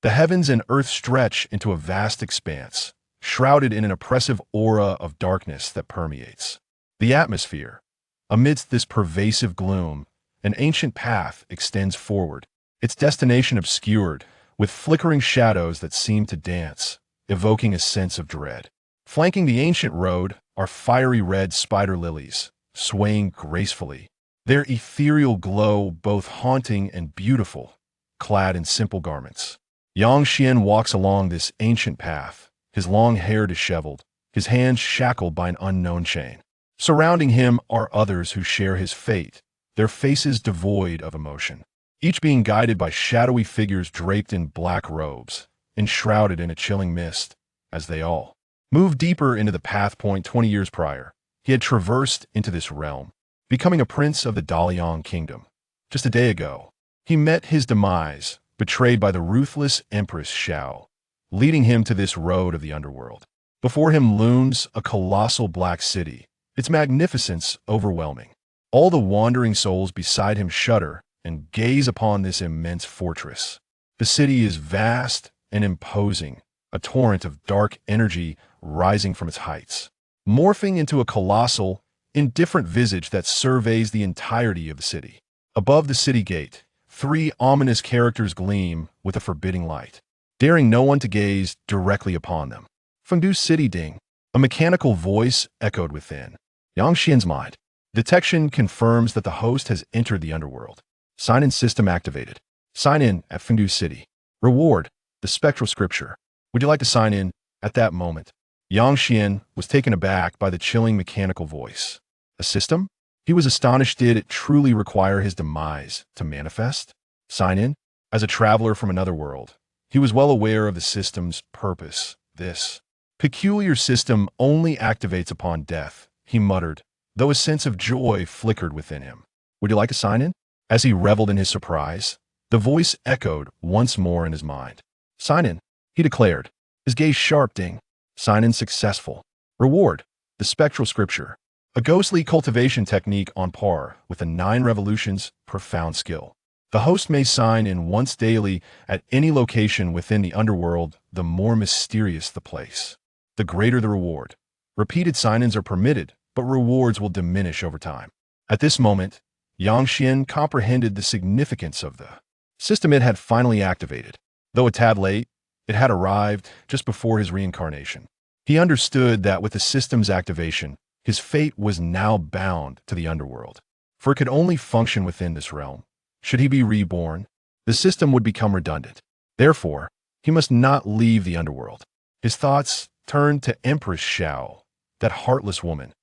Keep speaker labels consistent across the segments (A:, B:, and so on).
A: The heavens and earth stretch into a vast expanse, shrouded in an oppressive aura of darkness that permeates the atmosphere. Amidst this pervasive gloom, an ancient path extends forward, its destination obscured, with flickering shadows that seem to dance, evoking a sense of dread. Flanking the ancient road are fiery red spider lilies, swaying gracefully, their ethereal glow both haunting and beautiful, clad in simple garments. Xian walks along this ancient path, his long hair disheveled, his hands shackled by an unknown chain. Surrounding him are others who share his fate, their faces devoid of emotion, each being guided by shadowy figures draped in black robes, enshrouded in a chilling mist. As they all moved deeper into the path point 20 years prior, he had traversed into this realm, becoming a prince of the Dalian kingdom. Just a day ago, he met his demise, betrayed by the ruthless Empress Xiao, leading him to this road of the underworld. Before him looms a colossal black city, its magnificence overwhelming. All the wandering souls beside him shudder and gaze upon this immense fortress. The city is vast and imposing, a torrent of dark energy rising from its heights, morphing into a colossal, indifferent visage that surveys the entirety of the city. Above the city gate, three ominous characters gleam with a forbidding light, daring no one to gaze directly upon them. Fengdu City Ding, a mechanical voice echoed within Xian's mind. Detection confirms that the host has entered the underworld. Sign-in system activated. Sign in at Fengdu City. Reward, the spectral scripture. Would you like to sign in? At that moment, Xian was taken aback by the chilling mechanical voice. A system? He was astonished. Did it truly require his demise to manifest? Sign in? As a traveler from another world, he was well aware of the system's purpose. This peculiar system only activates upon death, he muttered, though a sense of joy flickered within him. Would you like to sign in? As he reveled in his surprise, the voice echoed once more in his mind. Sign in, he declared, his gaze sharp. Ding. Sign in successful. Reward, the spectral scripture. A ghostly cultivation technique on par with the 9 revolutions profound skill. The host may sign in once daily at any location within the underworld. The more mysterious the place, the greater the reward. Repeated sign-ins are permitted, but rewards will diminish over time. At this moment, Xian comprehended the significance of the system it had finally activated. Though a tad late, it had arrived just before his reincarnation. He understood that with the system's activation, his fate was now bound to the underworld, for it could only function within this realm. Should he be reborn, the system would become redundant. Therefore, he must not leave the underworld. His thoughts turned to Empress Xiao, that heartless woman.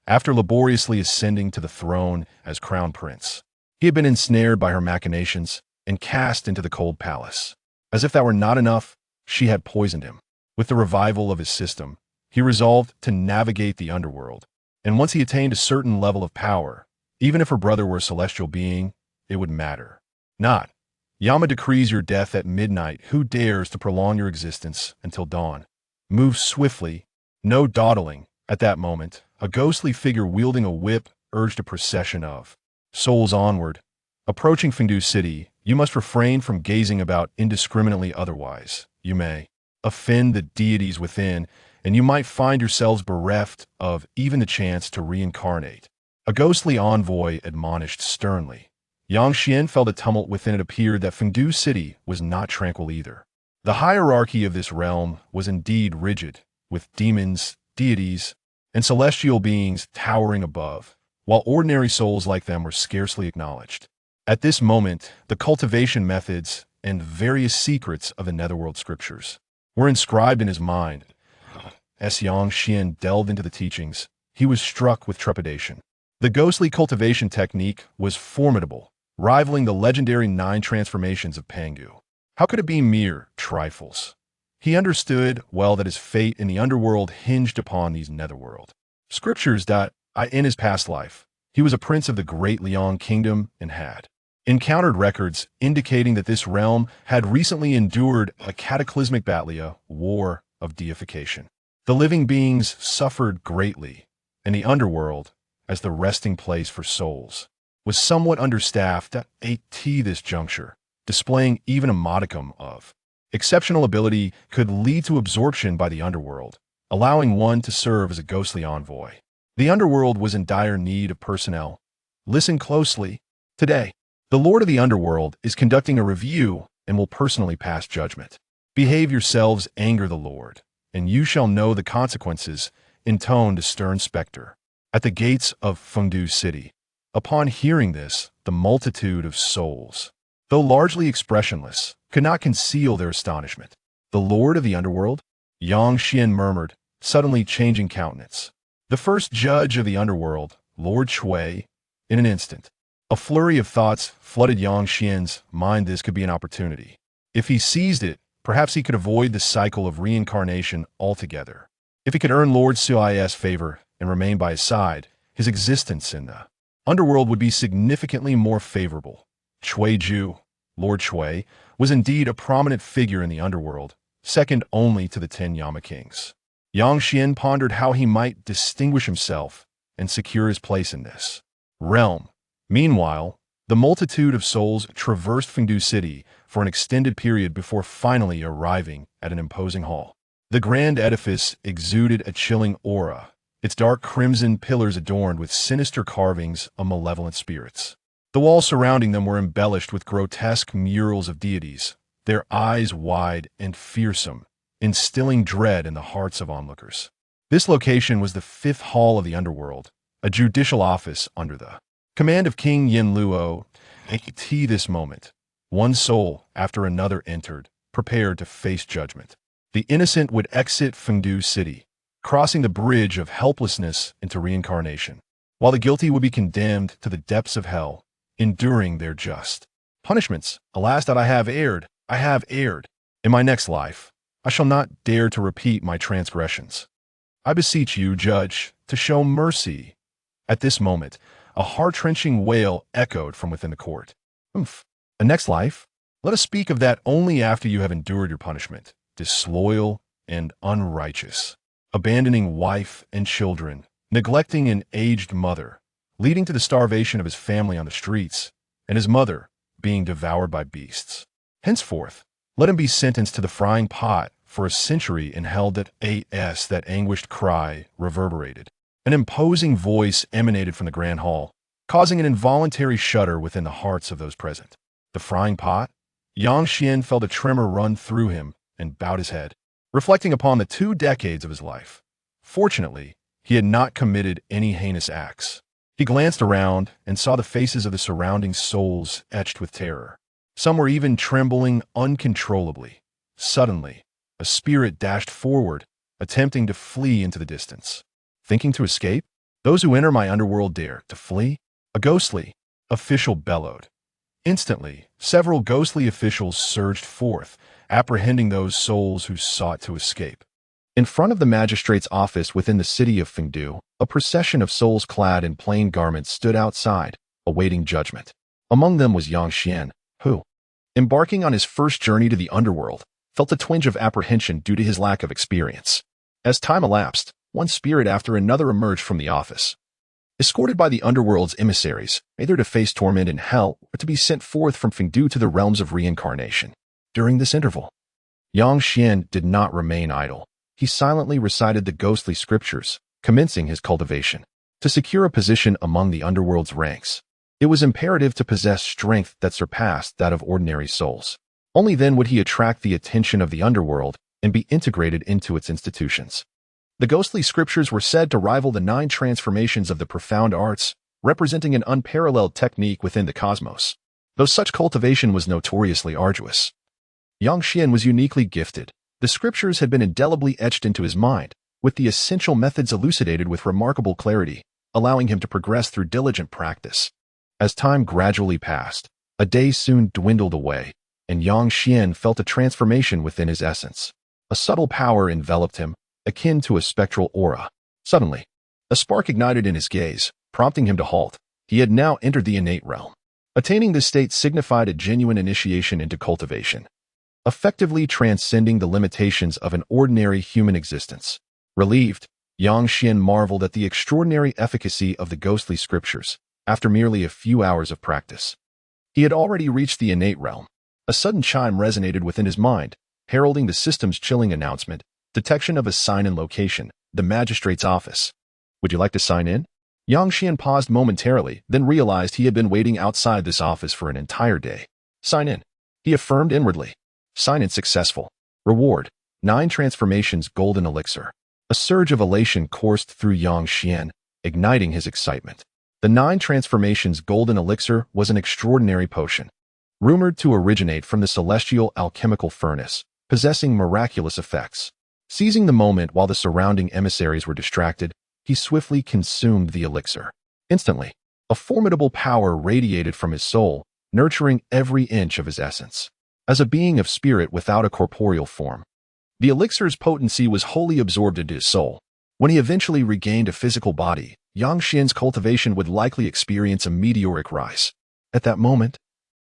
A: After laboriously ascending to the throne as crown prince, he had been ensnared by her machinations and cast into the cold palace. As if that were not enough, she had poisoned him. With the revival of his system, he resolved to navigate the underworld, and once he attained a certain level of power, even if her brother were a celestial being, it would matter not. Yama decrees your death at midnight. Who dares to prolong your existence until dawn? Move swiftly, no dawdling. At that moment, a ghostly figure wielding a whip urged a procession of souls onward. Approaching Fengdu City, you must refrain from gazing about indiscriminately, otherwise you may offend the deities within, and you might find yourselves bereft of even the chance to reincarnate. A ghostly envoy admonished sternly. Xian felt a tumult within. It appeared that Fengdu City was not tranquil either. The hierarchy of this realm was indeed rigid, with demons, deities, and celestial beings towering above, while ordinary souls like them were scarcely acknowledged. At this moment, the cultivation methods and various secrets of the netherworld scriptures were inscribed in his mind. As Xian delved into the teachings, he was struck with trepidation. The ghostly cultivation technique was formidable, rivaling the legendary 9 transformations of Fengdu. How could it be mere trifles? He understood well that his fate in the underworld hinged upon these netherworld scriptures. In his past life, he was a prince of the great Liang kingdom and had encountered records indicating that this realm had recently endured a cataclysmic battle, war of deification. The living beings suffered greatly, and the underworld, as the resting place for souls, was somewhat understaffed at this juncture, displaying even a modicum of Exceptional ability could lead to absorption by the underworld, allowing one to serve as a ghostly envoy. The underworld was in dire need of personnel. Listen closely. Today, the Lord of the Underworld is conducting a review and will personally pass judgment. Behave yourselves, anger the Lord, and you shall know the consequences, intoned a stern specter. At the gates of Fengdu city. Upon hearing this, the multitude of souls, though largely expressionless, could not conceal their astonishment. The Lord of the Underworld? Yang Xian murmured, suddenly changing countenance. The first judge of the Underworld, Lord Shui, in an instant. A flurry of thoughts flooded Yang Xian's mind. This could be an opportunity. If he seized it, perhaps he could avoid the cycle of reincarnation altogether. If he could earn Lord Sui's favor and remain by his side, his existence in the underworld would be significantly more favorable. Shui Ju, Lord Shui, was indeed a prominent figure in the underworld, second only to the 10 Yama Kings. Yang Xian pondered how he might distinguish himself and secure his place in this realm. Meanwhile, the multitude of souls traversed Fengdu city for an extended period before finally arriving at an imposing hall. The grand edifice exuded a chilling aura, its dark crimson pillars adorned with sinister carvings of malevolent spirits. The walls surrounding them were embellished with grotesque murals of deities, their eyes wide and fearsome, instilling dread in the hearts of onlookers. This location was the 5th hall of the underworld, a judicial office under the command of King Yin Luo. At this moment, one soul after another entered, prepared to face judgment. The innocent would exit Fengdu city, crossing the bridge of helplessness into reincarnation, while the guilty would be condemned to the depths of hell, enduring their just punishments. Alas that I have erred. In my next life, I shall not dare to repeat my transgressions. I beseech you, Judge, to show mercy. At this moment, a heart-wrenching wail echoed from within the court. A next life? Let us speak of that only after you have endured your punishment, disloyal and unrighteous, abandoning wife and children, neglecting an aged mother, leading to the starvation of his family on the streets, and his mother being devoured by beasts. Henceforth, let him be sentenced to the frying pot for a century in hell. That anguished cry reverberated. An imposing voice emanated from the grand hall, causing an involuntary shudder within the hearts of those present. The frying pot? Yang Xian felt a tremor run through him and bowed his head, reflecting upon the 2 decades of his life. Fortunately, he had not committed any heinous acts. He glanced around and saw the faces of the surrounding souls etched with terror. Some were even trembling uncontrollably. Suddenly, a spirit dashed forward, attempting to flee into the distance. Thinking to escape? Those who enter my underworld dare to flee? A ghostly official bellowed. Instantly, several ghostly officials surged forth, apprehending those souls who sought to escape. In front of the magistrate's office within the city of Fengdu, a procession of souls clad in plain garments stood outside, awaiting judgment. Among them was Yang Xian, who, embarking on his first journey to the underworld, felt a twinge of apprehension due to his lack of experience. As time elapsed, one spirit after another emerged from the office, escorted by the underworld's emissaries, either to face torment in hell or to be sent forth from Fengdu to the realms of reincarnation. During this interval, Yang Xian did not remain idle. He silently recited the ghostly scriptures, commencing his cultivation. To secure a position among the underworld's ranks, it was imperative to possess strength that surpassed that of ordinary souls. Only then would he attract the attention of the underworld and be integrated into its institutions. The ghostly scriptures were said to rival the 9 transformations of the profound arts, representing an unparalleled technique within the cosmos. Though such cultivation was notoriously arduous, Yang Xian was uniquely gifted. The scriptures had been indelibly etched into his mind, with the essential methods elucidated with remarkable clarity, allowing him to progress through diligent practice. As time gradually passed, a day soon dwindled away, and Yang Xian felt a transformation within his essence. A subtle power enveloped him, akin to a spectral aura. Suddenly, a spark ignited in his gaze, prompting him to halt. He had now entered the innate realm. Attaining this state signified a genuine initiation into cultivation, effectively transcending the limitations of an ordinary human existence. Relieved, Yang Xian marveled at the extraordinary efficacy of the ghostly scriptures. After merely a few hours of practice, he had already reached the innate realm. A sudden chime resonated within his mind, heralding the system's chilling announcement, detection of a sign and location, the magistrate's office. Would you like to sign in? Yang Xian paused momentarily, then realized he had been waiting outside this office for an entire day. Sign in, he affirmed inwardly. Sign in successful. Reward, 9 transformations golden elixir. A surge of elation coursed through Yang Xian, igniting his excitement. The 9 transformations golden elixir was an extraordinary potion, rumored to originate from the celestial alchemical furnace, possessing miraculous effects. Seizing the moment while the surrounding emissaries were distracted, he swiftly consumed the elixir. Instantly, a formidable power radiated from his soul, nurturing every inch of his essence. As a being of spirit without a corporeal form, the elixir's potency was wholly absorbed into his soul. When he eventually regained a physical body, Yang Xian's cultivation would likely experience a meteoric rise. At that moment,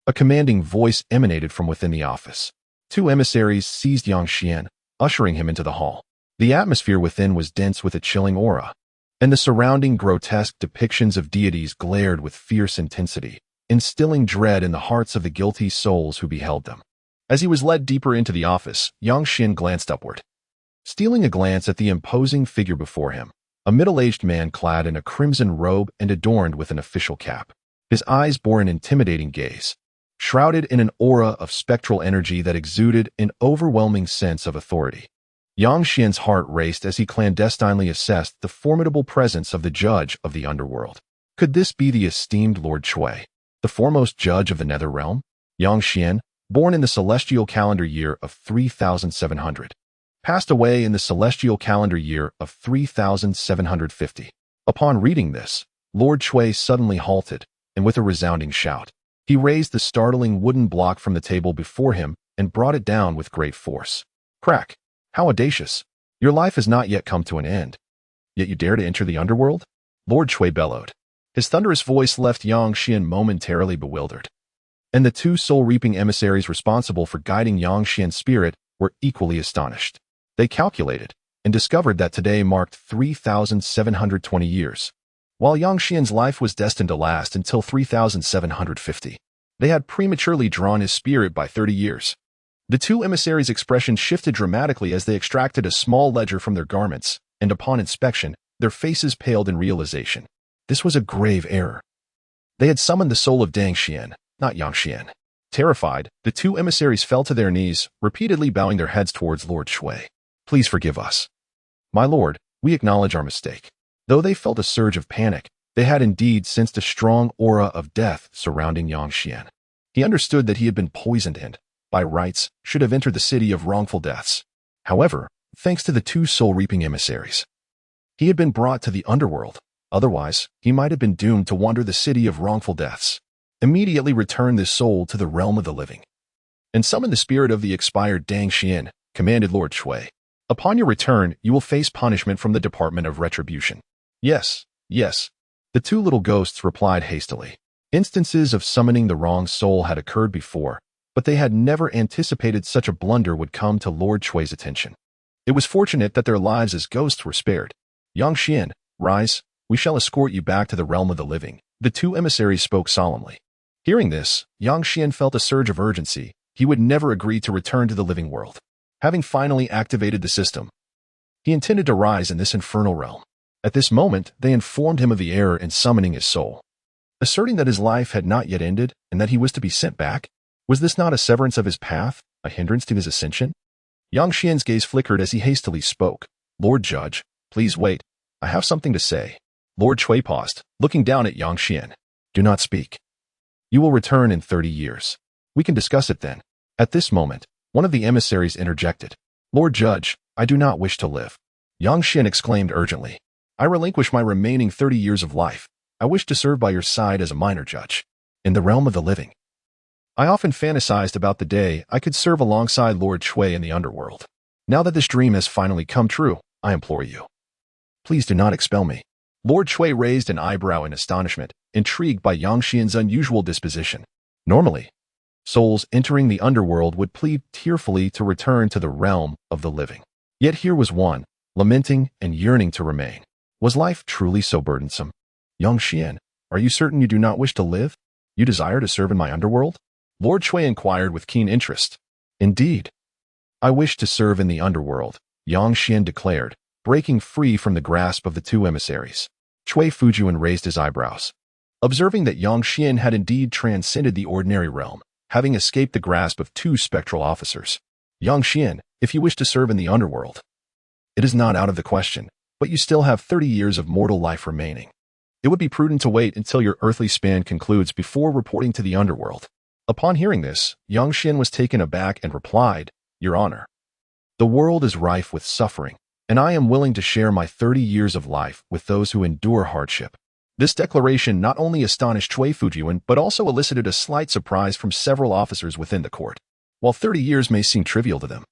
A: a commanding voice emanated from within the office. 2 emissaries seized Yang Xian, ushering him into the hall. The atmosphere within was dense with a chilling aura, and the surrounding grotesque depictions of deities glared with fierce intensity, instilling dread in the hearts of the guilty souls who beheld them. As he was led deeper into the office, Yang Xian glanced upward. Stealing a glance at the imposing figure before him, a middle-aged man clad in a crimson robe and adorned with an official cap. His eyes bore an intimidating gaze, shrouded in an aura of spectral energy that exuded an overwhelming sense of authority. Yang Xian's heart raced as he clandestinely assessed the formidable presence of the judge of the Underworld. Could this be the esteemed Lord Shui, the foremost judge of the Nether Realm? Yang Xian, born in the celestial calendar year of 3700, passed away in the celestial calendar year of 3750. Upon reading this, Lord Shui suddenly halted, and with a resounding shout, he raised the startling wooden block from the table before him and brought it down with great force. Crack! How audacious! Your life has not yet come to an end. Yet you dare to enter the Underworld? Lord Shui bellowed. His thunderous voice left Yang Xian momentarily bewildered, and the 2 soul-reaping emissaries responsible for guiding Yang Xian's spirit were equally astonished. They calculated and discovered that today marked 3,720 years. While Yang Xian's life was destined to last until 3,750, they had prematurely drawn his spirit by 30 years. The 2 emissaries' expression shifted dramatically as they extracted a small ledger from their garments, and upon inspection, their faces paled in realization. This was a grave error. They had summoned the soul of Dang Xian, not Yang Xian. Terrified, the 2 emissaries fell to their knees, repeatedly bowing their heads towards Lord Shui. Please forgive us. My lord, we acknowledge our mistake. Though they felt a surge of panic, they had indeed sensed a strong aura of death surrounding Yang Xian. He understood that he had been poisoned and, by rights, should have entered the city of wrongful deaths. However, thanks to the 2 soul-reaping emissaries, he had been brought to the Underworld. Otherwise, he might have been doomed to wander the city of wrongful deaths. Immediately return this soul to the realm of the living, and summon the spirit of the expired Dang Xian, commanded Lord Shui. Upon your return, you will face punishment from the Department of Retribution. Yes, yes, the 2 little ghosts replied hastily. Instances of summoning the wrong soul had occurred before, but they had never anticipated such a blunder would come to Lord Shui's attention. It was fortunate that their lives as ghosts were spared. Yang Xian, rise, we shall escort you back to the realm of the living. The 2 emissaries spoke solemnly. Hearing this, Yang Xian felt a surge of urgency. He would never agree to return to the living world. Having finally activated the system, he intended to rise in this infernal realm. At this moment, they informed him of the error in summoning his soul, asserting that his life had not yet ended and that he was to be sent back. Was this not a severance of his path, a hindrance to his ascension? Yang Xian's gaze flickered as he hastily spoke. Lord Judge, please wait. I have something to say. Lord Shui paused, looking down at Yang Xian. Do not speak. You will return in 30 years. We can discuss it then. At this moment, one of the emissaries interjected. Lord Judge, I do not wish to live. Yang Xian exclaimed urgently. I relinquish my remaining 30 years of life. I wish to serve by your side as a minor judge, in the realm of the living. I often fantasized about the day I could serve alongside Lord Shui in the Underworld. Now that this dream has finally come true, I implore you, please do not expel me. Lord Shui raised an eyebrow in astonishment, intrigued by Yang Xian's unusual disposition. Normally, souls entering the Underworld would plead tearfully to return to the realm of the living. Yet here was one, lamenting and yearning to remain. Was life truly so burdensome? Yang Xian, are you certain you do not wish to live? You desire to serve in my Underworld? Lord Shui inquired with keen interest. Indeed. I wish to serve in the underworld, Yang Xian declared, breaking free from the grasp of the two emissaries. Cui Fujian raised his eyebrows. Observing that Yang Xian had indeed transcended the ordinary realm, having escaped the grasp of two spectral officers. Yang Xian, if you wish to serve in the underworld, it is not out of the question, but you still have 30 years of mortal life remaining. It would be prudent to wait until your earthly span concludes before reporting to the underworld. Upon hearing this, Yang Xian was taken aback and replied, Your Honor, the world is rife with suffering, and I am willing to share my 30 years of life with those who endure hardship. This declaration not only astonished Cui Fujian but also elicited a slight surprise from several officers within the court. While 30 years may seem trivial to them,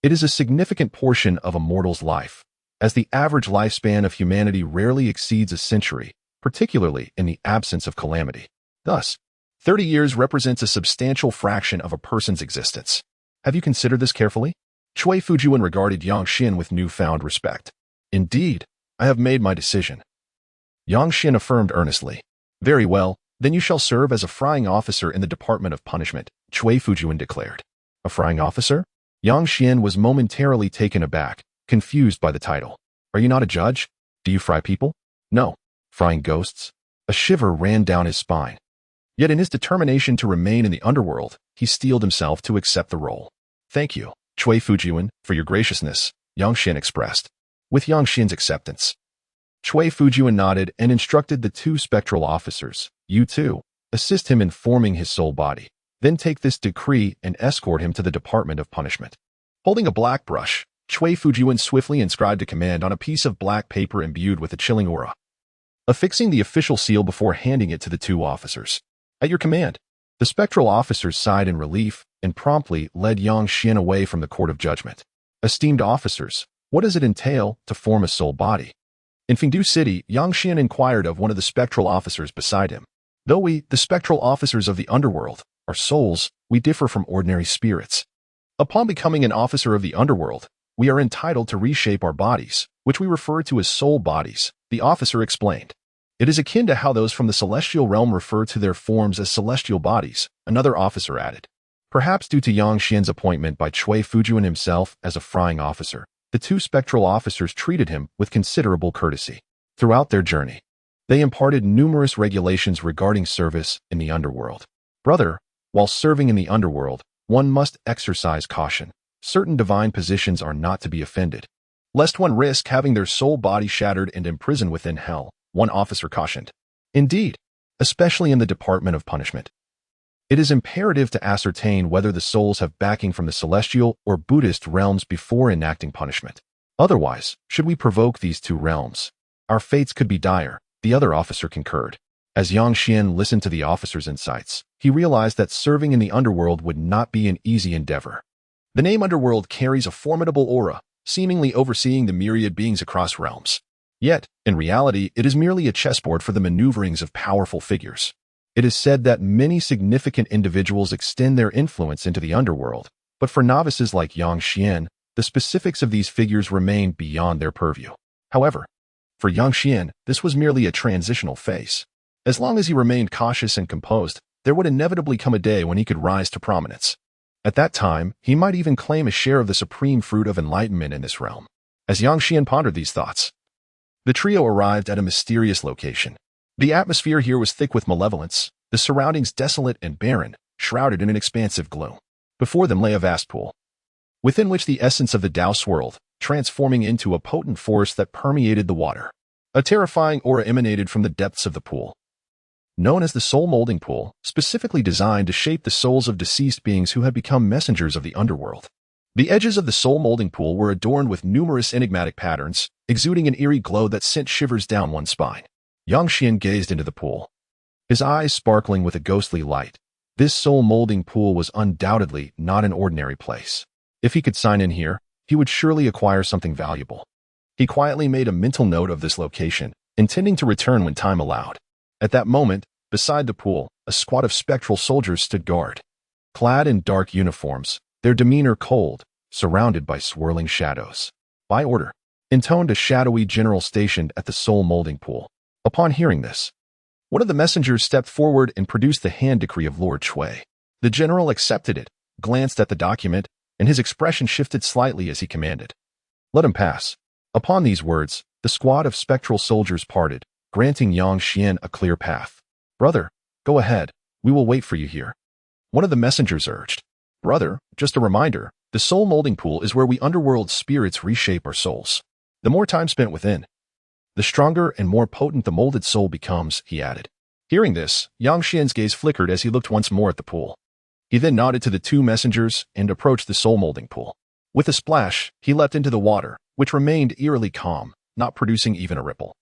A: it is a significant portion of a mortal's life, as the average lifespan of humanity rarely exceeds a century, particularly in the absence of calamity. Thus, 30 years represents a substantial fraction of a person's existence. Have you considered this carefully? Cui Fujian regarded Yang Xian with newfound respect. Indeed, I have made my decision. Yang Xian affirmed earnestly. Very well, then you shall serve as a frying officer in the Department of Punishment, Cui Fujian declared. A frying officer? Yang Xian was momentarily taken aback, confused by the title. Are you not a judge? Do you fry people? No. Frying ghosts? A shiver ran down his spine. Yet in his determination to remain in the underworld, he steeled himself to accept the role. Thank you, Cui Fujian, for your graciousness, Yang Xian expressed. With Yang Xian's acceptance, Cui Fujian nodded and instructed the two spectral officers, You too, assist him in forming his soul body, then take this decree and escort him to the Department of Punishment. Holding a black brush, Cui Fujian swiftly inscribed a command on a piece of black paper imbued with a chilling aura, affixing the official seal before handing it to the two officers. At your command. The spectral officers sighed in relief and promptly led Yang Xian away from the court of judgment. Esteemed officers, what does it entail to form a soul body? In Fengdu City, Yang Xian inquired of one of the spectral officers beside him. Though we, the spectral officers of the underworld, are souls, we differ from ordinary spirits. Upon becoming an officer of the underworld, we are entitled to reshape our bodies, which we refer to as soul bodies, the officer explained. It is akin to how those from the celestial realm refer to their forms as celestial bodies, another officer added. Perhaps due to Yang Xian's appointment by Cui Fujian himself as a frying officer, the two spectral officers treated him with considerable courtesy. Throughout their journey, they imparted numerous regulations regarding service in the underworld. Brother, while serving in the underworld, one must exercise caution. Certain divine positions are not to be offended, lest one risk having their soul body shattered and imprisoned within hell, one officer cautioned. Indeed, especially in the Department of Punishment, it is imperative to ascertain whether the souls have backing from the celestial or Buddhist realms before enacting punishment. Otherwise, should we provoke these two realms, our fates could be dire, the other officer concurred. As Yang Xian listened to the officer's insights, he realized that serving in the underworld would not be an easy endeavor. The name Underworld carries a formidable aura, seemingly overseeing the myriad beings across realms. Yet, in reality, it is merely a chessboard for the maneuverings of powerful figures. It is said that many significant individuals extend their influence into the underworld, but for novices like Yang Xian, the specifics of these figures remain beyond their purview. However, for Yang Xian, this was merely a transitional phase. As long as he remained cautious and composed, there would inevitably come a day when he could rise to prominence. At that time, he might even claim a share of the supreme fruit of enlightenment in this realm. As Yang Xian pondered these thoughts, the trio arrived at a mysterious location. The atmosphere here was thick with malevolence, the surroundings desolate and barren, shrouded in an expansive gloom. Before them lay a vast pool, within which the essence of the Tao swirled, transforming into a potent force that permeated the water. A terrifying aura emanated from the depths of the pool, known as the soul molding pool, specifically designed to shape the souls of deceased beings who had become messengers of the underworld. The edges of the soul molding pool were adorned with numerous enigmatic patterns, exuding an eerie glow that sent shivers down one's spine. Yang Xian gazed into the pool, his eyes sparkling with a ghostly light. This soul molding pool was undoubtedly not an ordinary place. If he could sign in here, he would surely acquire something valuable. He quietly made a mental note of this location, intending to return when time allowed. At that moment, beside the pool, a squad of spectral soldiers stood guard. Clad in dark uniforms, their demeanor cold, surrounded by swirling shadows. By order, intoned a shadowy general stationed at the soul molding pool. Upon hearing this, one of the messengers stepped forward and produced the hand decree of Lord Cui. The general accepted it, glanced at the document, and his expression shifted slightly as he commanded, "Let him pass." Upon these words, the squad of spectral soldiers parted, granting Yang Xian a clear path. "Brother, go ahead. We will wait for you here." One of the messengers urged. "Brother, just a reminder, the soul molding pool is where we underworld spirits reshape our souls. The more time spent within, the stronger and more potent the molded soul becomes," he added. Hearing this, Yang Xian's gaze flickered as he looked once more at the pool. He then nodded to the two messengers and approached the soul molding pool. With a splash, he leapt into the water, which remained eerily calm, not producing even a ripple.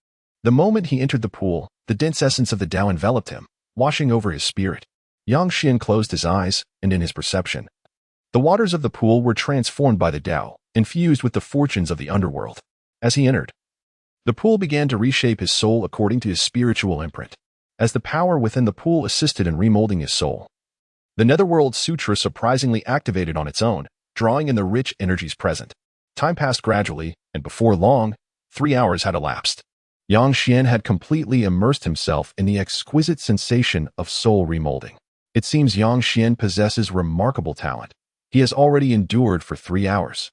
A: The moment he entered the pool, the dense essence of the Tao enveloped him, washing over his spirit. Yang Xian closed his eyes, and in his perception, the waters of the pool were transformed by the Tao, infused with the fortunes of the underworld. As he entered, the pool began to reshape his soul according to his spiritual imprint. As the power within the pool assisted in remolding his soul, the Netherworld Sutra surprisingly activated on its own, drawing in the rich energies present. Time passed gradually, and before long, 3 hours had elapsed. Yang Xian had completely immersed himself in the exquisite sensation of soul remolding. It seems Yang Xian possesses remarkable talent. He has already endured for 3 hours.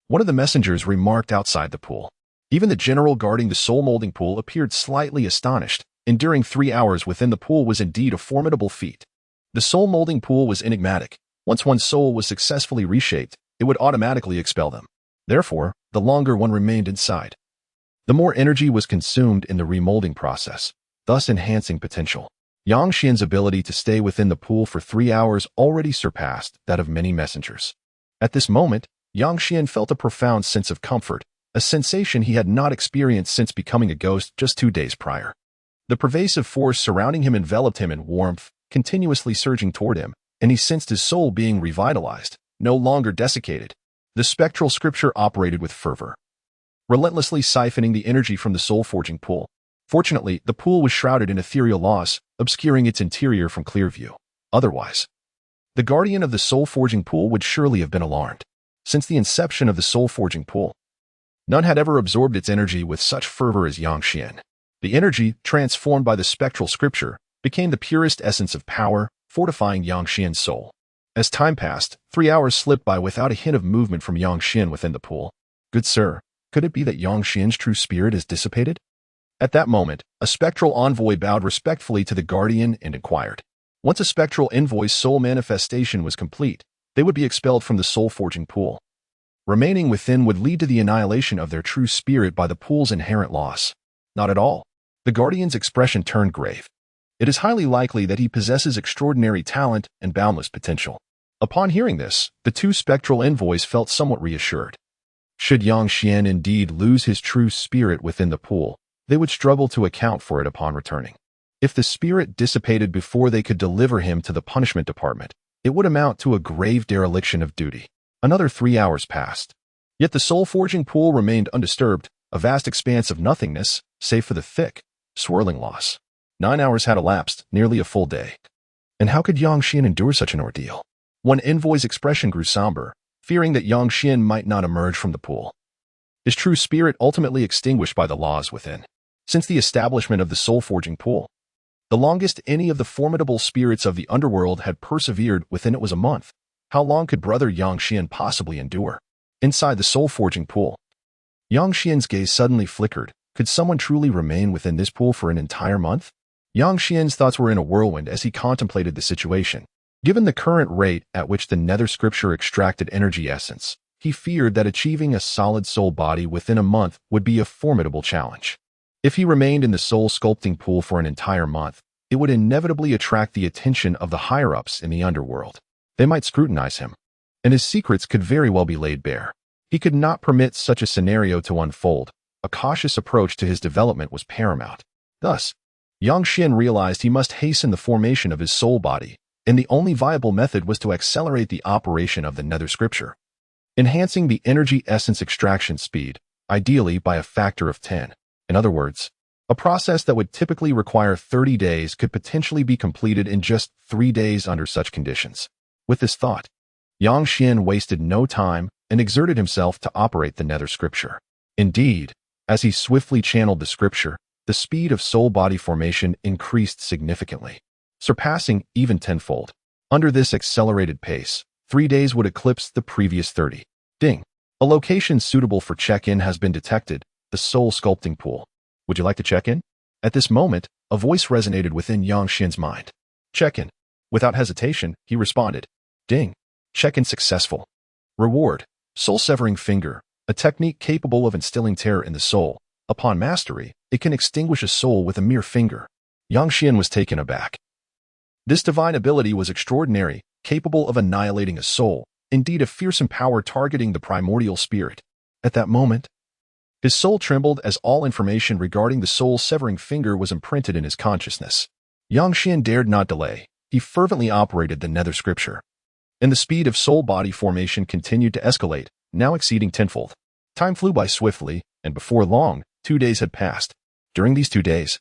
A: One of the messengers remarked outside the pool. Even the general guarding the soul molding pool appeared slightly astonished. Enduring 3 hours within the pool was indeed a formidable feat. The soul molding pool was enigmatic. Once one's soul was successfully reshaped, it would automatically expel them. Therefore, the longer one remained inside, the more energy was consumed in the remolding process, thus enhancing potential. Yang Xian's ability to stay within the pool for 3 hours already surpassed that of many messengers. At this moment, Yang Xian felt a profound sense of comfort, a sensation he had not experienced since becoming a ghost just 2 days prior. The pervasive force surrounding him enveloped him in warmth, continuously surging toward him, and he sensed his soul being revitalized, no longer desiccated. The spectral scripture operated with fervor, relentlessly siphoning the energy from the soul-forging pool. Fortunately, the pool was shrouded in ethereal loss, obscuring its interior from clear view. Otherwise, the guardian of the soul-forging pool would surely have been alarmed. Since the inception of the soul-forging pool, none had ever absorbed its energy with such fervor as Yang Xian. The energy, transformed by the spectral scripture, became the purest essence of power, fortifying Yang Xian's soul. As time passed, 3 hours slipped by without a hint of movement from Yang Xian within the pool. "Good sir, could it be that Yang Xian's true spirit is dissipated?" At that moment, a spectral envoy bowed respectfully to the guardian and inquired. Once a spectral envoy's soul manifestation was complete, they would be expelled from the soul-forging pool. Remaining within would lead to the annihilation of their true spirit by the pool's inherent loss. Not at all. The guardian's expression turned grave. It is highly likely that he possesses extraordinary talent and boundless potential. Upon hearing this, the two spectral envoys felt somewhat reassured. Should Yang Xian indeed lose his true spirit within the pool, they would struggle to account for it upon returning. If the spirit dissipated before they could deliver him to the punishment department, it would amount to a grave dereliction of duty. Another 3 hours passed. Yet the soul-forging pool remained undisturbed, a vast expanse of nothingness, save for the thick, swirling loss. 9 hours had elapsed, nearly a full day. And how could Yang Xian endure such an ordeal? One envoy's expression grew somber, fearing that Yang Xian might not emerge from the pool. His true spirit ultimately extinguished by the laws within. Since the establishment of the soul-forging pool, the longest any of the formidable spirits of the underworld had persevered within it was a month. How long could brother Yang Xian possibly endure? Inside the soul-forging pool, Yang Xian's gaze suddenly flickered. Could someone truly remain within this pool for an entire month? Yang Xian's thoughts were in a whirlwind as he contemplated the situation. Given the current rate at which the nether scripture extracted energy essence, he feared that achieving a solid soul body within a month would be a formidable challenge. If he remained in the soul sculpting pool for an entire month, it would inevitably attract the attention of the higher-ups in the underworld. They might scrutinize him, and his secrets could very well be laid bare. He could not permit such a scenario to unfold. A cautious approach to his development was paramount. Thus, Yang Xian realized he must hasten the formation of his soul body, and the only viable method was to accelerate the operation of the nether scripture, enhancing the energy essence extraction speed, ideally by a factor of 10. In other words, a process that would typically require 30 days could potentially be completed in just 3 days under such conditions. With this thought, Yang Xian wasted no time and exerted himself to operate the nether scripture. Indeed, as he swiftly channeled the scripture, the speed of soul body formation increased significantly, surpassing even tenfold. Under this accelerated pace, 3 days would eclipse the previous 30. Ding. A location suitable for check-in has been detected, the soul sculpting pool. Would you like to check in? At this moment, a voice resonated within Yang Xian's mind. Check-in. Without hesitation, he responded. Ding. Check-in successful. Reward. Soul-severing finger, a technique capable of instilling terror in the soul. Upon mastery, it can extinguish a soul with a mere finger. Yang Xian was taken aback. This divine ability was extraordinary, capable of annihilating a soul, indeed a fearsome power targeting the primordial spirit. At that moment, his soul trembled as all information regarding the soul-severing finger was imprinted in his consciousness. Yang Xian dared not delay. He fervently operated the nether scripture. And the speed of soul-body formation continued to escalate, now exceeding tenfold. Time flew by swiftly, and before long, 2 days had passed. During these 2 days,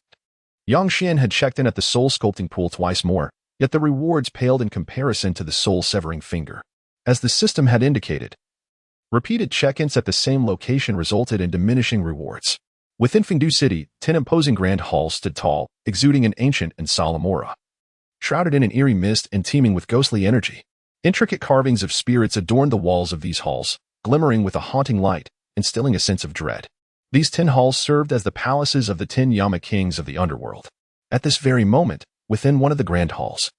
A: Yang Xian had checked in at the soul-sculpting pool twice more, yet the rewards paled in comparison to the soul-severing finger. As the system had indicated, repeated check-ins at the same location resulted in diminishing rewards. Within Fengdu City, 10 imposing grand halls stood tall, exuding an ancient and solemn aura. Shrouded in an eerie mist and teeming with ghostly energy, intricate carvings of spirits adorned the walls of these halls, glimmering with a haunting light, instilling a sense of dread. These 10 halls served as the palaces of the 10 Yama kings of the underworld. At this very moment, within one of the grand halls,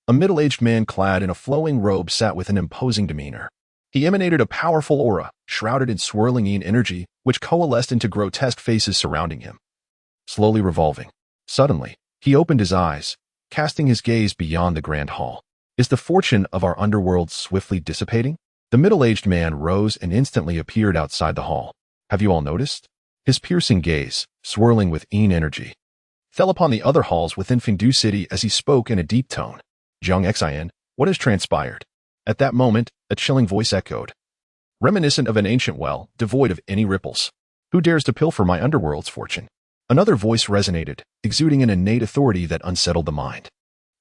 A: a middle-aged man clad in a flowing robe sat with an imposing demeanor. He emanated a powerful aura, shrouded in swirling yin energy, which coalesced into grotesque faces surrounding him. Slowly revolving. Suddenly, he opened his eyes, casting his gaze beyond the grand hall. Is the fortune of our underworld swiftly dissipating? The middle-aged man rose and instantly appeared outside the hall. Have you all noticed? His piercing gaze, swirling with yin energy, fell upon the other halls within Fengdu City as he spoke in a deep tone. Zhang Xian, what has transpired? At that moment, a chilling voice echoed, reminiscent of an ancient well, devoid of any ripples. Who dares to pilfer my underworld's fortune? Another voice resonated, exuding an innate authority that unsettled the mind.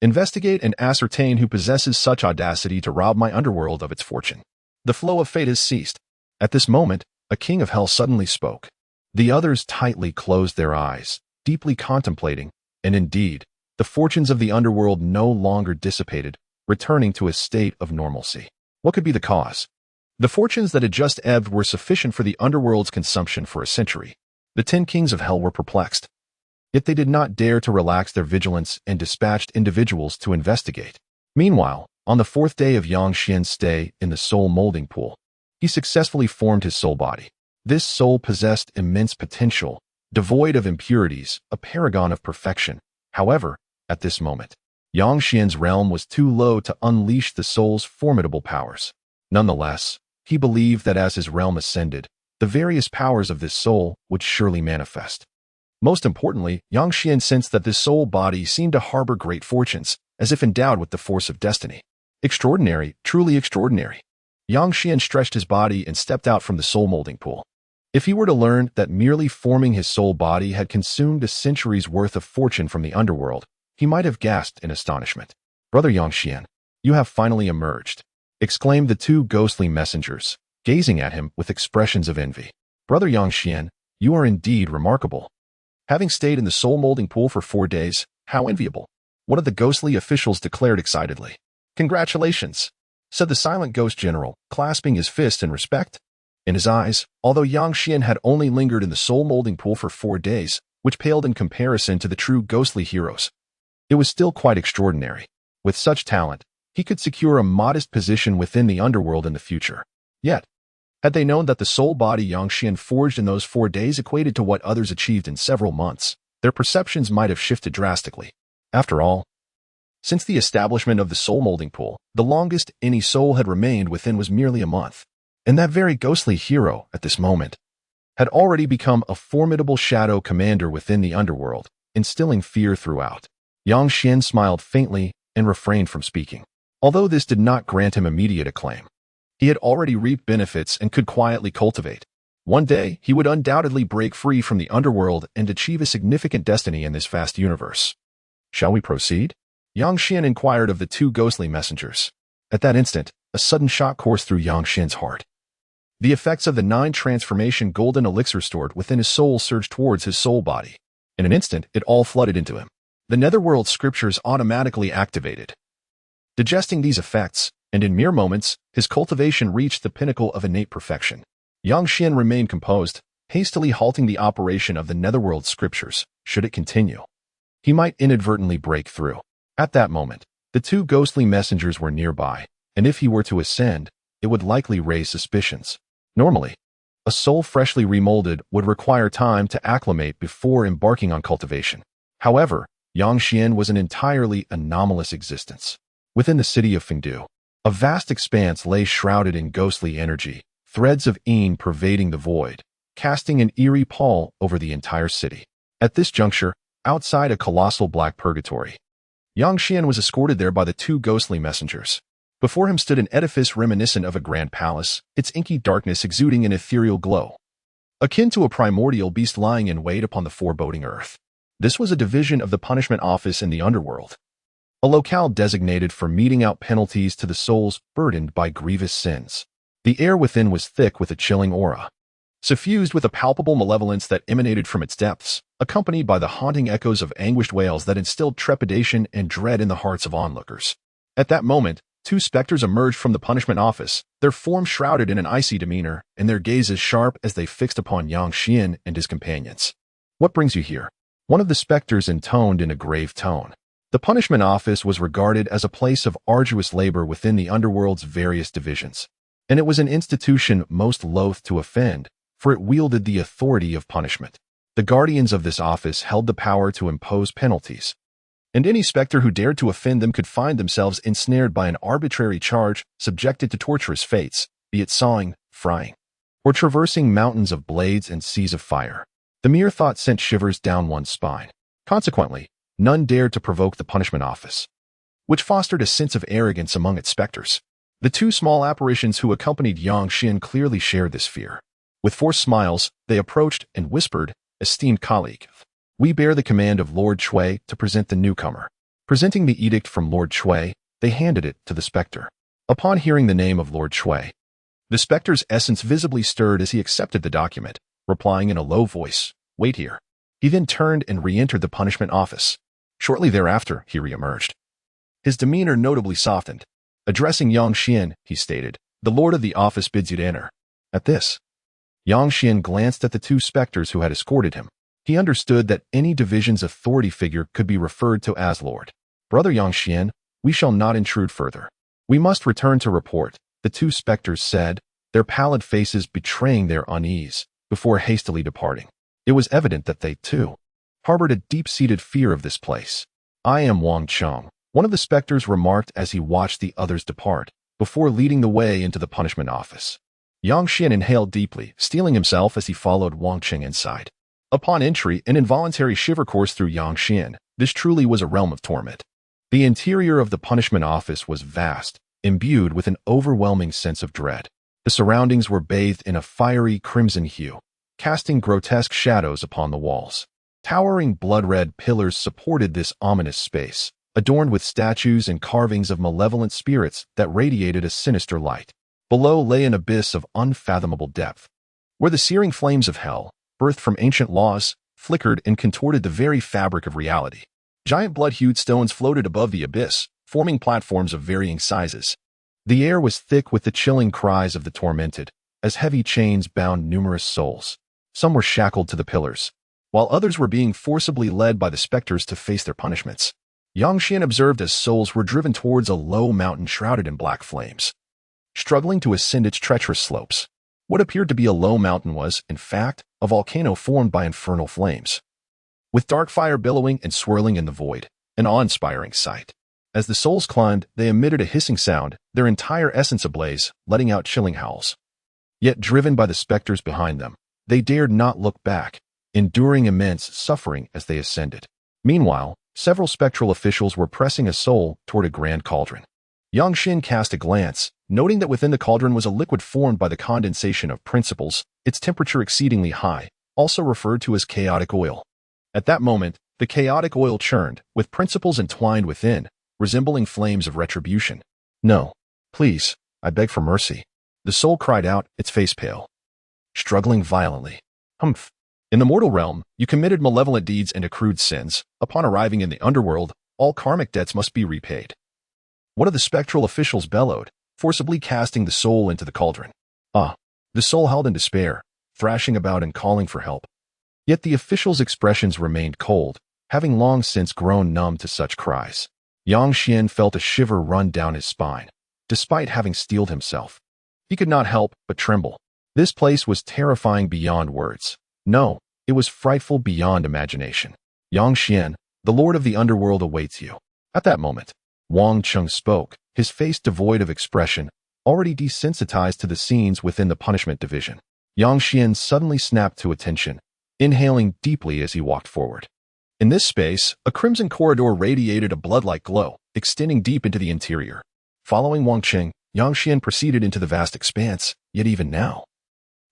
A: Investigate and ascertain who possesses such audacity to rob my underworld of its fortune. The flow of fate has ceased. At this moment, a king of hell suddenly spoke. The others tightly closed their eyes, deeply contemplating, and indeed, the fortunes of the underworld no longer dissipated, returning to a state of normalcy. What could be the cause? The fortunes that had just ebbed were sufficient for the underworld's consumption for a century. The 10 kings of hell were perplexed. Yet they did not dare to relax their vigilance and dispatched individuals to investigate. Meanwhile, on the 4th day of Yang Xian's stay in the soul molding pool, he successfully formed his soul body. This soul possessed immense potential, devoid of impurities, a paragon of perfection. However, at this moment, Yang Xian's realm was too low to unleash the soul's formidable powers. Nonetheless, he believed that as his realm ascended, the various powers of this soul would surely manifest. Most importantly, Yang Xian sensed that this soul body seemed to harbor great fortunes, as if endowed with the force of destiny. Extraordinary, truly extraordinary. Yang Xian stretched his body and stepped out from the soul molding pool. If he were to learn that merely forming his soul body had consumed a century's worth of fortune from the underworld, he might have gasped in astonishment. Brother Yang Xian, you have finally emerged, exclaimed the 2 ghostly messengers, gazing at him with expressions of envy. Brother Yang Xian, you are indeed remarkable. Having stayed in the soul molding pool for 4 days, how enviable. One of the ghostly officials declared excitedly. Congratulations, said the silent ghost general, clasping his fist in respect. In his eyes, although Yang Xian had only lingered in the soul molding pool for 4 days, which paled in comparison to the true ghostly heroes, it was still quite extraordinary. With such talent, he could secure a modest position within the underworld in the future. Yet, had they known that the soul body Yang Xian forged in those 4 days equated to what others achieved in several months, their perceptions might have shifted drastically. After all, since the establishment of the soul molding pool, the longest any soul had remained within was merely a month. And that very ghostly hero, at this moment, had already become a formidable shadow commander within the underworld, instilling fear throughout. Yang Xian smiled faintly and refrained from speaking. Although this did not grant him immediate acclaim, he had already reaped benefits and could quietly cultivate. One day, he would undoubtedly break free from the underworld and achieve a significant destiny in this vast universe. Shall we proceed? Yang Xian inquired of the 2 ghostly messengers. At that instant, a sudden shock coursed through Yang Xian's heart. The effects of the 9 transformation golden elixir stored within his soul surged towards his soul body. In an instant, it all flooded into him. The netherworld scriptures automatically activated. Digesting these effects, and in mere moments, his cultivation reached the pinnacle of innate perfection. Yang Xian remained composed, hastily halting the operation of the Netherworld scriptures, should it continue. He might inadvertently break through. At that moment, the two ghostly messengers were nearby, and if he were to ascend, it would likely raise suspicions. Normally, a soul freshly remolded would require time to acclimate before embarking on cultivation. However, Yang Xian was an entirely anomalous existence. Within the city of Fengdu, a vast expanse lay shrouded in ghostly energy, threads of Yin pervading the void, casting an eerie pall over the entire city. At this juncture, outside a colossal black purgatory, Yang Xian was escorted there by the two ghostly messengers. Before him stood an edifice reminiscent of a grand palace, its inky darkness exuding an ethereal glow, akin to a primordial beast lying in wait upon the foreboding earth. This was a division of the punishment office in the Underworld, a locale designated for meting out penalties to the souls burdened by grievous sins. The air within was thick with a chilling aura, suffused with a palpable malevolence that emanated from its depths, accompanied by the haunting echoes of anguished wails that instilled trepidation and dread in the hearts of onlookers. At that moment, two specters emerged from the punishment office, their forms shrouded in an icy demeanor, and their gazes sharp as they fixed upon Yang Xian and his companions. "What brings you here?" one of the specters intoned in a grave tone. The punishment office was regarded as a place of arduous labor within the Underworld's various divisions, and it was an institution most loath to offend, for it wielded the authority of punishment. The guardians of this office held the power to impose penalties, and any specter who dared to offend them could find themselves ensnared by an arbitrary charge, subjected to torturous fates, be it sawing, frying, or traversing mountains of blades and seas of fire. The mere thought sent shivers down one's spine. Consequently, none dared to provoke the punishment office, which fostered a sense of arrogance among its specters. The two small apparitions who accompanied Yang Xian clearly shared this fear. With forced smiles, they approached and whispered, "Esteemed colleague, we bear the command of Lord Shui to present the newcomer." Presenting the edict from Lord Shui, they handed it to the specter. Upon hearing the name of Lord Shui, the specter's essence visibly stirred as he accepted the document, replying in a low voice, "Wait here." He then turned and re-entered the punishment office. Shortly thereafter, he re-emerged. His demeanor notably softened. Addressing Yang Xian, he stated, "The lord of the office bids you to enter." At this, Yang Xian glanced at the two specters who had escorted him. He understood that any division's authority figure could be referred to as Lord. "Brother Yang Xian, we shall not intrude further. We must return to report," the two specters said, their pallid faces betraying their unease, before hastily departing. It was evident that they, too, harbored a deep-seated fear of this place. "I am Wang Cheng," one of the specters remarked as he watched the others depart, before leading the way into the punishment office. Yang Xian inhaled deeply, steeling himself as he followed Wang Cheng inside. Upon entry, an involuntary shiver coursed through Yang Xian. This truly was a realm of torment. The interior of the punishment office was vast, imbued with an overwhelming sense of dread. The surroundings were bathed in a fiery crimson hue, casting grotesque shadows upon the walls. Towering blood-red pillars supported this ominous space, adorned with statues and carvings of malevolent spirits that radiated a sinister light. Below lay an abyss of unfathomable depth, where the searing flames of hell, birthed from ancient laws, flickered and contorted the very fabric of reality. Giant blood-hued stones floated above the abyss, forming platforms of varying sizes. The air was thick with the chilling cries of the tormented, as heavy chains bound numerous souls. Some were shackled to the pillars, while others were being forcibly led by the specters to face their punishments. Yang Xian observed as souls were driven towards a low mountain shrouded in black flames, struggling to ascend its treacherous slopes. What appeared to be a low mountain was, in fact, a volcano formed by infernal flames, with dark fire billowing and swirling in the void, an awe-inspiring sight. As the souls climbed, they emitted a hissing sound, their entire essence ablaze, letting out chilling howls. Yet driven by the specters behind them, they dared not look back, enduring immense suffering as they ascended. Meanwhile, several spectral officials were pressing a soul toward a grand cauldron. Yang Xian cast a glance, noting that within the cauldron was a liquid formed by the condensation of principles, its temperature exceedingly high, also referred to as chaotic oil. At that moment, the chaotic oil churned, with principles entwined within, resembling flames of retribution. "No, please, I beg for mercy," the soul cried out, its face pale, struggling violently. "Humph. In the mortal realm, you committed malevolent deeds and accrued sins. Upon arriving in the underworld, all karmic debts must be repaid." One of the spectral officials bellowed, forcibly casting the soul into the cauldron. The soul howled in despair, thrashing about and calling for help. Yet the official's expressions remained cold, having long since grown numb to such cries. Yang Xian felt a shiver run down his spine, despite having steeled himself. He could not help but tremble. This place was terrifying beyond words. No, it was frightful beyond imagination. Yang Xian, the Lord of the Underworld awaits you. At that moment, Wang Cheng spoke, his face devoid of expression, already desensitized to the scenes within the punishment division. Yang Xian suddenly snapped to attention, inhaling deeply as he walked forward. In this space, a crimson corridor radiated a blood-like glow, extending deep into the interior. Following Wang Cheng, Yang Xian proceeded into the vast expanse, yet even now,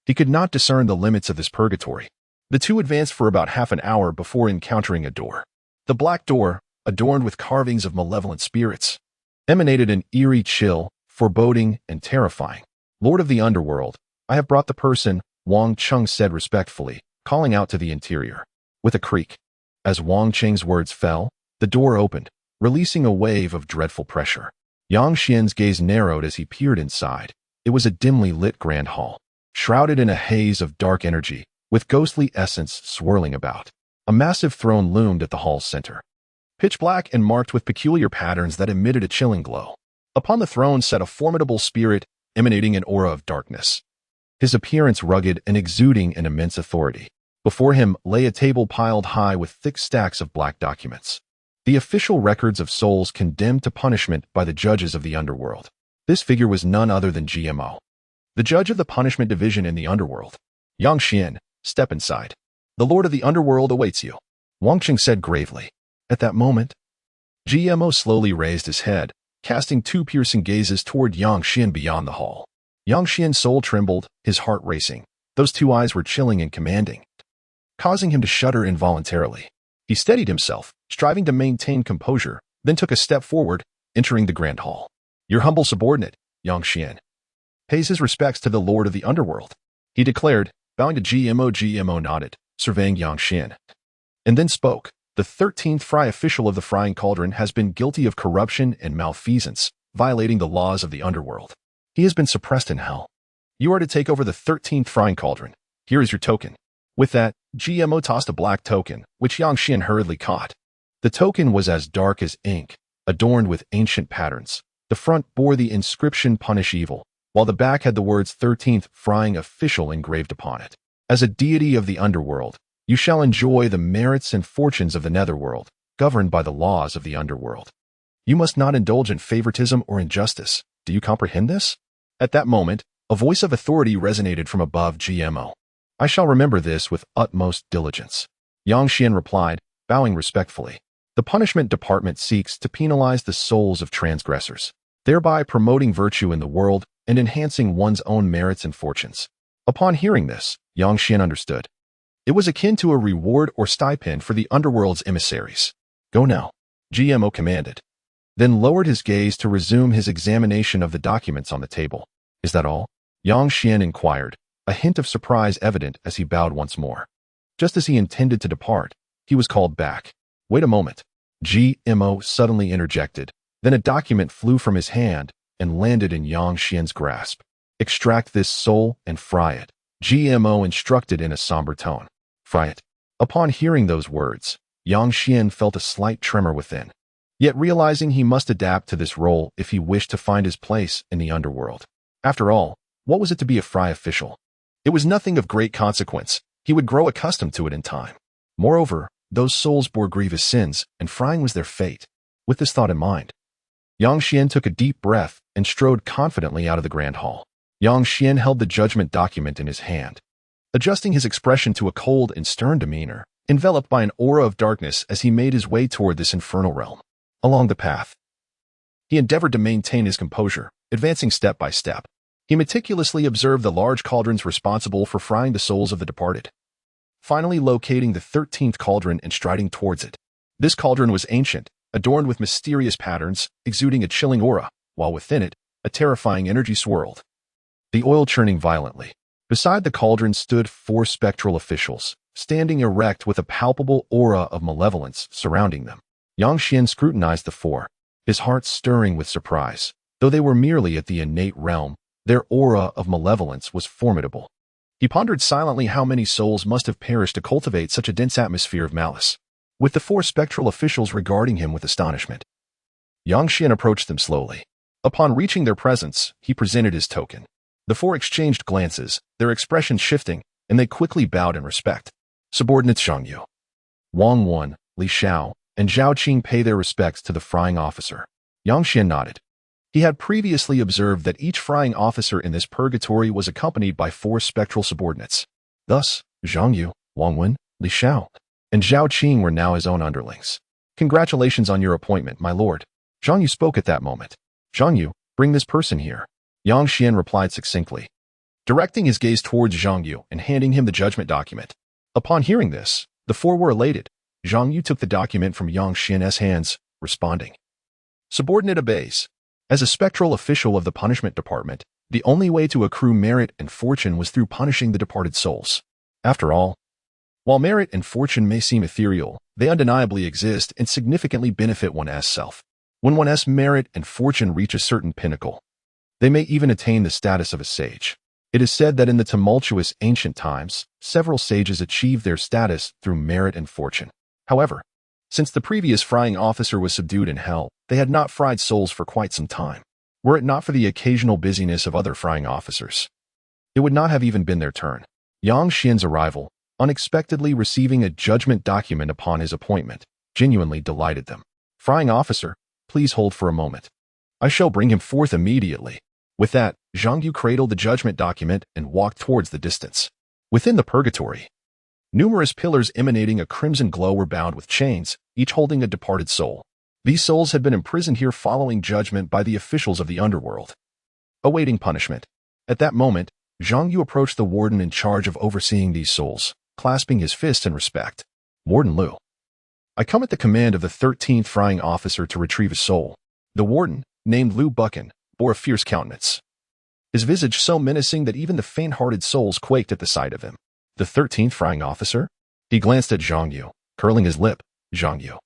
A: he could not discern the limits of this purgatory. The two advanced for about half an hour before encountering a door. The black door, adorned with carvings of malevolent spirits, emanated an eerie chill, foreboding and terrifying. Lord of the Underworld, I have brought the person, Wang Cheng said respectfully, calling out to the interior. With a creak, as Wang Cheng's words fell, the door opened, releasing a wave of dreadful pressure. Yang Xian's gaze narrowed as he peered inside. It was a dimly lit grand hall, shrouded in a haze of dark energy, with ghostly essence swirling about. A massive throne loomed at the hall's center, pitch black and marked with peculiar patterns that emitted a chilling glow. Upon the throne sat a formidable spirit, emanating an aura of darkness, his appearance rugged and exuding an immense authority. Before him lay a table piled high with thick stacks of black documents, the official records of souls condemned to punishment by the judges of the Underworld. This figure was none other than GMO, the judge of the punishment division in the Underworld. Yang Xian, step inside. The Lord of the Underworld awaits you, Wang Cheng said gravely. At that moment, GMO slowly raised his head, casting two piercing gazes toward Yang Xian beyond the hall. Yang Xian's soul trembled, his heart racing. Those two eyes were chilling and commanding, causing him to shudder involuntarily. He steadied himself, striving to maintain composure, then took a step forward, entering the grand hall. Your humble subordinate, Yang Xian, pays his respects to the Lord of the Underworld, he declared, bowing to GMO. GMO nodded, surveying Yang Xian, and then spoke. The 13th Fry official of the Frying Cauldron has been guilty of corruption and malfeasance, violating the laws of the Underworld. He has been suppressed in hell. You are to take over the 13th Frying Cauldron. Here is your token. With that, GMO tossed a black token, which Yang Xian hurriedly caught. The token was as dark as ink, adorned with ancient patterns. The front bore the inscription Punish Evil, while the back had the words 13th Frying Official engraved upon it. As a deity of the Underworld, you shall enjoy the merits and fortunes of the Netherworld, governed by the laws of the Underworld. You must not indulge in favoritism or injustice. Do you comprehend this? At that moment, a voice of authority resonated from above GMO. I shall remember this with utmost diligence, Yang Xian replied, bowing respectfully. The punishment department seeks to penalize the souls of transgressors, thereby promoting virtue in the world and enhancing one's own merits and fortunes. Upon hearing this, Yang Xian understood. It was akin to a reward or stipend for the Underworld's emissaries. Go now, GMO commanded, then lowered his gaze to resume his examination of the documents on the table. Is that all? Yang Xian inquired, a hint of surprise evident as he bowed once more. Just as he intended to depart, he was called back. Wait a moment, GMO suddenly interjected. Then a document flew from his hand and landed in Yang Xian's grasp. Extract this soul and fry it, GMO instructed in a somber tone. Fry it. Upon hearing those words, Yang Xian felt a slight tremor within, yet realizing he must adapt to this role if he wished to find his place in the Underworld. After all, what was it to be a Fry official? It was nothing of great consequence. He would grow accustomed to it in time. Moreover, those souls bore grievous sins, and frying was their fate. With this thought in mind, Yang Xian took a deep breath and strode confidently out of the grand hall. Yang Xian held the judgment document in his hand, adjusting his expression to a cold and stern demeanor, enveloped by an aura of darkness as he made his way toward this infernal realm. Along the path, he endeavored to maintain his composure, advancing step by step. He meticulously observed the large cauldrons responsible for frying the souls of the departed, finally locating the 13th cauldron and striding towards it. This cauldron was ancient, adorned with mysterious patterns, exuding a chilling aura, while within it, a terrifying energy swirled, the oil churning violently. Beside the cauldron stood 4 spectral officials, standing erect with a palpable aura of malevolence surrounding them. Yang Xian scrutinized the 4, his heart stirring with surprise. Though they were merely at the innate realm, their aura of malevolence was formidable. He pondered silently how many souls must have perished to cultivate such a dense atmosphere of malice, with the 4 spectral officials regarding him with astonishment. Yang Xian approached them slowly. Upon reaching their presence, he presented his token. The 4 exchanged glances, their expressions shifting, and they quickly bowed in respect. Subordinates Zhang Yu, Wang Wen, Li Xiao, and Zhao Qing pay their respects to the frying officer. Yang Xian nodded. He had previously observed that each frying officer in this purgatory was accompanied by 4 spectral subordinates. Thus, Zhang Yu, Wang Wen, Li Xiao, and Zhao Qing were now his own underlings. Congratulations on your appointment, my lord. Zhang Yu spoke at that moment. Zhang Yu, bring this person here. Yang Xian replied succinctly, directing his gaze towards Zhang Yu and handing him the judgment document. Upon hearing this, the 4 were elated. Zhang Yu took the document from Yang Xian's hands, responding. Subordinate obeys. As a spectral official of the punishment department, the only way to accrue merit and fortune was through punishing the departed souls. After all, while merit and fortune may seem ethereal, they undeniably exist and significantly benefit one's self. When one's merit and fortune reach a certain pinnacle, they may even attain the status of a sage. It is said that in the tumultuous ancient times, several sages achieved their status through merit and fortune. However, since the previous frying officer was subdued in hell, they had not fried souls for quite some time. Were it not for the occasional busyness of other frying officers, it would not have even been their turn. Yang Xian's arrival, unexpectedly receiving a judgment document upon his appointment, genuinely delighted them. Frying officer, please hold for a moment. I shall bring him forth immediately. With that, Zhang Yu cradled the judgment document and walked towards the distance. Within the purgatory, numerous pillars emanating a crimson glow were bound with chains, each holding a departed soul. These souls had been imprisoned here following judgment by the officials of the Underworld, awaiting punishment. At that moment, Zhang Yu approached the warden in charge of overseeing these souls, clasping his fist in respect. Warden Lu, I come at the command of the 13th frying officer to retrieve a soul. The warden, named Lu Buchan, bore a fierce countenance, his visage so menacing that even the faint-hearted souls quaked at the sight of him. The 13th frying officer? He glanced at Zhang Yu, curling his lip. Zhang Yu,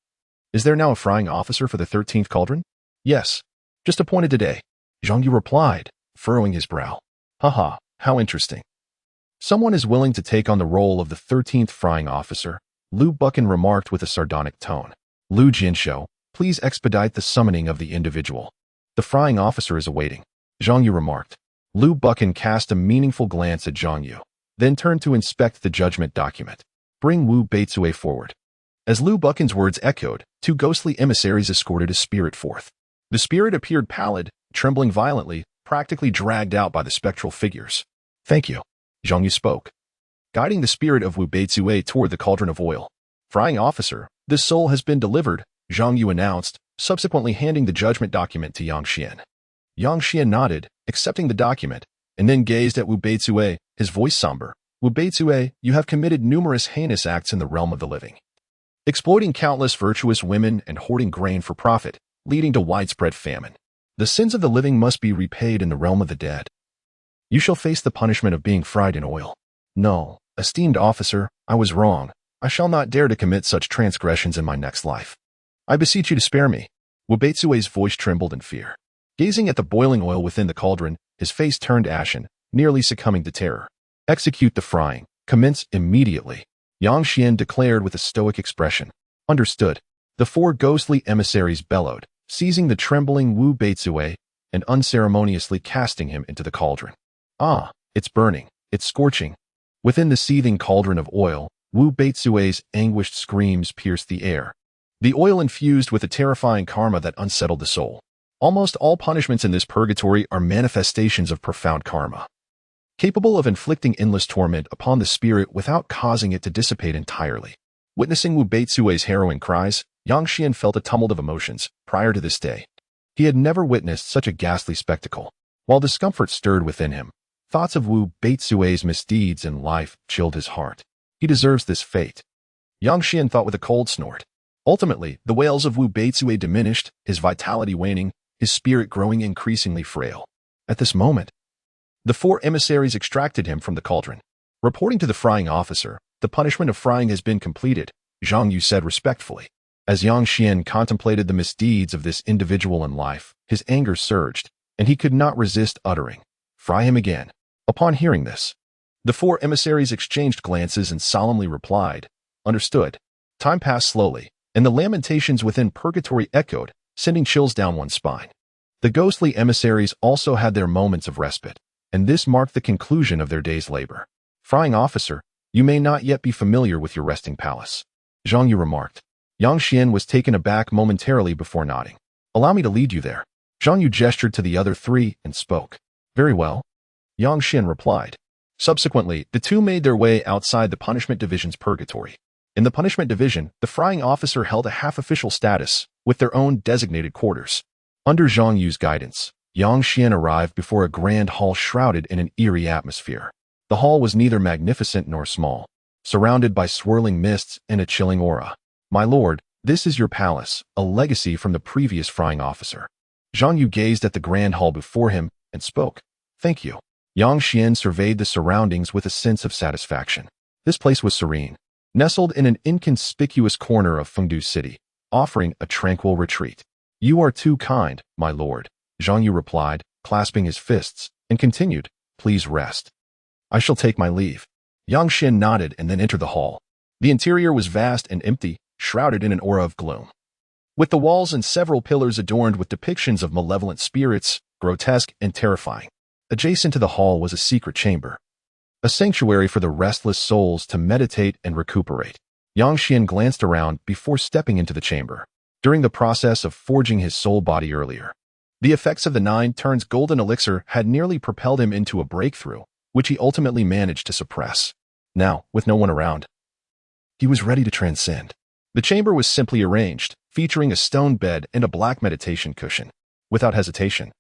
A: is there now a frying officer for the 13th cauldron? Yes, just appointed today. Zhang Yu replied, furrowing his brow. Haha, how interesting. Someone is willing to take on the role of the 13th frying officer, Lu Buchan remarked with a sardonic tone. Lu Jinsho, please expedite the summoning of the individual. The frying officer is awaiting. Zhang Yu remarked. Lu Buchan cast a meaningful glance at Zhang Yu, then turned to inspect the judgment document. Bring Wu Beizue forward. As Lu Buchan's words echoed, 2 ghostly emissaries escorted a spirit forth. The spirit appeared pallid, trembling violently, practically dragged out by the spectral figures. Thank you. Zhang Yu spoke, guiding the spirit of Wu Beizue toward the cauldron of oil. Frying officer, this soul has been delivered, Zhang Yu announced, subsequently handing the judgment document to Yang Xian. Yang Xian nodded, accepting the document, and then gazed at Wu Beizue, his voice somber. Wu Beizue, you have committed numerous heinous acts in the realm of the living, exploiting countless virtuous women and hoarding grain for profit, leading to widespread famine. The sins of the living must be repaid in the realm of the dead. You shall face the punishment of being fried in oil. No, esteemed officer, I was wrong. I shall not dare to commit such transgressions in my next life. I beseech you to spare me. Wu Beizue's voice trembled in fear. Gazing at the boiling oil within the cauldron, his face turned ashen, nearly succumbing to terror. Execute the frying. Commence immediately. Yang Xian declared with a stoic expression. Understood. The 4 ghostly emissaries bellowed, seizing the trembling Wu Beizue and unceremoniously casting him into the cauldron. Ah, it's burning. It's scorching. Within the seething cauldron of oil, Wu Beizue's anguished screams pierced the air. The oil infused with a terrifying karma that unsettled the soul. Almost all punishments in this purgatory are manifestations of profound karma, capable of inflicting endless torment upon the spirit without causing it to dissipate entirely. Witnessing Wu Beizue's harrowing cries, Yang Xian felt a tumult of emotions. Prior to this day, he had never witnessed such a ghastly spectacle. While discomfort stirred within him, thoughts of Wu Beizue's misdeeds in life chilled his heart. He deserves this fate. Yang Xian thought with a cold snort. Ultimately, the wails of Wu Beizue diminished, his vitality waning, his spirit growing increasingly frail. At this moment, the 4 emissaries extracted him from the cauldron. Reporting to the frying officer, the punishment of frying has been completed, Zhang Yu said respectfully. As Yang Xian contemplated the misdeeds of this individual in life, his anger surged. and he could not resist uttering, "Fry him again." Upon hearing this, the four emissaries exchanged glances and solemnly replied, "Understood." Time passed slowly, and the lamentations within purgatory echoed, sending chills down one's spine. The ghostly emissaries also had their moments of respite, and this marked the conclusion of their day's labor. "Frying officer, you may not yet be familiar with your resting palace," Zhang Yu remarked. Yang Xian was taken aback momentarily before nodding. "Allow me to lead you there." Zhang Yu gestured to the other three and spoke. "Very well," Yang Xian replied. Subsequently, the two made their way outside the Punishment Division's purgatory. In the Punishment Division, the frying officer held a half-official status, with their own designated quarters. Under Zhang Yu's guidance, Yang Xian arrived before a grand hall shrouded in an eerie atmosphere. The hall was neither magnificent nor small, surrounded by swirling mists and a chilling aura. "My lord, this is your palace, a legacy from the previous frying officer." Zhang Yu gazed at the grand hall before him and spoke. "Thank you." Yang Xian surveyed the surroundings with a sense of satisfaction. This place was serene, nestled in an inconspicuous corner of Fengdu City, offering a tranquil retreat. "You are too kind, my lord," Zhang Yu replied, clasping his fists, and continued, "Please rest. I shall take my leave." Yang Xian nodded and then entered the hall. The interior was vast and empty, shrouded in an aura of gloom. With the walls and several pillars adorned with depictions of malevolent spirits, grotesque and terrifying. Adjacent to the hall was a secret chamber, a sanctuary for the restless souls to meditate and recuperate. Yang Xian glanced around before stepping into the chamber. During the process of forging his soul body earlier, the effects of the 9 turns golden elixir had nearly propelled him into a breakthrough, which he ultimately managed to suppress. Now, with no one around, he was ready to transcend. The chamber was simply arranged, featuring a stone bed and a black meditation cushion. Without hesitation,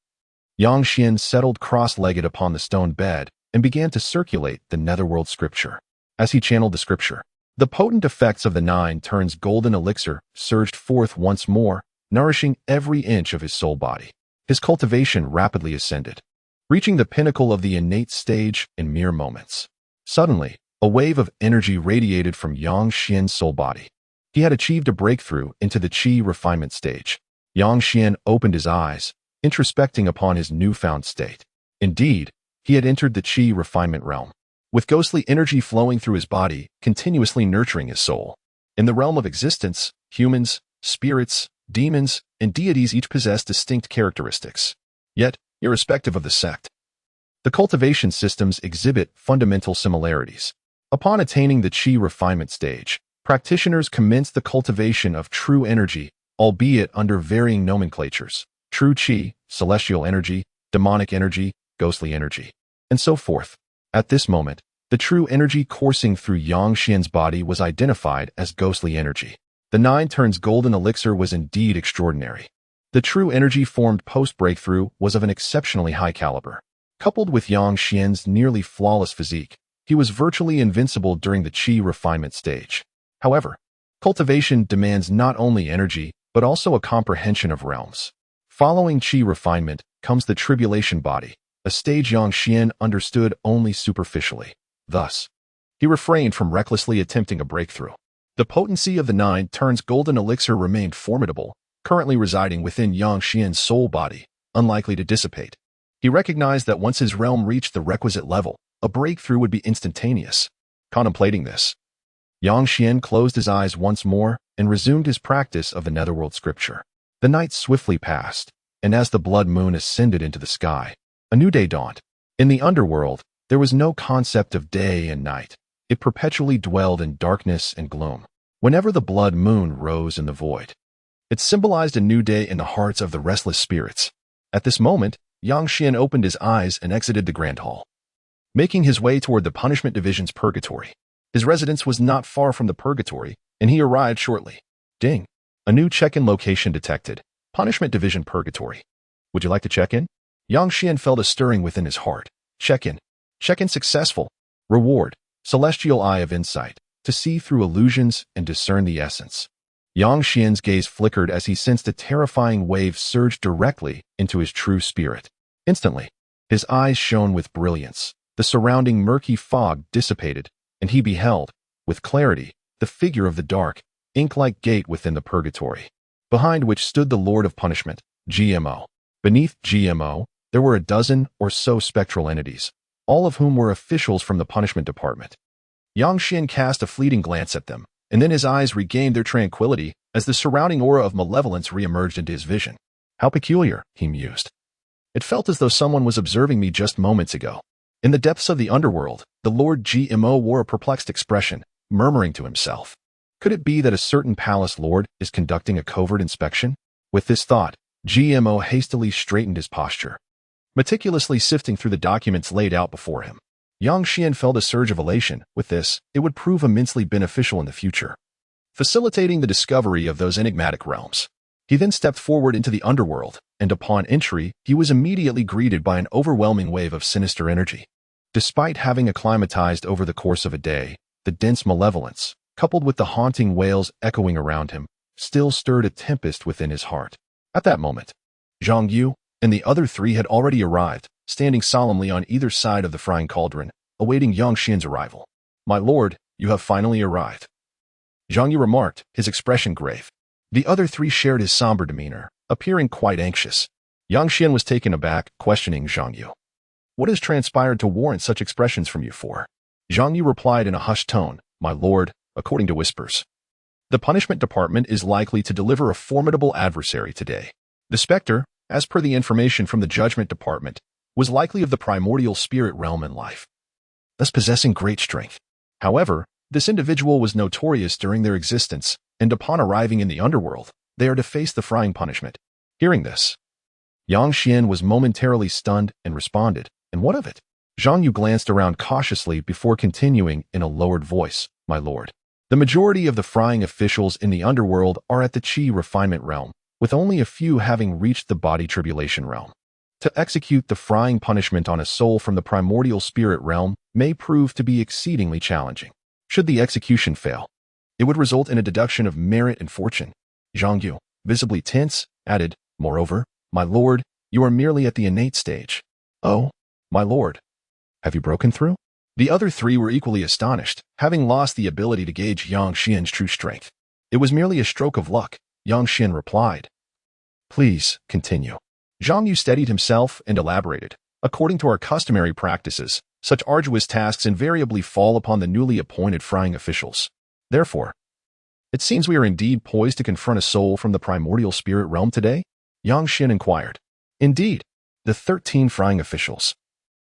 A: Yang Xian settled cross-legged upon the stone bed and began to circulate the netherworld scripture. As he channeled the scripture, the potent effects of the 9 turns golden elixir surged forth once more, nourishing every inch of his soul body. His cultivation rapidly ascended, reaching the pinnacle of the innate stage in mere moments. Suddenly, a wave of energy radiated from Yang Xian's soul body. He had achieved a breakthrough into the qi refinement stage. Yang Xian opened his eyes, introspecting upon his newfound state. Indeed, he had entered the qi refinement realm, with ghostly energy flowing through his body, continuously nurturing his soul. In the realm of existence, humans, spirits, demons, and deities each possess distinct characteristics. Yet, irrespective of the sect, the cultivation systems exhibit fundamental similarities. Upon attaining the qi refinement stage, practitioners commence the cultivation of true energy, albeit under varying nomenclatures: true qi, celestial energy, demonic energy, ghostly energy, and so forth. At this moment, the true energy coursing through Yang Xian's body was identified as ghostly energy. The 9 turns golden elixir was indeed extraordinary. The true energy formed post-breakthrough was of an exceptionally high caliber. Coupled with Yang Xian's nearly flawless physique, he was virtually invincible during the qi refinement stage. However, cultivation demands not only energy, but also a comprehension of realms. Following qi refinement comes the tribulation body, a stage Yang Xian understood only superficially. Thus, he refrained from recklessly attempting a breakthrough. The potency of the 9 turns golden elixir remained formidable, currently residing within Yang Xian's soul body, unlikely to dissipate. He recognized that once his realm reached the requisite level, a breakthrough would be instantaneous. Contemplating this, Yang Xian closed his eyes once more and resumed his practice of the netherworld scripture. The night swiftly passed, and as the blood moon ascended into the sky, a new day dawned. In the underworld, there was no concept of day and night. It perpetually dwelled in darkness and gloom. Whenever the blood moon rose in the void, it symbolized a new day in the hearts of the restless spirits. At this moment, Yang Xian opened his eyes and exited the grand hall, making his way toward the Punishment Division's purgatory. His residence was not far from the purgatory, and he arrived shortly. Ding! A new check-in location detected. Punishment Division Purgatory. Would you like to check in? Yang Xian felt a stirring within his heart. Check-in. Check-in successful. Reward: Celestial Eye of Insight, to see through illusions and discern the essence. Yang Xian's gaze flickered as he sensed a terrifying wave surge directly into his true spirit. Instantly, his eyes shone with brilliance. The surrounding murky fog dissipated, and he beheld, with clarity, the figure of the dark, ink-like gate within the purgatory, behind which stood the Lord of Punishment, GMO. Beneath GMO, There were a dozen or so spectral entities, all of whom were officials from the punishment department. Yang Xian cast a fleeting glance at them, and then his eyes regained their tranquility as the surrounding aura of malevolence re-emerged into his vision. How peculiar, he mused. It felt as though someone was observing me just moments ago. In the depths of the underworld, the Lord GMO wore a perplexed expression, murmuring to himself. Could it be that a certain palace lord is conducting a covert inspection? With this thought, GMO hastily straightened his posture, meticulously sifting through the documents laid out before him. Yang Xian felt a surge of elation. With this, it would prove immensely beneficial in the future, facilitating the discovery of those enigmatic realms. He then stepped forward into the underworld, and upon entry, he was immediately greeted by an overwhelming wave of sinister energy. Despite having acclimatized over the course of a day, the dense malevolence, coupled with the haunting wails echoing around him, still stirred a tempest within his heart. At that moment, Zhang Yu and the other three had already arrived, standing solemnly on either side of the frying cauldron, awaiting Yang Xian's arrival. "My lord, you have finally arrived," Zhang Yu remarked, his expression grave. The other three shared his somber demeanor, appearing quite anxious. Yang Xian was taken aback, questioning Zhang Yu. "What has transpired to warrant such expressions from you for?" Zhang Yu replied in a hushed tone, "My lord, according to whispers, the punishment department is likely to deliver a formidable adversary today. The specter, as per the information from the judgment department, was likely of the primordial spirit realm in life, thus possessing great strength. However, this individual was notorious during their existence, and upon arriving in the underworld, they are to face the frying punishment." Hearing this, Yang Xian was momentarily stunned and responded, "And what of it?" Zhang Yu glanced around cautiously before continuing in a lowered voice, "My lord, the majority of the frying officials in the underworld are at the Qi refinement realm, with only a few having reached the body tribulation realm. To execute the frying punishment on a soul from the primordial spirit realm may prove to be exceedingly challenging. Should the execution fail, it would result in a deduction of merit and fortune." Zhang Yu, visibly tense, added, "Moreover, my lord, you are merely at the innate stage." "Oh, my lord, have you broken through?" The other three were equally astonished, having lost the ability to gauge Yang Xian's true strength. "It was merely a stroke of luck," Yang Xian replied. "Please, continue." Zhang Yu steadied himself and elaborated. "According to our customary practices, such arduous tasks invariably fall upon the newly appointed frying officials. Therefore, it seems we are indeed poised to confront a soul from the primordial spirit realm today?" Yang Xian inquired. "Indeed, the 13 frying officials.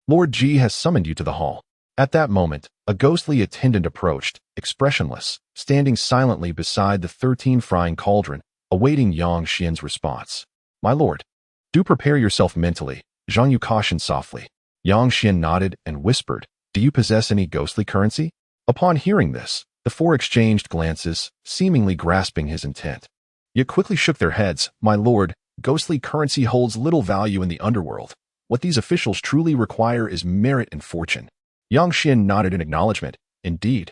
A: Lord Ji has summoned you to the hall." At that moment, a ghostly attendant approached, expressionless, standing silently beside the 13 frying cauldron, awaiting Yang Xian's response. "My lord, do prepare yourself mentally," Zhang Yu cautioned softly. Yang Xian nodded and whispered, "Do you possess any ghostly currency?" Upon hearing this, the four exchanged glances, seemingly grasping his intent. Yet quickly shook their heads. "My lord, ghostly currency holds little value in the underworld. What these officials truly require is merit and fortune." Yang Xian nodded in acknowledgement. Indeed,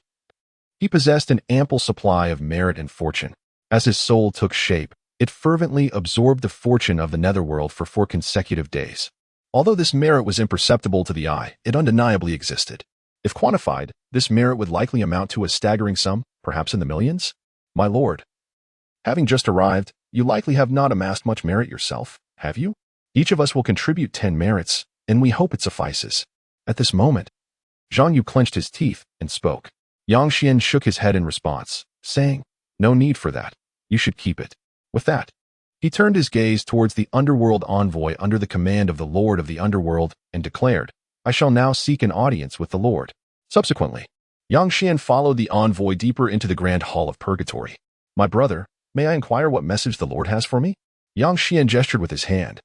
A: he possessed an ample supply of merit and fortune. As his soul took shape, it fervently absorbed the fortune of the netherworld for 4 consecutive days. Although this merit was imperceptible to the eye, it undeniably existed. If quantified, this merit would likely amount to a staggering sum, perhaps in the millions. "My lord, having just arrived, you likely have not amassed much merit yourself, have you? Each of us will contribute 10 merits, and we hope it suffices." At this moment, Zhang Yu clenched his teeth and spoke. Yang Xian shook his head in response, saying, "No need for that. You should keep it." With that, he turned his gaze towards the underworld envoy under the command of the Lord of the Underworld and declared, "I shall now seek an audience with the Lord." Subsequently, Yang Xian followed the envoy deeper into the grand hall of purgatory. "My brother, may I inquire what message the Lord has for me?" Yang Xian gestured with his hand,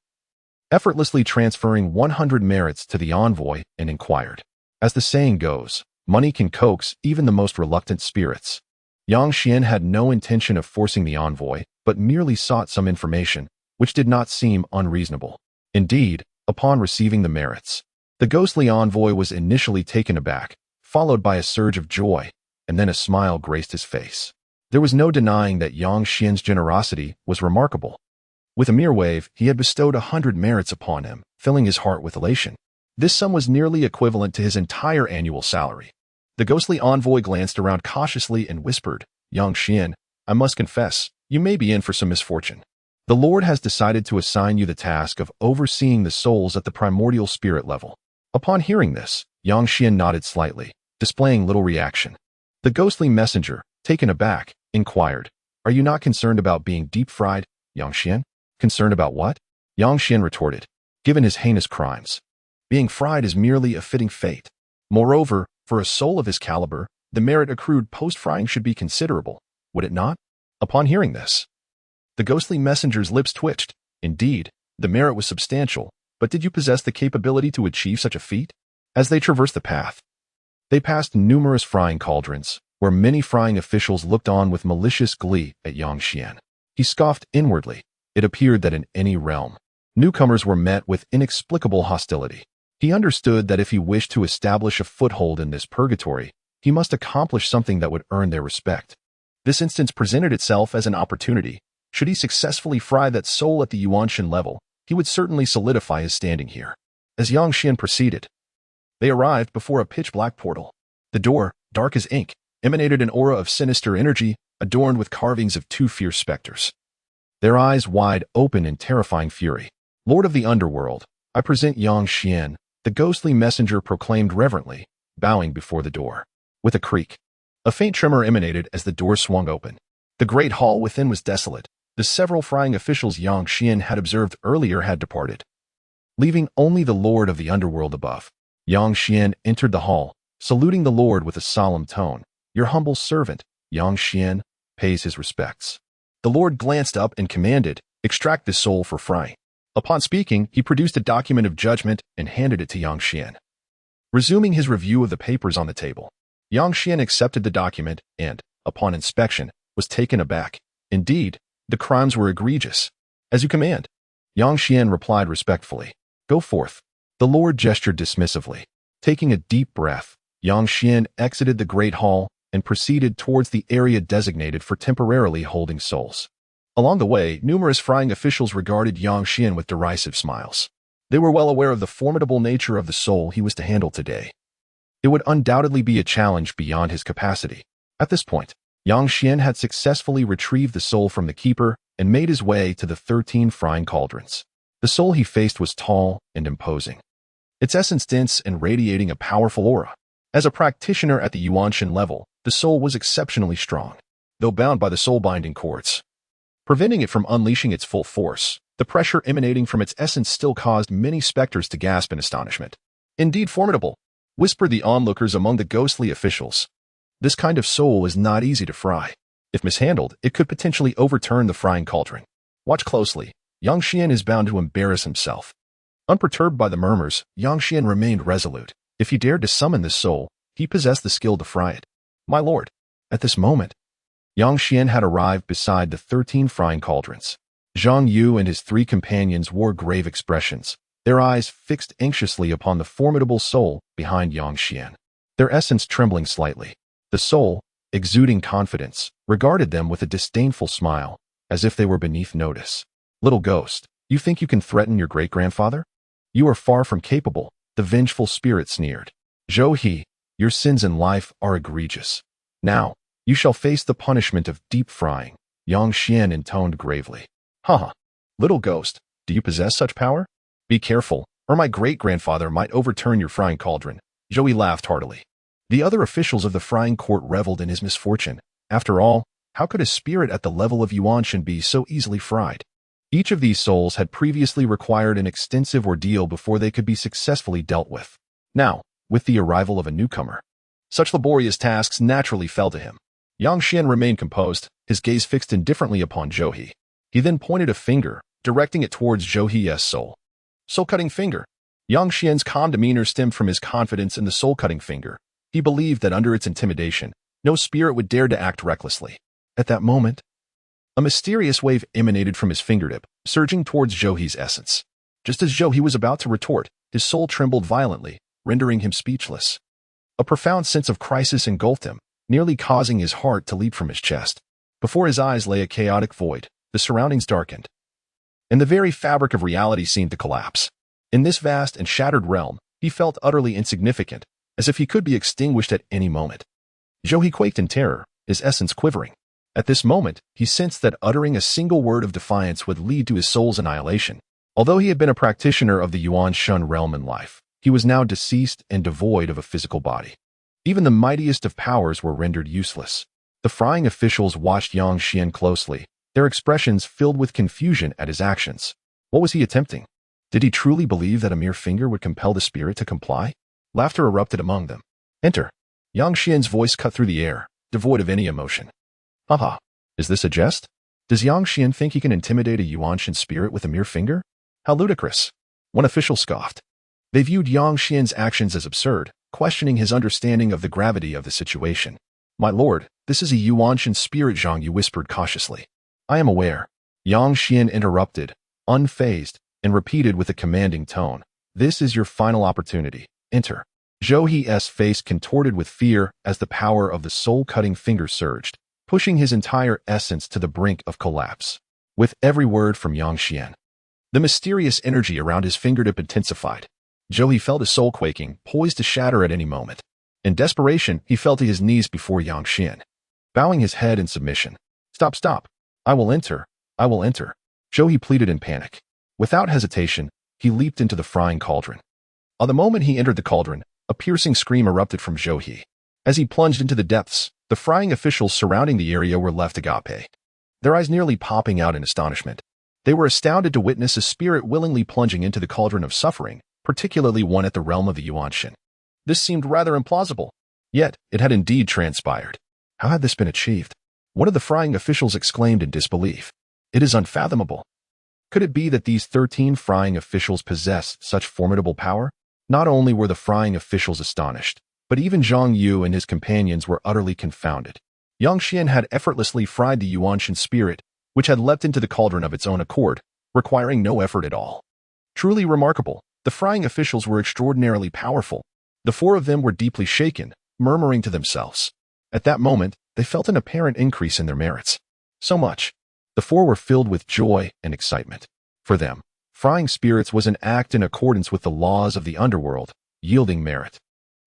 A: effortlessly transferring 100 merits to the envoy, and inquired. As the saying goes, money can coax even the most reluctant spirits. Yang Xian had no intention of forcing the envoy, but merely sought some information, which did not seem unreasonable. Indeed, upon receiving the merits, the ghostly envoy was initially taken aback, followed by a surge of joy, and then a smile graced his face. There was no denying that Yang Xian's generosity was remarkable. With a mere wave, he had bestowed 100 merits upon him, filling his heart with elation. This sum was nearly equivalent to his entire annual salary. The ghostly envoy glanced around cautiously and whispered, "Yang Xian, I must confess, you may be in for some misfortune." The Lord has decided to assign you the task of overseeing the souls at the primordial spirit level. Upon hearing this, Xian nodded slightly, displaying little reaction. The ghostly messenger, taken aback, inquired, "Are you not concerned about being deep-fried, Xian?" "Concerned about what?" Xian retorted. "Given his heinous crimes, being fried is merely a fitting fate. Moreover, for a soul of his caliber, the merit accrued post-frying should be considerable, would it not?" Upon hearing this, the ghostly messenger's lips twitched. Indeed, the merit was substantial, but did you possess the capability to achieve such a feat? As they traversed the path, they passed numerous frying cauldrons, where many frying officials looked on with malicious glee at Xian. He scoffed inwardly. It appeared that in any realm, newcomers were met with inexplicable hostility. He understood that if he wished to establish a foothold in this purgatory, he must accomplish something that would earn their respect. This instance presented itself as an opportunity. Should he successfully fry that soul at the Yuanshan level, he would certainly solidify his standing here. As Xian proceeded, they arrived before a pitch-black portal. The door, dark as ink, emanated an aura of sinister energy, adorned with carvings of two fierce specters, their eyes wide open in terrifying fury. "Lord of the Underworld, I present Xian," the ghostly messenger proclaimed reverently, bowing before the door. With a creak, a faint tremor emanated as the door swung open. The great hall within was desolate. The several frying officials Xian had observed earlier had departed, leaving only the Lord of the Underworld above. Xian entered the hall, saluting the Lord with a solemn tone. "Your humble servant, Xian, pays his respects." The Lord glanced up and commanded, "Extract this soul for frying." Upon speaking, he produced a document of judgment and handed it to Xian. Resuming his review of the papers on the table, Xian accepted the document and, upon inspection, was taken aback. Indeed, the crimes were egregious. "As you command," Xian replied respectfully. "Go forth." The Lord gestured dismissively. Taking a deep breath, Xian exited the great hall and proceeded towards the area designated for temporarily holding souls. Along the way, numerous frying officials regarded Xian with derisive smiles. They were well aware of the formidable nature of the soul he was to handle today. It would undoubtedly be a challenge beyond his capacity. At this point, Xian had successfully retrieved the soul from the keeper and made his way to the 13 frying cauldrons. The soul he faced was tall and imposing, its essence dense and radiating a powerful aura. As a practitioner at the Yuanshan level, the soul was exceptionally strong, though bound by the soul-binding cords, preventing it from unleashing its full force. The pressure emanating from its essence still caused many specters to gasp in astonishment. "Indeed formidable," whispered the onlookers among the ghostly officials. This kind of soul is not easy to fry. If mishandled, it could potentially overturn the frying cauldron. "Watch closely. Xian is bound to embarrass himself." Unperturbed by the murmurs, Xian remained resolute. If he dared to summon this soul, he possessed the skill to fry it. "My lord." At this moment, Xian had arrived beside the 13 frying cauldrons. Zhang Yu and his 3 companions wore grave expressions, their eyes fixed anxiously upon the formidable soul behind Xian, their essence trembling slightly. The soul, exuding confidence, regarded them with a disdainful smile, as if they were beneath notice. "Little ghost, you think you can threaten your great-grandfather? You are far from capable," the vengeful spirit sneered. "Zhou He, your sins in life are egregious. Now, you shall face the punishment of deep frying," Xian intoned gravely. "Haha, little ghost, do you possess such power? Be careful, or my great-grandfather might overturn your frying cauldron." Zhou laughed heartily. The other officials of the frying court reveled in his misfortune. After all, how could a spirit at the level of Yuanshan be so easily fried? Each of these souls had previously required an extensive ordeal before they could be successfully dealt with. Now, with the arrival of a newcomer, such laborious tasks naturally fell to him. Xian remained composed, his gaze fixed indifferently upon Zhou He. He then pointed a finger, directing it towards Zhou He's soul. Soul-cutting finger. Xian's calm demeanor stemmed from his confidence in the soul-cutting finger. He believed that under its intimidation, no spirit would dare to act recklessly. At that moment, a mysterious wave emanated from his fingertip, surging towards Zhou He's essence. Just as Zhou He was about to retort, his soul trembled violently, rendering him speechless. A profound sense of crisis engulfed him, nearly causing his heart to leap from his chest. Before his eyes lay a chaotic void, the surroundings darkened, and the very fabric of reality seemed to collapse. In this vast and shattered realm, he felt utterly insignificant, as if he could be extinguished at any moment. Zhou He quaked in terror, his essence quivering. At this moment, he sensed that uttering a single word of defiance would lead to his soul's annihilation. Although he had been a practitioner of the Yuan Shun realm in life, he was now deceased and devoid of a physical body. Even the mightiest of powers were rendered useless. The frying officials watched Yang Xian closely, their expressions filled with confusion at his actions. What was he attempting? Did he truly believe that a mere finger would compel the spirit to comply? Laughter erupted among them. Enter. Yang Xian's voice cut through the air, devoid of any emotion. Haha, is this a jest? Does Yang Xian think he can intimidate a Yuanshan spirit with a mere finger? How ludicrous. One official scoffed. They viewed Yang Xian's actions as absurd, questioning his understanding of the gravity of the situation. My lord, this is a Yuanshan spirit, Zhang Yu whispered cautiously. I am aware. Yang Xian interrupted, unfazed, and repeated with a commanding tone. This is your final opportunity. Enter. Zhou He's face contorted with fear as the power of the soul-cutting finger surged, pushing his entire essence to the brink of collapse. With every word from Yang Xian, the mysterious energy around his fingertip intensified. Zhou He felt his soul quaking, poised to shatter at any moment. In desperation, he fell to his knees before Yang Xian, bowing his head in submission. Stop, stop. I will enter. I will enter. Zhou He pleaded in panic. Without hesitation, he leaped into the frying cauldron. On the moment he entered the cauldron, a piercing scream erupted from Zhou He. As he plunged into the depths, the frying officials surrounding the area were left agape, their eyes nearly popping out in astonishment. They were astounded to witness a spirit willingly plunging into the cauldron of suffering, particularly one at the realm of the Yuanshan. This seemed rather implausible, yet it had indeed transpired. How had this been achieved? One of the frying officials exclaimed in disbelief. It is unfathomable. Could it be that these 13 frying officials possessed such formidable power? Not only were the frying officials astonished, but even Zhang Yu and his companions were utterly confounded. Yang Xian had effortlessly fried the Yuanshan spirit, which had leapt into the cauldron of its own accord, requiring no effort at all. Truly remarkable, the frying officials were extraordinarily powerful. The four of them were deeply shaken, murmuring to themselves. At that moment, they felt an apparent increase in their merits. So much. The four were filled with joy and excitement. For them, frying spirits was an act in accordance with the laws of the underworld, yielding merit.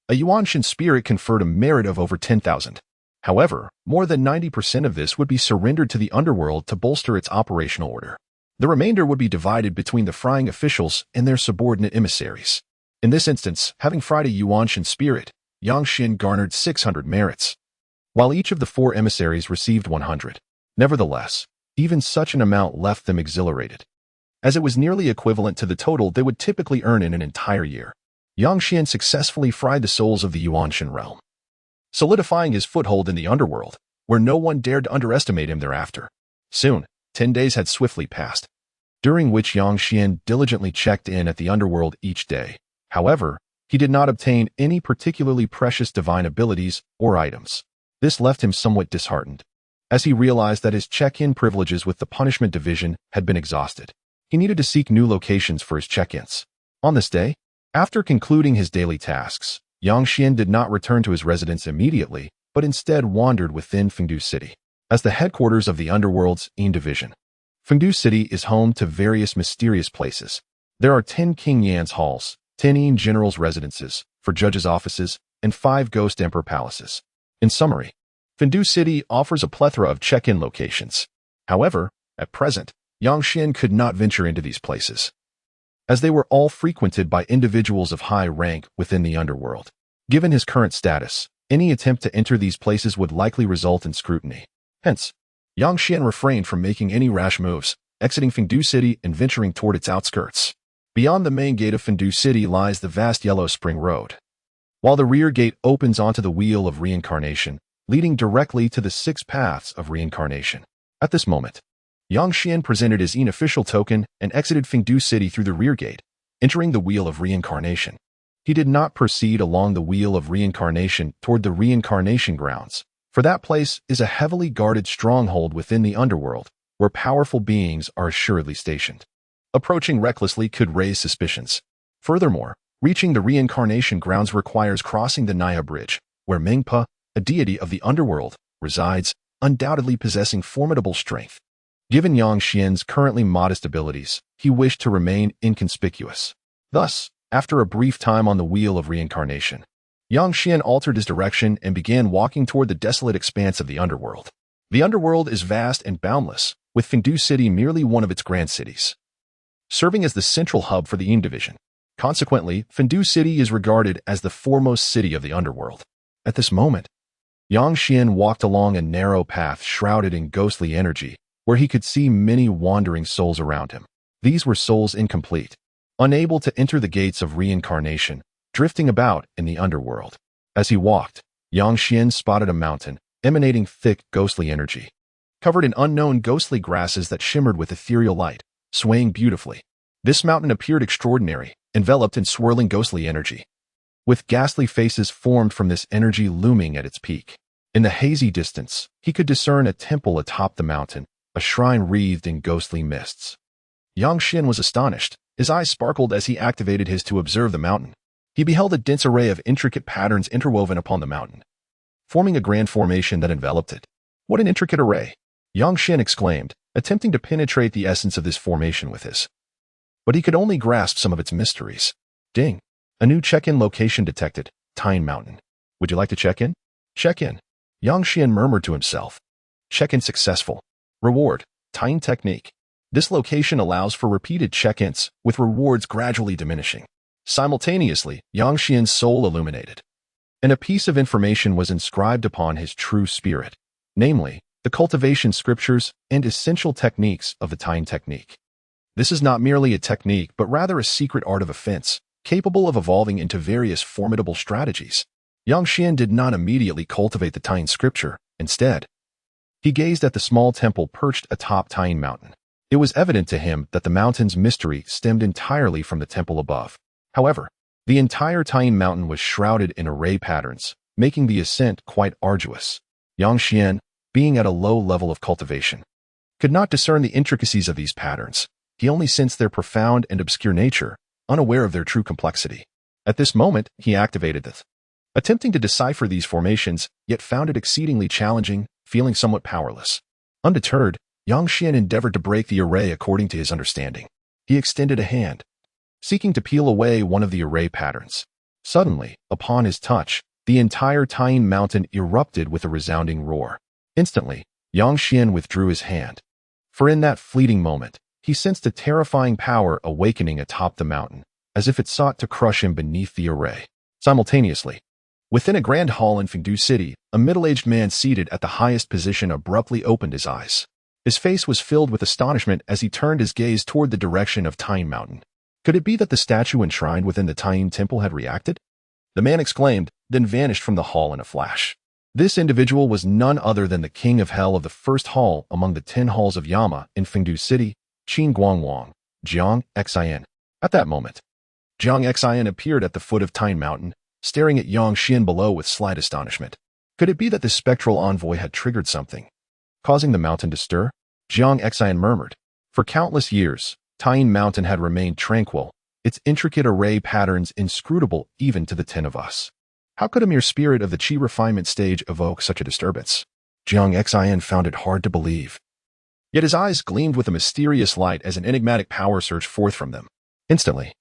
A: A Yuanshan spirit conferred a merit of over 10,000. However, more than 90% of this would be surrendered to the underworld to bolster its operational order. The remainder would be divided between the frying officials and their subordinate emissaries. In this instance, having fried a Yuanshan spirit, Yang Xian garnered 600 merits, while each of the four emissaries received 100. Nevertheless, even such an amount left them exhilarated, as it was nearly equivalent to the total they would typically earn in an entire year. Yang Xian successfully fried the souls of the Yuanshan realm, solidifying his foothold in the underworld, where no one dared to underestimate him thereafter. Soon, 10 days had swiftly passed, during which Yang Xian diligently checked in at the underworld each day. However, he did not obtain any particularly precious divine abilities or items. This left him somewhat disheartened, as he realized that his check-in privileges with the punishment division had been exhausted. He needed to seek new locations for his check-ins. On this day, after concluding his daily tasks, Yang Xian did not return to his residence immediately, but instead wandered within Fengdu City, as the headquarters of the Underworld's Yin Division. Fengdu City is home to various mysterious places. There are 10 King Yan's halls, 10 Yin generals' residences, 4 judges' offices, and 5 Ghost Emperor palaces. In summary, Fengdu City offers a plethora of check-in locations. However, at present, Yang Xian could not venture into these places, as they were all frequented by individuals of high rank within the underworld. Given his current status, any attempt to enter these places would likely result in scrutiny. Hence, Yang Xian refrained from making any rash moves, exiting Fengdu City and venturing toward its outskirts. Beyond the main gate of Fengdu City lies the vast Yellow Spring Road, while the rear gate opens onto the Wheel of Reincarnation, leading directly to the 6 paths of reincarnation. At this moment, Yang Xian presented his unofficial token and exited Fengdu City through the rear gate, entering the Wheel of Reincarnation. He did not proceed along the Wheel of Reincarnation toward the Reincarnation grounds, for that place is a heavily guarded stronghold within the underworld, where powerful beings are assuredly stationed. Approaching recklessly could raise suspicions. Furthermore, reaching the Reincarnation grounds requires crossing the Naya Bridge, where Mengpa, a deity of the underworld, resides, undoubtedly possessing formidable strength. Given Yang Xian's currently modest abilities, he wished to remain inconspicuous. Thus, after a brief time on the Wheel of Reincarnation, Yang Xian altered his direction and began walking toward the desolate expanse of the underworld. The Underworld is vast and boundless, with Fengdu City merely one of its grand cities, serving as the central hub for the Yin division. Consequently, Fengdu City is regarded as the foremost city of the Underworld. At this moment, Yang Xian walked along a narrow path shrouded in ghostly energy, where he could see many wandering souls around him. These were souls incomplete, unable to enter the gates of reincarnation, drifting about in the Underworld. As he walked, Yang Xian spotted a mountain, emanating thick, ghostly energy, covered in unknown ghostly grasses that shimmered with ethereal light, swaying beautifully. This mountain appeared extraordinary, enveloped in swirling ghostly energy, with ghastly faces formed from this energy looming at its peak. In the hazy distance, he could discern a temple atop the mountain, a shrine wreathed in ghostly mists. Yang Xian was astonished. His eyes sparkled as he activated his to observe the mountain. He beheld a dense array of intricate patterns interwoven upon the mountain, forming a grand formation that enveloped it. What an intricate array! Yang Xian exclaimed, attempting to penetrate the essence of this formation with his. But he could only grasp some of its mysteries. Ding! A new check-in location detected, Tyne Mountain. Would you like to check in? Check in. Yang Xian murmured to himself. Check-in successful. Reward, Tyne technique. This location allows for repeated check-ins, with rewards gradually diminishing. Simultaneously, Yang Xian's soul illuminated, and a piece of information was inscribed upon his true spirit, namely, the cultivation scriptures and essential techniques of the Tyne technique. This is not merely a technique, but rather a secret art of offense, capable of evolving into various formidable strategies. Yang Xian did not immediately cultivate the Tyne scripture. Instead, he gazed at the small temple perched atop Tyne Mountain. It was evident to him that the mountain's mystery stemmed entirely from the temple above. However, the entire Tyne Mountain was shrouded in array patterns, making the ascent quite arduous. Yang Xian, being at a low level of cultivation, could not discern the intricacies of these patterns. He only sensed their profound and obscure nature, unaware of their true complexity. At this moment, he activated this, attempting to decipher these formations, yet found it exceedingly challenging, feeling somewhat powerless. Undeterred, Yang Xian endeavored to break the array according to his understanding. He extended a hand, seeking to peel away one of the array patterns. Suddenly, upon his touch, the entire Tyne Mountain erupted with a resounding roar. Instantly, Yang Xian withdrew his hand, for in that fleeting moment, he sensed a terrifying power awakening atop the mountain, as if it sought to crush him beneath the array. Simultaneously, within a grand hall in Fengdu City, a middle-aged man seated at the highest position abruptly opened his eyes. His face was filled with astonishment as he turned his gaze toward the direction of Tyne Mountain. Could it be that the statue enshrined within the Tyne temple had reacted? The man exclaimed, then vanished from the hall in a flash. This individual was none other than the king of hell of the first hall among the 10 halls of Yama in Fengdu City, Qin Guangwang, Jiang Xian. At that moment, Jiang Xian appeared at the foot of Tyne Mountain, staring at Yang Xian below with slight astonishment. Could it be that this spectral envoy had triggered something, causing the mountain to stir? Jiang Xian murmured. For countless years, Tyne Mountain had remained tranquil, its intricate array patterns inscrutable even to the 10 of us. How could a mere spirit of the Qi refinement stage evoke such a disturbance? Jiang Xian found it hard to believe. Yet his eyes gleamed with a mysterious light as an enigmatic power surged forth from them. Instantly,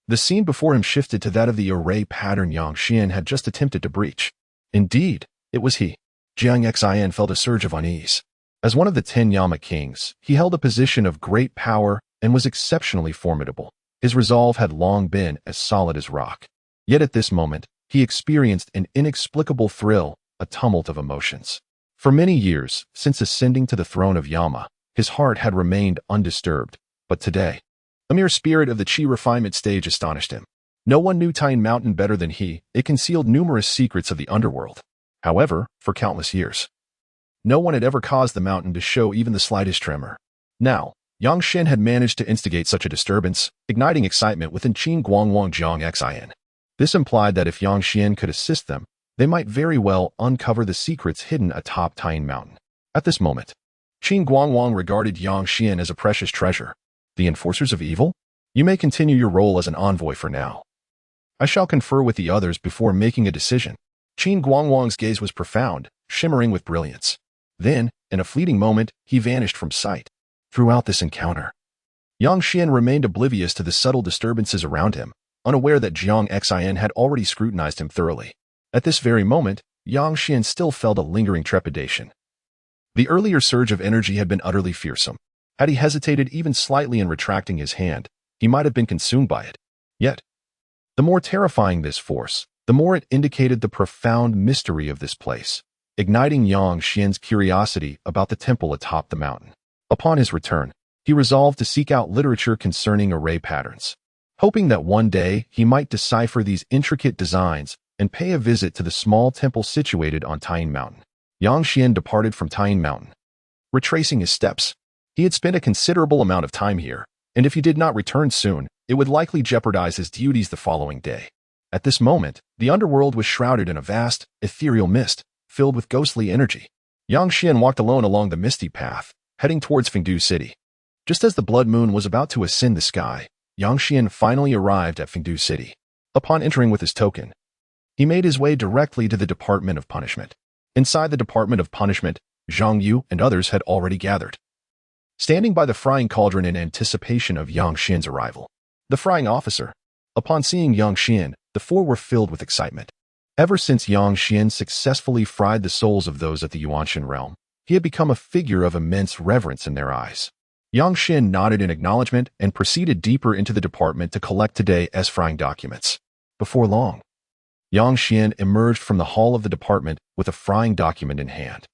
A: the scene before him shifted to that of the array pattern Yang Xian had just attempted to breach. Indeed, it was he. Jiang Xian felt a surge of unease. As one of the 10 Yama kings, he held a position of great power and was exceptionally formidable. His resolve had long been as solid as rock. Yet at this moment, he experienced an inexplicable thrill, a tumult of emotions. For many years, since ascending to the throne of Yama, his heart had remained undisturbed, but today, a mere spirit of the Qi refinement stage astonished him. No one knew Tyne Mountain better than he. It concealed numerous secrets of the underworld. However, for countless years, no one had ever caused the mountain to show even the slightest tremor. Now, Yang Xian had managed to instigate such a disturbance, igniting excitement within Qin Guangwang Jiang Xian. This implied that if Yang Xian could assist them, they might very well uncover the secrets hidden atop Tyne Mountain. At this moment, Qin Guangwang regarded Yang Xian as a precious treasure. The enforcers of evil? You may continue your role as an envoy for now. I shall confer with the others before making a decision. Qin Guangwang's gaze was profound, shimmering with brilliance. Then, in a fleeting moment, he vanished from sight. Throughout this encounter, Yang Xian remained oblivious to the subtle disturbances around him, unaware that Jiang Xian had already scrutinized him thoroughly. At this very moment, Yang Xian still felt a lingering trepidation. The earlier surge of energy had been utterly fearsome. Had he hesitated even slightly in retracting his hand, he might have been consumed by it. Yet, the more terrifying this force, the more it indicated the profound mystery of this place, igniting Yang Xian's curiosity about the temple atop the mountain. Upon his return, he resolved to seek out literature concerning array patterns, hoping that one day he might decipher these intricate designs and pay a visit to the small temple situated on Taiying Mountain. Yang Xian departed from Taiying Mountain. Retracing his steps, he had spent a considerable amount of time here, and if he did not return soon, it would likely jeopardize his duties the following day. At this moment, the underworld was shrouded in a vast, ethereal mist, filled with ghostly energy. Yang Xian walked alone along the misty path, heading towards Fengdu City. Just as the blood moon was about to ascend the sky, Yang Xian finally arrived at Fengdu City. Upon entering with his token, he made his way directly to the Department of Punishment. Inside the Department of Punishment, Zhang Yu and others had already gathered, standing by the frying cauldron in anticipation of Yang Xian's arrival. The frying officer. Upon seeing Yang Xian, the four were filled with excitement. Ever since Yang Xian successfully fried the souls of those at the Yuanshan realm, he had become a figure of immense reverence in their eyes. Yang Xian nodded in acknowledgement and proceeded deeper into the department to collect today's frying documents. Before long, Yang Xian emerged from the hall of the department with a frying document in hand.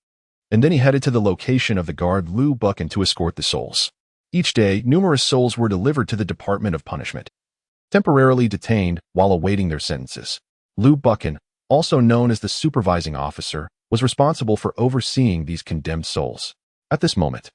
A: And then he headed to the location of the guard Lu Buchan to escort the souls. Each day, numerous souls were delivered to the Department of Punishment, temporarily detained while awaiting their sentences. Lu Buchan, also known as the supervising officer, was responsible for overseeing these condemned souls. At this moment,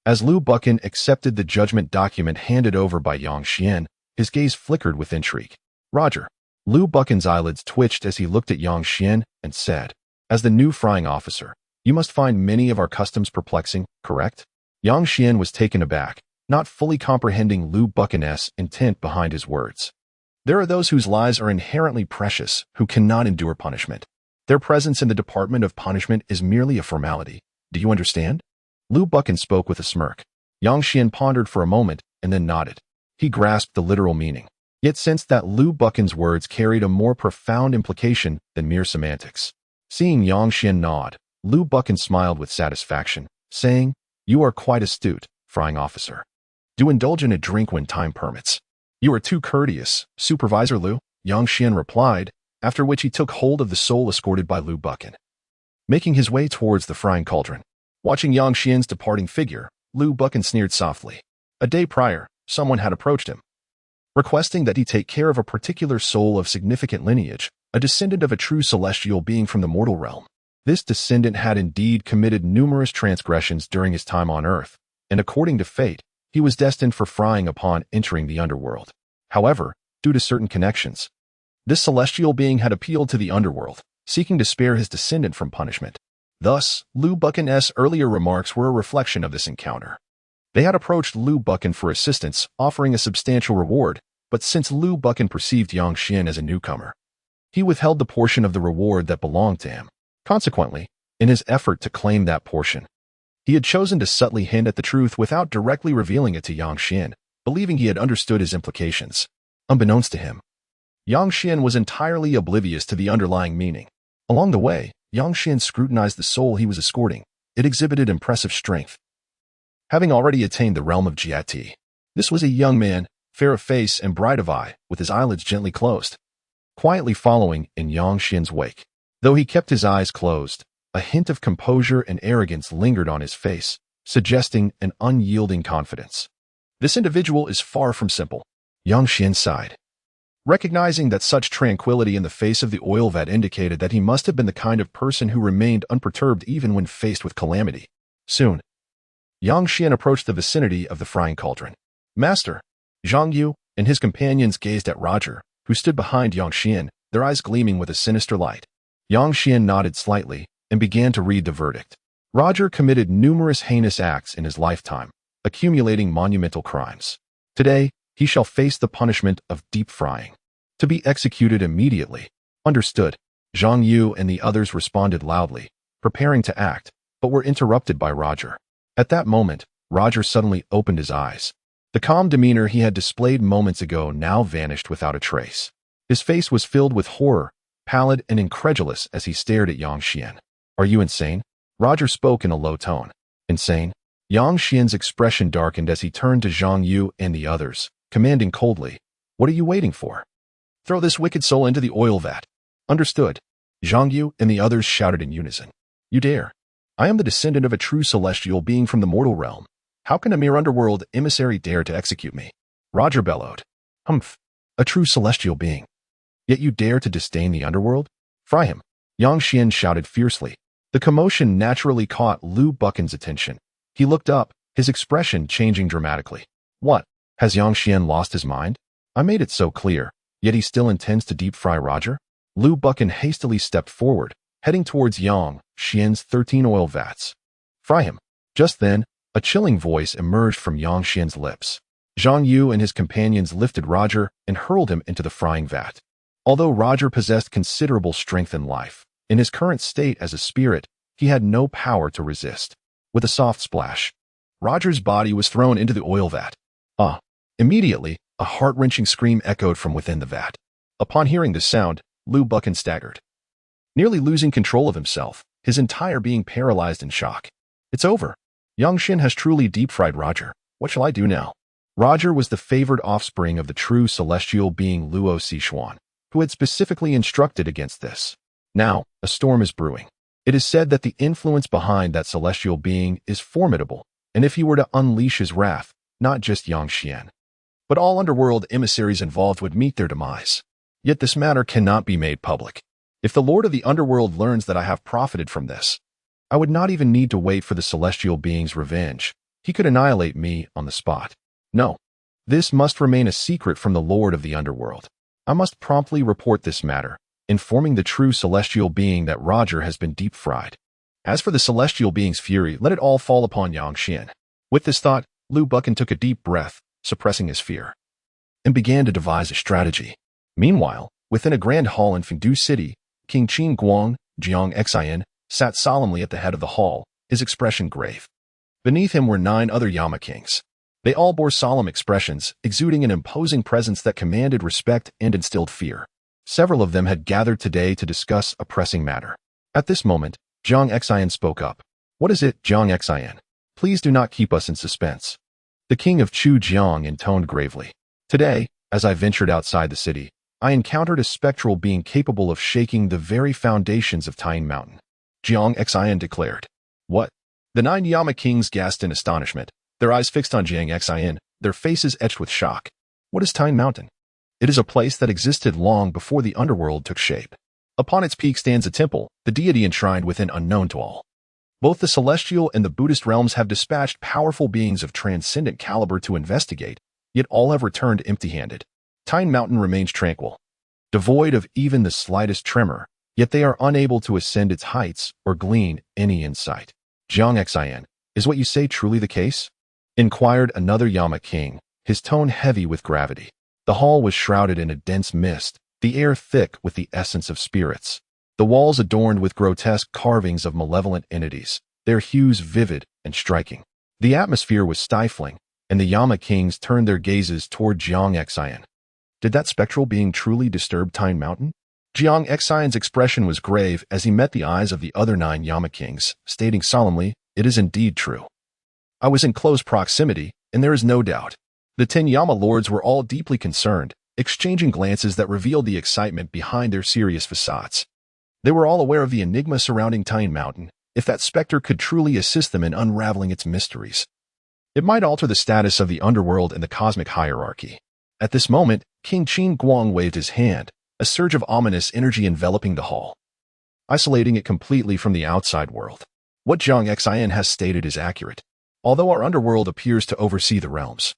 A: as Lu Buchan accepted the judgment document handed over by Yang Xian, his gaze flickered with intrigue. Roger. Lu Buchan's eyelids twitched as he looked at Yang Xian and said, "As the new frying officer, you must find many of our customs perplexing, correct?" Yang Xian was taken aback, not fully comprehending Lu Buchan's intent behind his words. There are those whose lives are inherently precious, who cannot endure punishment. Their presence in the Department of Punishment is merely a formality. Do you understand? Lu Buchan spoke with a smirk. Yang Xian pondered for a moment and then nodded. He grasped the literal meaning, yet sensed that Lu Buchan's words carried a more profound implication than mere semantics. Seeing Yang Xian nod, Lu Buchan smiled with satisfaction, saying, "You are quite astute, frying officer. Do indulge in a drink when time permits." "You are too courteous, Supervisor Lu," Yang Xian replied, after which he took hold of the soul escorted by Lu Buchan, making his way towards the frying cauldron. Watching Yang Xian's departing figure, Lu Buchan sneered softly. A day prior, someone had approached him, requesting that he take care of a particular soul of significant lineage, a descendant of a true celestial being from the mortal realm. This descendant had indeed committed numerous transgressions during his time on Earth, and according to fate, he was destined for frying upon entering the underworld. However, due to certain connections, this celestial being had appealed to the underworld, seeking to spare his descendant from punishment. Thus, Lu Buchan's earlier remarks were a reflection of this encounter. They had approached Lu Buchan for assistance, offering a substantial reward, but since Lu Buchan perceived Yang Xian as a newcomer, he withheld the portion of the reward that belonged to him. Consequently, in his effort to claim that portion, he had chosen to subtly hint at the truth without directly revealing it to Yang Xian, believing he had understood his implications. Unbeknownst to him, Yang Xian was entirely oblivious to the underlying meaning. Along the way, Yang Xian scrutinized the soul he was escorting. It exhibited impressive strength, having already attained the realm of Jiati. This was a young man, fair of face and bright of eye, with his eyelids gently closed, quietly following in Yang Xian's wake. Though he kept his eyes closed, a hint of composure and arrogance lingered on his face, suggesting an unyielding confidence. This individual is far from simple. Yang Xian sighed, recognizing that such tranquility in the face of the oil vat indicated that he must have been the kind of person who remained unperturbed even when faced with calamity. Soon, Yang Xian approached the vicinity of the frying cauldron. Master, Zhang Yu and his companions gazed at Roger, who stood behind Yang Xian, their eyes gleaming with a sinister light. Yang Xian nodded slightly and began to read the verdict. Roger committed numerous heinous acts in his lifetime, accumulating monumental crimes. Today, he shall face the punishment of deep frying, to be executed immediately. Understood. Zhang Yu and the others responded loudly, preparing to act, but were interrupted by Roger. At that moment, Roger suddenly opened his eyes. The calm demeanor he had displayed moments ago now vanished without a trace. His face was filled with horror, pallid and incredulous as he stared at Yang Xian. "Are you insane?" Roger spoke in a low tone. Insane? Yang Xian's expression darkened as he turned to Zhang Yu and the others, commanding coldly, "What are you waiting for? Throw this wicked soul into the oil vat." "Understood." Zhang Yu and the others shouted in unison. "You dare? I am the descendant of a true celestial being from the mortal realm. How can a mere underworld emissary dare to execute me?" Roger bellowed. "Humph, a true celestial being. Yet you dare to disdain the underworld? Fry him." Yang Xian shouted fiercely. The commotion naturally caught Lu Buchan's attention. He looked up, his expression changing dramatically. "What? Has Yang Xian lost his mind? I made it so clear, yet he still intends to deep fry Roger?" Lu Buchan hastily stepped forward, heading towards Yang Xian's 13 oil vats. "Fry him." Just then, a chilling voice emerged from Yang Xian's lips. Zhang Yu and his companions lifted Roger and hurled him into the frying vat. Although Roger possessed considerable strength in life, in his current state as a spirit, he had no power to resist. With a soft splash, Roger's body was thrown into the oil vat. Ah! Immediately, a heart-wrenching scream echoed from within the vat. Upon hearing this sound, Lu Buchan staggered. Nearly losing control of himself, his entire being paralyzed in shock. "It's over. Yang Xian has truly deep-fried Roger. What shall I do now?" Roger was the favored offspring of the true celestial being Luo Xuan, who had specifically instructed against this. Now, a storm is brewing. It is said that the influence behind that celestial being is formidable, and if he were to unleash his wrath, not just Yang Xian, but all underworld emissaries involved would meet their demise. Yet this matter cannot be made public. If the Lord of the Underworld learns that I have profited from this, I would not even need to wait for the celestial being's revenge. He could annihilate me on the spot. No, this must remain a secret from the Lord of the Underworld. I must promptly report this matter, informing the true celestial being that Roger has been deep fried. As for the celestial being's fury, let it all fall upon Yang Xian. With this thought, Lu Buchan took a deep breath, suppressing his fear, and began to devise a strategy. Meanwhile, within a grand hall in Fengdu City, King Qin Guang, Jiang Xian, sat solemnly at the head of the hall, his expression grave. Beneath him were 9 other Yama kings. They all bore solemn expressions, exuding an imposing presence that commanded respect and instilled fear. Several of them had gathered today to discuss a pressing matter. At this moment, Jiang Xian spoke up. "What is it, Jiang Xian? Please do not keep us in suspense." The king of Chu Jiang intoned gravely. "Today, as I ventured outside the city, I encountered a spectral being capable of shaking the very foundations of Tyne Mountain." Jiang Xian declared. "What?" The 9 Yama kings gasped in astonishment, their eyes fixed on Jiang Xian, their faces etched with shock. "What is Tyne Mountain?" "It is a place that existed long before the underworld took shape. Upon its peak stands a temple, the deity enshrined within unknown to all. Both the celestial and the Buddhist realms have dispatched powerful beings of transcendent caliber to investigate, yet all have returned empty-handed. Tyne Mountain remains tranquil, devoid of even the slightest tremor, yet they are unable to ascend its heights or glean any insight." "Jiang Xian, is what you say truly the case?" inquired another Yama king, his tone heavy with gravity. The hall was shrouded in a dense mist, the air thick with the essence of spirits. The walls adorned with grotesque carvings of malevolent entities, their hues vivid and striking. The atmosphere was stifling, and the Yama kings turned their gazes toward Jiang Xian. Did that spectral being truly disturb Tyne Mountain? Jiang Xian's expression was grave as he met the eyes of the other 9 Yama kings, stating solemnly, "It is indeed true. I was in close proximity, and there is no doubt." The 10 Yama lords were all deeply concerned, exchanging glances that revealed the excitement behind their serious facades. They were all aware of the enigma surrounding Tyne Mountain. If that specter could truly assist them in unraveling its mysteries, it might alter the status of the underworld and the cosmic hierarchy. At this moment, King Qin Guang waved his hand, a surge of ominous energy enveloping the hall, isolating it completely from the outside world. What Jiang Xian has stated is accurate. Although our underworld appears to oversee the realms,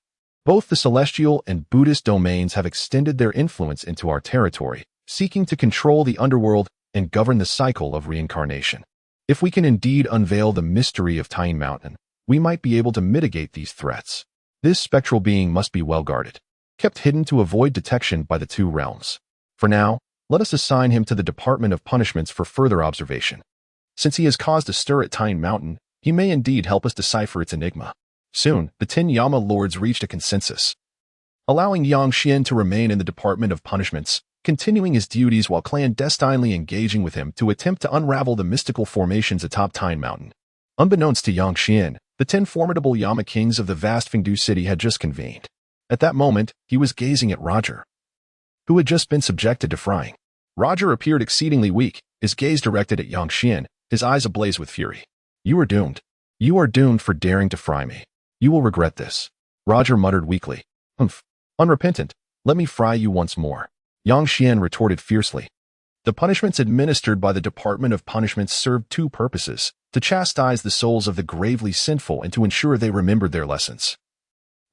A: both the celestial and Buddhist domains have extended their influence into our territory, seeking to control the underworld and govern the cycle of reincarnation. If we can indeed unveil the mystery of Tyne Mountain, we might be able to mitigate these threats. This spectral being must be well guarded, kept hidden to avoid detection by the 2 realms. For now, let us assign him to the Department of Punishments for further observation. Since he has caused a stir at Tyne Mountain, he may indeed help us decipher its enigma. Soon, the 10 Yama lords reached a consensus, allowing Yang Xian to remain in the Department of Punishments, continuing his duties while clandestinely engaging with him to attempt to unravel the mystical formations atop Tine Mountain. Unbeknownst to Yang Xian, the 10 formidable Yama kings of the vast Fengdu city had just convened. At that moment, he was gazing at Roger, who had just been subjected to frying. Roger appeared exceedingly weak, his gaze directed at Yang Xian, his eyes ablaze with fury. "You are doomed. You are doomed for daring to fry me. You will regret this." Roger muttered weakly. "Humph. Unrepentant, let me fry you once more." Yang Xian retorted fiercely. The punishments administered by the Department of Punishments served two purposes: to chastise the souls of the gravely sinful and to ensure they remembered their lessons,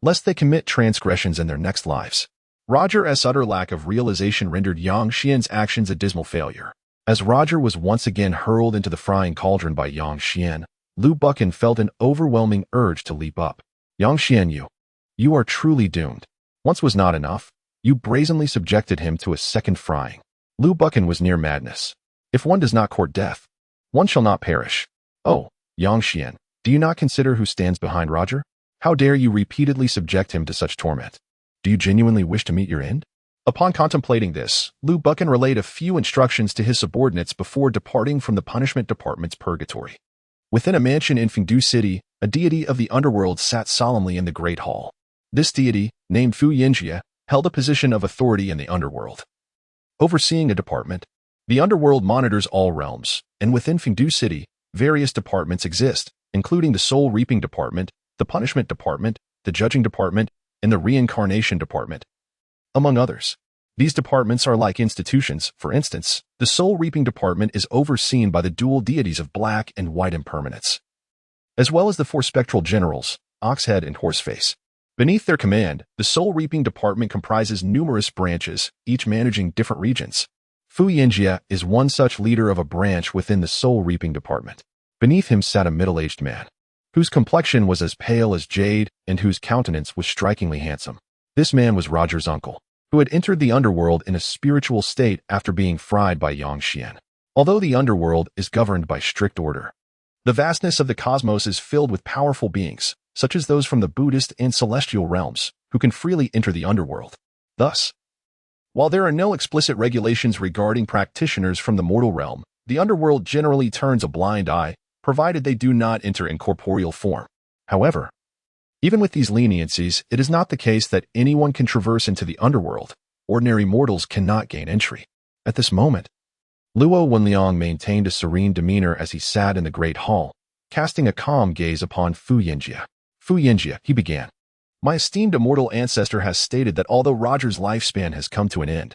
A: lest they commit transgressions in their next lives. Roger's utter lack of realization rendered Yang Xian's actions a dismal failure. As Roger was once again hurled into the frying cauldron by Yang Xian, Lu Buchan felt an overwhelming urge to leap up. "Yang Xian, you are truly doomed. Once was not enough. You brazenly subjected him to a second frying." Lu Buchan was near madness. "If one does not court death, one shall not perish." "Oh, Yang Xian, do you not consider who stands behind Roger? How dare you repeatedly subject him to such torment? Do you genuinely wish to meet your end?" Upon contemplating this, Lu Buchan relayed a few instructions to his subordinates before departing from the punishment department's purgatory. Within a mansion in Fengdu City, a deity of the underworld sat solemnly in the Great Hall. This deity, named Fu Yinjie, held a position of authority in the underworld. Overseeing a department, the underworld monitors all realms, and within Fengdu City, various departments exist, including the soul reaping department, the punishment department, the judging department, and the reincarnation department, among others. These departments are like institutions. For instance, the soul reaping department is overseen by the dual deities of black and white impermanence, as well as the four spectral generals, Oxhead and Horseface. Beneath their command, the soul reaping department comprises numerous branches, each managing different regions. Fu Yinjie is one such leader of a branch within the soul reaping department. Beneath him sat a middle-aged man, whose complexion was as pale as jade and whose countenance was strikingly handsome. This man was Roger's uncle, who had entered the underworld in a spiritual state after being fried by Yang Xian. Although the underworld is governed by strict order, the vastness of the cosmos is filled with powerful beings, such as those from the Buddhist and celestial realms, who can freely enter the underworld. Thus, while there are no explicit regulations regarding practitioners from the mortal realm, the underworld generally turns a blind eye, provided they do not enter in corporeal form. However, even with these leniencies, it is not the case that anyone can traverse into the underworld. Ordinary mortals cannot gain entry. At this moment, Luo Wenliang maintained a serene demeanor as he sat in the great hall, casting a calm gaze upon Fu Yinjie. "Fu Yinjie," he began, "my esteemed immortal ancestor has stated that although Roger's lifespan has come to an end,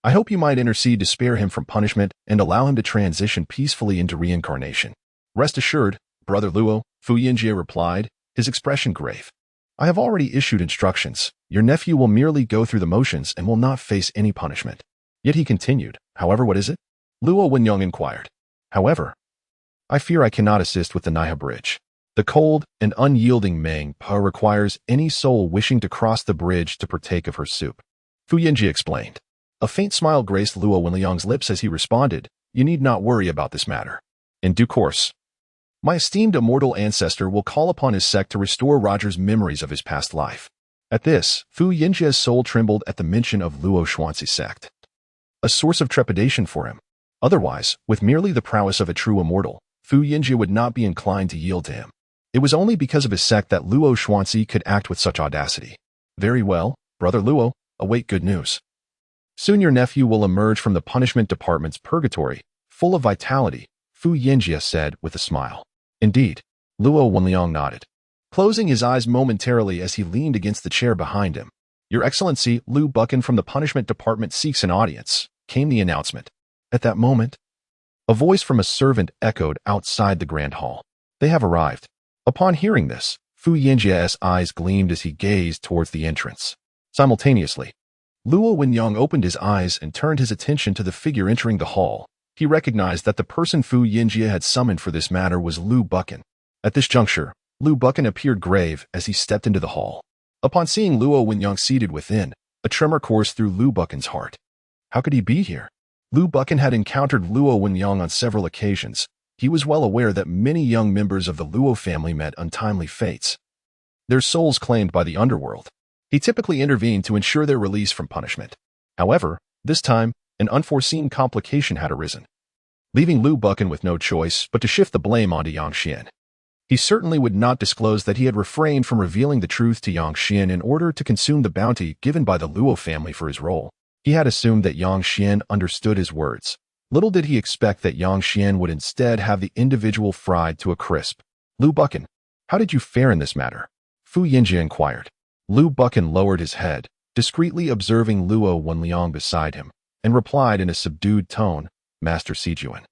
A: I hope you might intercede to spare him from punishment and allow him to transition peacefully into reincarnation." "Rest assured, Brother Luo," Fu Yinjie replied, his expression grave. "I have already issued instructions. Your nephew will merely go through the motions and will not face any punishment." Yet he continued, "However, what is it?" Luo Wenyang inquired. "However, I fear I cannot assist with the Naiha Bridge. The cold and unyielding Meng Pa requires any soul wishing to cross the bridge to partake of her soup." Fu Yinjie explained. A faint smile graced Luo Wenliang's lips as he responded, "You need not worry about this matter. In due course, my esteemed immortal ancestor will call upon his sect to restore Roger's memories of his past life." At this, Fu Yinjie's soul trembled at the mention of Luo Xuanzi's sect, a source of trepidation for him. Otherwise, with merely the prowess of a true immortal, Fu Yinjie would not be inclined to yield to him. It was only because of his sect that Luo Xuanzi could act with such audacity. "Very well, Brother Luo, await good news. Soon your nephew will emerge from the punishment department's purgatory, full of vitality," Fu Yinjie said with a smile. "Indeed." Luo Wenliang nodded, closing his eyes momentarily as he leaned against the chair behind him. "Your Excellency, Lu Buchan from the punishment department seeks an audience," came the announcement. At that moment, a voice from a servant echoed outside the grand hall. "They have arrived." Upon hearing this, Fu Yinjie's eyes gleamed as he gazed towards the entrance. Simultaneously, Luo Wenyang opened his eyes and turned his attention to the figure entering the hall. He recognized that the person Fu Yinjie had summoned for this matter was Lu Buchan. At this juncture, Lu Buchan appeared grave as he stepped into the hall. Upon seeing Luo Wenyang seated within, a tremor coursed through Lu Buchan's heart. How could he be here? Lu Buchan had encountered Luo Wenyang on several occasions. He was well aware that many young members of the Luo family met untimely fates, their souls claimed by the underworld. He typically intervened to ensure their release from punishment. However, This time, an unforeseen complication had arisen, leaving Lu Buchan with no choice but to shift the blame onto Yang Xian. He certainly would not disclose that he had refrained from revealing the truth to Yang Xian in order to consume the bounty given by the Luo family for his role. He had assumed that Yang Xian understood his words. Little did he expect that Yang Xian would instead have the individual fried to a crisp. Lu Buchan, how did you fare in this matter? Fu Yinjie inquired. Lu Buchan lowered his head, discreetly observing Luo Wenliang beside him, and replied in a subdued tone, Master Sijuan.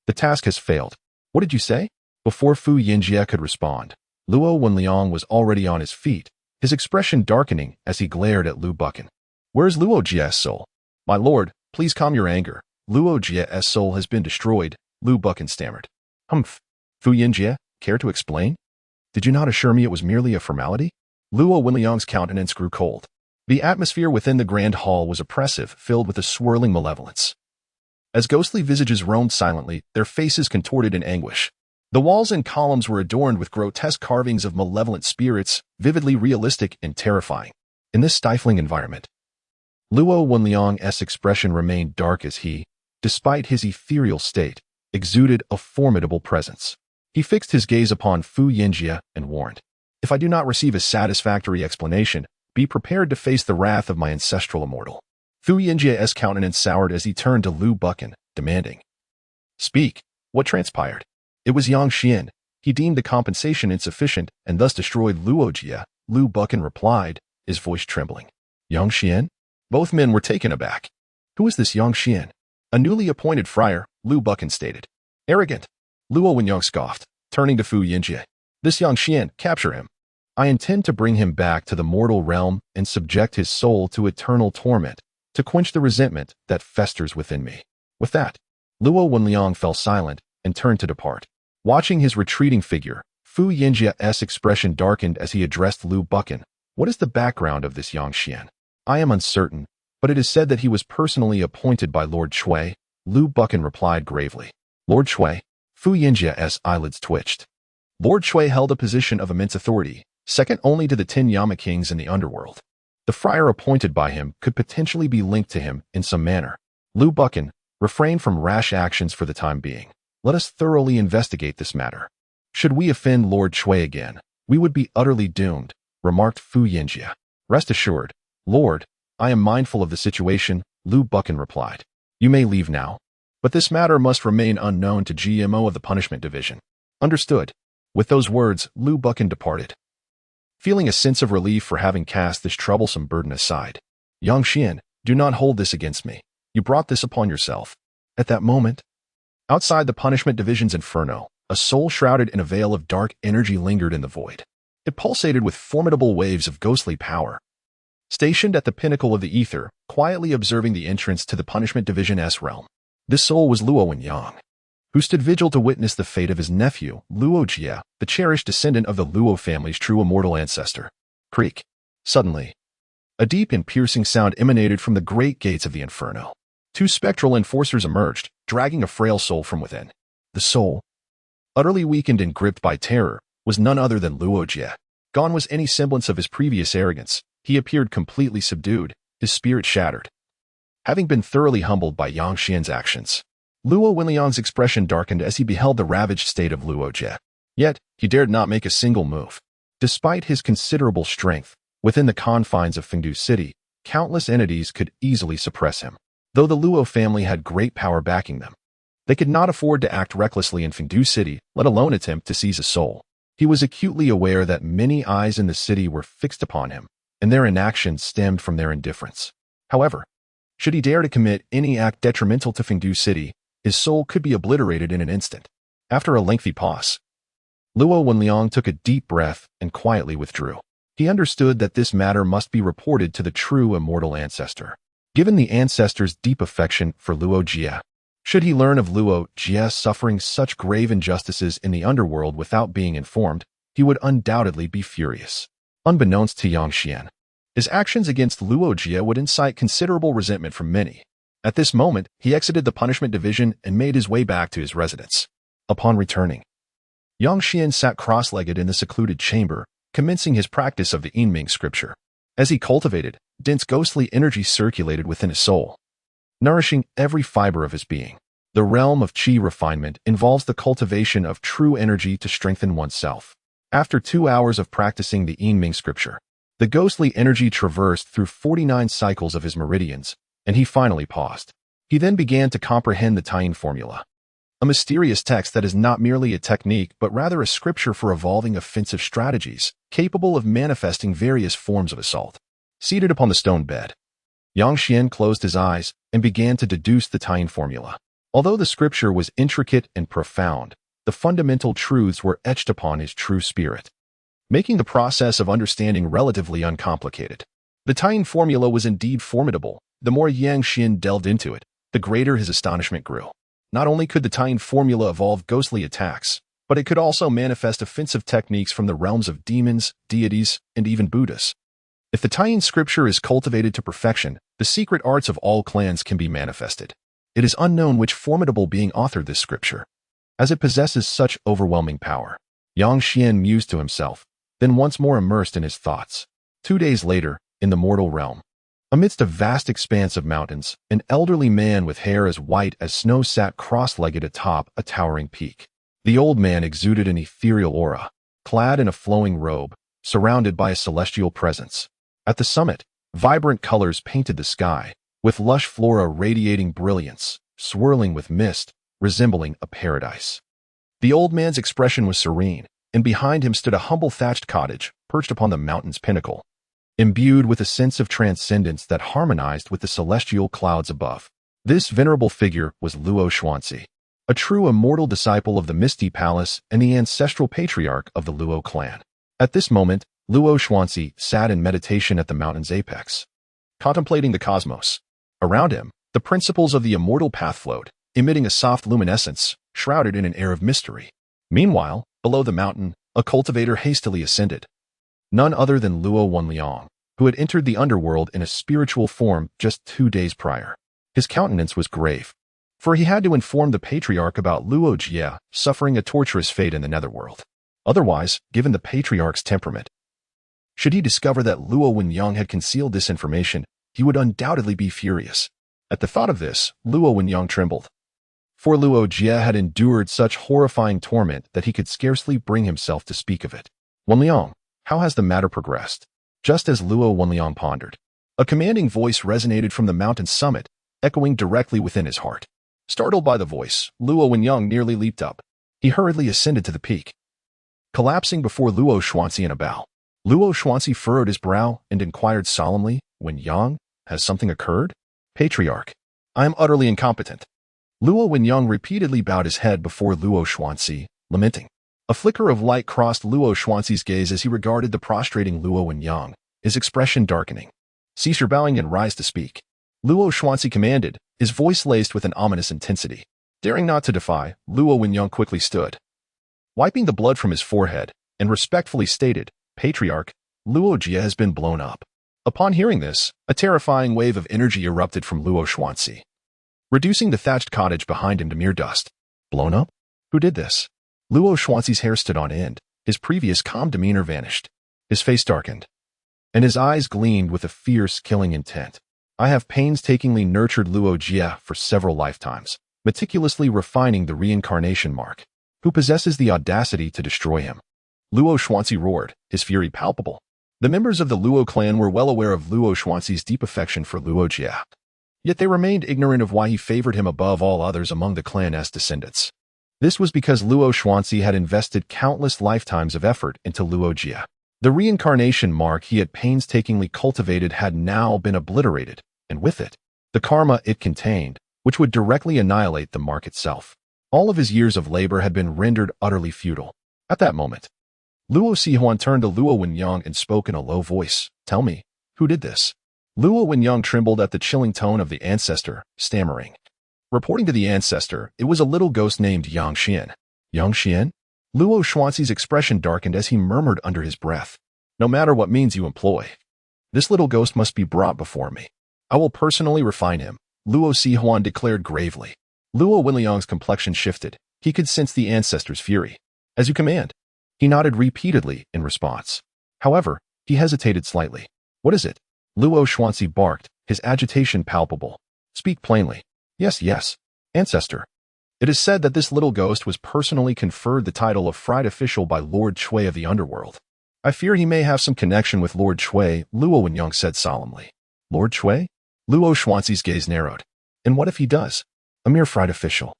A: The task has failed. What did you say? Before Fu Yinjie could respond, Luo Wenliang was already on his feet, his expression darkening as he glared at Lu Buchan. Where is Luo Jie's soul? My lord, please calm your anger. Luo Jie's soul has been destroyed, Lu Buchan stammered. Humph. Fu Yinjie, care to explain? Did you not assure me it was merely a formality? Luo Wenliang's countenance grew cold. The atmosphere within the grand hall was oppressive, filled with a swirling malevolence. As ghostly visages roamed silently, their faces contorted in anguish. The walls and columns were adorned with grotesque carvings of malevolent spirits, vividly realistic and terrifying. In this stifling environment, Luo Wenliang's expression remained dark as he, despite his ethereal state, exuded a formidable presence. He fixed his gaze upon Fu Yinjie and warned, If I do not receive a satisfactory explanation, be prepared to face the wrath of my ancestral immortal. Fu Yinjie's countenance soured as he turned to Lu Buchan, demanding, Speak, what transpired? It was Yang Xian. He deemed the compensation insufficient and thus destroyed Luo Jie. Lu Buchan replied, his voice trembling. Yang Xian? Both men were taken aback. Who is this Yang Xian? A newly appointed friar, Lu Buchan stated. Arrogant. Luo Wenliang scoffed, turning to Fu Yinjie. This Yang Xian, capture him. I intend to bring him back to the mortal realm and subject his soul to eternal torment, to quench the resentment that festers within me. With that, Luo Wenliang fell silent and turned to depart. Watching his retreating figure, Fu Yinjie's expression darkened as he addressed Lu Buchan. What is the background of this Yang Xian? I am uncertain, but it is said that he was personally appointed by Lord Shui. Lu Buchan replied gravely. Lord Shui? Fu Yinjie's eyelids twitched. Lord Shui held a position of immense authority, second only to the 10 Yama kings in the Underworld. The friar appointed by him could potentially be linked to him in some manner. Lu Buchan, refrain from rash actions for the time being. Let us thoroughly investigate this matter. Should we offend Lord Shui again, we would be utterly doomed, remarked Fu Yinjie. Rest assured, Lord, I am mindful of the situation, Lu Buchan replied. You may leave now, but this matter must remain unknown to GMO of the Punishment Division. Understood. With those words, Lu Buchan departed, feeling a sense of relief for having cast this troublesome burden aside. Yang Xian, do not hold this against me. You brought this upon yourself. At that moment, outside the Punishment Division's inferno, a soul shrouded in a veil of dark energy lingered in the void. It pulsated with formidable waves of ghostly power. Stationed at the pinnacle of the ether, quietly observing the entrance to the Punishment Division's realm, this soul was Luo Wenliang, who stood vigil to witness the fate of his nephew, Luo Jie, the cherished descendant of the Luo family's true immortal ancestor. Creak. Suddenly, a deep and piercing sound emanated from the great gates of the inferno. Two spectral enforcers emerged, dragging a frail soul from within. The soul, utterly weakened and gripped by terror, was none other than Luo Jie. Gone was any semblance of his previous arrogance. He appeared completely subdued, his spirit shattered. Having been thoroughly humbled by Yang Xian's actions, Luo Wenliang's expression darkened as he beheld the ravaged state of Luo Jie. Yet, he dared not make a single move. Despite his considerable strength, within the confines of Fengdu City, countless entities could easily suppress him. Though the Luo family had great power backing them, they could not afford to act recklessly in Fengdu City, let alone attempt to seize a soul. He was acutely aware that many eyes in the city were fixed upon him, and their inaction stemmed from their indifference. However, should he dare to commit any act detrimental to Fengdu City, his soul could be obliterated in an instant. After a lengthy pause, Luo Wenliang took a deep breath and quietly withdrew. He understood that this matter must be reported to the true immortal ancestor. Given the ancestor's deep affection for Luo Jie, should he learn of Luo Jie suffering such grave injustices in the underworld without being informed, he would undoubtedly be furious. Unbeknownst to Yang Xian, his actions against Luo Jie would incite considerable resentment from many. At this moment, he exited the Punishment Division and made his way back to his residence. Upon returning, Yang Xian sat cross-legged in the secluded chamber, commencing his practice of the Yinming scripture. As he cultivated, dense ghostly energy circulated within his soul. nourishing every fiber of his being. The realm of qi refinement involves the cultivation of true energy to strengthen oneself. After 2 hours of practicing the Yinming scripture, the ghostly energy traversed through 49 cycles of his meridians, and he finally paused. He then began to comprehend the Taiyin formula, a mysterious text that is not merely a technique but rather a scripture for evolving offensive strategies, capable of manifesting various forms of assault. Seated upon the stone bed, Yang Xian closed his eyes and began to deduce the Taiyin formula. Although the scripture was intricate and profound, the fundamental truths were etched upon his true spirit, making the process of understanding relatively uncomplicated. The Taiyin formula was indeed formidable. The more Yang Xian delved into it, the greater his astonishment grew. Not only could the Taiyin formula evolve ghostly attacks, but it could also manifest offensive techniques from the realms of demons, deities, and even Buddhas. If the Taiyin scripture is cultivated to perfection, the secret arts of all clans can be manifested. It is unknown which formidable being authored this scripture, as it possesses such overwhelming power. Yang Xian mused to himself, then once more immersed in his thoughts. 2 days later, in the mortal realm, amidst a vast expanse of mountains, an elderly man with hair as white as snow sat cross-legged atop a towering peak. The old man exuded an ethereal aura, clad in a flowing robe, surrounded by a celestial presence. At the summit, vibrant colors painted the sky, with lush flora radiating brilliance, swirling with mist, resembling a paradise. The old man's expression was serene, and behind him stood a humble thatched cottage, perched upon the mountain's pinnacle, imbued with a sense of transcendence that harmonized with the celestial clouds above. This venerable figure was Luo Xuanzi, a true immortal disciple of the Misty Palace and the ancestral patriarch of the Luo clan. At this moment, Luo Xuanzi sat in meditation at the mountain's apex, contemplating the cosmos. Around him, the principles of the immortal path flowed, emitting a soft luminescence, shrouded in an air of mystery. Meanwhile, below the mountain, a cultivator hastily ascended. None other than Luo Wenliang, who had entered the underworld in a spiritual form just 2 days prior. His countenance was grave, for he had to inform the patriarch about Luo Jie suffering a torturous fate in the netherworld. Otherwise, given the patriarch's temperament, should he discover that Luo Wenliang had concealed this information, he would undoubtedly be furious. At the thought of this, Luo Wenliang trembled. For Luo Jie had endured such horrifying torment that he could scarcely bring himself to speak of it. Wenliang, how has the matter progressed? Just as Luo Wenliang pondered, a commanding voice resonated from the mountain's summit, echoing directly within his heart. Startled by the voice, Luo Wenliang nearly leaped up. He hurriedly ascended to the peak, collapsing before Luo Xuanzi in a bow. Luo Xuanzi furrowed his brow and inquired solemnly, Wenliang, has something occurred? Patriarch, I am utterly incompetent. Luo Wenliang repeatedly bowed his head before Luo Xuanzi, lamenting. A flicker of light crossed Luo Xuanzi's gaze as he regarded the prostrating Luo Wenliang, his expression darkening. Cease your bowing and rise to speak. Luo Xuanzi commanded, his voice laced with an ominous intensity. Daring not to defy, Luo Wenliang quickly stood, wiping the blood from his forehead, and respectfully stated, Patriarch, Luo Jie has been blown up. Upon hearing this, a terrifying wave of energy erupted from Luo Xuanzi, reducing the thatched cottage behind him to mere dust. Blown up? Who did this? Luo Xuanzi's hair stood on end, his previous calm demeanor vanished. His face darkened, and his eyes gleamed with a fierce, killing intent. I have painstakingly nurtured Luo Jie for several lifetimes, meticulously refining the reincarnation mark. Who possesses the audacity to destroy him? Luo Xuanzi roared, his fury palpable. The members of the Luo clan were well aware of Luo Xuanzi's deep affection for Luo Jie, yet they remained ignorant of why he favored him above all others among the clan's descendants. This was because Luo Xuanzi had invested countless lifetimes of effort into Luo Jie. The reincarnation mark he had painstakingly cultivated had now been obliterated, and with it, the karma it contained, which would directly annihilate the mark itself. All of his years of labor had been rendered utterly futile. At that moment, Luo Xuan turned to Luo Wenliang and spoke in a low voice. Tell me, who did this? Luo Wenliang trembled at the chilling tone of the ancestor, stammering. Reporting to the ancestor, it was a little ghost named Yang Xian. Yang Xian? Luo Xuanzi's expression darkened as he murmured under his breath. No matter what means you employ, this little ghost must be brought before me. I will personally refine him, Luo Xuan declared gravely. Luo Wenliang's complexion shifted. He could sense the ancestor's fury. As you command. He nodded repeatedly in response. However, he hesitated slightly. What is it? Luo Xuanzi barked, his agitation palpable. Speak plainly. Yes, yes. Ancestor. It is said that this little ghost was personally conferred the title of Fried Official by Lord Shui of the Underworld. I fear he may have some connection with Lord Shui, Luo Wenyang said solemnly. Lord Shui? Luo Xuanzi's gaze narrowed. And what if he does? A mere Fried Official.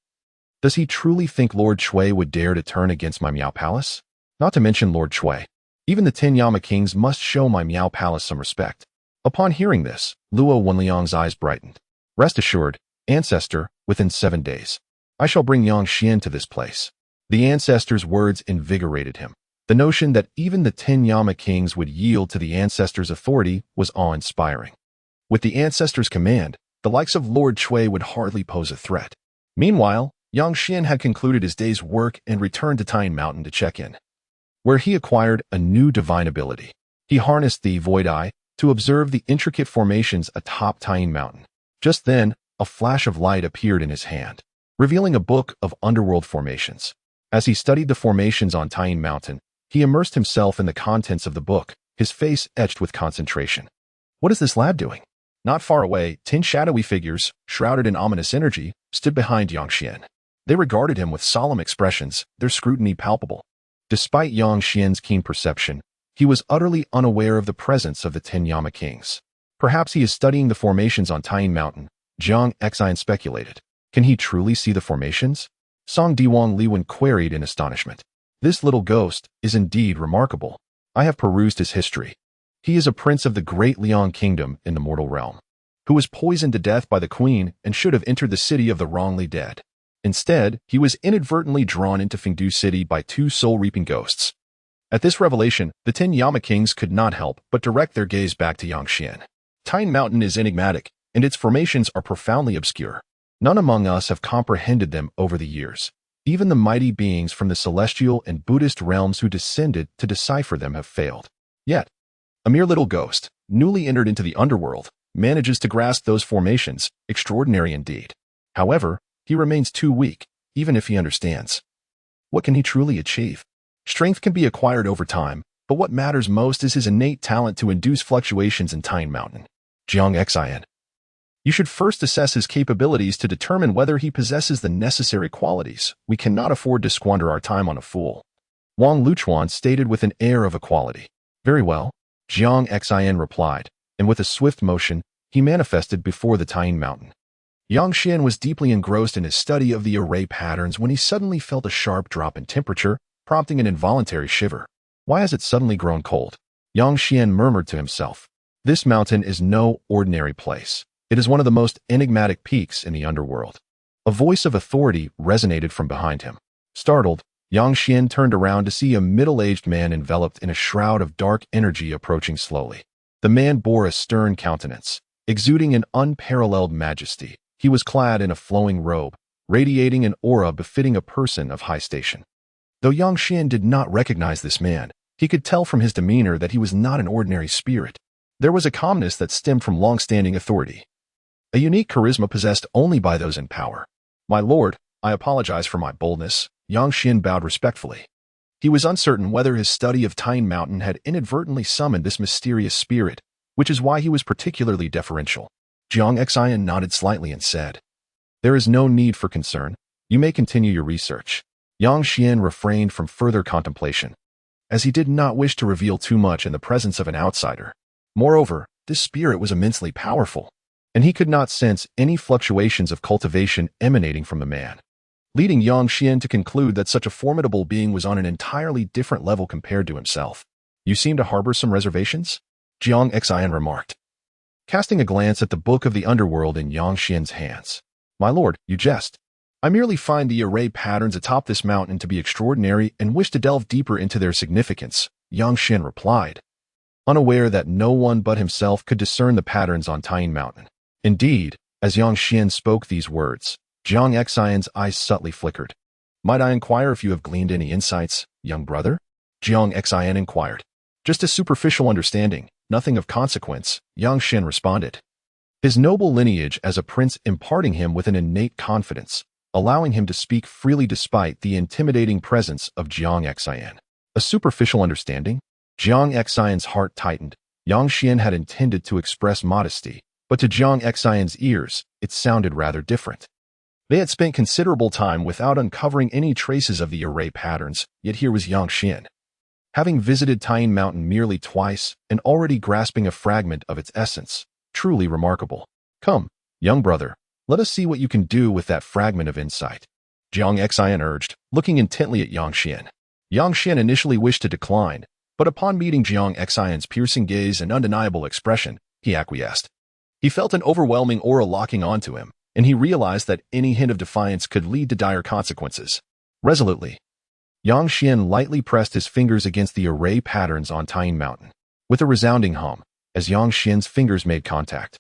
A: Does he truly think Lord Shui would dare to turn against my Miao Palace? Not to mention Lord Shui. Even the 10 Yama Kings must show my Miao Palace some respect. Upon hearing this, Luo Wenliang's eyes brightened. Rest assured, Ancestor, within 7 days, I shall bring Yang Xian to this place. The Ancestor's words invigorated him. The notion that even the 10 Yama Kings would yield to the Ancestor's authority was awe-inspiring. With the Ancestor's command, the likes of Lord Shui would hardly pose a threat. Meanwhile, Yang Xian had concluded his day's work and returned to Tyne Mountain to check in, where he acquired a new divine ability. He harnessed the Void Eye to observe the intricate formations atop Tyne Mountain. Just then, a flash of light appeared in his hand, revealing a book of underworld formations. As he studied the formations on Tyne Mountain, he immersed himself in the contents of the book, his face etched with concentration. What is this lad doing? Not far away, 10 shadowy figures, shrouded in ominous energy, stood behind Yang Xian. They regarded him with solemn expressions, their scrutiny palpable. Despite Yang Xian's keen perception, he was utterly unaware of the presence of the 10 Yama Kings. Perhaps he is studying the formations on Tyne Mountain, Jiang Xian speculated. Can he truly see the formations? Song Diwang Liwen queried in astonishment. This little ghost is indeed remarkable. I have perused his history. He is a prince of the great Liang Kingdom in the mortal realm, who was poisoned to death by the queen and should have entered the city of the wrongly dead. Instead, he was inadvertently drawn into Fengdu City by 2 soul-reaping ghosts. At this revelation, the 10 Yama Kings could not help but direct their gaze back to Yang Xian. Tyne Mountain is enigmatic, and its formations are profoundly obscure. None among us have comprehended them over the years. Even the mighty beings from the celestial and Buddhist realms who descended to decipher them have failed. Yet, a mere little ghost, newly entered into the underworld, manages to grasp those formations, extraordinary indeed. However, he remains too weak, even if he understands. What can he truly achieve? Strength can be acquired over time, but what matters most is his innate talent to induce fluctuations in Tyne Mountain. Jiang Xian. You should first assess his capabilities to determine whether he possesses the necessary qualities. We cannot afford to squander our time on a fool. Wang Luchuan stated with an air of equality. Very well, Jiang Xian replied, and with a swift motion, he manifested before the Tyne Mountain. Yang Xian was deeply engrossed in his study of the array patterns when he suddenly felt a sharp drop in temperature, prompting an involuntary shiver. Why has it suddenly grown cold? Yang Xian murmured to himself. This mountain is no ordinary place. It is one of the most enigmatic peaks in the underworld. A voice of authority resonated from behind him. Startled, Yang Xian turned around to see a middle-aged man enveloped in a shroud of dark energy approaching slowly. The man bore a stern countenance, exuding an unparalleled majesty. He was clad in a flowing robe, radiating an aura befitting a person of high station. Though Yang Xian did not recognize this man, he could tell from his demeanor that he was not an ordinary spirit. There was a calmness that stemmed from long-standing authority, a unique charisma possessed only by those in power. My lord, I apologize for my boldness. Yang Xian bowed respectfully. He was uncertain whether his study of Tyne Mountain had inadvertently summoned this mysterious spirit, which is why he was particularly deferential. Jiang Xian nodded slightly and said, There is no need for concern. You may continue your research. Yang Xian refrained from further contemplation, as he did not wish to reveal too much in the presence of an outsider. Moreover, this spirit was immensely powerful, and he could not sense any fluctuations of cultivation emanating from the man, leading Yang Xian to conclude that such a formidable being was on an entirely different level compared to himself. You seem to harbor some reservations? Jiang Xian remarked, casting a glance at the book of the underworld in Yang Xian's hands. My lord, you jest. I merely find the array patterns atop this mountain to be extraordinary and wish to delve deeper into their significance, Yang Xian replied, unaware that no one but himself could discern the patterns on Tyne Mountain. Indeed, as Yang Xian spoke these words, Jiang Xian's eyes subtly flickered. Might I inquire if you have gleaned any insights, young brother? Jiang Xian inquired. Just a superficial understanding, nothing of consequence, Yang Xian responded. His noble lineage as a prince imparting him with an innate confidence, allowing him to speak freely despite the intimidating presence of Jiang Xian. A superficial understanding? Jiang Xian's heart tightened. Yang Xian had intended to express modesty, But to Jiang Xian's ears, it sounded rather different. They had spent considerable time without uncovering any traces of the array patterns, yet here was Yang Xian, having visited Tayin Mountain merely twice and already grasping a fragment of its essence. Truly remarkable. Come, young brother, let us see what you can do with that fragment of insight, Jiang Xian urged, looking intently at Yang Xian. Yang Xian initially wished to decline, but upon meeting Jiang Xian's piercing gaze and undeniable expression, he acquiesced. He felt an overwhelming aura locking onto him, and he realized that any hint of defiance could lead to dire consequences. Resolutely, Yang Xian lightly pressed his fingers against the array patterns on Tayin Mountain, with a resounding hum, as Yang Xian's fingers made contact.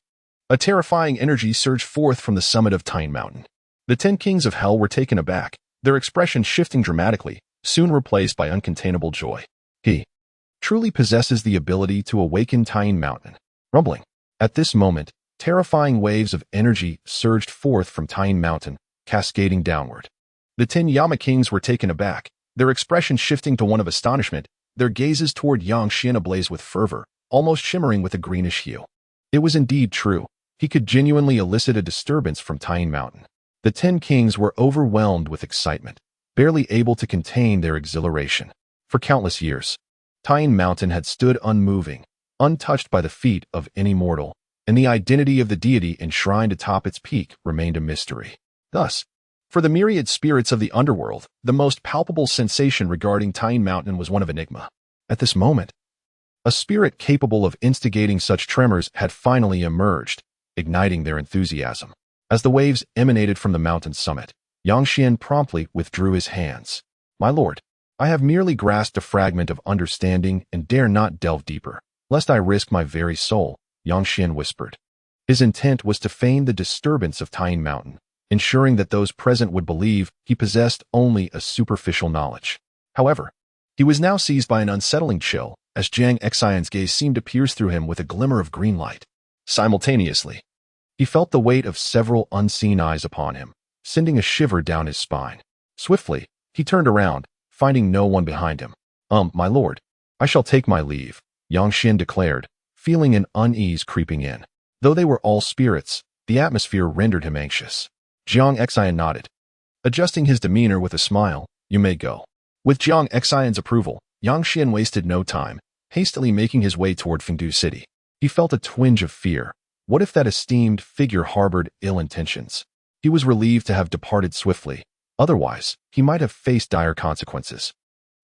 A: A terrifying energy surged forth from the summit of Tayin Mountain. The 10 kings of hell were taken aback, their expressions shifting dramatically, soon replaced by uncontainable joy. He truly possesses the ability to awaken Tayin Mountain. Rumbling. At this moment, terrifying waves of energy surged forth from Tayin Mountain, cascading downward. The 10 Yama kings were taken aback, their expression shifting to one of astonishment, their gazes toward Yang Xian ablaze with fervor, almost shimmering with a greenish hue. It was indeed true. He could genuinely elicit a disturbance from Tayin Mountain. The 10 kings were overwhelmed with excitement, barely able to contain their exhilaration. For countless years, Tayin Mountain had stood unmoving, untouched by the feet of any mortal, and the identity of the deity enshrined atop its peak remained a mystery. Thus, for the myriad spirits of the underworld, the most palpable sensation regarding Tayin Mountain was one of enigma. At this moment, a spirit capable of instigating such tremors had finally emerged, igniting their enthusiasm. As the waves emanated from the mountain's summit, Yang Xian promptly withdrew his hands. My lord, I have merely grasped a fragment of understanding and dare not delve deeper, lest I risk my very soul, Yang Xian whispered. His intent was to feign the disturbance of Tayin Mountain, ensuring that those present would believe he possessed only a superficial knowledge. However, he was now seized by an unsettling chill, as Jiang Xian's gaze seemed to pierce through him with a glimmer of green light. Simultaneously, he felt the weight of several unseen eyes upon him, sending a shiver down his spine. Swiftly, he turned around, finding no one behind him. My lord, I shall take my leave, Yang Xian declared, feeling an unease creeping in. Though they were all spirits, the atmosphere rendered him anxious. Jiang Xian nodded, adjusting his demeanor with a smile. You may go. With Jiang Xian's approval, Yang Xian wasted no time, hastily making his way toward Fengdu City. He felt a twinge of fear. What if that esteemed figure harbored ill intentions? He was relieved to have departed swiftly. Otherwise, he might have faced dire consequences.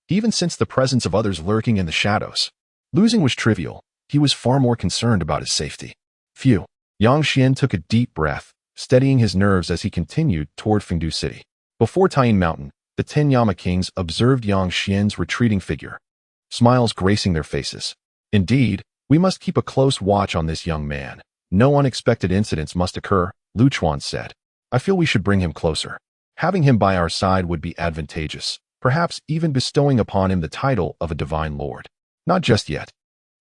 A: He even sensed the presence of others lurking in the shadows. Losing was trivial. He was far more concerned about his safety. Phew. Yang Xian took a deep breath, steadying his nerves as he continued toward Fengdu City. Before Tayin Mountain, the 10 Yama kings observed Yang Xian's retreating figure, smiles gracing their faces. Indeed, we must keep a close watch on this young man. No unexpected incidents must occur, Xuan said. I feel we should bring him closer. Having him by our side would be advantageous, perhaps even bestowing upon him the title of a divine lord. Not just yet.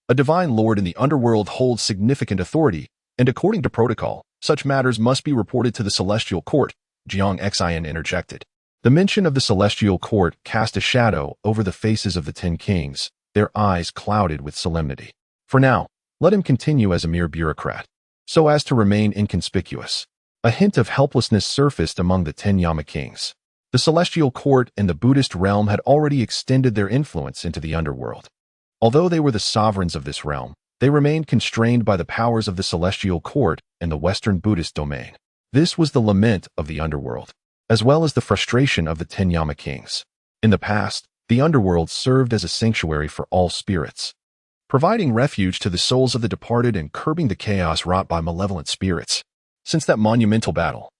A: A divine lord in the underworld holds significant authority, and according to protocol, such matters must be reported to the celestial court, Jiang Xian interjected. The mention of the celestial court cast a shadow over the faces of the 10 kings, their eyes clouded with solemnity. For now, let him continue as a mere bureaucrat, so as to remain inconspicuous. A hint of helplessness surfaced among the 10 Yama kings. The celestial court and the Buddhist realm had already extended their influence into the underworld. Although they were the sovereigns of this realm, they remained constrained by the powers of the celestial court and the Western Buddhist domain. This was the lament of the underworld, as well as the frustration of the 10 Yama kings. In the past, the underworld served as a sanctuary for all spirits, providing refuge to the souls of the departed and curbing the chaos wrought by malevolent spirits. Since that monumental battle,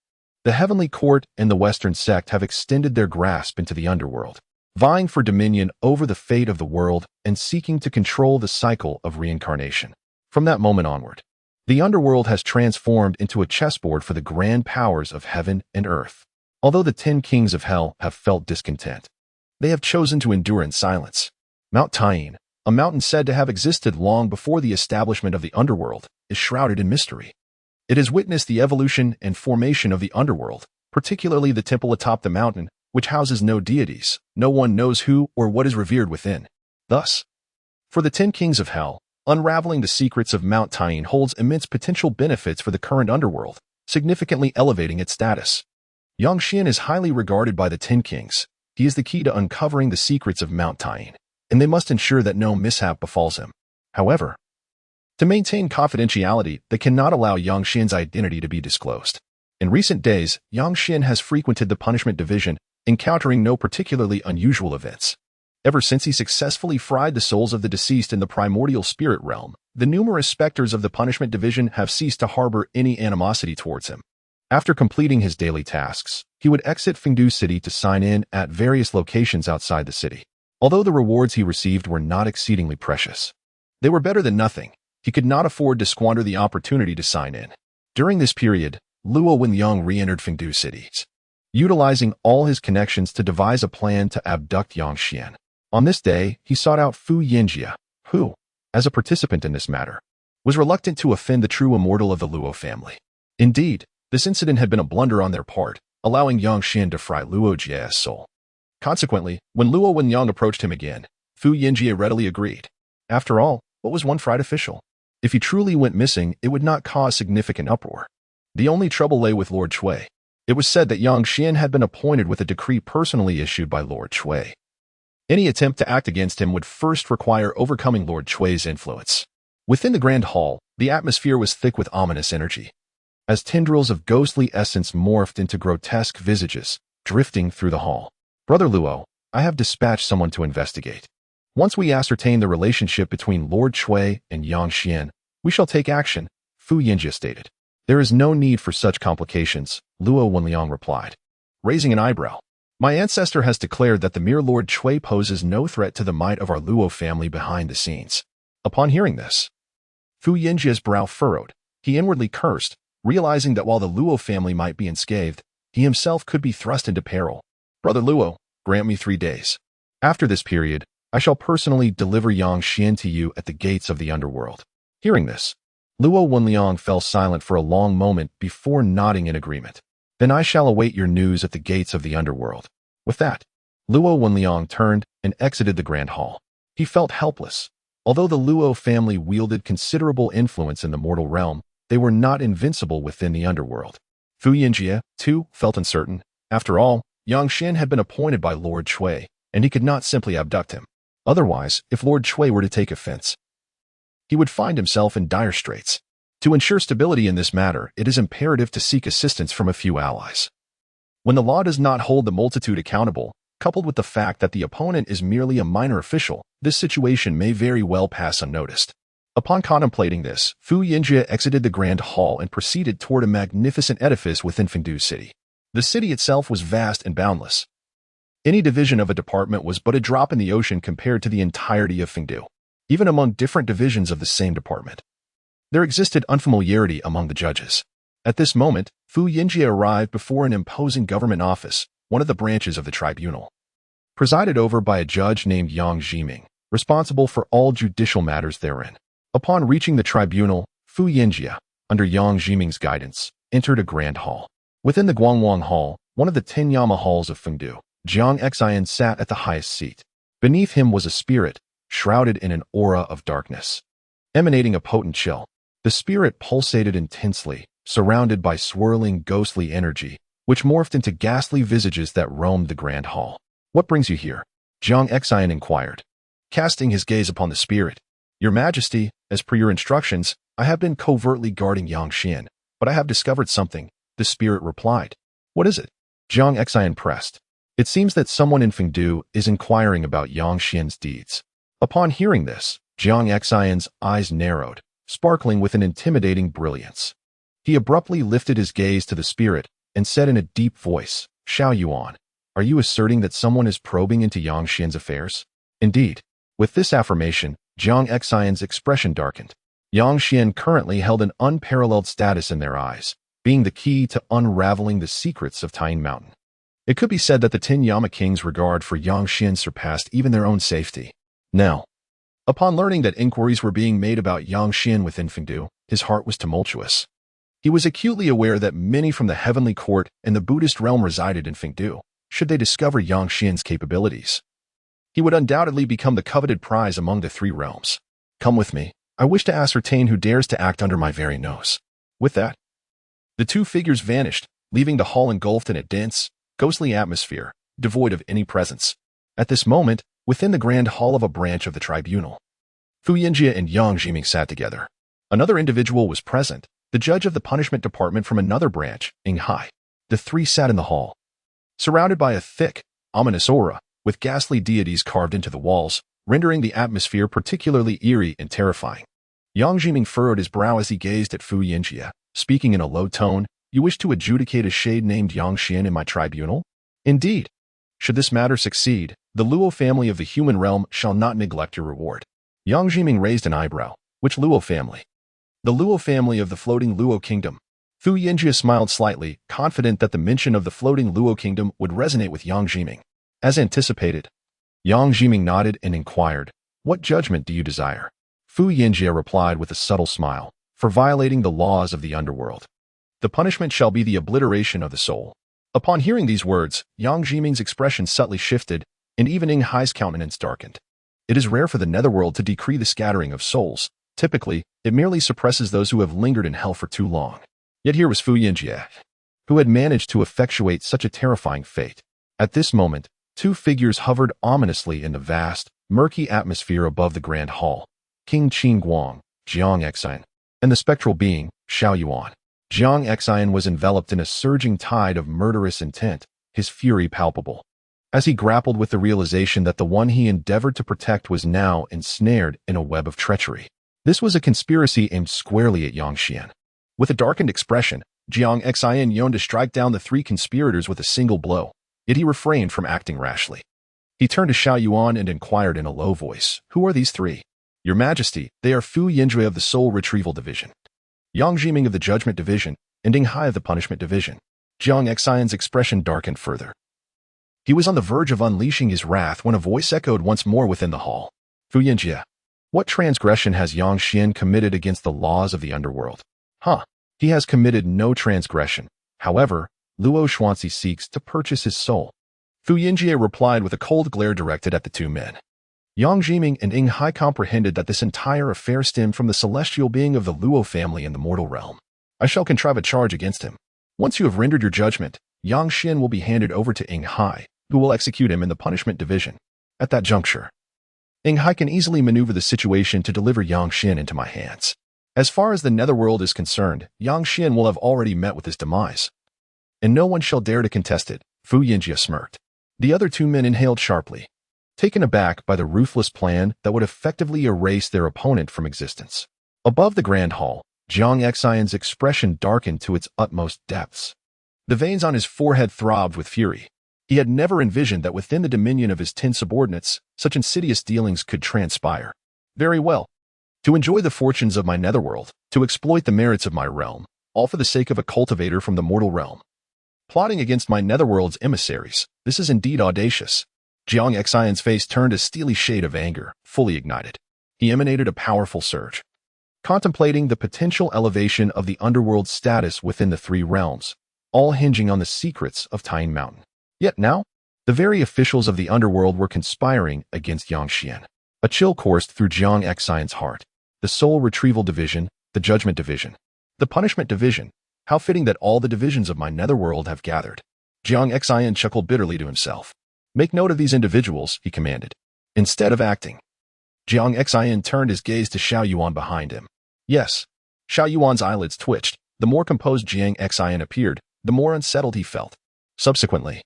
A: the heavenly court and the Western sect have extended their grasp into the underworld, vying for dominion over the fate of the world and seeking to control the cycle of reincarnation. From that moment onward, the underworld has transformed into a chessboard for the grand powers of heaven and earth. Although the 10 kings of hell have felt discontent, they have chosen to endure in silence. Mount Tayin, a mountain said to have existed long before the establishment of the underworld, is shrouded in mystery. It has witnessed the evolution and formation of the underworld, particularly the temple atop the mountain, which houses no deities. No one knows who or what is revered within. Thus, for the 10 kings of hell, Unraveling the secrets of Mount Tyne holds immense potential benefits for the current underworld, significantly elevating its status. Yang Xian is highly regarded by the Ten Kings. He is the key to uncovering the secrets of Mount Tyne, and they must ensure that no mishap befalls him. However, to maintain confidentiality, they cannot allow Yang Xian's identity to be disclosed. In recent days, Yang Xian has frequented the punishment division, encountering no particularly unusual events. Ever since he successfully fried the souls of the deceased in the primordial spirit realm, the numerous specters of the punishment division have ceased to harbor any animosity towards him. After completing his daily tasks, he would exit Fengdu City to sign in at various locations outside the city. Although the rewards he received were not exceedingly precious, they were better than nothing. He could not afford to squander the opportunity to sign in. During this period, Luo Wenyang re-entered Fengdu City, utilizing all his connections to devise a plan to abduct Yang Xian. On this day, he sought out Fu Yinjie, who, as a participant in this matter, was reluctant to offend the true immortal of the Luo family. Indeed, this incident had been a blunder on their part, allowing Yang Xian to fry Luo Jie's soul. Consequently, when Luo Wenyang approached him again, Fu Yinjie readily agreed. After all, what was one fried official? If he truly went missing, it would not cause significant uproar. The only trouble lay with Lord Cui. It was said that Yang Xian had been appointed with a decree personally issued by Lord Cui. Any attempt to act against him would first require overcoming Lord Cui's influence. Within the Grand Hall, the atmosphere was thick with ominous energy, as tendrils of ghostly essence morphed into grotesque visages, drifting through the hall. Brother Luo, I have dispatched someone to investigate. Once we ascertain the relationship between Lord Cui and Yang Xian, we shall take action, Fu Yinjie stated. There is no need for such complications, Luo Wenyang replied, raising an eyebrow. My ancestor has declared that the mere Lord Cui poses no threat to the might of our Luo family behind the scenes. Upon hearing this, Fu Yinjie's brow furrowed. He inwardly cursed, realizing that while the Luo family might be unscathed, he himself could be thrust into peril. Brother Luo, grant me 3 days. After this period, I shall personally deliver Yang Xian to you at the gates of the underworld. Hearing this, Luo Wenyang fell silent for a long moment before nodding in agreement. Then I shall await your news at the gates of the underworld. With that, Luo Wenyang turned and exited the Grand Hall. He felt helpless. Although the Luo family wielded considerable influence in the mortal realm, they were not invincible within the underworld. Fu Yinjie, too, felt uncertain. After all, Yang Xian had been appointed by Lord Cui, and he could not simply abduct him. Otherwise, if Lord Cui were to take offense, he would find himself in dire straits. To ensure stability in this matter, it is imperative to seek assistance from a few allies. When the law does not hold the multitude accountable, coupled with the fact that the opponent is merely a minor official, this situation may very well pass unnoticed. Upon contemplating this, Fu Yinjie exited the Grand Hall and proceeded toward a magnificent edifice within Fengdu City. The city itself was vast and boundless. Any division of a department was but a drop in the ocean compared to the entirety of Fengdu, even among different divisions of the same department. There existed unfamiliarity among the judges. At this moment, Fu Yinjie arrived before an imposing government office, one of the branches of the tribunal, presided over by a judge named Yang Jiming, responsible for all judicial matters therein. Upon reaching the tribunal, Fu Yinjie, under Yang Jiming's guidance, entered a grand hall. Within the Guangwang Hall, one of the 10 Yama halls of Fengdu, Jiang Xian sat at the highest seat. Beneath him was a spirit, shrouded in an aura of darkness, emanating a potent chill. The spirit pulsated intensely, surrounded by swirling ghostly energy, which morphed into ghastly visages that roamed the grand hall. What brings you here? Jiang Xian inquired, casting his gaze upon the spirit. Your Majesty, as per your instructions, I have been covertly guarding Yang Xian, but I have discovered something, the spirit replied. What is it? Jiang Xian pressed. It seems that someone in Fengdu is inquiring about Yang Xian's deeds. Upon hearing this, Jiang Xian's eyes narrowed, sparkling with an intimidating brilliance. He abruptly lifted his gaze to the spirit and said in a deep voice, Xiao Yuan, are you asserting that someone is probing into Yang Xian's affairs? Indeed. With this affirmation, Jiang Xian's expression darkened. Yang Xian currently held an unparalleled status in their eyes, being the key to unraveling the secrets of Tyne Mountain. It could be said that the 10 Yama Kings' regard for Yang Xian surpassed even their own safety. Now, upon learning that inquiries were being made about Yang Xian within Fengdu, his heart was tumultuous. He was acutely aware that many from the heavenly court and the Buddhist realm resided in Fengdu. Should they discover Yang Xian's capabilities, he would undoubtedly become the coveted prize among the 3 realms. Come with me, I wish to ascertain who dares to act under my very nose. With that, the two figures vanished, leaving the hall engulfed in a dense, ghostly atmosphere, devoid of any presence. At this moment, within the grand hall of a branch of the tribunal, Fu Yinjie and Yang Jiming sat together. Another individual was present, the judge of the punishment department from another branch, Ing Hai. The three sat in the hall, surrounded by a thick, ominous aura, with ghastly deities carved into the walls, rendering the atmosphere particularly eerie and terrifying. Yang Jiming furrowed his brow as he gazed at Fu Yinjie, speaking in a low tone. You wish to adjudicate a shade named Yang Xian in my tribunal? Indeed. Should this matter succeed, the Luo family of the human realm shall not neglect your reward. Yang Jiming raised an eyebrow. Which Luo family? The Luo family of the floating Luo kingdom. Fu Yinjie smiled slightly, confident that the mention of the floating Luo kingdom would resonate with Yang Jiming. As anticipated, Yang Jiming nodded and inquired, what judgment do you desire? Fu Yinjie replied with a subtle smile, for violating the laws of the underworld. The punishment shall be the obliteration of the soul. Upon hearing these words, Yang Jiming's expression subtly shifted, and even Ing Hai's countenance darkened. It is rare for the netherworld to decree the scattering of souls. Typically, it merely suppresses those who have lingered in hell for too long. Yet here was Fu Yinjie, who had managed to effectuate such a terrifying fate. At this moment, two figures hovered ominously in the vast, murky atmosphere above the grand hall. King Qin Guang, Jiang Xian, and the spectral being, Xiao Yuan. Jiang Xian was enveloped in a surging tide of murderous intent, his fury palpable. As he grappled with the realization that the one he endeavored to protect was now ensnared in a web of treachery. This was a conspiracy aimed squarely at Yang Xian. With a darkened expression, Jiang Xian yearned to strike down the three conspirators with a single blow, yet he refrained from acting rashly. He turned to Xiao Yuan and inquired in a low voice, who are these three? Your Majesty, they are Fu Yinjie of the Soul Retrieval Division, Yang Jiming of the Judgment Division, and Ing Hai of the Punishment Division. Jiang Xian's expression darkened further. He was on the verge of unleashing his wrath when a voice echoed once more within the hall. Fu Yinjie, what transgression has Yang Xian committed against the laws of the underworld? He has committed no transgression. However, Luo Xuanzi seeks to purchase his soul. Fu Yinjie replied with a cold glare directed at the two men. Yang Jiming and Ing Hai comprehended that this entire affair stemmed from the celestial being of the Luo family in the mortal realm. I shall contrive a charge against him. Once you have rendered your judgment, Yang Xian will be handed over to Ing Hai, who will execute him in the punishment division. At that juncture, Ing Hai can easily maneuver the situation to deliver Yang Xian into my hands. As far as the netherworld is concerned, Yang Xian will have already met with his demise, and no one shall dare to contest it. Fu Yinjie smirked. The other two men inhaled sharply, taken aback by the ruthless plan that would effectively erase their opponent from existence. Above the grand hall, Jiang Xian's expression darkened to its utmost depths. The veins on his forehead throbbed with fury. He had never envisioned that within the dominion of his 10 subordinates, such insidious dealings could transpire. Very well. To enjoy the fortunes of my netherworld, to exploit the merits of my realm, all for the sake of a cultivator from the mortal realm. Plotting against my netherworld's emissaries, this is indeed audacious. Jiang Xian's face turned a steely shade of anger, fully ignited. He emanated a powerful surge, contemplating the potential elevation of the underworld's status within the three realms, all hinging on the secrets of Tyne Mountain. Yet now, the very officials of the underworld were conspiring against Yang Xian. A chill coursed through Jiang Xian's heart. The Soul Retrieval Division, the Judgment Division, the Punishment Division. How fitting that all the divisions of my netherworld have gathered. Jiang Xian chuckled bitterly to himself. Make note of these individuals, he commanded. Instead of acting, Jiang Xian turned his gaze to Xiao Yuan behind him. Yes. Xiao Yuan's eyelids twitched. The more composed Jiang Xian appeared, the more unsettled he felt. Subsequently,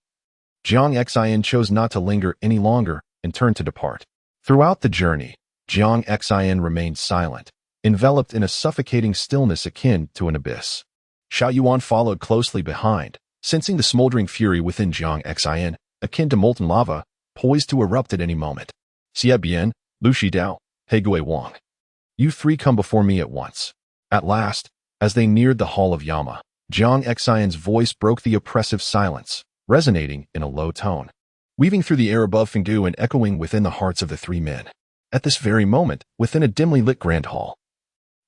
A: Jiang Xian chose not to linger any longer and turned to depart. Throughout the journey, Jiang Xian remained silent, enveloped in a suffocating stillness akin to an abyss. Xiao Yuan followed closely behind, sensing the smoldering fury within Jiang Xian, akin to molten lava, poised to erupt at any moment. Xie Bian, Lu Shidao, Hegue Wang. You three come before me at once. At last, as they neared the hall of Yama, Jiang Xian's voice broke the oppressive silence, resonating in a low tone, weaving through the air above Fengdu and echoing within the hearts of the three men. At this very moment, within a dimly lit grand hall,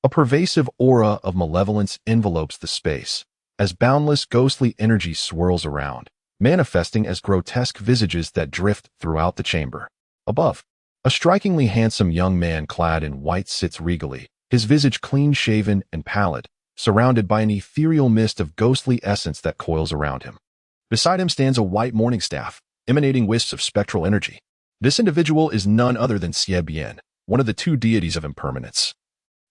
A: a pervasive aura of malevolence envelopes the space, as boundless ghostly energy swirls around, manifesting as grotesque visages that drift throughout the chamber. Above, a strikingly handsome young man clad in white sits regally, his visage clean-shaven and pallid, surrounded by an ethereal mist of ghostly essence that coils around him. Beside him stands a white morning staff, emanating wisps of spectral energy. This individual is none other than Xie Bian, one of the two deities of impermanence.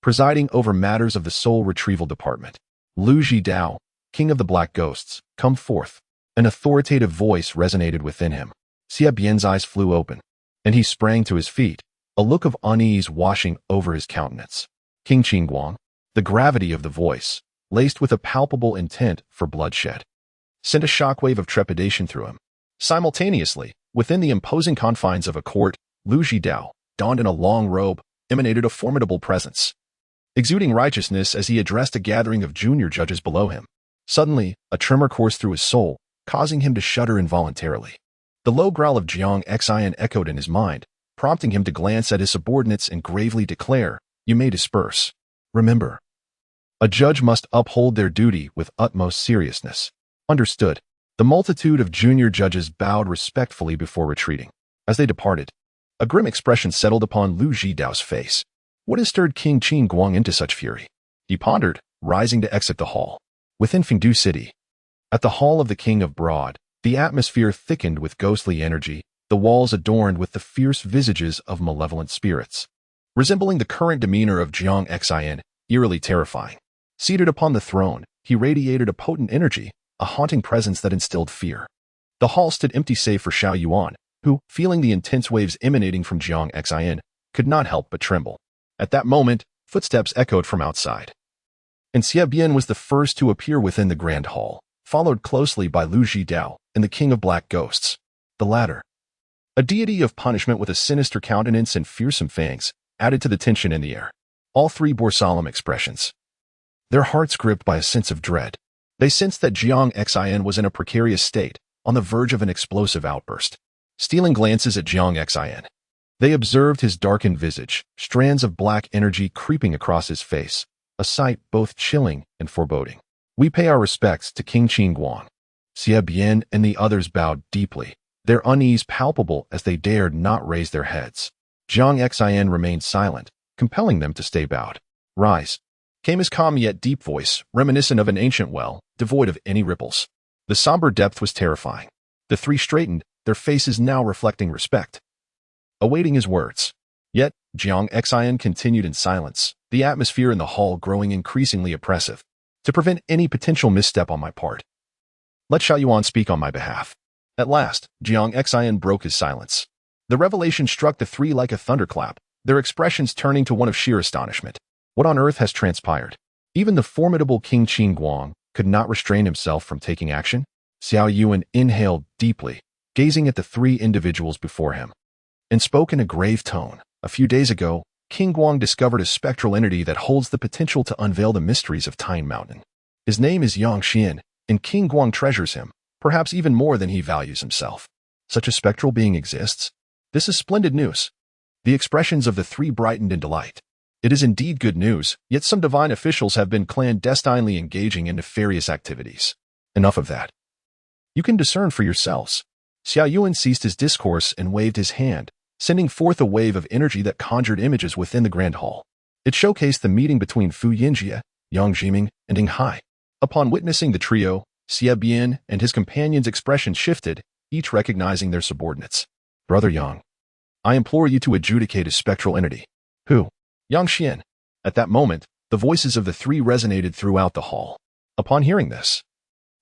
A: Presiding over matters of the soul retrieval department, Lu Zhidao, king of the black ghosts, come forth. An authoritative voice resonated within him. Xie Bian's eyes flew open, and he sprang to his feet, a look of unease washing over his countenance. King Qingguang, the gravity of the voice, laced with a palpable intent for bloodshed, sent a shockwave of trepidation through him. Simultaneously, within the imposing confines of a court, Lu Zhidao, donned in a long robe, emanated a formidable presence, exuding righteousness as he addressed a gathering of junior judges below him. Suddenly, a tremor coursed through his soul, causing him to shudder involuntarily. The low growl of Jiang Xian echoed in his mind, prompting him to glance at his subordinates and gravely declare, "You may disperse. Remember, a judge must uphold their duty with utmost seriousness." Understood. The multitude of junior judges bowed respectfully before retreating. As they departed, a grim expression settled upon Lu Zhidao's face. What had stirred King Qingguang into such fury? He pondered, rising to exit the hall. Within Fengdu City, at the Hall of the King of Broad, the atmosphere thickened with ghostly energy, the walls adorned with the fierce visages of malevolent spirits, resembling the current demeanor of Jiang Xian, eerily terrifying. Seated upon the throne, he radiated a potent energy, a haunting presence that instilled fear. The hall stood empty save for Xiao Yuan, who, feeling the intense waves emanating from Jiang Xian, could not help but tremble. At that moment, footsteps echoed from outside, and Xie Bian was the first to appear within the grand hall, followed closely by Lu Zhidao and the King of Black Ghosts. The latter, a deity of punishment with a sinister countenance and fearsome fangs, added to the tension in the air. All three bore solemn expressions, their hearts gripped by a sense of dread. They sensed that Jiang Xian was in a precarious state, on the verge of an explosive outburst. Stealing glances at Jiang Xian, they observed his darkened visage, strands of black energy creeping across his face, a sight both chilling and foreboding. "We pay our respects to King Qingguang." Xie Bian and the others bowed deeply, their unease palpable as they dared not raise their heads. Jiang Xian remained silent, compelling them to stay bowed. "Rise," came his calm yet deep voice, reminiscent of an ancient well, devoid of any ripples. The somber depth was terrifying. The three straightened, their faces now reflecting respect, awaiting his words. Yet, Jiang Xian continued in silence, the atmosphere in the hall growing increasingly oppressive. "To prevent any potential misstep on my part, let Xiao Yuan speak on my behalf." At last, Jiang Xian broke his silence. The revelation struck the three like a thunderclap, their expressions turning to one of sheer astonishment. What on earth has transpired? Even the formidable King Qingguang could not restrain himself from taking action. Xiao Yuan inhaled deeply, gazing at the three individuals before him, and spoke in a grave tone. "A few days ago, Qingguang discovered a spectral entity that holds the potential to unveil the mysteries of Time Mountain. His name is Yang Xian, and Qingguang treasures him, perhaps even more than he values himself. Such a spectral being exists? This is splendid news." The expressions of the three brightened in delight. It is indeed good news, yet some divine officials have been clandestinely engaging in nefarious activities. Enough of that. You can discern for yourselves. Xiao Yuan ceased his discourse and waved his hand, sending forth a wave of energy that conjured images within the grand hall. It showcased the meeting between Fu Yinjie, Yang Jiming, and Ing Hai. Upon witnessing the trio, Xie Bian and his companions' expressions shifted, each recognizing their subordinates. "Brother Yang, I implore you to adjudicate a spectral entity." "Who?" "Yang Xian." At that moment, the voices of the three resonated throughout the hall. Upon hearing this,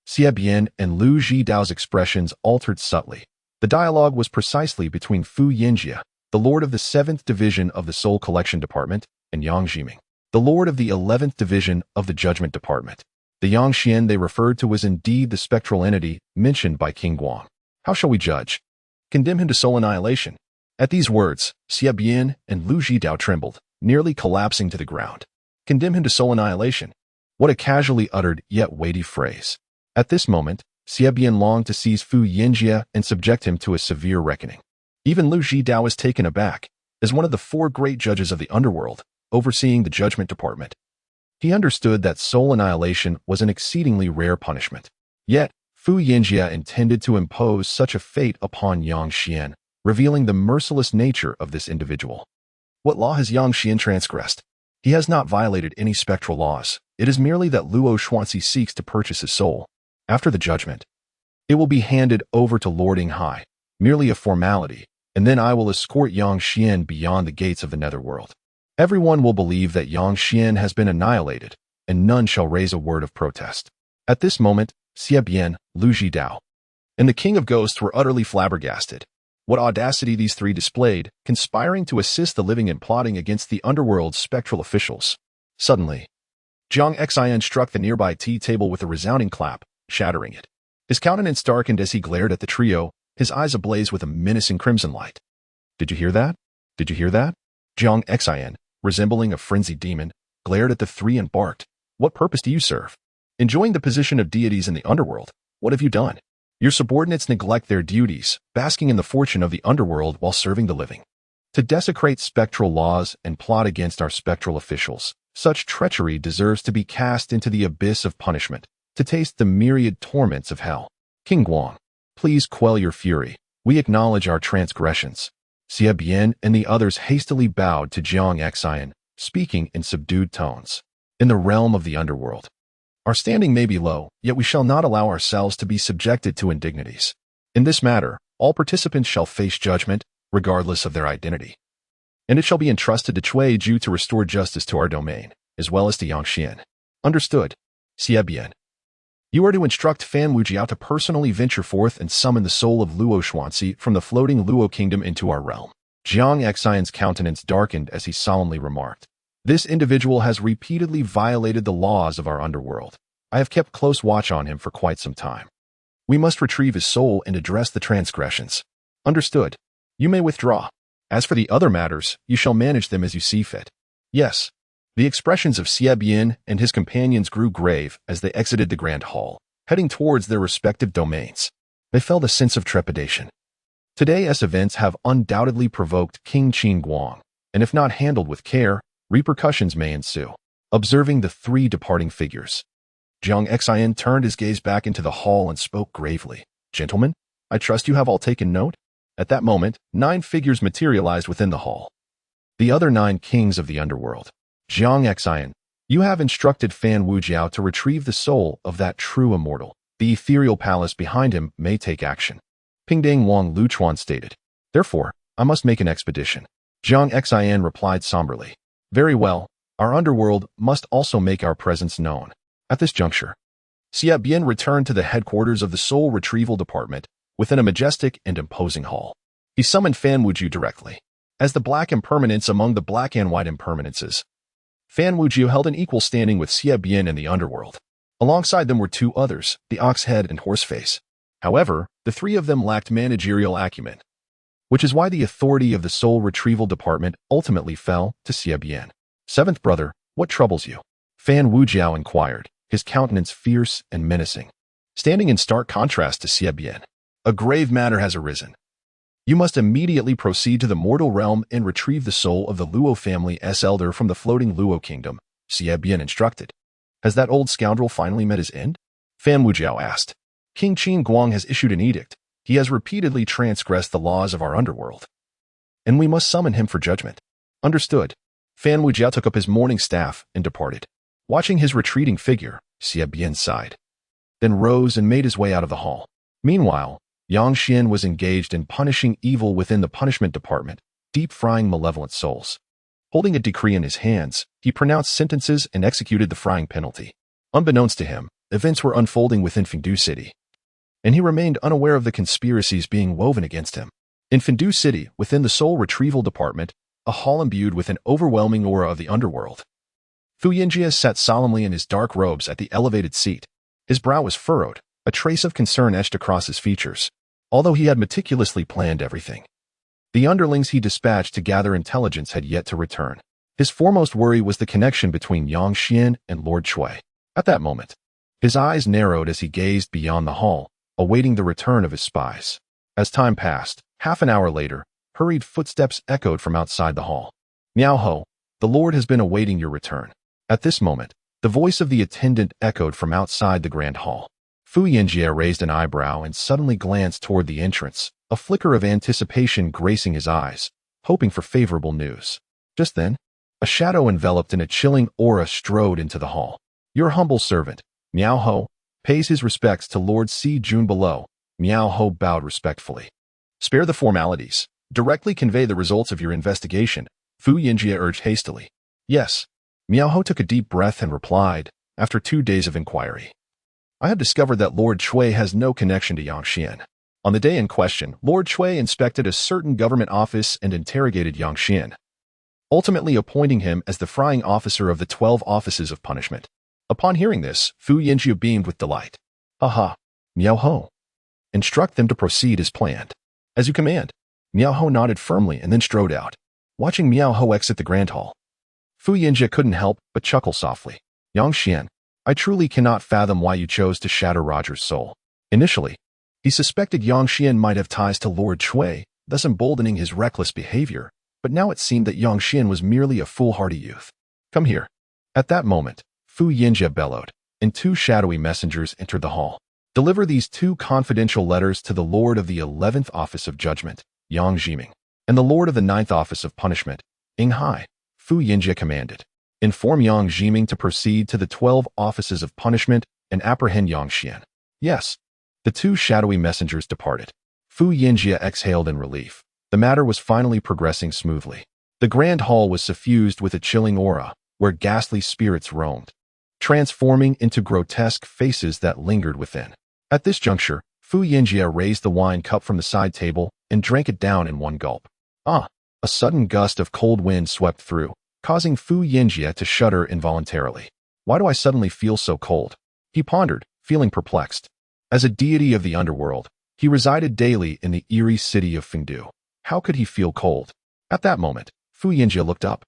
A: Xie Bian and Lu Zhidao's expressions altered subtly. The dialogue was precisely between Fu Yinjie, the lord of the 7th Division of the Soul Collection Department, and Yang Jiming, the lord of the 11th Division of the Judgment Department. The Yang Xian they referred to was indeed the spectral entity mentioned by Qingguang. "How shall we judge? Condemn him to soul annihilation." At these words, Xie Bian and Lu Zhidao trembled, nearly collapsing to the ground. "Condemn him to soul annihilation." What a casually uttered yet weighty phrase. At this moment, Xie Bian longed to seize Fu Yinjie and subject him to a severe reckoning. Even Lu Zhidao was taken aback, as one of the 4 great judges of the Underworld, overseeing the Judgment Department. He understood that soul annihilation was an exceedingly rare punishment. Yet, Fu Yinjie intended to impose such a fate upon Yang Xian, revealing the merciless nature of this individual. What law has Yang Xian transgressed? He has not violated any spectral laws. It is merely that Luo Xuanxi seeks to purchase his soul. After the judgment, it will be handed over to Lord Inghai, merely a formality, and then I will escort Yang Xian beyond the gates of the netherworld. Everyone will believe that Yang Xian has been annihilated, and none shall raise a word of protest. At this moment, Xie Bian, Lu Zhidao, and the King of Ghosts were utterly flabbergasted. What audacity these three displayed, conspiring to assist the living and plotting against the underworld's spectral officials. Suddenly, Jiang Xian struck the nearby tea table with a resounding clap, shattering it. His countenance darkened as he glared at the trio, his eyes ablaze with a menacing crimson light. Did you hear that? Did you hear that? Jiang Xian, resembling a frenzied demon, glared at the three and barked. What purpose do you serve? Enjoying the position of deities in the underworld, what have you done? Your subordinates neglect their duties, basking in the fortune of the underworld while serving the living. To desecrate spectral laws and plot against our spectral officials, such treachery deserves to be cast into the abyss of punishment, to taste the myriad torments of hell. King Guang, please quell your fury. We acknowledge our transgressions. Xie Bian and the others hastily bowed to Jiang Xian, speaking in subdued tones. In the realm of the underworld, our standing may be low, yet we shall not allow ourselves to be subjected to indignities. In this matter, all participants shall face judgment, regardless of their identity. And it shall be entrusted to Cui Ju to restore justice to our domain, as well as to Yang Xian. Understood. Xie Bian. You are to instruct Fan Wujiao to personally venture forth and summon the soul of Luo Xuanxi from the floating Luo kingdom into our realm. Jiang Xian's countenance darkened as he solemnly remarked. This individual has repeatedly violated the laws of our underworld. I have kept close watch on him for quite some time. We must retrieve his soul and address the transgressions. Understood. You may withdraw. As for the other matters, you shall manage them as you see fit. Yes. The expressions of Xie Bian and his companions grew grave as they exited the grand hall, heading towards their respective domains. They felt a sense of trepidation. Today's events have undoubtedly provoked King Qin Guang, and if not handled with care, repercussions may ensue. Observing the three departing figures, Jiang Xian turned his gaze back into the hall and spoke gravely. Gentlemen, I trust you have all taken note? At that moment, 9 figures materialized within the hall. The other 9 kings of the underworld. Jiang Xian, you have instructed Fan Wujiao to retrieve the soul of that true immortal. The ethereal palace behind him may take action. Pingdang Wang Luchuan stated. Therefore, I must make an expedition. Jiang Xian replied somberly. Very well, our underworld must also make our presence known. At this juncture, Xie Bian returned to the headquarters of the Soul Retrieval Department within a majestic and imposing hall. He summoned Fan Wujiu directly. As the black impermanence among the black and white impermanences, Fan Wujiu held an equal standing with Xie Bian in the underworld. Alongside them were 2 others, the Oxhead and Horseface. However, the 3 of them lacked managerial acumen, which is why the authority of the Soul Retrieval Department ultimately fell to Xie Bian. 7th brother, what troubles you? Fan Wujiao inquired, his countenance fierce and menacing, standing in stark contrast to Xie Bian. A grave matter has arisen. You must immediately proceed to the mortal realm and retrieve the soul of the Luo family's elder from the floating Luo kingdom, Xie Bian instructed. Has that old scoundrel finally met his end? Fan Wujiao asked. King Qin Guang has issued an edict. He has repeatedly transgressed the laws of our underworld, and we must summon him for judgment. Understood. Fan Wujiao took up his morning staff and departed. Watching his retreating figure, Xie Bian sighed, then rose and made his way out of the hall. Meanwhile, Yang Xian was engaged in punishing evil within the punishment department, deep-frying malevolent souls. Holding a decree in his hands, he pronounced sentences and executed the frying penalty. Unbeknownst to him, events were unfolding within Fengdu City, and he remained unaware of the conspiracies being woven against him. In Fengdu City, within the Soul Retrieval Department, a hall imbued with an overwhelming aura of the underworld, Fu Yinjie sat solemnly in his dark robes at the elevated seat. His brow was furrowed, a trace of concern etched across his features, although he had meticulously planned everything. The underlings he dispatched to gather intelligence had yet to return. His foremost worry was the connection between Yang Xian and Lord Cui. At that moment, his eyes narrowed as he gazed beyond the hall, awaiting the return of his spies. As time passed, half an hour later, hurried footsteps echoed from outside the hall. Miao Ho, the Lord has been awaiting your return. At this moment, the voice of the attendant echoed from outside the grand hall. Fu Yinjie raised an eyebrow and suddenly glanced toward the entrance, a flicker of anticipation gracing his eyes, hoping for favorable news. Just then, A shadow enveloped in a chilling aura strode into the hall. Your humble servant, Miao Ho, pays his respects to Lord Si Jun below. Miao Ho bowed respectfully. Spare the formalities. Directly convey the results of your investigation, Fu Yinjie urged hastily. Yes. Miao Ho took a deep breath and replied, after 2 days of inquiry. I have discovered that Lord Shui has no connection to Yang Xian. On the day in question, Lord Shui inspected a certain government office and interrogated Yang Xian, ultimately appointing him as the frying officer of the 12 offices of punishment. Upon hearing this, Fu Yinjie beamed with delight. Aha, Miao Ho. Instruct them to proceed as planned. As you command. Miao Ho nodded firmly and then strode out. Watching Miao Ho exit the grand hall, Fu Yinjie couldn't help but chuckle softly. Yang Xian, I truly cannot fathom why you chose to shatter Roger's soul. Initially, he suspected Yang Xian might have ties to Lord Shui, thus emboldening his reckless behavior, but now it seemed that Yang Xian was merely a foolhardy youth. Come here. At that moment, Fu Yinjie bellowed, and 2 shadowy messengers entered the hall. Deliver these 2 confidential letters to the Lord of the 11th Office of Judgment, Yang Jiming, and the Lord of the 9th Office of Punishment, Ing Hai. Fu Yinjie commanded. Inform Yang Jiming to proceed to the 12 offices of punishment and apprehend Yang Xian. Yes. The 2 shadowy messengers departed. Fu Yinjie exhaled in relief. The matter was finally progressing smoothly. The grand hall was suffused with a chilling aura, where ghastly spirits roamed, transforming into grotesque faces that lingered within. At this juncture, Fu Yinjie raised the wine cup from the side table and drank it down in one gulp. A sudden gust of cold wind swept through, causing Fu Yinjie to shudder involuntarily. Why do I suddenly feel so cold? He pondered, feeling perplexed. As a deity of the underworld, he resided daily in the eerie city of Fengdu. How could he feel cold? At that moment, Fu Yinjie looked up,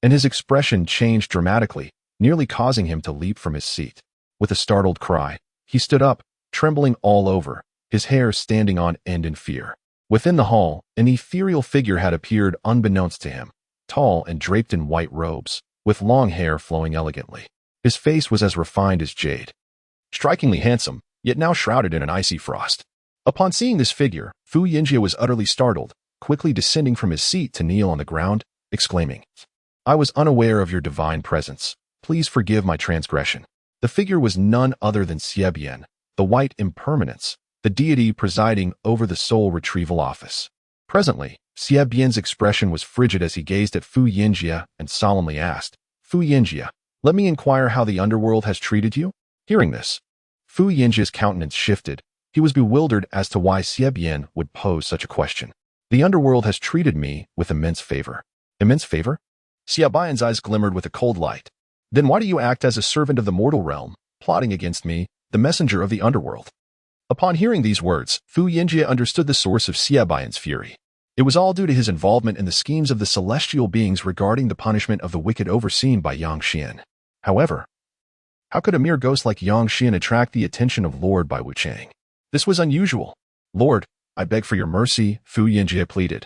A: and his expression changed dramatically, nearly causing him to leap from his seat. With a startled cry, he stood up, trembling all over, his hair standing on end in fear. Within the hall, an ethereal figure had appeared unbeknownst to him, tall and draped in white robes, with long hair flowing elegantly. His face was as refined as jade, strikingly handsome, yet now shrouded in an icy frost. Upon seeing this figure, Fu Yinjie was utterly startled, quickly descending from his seat to kneel on the ground, exclaiming, I was unaware of your divine presence. Please forgive my transgression. The figure was none other than Xie, the white impermanence, the deity presiding over the soul retrieval office. Presently, Xie expression was frigid as he gazed at Fu Yinjie and solemnly asked, Fu Yinjie, let me inquire how the underworld has treated you? Hearing this, Fu Yinjie's countenance shifted. He was bewildered as to why Xie would pose such a question. The underworld has treated me with immense favor. Immense favor? Xie eyes glimmered with a cold light. Then why do you act as a servant of the mortal realm, plotting against me, the messenger of the underworld? Upon hearing these words, Fu Yinjie understood the source of Xie fury. It was all due to his involvement in the schemes of the celestial beings regarding the punishment of the wicked overseen by Yang Xian. However, how could a mere ghost like Yang Xian attract the attention of Lord Bai Wuchang? This was unusual. Lord, I beg for your mercy, Fu Yinjie pleaded.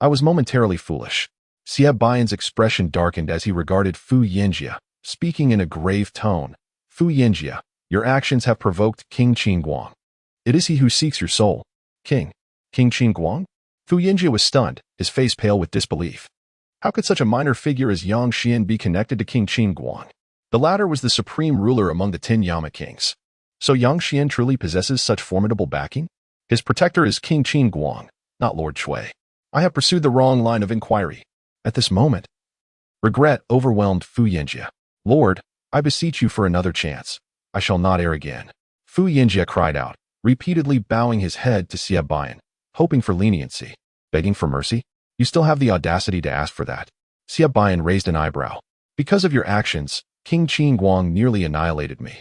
A: I was momentarily foolish. Xie expression darkened as he regarded Fu Yinjie, speaking in a grave tone. Fu Yinjie, your actions have provoked King Qingguang. It is he who seeks your soul. King Qingguang? Fu Yinjie was stunned, his face pale with disbelief. How could such a minor figure as Yang Xian be connected to King Qingguang? The latter was the supreme ruler among the 10 Yama kings. So Yang Xian truly possesses such formidable backing? His protector is King Qingguang, not Lord Shui. I have pursued the wrong line of inquiry. At this moment, regret overwhelmed Fu Yinjie. Lord, I beseech you for another chance. I shall not err again. Fu Yinjie cried out, repeatedly bowing his head to Xie, hoping for leniency. Begging for mercy? You still have the audacity to ask for that. Xie raised an eyebrow. Because of your actions, King Qingguang nearly annihilated me,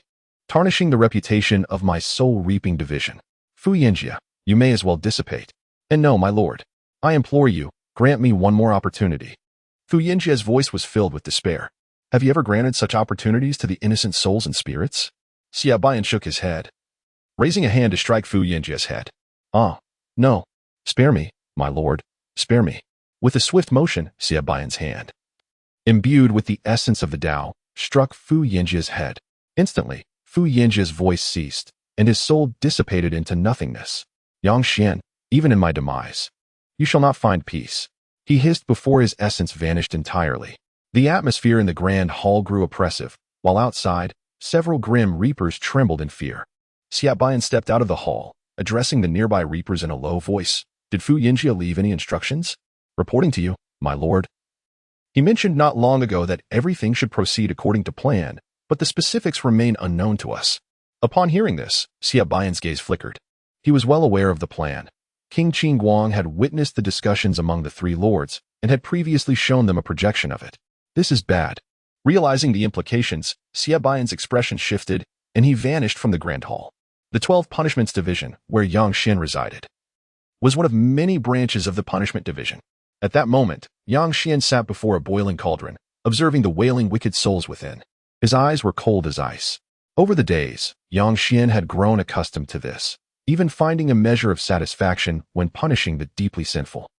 A: tarnishing the reputation of my soul-reaping division. Fu Yinjie, you may as well dissipate. And no, my lord, I implore you, grant me one more opportunity. Fu Yinjie's voice was filled with despair. Have you ever granted such opportunities to the innocent souls and spirits? Xie shook his head, raising a hand to strike Fu Yinjie's head. No. Spare me, my lord, spare me. With a swift motion, Xie hand, imbued with the essence of the Tao, struck Fu Yinjie's head. Instantly, Fu Yinjie's voice ceased, and his soul dissipated into nothingness. Yang Xian, even in my demise, you shall not find peace. He hissed before his essence vanished entirely. The atmosphere in the grand hall grew oppressive, while outside, several grim reapers trembled in fear. Xiaobian stepped out of the hall, addressing the nearby reapers in a low voice. Did Fu Yinjia leave any instructions? Reporting to you, my lord. He mentioned not long ago that everything should proceed according to plan, but the specifics remain unknown to us. Upon hearing this, Xiaobian's gaze flickered. He was well aware of the plan. King Qingguang had witnessed the discussions among the three lords and had previously shown them a projection of it. This is bad. Realizing the implications, Xiaobian's expression shifted, and he vanished from the Grand Hall. The 12 Punishments Division, where Yang Xin resided, was one of many branches of the Punishment Division. At that moment, Yang Xin sat before a boiling cauldron, observing the wailing wicked souls within. His eyes were cold as ice. Over the days, Yang Xin had grown accustomed to this, even finding a measure of satisfaction when punishing the deeply sinful.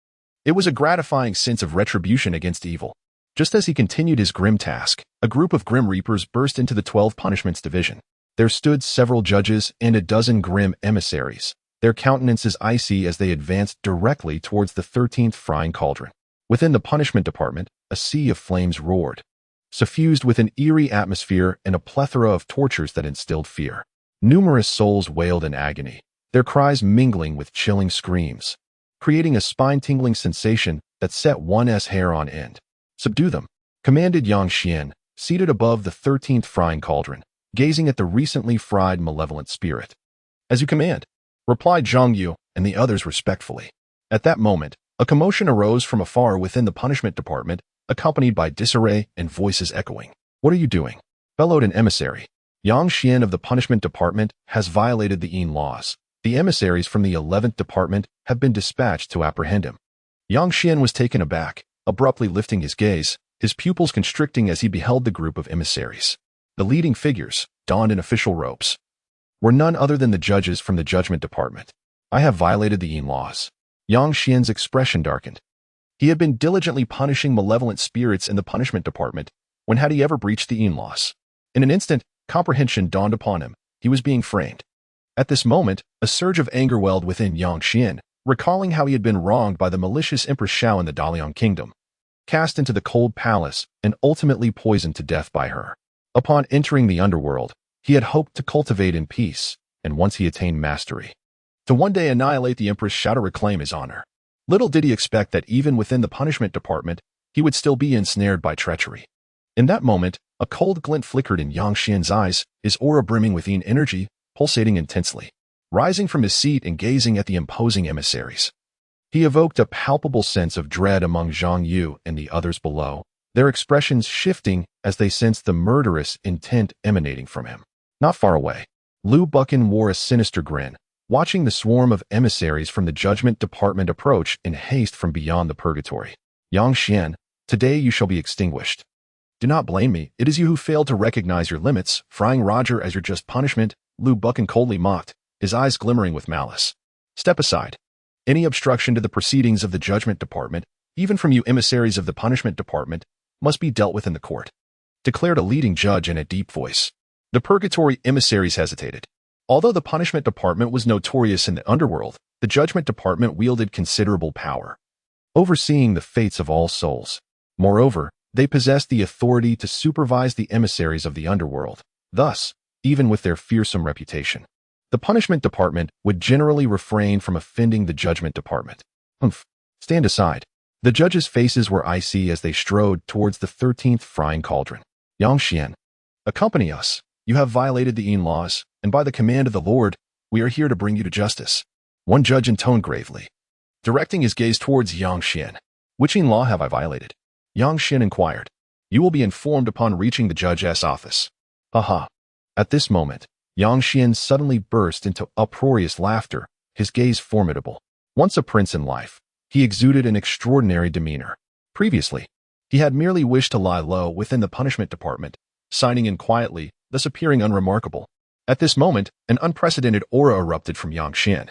A: It was a gratifying sense of retribution against evil. Just as he continued his grim task, a group of Grim Reapers burst into the 12 Punishments Division. There stood several judges and a dozen grim emissaries, their countenances icy as they advanced directly towards the 13th frying cauldron. Within the punishment department, a sea of flames roared, suffused with an eerie atmosphere and a plethora of tortures that instilled fear. Numerous souls wailed in agony, their cries mingling with chilling screams, creating a spine-tingling sensation that set one's hair on end. Subdue them, commanded Yang Xian, seated above the 13th frying cauldron, gazing at the recently fried malevolent spirit. As you command, replied Zhang Yu and the others respectfully. At that moment, a commotion arose from afar within the punishment department, accompanied by disarray and voices echoing. What are you doing? Bellowed an emissary. Yang Xian of the punishment department has violated the Yin laws. The emissaries from the 11th department have been dispatched to apprehend him. Yang Xian was taken aback, abruptly lifting his gaze, his pupils constricting as he beheld the group of emissaries. The leading figures, donned in official robes, were none other than the judges from the judgment department. I have violated the Yin laws. Yang Xian's expression darkened. He had been diligently punishing malevolent spirits in the punishment department. When had he ever breached the Yin laws? In an instant, comprehension dawned upon him. He was being framed. At this moment, a surge of anger welled within Yang Xian, recalling how he had been wronged by the malicious Empress Xiao in the Dalian kingdom, cast into the cold palace and ultimately poisoned to death by her. Upon entering the underworld, he had hoped to cultivate in peace, and once he attained mastery, to one day annihilate the Empress Xiao to reclaim his honor. Little did he expect that even within the punishment department, he would still be ensnared by treachery. In that moment, a cold glint flickered in Yang Xian's eyes, his aura brimming with Yin energy, pulsating intensely. Rising from his seat and gazing at the imposing emissaries, he evoked a palpable sense of dread among Zhang Yu and the others below, their expressions shifting as they sensed the murderous intent emanating from him. Not far away, Lu Buchan wore a sinister grin, watching the swarm of emissaries from the judgment department approach in haste from beyond the purgatory. Yang Xian, today you shall be extinguished. Do not blame me, it is you who failed to recognize your limits, frying Roger as your just punishment, Lu Buchan coldly mocked, his eyes glimmering with malice. Step aside. Any obstruction to the proceedings of the judgment department, even from you emissaries of the punishment department, must be dealt with in the court, declared a leading judge in a deep voice. The purgatory emissaries hesitated. Although the punishment department was notorious in the underworld, the judgment department wielded considerable power, overseeing the fates of all souls. Moreover, they possessed the authority to supervise the emissaries of the underworld. Thus, even with their fearsome reputation, the punishment department would generally refrain from offending the judgment department. Stand aside. The judges' faces were icy as they strode towards the 13th frying cauldron. Yang Xian, accompany us. You have violated the Yin laws, and by the command of the Lord, we are here to bring you to justice. One judge intoned gravely, directing his gaze towards Yang Xian. Which Yin law have I violated? Yang Xian inquired. You will be informed upon reaching the judge's office. Haha. At this moment, Yang Xian suddenly burst into uproarious laughter, his gaze formidable. Once a prince in life, he exuded an extraordinary demeanor. Previously, he had merely wished to lie low within the punishment department, signing in quietly, thus appearing unremarkable. At this moment, an unprecedented aura erupted from Yang Xian,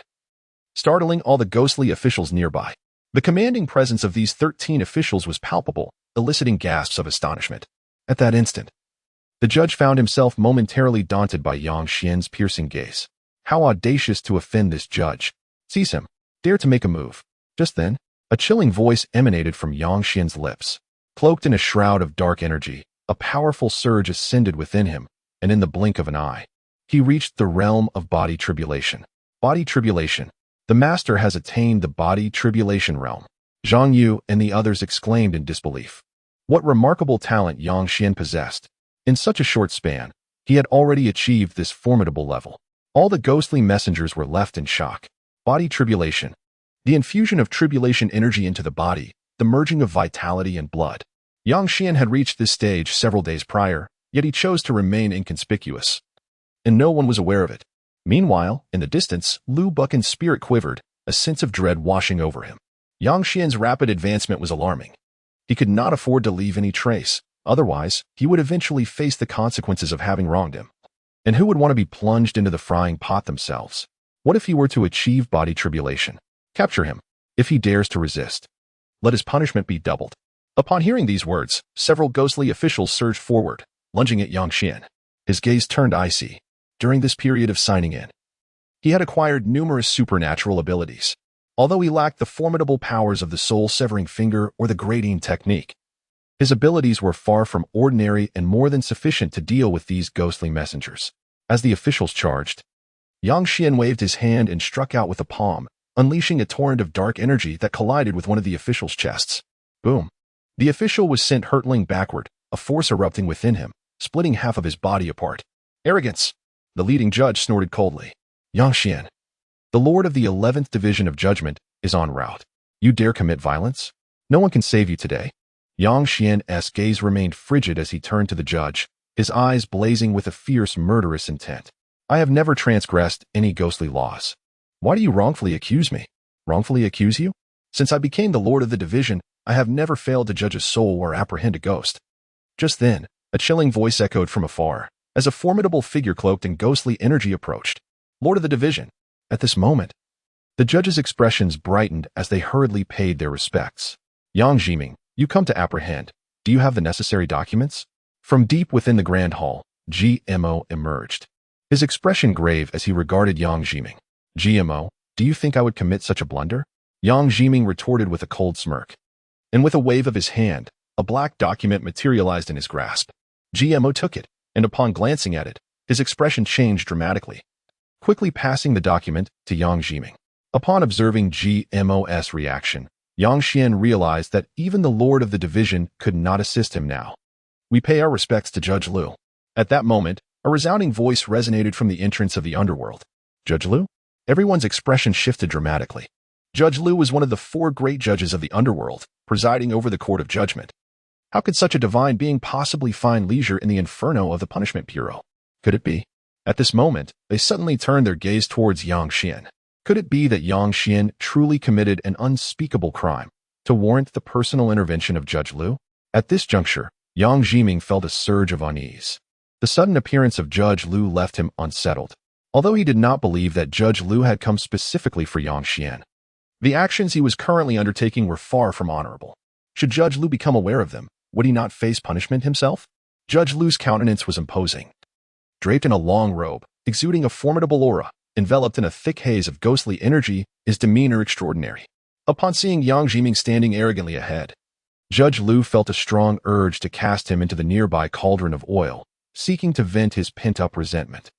A: startling all the ghostly officials nearby. The commanding presence of these 13 officials was palpable, eliciting gasps of astonishment. At that instant, the judge found himself momentarily daunted by Yang Xian's piercing gaze. How audacious to offend this judge. Seize him. Dare to make a move. Just then, a chilling voice emanated from Yang Xian's lips. Cloaked in a shroud of dark energy, a powerful surge ascended within him, and in the blink of an eye, he reached the realm of body tribulation. Body tribulation. The master has attained the body tribulation realm. Zhang Yu and the others exclaimed in disbelief. What remarkable talent Yang Xian possessed. In such a short span, he had already achieved this formidable level. All the ghostly messengers were left in shock. Body tribulation. The infusion of tribulation energy into the body, the merging of vitality and blood. Yang Xian had reached this stage several days prior, yet he chose to remain inconspicuous. And no one was aware of it. Meanwhile, in the distance, Lu Buchan's spirit quivered, a sense of dread washing over him. Yang Xian's rapid advancement was alarming. He could not afford to leave any trace, otherwise, he would eventually face the consequences of having wronged him. And who would want to be plunged into the frying pot themselves? What if he were to achieve body tribulation? Capture him. If he dares to resist, let his punishment be doubled. Upon hearing these words, several ghostly officials surged forward, lunging at Yang Xian. His gaze turned icy. During this period of signing in, he had acquired numerous supernatural abilities. Although he lacked the formidable powers of the soul-severing finger or the grading technique, his abilities were far from ordinary and more than sufficient to deal with these ghostly messengers. As the officials charged, Yang Xian waved his hand and struck out with a palm, unleashing a torrent of dark energy that collided with one of the officials' chests. Boom! The official was sent hurtling backward, a force erupting within him, splitting half of his body apart. Arrogance! The leading judge snorted coldly. Yang Xian, the Lord of the 11th Division of Judgment, is en route. You dare commit violence? No one can save you today. Yang Xian's gaze remained frigid as he turned to the judge, his eyes blazing with a fierce, murderous intent. I have never transgressed any ghostly laws. Why do you wrongfully accuse me? Wrongfully accuse you? Since I became the Lord of the Division, I have never failed to judge a soul or apprehend a ghost. Just then, a chilling voice echoed from afar, as a formidable figure cloaked in ghostly energy approached. Lord of the Division. At this moment, the judges' expressions brightened as they hurriedly paid their respects. Yang Jiming, you come to apprehend. Do you have the necessary documents? From deep within the grand hall, GMO emerged, his expression grave as he regarded Yang Jiming. GMO, do you think I would commit such a blunder? Yang Jiming retorted with a cold smirk. And with a wave of his hand, a black document materialized in his grasp. GMO took it, and upon glancing at it, his expression changed dramatically, quickly passing the document to Yang Jiming. Upon observing GMO's reaction, Yang Xian realized that even the Lord of the Division could not assist him now. We pay our respects to Judge Lu. At that moment, a resounding voice resonated from the entrance of the Underworld. Judge Lu? Everyone's expression shifted dramatically. Judge Lu was one of the 4 great judges of the Underworld, presiding over the Court of Judgment. How could such a divine being possibly find leisure in the inferno of the Punishment Bureau? Could it be? At this moment, they suddenly turned their gaze towards Yang Xian. Could it be that Yang Xian truly committed an unspeakable crime to warrant the personal intervention of Judge Lu? At this juncture, Yang Jiming felt a surge of unease. The sudden appearance of Judge Lu left him unsettled, although he did not believe that Judge Lu had come specifically for Yang Xian. The actions he was currently undertaking were far from honorable. Should Judge Lu become aware of them, would he not face punishment himself? Judge Lu's countenance was imposing. Draped in a long robe, exuding a formidable aura, enveloped in a thick haze of ghostly energy, his demeanor extraordinary. Upon seeing Yang Jiming standing arrogantly ahead, Judge Lu felt a strong urge to cast him into the nearby cauldron of oil, seeking to vent his pent-up resentment.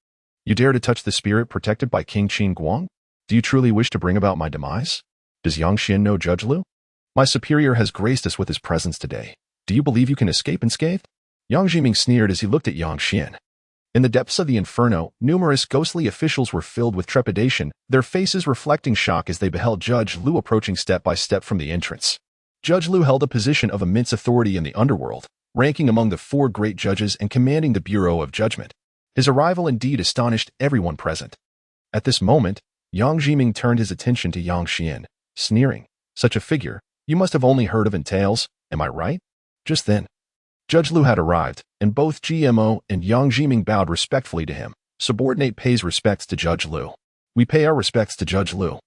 A: You dare to touch the spirit protected by King Qin Guang? Do you truly wish to bring about my demise? Does Yang Xian know Judge Lu? My superior has graced us with his presence today. Do you believe you can escape unscathed? Yang Jiming sneered as he looked at Yang Xian. In the depths of the inferno, numerous ghostly officials were filled with trepidation, their faces reflecting shock as they beheld Judge Lu approaching step by step from the entrance. Judge Lu held a position of immense authority in the Underworld, ranking among the 4 great judges and commanding the Bureau of Judgment. His arrival indeed astonished everyone present. At this moment, Yang Jiming turned his attention to Yang Xian, sneering. Such a figure, you must have only heard of in tales, am I right? Just then, Judge Lu had arrived, and both GMO and Yang Jiming bowed respectfully to him. Subordinate pays respects to Judge Lu. We pay our respects to Judge Lu.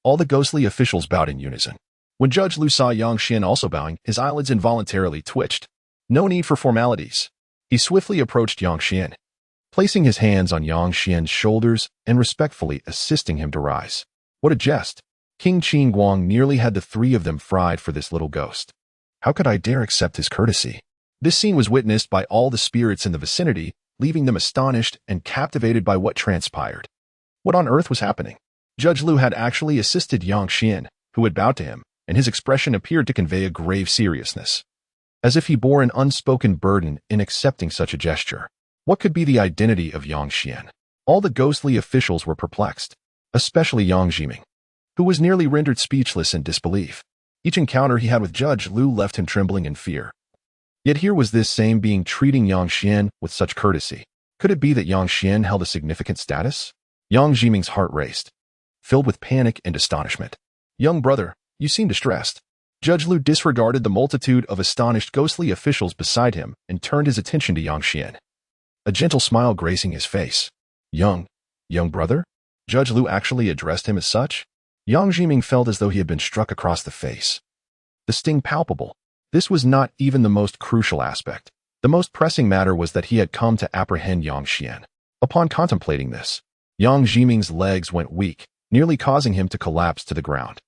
A: All the ghostly officials bowed in unison. When Judge Lu saw Yang Xian also bowing, his eyelids involuntarily twitched. No need for formalities. He swiftly approached Yang Xian, placing his hands on Yang Xian's shoulders and respectfully assisting him to rise. What a jest! King Qin Guang nearly had the 3 of them fried for this little ghost. How could I dare accept his courtesy? This scene was witnessed by all the spirits in the vicinity, leaving them astonished and captivated by what transpired. What on earth was happening? Judge Lu had actually assisted Yang Xian, who had bowed to him, and his expression appeared to convey a grave seriousness, as if he bore an unspoken burden in accepting such a gesture. What could be the identity of Yang Xian? All the ghostly officials were perplexed, especially Yang Jiming, who was nearly rendered speechless in disbelief. Each encounter he had with Judge Lu left him trembling in fear. Yet here was this same being treating Yang Xian with such courtesy. Could it be that Yang Xian held a significant status? Yang Jiming's heart raced, filled with panic and astonishment. Young brother, you seem distressed. Judge Lu disregarded the multitude of astonished ghostly officials beside him and turned his attention to Yang Xian, a gentle smile gracing his face. Young brother? Judge Lu actually addressed him as such? Yang Jiming felt as though he had been struck across the face, the sting palpable. This was not even the most crucial aspect. The most pressing matter was that he had come to apprehend Yang Xian. Upon contemplating this, Yang Jiming's legs went weak, nearly causing him to collapse to the ground.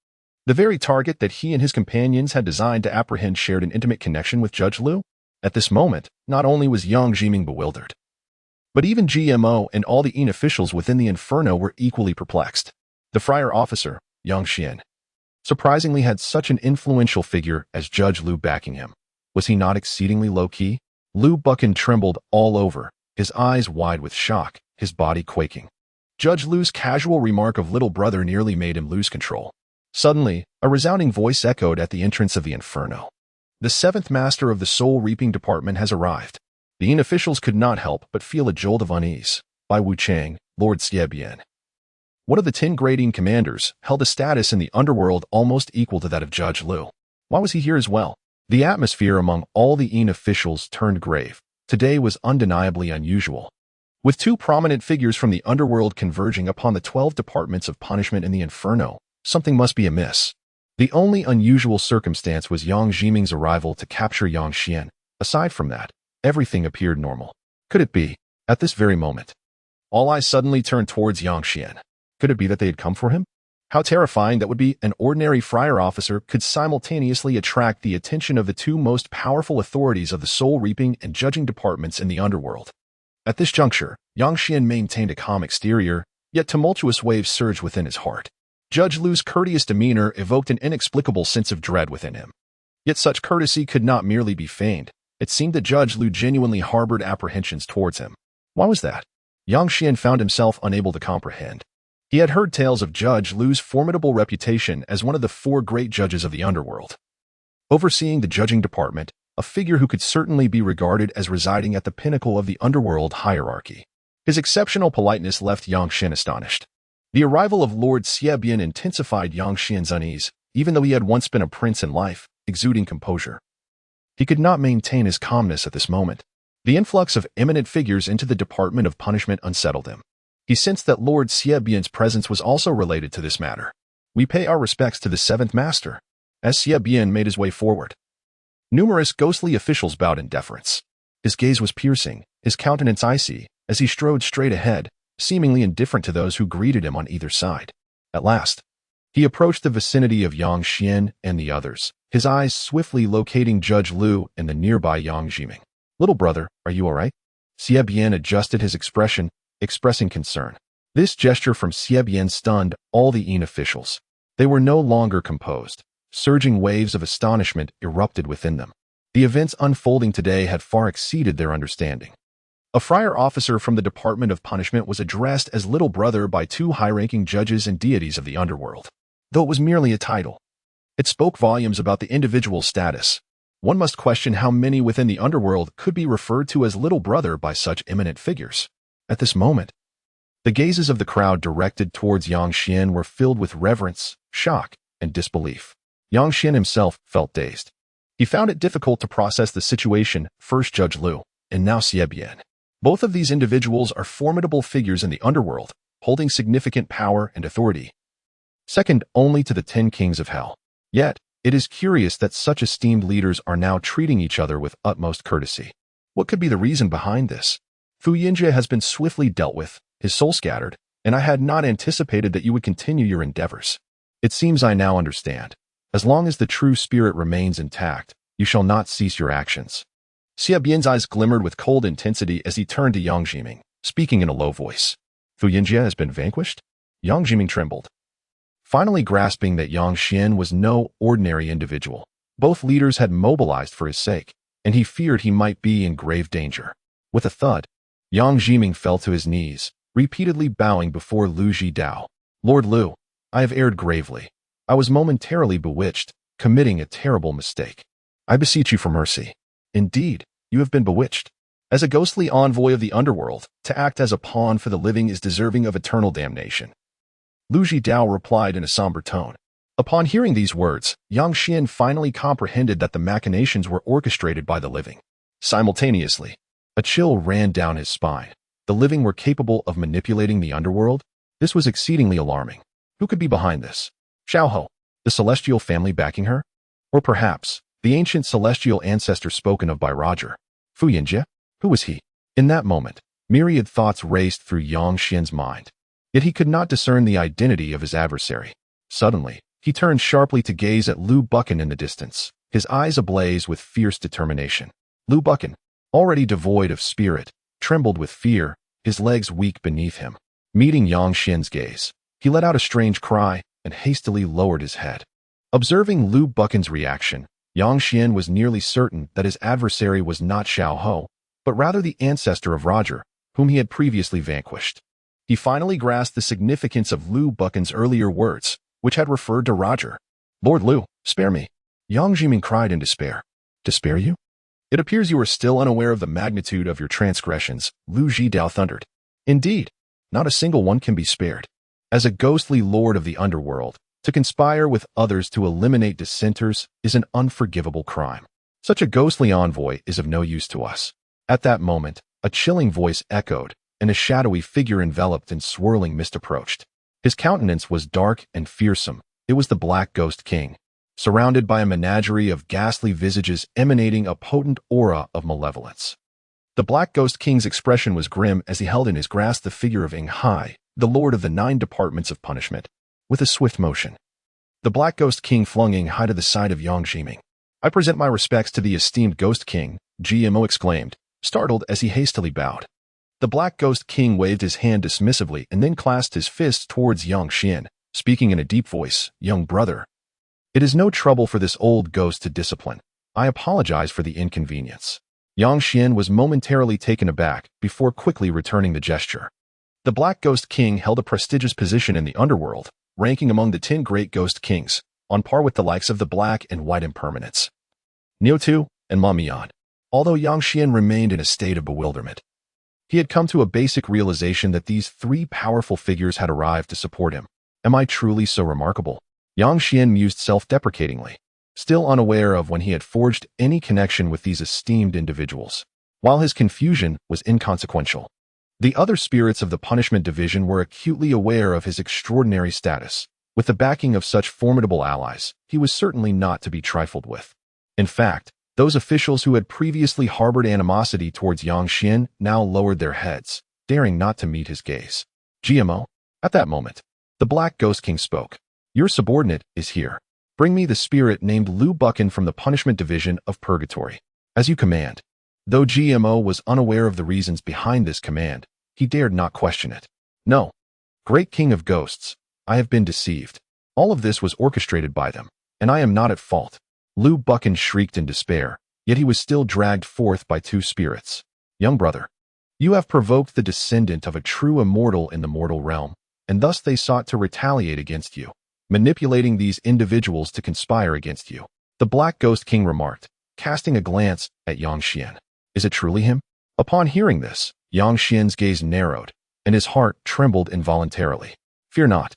A: The very target that he and his companions had designed to apprehend shared an intimate connection with Judge Lu. At this moment, not only was Yang Jiming bewildered, but even GMO and all the Yin officials within the Inferno were equally perplexed. The friar officer, Yang Xian, surprisingly had such an influential figure as Judge Lu backing him. Was he not exceedingly low-key? Lu Buchan trembled all over, his eyes wide with shock, his body quaking. Judge Lu's casual remark of little brother nearly made him lose control. Suddenly, a resounding voice echoed at the entrance of the Inferno. The seventh master of the soul-reaping department has arrived. The Yin officials could not help but feel a jolt of unease. Bai Wuchang, Lord Xiebian, one of the 10 grading commanders, held a status in the underworld almost equal to that of Judge Lu. Why was he here as well? The atmosphere among all the Yin officials turned grave. Today was undeniably unusual, with 2 prominent figures from the underworld converging upon the 12 departments of punishment in the Inferno. Something must be amiss. The only unusual circumstance was Yang Jiming's arrival to capture Yang Xian. Aside from that, everything appeared normal. Could it be? At this very moment, all eyes suddenly turned towards Yang Xian. Could it be that they had come for him? How terrifying that would be. An ordinary friar officer could simultaneously attract the attention of the 2 most powerful authorities of the soul-reaping and judging departments in the underworld. At this juncture, Yang Xian maintained a calm exterior, yet tumultuous waves surged within his heart. Judge Lu's courteous demeanor evoked an inexplicable sense of dread within him. Yet such courtesy could not merely be feigned. It seemed that Judge Lu genuinely harbored apprehensions towards him. Why was that? Yang Xian found himself unable to comprehend. He had heard tales of Judge Lu's formidable reputation as one of the 4 great judges of the underworld, overseeing the judging department, a figure who could certainly be regarded as residing at the pinnacle of the underworld hierarchy. His exceptional politeness left Yang Xian astonished. The arrival of Lord Xiebian intensified Yang Xian's unease, even though he had once been a prince in life, exuding composure. He could not maintain his calmness at this moment. The influx of eminent figures into the Department of Punishment unsettled him. He sensed that Lord Xiebian's presence was also related to this matter. We pay our respects to the 7th Master. As Xiebian made his way forward, numerous ghostly officials bowed in deference. His gaze was piercing, his countenance icy, as he strode straight ahead, seemingly indifferent to those who greeted him on either side. At last, he approached the vicinity of Yang Xian and the others, his eyes swiftly locating Judge Lu and the nearby Yang Jiming. Little brother, are you all right? Xiebian adjusted his expression, expressing concern. This gesture from Xiebian stunned all the Yin officials. They were no longer composed. Surging waves of astonishment erupted within them. The events unfolding today had far exceeded their understanding. A friar officer from the Department of Punishment was addressed as little brother by 2 high-ranking judges and deities of the underworld. Though it was merely a title, it spoke volumes about the individual's status. One must question how many within the underworld could be referred to as little brother by such eminent figures. At this moment, the gazes of the crowd directed towards Yang Xian were filled with reverence, shock, and disbelief. Yang Xian himself felt dazed. He found it difficult to process the situation, first Judge Lu, and now Xiebian. Both of these individuals are formidable figures in the underworld, holding significant power and authority, second only to the 10 kings of hell. Yet, it is curious that such esteemed leaders are now treating each other with utmost courtesy. What could be the reason behind this? Fu Yinjie has been swiftly dealt with, his soul scattered, and I had not anticipated that you would continue your endeavors. It seems I now understand. As long as the true spirit remains intact, you shall not cease your actions. Xie Bian's eyes glimmered with cold intensity as he turned to Yang Jiming, speaking in a low voice. Fu Yinjie has been vanquished? Yang Jiming trembled, finally grasping that Yang Xian was no ordinary individual. Both leaders had mobilized for his sake, and he feared he might be in grave danger. With a thud, Yang Jiming fell to his knees, repeatedly bowing before Lu Zhidao. Lord Lu, I have erred gravely. I was momentarily bewitched, committing a terrible mistake. I beseech you for mercy. Indeed, you have been bewitched. As a ghostly envoy of the underworld, to act as a pawn for the living is deserving of eternal damnation. Lu Zhidao replied in a somber tone. Upon hearing these words, Yang Xian finally comprehended that the machinations were orchestrated by the living. Simultaneously, a chill ran down his spine. The living were capable of manipulating the underworld? This was exceedingly alarming. Who could be behind this? Xiaoho, the celestial family backing her? Or perhaps, the ancient celestial ancestor spoken of by Roger? Fu Yinjie? Who was he? In that moment, myriad thoughts raced through Yang Xian's mind. Yet he could not discern the identity of his adversary. Suddenly, he turned sharply to gaze at Lu Buchan in the distance, his eyes ablaze with fierce determination. Lu Buchan, already devoid of spirit, trembled with fear, his legs weak beneath him. Meeting Yang Xian's gaze, he let out a strange cry and hastily lowered his head. Observing Lu Buchan's reaction, Yang Xian was nearly certain that his adversary was not Xiaoho, but rather the ancestor of Roger, whom he had previously vanquished. He finally grasped the significance of Lu Buchan's earlier words, which had referred to Roger. Lord Lu, spare me. Yang Jiming cried in despair. To spare you? It appears you are still unaware of the magnitude of your transgressions, Lu Zhidao thundered. Indeed, not a single one can be spared. As a ghostly lord of the underworld, to conspire with others to eliminate dissenters is an unforgivable crime. Such a ghostly envoy is of no use to us. At that moment, a chilling voice echoed, and a shadowy figure enveloped in swirling mist approached. His countenance was dark and fearsome. It was the Black Ghost King, surrounded by a menagerie of ghastly visages emanating a potent aura of malevolence. The Black Ghost King's expression was grim as he held in his grasp the figure of Ing Hai, the Lord of the 9 Departments of Punishment. With a swift motion, the Black Ghost King flung Ing Hai to the side of Yang Jiming. I present my respects to the esteemed Ghost King, GMO exclaimed, startled as he hastily bowed. The Black Ghost King waved his hand dismissively and then clasped his fist towards Yang Xian, speaking in a deep voice, young brother. It is no trouble for this old ghost to discipline. I apologize for the inconvenience. Yang Xian was momentarily taken aback before quickly returning the gesture. The Black Ghost King held a prestigious position in the underworld, ranking among the 10 great ghost kings, on par with the likes of the Black and White Impermanents, Niutu, and Ma Mian. Although Yang Xian remained in a state of bewilderment, he had come to a basic realization that these 3 powerful figures had arrived to support him. Am I truly so remarkable? Yang Xian mused self-deprecatingly, still unaware of when he had forged any connection with these esteemed individuals. While his confusion was inconsequential, the other spirits of the punishment division were acutely aware of his extraordinary status. With the backing of such formidable allies, he was certainly not to be trifled with. In fact, those officials who had previously harbored animosity towards Yang Xian now lowered their heads, daring not to meet his gaze. GMO, at that moment, the Black Ghost King spoke. Your subordinate is here. Bring me the spirit named Lu Buchan from the punishment division of Purgatory. As you command. Though GMO was unaware of the reasons behind this command, he dared not question it. No. Great King of Ghosts, I have been deceived. All of this was orchestrated by them, and I am not at fault. Lu Buchan shrieked in despair, yet he was still dragged forth by 2 spirits. Young brother, you have provoked the descendant of a true immortal in the mortal realm, and thus they sought to retaliate against you, manipulating these individuals to conspire against you. The Black Ghost King remarked, casting a glance at Yang Xian. Is it truly him? Upon hearing this, Yang Xian's gaze narrowed, and his heart trembled involuntarily. Fear not.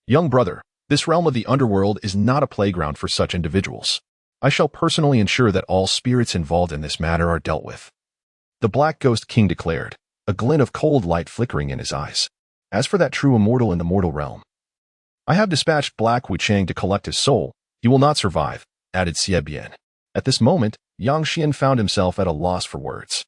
A: Young brother, this realm of the underworld is not a playground for such individuals. I shall personally ensure that all spirits involved in this matter are dealt with. The Black Ghost King declared, a glint of cold light flickering in his eyes. As for that true immortal in the mortal realm, I have dispatched Black Wuchang to collect his soul. He will not survive, added Xie Bian. At this moment, Yang Xian found himself at a loss for words.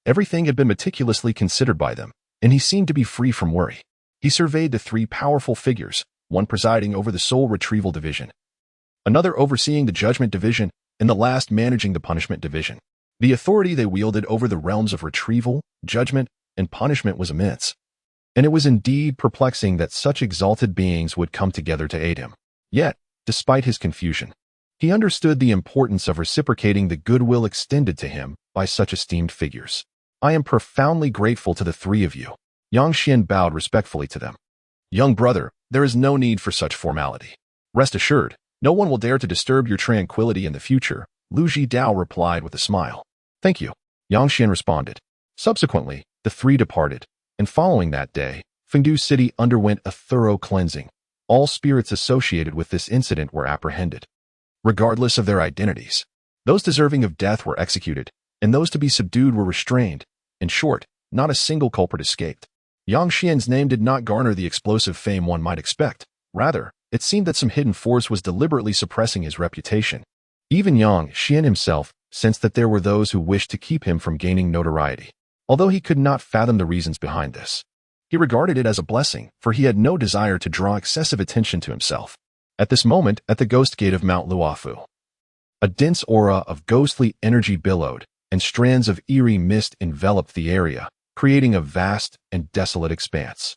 A: Everything had been meticulously considered by them, and he seemed to be free from worry. He surveyed the 3 powerful figures, one presiding over the soul retrieval division, another overseeing the judgment division, and the last managing the punishment division. The authority they wielded over the realms of retrieval, judgment, and punishment was immense. And it was indeed perplexing that such exalted beings would come together to aid him. Yet, despite his confusion, he understood the importance of reciprocating the goodwill extended to him by such esteemed figures. I am profoundly grateful to the three of you. Yang Xian bowed respectfully to them. Young brother, there is no need for such formality. Rest assured, no one will dare to disturb your tranquility in the future, Lu Zhidao replied with a smile. Thank you, Yang Xian responded. Subsequently, the three departed, and following that day, Fengdu City underwent a thorough cleansing. All spirits associated with this incident were apprehended, regardless of their identities. Those deserving of death were executed, and those to be subdued were restrained. In short, not a single culprit escaped. Yang Xian's name did not garner the explosive fame one might expect. Rather, it seemed that some hidden force was deliberately suppressing his reputation. Even Yang Xian himself sensed that there were those who wished to keep him from gaining notoriety. Although he could not fathom the reasons behind this, he regarded it as a blessing, for he had no desire to draw excessive attention to himself. At this moment, at the ghost gate of Mount Luofu, a dense aura of ghostly energy billowed, and strands of eerie mist enveloped the area, creating a vast and desolate expanse.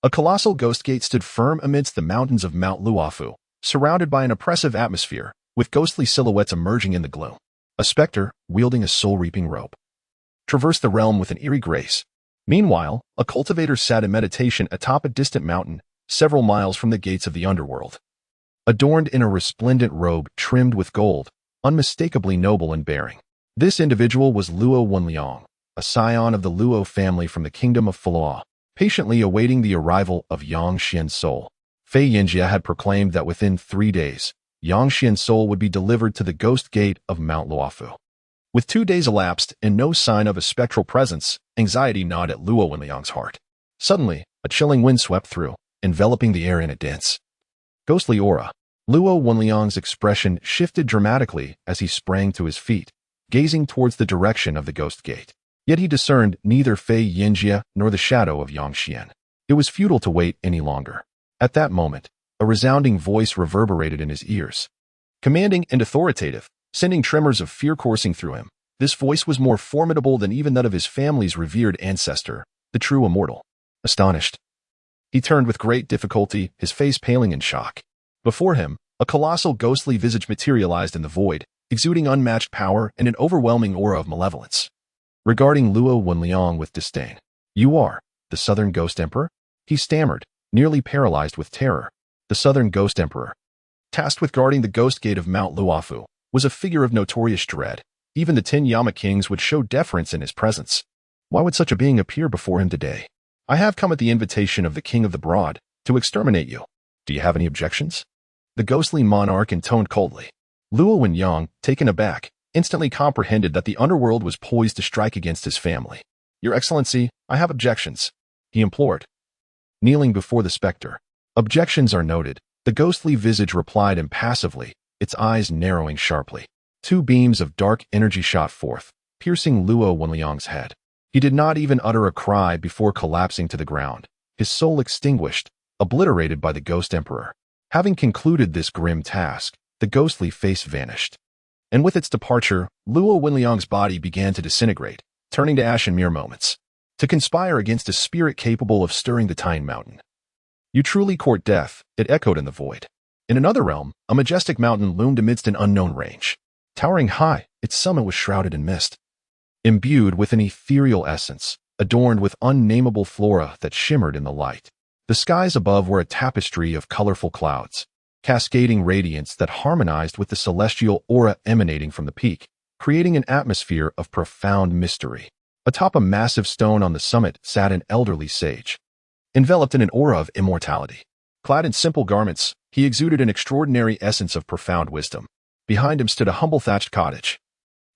A: A colossal ghost gate stood firm amidst the mountains of Mount Luofu, surrounded by an oppressive atmosphere, with ghostly silhouettes emerging in the gloom. A specter, wielding a soul-reaping rope, traversed the realm with an eerie grace. Meanwhile, a cultivator sat in meditation atop a distant mountain, several miles from the gates of the Underworld. Adorned in a resplendent robe trimmed with gold, unmistakably noble in bearing. This individual was Luo Wenliang, a scion of the Luo family from the kingdom of Falua, patiently awaiting the arrival of Yang Xian's soul. Fei Yinjia had proclaimed that within 3 days, Yang Xian's soul would be delivered to the ghost gate of Mount Luofu. With 2 days elapsed and no sign of a spectral presence, anxiety gnawed at Luo Wenliang's heart. Suddenly, a chilling wind swept through, enveloping the air in a dense, ghostly aura. Luo Wenliang's expression shifted dramatically as he sprang to his feet, gazing towards the direction of the ghost gate. Yet he discerned neither Fei Yinjia nor the shadow of Yang Xian. It was futile to wait any longer. At that moment, a resounding voice reverberated in his ears, commanding and authoritative, sending tremors of fear coursing through him. This voice was more formidable than even that of his family's revered ancestor, the true immortal. Astonished, he turned with great difficulty, his face paling in shock. Before him, a colossal ghostly visage materialized in the void, exuding unmatched power and an overwhelming aura of malevolence. Regarding Luo Wenliang with disdain. You are the Southern Ghost Emperor? He stammered, nearly paralyzed with terror. The Southern Ghost Emperor, tasked with guarding the ghost gate of Mount Luofu, was a figure of notorious dread. Even the 10 Yama kings would show deference in his presence. Why would such a being appear before him today? I have come at the invitation of the King of the Broad to exterminate you. Do you have any objections? The ghostly monarch intoned coldly. Luo Wenliang, taken aback, instantly comprehended that the underworld was poised to strike against his family. Your Excellency, I have objections, he implored, kneeling before the specter. Objections are noted, the ghostly visage replied impassively, its eyes narrowing sharply. 2 beams of dark energy shot forth, piercing Luo Wenliang's head. He did not even utter a cry before collapsing to the ground, his soul extinguished, obliterated by the Ghost Emperor. Having concluded this grim task, the ghostly face vanished. And with its departure, Luo Wenliang's body began to disintegrate, turning to ash in mere moments. To conspire against a spirit capable of stirring the Tine Mountain. You truly court death, it echoed in the void. In another realm, a majestic mountain loomed amidst an unknown range. Towering high, its summit was shrouded in mist, imbued with an ethereal essence, adorned with unnameable flora that shimmered in the light. The skies above were a tapestry of colorful clouds, cascading radiance that harmonized with the celestial aura emanating from the peak, creating an atmosphere of profound mystery. Atop a massive stone on the summit sat an elderly sage, enveloped in an aura of immortality. Clad in simple garments, he exuded an extraordinary essence of profound wisdom. Behind him stood a humble thatched cottage,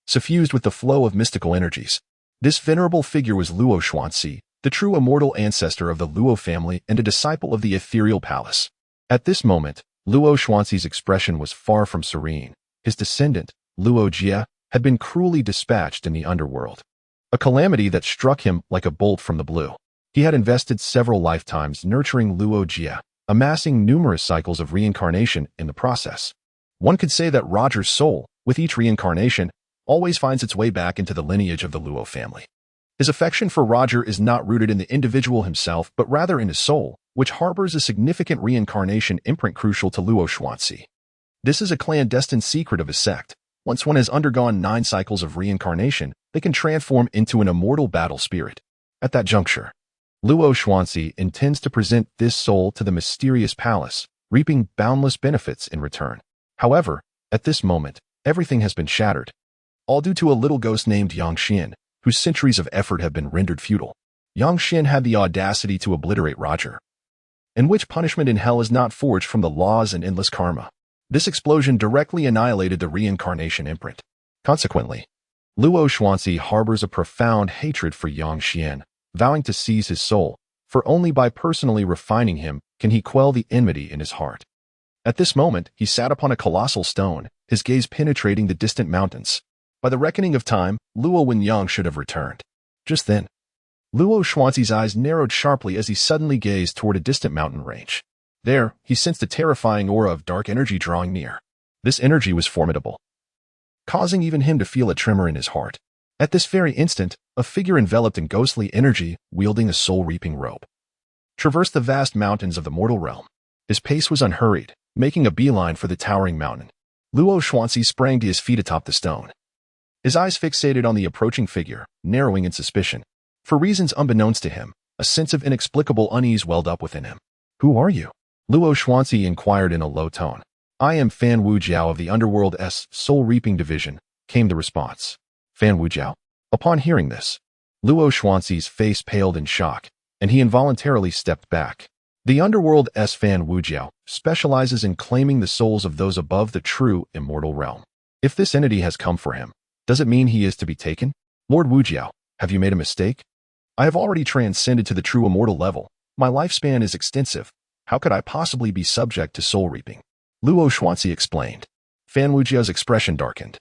A: suffused with the flow of mystical energies. This venerable figure was Luo Xuanxi, the true immortal ancestor of the Luo family and a disciple of the ethereal palace. At this moment, Luo Xuanxi's expression was far from serene. His descendant, Luo Jia, had been cruelly dispatched in the underworld, a calamity that struck him like a bolt from the blue. He had invested several lifetimes nurturing Luo Jia, amassing numerous cycles of reincarnation in the process. One could say that Roger's soul, with each reincarnation, always finds its way back into the lineage of the Luo family. His affection for Roger is not rooted in the individual himself, but rather in his soul, which harbors a significant reincarnation imprint crucial to Luo Xuanzi. This is a clandestine secret of his sect. Once one has undergone 9 cycles of reincarnation, they can transform into an immortal battle spirit. At that juncture, Luo Xuanzi intends to present this soul to the mysterious palace, reaping boundless benefits in return. However, at this moment, everything has been shattered, all due to a little ghost named Yang Xian, whose centuries of effort have been rendered futile. Yang Xian had the audacity to obliterate Roger, in which punishment in hell is not forged from the laws and endless karma. This explosion directly annihilated the reincarnation imprint. Consequently, Luo Xuanzi harbors a profound hatred for Yang Xian, vowing to seize his soul, for only by personally refining him can he quell the enmity in his heart. At this moment, he sat upon a colossal stone, his gaze penetrating the distant mountains. By the reckoning of time, Luo Wenyang should have returned. Just then, Luo Xuanzi's eyes narrowed sharply as he suddenly gazed toward a distant mountain range. There, he sensed a terrifying aura of dark energy drawing near. This energy was formidable, causing even him to feel a tremor in his heart. At this very instant, a figure enveloped in ghostly energy, wielding a soul-reaping rope, traversed the vast mountains of the mortal realm. His pace was unhurried, making a beeline for the towering mountain. Luo Xuanzi sprang to his feet atop the stone, his eyes fixated on the approaching figure, narrowing in suspicion. For reasons unbeknownst to him, a sense of inexplicable unease welled up within him. "Who are you?" Luo Xuanzi inquired in a low tone. "I am Fan Wujiao of the Underworld's soul-reaping division," came the response. Fan Wujiao? Upon hearing this, Luo Xuanzi's face paled in shock, and he involuntarily stepped back. The Underworld's Fan Wujiao specializes in claiming the souls of those above the true immortal realm. If this entity has come for him, does it mean he is to be taken? "Lord Wujiao, have you made a mistake? I have already transcended to the true immortal level. My lifespan is extensive. How could I possibly be subject to soul reaping?" Luo Xuanzi explained. Fan Wujiao's expression darkened,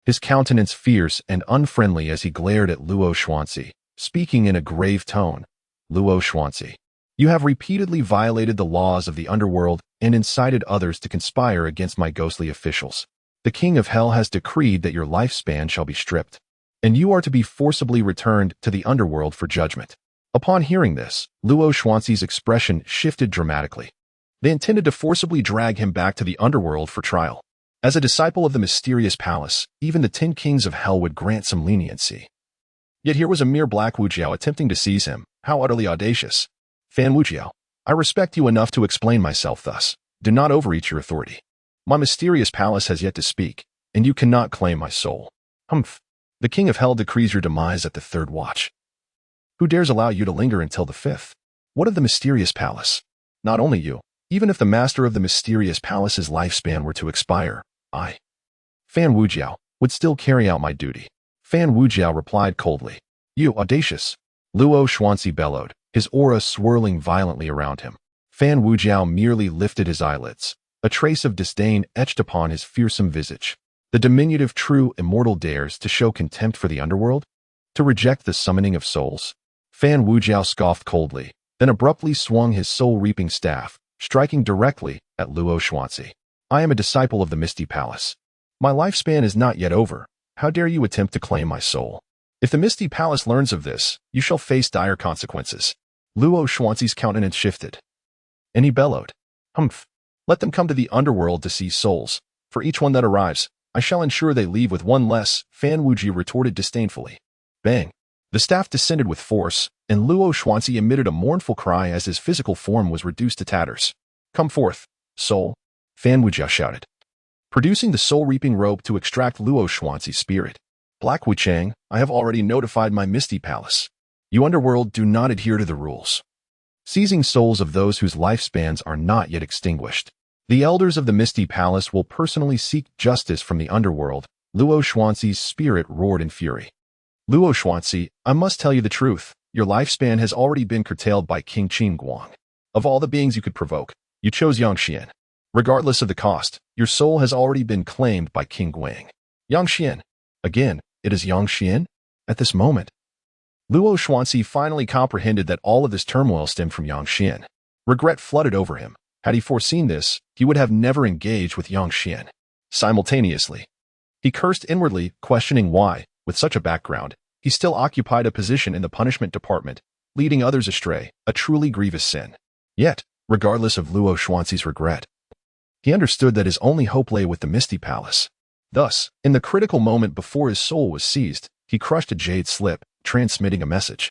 A: his countenance fierce and unfriendly as he glared at Luo Xuanzi, speaking in a grave tone. "Luo Xuanzi, you have repeatedly violated the laws of the Underworld and incited others to conspire against my ghostly officials. The King of Hell has decreed that your lifespan shall be stripped, and you are to be forcibly returned to the Underworld for judgment." Upon hearing this, Luo Xuanzi's expression shifted dramatically. They intended to forcibly drag him back to the Underworld for trial. As a disciple of the mysterious palace, even the 10 kings of hell would grant some leniency. Yet here was a mere Black Wujiao attempting to seize him. How utterly audacious. "Fan Wujiao, I respect you enough to explain myself thus. Do not overreach your authority. My mysterious palace has yet to speak, and you cannot claim my soul." "Humph. The King of Hell decrees your demise at the 3rd watch. Who dares allow you to linger until the 5th? What of the mysterious palace? Not only you, even if the master of the mysterious palace's lifespan were to expire, I, Fan Wujiao, would still carry out my duty." Fan Wujiao replied coldly. "You audacious!" Luo Xuanzi bellowed, his aura swirling violently around him. Fan Wujiao merely lifted his eyelids, a trace of disdain etched upon his fearsome visage. The diminutive true immortal dares to show contempt for the Underworld? To reject the summoning of souls? Fan Wujiao scoffed coldly, then abruptly swung his soul-reaping staff, striking directly at Luo Xuanzi. "I am a disciple of the Misty Palace. My lifespan is not yet over. How dare you attempt to claim my soul? If the Misty Palace learns of this, you shall face dire consequences." Luo Xuanzi's countenance shifted, and he bellowed. "Humph! Let them come to the Underworld to seize souls. For each one that arrives, I shall ensure they leave with one less," Fan Wuji retorted disdainfully. Bang! The staff descended with force, and Luo Xuanzi emitted a mournful cry as his physical form was reduced to tatters. "Come forth, soul!" Fan Wujiao shouted, producing the soul-reaping rope to extract Luo Xuanzi's spirit. "Black Wuchang, I have already notified my Misty Palace. You Underworld do not adhere to the rules, seizing souls of those whose lifespans are not yet extinguished. The elders of the Misty Palace will personally seek justice from the Underworld." Luo Xuanzi's spirit roared in fury. "Luo Xuanzi, I must tell you the truth. Your lifespan has already been curtailed by King Qin Guang. Of all the beings you could provoke, you chose Yang Xian. Regardless of the cost, your soul has already been claimed by King Guang." Yang Xian. Again, it is Yang Xian? At this moment, Luo Xuanzi finally comprehended that all of this turmoil stemmed from Yang Xian. Regret flooded over him. Had he foreseen this, he would have never engaged with Yang Xian. Simultaneously, He cursed inwardly, questioning why, with such a background, he still occupied a position in the punishment department, leading others astray, a truly grievous sin. Yet, regardless of Luo Xuanzi's regret, he understood that his only hope lay with the Misty Palace. Thus, in the critical moment before his soul was seized, he crushed a jade slip, transmitting a message.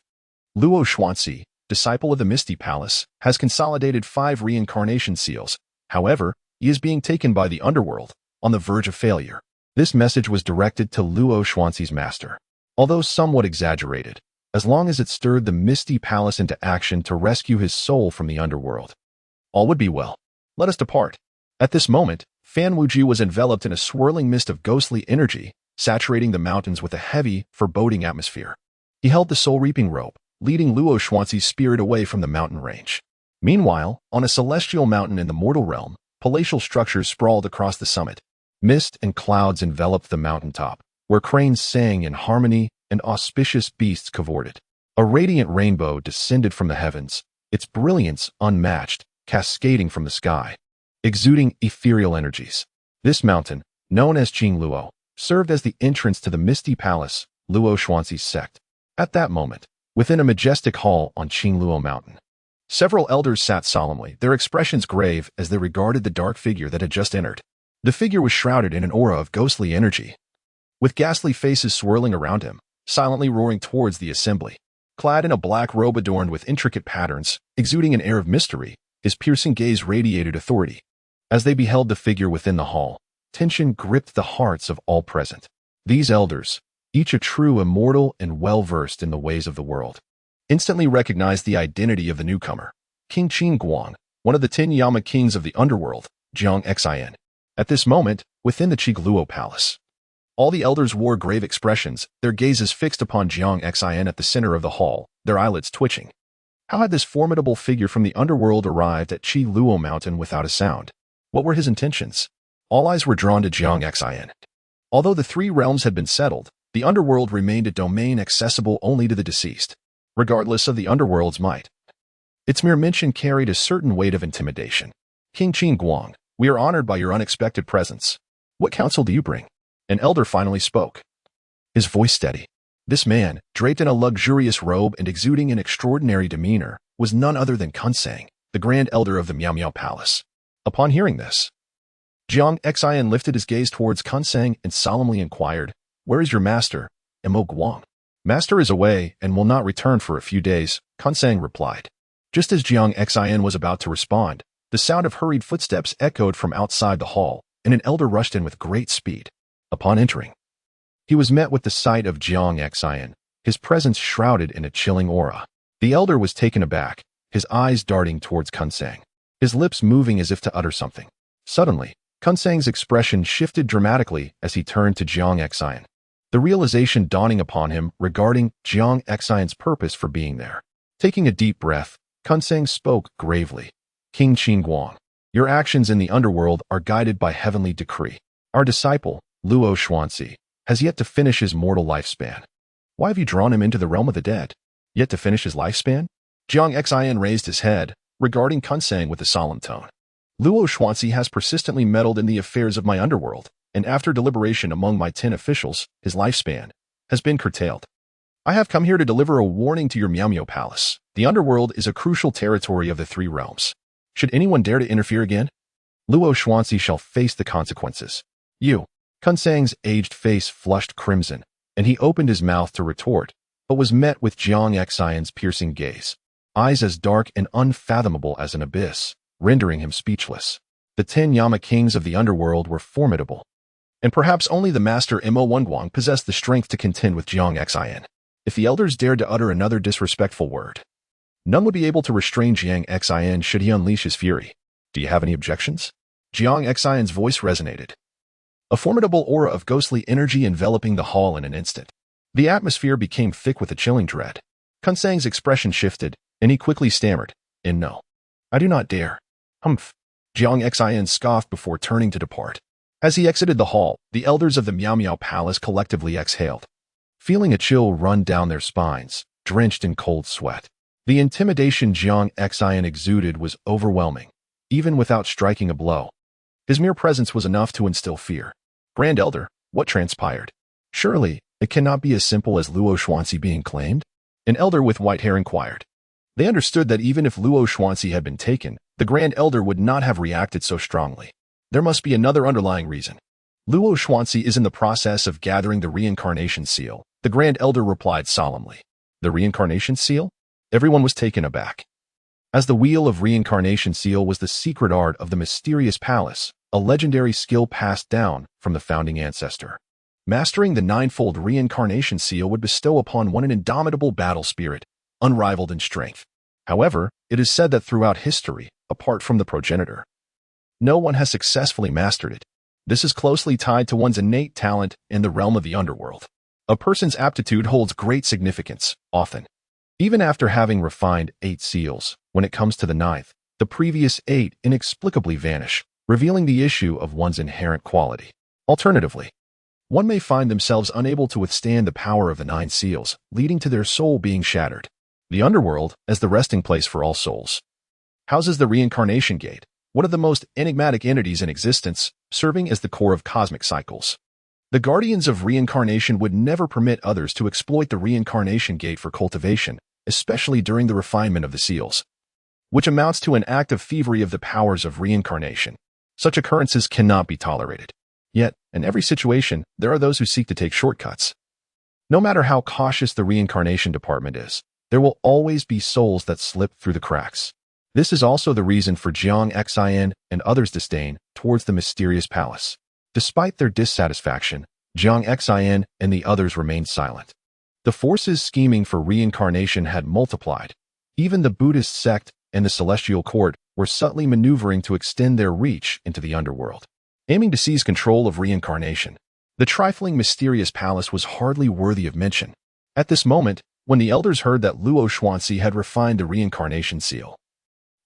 A: Luo Xuanzi, disciple of the Misty Palace, has consolidated 5 reincarnation seals. However, he is being taken by the Underworld, on the verge of failure. This message was directed to Luo Xuanzi's master. Although somewhat exaggerated, as long as it stirred the Misty Palace into action to rescue his soul from the Underworld, all would be well. Let us depart. At this moment, Fan Wuji was enveloped in a swirling mist of ghostly energy, saturating the mountains with a heavy, foreboding atmosphere. He held the soul-reaping rope, leading Luo Xuanzi's spirit away from the mountain range. Meanwhile, on a celestial mountain in the mortal realm, palatial structures sprawled across the summit. Mist and clouds enveloped the mountaintop, where cranes sang in harmony and auspicious beasts cavorted. A radiant rainbow descended from the heavens, its brilliance unmatched, cascading from the sky, exuding ethereal energies. This mountain, known as Qingluo, served as the entrance to the Misty Palace, Luo Xuanzi's sect. At that moment, within a majestic hall on Qingluo Mountain, several elders sat solemnly, their expressions grave as they regarded the dark figure that had just entered. The figure was shrouded in an aura of ghostly energy, with ghastly faces swirling around him, silently roaring towards the assembly. Clad in a black robe adorned with intricate patterns, exuding an air of mystery, his piercing gaze radiated authority. As they beheld the figure within the hall, tension gripped the hearts of all present. These elders, each a true immortal and well-versed in the ways of the world, instantly recognized the identity of the newcomer, King Qin Guang, one of the 10 Yama kings of the Underworld, Jiang Xin. At this moment, within the Qingluo Palace, all the elders wore grave expressions, their gazes fixed upon Jiang Xin at the center of the hall, their eyelids twitching. How had this formidable figure from the Underworld arrived at Qingluo Mountain without a sound? What were his intentions? All eyes were drawn to Jiang Xin. Although the 3 realms had been settled, the Underworld remained a domain accessible only to the deceased, regardless of the Underworld's might. Its mere mention carried a certain weight of intimidation. King Qin Guang, we are honored by your unexpected presence. What counsel do you bring? An elder finally spoke, his voice steady. This man, draped in a luxurious robe and exuding an extraordinary demeanor, was none other than Kunsang, the grand elder of the Miao Miao Palace. Upon hearing this, Jiang Xin lifted his gaze towards Kunsang and solemnly inquired, "Where is your master, Mo Guang?" "Master is away and will not return for a few days," Kunsang replied. Just as Jiang Xin was about to respond, the sound of hurried footsteps echoed from outside the hall, and an elder rushed in with great speed. Upon entering, he was met with the sight of Jiang Xin, his presence shrouded in a chilling aura. The elder was taken aback, his eyes darting towards Kunsang, his lips moving as if to utter something. Suddenly, Kunsang's expression shifted dramatically as he turned to Jiang Xin, the realization dawning upon him regarding Jiang Xion's purpose for being there. Taking a deep breath, Kunsang spoke gravely. "King Qin Guang, your actions in the Underworld are guided by heavenly decree. Our disciple, Luo Xuanzi, has yet to finish his mortal lifespan. Why have you drawn him into the realm of the dead? Yet to finish his lifespan?" Jiang Xin raised his head, regarding Kunsang with a solemn tone. "Luo Xuanzi has persistently meddled in the affairs of my Underworld, and after deliberation among my 10 officials, his lifespan has been curtailed. I have come here to deliver a warning to your Miao Miao Palace. The Underworld is a crucial territory of the 3 realms. Should anyone dare to interfere again, Luo Xuanzi shall face the consequences." "You." Kunsang's aged face flushed crimson, and he opened his mouth to retort, but was met with Jiang Xion's piercing gaze, eyes as dark and unfathomable as an abyss, rendering him speechless. The 10 Yama kings of the Underworld were formidable, and perhaps only the master Mo Guang possessed the strength to contend with Jiang Xin. If the elders dared to utter another disrespectful word, none would be able to restrain Jiang Xin should he unleash his fury. "Do you have any objections?" Jiang Xion's voice resonated, a formidable aura of ghostly energy enveloping the hall in an instant. The atmosphere became thick with a chilling dread. Kunsang's expression shifted, and he quickly stammered, "No, I do not dare." "Humph." Jiang Xin scoffed before turning to depart. As he exited the hall, the elders of the Miao Miao Palace collectively exhaled, feeling a chill run down their spines, drenched in cold sweat. The intimidation Jiang Xin exuded was overwhelming, even without striking a blow. His mere presence was enough to instill fear. "Grand Elder, What transpired? Surely, it cannot be as simple as Luo Xuanzi being claimed? An elder with white hair inquired. They understood that even if Luo Xuanzi had been taken, the Grand Elder would not have reacted so strongly. There must be another underlying reason. Luo Xuanzi is in the process of gathering the Reincarnation seal, the Grand Elder replied solemnly. The Reincarnation seal? Everyone was taken aback. As the Wheel of Reincarnation seal was the secret art of the mysterious palace, a legendary skill passed down from the founding ancestor. Mastering the ninefold Reincarnation seal would bestow upon one an indomitable battle spirit, unrivaled in strength. However, it is said that throughout history, apart from the progenitor, no one has successfully mastered it. This is closely tied to one's innate talent in the realm of the underworld. A person's aptitude holds great significance, often. Even after having refined 8 seals, when it comes to the 9th, the previous 8 inexplicably vanish, revealing the issue of one's inherent quality. Alternatively, one may find themselves unable to withstand the power of the 9 seals, leading to their soul being shattered. The Underworld, as the resting place for all souls, houses the Reincarnation Gate, one of the most enigmatic entities in existence, serving as the core of cosmic cycles. The guardians of reincarnation would never permit others to exploit the Reincarnation Gate for cultivation, especially during the refinement of the seals, which amounts to an act of thievery of the powers of reincarnation. Such occurrences cannot be tolerated. Yet, in every situation, there are those who seek to take shortcuts. No matter how cautious the reincarnation department is, there will always be souls that slip through the cracks. This is also the reason for Jiang Xian and others' disdain towards the mysterious palace. Despite their dissatisfaction, Jiang Xian and the others remained silent. The forces scheming for reincarnation had multiplied. Even the Buddhist sect and the celestial court were subtly maneuvering to extend their reach into the underworld, aiming to seize control of reincarnation. The trifling mysterious palace was hardly worthy of mention. At this moment, when the elders heard that Luo Xuanzi had refined the reincarnation seal,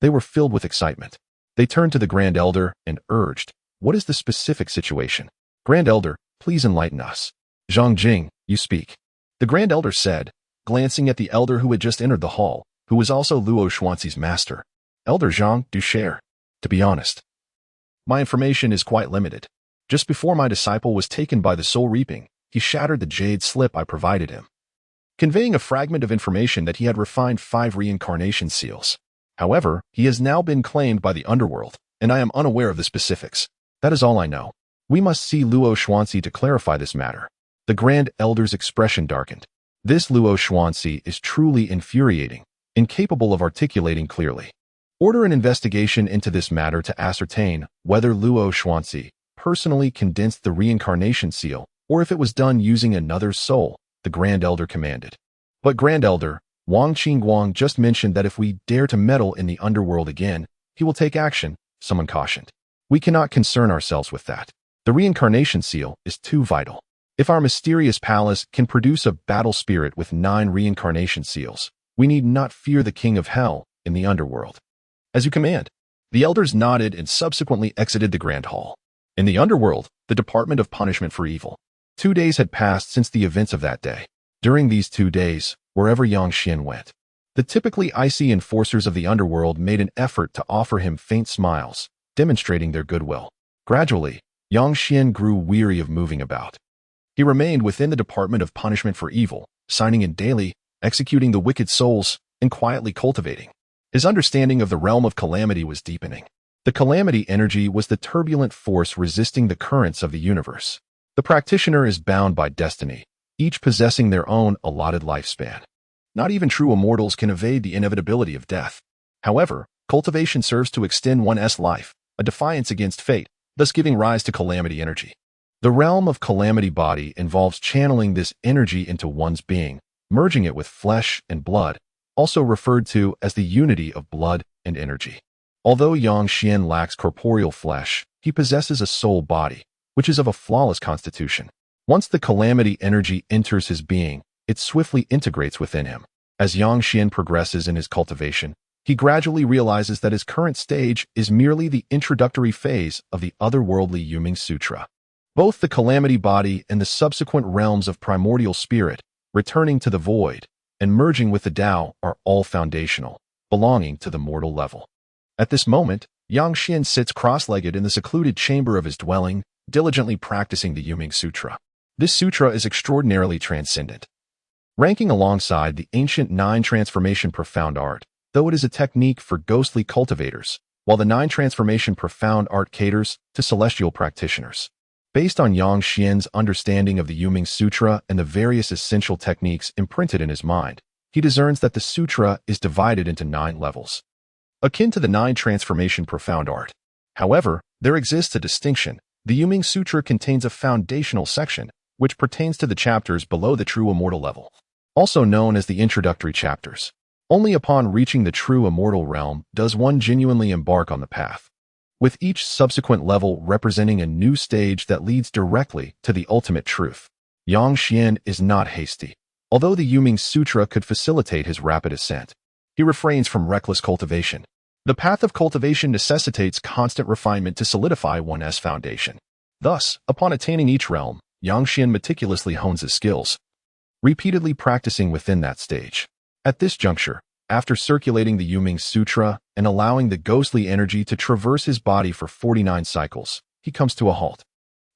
A: they were filled with excitement. They turned to the Grand Elder and urged, "What is the specific situation? Grand Elder, please enlighten us." "Zhang Jing, you speak," the Grand Elder said, glancing at the elder who had just entered the hall, who was also Luo Xuanzi's master. "Elder Zhang, do share." "To be honest, my information is quite limited. Just before my disciple was taken by the soul reaping, he shattered the jade slip I provided him, conveying a fragment of information that he had refined 5 reincarnation seals. However, he has now been claimed by the underworld, and I am unaware of the specifics. That is all I know. We must see Luo Xuanzi to clarify this matter." The Grand Elder's expression darkened. This Luo Xuanzi is truly infuriating, incapable of articulating clearly. Order an investigation into this matter to ascertain whether Luo Xuanzi personally condensed the reincarnation seal or if it was done using another's soul, the Grand Elder commanded. "But Grand Elder, Wang Qingguang just mentioned that if we dare to meddle in the underworld again, he will take action," someone cautioned. "We cannot concern ourselves with that. The reincarnation seal is too vital. If our mysterious palace can produce a battle spirit with 9 reincarnation seals, we need not fear the king of hell in the underworld." "As you command." The elders nodded and subsequently exited the grand hall. In the underworld, the Department of Punishment for Evil. 2 days had passed since the events of that day. During these 2 days, wherever Yang Xian went, the typically icy enforcers of the underworld made an effort to offer him faint smiles, demonstrating their goodwill. Gradually, Yang Xian grew weary of moving about. He remained within the Department of Punishment for Evil, signing in daily, executing the wicked souls, and quietly cultivating. His understanding of the realm of calamity was deepening. The calamity energy was the turbulent force resisting the currents of the universe. The practitioner is bound by destiny, each possessing their own allotted lifespan. Not even true immortals can evade the inevitability of death. However, cultivation serves to extend one's life, a defiance against fate, thus giving rise to calamity energy. The realm of calamity body involves channeling this energy into one's being, merging it with flesh and blood, also referred to as the unity of blood and energy. Although Yang Xian lacks corporeal flesh, he possesses a soul body, which is of a flawless constitution. Once the calamity energy enters his being, it swiftly integrates within him. As Yang Xian progresses in his cultivation, he gradually realizes that his current stage is merely the introductory phase of the otherworldly Yuming Sutra. Both the calamity body and the subsequent realms of primordial spirit, returning to the void, and merging with the Tao are all foundational, belonging to the mortal level. At this moment, Yang Xian sits cross-legged in the secluded chamber of his dwelling, diligently practicing the Yuming Sutra. This sutra is extraordinarily transcendent, ranking alongside the ancient Nine Transformation Profound Art, though it is a technique for ghostly cultivators, while the Nine Transformation Profound Art caters to celestial practitioners. Based on Yang Xian's understanding of the Yuming Sutra and the various essential techniques imprinted in his mind, he discerns that the sutra is divided into 9 levels, akin to the Nine Transformation Profound Art. However, there exists a distinction. The Yuming Sutra contains a foundational section, which pertains to the chapters below the true immortal level, also known as the introductory chapters. Only upon reaching the true immortal realm does one genuinely embark on the path, with each subsequent level representing a new stage that leads directly to the ultimate truth. Yang Xian is not hasty. Although the Yuming Sutra could facilitate his rapid ascent, he refrains from reckless cultivation. The path of cultivation necessitates constant refinement to solidify one's foundation. Thus, upon attaining each realm, Yang Xian meticulously hones his skills, repeatedly practicing within that stage. At this juncture, after circulating the Yuming Sutra and allowing the ghostly energy to traverse his body for 49 cycles, he comes to a halt.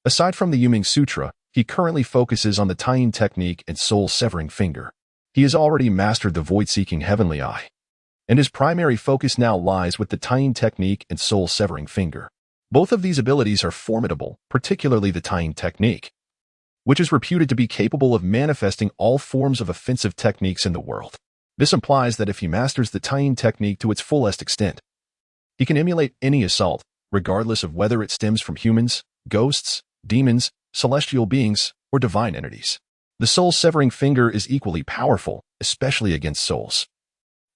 A: Aside from the Yuming Sutra, he currently focuses on the tying technique and soul-severing finger. He has already mastered the void-seeking heavenly eye, and his primary focus now lies with the tying technique and soul-severing finger. Both of these abilities are formidable, particularly the tying technique, which is reputed to be capable of manifesting all forms of offensive techniques in the world. This implies that if he masters the tying technique to its fullest extent, he can emulate any assault, regardless of whether it stems from humans, ghosts, demons, celestial beings, or divine entities. The soul-severing finger is equally powerful, especially against souls.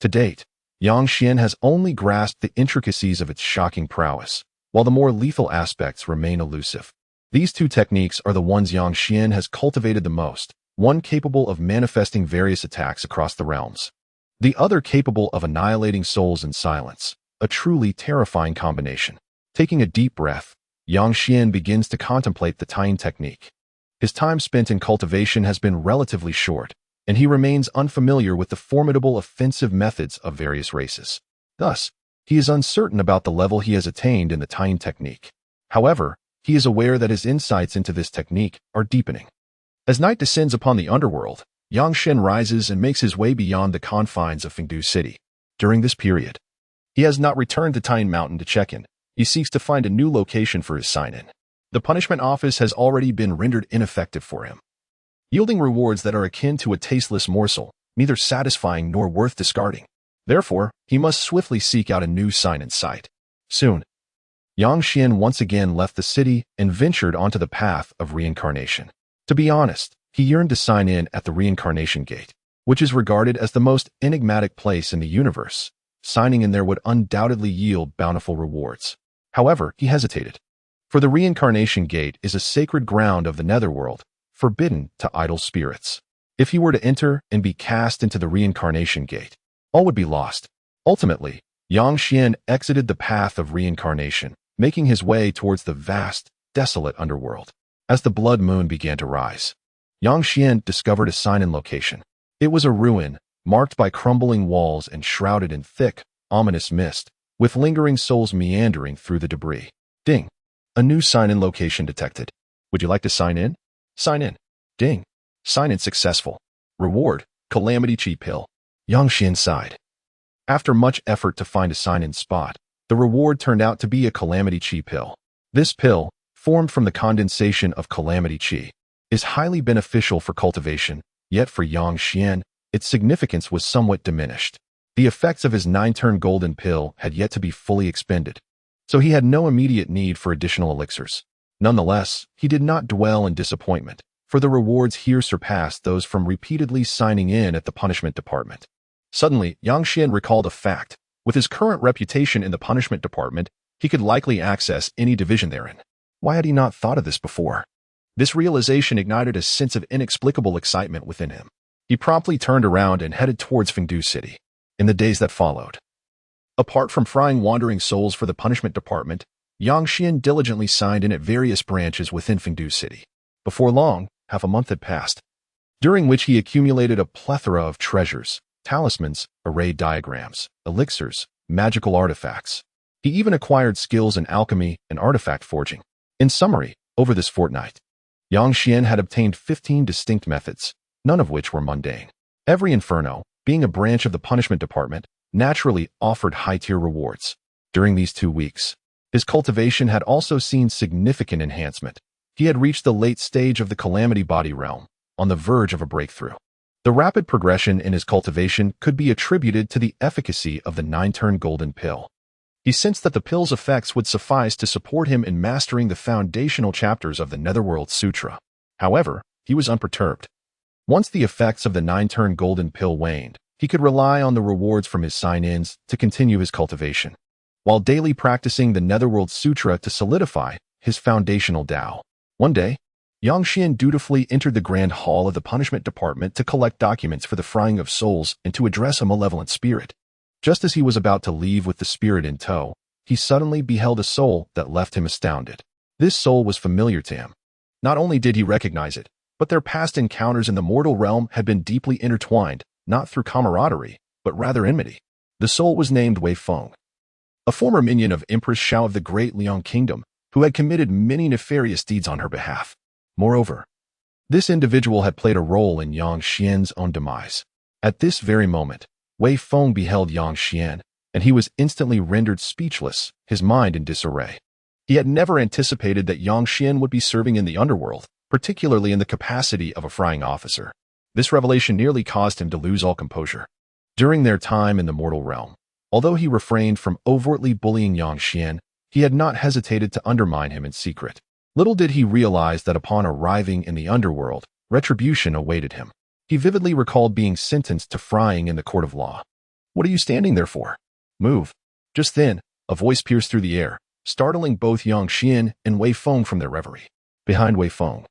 A: To date, Yang Xian has only grasped the intricacies of its shocking prowess, while the more lethal aspects remain elusive. These 2 techniques are the ones Yang Xian has cultivated the most, one capable of manifesting various attacks across the realms, the other capable of annihilating souls in silence, a truly terrifying combination. Taking a deep breath, Yang Xian begins to contemplate the tying technique. His time spent in cultivation has been relatively short, and he remains unfamiliar with the formidable offensive methods of various races. Thus, he is uncertain about the level he has attained in the tying technique. However, he is aware that his insights into this technique are deepening. As night descends upon the underworld, Yang Xian rises and makes his way beyond the confines of Fengdu City. During this period, he has not returned to Tying Mountain to check in. He seeks to find a new location for his sign-in. The punishment office has already been rendered ineffective for him, yielding rewards that are akin to a tasteless morsel, neither satisfying nor worth discarding. Therefore, he must swiftly seek out a new sign-in site. Soon, Yang Xian once again left the city and ventured onto the path of reincarnation. To be honest, he yearned to sign in at the Reincarnation Gate, which is regarded as the most enigmatic place in the universe. Signing in there would undoubtedly yield bountiful rewards. However, he hesitated, for the Reincarnation Gate is a sacred ground of the netherworld, forbidden to idle spirits. If he were to enter and be cast into the Reincarnation Gate, all would be lost. Ultimately, Yang Xian exited the path of reincarnation, making his way towards the vast, desolate underworld. As the blood moon began to rise, Yang Xian discovered a sign-in location. It was a ruin, marked by crumbling walls and shrouded in thick, ominous mist, with lingering souls meandering through the debris. Ding. A new sign-in location detected. Would you like to sign in? Sign in. Ding. Sign-in successful. Reward, Calamity Chi Pill. Yang Xian sighed. After much effort to find a sign-in spot, the reward turned out to be a Calamity Chi Pill. This pill, formed from the condensation of Calamity Chi, is highly beneficial for cultivation, yet for Yang Xian, its significance was somewhat diminished. The effects of his 9-turn golden pill had yet to be fully expended, so he had no immediate need for additional elixirs. Nonetheless, he did not dwell in disappointment, for the rewards here surpassed those from repeatedly signing in at the punishment department. Suddenly, Yang Xian recalled a fact. With his current reputation in the punishment department, he could likely access any division therein. Why had he not thought of this before? This realization ignited a sense of inexplicable excitement within him. He promptly turned around and headed towards Fengdu City. In the days that followed, apart from frying wandering souls for the punishment department, Yang Xian diligently signed in at various branches within Fengdu City. Before long, half a month had passed, during which he accumulated a plethora of treasures, talismans, array diagrams, elixirs, magical artifacts. He even acquired skills in alchemy and artifact forging. In summary, Over this fortnight, Yang Xian had obtained 15 distinct methods, none of which were mundane. Every inferno, being a branch of the punishment department, naturally offered high-tier rewards. During these 2 weeks, his cultivation had also seen significant enhancement. He had reached the late stage of the calamity body realm, on the verge of a breakthrough. The rapid progression in his cultivation could be attributed to the efficacy of the 9-turn golden pill. He sensed that the pill's effects would suffice to support him in mastering the foundational chapters of the Netherworld Sutra. However, he was unperturbed. Once the effects of the 9-turn golden pill waned, he could rely on the rewards from his sign-ins to continue his cultivation, while daily practicing the Netherworld Sutra to solidify his foundational Tao. One day, Yang Xian dutifully entered the Grand Hall of the Punishment Department to collect documents for the frying of souls and to address a malevolent spirit. Just as he was about to leave with the spirit in tow, he suddenly beheld a soul that left him astounded. This soul was familiar to him. Not only did he recognize it, but their past encounters in the mortal realm had been deeply intertwined, not through camaraderie, but rather enmity. The soul was named Wei Feng, a former minion of Empress Xiao of the Great Liang Kingdom, who had committed many nefarious deeds on her behalf. Moreover, this individual had played a role in Yang Xian's own demise. At this very moment, Wei Feng beheld Yang Xian, and he was instantly rendered speechless, his mind in disarray. He had never anticipated that Yang Xian would be serving in the underworld, particularly in the capacity of a frying officer. This revelation nearly caused him to lose all composure. During their time in the mortal realm, although he refrained from overtly bullying Yang Xian, he had not hesitated to undermine him in secret. Little did he realize that upon arriving in the underworld, retribution awaited him. He vividly recalled being sentenced to frying in the court of law. "What are you standing there for? Move." Just then, a voice pierced through the air, startling both Yang Xian and Wei Feng from their reverie. Behind Wei Feng,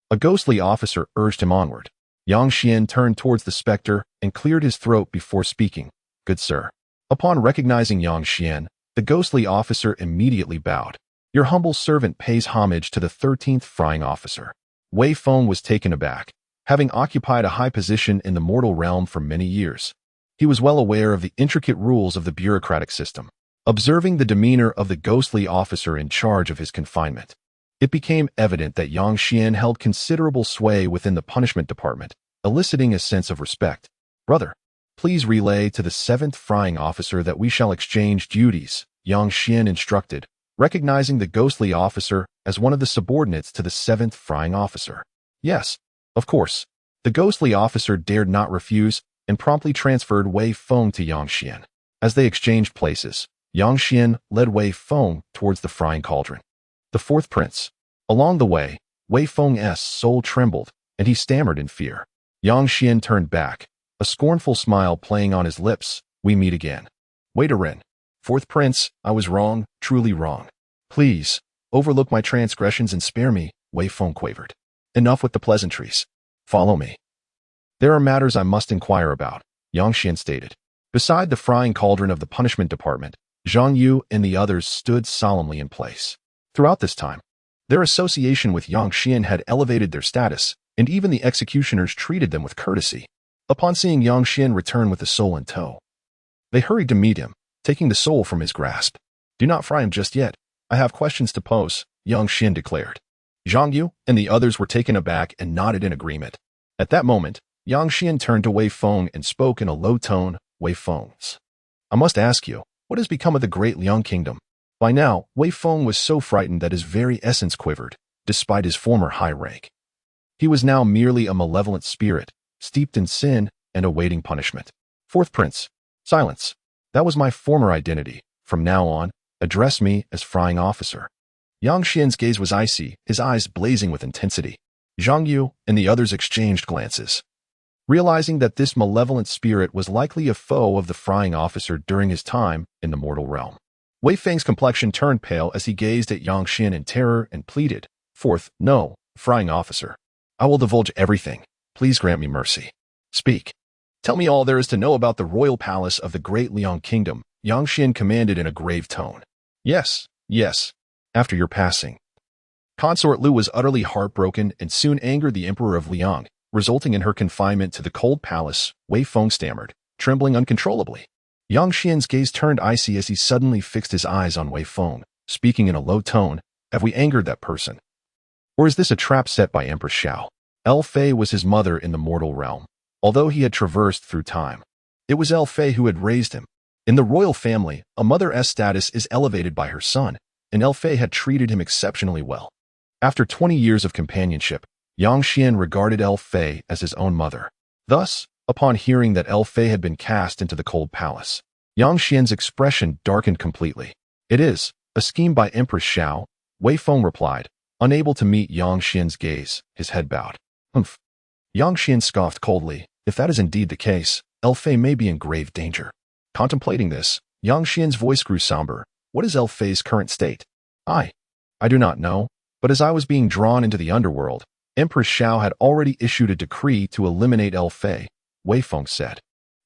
A: a ghostly officer urged him onward. Yang Xian turned towards the specter and cleared his throat before speaking. "Good sir." Upon recognizing Yang Xian, the ghostly officer immediately bowed. "Your humble servant pays homage to the 13th frying officer." Wei Feng was taken aback. Having occupied a high position in the mortal realm for many years, he was well aware of the intricate rules of the bureaucratic system. Observing the demeanor of the ghostly officer in charge of his confinement, it became evident that Yang Xian held considerable sway within the punishment department, eliciting a sense of respect. "Brother, please relay to the 7th frying officer that we shall exchange duties," Yang Xian instructed, recognizing the ghostly officer as one of the subordinates to the 7th frying officer. "Yes, of course." The ghostly officer dared not refuse and promptly transferred Wei Feng to Yang Xian. As they exchanged places, Yang Xian led Wei Feng towards the frying cauldron. The 4th prince. Along the way, Wei Feng's soul trembled, and he stammered in fear. Yang Xian turned back, a scornful smile playing on his lips. "We meet again. Wait a ren. 4th prince, I was wrong, truly wrong. Please, overlook my transgressions and spare me," Wei Feng quavered. "Enough with the pleasantries. Follow me. There are matters I must inquire about," Yang Xian stated. Beside the frying cauldron of the punishment department, Zhang Yu and the others stood solemnly in place. Throughout this time, their association with Yang Xian had elevated their status, and even the executioners treated them with courtesy. Upon seeing Yang Xian return with the soul in tow, they hurried to meet him, taking the soul from his grasp. "Do not fry him just yet. I have questions to pose," Yang Xian declared. Zhang Yu and the others were taken aback and nodded in agreement. At that moment, Yang Xian turned to Wei Feng and spoke in a low tone. "Wei Feng, I must ask you, what has become of the Great Liang Kingdom?" By now, Wei Feng was so frightened that his very essence quivered, despite his former high rank. He was now merely a malevolent spirit, steeped in sin and awaiting punishment. "4th prince, silence. That was my former identity. From now on, address me as frying officer." Yang Xian's gaze was icy, his eyes blazing with intensity. Zhang Yu and the others exchanged glances. Realizing that this malevolent spirit was likely a foe of the frying officer during his time in the mortal realm, Wei Feng's complexion turned pale as he gazed at Yang Xian in terror and pleaded, "4th, no, frying officer. I will divulge everything. Please grant me mercy. Speak. Tell me all there is to know about the royal palace of the Great Liang Kingdom," Yang Xian commanded in a grave tone. "Yes, yes. After your passing." Consort Lu was utterly heartbroken and soon angered the Emperor of Liang, resulting in her confinement to the cold palace. Wei Feng stammered, trembling uncontrollably. Yang Xian's gaze turned icy as he suddenly fixed his eyes on Wei Feng, speaking in a low tone. "Have we angered that person?" Or is this a trap set by Empress Xiao? Fei was his mother in the mortal realm, although he had traversed through time. It was Fei who had raised him. In the royal family, a mother's status is elevated by her son, and Fei had treated him exceptionally well. After 20 years of companionship, Yang Xian regarded Fei as his own mother. Thus, upon hearing that Fei had been cast into the cold palace, Yang Xian's expression darkened completely. It is a scheme by Empress Xiao, Wei Feng replied, unable to meet Yang Xian's gaze. His head bowed. Humph. Yang Xian scoffed coldly. If that is indeed the case, Fei may be in grave danger. Contemplating this, Yang Xian's voice grew somber. What is Fei's current state? I do not know, but as I was being drawn into the underworld, Empress Xiao had already issued a decree to eliminate Fei, Wei Feng said.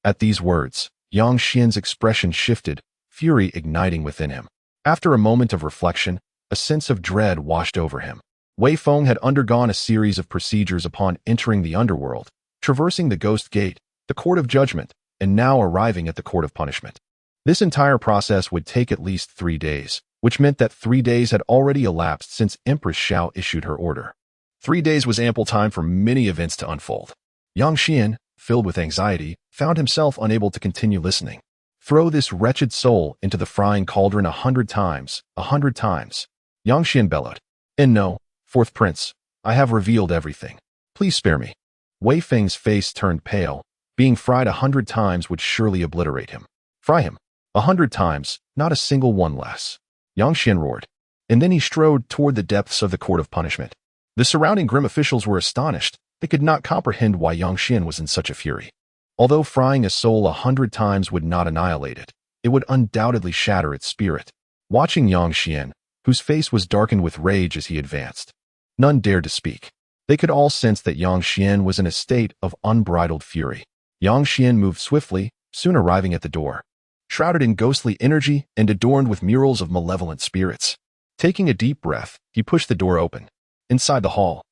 A: At these words, Yang Xian's expression shifted, fury igniting within him. After a moment of reflection, a sense of dread washed over him. Wei Feng had undergone a series of procedures upon entering the underworld, traversing the Ghost Gate, the Court of Judgment, and now arriving at the Court of Punishment. This entire process would take at least 3 days, which meant that 3 days had already elapsed since Empress Xiao issued her order. 3 days was ample time for many events to unfold. Yang Xian, filled with anxiety, found himself unable to continue listening. Throw this wretched soul into the frying cauldron 100 times, 100 times. Yang Xian bellowed. And no, fourth prince, I have revealed everything. Please spare me. Wei Feng's face turned pale. Being fried 100 times would surely obliterate him. Fry him. 100 times, not a single one less. Yang Xian roared. And then he strode toward the depths of the Court of Punishment. The surrounding grim officials were astonished. They could not comprehend why Yang Xian was in such a fury. Although frying a soul 100 times would not annihilate it, it would undoubtedly shatter its spirit. Watching Yang Xian, whose face was darkened with rage as he advanced, none dared to speak. They could all sense that Yang Xian was in a state of unbridled fury. Yang Xian moved swiftly, soon arriving at the door. Shrouded in ghostly energy and adorned with murals of malevolent spirits. Taking a deep breath, he pushed the door open. Inside the hall,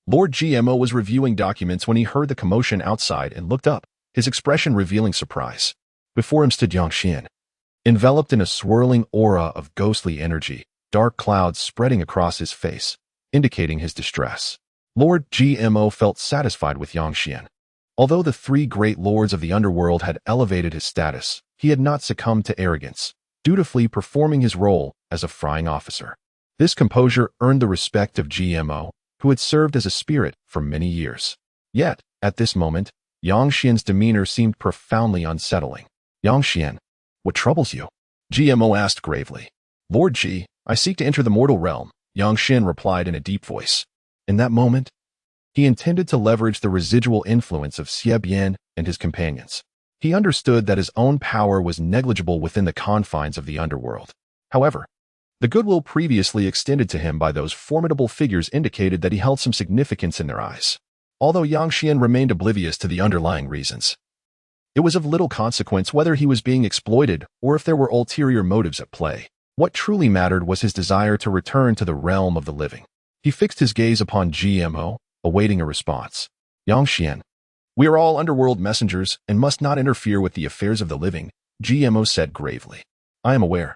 A: Lord GMO was reviewing documents when he heard the commotion outside and looked up, his expression revealing surprise. Before him stood Yang Xian. Enveloped in a swirling aura of ghostly energy, dark clouds spreading across his face, indicating his distress. Lord GMO felt satisfied with Yang Xian. Although the 3 great lords of the underworld had elevated his status, he had not succumbed to arrogance, dutifully performing his role as a frying officer. This composure earned the respect of GMO, who had served as a spirit for many years. Yet, at this moment, Yang Xian's demeanor seemed profoundly unsettling. Yang Xian, what troubles you? GMO asked gravely. Lord G, I seek to enter the mortal realm, Yang Xian replied in a deep voice. In that moment, he intended to leverage the residual influence of Xie Bian and his companions. He understood that his own power was negligible within the confines of the underworld. However, the goodwill previously extended to him by those formidable figures indicated that he held some significance in their eyes. Although Yang Xian remained oblivious to the underlying reasons, it was of little consequence whether he was being exploited or if there were ulterior motives at play. What truly mattered was his desire to return to the realm of the living. He fixed his gaze upon GMO, awaiting a response. Yang Xian, we are all underworld messengers and must not interfere with the affairs of the living, GMO said gravely. I am aware.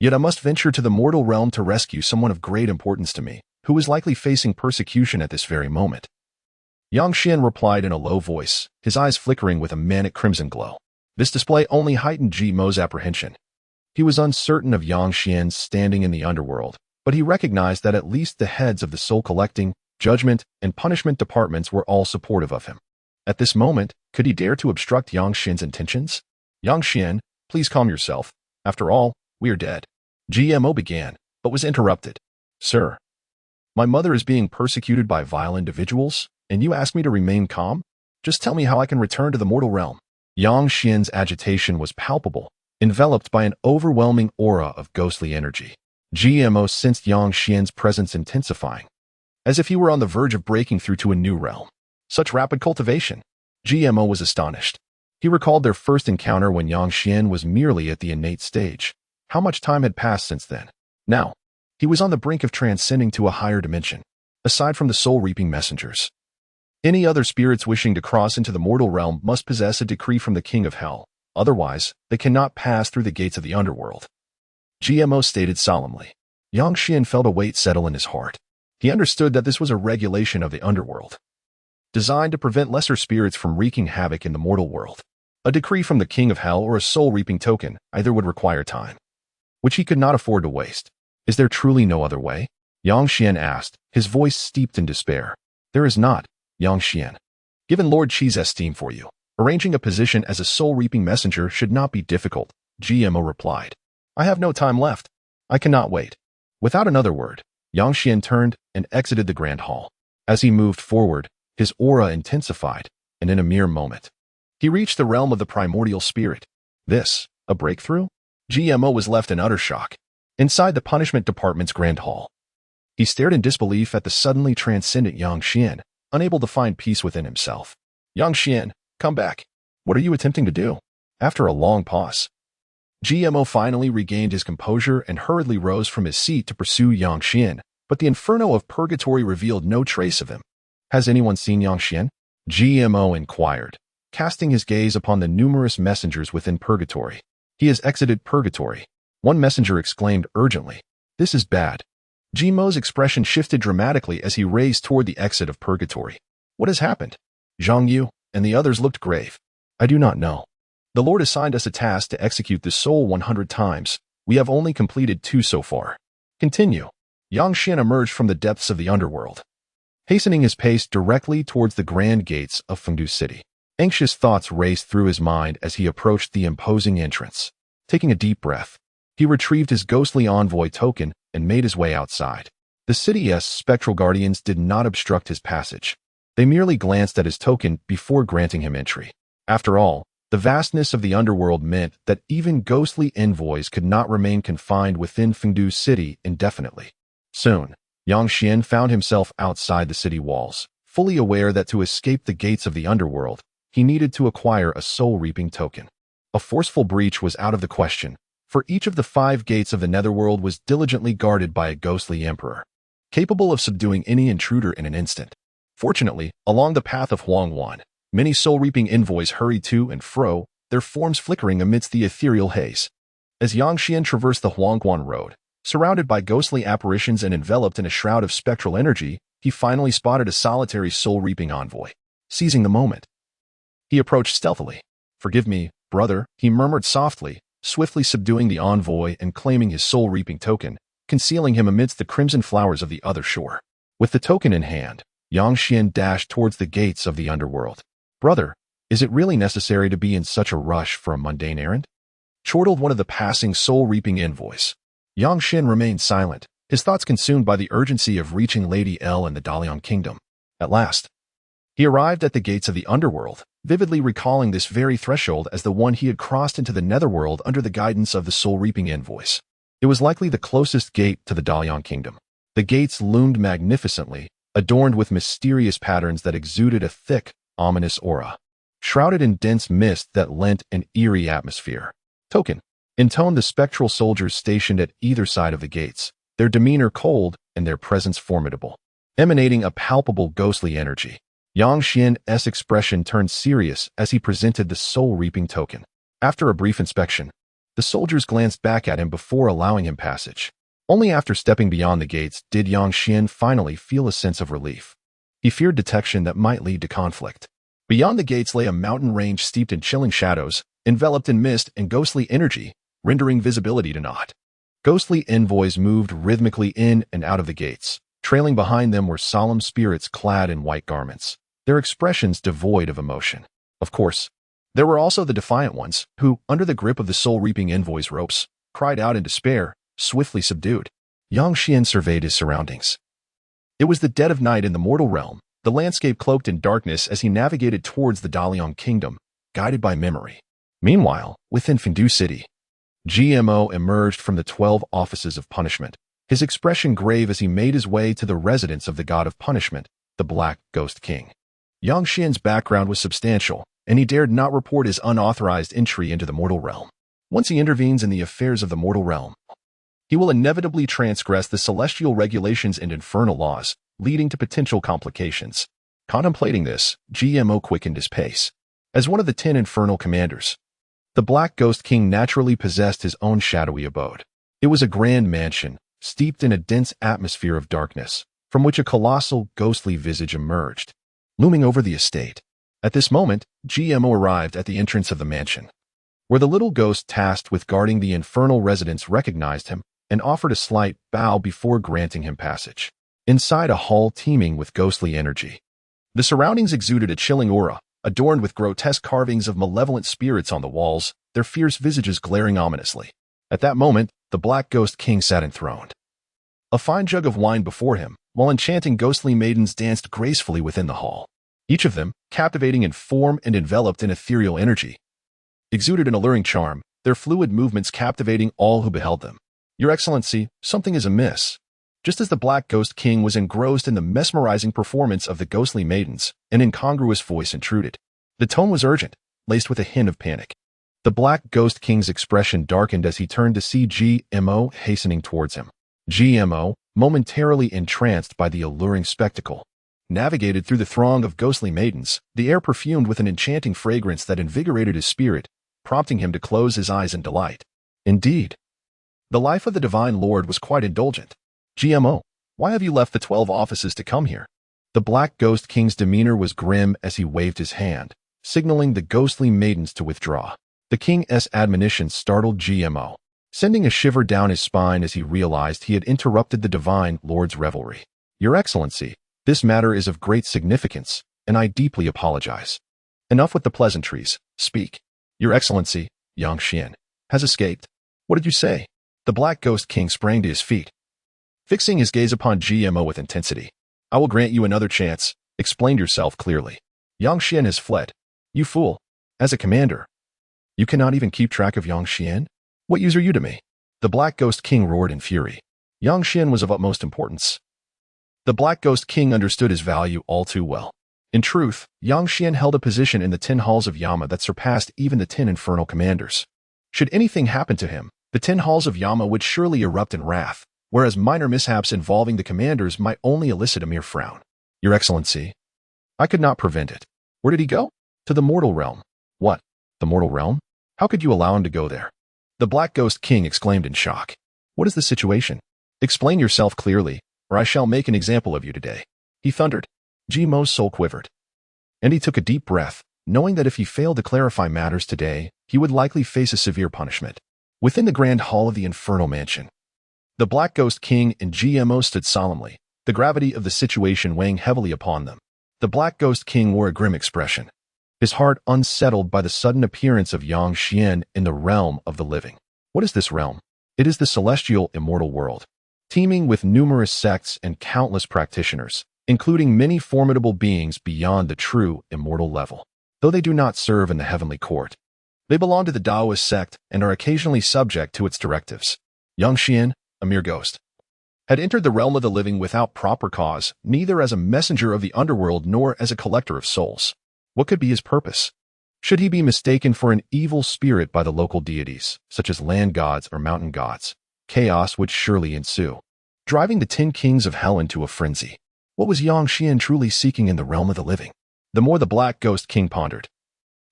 A: Yet I must venture to the mortal realm to rescue someone of great importance to me, who is likely facing persecution at this very moment. Yang Xian replied in a low voice, his eyes flickering with a manic crimson glow. This display only heightened GMO's apprehension. He was uncertain of Yang Xian's standing in the underworld, but he recognized that at least the heads of the soul-collecting, judgment, and punishment departments were all supportive of him. At this moment, could he dare to obstruct Yang Xian's intentions? Yang Xian, please calm yourself. After all, we are dead. GMO began, but was interrupted. Sir, my mother is being persecuted by vile individuals, and you ask me to remain calm? Just tell me how I can return to the mortal realm. Yang Xian's agitation was palpable, enveloped by an overwhelming aura of ghostly energy. GMO sensed Yang Xian's presence intensifying, as if he were on the verge of breaking through to a new realm. Such rapid cultivation. GMO was astonished. He recalled their first encounter when Yang Xian was merely at the innate stage. How much time had passed since then? Now, he was on the brink of transcending to a higher dimension. Aside from the soul-reaping messengers, any other spirits wishing to cross into the mortal realm must possess a decree from the King of Hell. Otherwise, they cannot pass through the gates of the underworld. GMO stated solemnly. Yang Xian felt a weight settle in his heart. He understood that this was a regulation of the Underworld, designed to prevent lesser spirits from wreaking havoc in the mortal world. A decree from the King of Hell or a soul-reaping token either would require time, which he could not afford to waste. Is there truly no other way? Yang Xian asked, his voice steeped in despair. There is not, Yang Xian. Given Lord Qi's esteem for you, arranging a position as a soul-reaping messenger should not be difficult, GMO replied. I have no time left. I cannot wait. Without another word, Yang Xian turned and exited the Grand Hall. As he moved forward, his aura intensified, and in a mere moment, he reached the realm of the primordial spirit. This, a breakthrough? GMO was left in utter shock. Inside the punishment department's Grand Hall, he stared in disbelief at the suddenly transcendent Yang Xian, unable to find peace within himself. Yang Xian, come back. What are you attempting to do? After a long pause, GMO finally regained his composure and hurriedly rose from his seat to pursue Yang Xian, but the inferno of purgatory revealed no trace of him. Has anyone seen Yang Xian? GMO inquired, casting his gaze upon the numerous messengers within purgatory. He has exited purgatory. One messenger exclaimed urgently. This is bad. GMO's expression shifted dramatically as he raced toward the exit of purgatory. What has happened? Zhang Yu and the others looked grave. I do not know. The Lord assigned us a task to execute this soul 100 times. We have only completed 2 so far. Continue. Yang Xian emerged from the depths of the underworld, hastening his pace directly towards the grand gates of Fengdu City. Anxious thoughts raced through his mind as he approached the imposing entrance. Taking a deep breath, he retrieved his ghostly envoy token and made his way outside. The city's spectral guardians did not obstruct his passage. They merely glanced at his token before granting him entry. After all, the vastness of the underworld meant that even ghostly envoys could not remain confined within Fengdu City indefinitely. Soon, Yang Xian found himself outside the city walls, fully aware that to escape the gates of the underworld, he needed to acquire a soul-reaping token. A forceful breach was out of the question, for each of the 5 gates of the netherworld was diligently guarded by a ghostly emperor, capable of subduing any intruder in an instant. Fortunately, along the path of Huangwan, many soul-reaping envoys hurried to and fro, their forms flickering amidst the ethereal haze. As Yang Xian traversed the Huangwan road, surrounded by ghostly apparitions and enveloped in a shroud of spectral energy, he finally spotted a solitary soul-reaping envoy. Seizing the moment, he approached stealthily. Forgive me, brother, he murmured softly, swiftly subduing the envoy and claiming his soul-reaping token, concealing him amidst the crimson flowers of the other shore. With the token in hand, Yang Xian dashed towards the gates of the underworld. Brother, is it really necessary to be in such a rush for a mundane errand? Chortled one of the passing soul-reaping envoys. Yang Xian remained silent, his thoughts consumed by the urgency of reaching Lady L and the Dalian Kingdom. At last, he arrived at the gates of the underworld, vividly recalling this very threshold as the one he had crossed into the netherworld under the guidance of the soul-reaping envoys. It was likely the closest gate to the Dalian Kingdom. The gates loomed magnificently, adorned with mysterious patterns that exuded a thick, ominous aura, shrouded in dense mist that lent an eerie atmosphere. Token, intoned the spectral soldiers stationed at either side of the gates, their demeanor cold and their presence formidable, emanating a palpable ghostly energy. Yang Xian's expression turned serious as he presented the soul-reaping token. After a brief inspection, the soldiers glanced back at him before allowing him passage. Only after stepping beyond the gates did Yang Xian finally feel a sense of relief. He feared detection that might lead to conflict. Beyond the gates lay a mountain range steeped in chilling shadows, enveloped in mist and ghostly energy, rendering visibility to naught. Ghostly envoys moved rhythmically in and out of the gates. Trailing behind them were solemn spirits clad in white garments, their expressions devoid of emotion. Of course, there were also the defiant ones, who, under the grip of the soul-reaping envoys' ropes, cried out in despair, swiftly subdued. Yang Xian surveyed his surroundings. It was the dead of night in the mortal realm, the landscape cloaked in darkness as he navigated towards the Dalian Kingdom, guided by memory. Meanwhile, within Fengdu City, GMO emerged from the 12 offices of punishment, his expression grave as he made his way to the residence of the god of punishment, the Black Ghost King. Yang Xian's background was substantial, and he dared not report his unauthorized entry into the mortal realm. Once he intervenes in the affairs of the mortal realm, he will inevitably transgress the celestial regulations and infernal laws, leading to potential complications. Contemplating this, GMO quickened his pace. As one of the 10 infernal commanders, the Black Ghost King naturally possessed his own shadowy abode. It was a grand mansion, steeped in a dense atmosphere of darkness, from which a colossal, ghostly visage emerged, looming over the estate. At this moment, GMO arrived at the entrance of the mansion, where the little ghost tasked with guarding the infernal residence recognized him and offered a slight bow before granting him passage. Inside a hall teeming with ghostly energy, the surroundings exuded a chilling aura, adorned with grotesque carvings of malevolent spirits on the walls, their fierce visages glaring ominously. At that moment, the Black Ghost King sat enthroned, a fine jug of wine before him, while enchanting ghostly maidens danced gracefully within the hall. Each of them, captivating in form and enveloped in ethereal energy, exuded an alluring charm, their fluid movements captivating all who beheld them. "Your Excellency, something is amiss." Just as the Black Ghost King was engrossed in the mesmerizing performance of the ghostly maidens, an incongruous voice intruded. The tone was urgent, laced with a hint of panic. The Black Ghost King's expression darkened as he turned to see GMO hastening towards him. GMO, momentarily entranced by the alluring spectacle, navigated through the throng of ghostly maidens, the air perfumed with an enchanting fragrance that invigorated his spirit, prompting him to close his eyes in delight. Indeed, the life of the Divine Lord was quite indulgent. "GMO, why have you left the 12 offices to come here?" The Black Ghost King's demeanor was grim as he waved his hand, signaling the ghostly maidens to withdraw. The king's admonition startled GMO, sending a shiver down his spine as he realized he had interrupted the Divine Lord's revelry. "Your Excellency, this matter is of great significance, and I deeply apologize. Enough with the pleasantries. Speak. Your Excellency, Yang Xian, has escaped." "What did you say?" The Black Ghost King sprang to his feet, fixing his gaze upon GMO with intensity. "I will grant you another chance. Explain yourself clearly." "Yang Xian has fled." "You fool. As a commander, you cannot even keep track of Yang Xian? What use are you to me?" The Black Ghost King roared in fury. Yang Xian was of utmost importance. The Black Ghost King understood his value all too well. In truth, Yang Xian held a position in the 10 halls of Yama that surpassed even the 10 infernal commanders. Should anything happen to him, the 10 halls of Yama would surely erupt in wrath, whereas minor mishaps involving the commanders might only elicit a mere frown. "Your Excellency, I could not prevent it." "Where did he go?" "To the mortal realm." "What? The mortal realm? How could you allow him to go there?" The Black Ghost King exclaimed in shock. "What is the situation? Explain yourself clearly, or I shall make an example of you today," he thundered. GMO's soul quivered, and he took a deep breath, knowing that if he failed to clarify matters today, he would likely face a severe punishment. Within the grand hall of the infernal mansion, the Black Ghost King and GMO stood solemnly, the gravity of the situation weighing heavily upon them. The Black Ghost King wore a grim expression, his heart unsettled by the sudden appearance of Yang Xian in the realm of the living. What is this realm? It is the celestial immortal world, teeming with numerous sects and countless practitioners, including many formidable beings beyond the true immortal level. Though they do not serve in the heavenly court, they belong to the Taoist sect and are occasionally subject to its directives. Yang Xian, a mere ghost, had entered the realm of the living without proper cause, neither as a messenger of the underworld nor as a collector of souls. What could be his purpose? Should he be mistaken for an evil spirit by the local deities, such as land gods or mountain gods, chaos would surely ensue, driving the 10 kings of hell into a frenzy. What was Yang Xian truly seeking in the realm of the living? The more the Black Ghost King pondered,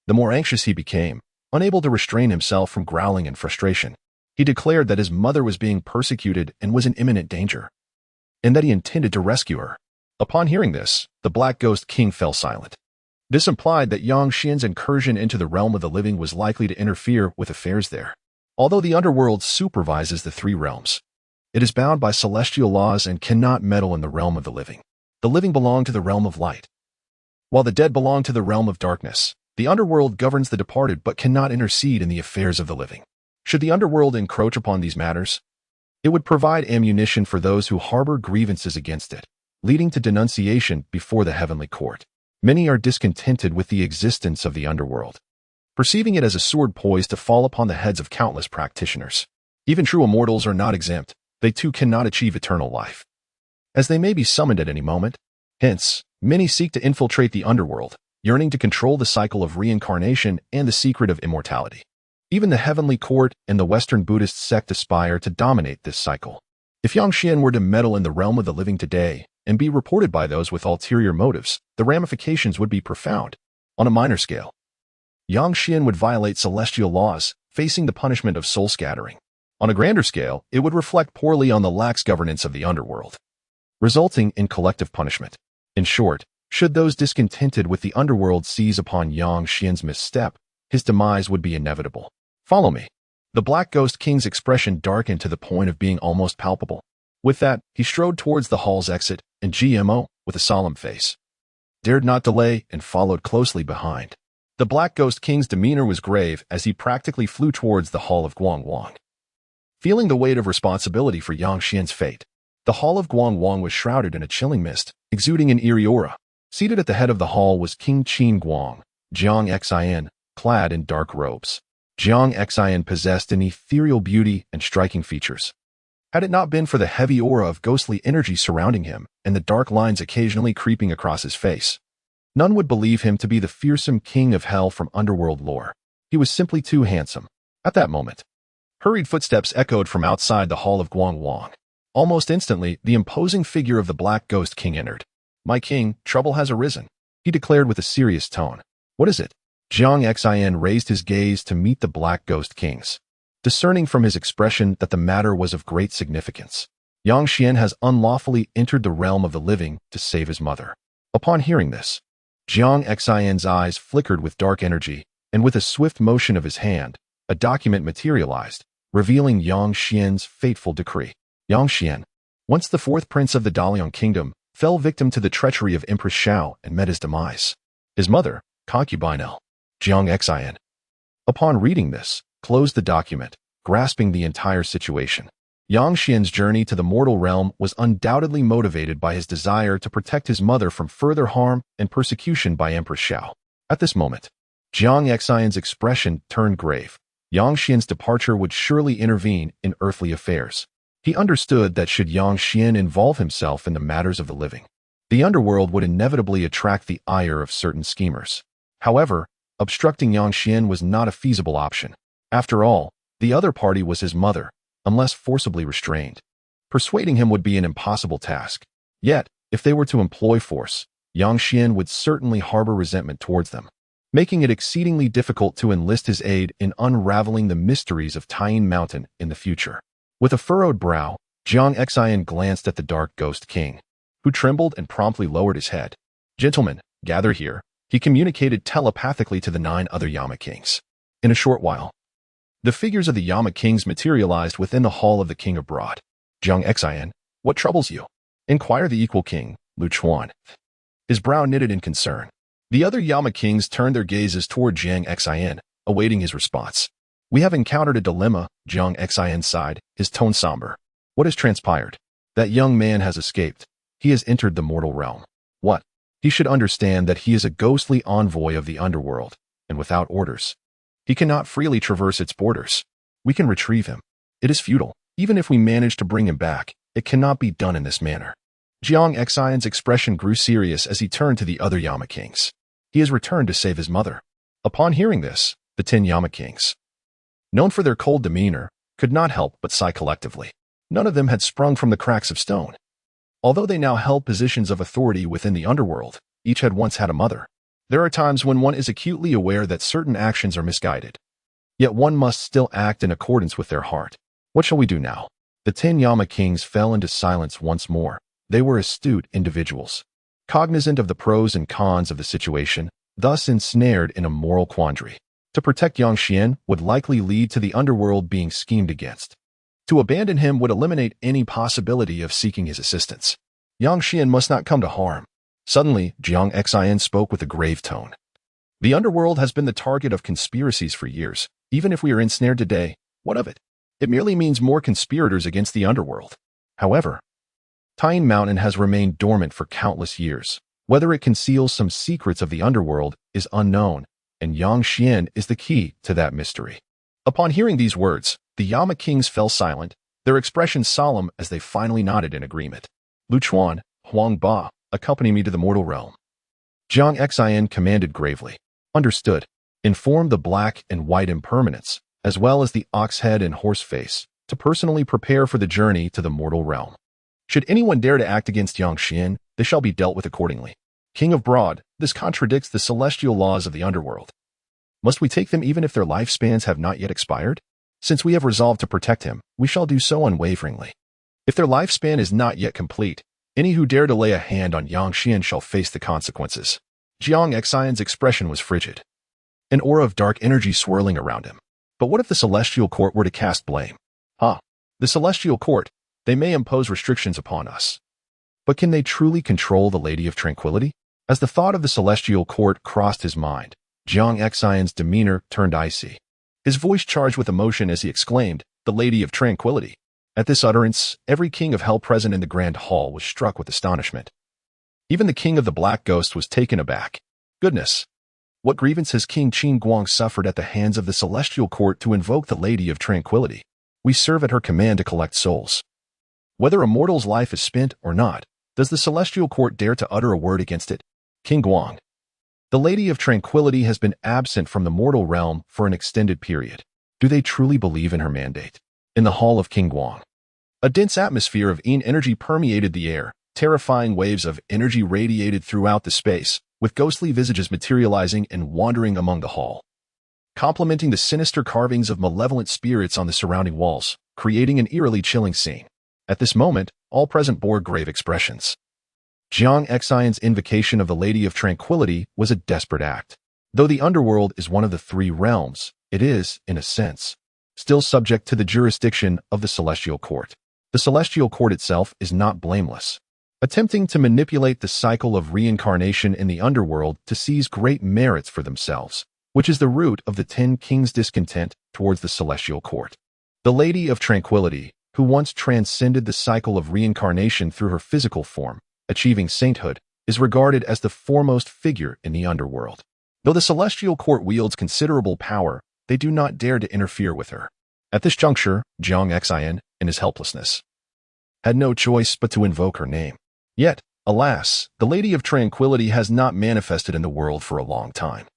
A: the more anxious he became, unable to restrain himself from growling in frustration. He declared that his mother was being persecuted and was in imminent danger, and that he intended to rescue her. Upon hearing this, the Black Ghost King fell silent. This implied that Yang Xian's incursion into the realm of the living was likely to interfere with affairs there. Although the underworld supervises the 3 realms, it is bound by celestial laws and cannot meddle in the realm of the living. The living belong to the realm of light, while the dead belong to the realm of darkness. The underworld governs the departed but cannot intercede in the affairs of the living. Should the underworld encroach upon these matters, it would provide ammunition for those who harbor grievances against it, leading to denunciation before the heavenly court. Many are discontented with the existence of the underworld, perceiving it as a sword poised to fall upon the heads of countless practitioners. Even true immortals are not exempt. They too cannot achieve eternal life, as they may be summoned at any moment. Hence, many seek to infiltrate the underworld, yearning to control the cycle of reincarnation and the secret of immortality. Even the heavenly court and the Western Buddhist sect aspire to dominate this cycle. If Yang Xian were to meddle in the realm of the living today and be reported by those with ulterior motives, the ramifications would be profound. On a minor scale, Yang Xian would violate celestial laws, facing the punishment of soul scattering. On a grander scale, it would reflect poorly on the lax governance of the underworld, resulting in collective punishment. In short, should those discontented with the underworld seize upon Yang Xian's misstep, his demise would be inevitable. Follow me. The Black Ghost King's expression darkened to the point of being almost palpable. With that, he strode towards the hall's exit, and GMO, with a solemn face, dared not delay and followed closely behind. The Black Ghost King's demeanor was grave as he practically flew towards the Hall of Guangwang. Feeling the weight of responsibility for Yang Xian's fate, the Hall of Guangwang was shrouded in a chilling mist, exuding an eerie aura. Seated at the head of the hall was King Qin Guang, Jiang Xian, clad in dark robes. Jiang Xian possessed an ethereal beauty and striking features. Had it not been for the heavy aura of ghostly energy surrounding him and the dark lines occasionally creeping across his face, none would believe him to be the fearsome king of hell from underworld lore. He was simply too handsome. At that moment, hurried footsteps echoed from outside the Hall of Guangwang. Almost instantly, the imposing figure of the Black Ghost King entered. "My king, trouble has arisen," he declared with a serious tone. "What is it?" Jiang Xian raised his gaze to meet the Black Ghost King's, discerning from his expression that the matter was of great significance. Yang Xian has unlawfully entered the realm of the living to save his mother. Upon hearing this, Jiang Xian's eyes flickered with dark energy, and with a swift motion of his hand, a document materialized, revealing Yang Xian's fateful decree. Yang Xian, once the fourth prince of the Dalian kingdom, fell victim to the treachery of Empress Xiao and met his demise. His mother, concubine L. Jiang Xian, upon reading this, closed the document, grasping the entire situation. Yang Xian's journey to the mortal realm was undoubtedly motivated by his desire to protect his mother from further harm and persecution by Empress Xiao. At this moment, Jiang Xian's expression turned grave. Yang Xian's departure would surely intervene in earthly affairs. He understood that should Yang Xian involve himself in the matters of the living, the underworld would inevitably attract the ire of certain schemers. However, obstructing Yang Xian was not a feasible option. After all, the other party was his mother, unless forcibly restrained. Persuading him would be an impossible task. Yet, if they were to employ force, Yang Xian would certainly harbor resentment towards them, making it exceedingly difficult to enlist his aid in unraveling the mysteries of Tayin Mountain in the future. With a furrowed brow, Jiang Xian glanced at the Dark Ghost King, who trembled and promptly lowered his head. "Gentlemen, gather here," he communicated telepathically to the 9 other Yama Kings. In a short while, the figures of the Yama Kings materialized within the hall of the King abroad. "Jiang Xian, what troubles you?" inquired the equal king, Xuan, his brow knitted in concern. The other Yama Kings turned their gazes toward Jiang Xian, awaiting his response. "We have encountered a dilemma," Jiang Xian sighed, his tone somber. "What has transpired?" "That young man has escaped. He has entered the mortal realm." "What?" "He should understand that he is a ghostly envoy of the underworld, and without orders, he cannot freely traverse its borders. We can retrieve him. It is futile. Even if we manage to bring him back, it cannot be done in this manner." Jiang Xian's expression grew serious as he turned to the other Yama Kings. "He has returned to save his mother." Upon hearing this, the 10 Yama Kings, known for their cold demeanor, could not help but sigh collectively. None of them had sprung from the cracks of stone. Although they now held positions of authority within the underworld, each had once had a mother. There are times when one is acutely aware that certain actions are misguided. Yet one must still act in accordance with their heart. What shall we do now? The 10 Yama Kings fell into silence once more. They were astute individuals, cognizant of the pros and cons of the situation, thus ensnared in a moral quandary. To protect Yang Xian would likely lead to the underworld being schemed against. To abandon him would eliminate any possibility of seeking his assistance. Yang Xian must not come to harm. Suddenly, Jiang Xian spoke with a grave tone. "The underworld has been the target of conspiracies for years. Even if we are ensnared today, what of it? It merely means more conspirators against the underworld. However, Tayin Mountain has remained dormant for countless years. Whether it conceals some secrets of the underworld is unknown, and Yang Xian is the key to that mystery." Upon hearing these words, the Yama Kings fell silent, their expressions solemn as they finally nodded in agreement. "Xuan, Huang Ba, accompany me to the mortal realm," Jiang Xian commanded gravely. "Understood. Inform the black and white impermanents, as well as the ox head and horse face, to personally prepare for the journey to the mortal realm. Should anyone dare to act against Yang Xian, they shall be dealt with accordingly. King of Broad, this contradicts the celestial laws of the underworld. Must we take them even if their lifespans have not yet expired? Since we have resolved to protect him, we shall do so unwaveringly. If their lifespan is not yet complete, Any who dare to lay a hand on Yang Xian shall face the consequences. Jiang Xian's expression was frigid, an aura of dark energy swirling around him. But what if the Celestial Court were to cast blame? The Celestial Court, they may impose restrictions upon us. But can they truly control the Lady of Tranquility? As the thought of the Celestial Court crossed his mind, Jiang Xian's demeanor turned icy. His voice charged with emotion as he exclaimed, "The Lady of Tranquility." At this utterance, every king of hell present in the Grand Hall was struck with astonishment. Even the king of the Black Ghost was taken aback. Goodness! What grievance has King Qin Guang suffered at the hands of the Celestial Court to invoke the Lady of Tranquility? We serve at her command to collect souls. Whether a mortal's life is spent or not, does the Celestial Court dare to utter a word against it? King Guang. The Lady of Tranquility has been absent from the mortal realm for an extended period. Do they truly believe in her mandate? In the hall of King Guang, a dense atmosphere of yin energy permeated the air. Terrifying waves of energy radiated throughout the space, with ghostly visages materializing and wandering among the hall, complementing the sinister carvings of malevolent spirits on the surrounding walls, creating an eerily chilling scene. At this moment, all present bore grave expressions. Jiang Xian's invocation of the Lady of Tranquility was a desperate act. Though the Underworld is one of the three realms, it is, in a sense, still subject to the jurisdiction of the Celestial Court. The Celestial Court itself is not blameless, attempting to manipulate the cycle of reincarnation in the Underworld to seize great merits for themselves, which is the root of the 10 kings' discontent towards the Celestial Court. The Lady of Tranquility, who once transcended the cycle of reincarnation through her physical form, achieving sainthood, is regarded as the foremost figure in the Underworld. Though the Celestial Court wields considerable power, they do not dare to interfere with her. At this juncture, Jiang Xian, in his helplessness, had no choice but to invoke her name. Yet, alas, the Lady of Tranquility has not manifested in the world for a long time,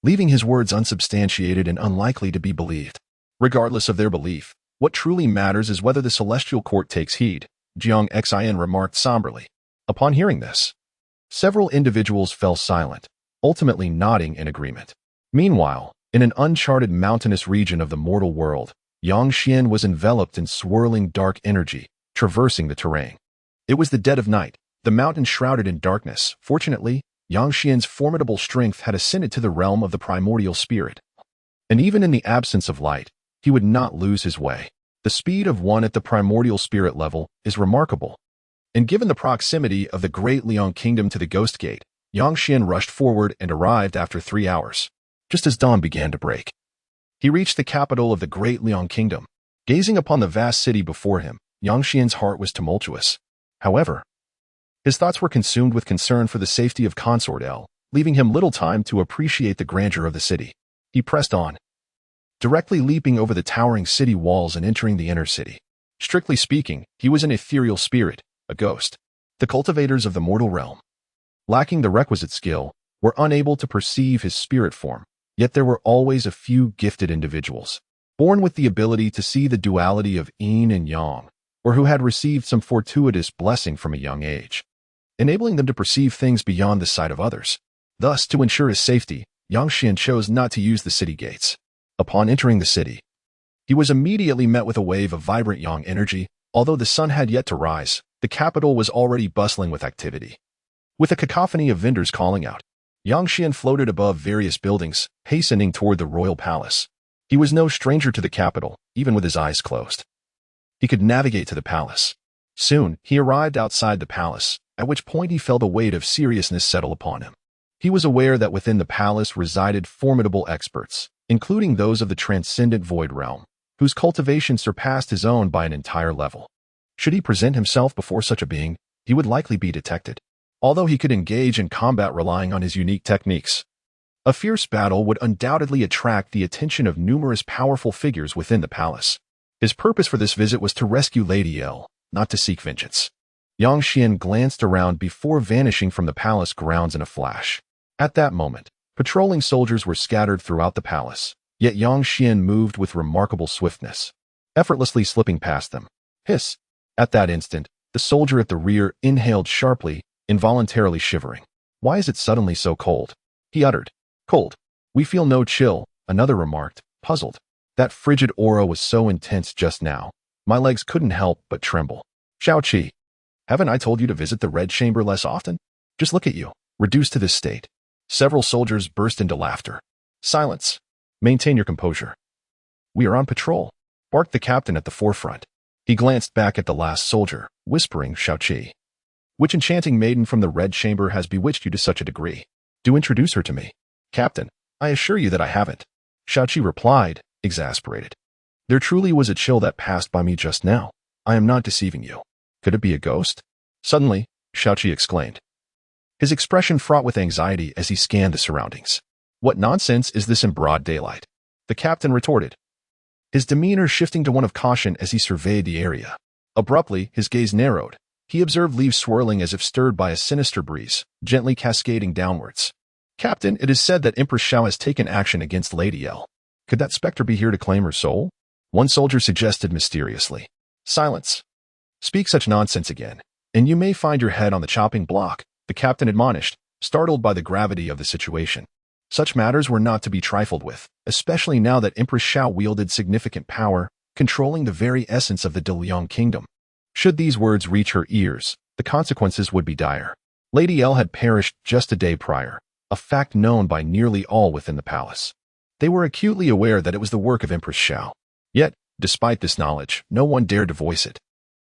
A: leaving his words unsubstantiated and unlikely to be believed. Regardless of their belief, what truly matters is whether the Celestial Court takes heed, Jiang Xian remarked somberly. Upon hearing this, several individuals fell silent, ultimately nodding in agreement. Meanwhile, in an uncharted mountainous region of the mortal world, Yang Xian was enveloped in swirling dark energy, traversing the terrain. It was the dead of night, the mountain shrouded in darkness. Fortunately, Yang Xian's formidable strength had ascended to the realm of the primordial spirit. And even in the absence of light, he would not lose his way. The speed of one at the primordial spirit level is remarkable. And given the proximity of the Great Liang Kingdom to the Ghost Gate, Yang Xian rushed forward and arrived after 3 hours, just as dawn began to break. He reached the capital of the Great Liang Kingdom. Gazing upon the vast city before him, Yang Xian's heart was tumultuous. However, his thoughts were consumed with concern for the safety of Consort L, leaving him little time to appreciate the grandeur of the city. He pressed on, directly leaping over the towering city walls and entering the inner city. Strictly speaking, he was an ethereal spirit, a ghost. The cultivators of the mortal realm, lacking the requisite skill, were unable to perceive his spirit form, yet there were always a few gifted individuals, born with the ability to see the duality of yin and yang, or who had received some fortuitous blessing from a young age, enabling them to perceive things beyond the sight of others. Thus, to ensure his safety, Yang Xian chose not to use the city gates. Upon entering the city, he was immediately met with a wave of vibrant yang energy. Although the sun had yet to rise, the capital was already bustling with activity. With a cacophony of vendors calling out, Yang Xian floated above various buildings, hastening toward the royal palace. He was no stranger to the capital, even with his eyes closed. He could navigate to the palace. Soon, he arrived outside the palace, at which point he felt a weight of seriousness settle upon him. He was aware that within the palace resided formidable experts, including those of the transcendent void realm, whose cultivation surpassed his own by an entire level. Should he present himself before such a being, he would likely be detected. Although he could engage in combat relying on his unique techniques, a fierce battle would undoubtedly attract the attention of numerous powerful figures within the palace. His purpose for this visit was to rescue Lady L, not to seek vengeance. Yang Xian glanced around before vanishing from the palace grounds in a flash. At that moment, patrolling soldiers were scattered throughout the palace, yet Yang Xian moved with remarkable swiftness, effortlessly slipping past them. Hiss! At that instant, the soldier at the rear inhaled sharply, involuntarily shivering. "Why is it suddenly so cold?" he uttered. "Cold. We feel no chill," another remarked, puzzled. "That frigid aura was so intense just now. My legs couldn't help but tremble." Xiao Qi. Haven't I told you to visit the Red Chamber less often? Just look at you, reduced to this state. Several soldiers burst into laughter. Silence. Maintain your composure. We are on patrol, barked the captain at the forefront. He glanced back at the last soldier, whispering Xiaoqi. Which enchanting maiden from the Red Chamber has bewitched you to such a degree? Do introduce her to me. Captain, I assure you that I haven't. Xiaoqi replied, exasperated. There truly was a chill that passed by me just now. I am not deceiving you. Could it be a ghost? Suddenly, Xiaoqi exclaimed. His expression fraught with anxiety as he scanned the surroundings. What nonsense is this in broad daylight? The captain retorted, his demeanor shifting to one of caution as he surveyed the area. Abruptly, his gaze narrowed. He observed leaves swirling as if stirred by a sinister breeze, gently cascading downwards. Captain, it is said that Empress Xiao has taken action against Lady L. Could that specter be here to claim her soul? One soldier suggested mysteriously. Silence. Speak such nonsense again, and you may find your head on the chopping block, the captain admonished, startled by the gravity of the situation. Such matters were not to be trifled with, especially now that Empress Xiao wielded significant power, controlling the very essence of the DeLiang kingdom. Should these words reach her ears, the consequences would be dire. Lady L had perished just a day prior, a fact known by nearly all within the palace. They were acutely aware that it was the work of Empress Xiao. Yet, despite this knowledge, no one dared to voice it.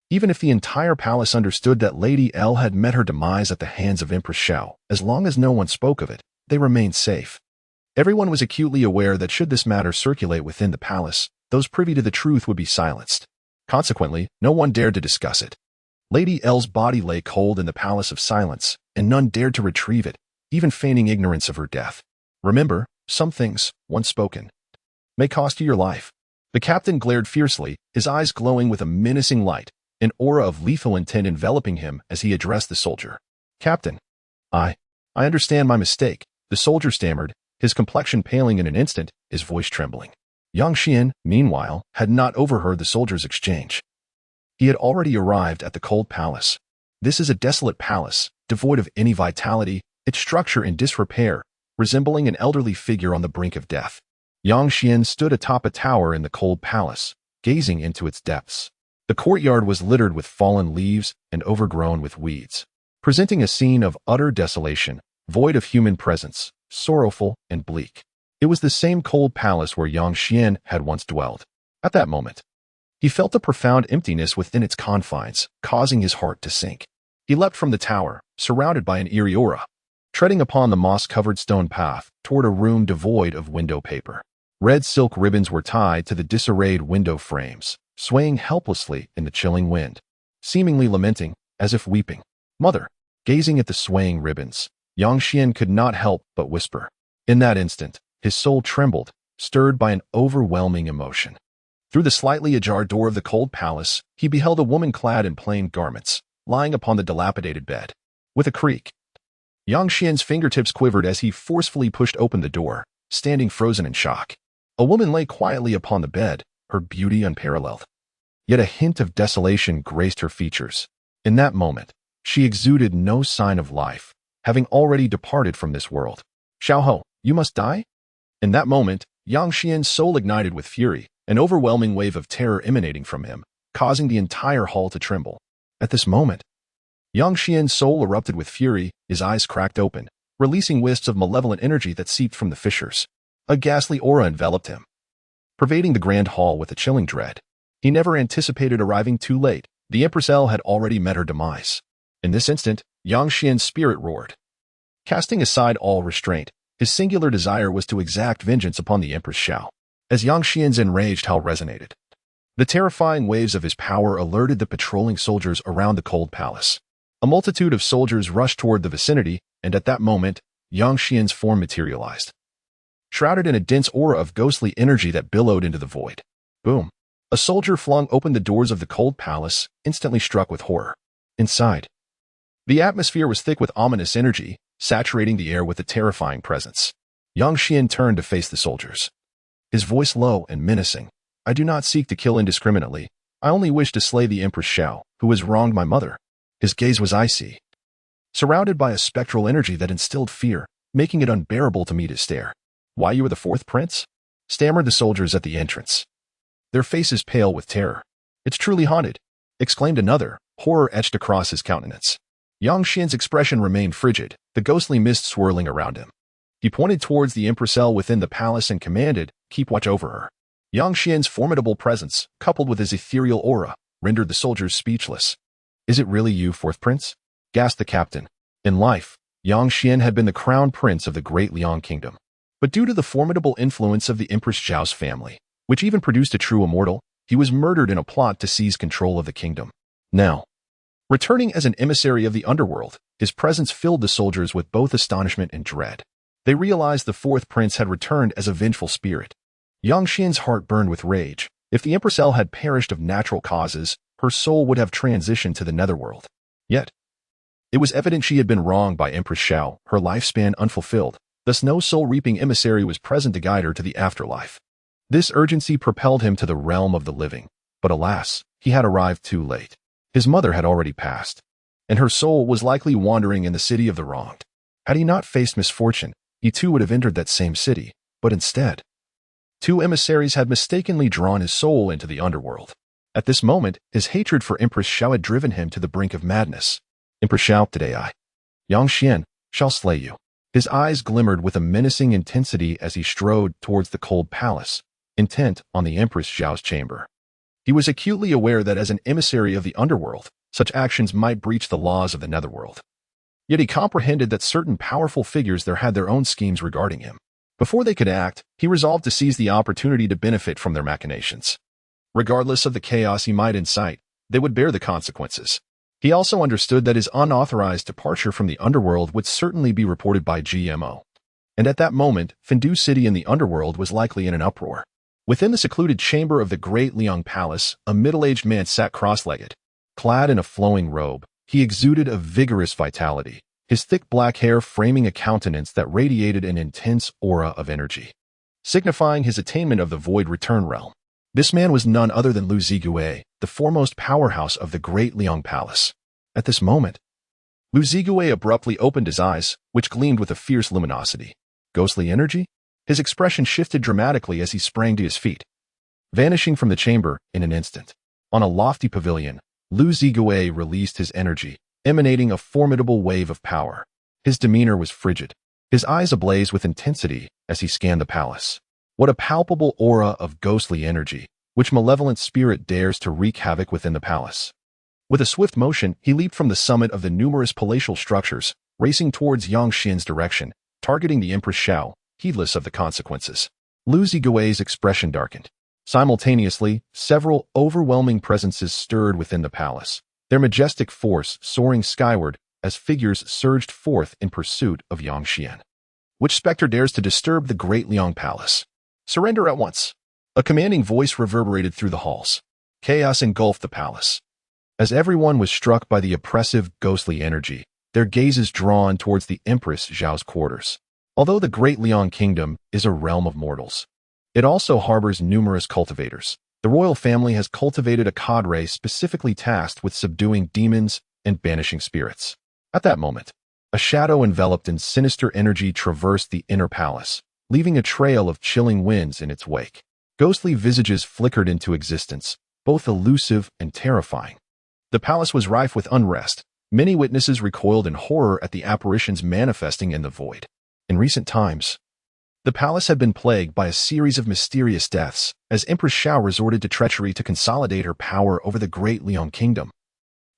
A: Even if the entire palace understood that Lady L had met her demise at the hands of Empress Xiao, as long as no one spoke of it, they remained safe. Everyone was acutely aware that should this matter circulate within the palace, those privy to the truth would be silenced. Consequently, no one dared to discuss it. Lady L's body lay cold in the palace of silence, and none dared to retrieve it, even feigning ignorance of her death. Remember, some things, once spoken, may cost you your life. The captain glared fiercely, his eyes glowing with a menacing light, an aura of lethal intent enveloping him as he addressed the soldier. Captain, I understand my mistake, the soldier stammered, his complexion paling in an instant, his voice trembling. Yang Xian, meanwhile, had not overheard the soldiers' exchange. He had already arrived at the cold palace. This is a desolate palace, devoid of any vitality, its structure in disrepair, resembling an elderly figure on the brink of death. Yang Xian stood atop a tower in the cold palace, gazing into its depths. The courtyard was littered with fallen leaves and overgrown with weeds, presenting a scene of utter desolation, void of human presence, sorrowful and bleak. It was the same cold palace where Yang Xian had once dwelled. At that moment, he felt a profound emptiness within its confines, causing his heart to sink. He leapt from the tower, surrounded by an eerie aura, treading upon the moss-covered stone path toward a room devoid of window paper. Red silk ribbons were tied to the disarrayed window frames, swaying helplessly in the chilling wind, seemingly lamenting, as if weeping. Mother, gazing at the swaying ribbons, Yang Xian could not help but whisper. In that instant, his soul trembled, stirred by an overwhelming emotion. Through the slightly ajar door of the cold palace, he beheld a woman clad in plain garments, lying upon the dilapidated bed. With a creak, Yang Xian's fingertips quivered as he forcefully pushed open the door, standing frozen in shock. A woman lay quietly upon the bed, her beauty unparalleled. Yet a hint of desolation graced her features. In that moment, she exuded no sign of life, having already departed from this world. Xiaoho, you must die? In that moment, Yang Xian's soul ignited with fury, an overwhelming wave of terror emanating from him, causing the entire hall to tremble. At this moment, Yang Xian's soul erupted with fury, his eyes cracked open, releasing wisps of malevolent energy that seeped from the fissures. A ghastly aura enveloped him, pervading the grand hall with a chilling dread. He never anticipated arriving too late. The Empress L had already met her demise. In this instant, Yang Xian's spirit roared. Casting aside all restraint, his singular desire was to exact vengeance upon the Empress Xiao. As Yang Xian's enraged howl resonated, the terrifying waves of his power alerted the patrolling soldiers around the cold palace. A multitude of soldiers rushed toward the vicinity, and at that moment, Yang Xian's form materialized, shrouded in a dense aura of ghostly energy that billowed into the void. Boom! A soldier flung open the doors of the cold palace, instantly struck with horror. Inside, the atmosphere was thick with ominous energy, saturating the air with a terrifying presence. Yang Xian turned to face the soldiers, his voice low and menacing. I do not seek to kill indiscriminately. I only wish to slay the Empress Xiao, who has wronged my mother. His gaze was icy, surrounded by a spectral energy that instilled fear, making it unbearable to meet his stare. Why, you are the fourth prince? Stammered the soldiers at the entrance, their faces pale with terror. It's truly haunted, exclaimed another, horror etched across his countenance. Yang Xian's expression remained frigid, the ghostly mist swirling around him. He pointed towards the empress cell within the palace and commanded, "Keep watch over her." Yang Xian's formidable presence, coupled with his ethereal aura, rendered the soldiers speechless. "Is it really you, fourth prince?" gasped the captain. In life, Yang Xian had been the crown prince of the great Liang kingdom. But due to the formidable influence of the Empress Zhao's family, which even produced a true immortal, he was murdered in a plot to seize control of the kingdom. Now, returning as an emissary of the underworld, his presence filled the soldiers with both astonishment and dread. They realized the fourth prince had returned as a vengeful spirit. Yang Xian's heart burned with rage. If the Empress L had perished of natural causes, her soul would have transitioned to the netherworld. Yet, it was evident she had been wronged by Empress Xiao, her lifespan unfulfilled, thus no soul-reaping emissary was present to guide her to the afterlife. This urgency propelled him to the realm of the living, but alas, he had arrived too late. His mother had already passed, and her soul was likely wandering in the city of the wronged. Had he not faced misfortune, he too would have entered that same city, but instead, two emissaries had mistakenly drawn his soul into the underworld. At this moment, his hatred for Empress Xiao had driven him to the brink of madness. "Empress Xiao, today I, Yang Xian, shall slay you." His eyes glimmered with a menacing intensity as he strode towards the cold palace, intent on the Empress Xiao's chamber. He was acutely aware that as an emissary of the underworld, such actions might breach the laws of the netherworld. Yet he comprehended that certain powerful figures there had their own schemes regarding him. Before they could act, he resolved to seize the opportunity to benefit from their machinations. Regardless of the chaos he might incite, they would bear the consequences. He also understood that his unauthorized departure from the underworld would certainly be reported by GMO. And at that moment, Fengdu City in the underworld was likely in an uproar. Within the secluded chamber of the great Liang Palace, a middle-aged man sat cross-legged. Clad in a flowing robe, he exuded a vigorous vitality, his thick black hair framing a countenance that radiated an intense aura of energy, signifying his attainment of the Void Return realm. This man was none other than Lu Zhigue, the foremost powerhouse of the great Liang Palace. At this moment, Lu Zhigue abruptly opened his eyes, which gleamed with a fierce luminosity. Ghostly energy? His expression shifted dramatically as he sprang to his feet, vanishing from the chamber in an instant. On a lofty pavilion, Lu Zhigue released his energy, emanating a formidable wave of power. His demeanor was frigid, his eyes ablaze with intensity as he scanned the palace. What a palpable aura of ghostly energy, which malevolent spirit dares to wreak havoc within the palace. With a swift motion, he leaped from the summit of the numerous palatial structures, racing towards Yang Xian's direction, targeting the Empress Xiao, heedless of the consequences. Lu Zhigue's expression darkened. Simultaneously, several overwhelming presences stirred within the palace, their majestic force soaring skyward as figures surged forth in pursuit of Yang Xian. Which specter dares to disturb the great Liang Palace? Surrender at once. A commanding voice reverberated through the halls. Chaos engulfed the palace. As everyone was struck by the oppressive, ghostly energy, their gazes drawn towards the Empress Zhao's quarters. Although the great Liang kingdom is a realm of mortals, it also harbors numerous cultivators. The royal family has cultivated a cadre specifically tasked with subduing demons and banishing spirits. At that moment, a shadow enveloped in sinister energy traversed the inner palace, leaving a trail of chilling winds in its wake. Ghostly visages flickered into existence, both elusive and terrifying. The palace was rife with unrest. Many witnesses recoiled in horror at the apparitions manifesting in the void. In recent times, the palace had been plagued by a series of mysterious deaths, as Empress Xiao resorted to treachery to consolidate her power over the great Liang kingdom,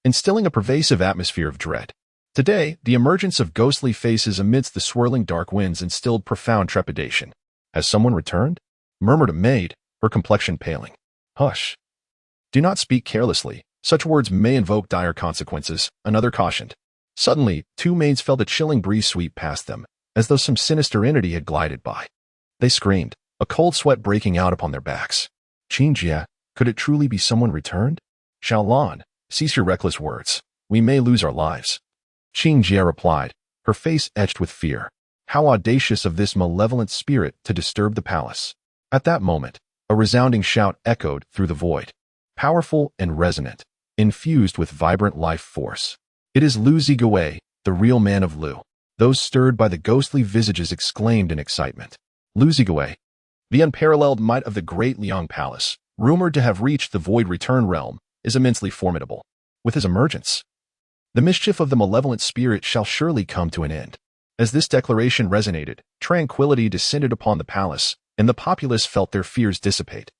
A: instilling a pervasive atmosphere of dread. Today, the emergence of ghostly faces amidst the swirling dark winds instilled profound trepidation. "Has someone returned?" murmured a maid, her complexion paling. "Hush. Do not speak carelessly. Such words may invoke dire consequences," another cautioned. Suddenly, two maids felt a chilling breeze sweep past them, as though some sinister entity had glided by. They screamed, a cold sweat breaking out upon their backs. "Qingjie, could it truly be someone returned?" "Xiaolan, cease your reckless words. We may lose our lives." Qingjie replied, her face etched with fear. How audacious of this malevolent spirit to disturb the palace. At that moment, a resounding shout echoed through the void, powerful and resonant, infused with vibrant life force. "It is Lu Zhigue, the real man of Lu." Those stirred by the ghostly visages exclaimed in excitement. Lu Zhigue, the unparalleled might of the great Liang Palace, rumored to have reached the Void Return realm, is immensely formidable. With his emergence, the mischief of the malevolent spirit shall surely come to an end. As this declaration resonated, tranquility descended upon the palace, and the populace felt their fears dissipate.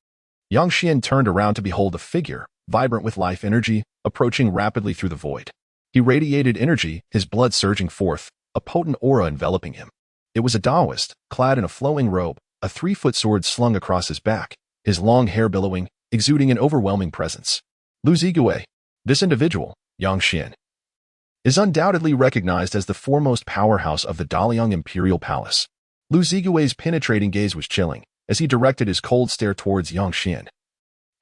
A: Yang Xian turned around to behold a figure, vibrant with life energy, approaching rapidly through the void. He radiated energy, his blood surging forth, a potent aura enveloping him. It was a Taoist, clad in a flowing robe, a 3-foot sword slung across his back, his long hair billowing, exuding an overwhelming presence. Lu Zigui. This individual, Yang Xian, is undoubtedly recognized as the foremost powerhouse of the Daliang Imperial Palace. Lu Zigui's penetrating gaze was chilling, as he directed his cold stare towards Yang Xian.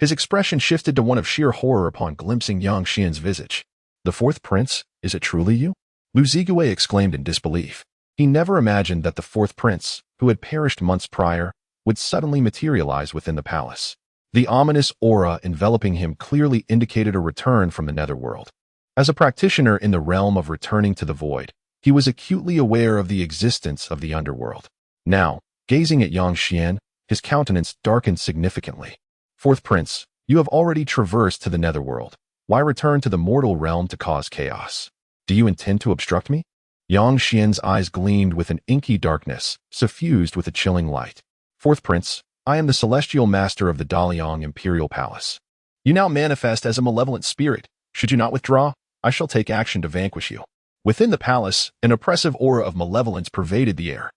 A: His expression shifted to one of sheer horror upon glimpsing Yang Xian's visage. The fourth prince, is it truly you? Lu Zigui exclaimed in disbelief. He never imagined that the fourth prince, who had perished months prior, would suddenly materialize within the palace. The ominous aura enveloping him clearly indicated a return from the netherworld. As a practitioner in the realm of returning to the void, he was acutely aware of the existence of the underworld. Now, gazing at Yang Xian, his countenance darkened significantly. Fourth prince, you have already traversed to the netherworld. Why return to the mortal realm to cause chaos? Do you intend to obstruct me? Yang Xian's eyes gleamed with an inky darkness, suffused with a chilling light. Fourth prince, I am the celestial master of the Daliang Imperial Palace. You now manifest as a malevolent spirit. Should you not withdraw, I shall take action to vanquish you. Within the palace, an oppressive aura of malevolence pervaded the air.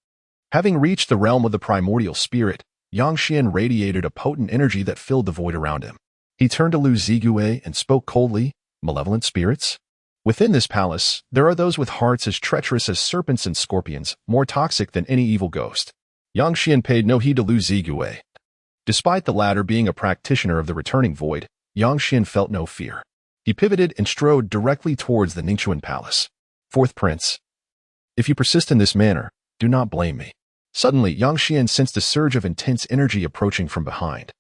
A: Having reached the realm of the primordial spirit, Yang Xian radiated a potent energy that filled the void around him. He turned to Lu Zigui and spoke coldly, Malevolent spirits? Within this palace, there are those with hearts as treacherous as serpents and scorpions, more toxic than any evil ghost. Yang Xian paid no heed to Lu Zigui. Despite the latter being a practitioner of the returning void, Yang Xian felt no fear. He pivoted and strode directly towards the Ningxuan Palace. Fourth Prince, if you persist in this manner, do not blame me. Suddenly, Yang Xian sensed a surge of intense energy approaching from behind,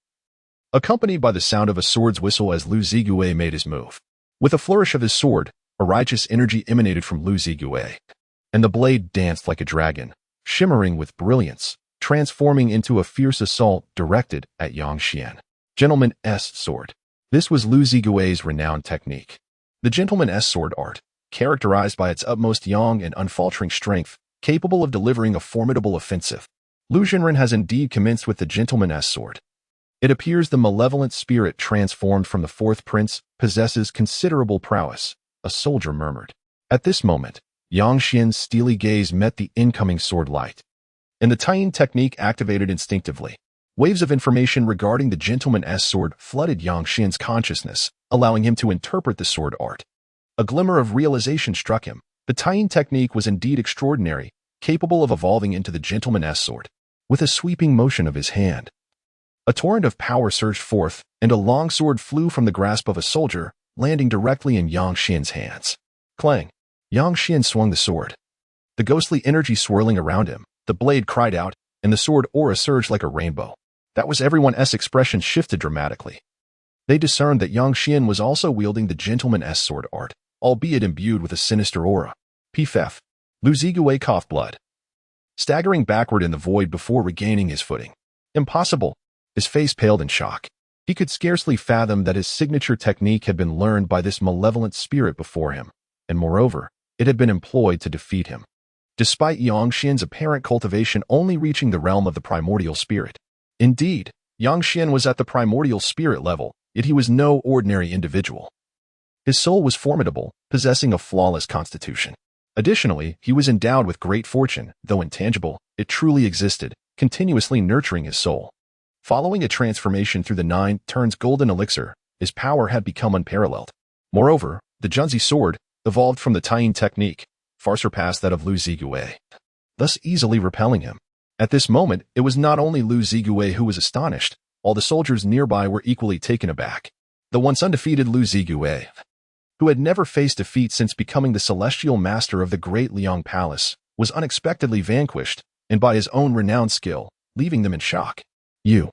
A: accompanied by the sound of a sword's whistle as Lu Zigui made his move. With a flourish of his sword, a righteous energy emanated from Lu Zigui, and the blade danced like a dragon, shimmering with brilliance, transforming into a fierce assault directed at Yang Xian. Gentleman S sword. This was Lu Zigui's renowned technique. The Gentleman S sword art, characterized by its utmost yang and unfaltering strength, capable of delivering a formidable offensive. Lu Zhenren has indeed commenced with the Gentleman S sword. It appears the malevolent spirit transformed from the fourth prince possesses considerable prowess, a soldier murmured. At this moment, Yang Xian's steely gaze met the incoming sword light, and the tying technique activated instinctively. Waves of information regarding the Gentleman S sword flooded Yang Xian's consciousness, allowing him to interpret the sword art. A glimmer of realization struck him. The tying technique was indeed extraordinary, capable of evolving into the Gentleman S sword. With a sweeping motion of his hand, a torrent of power surged forth, and a long sword flew from the grasp of a soldier, landing directly in Yang Xian's hands. Clang! Yang Xian swung the sword. The ghostly energy swirling around him, the blade cried out, and the sword aura surged like a rainbow. That was everyone's expression shifted dramatically. They discerned that Yang Xian was also wielding the Gentleman S sword art, albeit imbued with a sinister aura. Pff. Lu Zigui coughed blood, staggering backward in the void before regaining his footing. Impossible! His face paled in shock. He could scarcely fathom that his signature technique had been learned by this malevolent spirit before him, and moreover, it had been employed to defeat him. Despite Yang Xian's apparent cultivation only reaching the realm of the primordial spirit. Indeed, Yang Xian was at the primordial spirit level, yet he was no ordinary individual. His soul was formidable, possessing a flawless constitution. Additionally, he was endowed with great fortune, though intangible, it truly existed, continuously nurturing his soul. Following a transformation through the 9 turns golden elixir, his power had become unparalleled. Moreover, the Junzi sword, evolved from the tying technique, far surpassed that of Lu Zigui, thus easily repelling him. At this moment, it was not only Lu Zigui who was astonished, all the soldiers nearby were equally taken aback. The once undefeated Lu Zigui, who had never faced defeat since becoming the celestial master of the great Liang Palace, was unexpectedly vanquished, and by his own renowned skill, leaving them in shock. You!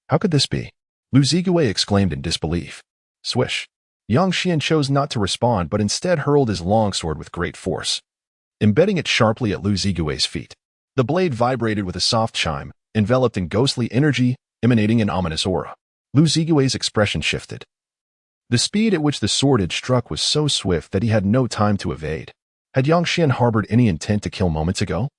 A: How could this be? Lu Zigui exclaimed in disbelief. Swish! Yang Xian chose not to respond but instead hurled his longsword with great force, embedding it sharply at Lu Zigui's feet. The blade vibrated with a soft chime, enveloped in ghostly energy, emanating an ominous aura. Lu Zigui's expression shifted. The speed at which the sword had struck was so swift that he had no time to evade. Had Yang Xian harbored any intent to kill moments ago,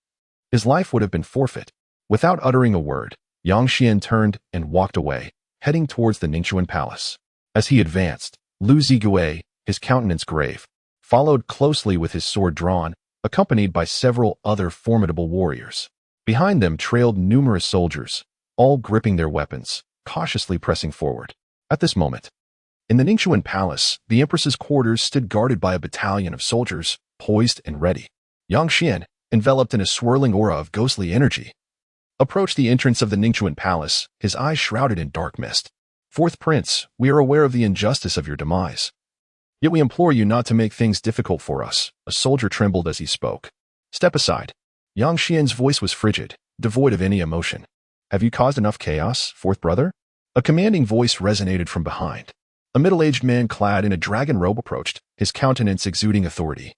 A: his life would have been forfeit. Without uttering a word, Yang Xian turned and walked away, heading towards the Ningxuan palace. As he advanced, Lu Zigui, his countenance grave, followed closely with his sword drawn, accompanied by several other formidable warriors. Behind them trailed numerous soldiers, all gripping their weapons, cautiously pressing forward. At this moment, in the Ningxuan palace, the empress's quarters stood guarded by a battalion of soldiers, poised and ready. Yang Xian, enveloped in a swirling aura of ghostly energy, approached the entrance of the Ningxuan palace, his eyes shrouded in dark mist. "Fourth Prince, we are aware of the injustice of your demise. Yet we implore you not to make things difficult for us." A soldier trembled as he spoke. "Step aside." Yang Xian's voice was frigid, devoid of any emotion. "Have you caused enough chaos, fourth brother?" A commanding voice resonated from behind. A middle-aged man clad in a dragon robe approached, his countenance exuding authority,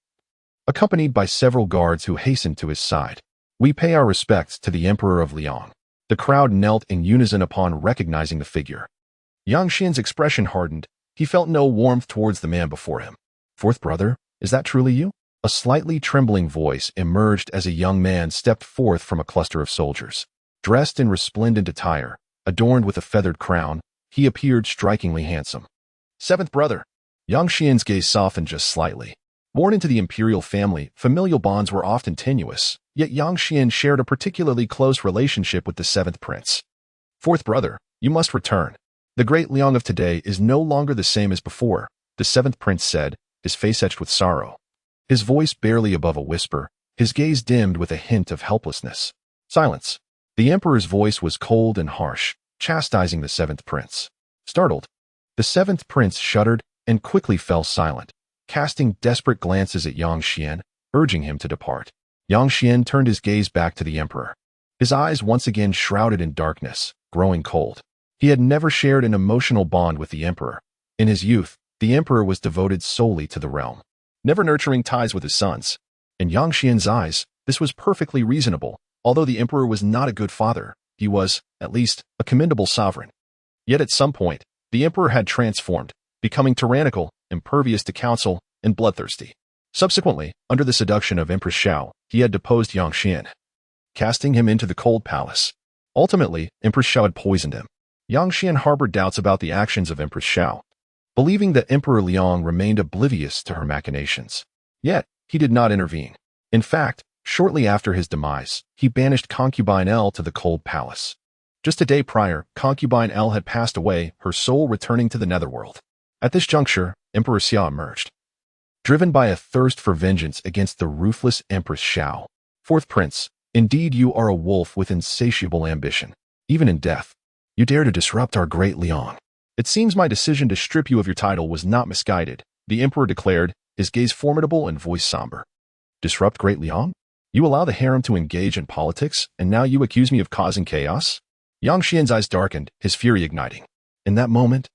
A: accompanied by several guards who hastened to his side. "We pay our respects to the Emperor of Liang." The crowd knelt in unison upon recognizing the figure. Yang Xian's expression hardened. He felt no warmth towards the man before him. "Fourth brother, is that truly you?" A slightly trembling voice emerged as a young man stepped forth from a cluster of soldiers. Dressed in resplendent attire, adorned with a feathered crown, he appeared strikingly handsome. "Seventh brother." Yang Xian's gaze softened just slightly. Born into the imperial family, familial bonds were often tenuous, yet Yang Xian shared a particularly close relationship with the seventh prince. "Fourth brother, you must return. The great Liang of today is no longer the same as before," the seventh prince said, his face etched with sorrow. His voice barely above a whisper, his gaze dimmed with a hint of helplessness. Silence. The emperor's voice was cold and harsh, chastising the seventh prince. Startled, the seventh prince shuddered and quickly fell silent, casting desperate glances at Yang Xian, urging him to depart. Yang Xian turned his gaze back to the emperor. His eyes once again shrouded in darkness, growing cold. He had never shared an emotional bond with the emperor. In his youth, the emperor was devoted solely to the realm, never nurturing ties with his sons. In Yang Xian's eyes, this was perfectly reasonable. Although the emperor was not a good father, he was, at least, a commendable sovereign. Yet at some point, the emperor had transformed, becoming tyrannical, impervious to counsel, and bloodthirsty. Subsequently, under the seduction of Empress Xiao, he had deposed Yang Xian, casting him into the cold palace. Ultimately, Empress Xiao had poisoned him. Yang Xian harbored doubts about the actions of Empress Xiao, believing that Emperor Liang remained oblivious to her machinations. Yet, he did not intervene. In fact, shortly after his demise, he banished concubine L to the cold palace. Just a day prior, concubine L had passed away, her soul returning to the netherworld. At this juncture, Emperor Xia emerged, driven by a thirst for vengeance against the ruthless Empress Xiao. "Fourth Prince, indeed you are a wolf with insatiable ambition. Even in death, you dare to disrupt our great Liang. It seems my decision to strip you of your title was not misguided," the emperor declared, his gaze formidable and voice somber. "Disrupt great Liang? You allow the harem to engage in politics, and now you accuse me of causing chaos?" Yang Xian's eyes darkened, his fury igniting. In that moment,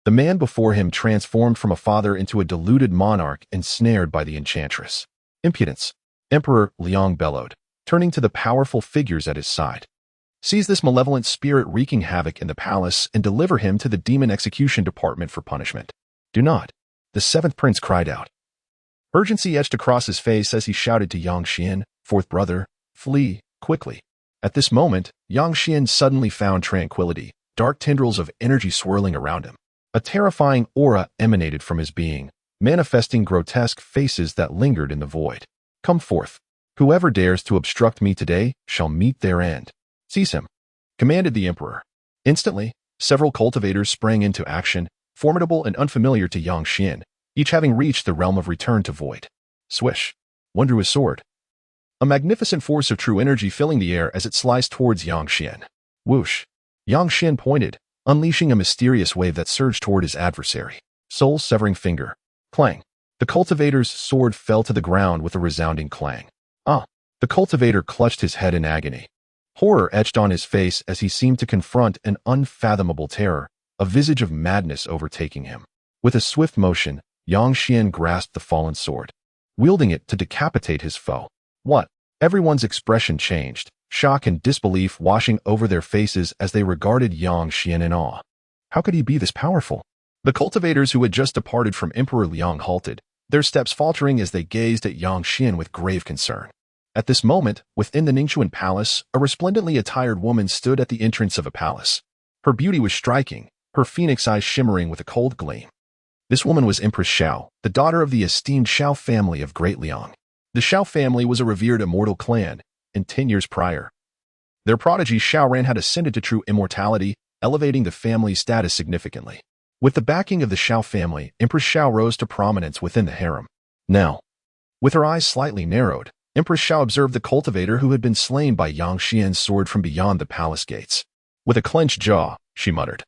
A: the man before him transformed from a father into a deluded monarch ensnared by the enchantress. "Impudence!" Emperor Liang bellowed, turning to the powerful figures at his side. "Seize this malevolent spirit wreaking havoc in the palace and deliver him to the demon execution department for punishment." "Do not," the seventh prince cried out. Urgency etched across his face as he shouted to Yang Xian, "Fourth brother, flee, quickly." At this moment, Yang Xian suddenly found tranquility, dark tendrils of energy swirling around him. A terrifying aura emanated from his being, manifesting grotesque faces that lingered in the void. "Come forth. Whoever dares to obstruct me today shall meet their end." "Seize him," commanded the emperor. Instantly, several cultivators sprang into action, formidable and unfamiliar to Yang Xian, each having reached the realm of return to void. Swish. One drew his sword, a magnificent force of true energy filling the air as it sliced towards Yang Xian. Whoosh. Yang Xian pointed, unleashing a mysterious wave that surged toward his adversary. Soul-severing finger. Clang. The cultivator's sword fell to the ground with a resounding clang. Ah! The cultivator clutched his head in agony. Horror etched on his face as he seemed to confront an unfathomable terror, a visage of madness overtaking him. With a swift motion, Yang Xian grasped the fallen sword, wielding it to decapitate his foe. What? Everyone's expression changed, shock and disbelief washing over their faces as they regarded Yang Xian in awe. How could he be this powerful? The cultivators who had just departed from Emperor Liang halted, their steps faltering as they gazed at Yang Xian with grave concern. At this moment, within the Ningxuan palace, a resplendently attired woman stood at the entrance of a palace. Her beauty was striking, her phoenix eyes shimmering with a cold gleam. This woman was Empress Xiao, the daughter of the esteemed Xiao family of Great Liang. The Xiao family was a revered immortal clan, and 10 years prior, their prodigy Xiaoran had ascended to true immortality, elevating the family's status significantly. With the backing of the Xiao family, Empress Xiao rose to prominence within the harem. Now, with her eyes slightly narrowed, Empress Xiao observed the cultivator who had been slain by Yang Xian's sword from beyond the palace gates. With a clenched jaw, she muttered,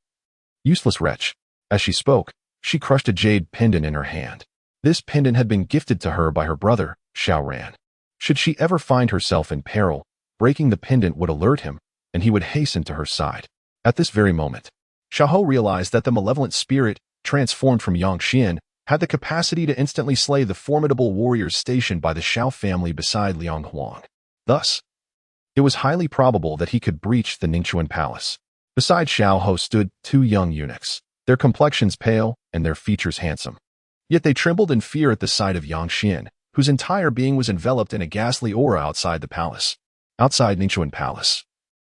A: "Useless wretch." As she spoke, she crushed a jade pendant in her hand. This pendant had been gifted to her by her brother, Xiaoran. Should she ever find herself in peril, breaking the pendant would alert him, and he would hasten to her side. At this very moment, Xiaoho realized that the malevolent spirit, transformed from Yang Xian, had the capacity to instantly slay the formidable warriors stationed by the Xiao family beside Liang Huang. Thus, it was highly probable that he could breach the Ningxuan palace. Beside Xiaoho stood 2 young eunuchs, their complexions pale and their features handsome. Yet they trembled in fear at the sight of Yang Xian, whose entire being was enveloped in a ghastly aura outside the palace. Outside Ningxuan palace,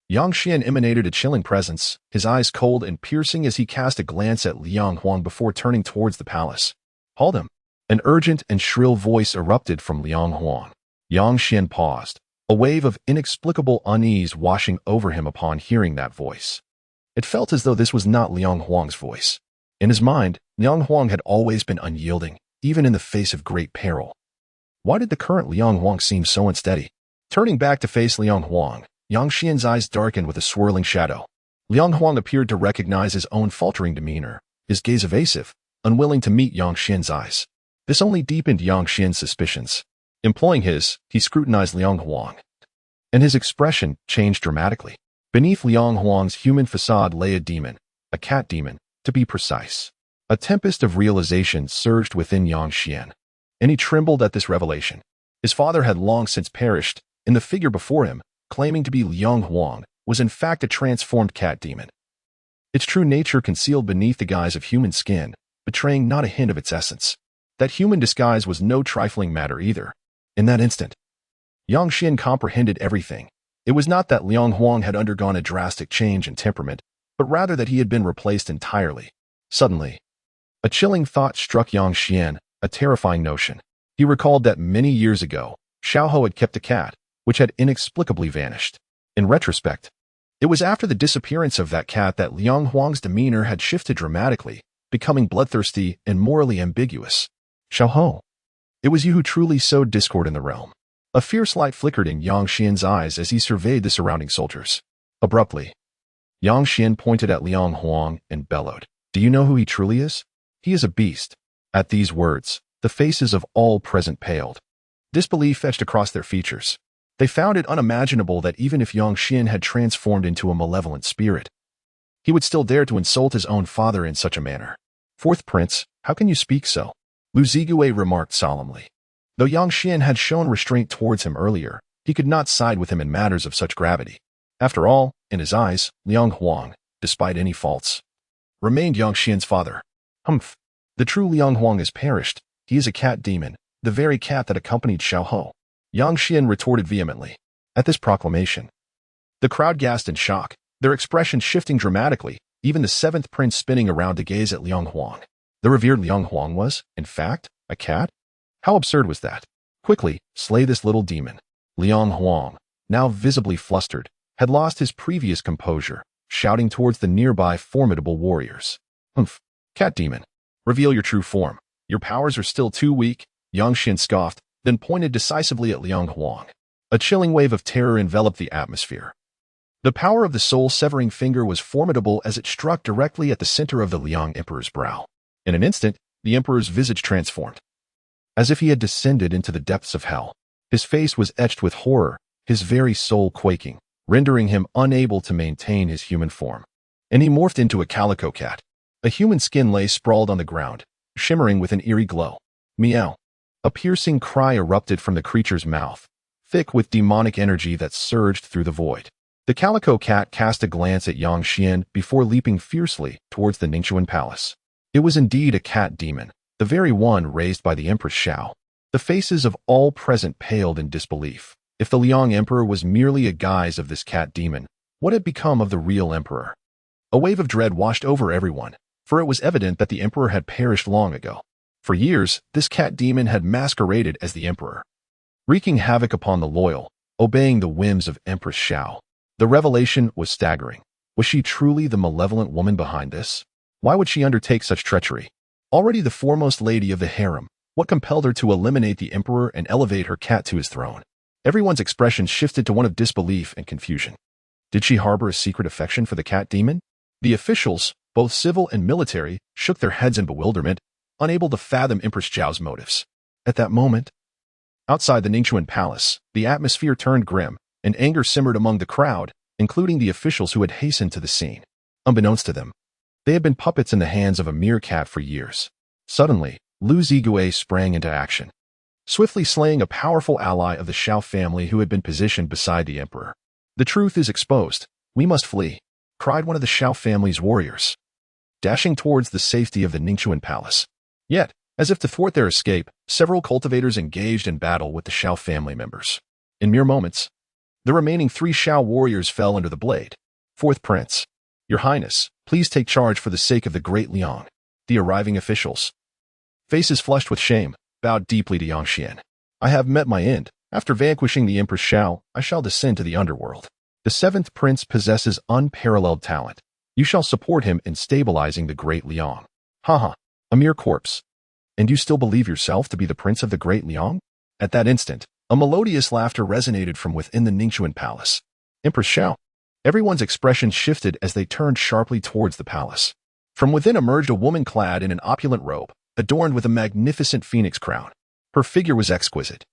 A: Yang Xian emanated a chilling presence, his eyes cold and piercing as he cast a glance at Liang Huang before turning towards the palace. "Halt him!" An urgent and shrill voice erupted from Liang Huang. Yang Xian paused, a wave of inexplicable unease washing over him upon hearing that voice. It felt as though this was not Liang Huang's voice. In his mind, Liang Huang had always been unyielding, even in the face of great peril. Why did the current Liang Huang seem so unsteady? Turning back to face Liang Huang, Yang Xian's eyes darkened with a swirling shadow. Liang Huang appeared to recognize his own faltering demeanor, his gaze evasive, unwilling to meet Yang Xian's eyes. This only deepened Yang Xian's suspicions. Employing his, he scrutinized Liang Huang, and his expression changed dramatically. Beneath Liang Huang's human facade lay a demon, a cat demon, to be precise. A tempest of realization surged within Yang Xian, and he trembled at this revelation. His father had long since perished, and the figure before him, claiming to be Liang Huang, was in fact a transformed cat demon. Its true nature concealed beneath the guise of human skin, betraying not a hint of its essence. That human disguise was no trifling matter either. In that instant, Yang Xian comprehended everything. It was not that Liang Huang had undergone a drastic change in temperament, but rather that he had been replaced entirely. Suddenly, a chilling thought struck Yang Xian, a terrifying notion. He recalled that many years ago, Xiaoho had kept a cat, which had inexplicably vanished. In retrospect, it was after the disappearance of that cat that Liang Huang's demeanor had shifted dramatically, becoming bloodthirsty and morally ambiguous. "Xiaoho, it was you who truly sowed discord in the realm." A fierce light flickered in Yang Xian's eyes as he surveyed the surrounding soldiers. Abruptly, Yang Xian pointed at Liang Huang and bellowed, "Do you know who he truly is? He is a beast." At these words, the faces of all present paled. Disbelief etched across their features. They found it unimaginable that even if Yang Xian had transformed into a malevolent spirit, he would still dare to insult his own father in such a manner. "Fourth Prince, how can you speak so?" Lu Ziguei remarked solemnly. Though Yang Xian had shown restraint towards him earlier, he could not side with him in matters of such gravity. After all, in his eyes, Liang Huang, despite any faults, remained Yang Xian's father. "Humph. The true Liang Huang has perished. He is a cat demon, the very cat that accompanied Xiaoho." Yang Xian retorted vehemently. At this proclamation, the crowd gasped in shock, their expressions shifting dramatically, even the 7th prince spinning around to gaze at Liang Huang. The revered Liang Huang was, in fact, a cat? How absurd was that? Quickly, slay this little demon. Liang Huang, now visibly flustered, had lost his previous composure, shouting towards the nearby formidable warriors. "Humph, cat demon, reveal your true form. Your powers are still too weak." Yang Xian scoffed, then pointed decisively at Liang Huang. A chilling wave of terror enveloped the atmosphere. The power of the soul-severing finger was formidable as it struck directly at the center of the Liang Emperor's brow. In an instant, the Emperor's visage transformed, as if he had descended into the depths of hell. His face was etched with horror, his very soul quaking, rendering him unable to maintain his human form. And he morphed into a calico cat. A human skin lay sprawled on the ground, shimmering with an eerie glow. Meow. A piercing cry erupted from the creature's mouth, thick with demonic energy that surged through the void. The calico cat cast a glance at Yang Xian before leaping fiercely towards the Ningxuan palace. It was indeed a cat demon, the very one raised by the Empress Xiao. The faces of all present paled in disbelief. If the Liang Emperor was merely a guise of this cat demon, what had become of the real emperor? A wave of dread washed over everyone, for it was evident that the emperor had perished long ago. For years, this cat demon had masqueraded as the emperor, wreaking havoc upon the loyal, obeying the whims of Empress Xiao. The revelation was staggering. Was she truly the malevolent woman behind this? Why would she undertake such treachery? Already the foremost lady of the harem, what compelled her to eliminate the emperor and elevate her cat to his throne? Everyone's expression shifted to one of disbelief and confusion. Did she harbor a secret affection for the cat demon? The officials, both civil and military, shook their heads in bewilderment, unable to fathom Empress Xiao's motives. At that moment, outside the Ningxuan palace, the atmosphere turned grim, and anger simmered among the crowd, including the officials who had hastened to the scene. Unbeknownst to them, they had been puppets in the hands of a meerkat for years. Suddenly, Lu Zhigue sprang into action, swiftly slaying a powerful ally of the Xiao family who had been positioned beside the emperor. "The truth is exposed. We must flee," cried one of the Xiao family's warriors, dashing towards the safety of the Ningxuan palace. Yet, as if to thwart their escape, several cultivators engaged in battle with the Xiao family members. In mere moments, the remaining 3 Xiao warriors fell under the blade. Fourth Prince, Your Highness, please take charge for the sake of the great Liang. The arriving officials, faces flushed with shame, bowed deeply to Yang Xian. "I have met my end. After vanquishing the Empress Xiao, I shall descend to the underworld. The 7th Prince possesses unparalleled talent. You shall support him in stabilizing the great Liang." Haha, a mere corpse. And you still believe yourself to be the prince of the great Liang? At that instant, a melodious laughter resonated from within the Ningxuan palace. Empress Xiao. Everyone's expression shifted as they turned sharply towards the palace. From within emerged a woman clad in an opulent robe, adorned with a magnificent phoenix crown. Her figure was exquisite,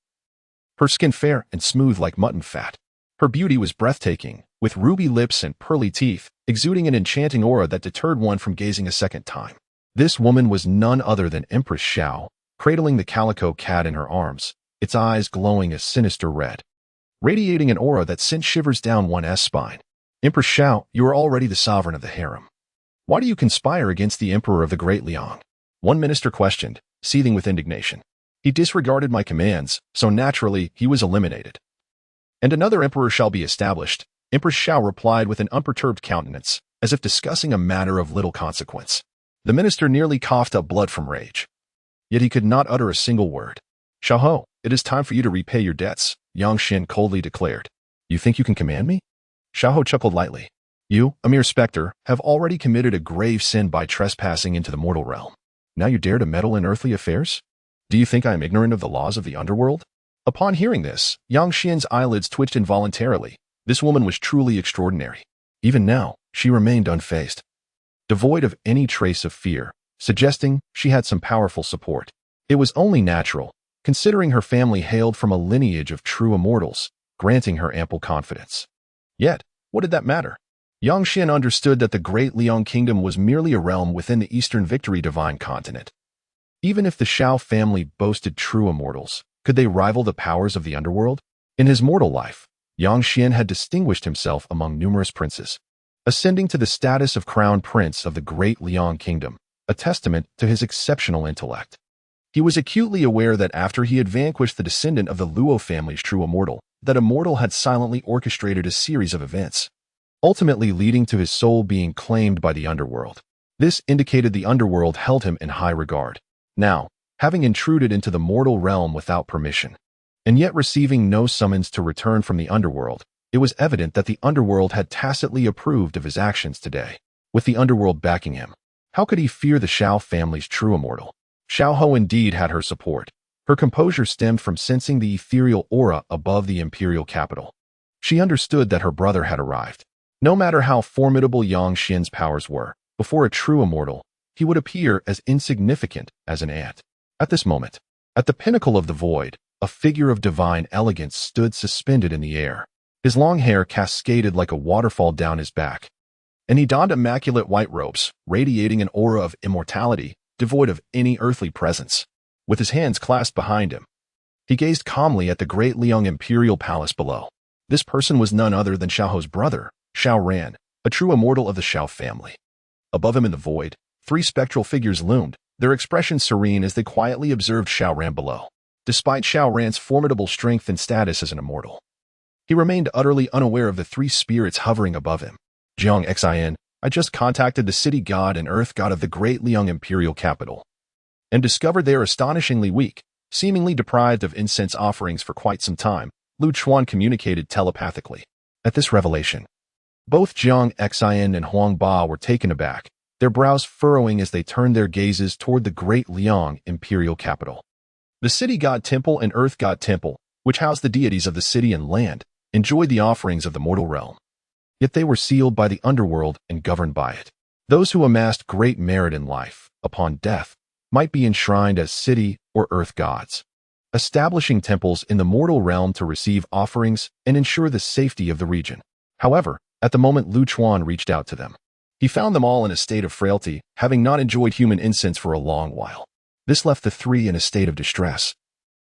A: her skin fair and smooth like mutton fat. Her beauty was breathtaking, with ruby lips and pearly teeth, exuding an enchanting aura that deterred one from gazing a second time. This woman was none other than Empress Xiao, cradling the calico cat in her arms, its eyes glowing a sinister red, radiating an aura that sent shivers down one's spine. "Empress Xiao, you are already the sovereign of the harem. Why do you conspire against the emperor of the great Liang?" One minister questioned, seething with indignation. "He disregarded my commands, so naturally he was eliminated. And another emperor shall be established," Empress Xiao replied with an unperturbed countenance, as if discussing a matter of little consequence. The minister nearly coughed up blood from rage. Yet he could not utter a single word. "Xiaoho, it is time for you to repay your debts," Yang Xin coldly declared. "You think you can command me?" Xiaoho chuckled lightly. "You, a mere specter, have already committed a grave sin by trespassing into the mortal realm. Now you dare to meddle in earthly affairs? Do you think I am ignorant of the laws of the underworld?" Upon hearing this, Yang Xian's eyelids twitched involuntarily. This woman was truly extraordinary. Even now, she remained unfazed, devoid of any trace of fear, suggesting she had some powerful support. It was only natural, considering her family hailed from a lineage of true immortals, granting her ample confidence. Yet, what did that matter? Yang Xian understood that the great Liang kingdom was merely a realm within the Eastern Victory Divine Continent. Even if the Xiao family boasted true immortals, could they rival the powers of the underworld? In his mortal life, Yang Xian had distinguished himself among numerous princes, ascending to the status of crown prince of the great Liang kingdom, a testament to his exceptional intellect. He was acutely aware that after he had vanquished the descendant of the Luo family's true immortal, that immortal had silently orchestrated a series of events, ultimately leading to his soul being claimed by the underworld. This indicated the underworld held him in high regard. Now, having intruded into the mortal realm without permission, and yet receiving no summons to return from the underworld, it was evident that the underworld had tacitly approved of his actions today. With the underworld backing him, how could he fear the Xiao family's true immortal? Xiaoho indeed had her support. Her composure stemmed from sensing the ethereal aura above the imperial capital. She understood that her brother had arrived. No matter how formidable Yang Xian's powers were, before a true immortal, he would appear as insignificant as an ant. At this moment, at the pinnacle of the void, a figure of divine elegance stood suspended in the air. His long hair cascaded like a waterfall down his back, and he donned immaculate white robes, radiating an aura of immortality, devoid of any earthly presence. With his hands clasped behind him, he gazed calmly at the great Liang imperial palace below. This person was none other than Xiaoho's brother, Xiao Ran, a true immortal of the Xiao family. Above him in the void, Three spectral figures loomed, their expressions serene as they quietly observed Xiaoran below. Despite Xiaoran's formidable strength and status as an immortal, he remained utterly unaware of the three spirits hovering above him. Jiang Xin, I just contacted the city god and earth god of the Great Liang imperial capital, and discovered they are astonishingly weak, seemingly deprived of incense offerings for quite some time, Lu Xuan communicated telepathically. At this revelation, both Jiang Xin and Huang Ba were taken aback, their brows furrowing as they turned their gazes toward the Great Liang imperial capital. The city god temple and earth god temple, which housed the deities of the city and land, enjoyed the offerings of the mortal realm. Yet they were sealed by the underworld and governed by it. Those who amassed great merit in life, upon death, might be enshrined as city or earth gods, establishing temples in the mortal realm to receive offerings and ensure the safety of the region. However, at the moment Lu Xuan reached out to them, he found them all in a state of frailty, having not enjoyed human incense for a long while. This left the three in a state of distress.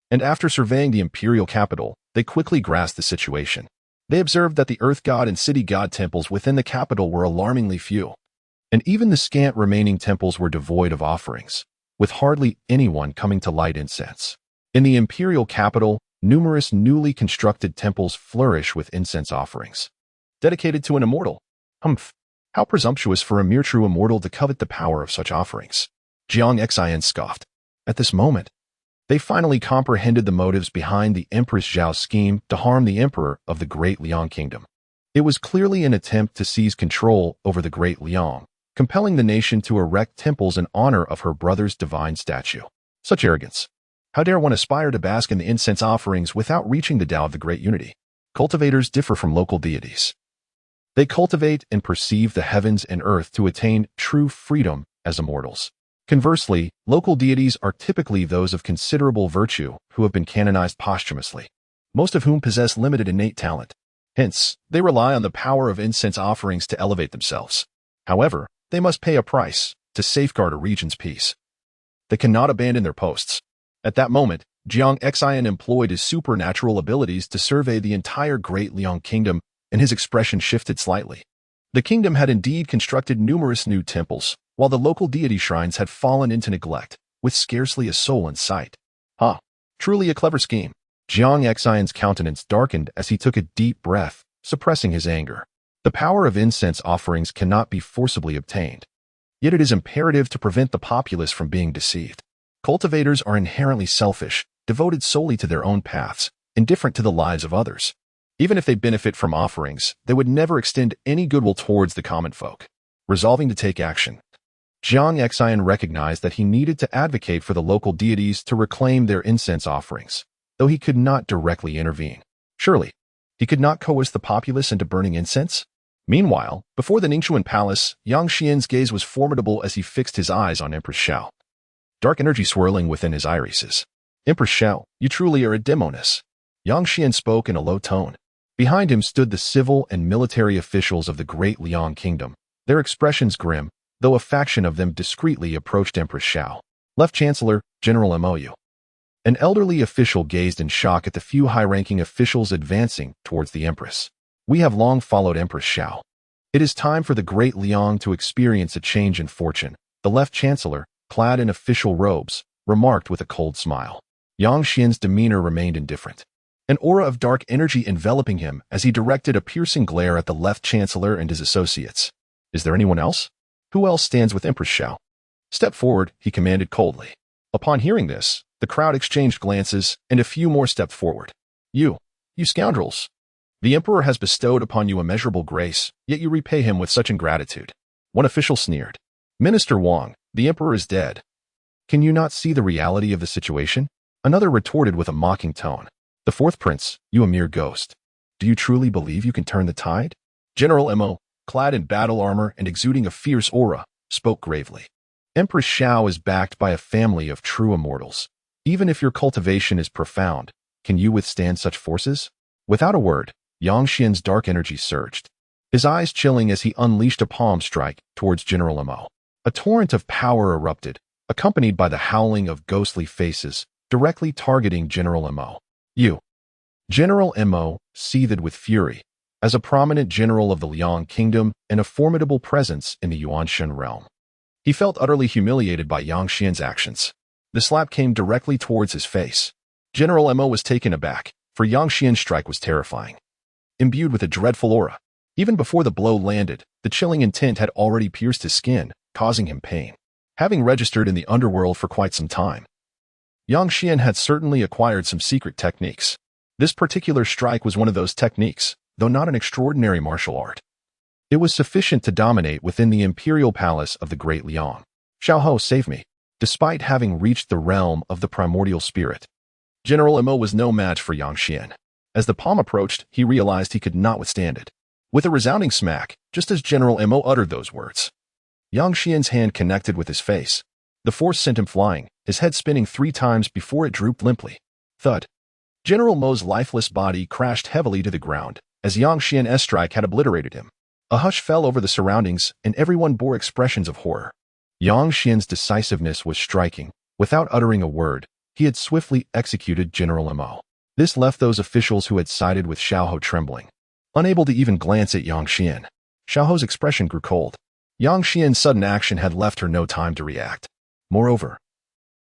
A: And after surveying the imperial capital, they quickly grasped the situation. They observed that the earth god and city god temples within the capital were alarmingly few, and even the scant remaining temples were devoid of offerings, with hardly anyone coming to light incense. In the imperial capital, numerous newly constructed temples flourish with incense offerings, dedicated to an immortal. Humph! How presumptuous for a mere true immortal to covet the power of such offerings. Jiang Xin scoffed. At this moment, they finally comprehended the motives behind the Empress Zhao's scheme to harm the Emperor of the Great Liang Kingdom. It was clearly an attempt to seize control over the Great Liang, compelling the nation to erect temples in honor of her brother's divine statue. Such arrogance! How dare one aspire to bask in the incense offerings without reaching the Tao of the Great Unity? Cultivators differ from local deities. They cultivate and perceive the heavens and earth to attain true freedom as immortals. Conversely, local deities are typically those of considerable virtue who have been canonized posthumously, most of whom possess limited innate talent. Hence, they rely on the power of incense offerings to elevate themselves. However, they must pay a price to safeguard a region's peace. They cannot abandon their posts. At that moment, Jiang Xin employed his supernatural abilities to survey the entire Great Liang Kingdom, and his expression shifted slightly. The kingdom had indeed constructed numerous new temples, while the local deity shrines had fallen into neglect, with scarcely a soul in sight. Truly a clever scheme. Jiang Xion's countenance darkened as he took a deep breath, suppressing his anger. The power of incense offerings cannot be forcibly obtained. Yet it is imperative to prevent the populace from being deceived. Cultivators are inherently selfish, devoted solely to their own paths, indifferent to the lives of others. Even if they benefit from offerings, they would never extend any goodwill towards the common folk. Resolving to take action, Jiang Xian recognized that he needed to advocate for the local deities to reclaim their incense offerings, though he could not directly intervene. Surely, he could not coerce the populace into burning incense? Meanwhile, before the Ningxuan palace, Yang Xian's gaze was formidable as he fixed his eyes on Empress Xiao, dark energy swirling within his irises. Empress Xiao, you truly are a demoness. Yang Xian spoke in a low tone. Behind him stood the civil and military officials of the Great Liang Kingdom, their expressions grim, though a faction of them discreetly approached Empress Xiao. Left Chancellor, General Mou. An elderly official gazed in shock at the few high-ranking officials advancing towards the Empress. We have long followed Empress Xiao. It is time for the Great Liang to experience a change in fortune, the Left Chancellor, clad in official robes, remarked with a cold smile. Yang Xian's demeanor remained indifferent, an aura of dark energy enveloping him as he directed a piercing glare at the Left Chancellor and his associates. Is there anyone else? Who else stands with Empress Xiao? Step forward, he commanded coldly. Upon hearing this, the crowd exchanged glances, and a few more stepped forward. You scoundrels! The Emperor has bestowed upon you immeasurable grace, yet you repay him with such ingratitude. One official sneered. Minister Wang, the Emperor is dead. Can you not see the reality of the situation? Another retorted with a mocking tone. The fourth prince, you a mere ghost. Do you truly believe you can turn the tide? General Mo, clad in battle armor and exuding a fierce aura, spoke gravely. Empress Xiao is backed by a family of true immortals. Even if your cultivation is profound, can you withstand such forces? Without a word, Yang Xian's dark energy surged, his eyes chilling as he unleashed a palm strike towards General Mo. A torrent of power erupted, accompanied by the howling of ghostly faces, directly targeting General Mo. General Mo seethed with fury. As a prominent general of the Liang Kingdom and a formidable presence in the Yuanshan realm, He felt utterly humiliated by Yang Xian's actions. The slap came directly towards his face. General Mo was taken aback, for Yang Xian's strike was terrifying. Imbued with a dreadful aura. Even before the blow landed, the chilling intent had already pierced his skin, causing him pain. Having registered in the underworld for quite some time, Yang Xian had certainly acquired some secret techniques. This particular strike was one of those techniques, though not an extraordinary martial art. It was sufficient to dominate within the imperial palace of the Great Liang. Xiaohou, save me. Despite having reached the realm of the primordial spirit, General Mo was no match for Yang Xian. As the palm approached, he realized he could not withstand it. With a resounding smack, just as General Mo uttered those words, Yang Xian's hand connected with his face. The force sent him flying, his head spinning 3 times before it drooped limply. Thud. General Mo's lifeless body crashed heavily to the ground, as Yang Xian's strike had obliterated him. A hush fell over the surroundings, and everyone bore expressions of horror. Yang Xian's decisiveness was striking. Without uttering a word, he had swiftly executed General Mo. This left those officials who had sided with Xiaohou trembling, unable to even glance at Yang Xian. Xiaohou's expression grew cold. Yang Xian's sudden action had left her no time to react. Moreover,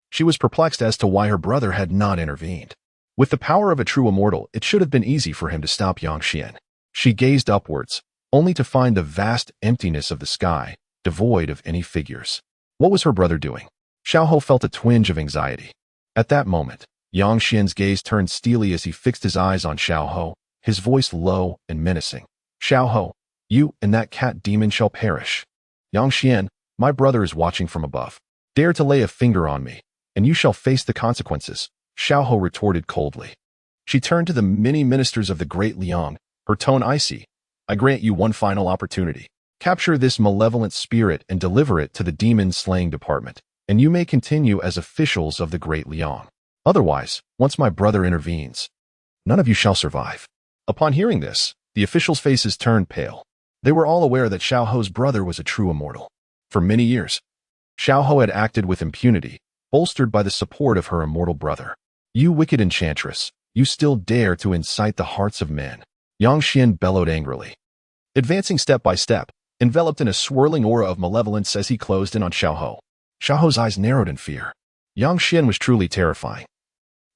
A: she was perplexed as to why her brother had not intervened. With the power of a true immortal, it should have been easy for him to stop Yang Xian. She gazed upwards, only to find the vast emptiness of the sky, devoid of any figures. What was her brother doing? Xiaohou felt a twinge of anxiety. At that moment, Yang Xian's gaze turned steely as he fixed his eyes on Xiaohou, his voice low and menacing. Xiaohou, you and that cat demon shall perish. Yang Xian, my brother is watching from above. Dare to lay a finger on me, and you shall face the consequences, Xiaohou retorted coldly. She turned to the many ministers of the Great Liang, her tone icy. I grant you one final opportunity. Capture this malevolent spirit and deliver it to the demon-slaying department, and you may continue as officials of the Great Liang. Otherwise, once my brother intervenes, none of you shall survive. Upon hearing this, the officials' faces turned pale. They were all aware that Xiaohou's brother was a true immortal. For many years, Xiaohou had acted with impunity, bolstered by the support of her immortal brother. You wicked enchantress, you still dare to incite the hearts of men. Yang Xian bellowed angrily, advancing step by step, enveloped in a swirling aura of malevolence as he closed in on Xiaohou. Xiaohou's eyes narrowed in fear. Yang Xian was truly terrifying.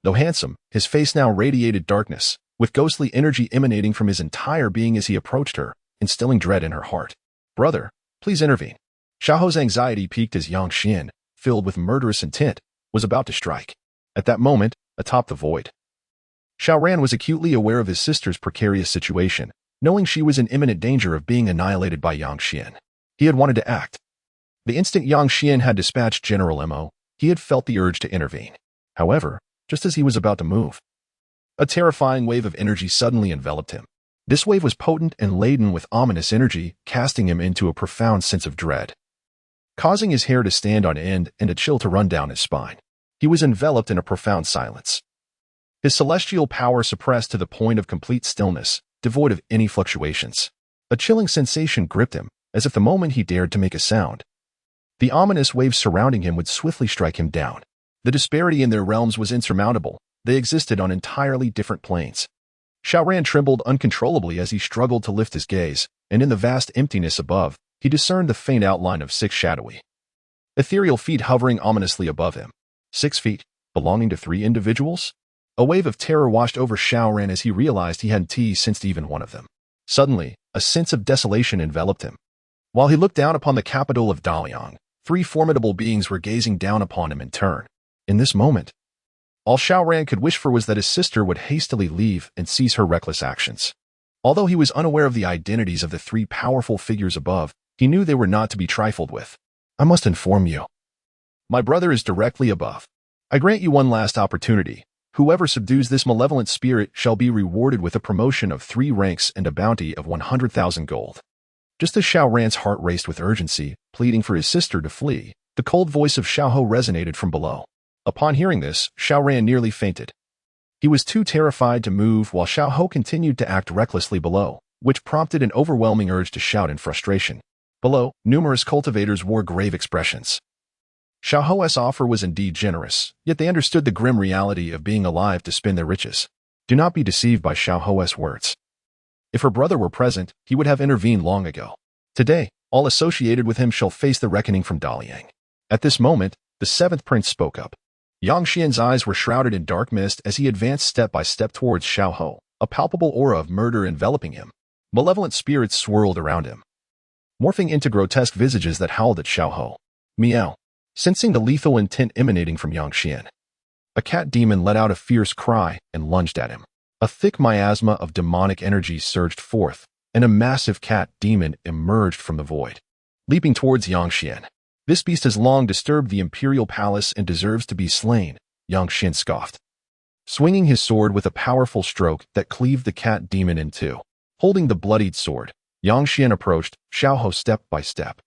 A: Though handsome, his face now radiated darkness, with ghostly energy emanating from his entire being as he approached her, instilling dread in her heart. Brother, please intervene. Xiaohou's anxiety peaked as Yang Xian, filled with murderous intent, was about to strike. At that moment, atop the void, Xiaoran was acutely aware of his sister's precarious situation, knowing she was in imminent danger of being annihilated by Yang Xian. He had wanted to act. The instant Yang Xian had dispatched General Mo, he had felt the urge to intervene. However, just as he was about to move, a terrifying wave of energy suddenly enveloped him. This wave was potent and laden with ominous energy, casting him into a profound sense of dread, causing his hair to stand on end and a chill to run down his spine. He was enveloped in a profound silence. His celestial power suppressed to the point of complete stillness, devoid of any fluctuations. A chilling sensation gripped him, as if the moment he dared to make a sound, the ominous waves surrounding him would swiftly strike him down. The disparity in their realms was insurmountable. They existed on entirely different planes. Xiaoran trembled uncontrollably as he struggled to lift his gaze, and in the vast emptiness above, he discerned the faint outline of 6 shadowy, ethereal feet hovering ominously above him. 6 feet, belonging to 3 individuals? A wave of terror washed over Xiaoran as he realized he hadn't sensed even one of them. Suddenly, a sense of desolation enveloped him. While he looked down upon the capital of Daliang, 3 formidable beings were gazing down upon him in turn. In this moment, all Xiaoran could wish for was that his sister would hastily leave and cease her reckless actions. Although he was unaware of the identities of the 3 powerful figures above, he knew they were not to be trifled with. I must inform you. My brother is directly above. I grant you one last opportunity. Whoever subdues this malevolent spirit shall be rewarded with a promotion of 3 ranks and a bounty of 100,000 gold. Just as Xiaoran's heart raced with urgency, pleading for his sister to flee, the cold voice of Xiaohou resonated from below. Upon hearing this, Xiaoran nearly fainted. He was too terrified to move while Xiaohou continued to act recklessly below, which prompted an overwhelming urge to shout in frustration. Below, numerous cultivators wore grave expressions. Xiaohou's offer was indeed generous, yet they understood the grim reality of being alive to spend their riches. Do not be deceived by Xiaohou's words. If her brother were present, he would have intervened long ago. Today, All associated with him shall face the reckoning from Daliang. At this moment, the seventh prince spoke up. Yang Xian's eyes were shrouded in dark mist as he advanced step by step towards Xiaohou, a palpable aura of murder enveloping him. Malevolent spirits swirled around him, morphing into grotesque visages that howled at Xiaohou. Meow. Sensing the lethal intent emanating from Yang Xian, a cat demon let out a fierce cry and lunged at him. A thick miasma of demonic energy surged forth, and a massive cat demon emerged from the void, leaping towards Yang Xian. This beast has long disturbed the imperial palace and deserves to be slain, Yang Xian scoffed, swinging his sword with a powerful stroke that cleaved the cat demon in two. Holding the bloodied sword, Yang Xian approached Xiaohou step by step,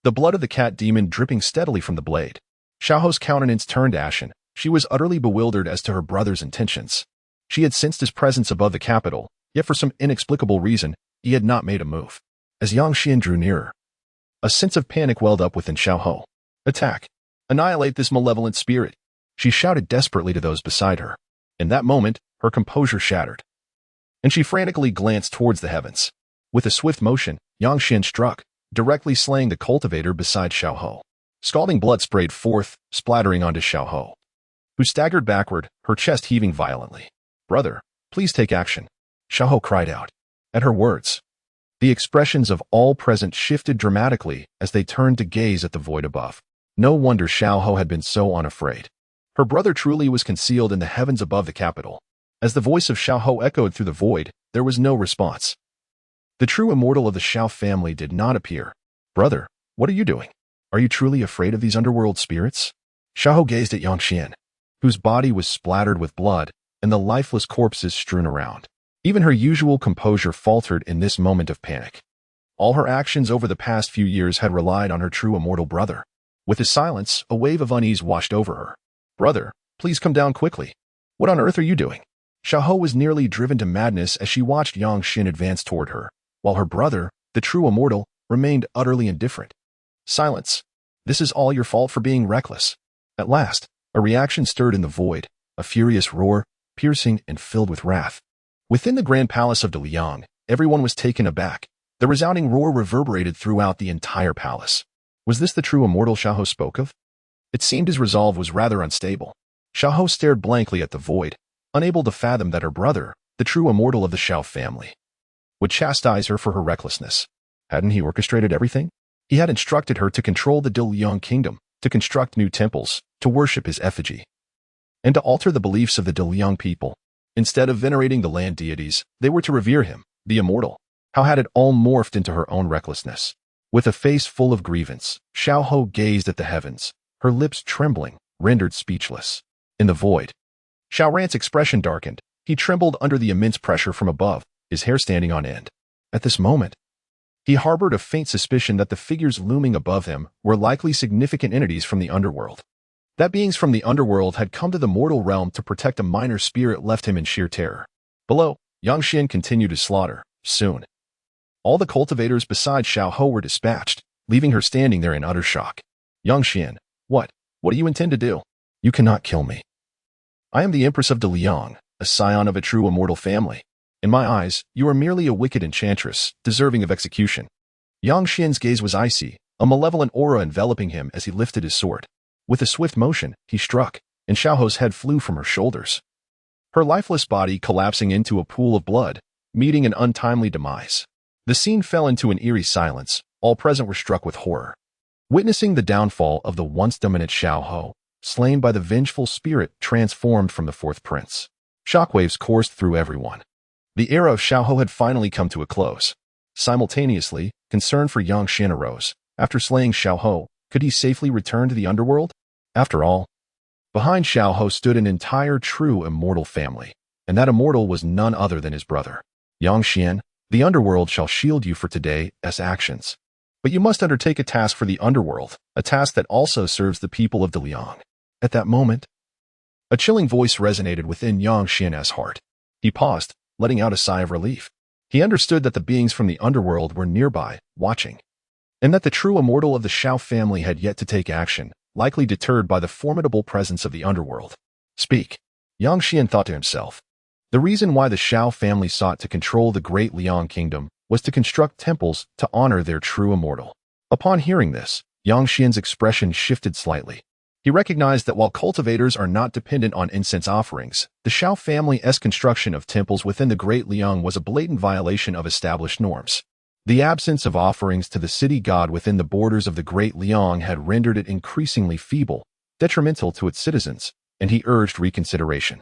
A: the blood of the cat demon dripping steadily from the blade. Xiaohou's countenance turned ashen. She was utterly bewildered as to her brother's intentions. She had sensed his presence above the capital, yet for some inexplicable reason, he had not made a move. As Yang Xian drew nearer, a sense of panic welled up within Xiaohou. Attack! Annihilate this malevolent spirit! She shouted desperately to those beside her. In that moment, her composure shattered, and she frantically glanced towards the heavens. With a swift motion, Yang Xian struck, directly slaying the cultivator beside Xiaohou. Scalding blood sprayed forth, splattering onto Xiaohou, who staggered backward, her chest heaving violently. Brother, please take action, Xiaohou cried out. At her words, the expressions of all present shifted dramatically as they turned to gaze at the void above. No wonder Xiaohou had been so unafraid. Her brother truly was concealed in the heavens above the capital. As the voice of Xiaohou echoed through the void, there was no response. The true immortal of the Xiao family did not appear. Brother, what are you doing? Are you truly afraid of these underworld spirits? Xiaohou gazed at Yang Xian, whose body was splattered with blood and the lifeless corpses strewn around. Even her usual composure faltered in this moment of panic. All her actions over the past few years had relied on her true immortal brother. With his silence, a wave of unease washed over her. Brother, please come down quickly. What on earth are you doing? Xiaohou was nearly driven to madness as she watched Yang Xian advance toward her, while her brother, the true immortal, remained utterly indifferent. Silence. This is all your fault for being reckless. At last, a reaction stirred in the void, a furious roar, piercing and filled with wrath. Within the grand palace of Daliang, everyone was taken aback. The resounding roar reverberated throughout the entire palace. Was this the true immortal Xiaohou spoke of? It seemed his resolve was rather unstable. Xiaohou stared blankly at the void, unable to fathom that her brother, the true immortal of the Xiao family, would chastise her for her recklessness. Hadn't he orchestrated everything? He had instructed her to control the Daliang kingdom, to construct new temples, to worship his effigy, and to alter the beliefs of the Daliang people. Instead of venerating the land deities, they were to revere him, the immortal. How had it all morphed into her own recklessness? With a face full of grievance, Xiaohou gazed at the heavens, her lips trembling, rendered speechless. In the void, Xiaoran's expression darkened. He trembled under the immense pressure from above, his hair standing on end. At this moment, he harbored a faint suspicion that the figures looming above him were likely significant entities from the underworld. That beings from the underworld had come to the mortal realm to protect a minor spirit left him in sheer terror. Below, Yang Xian continued his slaughter. Soon, all the cultivators besides Xiaohou were dispatched, leaving her standing there in utter shock. Yang Xian, what do you intend to do? You cannot kill me. I am the Empress of Daliang, a scion of a true immortal family. In my eyes, you are merely a wicked enchantress, deserving of execution. Yang Xian's gaze was icy, a malevolent aura enveloping him as he lifted his sword. With a swift motion, he struck, and Xiaohou's head flew from her shoulders, her lifeless body collapsing into a pool of blood, meeting an untimely demise. The scene fell into an eerie silence. All present were struck with horror, witnessing the downfall of the once dominant Xiaohou, slain by the vengeful spirit transformed from the fourth prince. Shockwaves coursed through everyone. The era of Xiaohou had finally come to a close. Simultaneously, concern for Yang Xian arose. After slaying Xiaohou, could he safely return to the underworld? After all, behind Xiaohou stood an entire true immortal family, and that immortal was none other than his brother. Yang Xian, the underworld shall shield you for today's actions. But you must undertake a task for the underworld, a task that also serves the people of Daliang. At that moment, a chilling voice resonated within Yang Xian's heart. He paused, letting out a sigh of relief. He understood that the beings from the underworld were nearby, watching, and that the true immortal of the Xiao family had yet to take action, likely deterred by the formidable presence of the underworld. Speak, Yang Xian thought to himself. The reason why the Xiao family sought to control the great Liang kingdom was to construct temples to honor their true immortal. Upon hearing this, Yang Xian's expression shifted slightly. He recognized that while cultivators are not dependent on incense offerings, the Xiao family's construction of temples within the Great Liang was a blatant violation of established norms. The absence of offerings to the city god within the borders of the Great Liang had rendered it increasingly feeble, detrimental to its citizens, and he urged reconsideration.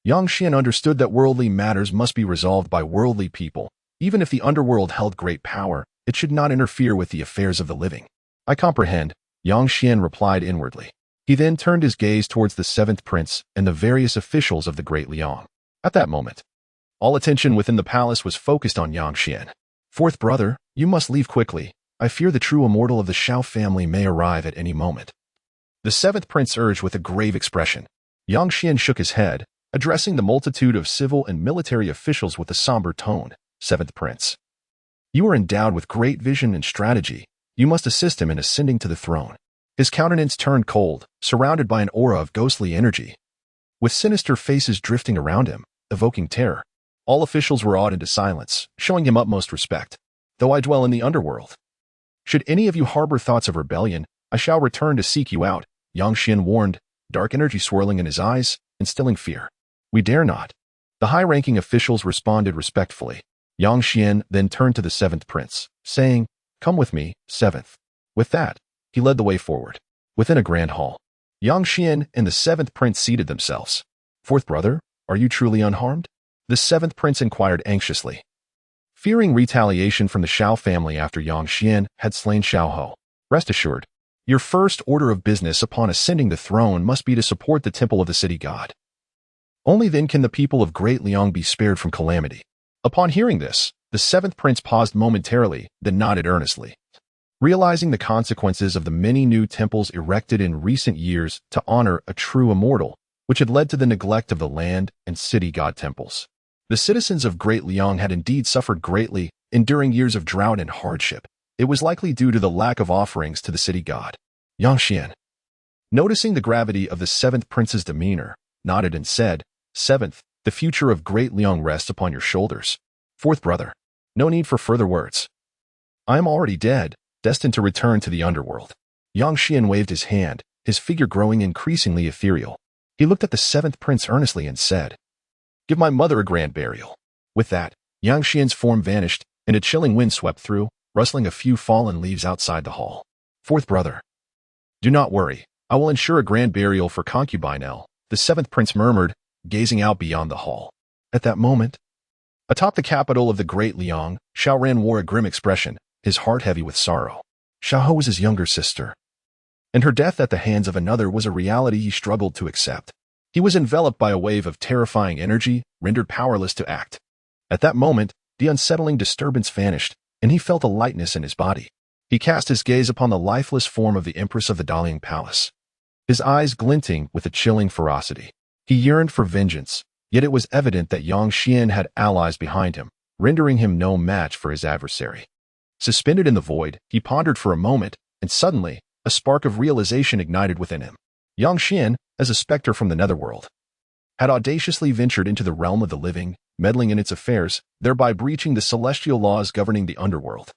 A: Yang Xian understood that worldly matters must be resolved by worldly people. Even if the underworld held great power, it should not interfere with the affairs of the living. I comprehend, Yang Xian replied inwardly. He then turned his gaze towards the seventh prince and the various officials of the Great Liang. At that moment, all attention within the palace was focused on Yang Xian. Fourth brother, you must leave quickly. I fear the true immortal of the Xiao family may arrive at any moment. The seventh prince urged with a grave expression. Yang Xian shook his head, addressing the multitude of civil and military officials with a somber tone. Seventh prince, you are endowed with great vision and strategy. You must assist him in ascending to the throne. His countenance turned cold, surrounded by an aura of ghostly energy. With sinister faces drifting around him, evoking terror, all officials were awed into silence, showing him utmost respect. Though I dwell in the underworld, should any of you harbor thoughts of rebellion, I shall return to seek you out, Yang Xian warned, dark energy swirling in his eyes, instilling fear. We dare not. The high-ranking officials responded respectfully. Yang Xian then turned to the seventh prince, saying, Come with me, seventh. With that, he led the way forward. Within a grand hall, Yang Xian and the seventh prince seated themselves. Fourth brother, are you truly unharmed? The seventh prince inquired anxiously. Fearing retaliation from the Xiao family after Yang Xian had slain Xiao Ho, rest assured, your first order of business upon ascending the throne must be to support the temple of the city god. Only then can the people of Great Liang be spared from calamity. Upon hearing this, the seventh prince paused momentarily, then nodded earnestly. Realizing the consequences of the many new temples erected in recent years to honor a true immortal, which had led to the neglect of the land and city god temples. The citizens of Great Liang had indeed suffered greatly, enduring years of drought and hardship. It was likely due to the lack of offerings to the city god. Yang Xian, noticing the gravity of the seventh prince's demeanor, nodded and said, Seventh, the future of Great Liang rests upon your shoulders. Fourth brother, no need for further words. I am already dead, destined to return to the underworld. Yang Xian waved his hand, his figure growing increasingly ethereal. He looked at the seventh prince earnestly and said, Give my mother a grand burial. With that, Yang Xian's form vanished, and a chilling wind swept through, rustling a few fallen leaves outside the hall. Fourth brother, do not worry. I will ensure a grand burial for concubine L, the seventh prince murmured, gazing out beyond the hall. At that moment, atop the capital of the Great Liang, Xiao Ran wore a grim expression, his heart heavy with sorrow. Xiao Ho was his younger sister, and her death at the hands of another was a reality he struggled to accept. He was enveloped by a wave of terrifying energy, rendered powerless to act. At that moment, the unsettling disturbance vanished, and he felt a lightness in his body. He cast his gaze upon the lifeless form of the Empress of the Dalian Palace, his eyes glinting with a chilling ferocity. He yearned for vengeance, yet it was evident that Yang Xian had allies behind him, rendering him no match for his adversary. Suspended in the void, he pondered for a moment, and suddenly, a spark of realization ignited within him. Yang Xian, as a specter from the netherworld, had audaciously ventured into the realm of the living, meddling in its affairs, thereby breaching the celestial laws governing the underworld.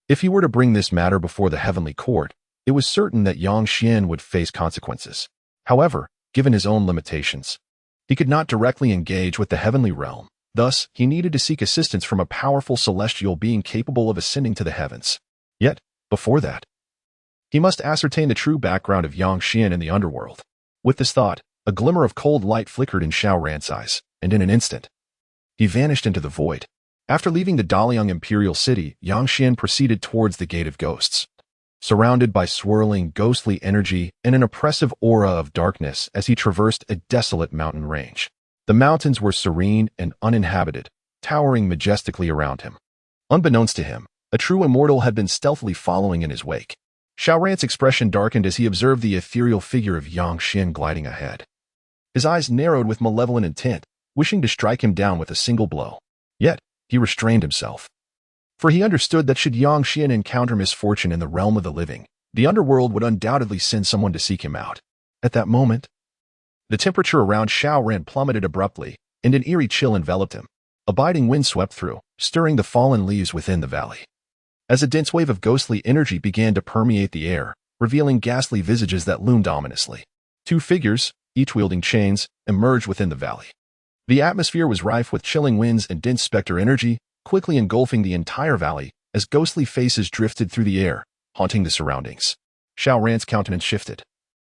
A: If he were to bring this matter before the heavenly court, it was certain that Yang Xian would face consequences. However, given his own limitations, he could not directly engage with the heavenly realm. Thus, he needed to seek assistance from a powerful celestial being capable of ascending to the heavens. Yet, before that, he must ascertain the true background of Yang Xian in the underworld. With this thought, a glimmer of cold light flickered in Xiao Ran's eyes, and in an instant, he vanished into the void. After leaving the Daliang Imperial City, Yang Xian proceeded towards the Gate of Ghosts, surrounded by swirling, ghostly energy and an oppressive aura of darkness as he traversed a desolate mountain range. The mountains were serene and uninhabited, towering majestically around him. Unbeknownst to him, a true immortal had been stealthily following in his wake. Xiao Ran's expression darkened as he observed the ethereal figure of Yang Xian gliding ahead. His eyes narrowed with malevolent intent, wishing to strike him down with a single blow. Yet, he restrained himself. For he understood that should Yang Xian encounter misfortune in the realm of the living, the underworld would undoubtedly send someone to seek him out. At that moment, the temperature around Xiao Ran plummeted abruptly, and an eerie chill enveloped him. A biting wind swept through, stirring the fallen leaves within the valley. as a dense wave of ghostly energy began to permeate the air, revealing ghastly visages that loomed ominously. Two figures, each wielding chains, emerged within the valley. The atmosphere was rife with chilling winds and dense specter energy, quickly engulfing the entire valley as ghostly faces drifted through the air, haunting the surroundings. Xuan's countenance shifted.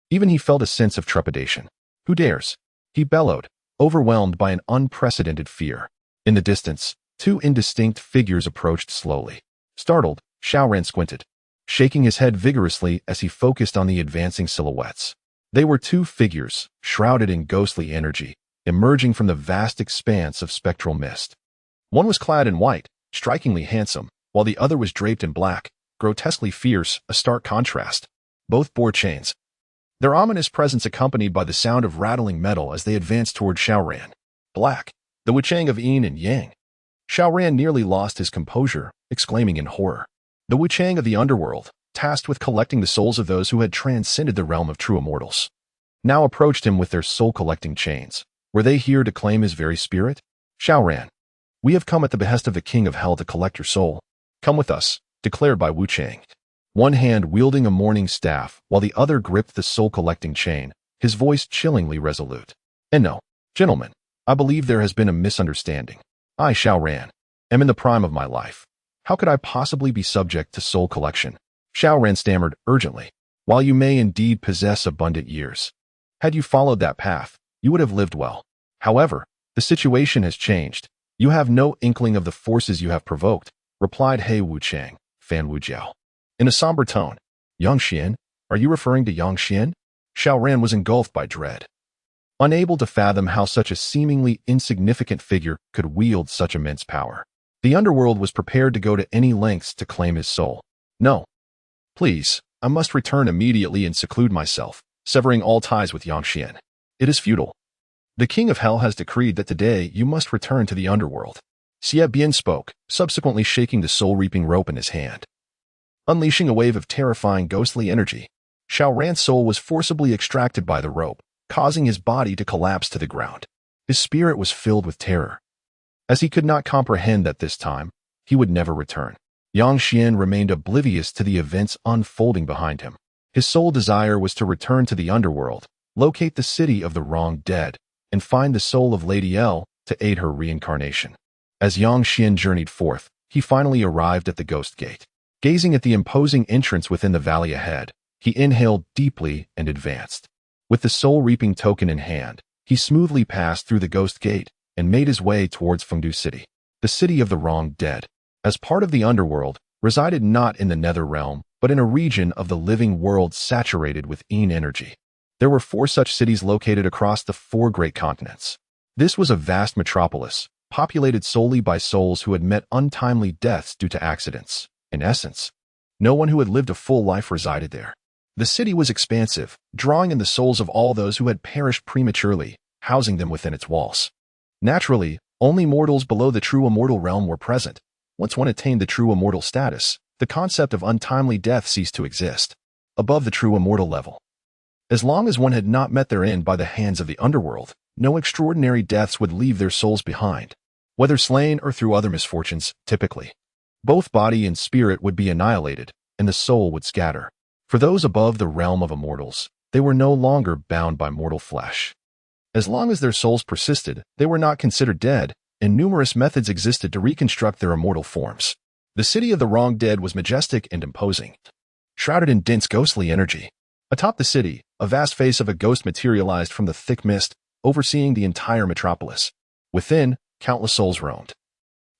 A: Even he felt a sense of trepidation. Who dares? He bellowed, overwhelmed by an unprecedented fear. In the distance, two indistinct figures approached slowly. Startled, Xuan squinted, shaking his head vigorously as he focused on the advancing silhouettes. They were two figures, shrouded in ghostly energy, emerging from the vast expanse of spectral mist. One was clad in white, strikingly handsome, while the other was draped in black, grotesquely fierce, a stark contrast. Both bore chains, their ominous presence accompanied by the sound of rattling metal as they advanced toward Xuan. Black, the Wuchang of yin and yang. Xuan nearly lost his composure, exclaiming in horror. The Wuchang of the Underworld, tasked with collecting the souls of those who had transcended the realm of true immortals, now approached him with their soul-collecting chains. Were they here to claim his very spirit? Xuan, we have come at the behest of the King of Hell to collect your soul. Come with us, declared by Wuchang. One hand wielding a mourning staff, while the other gripped the soul-collecting chain, his voice chillingly resolute. And no, gentlemen, I believe there has been a misunderstanding. I, Xuan, am in the prime of my life. How could I possibly be subject to soul collection? Xuan stammered urgently. While you may indeed possess abundant years, had you followed that path, you would have lived well. However, the situation has changed. You have no inkling of the forces you have provoked, replied He Wuchang, Fan Wujiao. In a somber tone, Yang Xian, are you referring to Yang Xian? Xuan was engulfed by dread, unable to fathom how such a seemingly insignificant figure could wield such immense power. The Underworld was prepared to go to any lengths to claim his soul. No. Please, I must return immediately and seclude myself, severing all ties with Yang Xian. It is futile. The King of Hell has decreed that today you must return to the Underworld. Xie Bian spoke, subsequently shaking the soul-reaping rope in his hand. Unleashing a wave of terrifying ghostly energy, Xuan's soul was forcibly extracted by the rope, causing his body to collapse to the ground. His spirit was filled with terror, as he could not comprehend that this time, he would never return. Yang Xian remained oblivious to the events unfolding behind him. His sole desire was to return to the Underworld, locate the city of the wronged dead, and find the soul of Lady L to aid her reincarnation. As Yang Xian journeyed forth, he finally arrived at the Ghost Gate. Gazing at the imposing entrance within the valley ahead, he inhaled deeply and advanced. With the soul-reaping token in hand, he smoothly passed through the Ghost Gate and made his way towards Fengdu City, the city of the wronged dead. As part of the Underworld, resided not in the Nether Realm, but in a region of the living world saturated with yin energy. There were 4 such cities located across the 4 great continents. This was a vast metropolis, populated solely by souls who had met untimely deaths due to accidents. In essence, no one who had lived a full life resided there. The city was expansive, drawing in the souls of all those who had perished prematurely, housing them within its walls. Naturally, only mortals below the true immortal realm were present. Once one attained the true immortal status, the concept of untimely death ceased to exist. Above the true immortal level, as long as one had not met their end by the hands of the Underworld, no extraordinary deaths would leave their souls behind. Whether slain or through other misfortunes, typically, both body and spirit would be annihilated, and the soul would scatter. For those above the realm of immortals, they were no longer bound by mortal flesh. As long as their souls persisted, they were not considered dead, and numerous methods existed to reconstruct their immortal forms. The city of the wronged dead was majestic and imposing, shrouded in dense ghostly energy. Atop the city, a vast face of a ghost materialized from the thick mist, overseeing the entire metropolis. Within, countless souls roamed,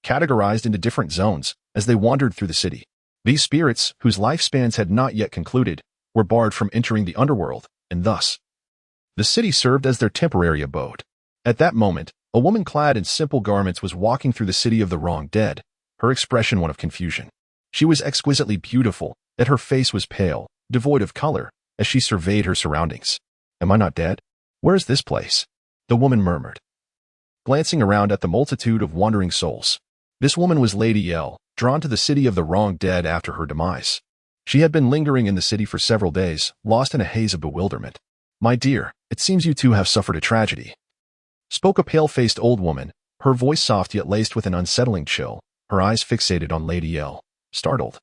A: categorized into different zones as they wandered through the city. These spirits, whose lifespans had not yet concluded, were barred from entering the Underworld, and thus, the city served as their temporary abode. At that moment, a woman clad in simple garments was walking through the city of the wronged dead, her expression one of confusion. She was exquisitely beautiful, yet her face was pale, devoid of color, as she surveyed her surroundings. Am I not dead? Where is this place? The woman murmured, glancing around at the multitude of wandering souls. This woman was Lady L, drawn to the city of the wronged dead after her demise. She had been lingering in the city for several days, lost in a haze of bewilderment. My dear, it seems you too have suffered a tragedy, spoke a pale-faced old woman, her voice soft yet laced with an unsettling chill, her eyes fixated on Lady L. startled.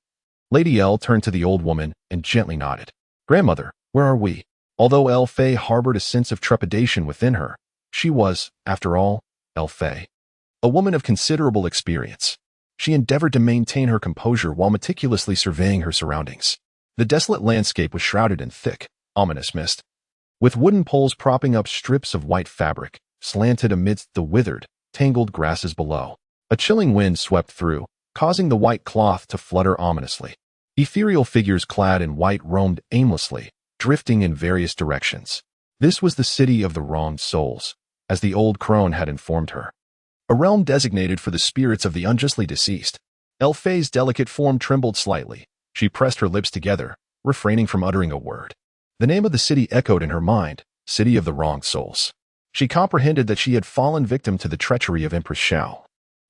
A: Lady L turned to the old woman and gently nodded. "Grandmother, where are we?" Although El Fei harbored a sense of trepidation within her, she was, after all, El Fei, a woman of considerable experience. She endeavored to maintain her composure while meticulously surveying her surroundings. The desolate landscape was shrouded in thick, ominous mist, with wooden poles propping up strips of white fabric, slanted amidst the withered, tangled grasses below. A chilling wind swept through, causing the white cloth to flutter ominously. Ethereal figures clad in white roamed aimlessly, drifting in various directions. This was the city of the wronged souls, as the old crone had informed her. A realm designated for the spirits of the unjustly deceased. El Fei's delicate form trembled slightly. She pressed her lips together, refraining from uttering a word. The name of the city echoed in her mind, City of the Wronged Souls. She comprehended that she had fallen victim to the treachery of Empress Xiao.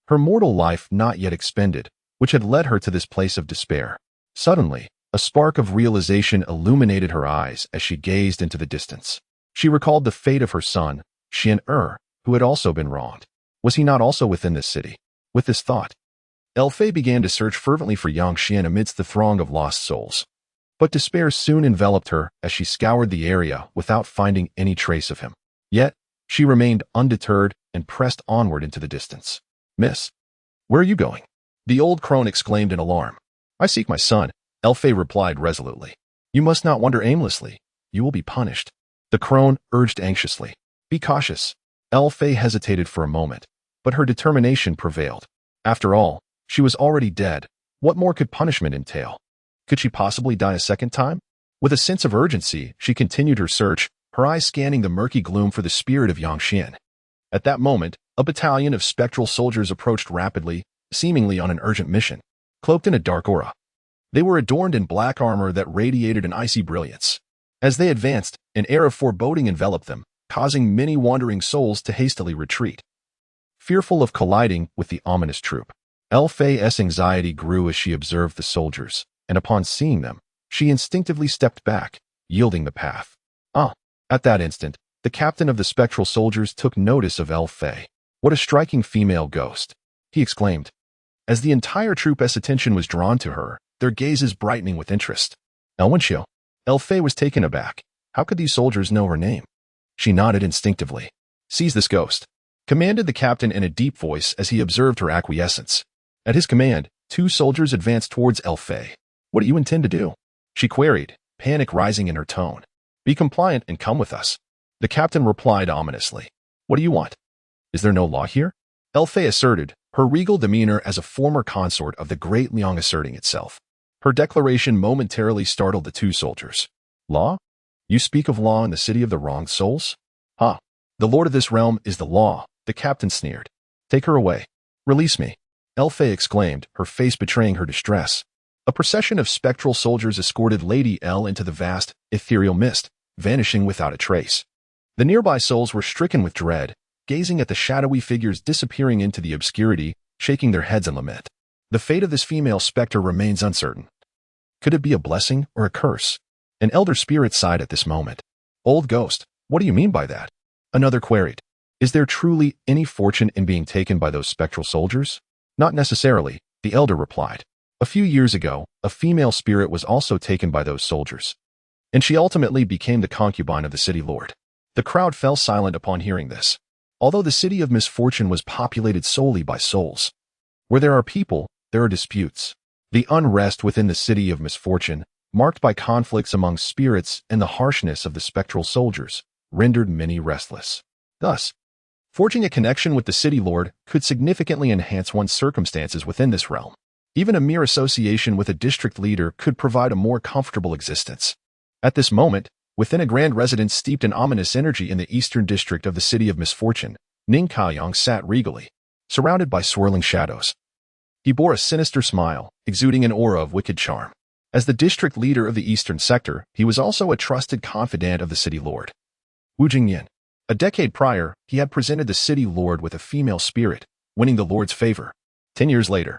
A: Her mortal life not yet expended, which had led her to this place of despair. Suddenly, a spark of realization illuminated her eyes as she gazed into the distance. She recalled the fate of her son, Xuan, who had also been wronged. Was he not also within this city? With this thought, El Fei began to search fervently for young Xuan amidst the throng of lost souls. But despair soon enveloped her as she scoured the area without finding any trace of him. Yet, she remained undeterred and pressed onward into the distance. "Miss, where are you going?" the old crone exclaimed in alarm. "I seek my son," El Fei replied resolutely. "You must not wander aimlessly. You will be punished." The crone urged anxiously. "Be cautious." El Fei hesitated for a moment, but her determination prevailed. After all, she was already dead. What more could punishment entail? Could she possibly die a second time? With a sense of urgency, she continued her search, her eyes scanning the murky gloom for the spirit of Yang Xian. At that moment, a battalion of spectral soldiers approached rapidly, seemingly on an urgent mission, cloaked in a dark aura. They were adorned in black armor that radiated an icy brilliance. As they advanced, an air of foreboding enveloped them, causing many wandering souls to hastily retreat, fearful of colliding with the ominous troop. El Fei's anxiety grew as she observed the soldiers, and upon seeing them, she instinctively stepped back, yielding the path. At that instant, the captain of the spectral soldiers took notice of El Fei. "What a striking female ghost," he exclaimed. As the entire troop's attention was drawn to her, their gazes brightening with interest. "Elwenshio." El Fei was taken aback. How could these soldiers know her name? She nodded instinctively. "Seize this ghost," commanded the captain in a deep voice as he observed her acquiescence. At his command, 2 soldiers advanced towards El Fei. "What do you intend to do?" she queried, panic rising in her tone. "Be compliant and come with us," the captain replied ominously. "What do you want? Is there no law here?" El Fei asserted, her regal demeanor as a former consort of the great Liang asserting itself. Her declaration momentarily startled the 2 soldiers. "Law? You speak of law in the city of the wronged souls?" "Ha! The lord of this realm is the law," the captain sneered. "Take her away." "Release me," El Fei exclaimed, her face betraying her distress. A procession of spectral soldiers escorted Lady L into the vast, ethereal mist, vanishing without a trace. The nearby souls were stricken with dread, gazing at the shadowy figures disappearing into the obscurity, shaking their heads in lament. The fate of this female specter remains uncertain. Could it be a blessing or a curse? An elder spirit sighed at this moment. "Old ghost, what do you mean by that?" Another queried. "Is there truly any fortune in being taken by those spectral soldiers?" "Not necessarily," the elder replied. "A few years ago, a female spirit was also taken by those soldiers, and she ultimately became the concubine of the city lord." The crowd fell silent upon hearing this. Although the city of misfortune was populated solely by souls, where there are people, there are disputes. The unrest within the city of misfortune, marked by conflicts among spirits and the harshness of the spectral soldiers, rendered many restless. Thus, forging a connection with the city lord could significantly enhance one's circumstances within this realm. Even a mere association with a district leader could provide a more comfortable existence. At this moment, within a grand residence steeped in ominous energy in the eastern district of the city of misfortune, Ning Kaiyang sat regally, surrounded by swirling shadows. He bore a sinister smile, exuding an aura of wicked charm. As the district leader of the eastern sector, he was also a trusted confidant of the city lord, Wu Jingyan. A decade prior, he had presented the city lord with a female spirit, winning the lord's favor. 10 years later,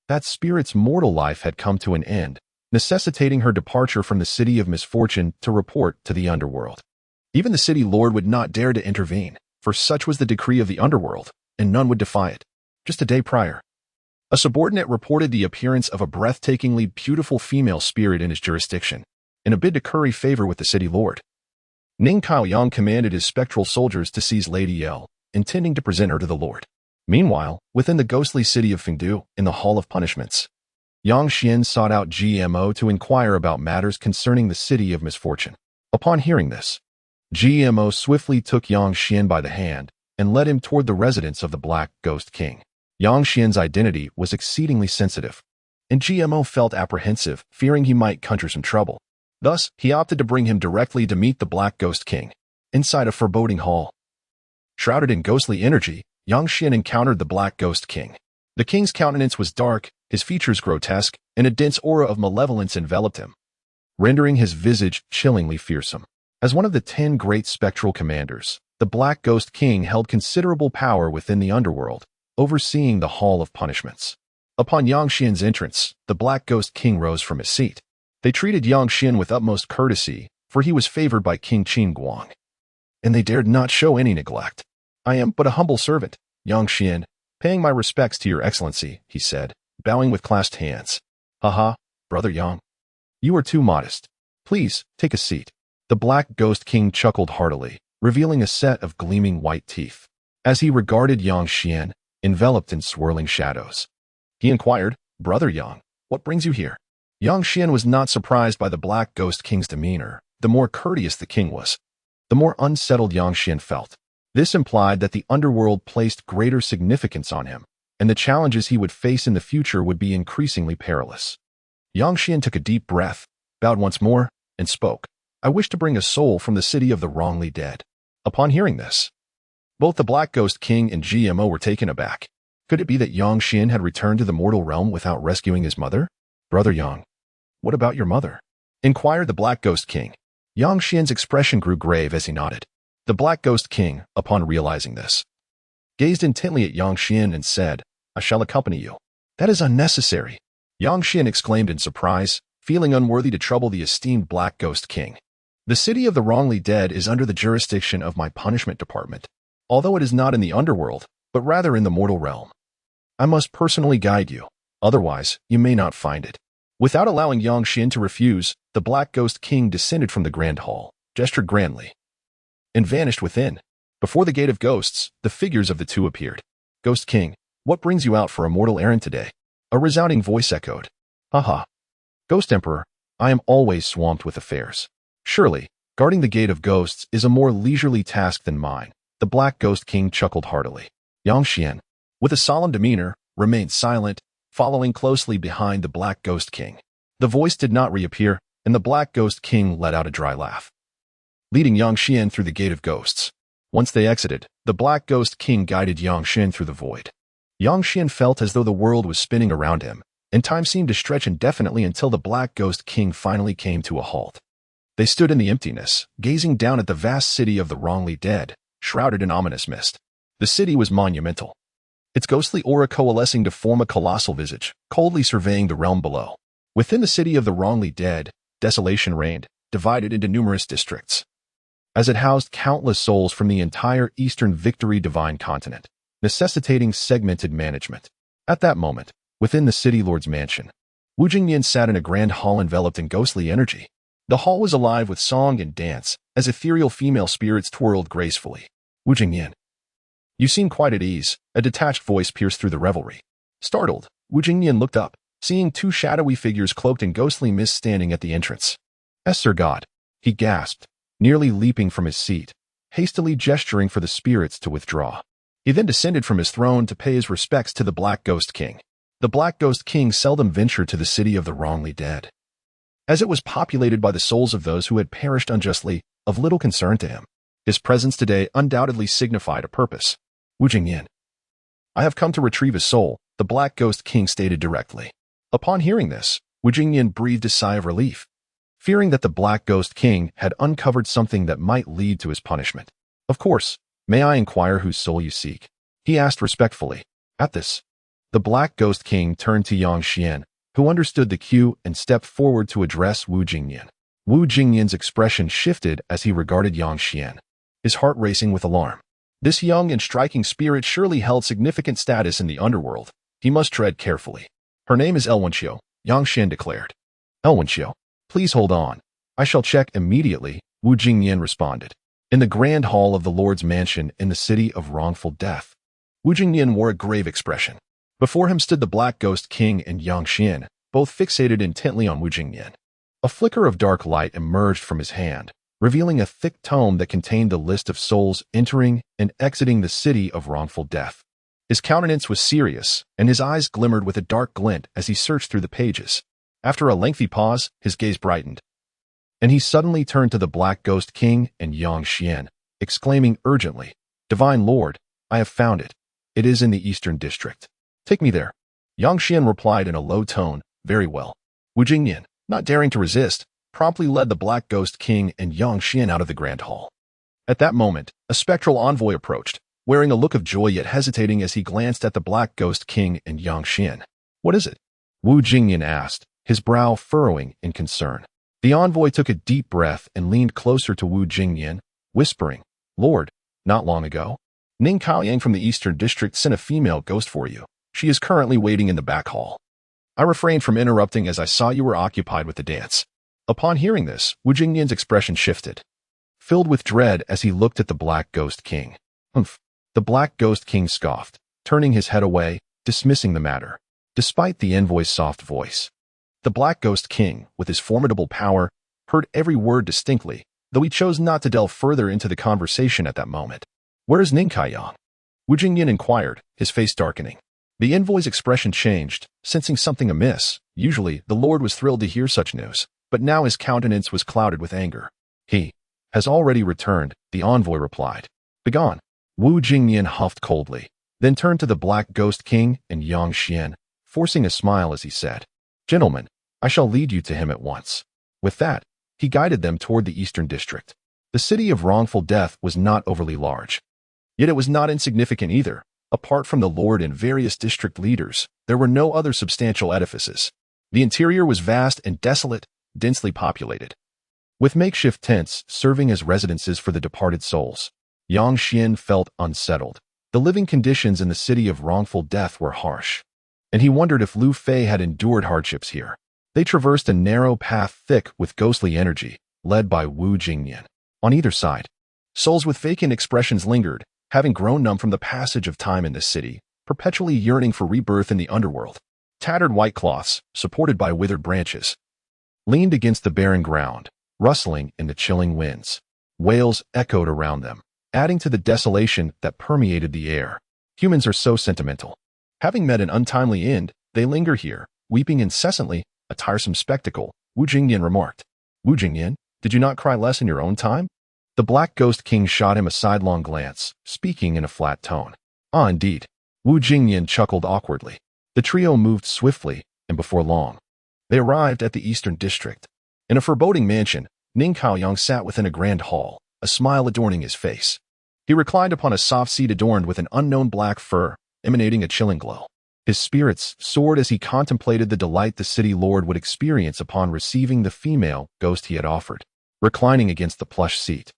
A: that spirit's mortal life had come to an end, necessitating her departure from the city of misfortune to report to the underworld. Even the city lord would not dare to intervene, for such was the decree of the underworld, and none would defy it. Just a day prior, A subordinate reported the appearance of a breathtakingly beautiful female spirit in his jurisdiction, in a bid to curry favor with the city lord. Ning Kaoyang commanded his spectral soldiers to seize Lady Yell, intending to present her to the lord. Meanwhile, within the ghostly city of Fengdu, in the Hall of Punishments, Yang Xian sought out GMO to inquire about matters concerning the city of misfortune. Upon hearing this, GMO swiftly took Yang Xian by the hand and led him toward the residence of the Black Ghost King. Yang Xian's identity was exceedingly sensitive, and GMO felt apprehensive, fearing he might conjure some trouble. Thus, he opted to bring him directly to meet the Black Ghost King, inside a foreboding hall. Shrouded in ghostly energy, Yang Xian encountered the Black Ghost King. The king's countenance was dark, his features grotesque, and a dense aura of malevolence enveloped him, rendering his visage chillingly fearsome. As one of the 10 great spectral commanders, the Black Ghost King held considerable power within the underworld, overseeing the Hall of Punishments. Upon Yang Xian's entrance, the Black Ghost King rose from his seat. They treated Yang Xian with utmost courtesy, for he was favored by King Qin Guang, and they dared not show any neglect. "I am but a humble servant, Yang Xian, paying my respects to your excellency," he said, bowing with clasped hands. "Haha, brother Yang. You are too modest. Please, take a seat." The Black Ghost King chuckled heartily, revealing a set of gleaming white teeth. As he regarded Yang Xian, enveloped in swirling shadows, he inquired, "Brother Yang, what brings you here?" Yang Xian was not surprised by the Black Ghost King's demeanor. The more courteous the king was, the more unsettled Yang Xian felt. This implied that the underworld placed greater significance on him, and the challenges he would face in the future would be increasingly perilous. Yang Xian took a deep breath, bowed once more, and spoke. "I wish to bring a soul from the city of the wrongly dead." Upon hearing this, both the Black Ghost King and GMO were taken aback. Could it be that Yang Xian had returned to the mortal realm without rescuing his mother? "Brother Yang, what about your mother?" inquired the Black Ghost King. Yang Xian's expression grew grave as he nodded. The Black Ghost King, upon realizing this, gazed intently at Yang Xian and said, "I shall accompany you." "That is unnecessary," Yang Xian exclaimed in surprise, feeling unworthy to trouble the esteemed Black Ghost King. "The city of the wrongly dead is under the jurisdiction of my punishment department, although it is not in the underworld, but rather in the mortal realm. I must personally guide you, otherwise you may not find it." Without allowing Yang Xian to refuse, the Black Ghost King descended from the grand hall, gestured grandly, and vanished within. Before the Gate of Ghosts, the figures of the two appeared. "Ghost King, what brings you out for a mortal errand today?" A resounding voice echoed. "Haha. Ghost Emperor, I am always swamped with affairs. Surely, guarding the Gate of Ghosts is a more leisurely task than mine." The Black Ghost King chuckled heartily. Yang Xian, with a solemn demeanor, remained silent, following closely behind the Black Ghost King. The voice did not reappear, and the Black Ghost King let out a dry laugh, leading Yang Xian through the Gate of Ghosts. Once they exited, the Black Ghost King guided Yang Xian through the void. Yang Xian felt as though the world was spinning around him, and time seemed to stretch indefinitely until the Black Ghost King finally came to a halt. They stood in the emptiness, gazing down at the vast city of the wrongly dead, shrouded in ominous mist. The city was monumental, its ghostly aura coalescing to form a colossal visage, coldly surveying the realm below. Within the city of the wrongly dead, desolation reigned, divided into numerous districts, as it housed countless souls from the entire Eastern Victory Divine Continent, necessitating segmented management. At that moment, within the city lord's mansion, Wu Jingyan sat in a grand hall enveloped in ghostly energy. The hall was alive with song and dance, as ethereal female spirits twirled gracefully. "Wu Jingyan, you seem quite at ease," a detached voice pierced through the revelry. Startled, Wu Jingyan looked up, seeing two shadowy figures cloaked in ghostly mist standing at the entrance. "Sir God," he gasped, nearly leaping from his seat, hastily gesturing for the spirits to withdraw. He then descended from his throne to pay his respects to the Black Ghost King. The Black Ghost King seldom ventured to the city of the wrongly dead, as it was populated by the souls of those who had perished unjustly, of little concern to him. His presence today undoubtedly signified a purpose. "Wu Jingyan, I have come to retrieve his soul," the Black Ghost King stated directly. Upon hearing this, Wu Jingyan breathed a sigh of relief, fearing that the Black Ghost King had uncovered something that might lead to his punishment. "Of course, may I inquire whose soul you seek?" he asked respectfully. At this, the Black Ghost King turned to Yang Xian, who understood the cue and stepped forward to address Wu Jingyan. Wu Jingyan's expression shifted as he regarded Yang Xian, his heart racing with alarm. This young and striking spirit surely held significant status in the underworld, He must tread carefully. Her name is Elwenchio, Yang Xian declared. Elwenchio, please hold on. I shall check immediately, Wu Jingyan responded. In the grand hall of the Lord's mansion in the city of wrongful death, Wu Jingyan wore a grave expression. Before him stood the Black Ghost King and Yang Xian, both fixated intently on Wu Jingyan. A flicker of dark light emerged from his hand, revealing a thick tome that contained the list of souls entering and exiting the city of wrongful death. His countenance was serious, and his eyes glimmered with a dark glint as he searched through the pages. After a lengthy pause, his gaze brightened, and he suddenly turned to the Black Ghost King and Yang Xian, exclaiming urgently, "Divine Lord, I have found it. It is in the Eastern District. Take me there." Yang Xian replied in a low tone, "Very well." Wu Jingyan, not daring to resist, promptly led the Black Ghost King and Yang Xian out of the grand hall. At that moment, a spectral envoy approached, wearing a look of joy yet hesitating as he glanced at the Black Ghost King and Yang Xian. "What is it?" Wu Jingyan asked, his brow furrowing in concern. The envoy took a deep breath and leaned closer to Wu Jingyan, whispering, "Lord, not long ago, Ning Kaoyang from the Eastern District sent a female ghost for you. She is currently waiting in the back hall. I refrained from interrupting as I saw you were occupied with the dance." Upon hearing this, Wu Jingyan's expression shifted, filled with dread as he looked at the Black Ghost King. "Humph." The Black Ghost King scoffed, turning his head away, dismissing the matter. Despite the envoy's soft voice, the Black Ghost King, with his formidable power, heard every word distinctly, though he chose not to delve further into the conversation at that moment. "Where is Ning Kaoyang?" Wu Jingyan inquired, his face darkening. The envoy's expression changed, sensing something amiss. Usually, the Lord was thrilled to hear such news, but now his countenance was clouded with anger. "He has already returned," the envoy replied. "Begone." Wu Jingyan huffed coldly, then turned to the Black Ghost King and Yang Xian, forcing a smile as he said, "Gentlemen, I shall lead you to him at once." With that, he guided them toward the Eastern District. The city of wrongful death was not overly large, yet it was not insignificant either. Apart from the Lord and various district leaders, there were no other substantial edifices. The interior was vast and desolate, densely populated, with makeshift tents serving as residences for the departed souls. Yang Xian felt unsettled. The living conditions in the city of wrongful death were harsh, and he wondered if Lu Fei had endured hardships here. They traversed a narrow path thick with ghostly energy, led by Wu Jingyan. On either side, souls with vacant expressions lingered, having grown numb from the passage of time in this city, perpetually yearning for rebirth in the underworld. Tattered white cloths, supported by withered branches, leaned against the barren ground, rustling in the chilling winds. Wails echoed around them, adding to the desolation that permeated the air. Humans are so sentimental. Having met an untimely end, they linger here, weeping incessantly, a tiresome spectacle, Wu Jingyan remarked. "Wu Jingyan, did you not cry less in your own time?" The Black Ghost King shot him a sidelong glance, speaking in a flat tone. "Ah, indeed." Wu Jingyan chuckled awkwardly. The trio moved swiftly, and before long, they arrived at the Eastern District. In a foreboding mansion, Ning Kaoyang sat within a grand hall, a smile adorning his face. He reclined upon a soft seat adorned with an unknown black fur, emanating a chilling glow. His spirits soared as he contemplated the delight the city lord would experience upon receiving the female ghost he had offered. Reclining against the plush seat,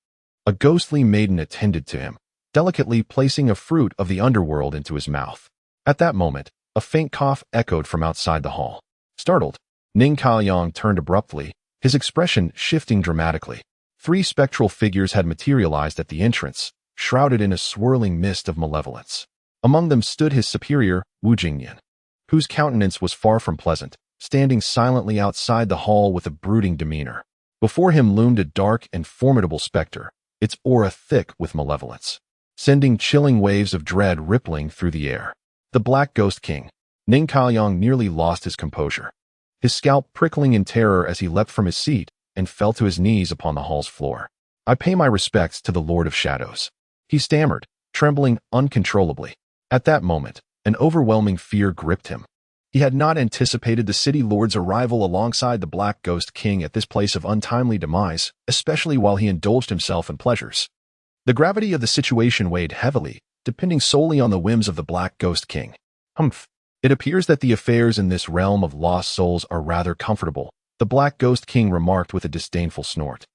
A: a ghostly maiden attended to him, delicately placing a fruit of the underworld into his mouth. At that moment, a faint cough echoed from outside the hall. Startled, Ning Kaoyang turned abruptly, his expression shifting dramatically. 3 spectral figures had materialized at the entrance, shrouded in a swirling mist of malevolence. Among them stood his superior, Wu Jingyan, whose countenance was far from pleasant, standing silently outside the hall with a brooding demeanor. Before him loomed a dark and formidable specter, its aura thick with malevolence, sending chilling waves of dread rippling through the air. The Black Ghost King, Ning Kaoyang, nearly lost his composure, his scalp prickling in terror as he leapt from his seat and fell to his knees upon the hall's floor. "I pay my respects to the Lord of Shadows," he stammered, trembling uncontrollably. At that moment, an overwhelming fear gripped him. He had not anticipated the city lord's arrival alongside the Black Ghost King at this place of untimely demise, especially while he indulged himself in pleasures. The gravity of the situation weighed heavily, depending solely on the whims of the Black Ghost King. "Humph. It appears that the affairs in this realm of lost souls are rather comfortable," the Black Ghost King remarked with a disdainful snort.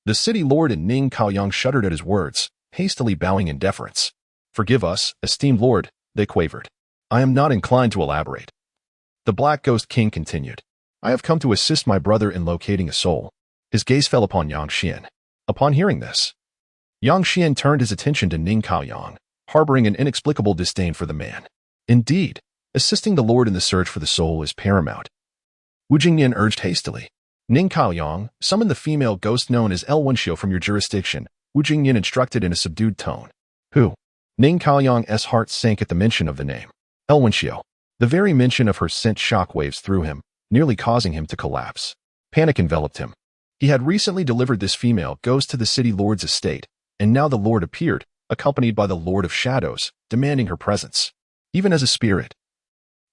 A: The city lord and Ning Kaoyang shuddered at his words, hastily bowing in deference. "Forgive us, esteemed lord," they quavered. I am not inclined to elaborate. The Black Ghost King continued. I have come to assist my brother in locating a soul. His gaze fell upon Yang Xian. Upon hearing this, Yang Xian turned his attention to Ning Caoyang, harboring an inexplicable disdain for the man. Indeed, assisting the Lord in the search for the soul is paramount. Wu Jingyan urged hastily. Ning Caoyang, summon the female ghost known as El Wenxiu from your jurisdiction, Wu Jingyan instructed in a subdued tone. Who? Ning Caoyang's heart sank at the mention of the name. El Wenxiu. The very mention of her sent shockwaves through him, nearly causing him to collapse. Panic enveloped him. He had recently delivered this female ghost to the city lord's estate, and now the lord appeared, accompanied by the Lord of Shadows, demanding her presence. Even as a spirit.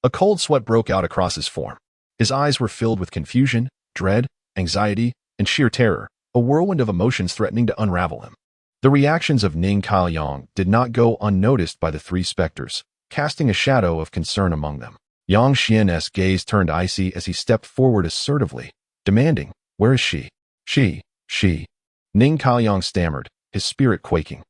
A: A cold sweat broke out across his form. His eyes were filled with confusion, dread, anxiety, and sheer terror, a whirlwind of emotions threatening to unravel him. The reactions of Ning Caoyang did not go unnoticed by the three specters, casting a shadow of concern among them. Yang Xian's gaze turned icy as he stepped forward assertively, demanding, where is she? She. Ning Caoyang stammered, his spirit quaking.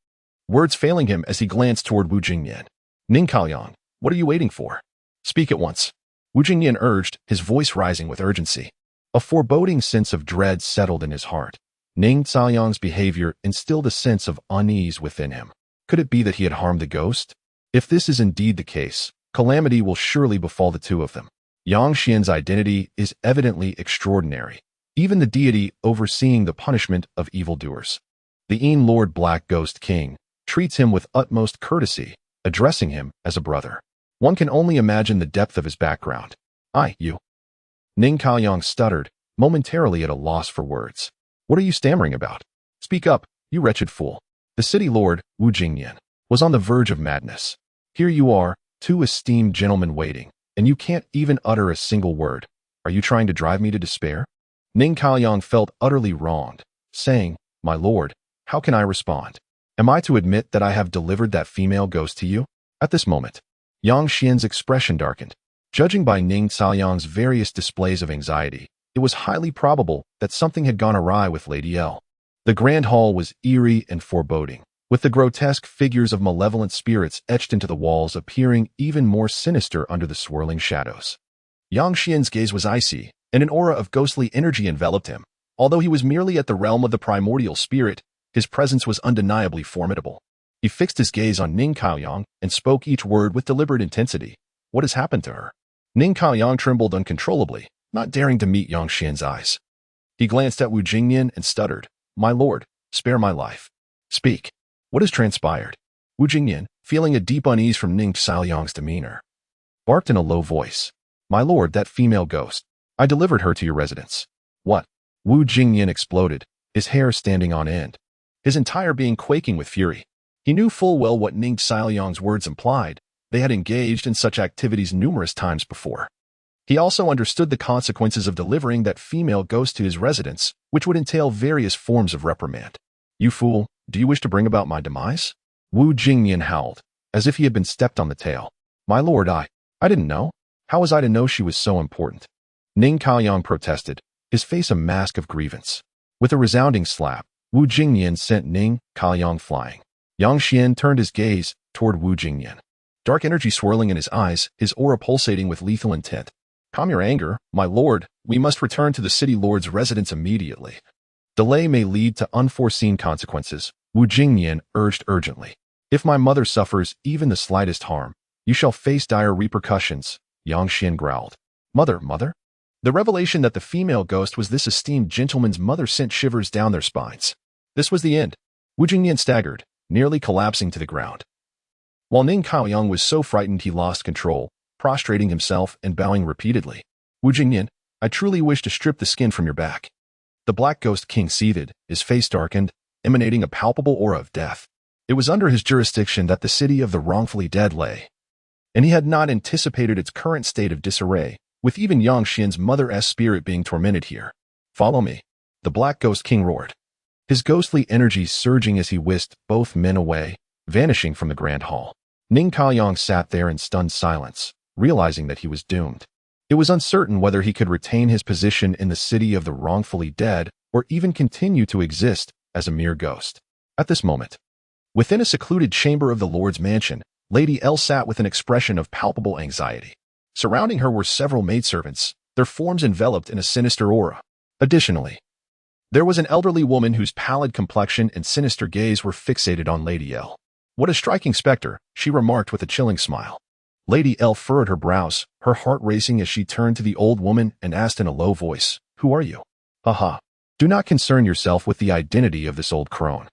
A: Words failing him as he glanced toward Wu Jingyan. Ning Caoyang, what are you waiting for? Speak at once. Wu Jingyan urged, his voice rising with urgency. A foreboding sense of dread settled in his heart. Ning Caoyang's behavior instilled a sense of unease within him. Could it be that he had harmed the ghost? If this is indeed the case, calamity will surely befall the two of them. Yang Xian's identity is evidently extraordinary, even the deity overseeing the punishment of evildoers. The Een Lord Black Ghost King treats him with utmost courtesy, addressing him as a brother. One can only imagine the depth of his background. You. Ning Caoyang stuttered, momentarily at a loss for words. What are you stammering about? Speak up, you wretched fool. The city lord, Wu Jingyan, was on the verge of madness. Here you are, two esteemed gentlemen waiting, and you can't even utter a single word. Are you trying to drive me to despair? Ning Caoyang felt utterly wronged, saying, my lord, how can I respond? Am I to admit that I have delivered that female ghost to you? At this moment, Yang Xian's expression darkened. Judging by Ning Caoyang's various displays of anxiety, it was highly probable that something had gone awry with Lady L. The grand hall was eerie and foreboding, with the grotesque figures of malevolent spirits etched into the walls appearing even more sinister under the swirling shadows. Yang Xian's gaze was icy, and an aura of ghostly energy enveloped him. Although he was merely at the realm of the primordial spirit, his presence was undeniably formidable. He fixed his gaze on Ning Caoyang and spoke each word with deliberate intensity. What has happened to her? Ning Caoyang trembled uncontrollably, not daring to meet Yang Xian's eyes. He glanced at Wu Jingyan and stuttered, my lord, spare my life. Speak. What has transpired? Wu Jingyan, feeling a deep unease from Ning Caoyang's demeanor, barked in a low voice. My lord, that female ghost. I delivered her to your residence. What? Wu Jingyan exploded, his hair standing on end, his entire being quaking with fury. He knew full well what Ning Caoyang's words implied. They had engaged in such activities numerous times before. He also understood the consequences of delivering that female ghost to his residence, which would entail various forms of reprimand. You fool, do you wish to bring about my demise? Wu Jingyan howled, as if he had been stepped on the tail. My lord, I didn't know. How was I to know she was so important? Ning Caoyang protested, his face a mask of grievance. With a resounding slap, Wu Jingyan sent Ning Caoyang flying. Yang Xian turned his gaze toward Wu Jingyan. Dark energy swirling in his eyes, his aura pulsating with lethal intent. Calm your anger, my lord. We must return to the city lord's residence immediately. Delay may lead to unforeseen consequences, Wu Jingyan urged urgently. If my mother suffers even the slightest harm, you shall face dire repercussions, Yang Xian growled. Mother? The revelation that the female ghost was this esteemed gentleman's mother sent shivers down their spines. This was the end. Wu Jingyan staggered, nearly collapsing to the ground. While Ning Caoyang was so frightened he lost control, prostrating himself and bowing repeatedly. Wu Jingyan, I truly wish to strip the skin from your back. The Black Ghost King seethed, his face darkened, emanating a palpable aura of death. It was under his jurisdiction that the city of the wrongfully dead lay, and he had not anticipated its current state of disarray, with even Yang Xian's mother's spirit being tormented here. Follow me, the Black Ghost King roared, his ghostly energy surging as he whisked both men away, vanishing from the grand hall. Ning Caoyang sat there in stunned silence, realizing that he was doomed. It was uncertain whether he could retain his position in the city of the wrongfully dead or even continue to exist as a mere ghost. At this moment, within a secluded chamber of the Lord's mansion, Lady L sat with an expression of palpable anxiety. Surrounding her were several maidservants, their forms enveloped in a sinister aura. Additionally, there was an elderly woman whose pallid complexion and sinister gaze were fixated on Lady L. "What a striking specter," she remarked with a chilling smile. Lady L furrowed her brows, her heart racing as she turned to the old woman and asked in a low voice, "Who are you?" "Haha. Do not concern yourself with the identity of this old crone.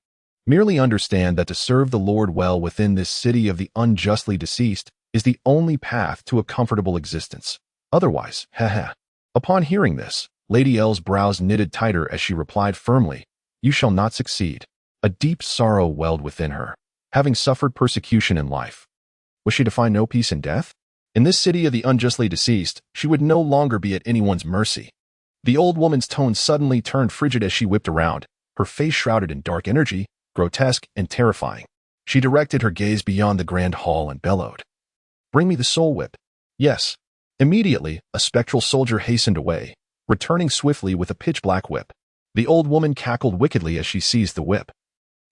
A: Merely understand that to serve the Lord well within this city of the unjustly deceased is the only path to a comfortable existence. Otherwise, haha." Upon hearing this, Lady L's brows knitted tighter as she replied firmly, "You shall not succeed." A deep sorrow welled within her. Having suffered persecution in life, was she to find no peace in death? In this city of the unjustly deceased, she would no longer be at anyone's mercy. The old woman's tone suddenly turned frigid as she whipped around, her face shrouded in dark energy, grotesque and terrifying. She directed her gaze beyond the grand hall and bellowed, "Bring me the soul whip." "Yes." Immediately, a spectral soldier hastened away, returning swiftly with a pitch-black whip. The old woman cackled wickedly as she seized the whip,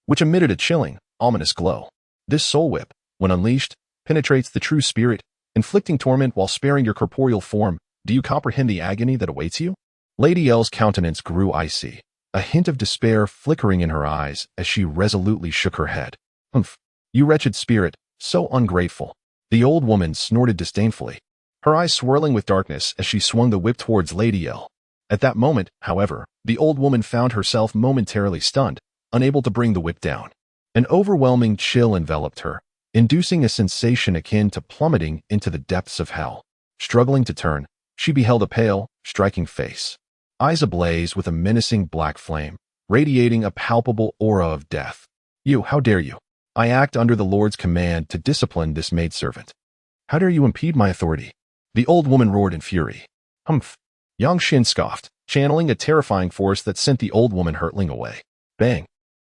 A: which emitted a chilling, ominous glow. This soul whip, when unleashed, penetrates the true spirit, inflicting torment while sparing your corporeal form. Do you comprehend the agony that awaits you? Lady L's countenance grew icy, a hint of despair flickering in her eyes as she resolutely shook her head. "Humph, you wretched spirit, so ungrateful." The old woman snorted disdainfully, her eyes swirling with darkness as she swung the whip towards Lady L. At that moment, however, the old woman found herself momentarily stunned, unable to bring the whip down. An overwhelming chill enveloped her, inducing a sensation akin to plummeting into the depths of hell. Struggling to turn, she beheld a pale, striking face, eyes ablaze with a menacing black flame, radiating a palpable aura of death. "You, how dare you? I act under the Lord's command to discipline this maidservant. How dare you impede my authority?" The old woman roared in fury. "Humph." Xuan scoffed, channeling a terrifying force that sent the old woman hurtling away. Bang!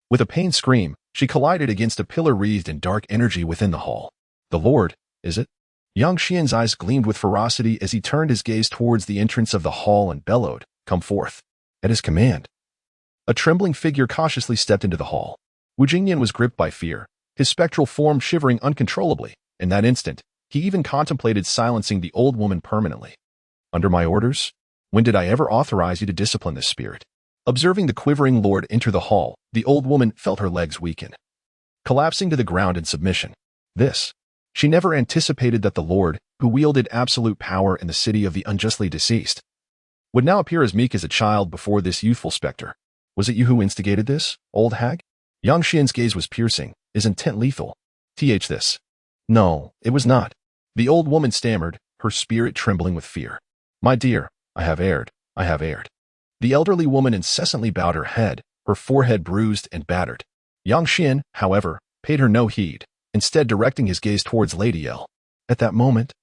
A: With a pained scream, she collided against a pillar wreathed in dark energy within the hall. "The Lord, is it?" Xuan's eyes gleamed with ferocity as he turned his gaze towards the entrance of the hall and bellowed, "Come forth." At his command, a trembling figure cautiously stepped into the hall. Wu was gripped by fear, his spectral form shivering uncontrollably. In that instant, he even contemplated silencing the old woman permanently. "Under my orders? When did I ever authorize you to discipline this spirit?" Observing the quivering lord enter the hall, the old woman felt her legs weaken, collapsing to the ground in submission. She never anticipated that the Lord, who wielded absolute power in the city of the unjustly deceased, would now appear as meek as a child before this youthful specter. "Was it you who instigated this, old hag?" Xuan's gaze was piercing, his intent lethal. This. "No, it was not." The old woman stammered, her spirit trembling with fear. "My dear, I have erred. The elderly woman incessantly bowed her head, her forehead bruised and battered. Xuan, however, paid her no heed, instead directing his gaze towards Lady L. At that moment,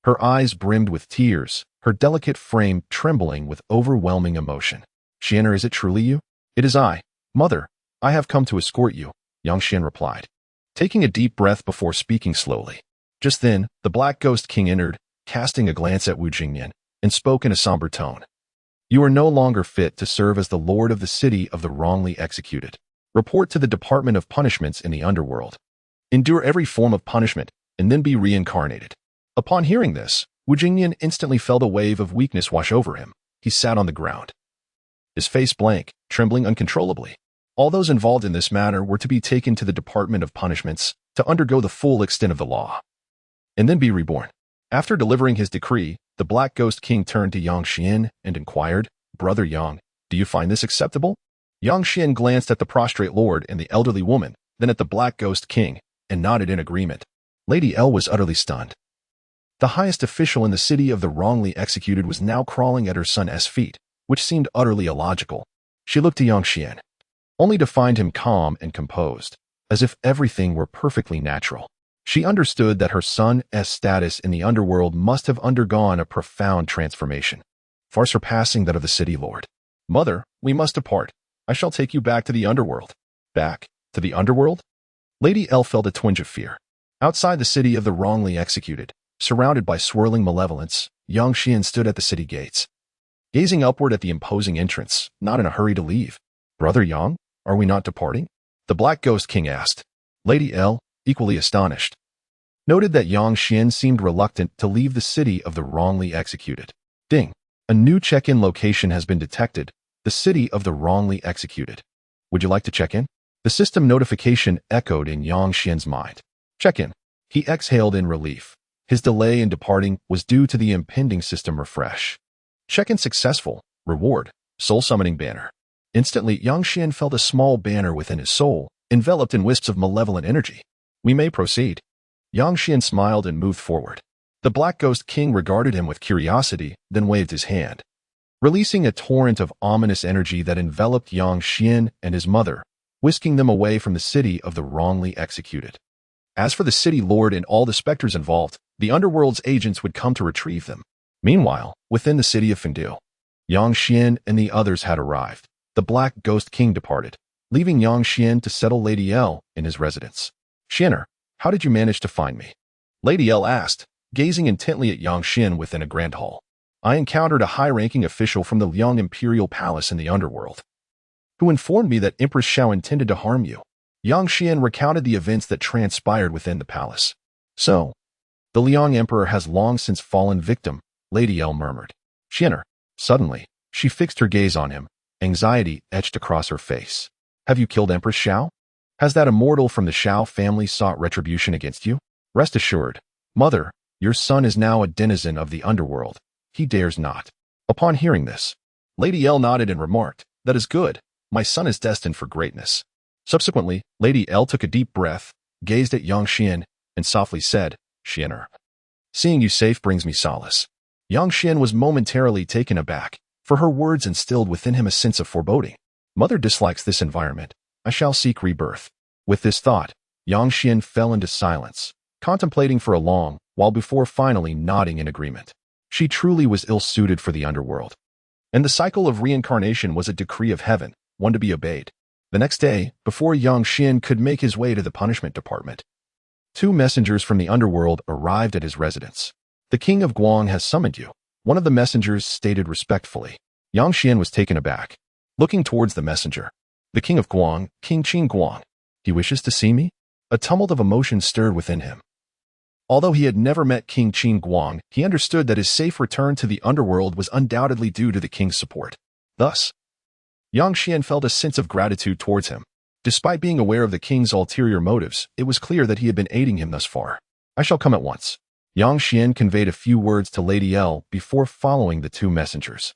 A: her eyes brimmed with tears, her delicate frame trembling with overwhelming emotion. "Xuan, is it truly you?" "It is I. Mother, I have come to escort you," Xuan replied, taking a deep breath before speaking slowly. Just then, the Black Ghost King entered, casting a glance at Wu Jingyan, and spoke in a somber tone. "You are no longer fit to serve as the lord of the city of the wrongly executed. Report to the Department of Punishments in the Underworld. Endure every form of punishment, and then be reincarnated." Upon hearing this, Wu Jingyan instantly felt a wave of weakness wash over him. He sat on the ground, his face blank, trembling uncontrollably. All those involved in this matter were to be taken to the Department of Punishments to undergo the full extent of the law, and then be reborn. After delivering his decree, the Black Ghost King turned to Xuan and inquired, "Brother Yang, do you find this acceptable?" Xuan glanced at the prostrate lord and the elderly woman, then at the Black Ghost King, and nodded in agreement. Lady L was utterly stunned. The highest official in the city of the wrongly executed was now crawling at her son's feet, which seemed utterly illogical. She looked to Xuan, only to find him calm and composed, as if everything were perfectly natural. She understood that her son's status in the underworld must have undergone a profound transformation, far surpassing that of the city lord. "Mother, we must depart. I shall take you back to the underworld." "Back to the underworld?" Lady L felt a twinge of fear. Outside the city of the wrongly executed, surrounded by swirling malevolence, Xuan stood at the city gates, gazing upward at the imposing entrance, not in a hurry to leave. "Brother Yang, are we not departing?" the Black Ghost King asked. Lady L, equally astonished, noted that Yang Xian seemed reluctant to leave the city of the wrongly executed. Ding. A new check-in location has been detected, the city of the wrongly executed. Would you like to check in? The system notification echoed in Yang Xian's mind. Check in. He exhaled in relief. His delay in departing was due to the impending system refresh. Check-in successful. Reward. Soul summoning banner. Instantly, Yang Xian felt a small banner within his soul, enveloped in wisps of malevolent energy. We may proceed. Yang Xian smiled and moved forward. The Black Ghost King regarded him with curiosity, then waved his hand, releasing a torrent of ominous energy that enveloped Yang Xian and his mother, whisking them away from the city of the wrongly executed. As for the city lord and all the specters involved, the Underworld's agents would come to retrieve them. Meanwhile, within the city of Fengdu, Yang Xian and the others had arrived. The Black Ghost King departed, leaving Yang Xian to settle Lady L in his residence. Xianer, how did you manage to find me? Lady L asked, gazing intently at Yang Xian within a grand hall. I encountered a high-ranking official from the Liang Imperial Palace in the Underworld, who informed me that Empress Xiao intended to harm you. Yang Xian recounted the events that transpired within the palace. So, the Liang Emperor has long since fallen victim, Lady L murmured. Xianer. Suddenly, she fixed her gaze on him, anxiety etched across her face. Have you killed Empress Xiao? Has that immortal from the Xiao family sought retribution against you? Rest assured, Mother, your son is now a denizen of the Underworld. He dares not. Upon hearing this, Lady L nodded and remarked, that is good. My son is destined for greatness. Subsequently, Lady L took a deep breath, gazed at Yang Xian, and softly said, Xianer, seeing you safe brings me solace. Yang Xian was momentarily taken aback, for her words instilled within him a sense of foreboding. Mother dislikes this environment. I shall seek rebirth. With this thought, Yang Xian fell into silence, contemplating for a long while before finally nodding in agreement. She truly was ill-suited for the Underworld. And the cycle of reincarnation was a decree of heaven, one to be obeyed. The next day, before Yang Xian could make his way to the punishment department, 2 messengers from the Underworld arrived at his residence. The King of Guang has summoned you, one of the messengers stated respectfully. Yang Xian was taken aback, looking towards the messenger. The King of Guang, King Qin Guang. He wishes to see me? A tumult of emotion stirred within him. Although he had never met King Qin Guang, he understood that his safe return to the Underworld was undoubtedly due to the king's support. Thus, Yang Xian felt a sense of gratitude towards him. Despite being aware of the king's ulterior motives, it was clear that he had been aiding him thus far. I shall come at once. Yang Xian conveyed a few words to Lady L before following the 2 messengers.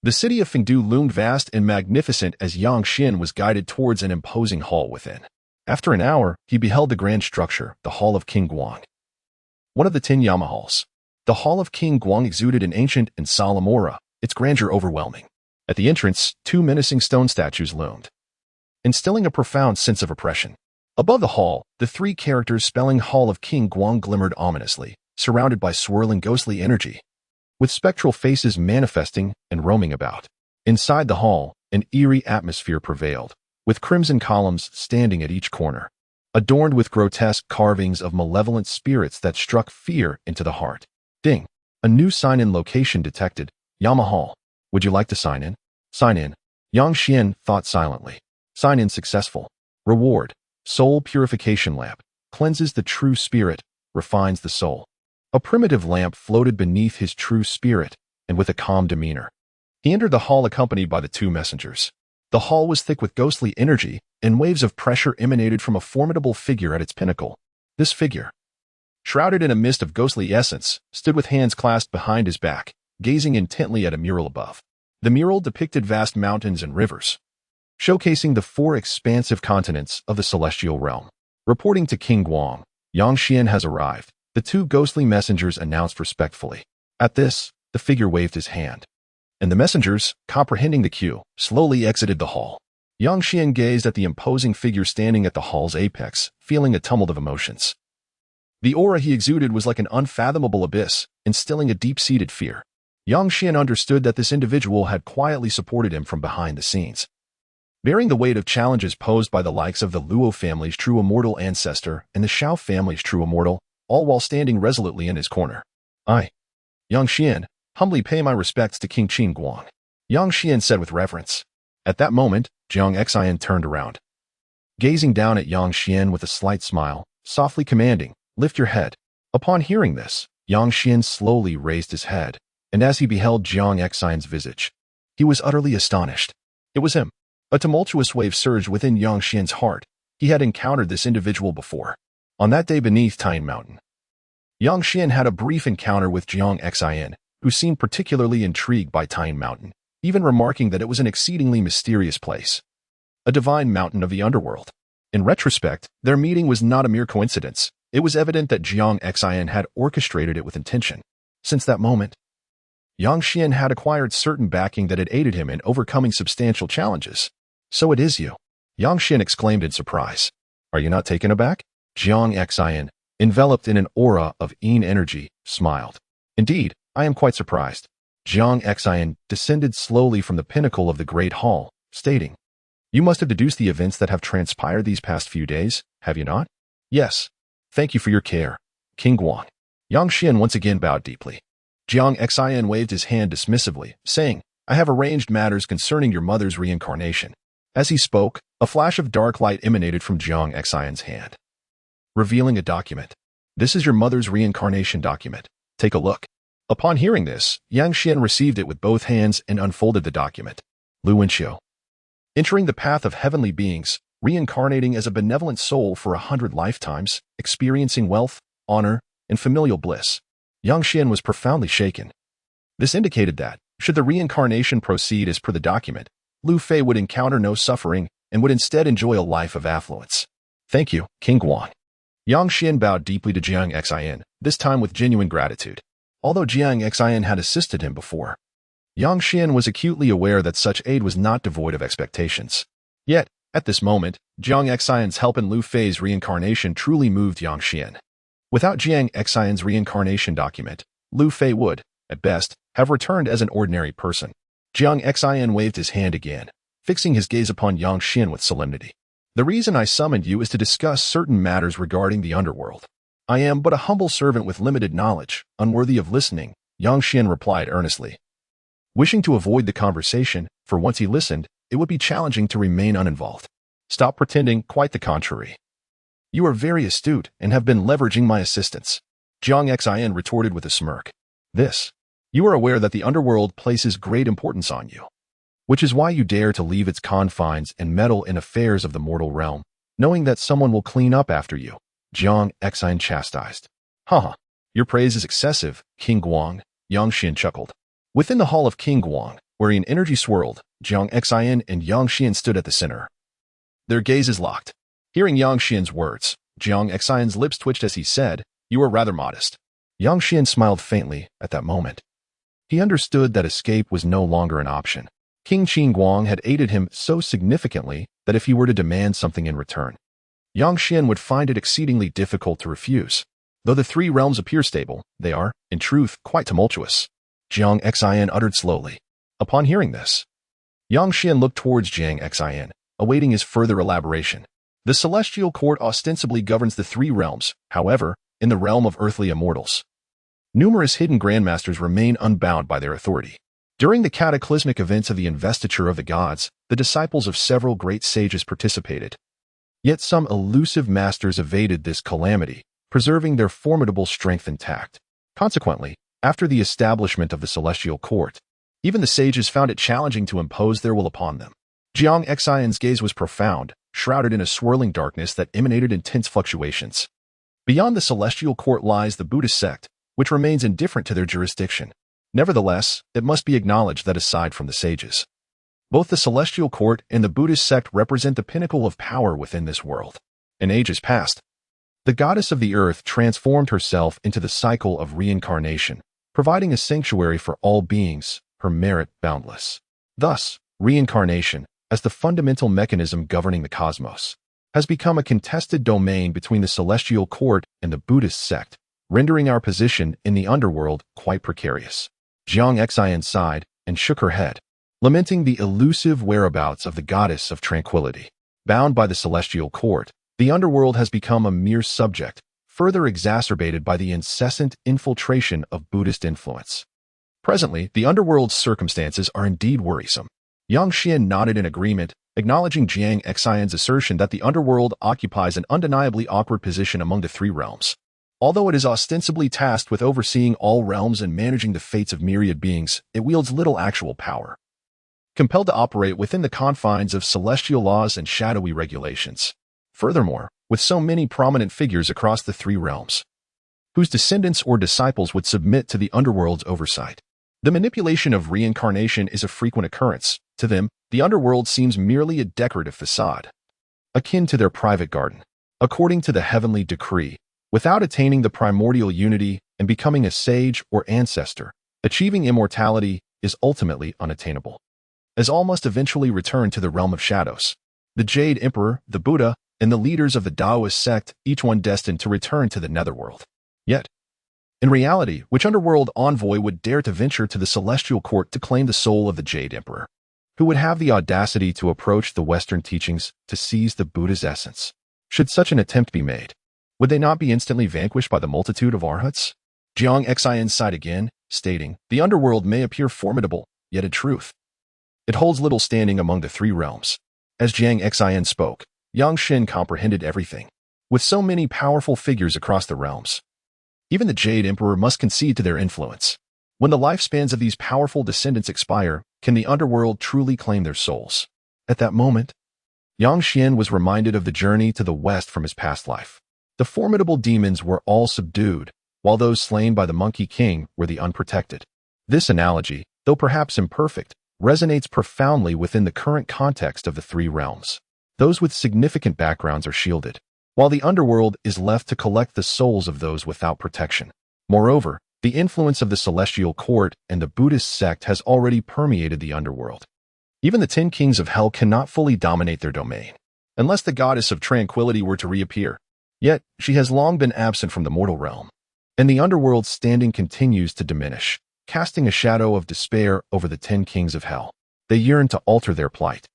A: The city of Fengdu loomed vast and magnificent as Yang Xian was guided towards an imposing hall within. After an hour, he beheld the grand structure, the Hall of King Guang. One of the 10 Yama halls. The Hall of King Guang exuded an ancient and solemn aura, its grandeur overwhelming. At the entrance, 2 menacing stone statues loomed, instilling a profound sense of oppression. Above the hall, the 3 characters spelling Hall of King Guang glimmered ominously, surrounded by swirling ghostly energy, with spectral faces manifesting and roaming about. Inside the hall, an eerie atmosphere prevailed, with crimson columns standing at each corner, adorned with grotesque carvings of malevolent spirits that struck fear into the heart. Ding! A new sign-in location detected. Yama Hall. Would you like to sign in? Sign in. Yang Xian thought silently. Sign in successful. Reward. Soul purification lamp. Cleanses the true spirit, refines the soul. A primitive lamp floated beneath his true spirit, and with a calm demeanor, he entered the hall accompanied by the 2 messengers. The hall was thick with ghostly energy, and waves of pressure emanated from a formidable figure at its pinnacle. This figure, shrouded in a mist of ghostly essence, stood with hands clasped behind his back, gazing intently at a mural above. The mural depicted vast mountains and rivers, showcasing the 4 expansive continents of the celestial realm. Reporting to King Guang, Yang Xian has arrived. The 2 ghostly messengers announced respectfully. At this, the figure waved his hand, and the messengers, comprehending the cue, slowly exited the hall. Yang Xian gazed at the imposing figure standing at the hall's apex, feeling a tumult of emotions. The aura he exuded was like an unfathomable abyss, instilling a deep-seated fear. Yang Xian understood that this individual had quietly supported him from behind the scenes, bearing the weight of challenges posed by the likes of the Luo family's true immortal ancestor and the Xiao family's true immortal, all while standing resolutely in his corner. I, Yang Xian, humbly pay my respects to King Qin Guang, Yang Xian said with reverence. At that moment, Jiang Xian turned around, gazing down at Yang Xian with a slight smile, softly commanding, lift your head. Upon hearing this, Yang Xian slowly raised his head, and as he beheld Jiang Xian's visage, he was utterly astonished. It was him. A tumultuous wave surged within Yang Xian's heart. He had encountered this individual before, on that day beneath Tine Mountain. Yang Xian had a brief encounter with Jiang Xian, who seemed particularly intrigued by Tine Mountain, even remarking that it was an exceedingly mysterious place, a divine mountain of the underworld. In retrospect, their meeting was not a mere coincidence. It was evident that Jiang Xian had orchestrated it with intention. Since that moment, Yang Xian had acquired certain backing that had aided him in overcoming substantial challenges. So it is you, Yang Xian exclaimed in surprise. Are you not taken aback? Jiang Xian, enveloped in an aura of yin energy, smiled. Indeed, I am quite surprised. Jiang Xian descended slowly from the pinnacle of the Great Hall, stating, You must have deduced the events that have transpired these past few days, have you not? Yes. Thank you for your care, King Guang. Yang Xian once again bowed deeply. Jiang Xian waved his hand dismissively, saying, I have arranged matters concerning your mother's reincarnation. As he spoke, a flash of dark light emanated from Jiang Xian's hand, revealing a document. This is your mother's reincarnation document. Take a look. Upon hearing this, Yang Xian received it with both hands and unfolded the document. Lu Wenxiu. Entering the path of heavenly beings, reincarnating as a benevolent soul for 100 lifetimes, experiencing wealth, honor, and familial bliss. Yang Xian was profoundly shaken. This indicated that, should the reincarnation proceed as per the document, Lu Fei would encounter no suffering and would instead enjoy a life of affluence. Thank you, King Guang. Yang Xian bowed deeply to Jiang Xian, this time with genuine gratitude. Although Jiang Xian had assisted him before, Yang Xian was acutely aware that such aid was not devoid of expectations. Yet, at this moment, Jiang Xian's help in Lu Fei's reincarnation truly moved Yang Xian. Without Jiang Xian's reincarnation document, Lu Fei would, at best, have returned as an ordinary person. Jiang Xian waved his hand again, fixing his gaze upon Yang Xian with solemnity. The reason I summoned you is to discuss certain matters regarding the underworld. I am but a humble servant with limited knowledge, unworthy of listening, Yang Xian replied earnestly. Wishing to avoid the conversation, for once he listened, it would be challenging to remain uninvolved. Stop pretending, quite the contrary. You are very astute and have been leveraging my assistance, Jiang Xian retorted with a smirk. You are aware that the underworld places great importance on you, which is why you dare to leave its confines and meddle in affairs of the mortal realm, knowing that someone will clean up after you, Jiang Xian chastised. Your praise is excessive, King Guang, Yang Xian chuckled. Within the hall of King Guang, where an energy swirled, Jiang Xian and Yang Xian stood at the center, their gazes locked. Hearing Yang Xian's words, Jiang Xian's lips twitched as he said, You are rather modest. Yang Xian smiled faintly at that moment. He understood that escape was no longer an option. King Qin Guang had aided him so significantly that if he were to demand something in return, Yang Xian would find it exceedingly difficult to refuse. Though the three realms appear stable, they are, in truth, quite tumultuous, Jiang Xian uttered slowly. Upon hearing this, Yang Xian looked towards Jiang Xian, awaiting his further elaboration. The celestial court ostensibly governs the three realms, however, in the realm of earthly immortals, numerous hidden grandmasters remain unbound by their authority. During the cataclysmic events of the investiture of the gods, the disciples of several great sages participated. Yet some elusive masters evaded this calamity, preserving their formidable strength intact. Consequently, after the establishment of the celestial court, even the sages found it challenging to impose their will upon them. Jiang Xian's gaze was profound, shrouded in a swirling darkness that emanated intense fluctuations. Beyond the celestial court lies the Buddhist sect, which remains indifferent to their jurisdiction. Nevertheless, it must be acknowledged that aside from the sages, both the celestial court and the Buddhist sect represent the pinnacle of power within this world. In ages past, the goddess of the earth transformed herself into the cycle of reincarnation, providing a sanctuary for all beings, her merit boundless. Thus, reincarnation, as the fundamental mechanism governing the cosmos, has become a contested domain between the celestial court and the Buddhist sect, rendering our position in the underworld quite precarious. Jiang Xian sighed and shook her head, lamenting the elusive whereabouts of the goddess of tranquility. Bound by the celestial court, the underworld has become a mere subject, further exacerbated by the incessant infiltration of Buddhist influence. Presently, the underworld's circumstances are indeed worrisome. Yang Xian nodded in agreement, acknowledging Jiang Xian's assertion that the underworld occupies an undeniably awkward position among the three realms. Although it is ostensibly tasked with overseeing all realms and managing the fates of myriad beings, it wields little actual power, compelled to operate within the confines of celestial laws and shadowy regulations. Furthermore, with so many prominent figures across the three realms, whose descendants or disciples would submit to the Underworld's oversight, the manipulation of reincarnation is a frequent occurrence. To them, the Underworld seems merely a decorative facade, akin to their private garden. According to the heavenly decree, without attaining the primordial unity and becoming a sage or ancestor, achieving immortality is ultimately unattainable, as all must eventually return to the realm of shadows. The Jade Emperor, the Buddha, and the leaders of the Taoist sect, each one destined to return to the netherworld. Yet, in reality, which underworld envoy would dare to venture to the celestial court to claim the soul of the Jade Emperor? Who would have the audacity to approach the Western teachings to seize the Buddha's essence? Should such an attempt be made, would they not be instantly vanquished by the multitude of arhats? Jiang Xian sighed again, stating, "The underworld may appear formidable, yet in truth, it holds little standing among the three realms." As Jiang Xian spoke, Yang Xin comprehended everything. With so many powerful figures across the realms, even the Jade Emperor must concede to their influence. When the lifespans of these powerful descendants expire, can the underworld truly claim their souls? At that moment, Yang Xian was reminded of the journey to the west from his past life. The formidable demons were all subdued, while those slain by the Monkey King were the unprotected. This analogy, though perhaps imperfect, resonates profoundly within the current context of the three realms. Those with significant backgrounds are shielded, while the underworld is left to collect the souls of those without protection. Moreover, the influence of the celestial court and the Buddhist sect has already permeated the underworld. Even the 10 kings of hell cannot fully dominate their domain, unless the goddess of tranquility were to reappear. Yet, she has long been absent from the mortal realm, and the underworld's standing continues to diminish, casting a shadow of despair over the 10 kings of hell. They yearn to alter their plight.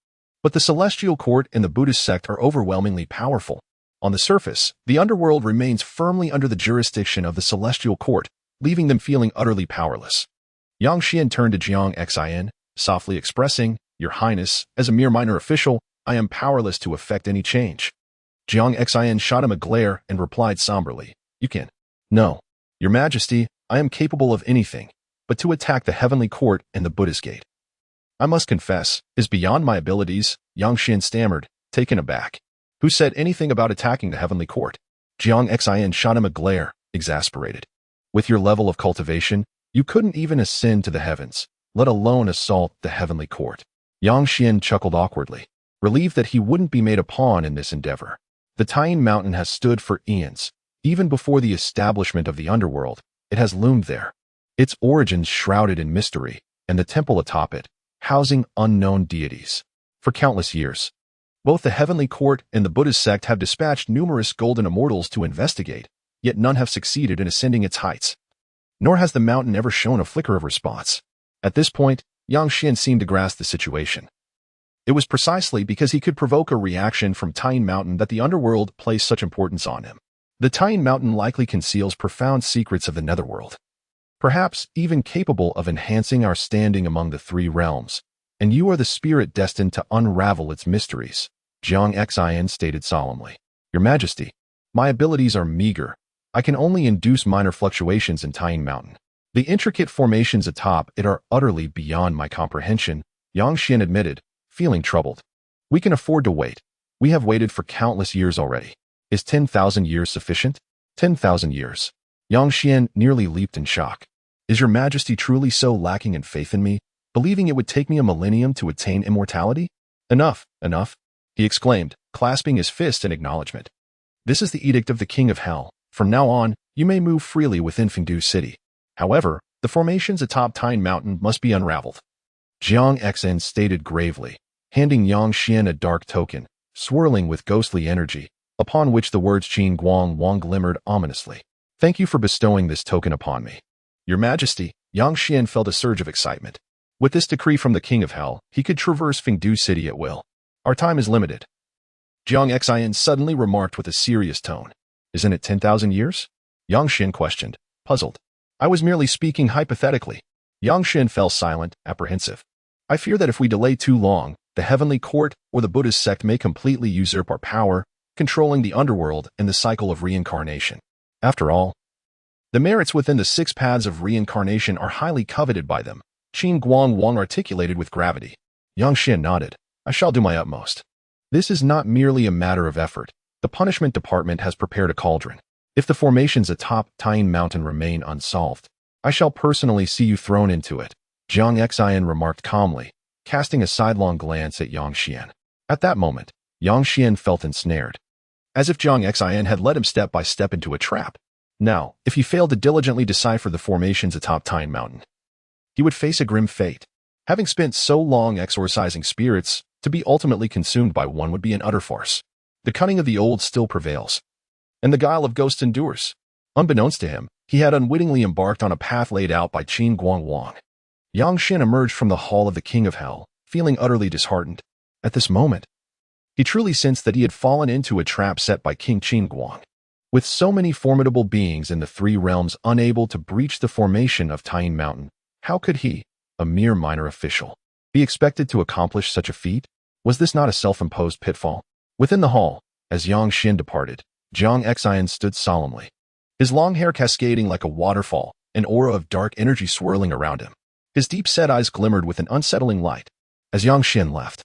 A: But the celestial court and the Buddhist sect are overwhelmingly powerful. On the surface, the underworld remains firmly under the jurisdiction of the celestial court, leaving them feeling utterly powerless. Yang Xian turned to Jiang Xian, softly expressing, "Your Highness, as a mere minor official, I am powerless to effect any change." Jiang Xian shot him a glare and replied somberly, "You can. No, Your Majesty, I am capable of anything, but to attack the heavenly court and the Buddhist gate, I must confess, is beyond my abilities." Yang Xian stammered, taken aback. "Who said anything about attacking the heavenly court?" Jiang Xian shot him a glare, exasperated. "With your level of cultivation, you couldn't even ascend to the heavens, let alone assault the heavenly court." Yang Xian chuckled awkwardly, relieved that he wouldn't be made a pawn in this endeavor. The Tayin Mountain has stood for eons. Even before the establishment of the underworld, it has loomed there, its origins shrouded in mystery, and the temple atop it, housing unknown deities. For countless years, both the heavenly court and the Buddhist sect have dispatched numerous golden immortals to investigate, yet none have succeeded in ascending its heights. Nor has the mountain ever shown a flicker of response. At this point, Yang Xian seemed to grasp the situation. It was precisely because he could provoke a reaction from Tayin Mountain that the underworld placed such importance on him. The Tayin Mountain likely conceals profound secrets of the netherworld, perhaps even capable of enhancing our standing among the three realms, and you are the spirit destined to unravel its mysteries," Jiang Xian stated solemnly. "Your Majesty, my abilities are meager. I can only induce minor fluctuations in Tayin Mountain. The intricate formations atop it are utterly beyond my comprehension," Yang Xian admitted, feeling troubled. "We can afford to wait. We have waited for countless years already. Is 10,000 years sufficient?" 10,000 years. Yang Xian nearly leaped in shock. "Is your Majesty truly so lacking in faith in me, believing it would take me a millennium to attain immortality?" "Enough, enough," he exclaimed, clasping his fist in acknowledgement. "This is the edict of the King of Hell. From now on, you may move freely within Fengdu City. However, the formations atop Tayin Mountain must be unraveled," Jiang Xian stated gravely, handing Yang Xian a dark token, swirling with ghostly energy, upon which the words Qin Guang Wang glimmered ominously. "Thank you for bestowing this token upon me, Your Majesty." Yang Xian felt a surge of excitement. With this decree from the King of Hell, he could traverse Fengdu City at will. "Our time is limited," Jiang Xian suddenly remarked with a serious tone. "Isn't it 10,000 years?" Yang Xian questioned, puzzled. "I was merely speaking hypothetically." Yang Xian fell silent, apprehensive. "I fear that if we delay too long, the heavenly court or the Buddhist sect may completely usurp our power, controlling the underworld and the cycle of reincarnation." After all, the merits within the 6 paths of reincarnation are highly coveted by them, Qin Guang Wang articulated with gravity. Yang Xian nodded. I shall do my utmost. This is not merely a matter of effort. The punishment department has prepared a cauldron. If the formations atop Tying Mountain remain unsolved, I shall personally see you thrown into it, Jiang Xian remarked calmly, casting a sidelong glance at Yang Xian. At that moment, Yang Xian felt ensnared, as if Jiang Xian had led him step by step into a trap. Now, if he failed to diligently decipher the formations atop Tying Mountain, he would face a grim fate. Having spent so long exorcising spirits, to be ultimately consumed by one would be an utter farce. The cunning of the old still prevails, and the guile of ghosts endures. Unbeknownst to him, he had unwittingly embarked on a path laid out by Qin Guang Wang. Yang Xian emerged from the hall of the King of Hell, feeling utterly disheartened. At this moment, he truly sensed that he had fallen into a trap set by King Qin Guang. With so many formidable beings in the 3 realms unable to breach the formation of Tying Mountain, how could he, a mere minor official, be expected to accomplish such a feat? Was this not a self-imposed pitfall? Within the hall, as Yang Xian departed, Jiang Xian stood solemnly, his long hair cascading like a waterfall, an aura of dark energy swirling around him. His deep-set eyes glimmered with an unsettling light. As Yang Xian left,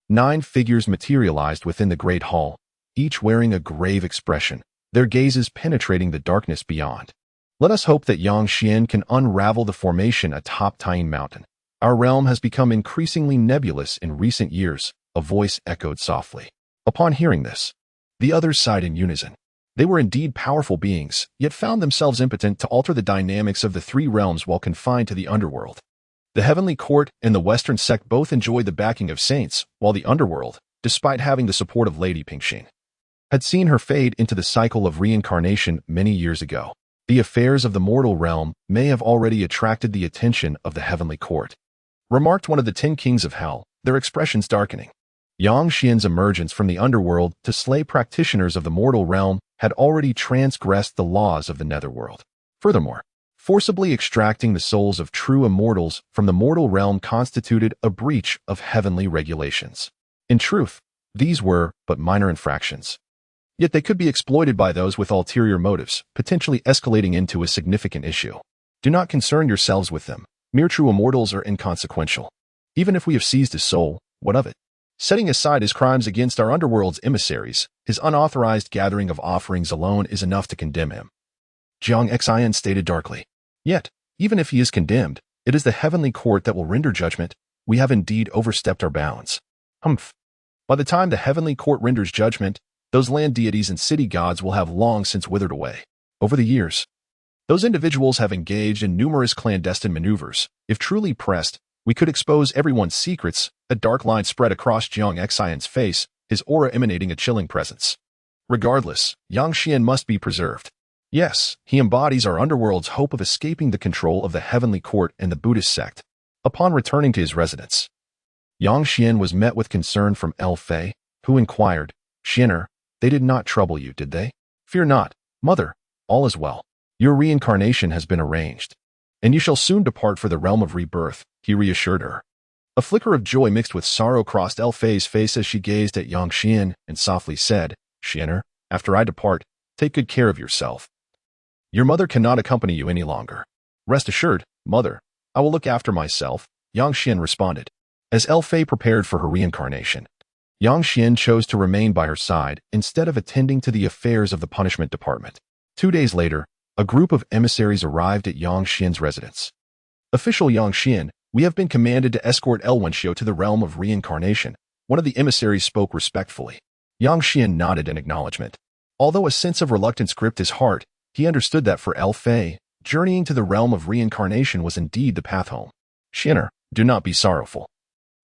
A: 9 figures materialized within the great hall, each wearing a grave expression, their gazes penetrating the darkness beyond. Let us hope that Yang Xian can unravel the formation atop Tying Mountain. Our realm has become increasingly nebulous in recent years, a voice echoed softly. Upon hearing this, the others sighed in unison. They were indeed powerful beings, yet found themselves impotent to alter the dynamics of the 3 realms while confined to the Underworld. The Heavenly Court and the Western sect both enjoyed the backing of saints, while the Underworld, despite having the support of Lady Pingxin, had seen her fade into the cycle of reincarnation many years ago. The affairs of the mortal realm may have already attracted the attention of the Heavenly Court, remarked one of the 10 kings of hell, their expressions darkening. Yang Xian's emergence from the Underworld to slay practitioners of the mortal realm had already transgressed the laws of the Netherworld. Furthermore, forcibly extracting the souls of true immortals from the mortal realm constituted a breach of heavenly regulations. In truth, these were but minor infractions. Yet they could be exploited by those with ulterior motives, potentially escalating into a significant issue. Do not concern yourselves with them. Mere true immortals are inconsequential. Even if we have seized his soul, what of it? Setting aside his crimes against our Underworld's emissaries, his unauthorized gathering of offerings alone is enough to condemn him, Jiang Xian stated darkly. Yet, even if he is condemned, it is the Heavenly Court that will render judgment. We have indeed overstepped our bounds. Humph. By the time the Heavenly Court renders judgment, those land deities and city gods will have long since withered away. Over the years, those individuals have engaged in numerous clandestine maneuvers. If truly pressed, we could expose everyone's secrets. A dark line spread across Jiang Xian's face, his aura emanating a chilling presence. Regardless, Yang Xian must be preserved. Yes, he embodies our Underworld's hope of escaping the control of the Heavenly Court and the Buddhist sect. Upon returning to his residence, Yang Xian was met with concern from El Fei, who inquired, Xianer, they did not trouble you, did they? Fear not, mother, all is well. Your reincarnation has been arranged, and you shall soon depart for the realm of rebirth, he reassured her. A flicker of joy mixed with sorrow crossed El Fei's face as she gazed at Yang Xian and softly said, Xianer, after I depart, take good care of yourself. Your mother cannot accompany you any longer. Rest assured, mother, I will look after myself, Yang Xian responded. As El Fei prepared for her reincarnation, Yang Xian chose to remain by her side instead of attending to the affairs of the punishment department. 2 days later, a group of emissaries arrived at Yang Xian's residence. Official Yang Xian, we have been commanded to escort El Wenxiu to the realm of reincarnation. One of the emissaries spoke respectfully. Yang Xian nodded in acknowledgement. Although a sense of reluctance gripped his heart, he understood that for El Fei, journeying to the realm of reincarnation was indeed the path home. Xianer, do not be sorrowful.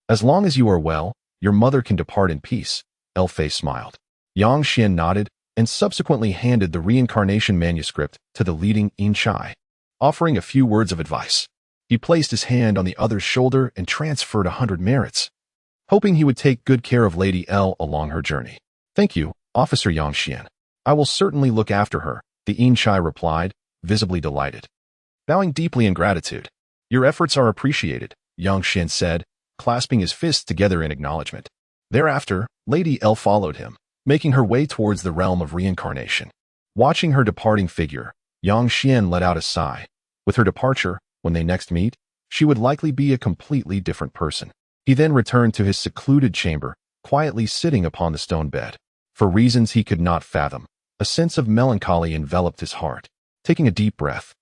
A: As long as you are well, your mother can depart in peace, El Fei smiled. Yang Xian nodded and subsequently handed the reincarnation manuscript to the leading Yin Chai, offering a few words of advice. He placed his hand on the other's shoulder and transferred 100 merits, hoping he would take good care of Lady L along her journey. Thank you, Officer Yang Xian. I will certainly look after her, the Yin Chai replied, visibly delighted. Bowing deeply in gratitude. Your efforts are appreciated, Yang Xian said, clasping his fists together in acknowledgement. Thereafter, Lady L followed him, making her way towards the realm of reincarnation. Watching her departing figure, Yang Xian let out a sigh. With her departure, when they next meet, she would likely be a completely different person. He then returned to his secluded chamber, quietly sitting upon the stone bed. For reasons he could not fathom, a sense of melancholy enveloped his heart. Taking a deep breath,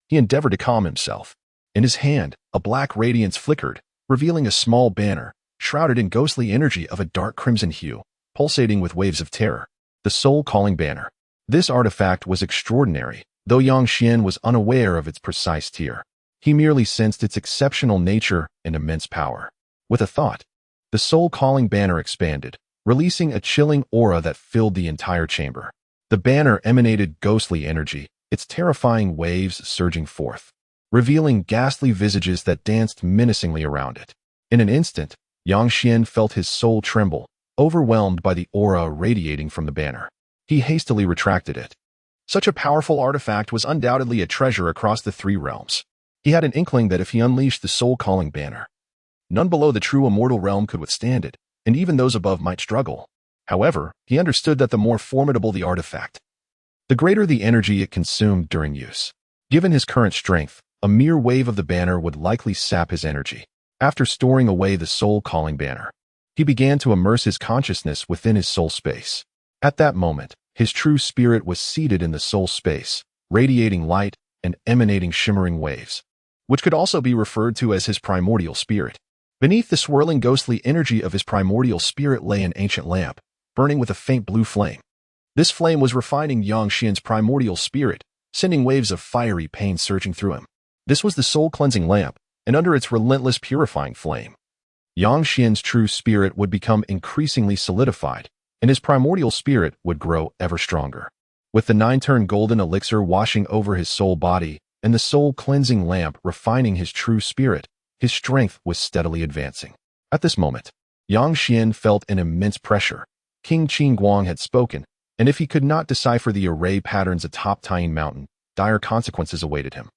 A: he endeavored to calm himself. In his hand, a black radiance flickered, revealing a small banner, shrouded in ghostly energy of a dark crimson hue, pulsating with waves of terror. The soul-calling banner. This artifact was extraordinary, though Yang Xian was unaware of its precise tier. He merely sensed its exceptional nature and immense power. With a thought, the soul-calling banner expanded, releasing a chilling aura that filled the entire chamber. The banner emanated ghostly energy, its terrifying waves surging forth, revealing ghastly visages that danced menacingly around it. In an instant, Yang Xian felt his soul tremble, overwhelmed by the aura radiating from the banner. He hastily retracted it. Such a powerful artifact was undoubtedly a treasure across the three realms. He had an inkling that if he unleashed the soul-calling banner, none below the true immortal realm could withstand it, and even those above might struggle. However, he understood that the more formidable the artifact, the greater the energy it consumed during use. Given his current strength, a mere wave of the banner would likely sap his energy. After storing away the soul-calling banner, he began to immerse his consciousness within his soul space. At that moment, his true spirit was seated in the soul space, radiating light and emanating shimmering waves, which could also be referred to as his primordial spirit. Beneath the swirling ghostly energy of his primordial spirit lay an ancient lamp, burning with a faint blue flame. This flame was refining Yang Xian's primordial spirit, sending waves of fiery pain surging through him. This was the soul-cleansing lamp, and under its relentless purifying flame, Yang Xian's true spirit would become increasingly solidified, and his primordial spirit would grow ever stronger. With the 9-turn golden elixir washing over his soul body, and the soul-cleansing lamp refining his true spirit, his strength was steadily advancing. At this moment, Yang Xian felt an immense pressure. King Qingguang had spoken, and if he could not decipher the array patterns atop Taiying Mountain, dire consequences awaited him.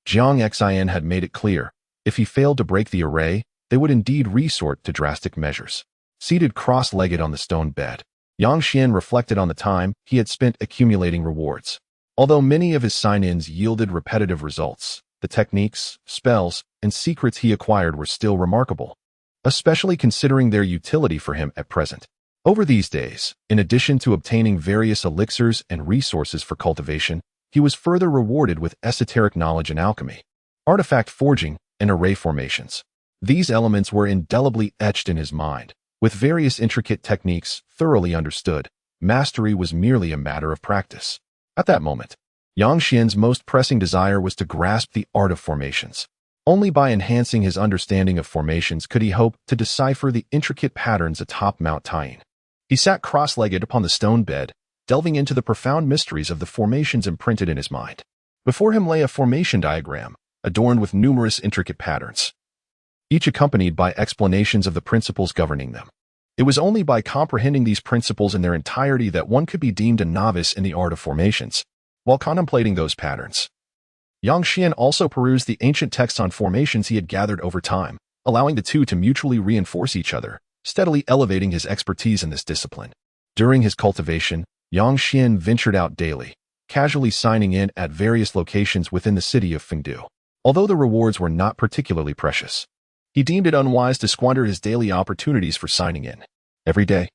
A: Jiang Xian had made it clear, if he failed to break the array, they would indeed resort to drastic measures. Seated cross-legged on the stone bed, Yang Xian reflected on the time he had spent accumulating rewards. Although many of his sign-ins yielded repetitive results, the techniques, spells, and secrets he acquired were still remarkable, especially considering their utility for him at present. Over these days, in addition to obtaining various elixirs and resources for cultivation, he was further rewarded with esoteric knowledge in alchemy, artifact forging, and array formations. These elements were indelibly etched in his mind. With various intricate techniques thoroughly understood, mastery was merely a matter of practice. At that moment, Yang Xian's most pressing desire was to grasp the art of formations. Only by enhancing his understanding of formations could he hope to decipher the intricate patterns atop Mount Taiying. He sat cross-legged upon the stone bed, delving into the profound mysteries of the formations imprinted in his mind. Before him lay a formation diagram, adorned with numerous intricate patterns, each accompanied by explanations of the principles governing them. It was only by comprehending these principles in their entirety that one could be deemed a novice in the art of formations. While contemplating those patterns, Yang Xian also perused the ancient texts on formations he had gathered over time, allowing the two to mutually reinforce each other, steadily elevating his expertise in this discipline. During his cultivation, Yang Xian ventured out daily, casually signing in at various locations within the city of Fengdu. Although the rewards were not particularly precious, he deemed it unwise to squander his daily opportunities for signing in. Every day,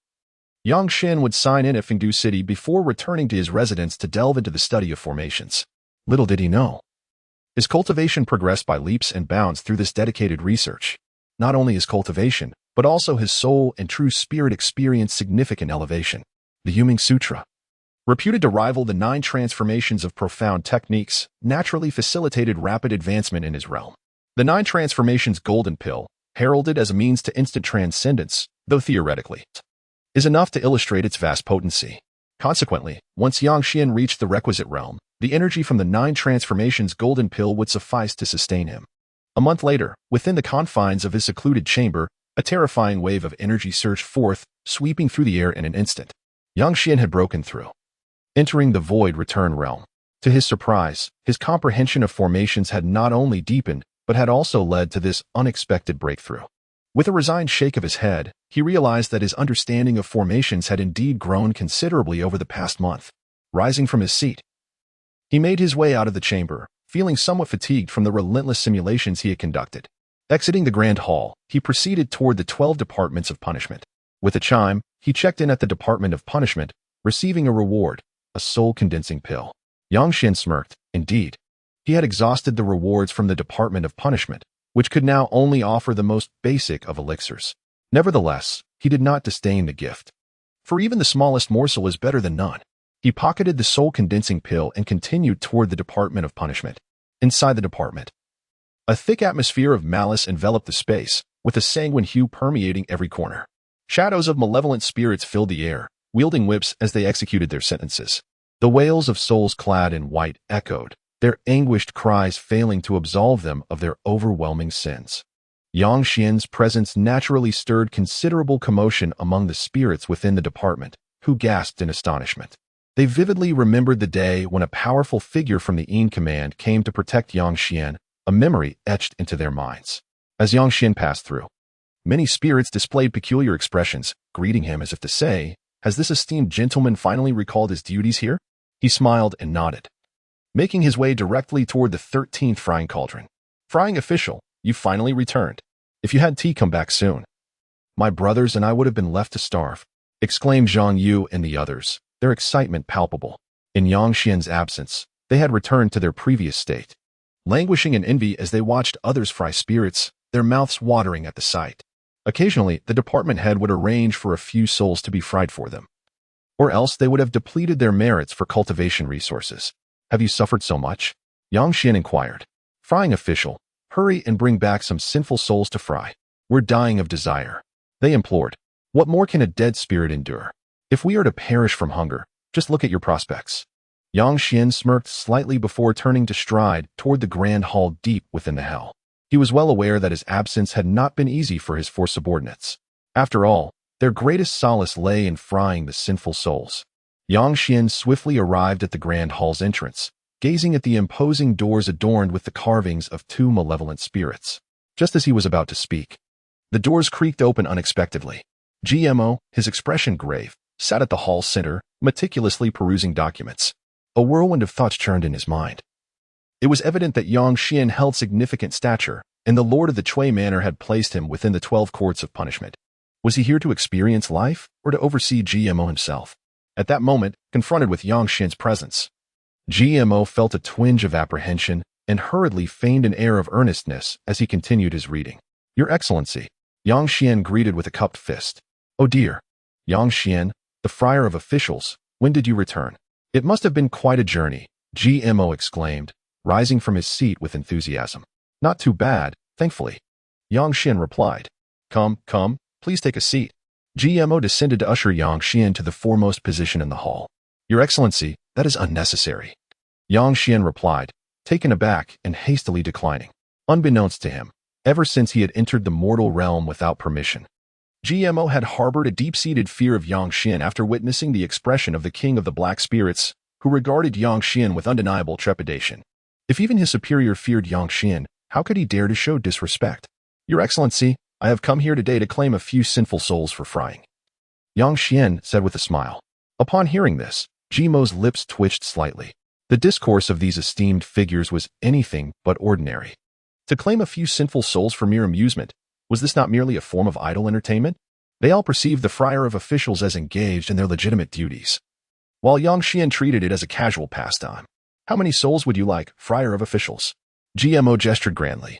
A: Yang Xian would sign in at Fengdu City before returning to his residence to delve into the study of formations. Little did he know, his cultivation progressed by leaps and bounds through this dedicated research. Not only his cultivation, but also his soul and true spirit experienced significant elevation. The Yuming Sutra, reputed to rival the 9 transformations of profound techniques, naturally facilitated rapid advancement in his realm. The 9 transformations golden pill, heralded as a means to instant transcendence, though theoretically, is enough to illustrate its vast potency. Consequently, once Yang Xian reached the requisite realm, the energy from the 9 transformations golden pill would suffice to sustain him. A month later, within the confines of his secluded chamber, a terrifying wave of energy surged forth, sweeping through the air in an instant. Yang Xian had broken through, entering the void return realm. To his surprise, his comprehension of formations had not only deepened, but had also led to this unexpected breakthrough. With a resigned shake of his head, he realized that his understanding of formations had indeed grown considerably over the past month. rising from his seat. He made his way out of the chamber, feeling somewhat fatigued from the relentless simulations he had conducted. Exiting the grand hall, he proceeded toward the 12 departments of punishment. With a chime, he checked in at the department of punishment, receiving a reward, a soul-condensing pill. Yang Xian smirked. Indeed, he had exhausted the rewards from the department of punishment, which could now only offer the most basic of elixirs. Nevertheless, he did not disdain the gift. For even the smallest morsel is better than none. He pocketed the soul-condensing pill and continued toward the department of punishment. Inside the department, a thick atmosphere of malice enveloped the space, with a sanguine hue permeating every corner. Shadows of malevolent spirits filled the air, wielding whips as they executed their sentences. The wails of souls clad in white echoed, their anguished cries failing to absolve them of their overwhelming sins. Yang Xian's presence naturally stirred considerable commotion among the spirits within the department, who gasped in astonishment. They vividly remembered the day when a powerful figure from the Yin command came to protect Yang Xian, a memory etched into their minds. As Yang Xian passed through, many spirits displayed peculiar expressions, greeting him as if to say, "Has this esteemed gentleman finally recalled his duties here?" He smiled and nodded, making his way directly toward the 13th frying cauldron. "Frying official, you finally returned. If you had tea, come back soon." "My brothers and I would have been left to starve," exclaimed Zhang Yu and the others, their excitement palpable. In Yang Xian's absence, they had returned to their previous state, languishing in envy as they watched others fry spirits, their mouths watering at the sight. Occasionally, the department head would arrange for a few souls to be fried for them, or else they would have depleted their merits for cultivation resources. "Have you suffered so much?" Yang Xian inquired. "Frying official, hurry and bring back some sinful souls to fry. We're dying of desire," they implored. "What more can a dead spirit endure? If we are to perish from hunger, just look at your prospects." Yang Xian smirked slightly before turning to stride toward the grand hall deep within the hell. He was well aware that his absence had not been easy for his four subordinates. After all, their greatest solace lay in frying the sinful souls. Yang Xian swiftly arrived at the grand hall's entrance, gazing at the imposing doors adorned with the carvings of two malevolent spirits. Just as he was about to speak, the doors creaked open unexpectedly. GMO, his expression grave, sat at the hall's center, meticulously perusing documents. A whirlwind of thoughts churned in his mind. It was evident that Yang Xian held significant stature, and the lord of the Chui Manor had placed him within the 12 courts of punishment. Was he here to experience life, or to oversee GMO himself? At that moment, confronted with Yang Xian's presence, GMO felt a twinge of apprehension and hurriedly feigned an air of earnestness as he continued his reading. "Your Excellency," Yang Xian greeted with a cupped fist. "Oh dear. Yang Xian, the friar of officials, when did you return?" "It must have been quite a journey," GMO exclaimed, rising from his seat with enthusiasm. "Not too bad, thankfully," Yang Xian replied. Come, please take a seat." GMO descended to usher Yang Xian to the foremost position in the hall. "Your Excellency, that is unnecessary," Yang Xian replied, taken aback and hastily declining. Unbeknownst to him, ever since he had entered the mortal realm without permission, GMO had harbored a deep-seated fear of Yang Xian after witnessing the expression of the king of the black spirits, who regarded Yang Xian with undeniable trepidation. If even his superior feared Yang Xian, how could he dare to show disrespect? "Your Excellency, I have come here today to claim a few sinful souls for frying," Yang Xian said with a smile. Upon hearing this, GMO's lips twitched slightly. The discourse of these esteemed figures was anything but ordinary. To claim a few sinful souls for mere amusement, was this not merely a form of idle entertainment? They all perceived the friar of officials as engaged in their legitimate duties, while Yang Xian treated it as a casual pastime. "How many souls would you like, friar of officials?" GMO gestured grandly,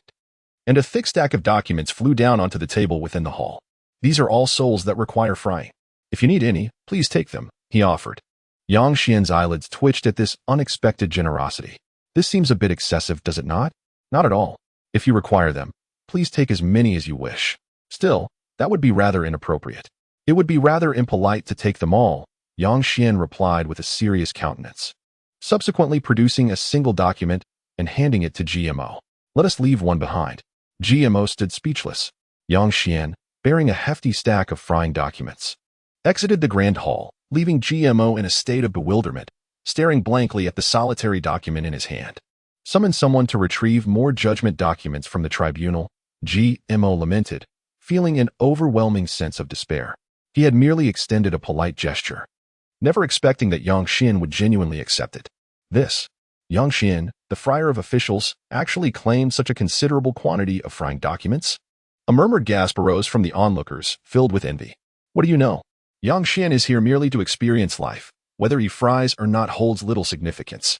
A: and a thick stack of documents flew down onto the table within the hall. "These are all souls that require frying. If you need any, please take them," he offered. Yang Xian's eyelids twitched at this unexpected generosity. "This seems a bit excessive, does it not?" "Not at all. If you require them, please take as many as you wish. Still, that would be rather inappropriate." "It would be rather impolite to take them all," Yang Xian replied with a serious countenance, subsequently producing a single document and handing it to GMO. "Let us leave one behind." GMO stood speechless. Yang Xian, bearing a hefty stack of frying documents, exited the grand hall, leaving GMO in a state of bewilderment, staring blankly at the solitary document in his hand. "Summon someone to retrieve more judgment documents from the tribunal," GMO lamented, feeling an overwhelming sense of despair. He had merely extended a polite gesture, never expecting that Yang Xian would genuinely accept it. This, Yang Xian, the friar of officials, actually claimed such a considerable quantity of frying documents? A murmured gasp arose from the onlookers, filled with envy. What do you know? Yang Xian is here merely to experience life. Whether he fries or not holds little significance.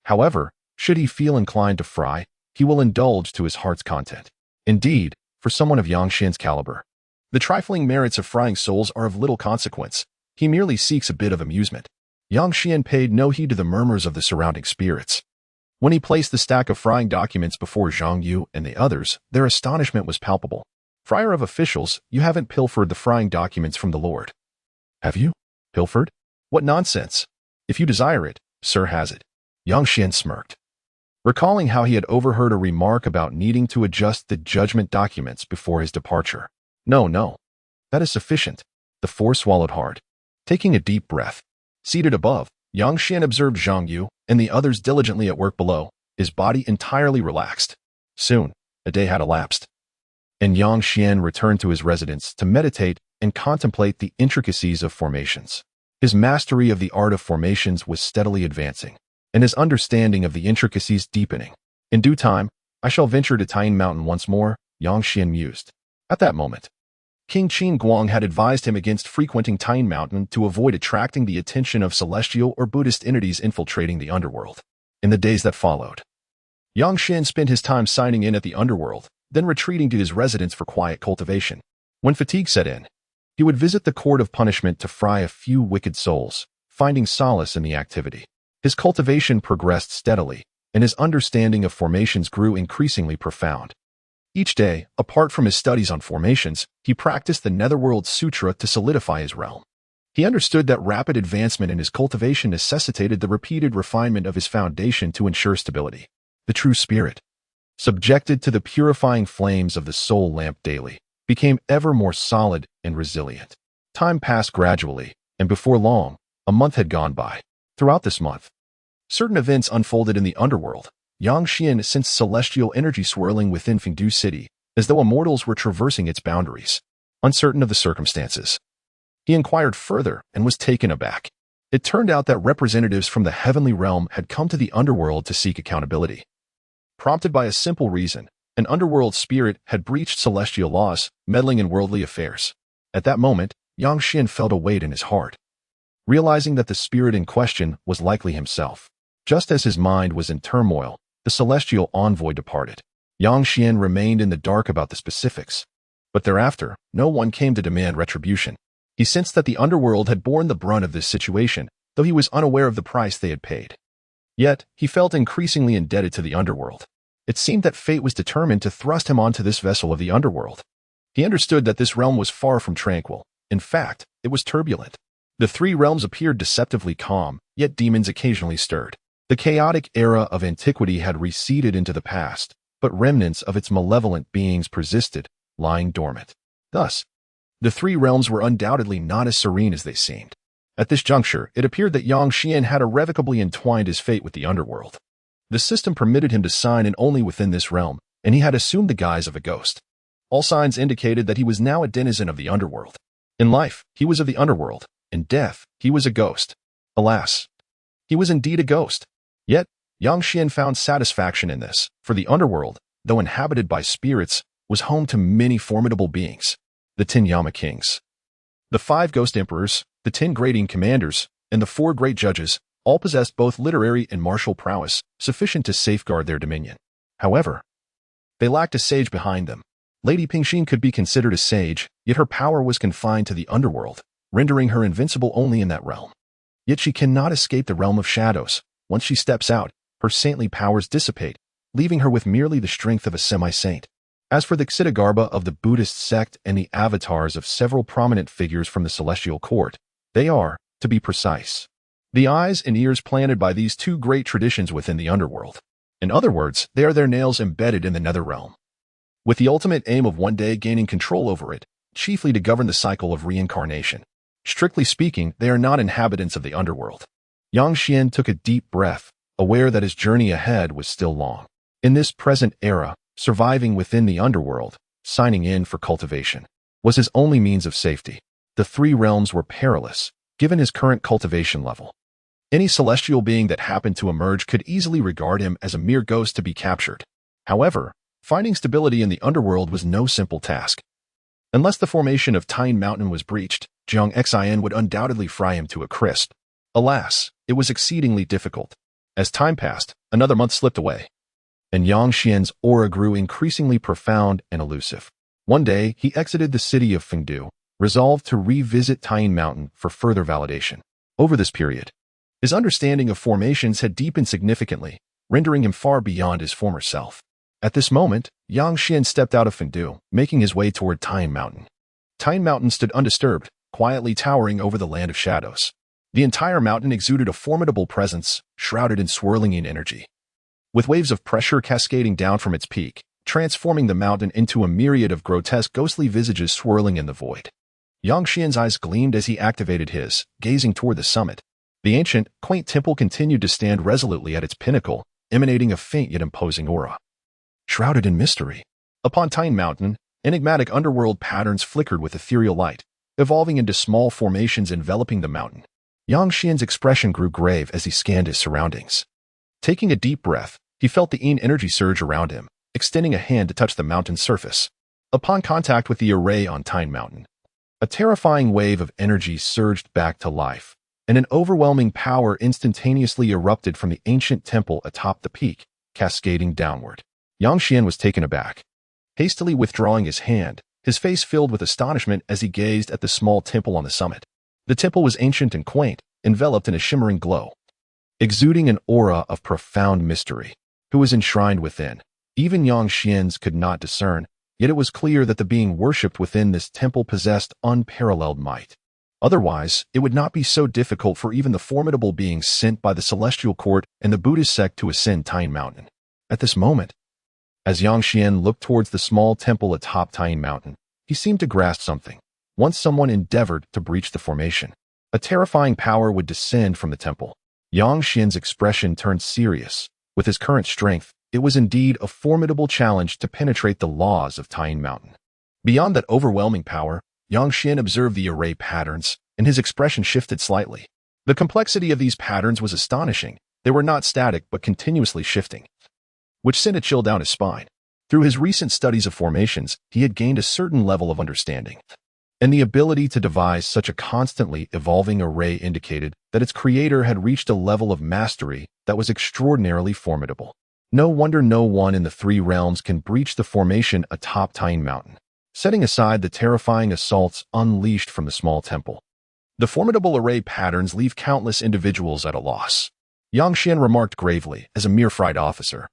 A: However, should he feel inclined to fry, he will indulge to his heart's content. Indeed, for someone of Yang Xian's caliber, the trifling merits of frying souls are of little consequence. He merely seeks a bit of amusement. Yang Xian paid no heed to the murmurs of the surrounding spirits. When he placed the stack of frying documents before Zhang Yu and the others, their astonishment was palpable. Friar of officials, you haven't pilfered the frying documents from the Lord. Have you? Pilfered? What nonsense! If you desire it, sir has it. Yang Xian smirked, recalling how he had overheard a remark about needing to adjust the judgment documents before his departure. No. That is sufficient. The four swallowed hard. Taking a deep breath. Seated above, Yang Xian observed Zhang Yu and the others diligently at work below, his body entirely relaxed. Soon, a day had elapsed, and Yang Xian returned to his residence to meditate and contemplate the intricacies of formations. His mastery of the art of formations was steadily advancing, and his understanding of the intricacies deepening. In due time, I shall venture to Taiying Mountain once more, Yang Xian mused. At that moment, King Qin Guang had advised him against frequenting Taiying Mountain to avoid attracting the attention of celestial or Buddhist entities infiltrating the underworld. In the days that followed, Yang Xian spent his time signing in at the underworld, then retreating to his residence for quiet cultivation. When fatigue set in, he would visit the court of punishment to fry a few wicked souls, finding solace in the activity. His cultivation progressed steadily, and his understanding of formations grew increasingly profound. Each day, apart from his studies on formations, he practiced the Netherworld Sutra to solidify his realm. He understood that rapid advancement in his cultivation necessitated the repeated refinement of his foundation to ensure stability. The true spirit, subjected to the purifying flames of the soul lamp daily, became ever more solid and resilient. Time passed gradually, and before long, a month had gone by. Throughout this month, certain events unfolded in the underworld. Yang Xian sensed celestial energy swirling within Fengdu City, as though immortals were traversing its boundaries. Uncertain of the circumstances, he inquired further and was taken aback. It turned out that representatives from the heavenly realm had come to the underworld to seek accountability. Prompted by a simple reason, an underworld spirit had breached celestial laws, meddling in worldly affairs. At that moment, Yang Xian felt a weight in his heart, realizing that the spirit in question was likely himself. Just as his mind was in turmoil, the celestial envoy departed. Yang Xian remained in the dark about the specifics, but thereafter, no one came to demand retribution. He sensed that the underworld had borne the brunt of this situation, though he was unaware of the price they had paid. Yet, he felt increasingly indebted to the underworld. It seemed that fate was determined to thrust him onto this vessel of the underworld. He understood that this realm was far from tranquil. In fact, it was turbulent. The three realms appeared deceptively calm, yet demons occasionally stirred. The chaotic era of antiquity had receded into the past, but remnants of its malevolent beings persisted, lying dormant. Thus, the three realms were undoubtedly not as serene as they seemed. At this juncture, it appeared that Yang Xian had irrevocably entwined his fate with the underworld. The system permitted him to sign in only within this realm, and he had assumed the guise of a ghost. All signs indicated that he was now a denizen of the underworld. In life, he was of the underworld. In death, he was a ghost. Alas, he was indeed a ghost. Yet, Yang Xian found satisfaction in this, for the underworld, though inhabited by spirits, was home to many formidable beings. The 10 Yama kings, the 5 ghost emperors, the 10 grading commanders, and the 4 great judges, all possessed both literary and martial prowess, sufficient to safeguard their dominion. However, they lacked a sage behind them. Lady Pingxin could be considered a sage, yet her power was confined to the underworld, rendering her invincible only in that realm. Yet she cannot escape the realm of shadows. Once she steps out, her saintly powers dissipate, leaving her with merely the strength of a semi-saint. As for the Xittagarbha of the Buddhist sect and the avatars of several prominent figures from the celestial court, they are, to be precise, the eyes and ears planted by these 2 great traditions within the underworld. In other words, they are their nails embedded in the nether realm, with the ultimate aim of one day gaining control over it, chiefly to govern the cycle of reincarnation. Strictly speaking, they are not inhabitants of the underworld. Yang Xian took a deep breath, aware that his journey ahead was still long. In this present era, surviving within the underworld, signing in for cultivation, was his only means of safety. The 3 realms were perilous, given his current cultivation level. Any celestial being that happened to emerge could easily regard him as a mere ghost to be captured. However, finding stability in the underworld was no simple task. Unless the formation of Tine Mountain was breached, Jiang Xian would undoubtedly fry him to a crisp. Alas, it was exceedingly difficult. As time passed, another month slipped away, and Yang Xian's aura grew increasingly profound and elusive. One day, he exited the city of Fengdu, resolved to revisit Tine Mountain for further validation. Over this period, his understanding of formations had deepened significantly, rendering him far beyond his former self. At this moment, Yang Xian stepped out of Fengdu, making his way toward Tine Mountain. Tine Mountain stood undisturbed, quietly towering over the land of shadows. The entire mountain exuded a formidable presence, shrouded in swirling energy. With waves of pressure cascading down from its peak, transforming the mountain into a myriad of grotesque ghostly visages swirling in the void. Yang Xian's eyes gleamed as he activated his, gazing toward the summit. The ancient, quaint temple continued to stand resolutely at its pinnacle, emanating a faint yet imposing aura. Shrouded in mystery. Upon Tine Mountain, enigmatic underworld patterns flickered with ethereal light, evolving into small formations enveloping the mountain. Yang Xian's expression grew grave as he scanned his surroundings. Taking a deep breath, he felt the energy surge around him, extending a hand to touch the mountain's surface. Upon contact with the array on Tine Mountain, a terrifying wave of energy surged back to life, and an overwhelming power instantaneously erupted from the ancient temple atop the peak, cascading downward. Yang Xian was taken aback. Hastily withdrawing his hand, his face filled with astonishment as he gazed at the small temple on the summit. The temple was ancient and quaint, enveloped in a shimmering glow, exuding an aura of profound mystery. Who was enshrined within? Even Yang Xian's could not discern, yet it was clear that the being worshipped within this temple possessed unparalleled might. Otherwise, it would not be so difficult for even the formidable beings sent by the celestial court and the Buddhist sect to ascend Tine Mountain. At this moment, as Yang Xian looked towards the small temple atop Tine Mountain, he seemed to grasp something. Once someone endeavored to breach the formation, a terrifying power would descend from the temple. Yang Xian's expression turned serious. With his current strength, it was indeed a formidable challenge to penetrate the laws of Tine Mountain. Beyond that overwhelming power, Yang Xian observed the array patterns, and his expression shifted slightly. The complexity of these patterns was astonishing. They were not static but continuously shifting, which sent a chill down his spine. Through his recent studies of formations, he had gained a certain level of understanding, and the ability to devise such a constantly evolving array indicated that its creator had reached a level of mastery that was extraordinarily formidable. No wonder no one in the three realms can breach the formation atop Tine Mountain. Setting aside the terrifying assaults unleashed from the small temple, the formidable array patterns leave countless individuals at a loss. Yang Xian remarked gravely, as a mere fried officer.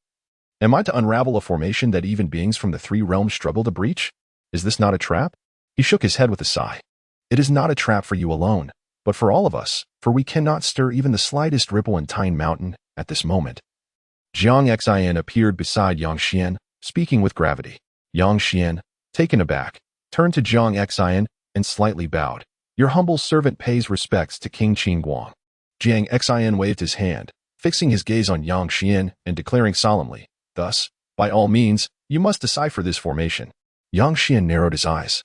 A: Am I to unravel a formation that even beings from the three realms struggle to breach? Is this not a trap? He shook his head with a sigh. It is not a trap for you alone, but for all of us, for we cannot stir even the slightest ripple in Tine Mountain at this moment. Jiang Xian appeared beside Yang Xian, speaking with gravity. Yang Xian, taken aback, turned to Jiang Xian and slightly bowed. Your humble servant pays respects to King Qingguang. Jiang Xian waved his hand, fixing his gaze on Yang Xian and declaring solemnly, thus, by all means, you must decipher this formation. Yang Xian narrowed his eyes.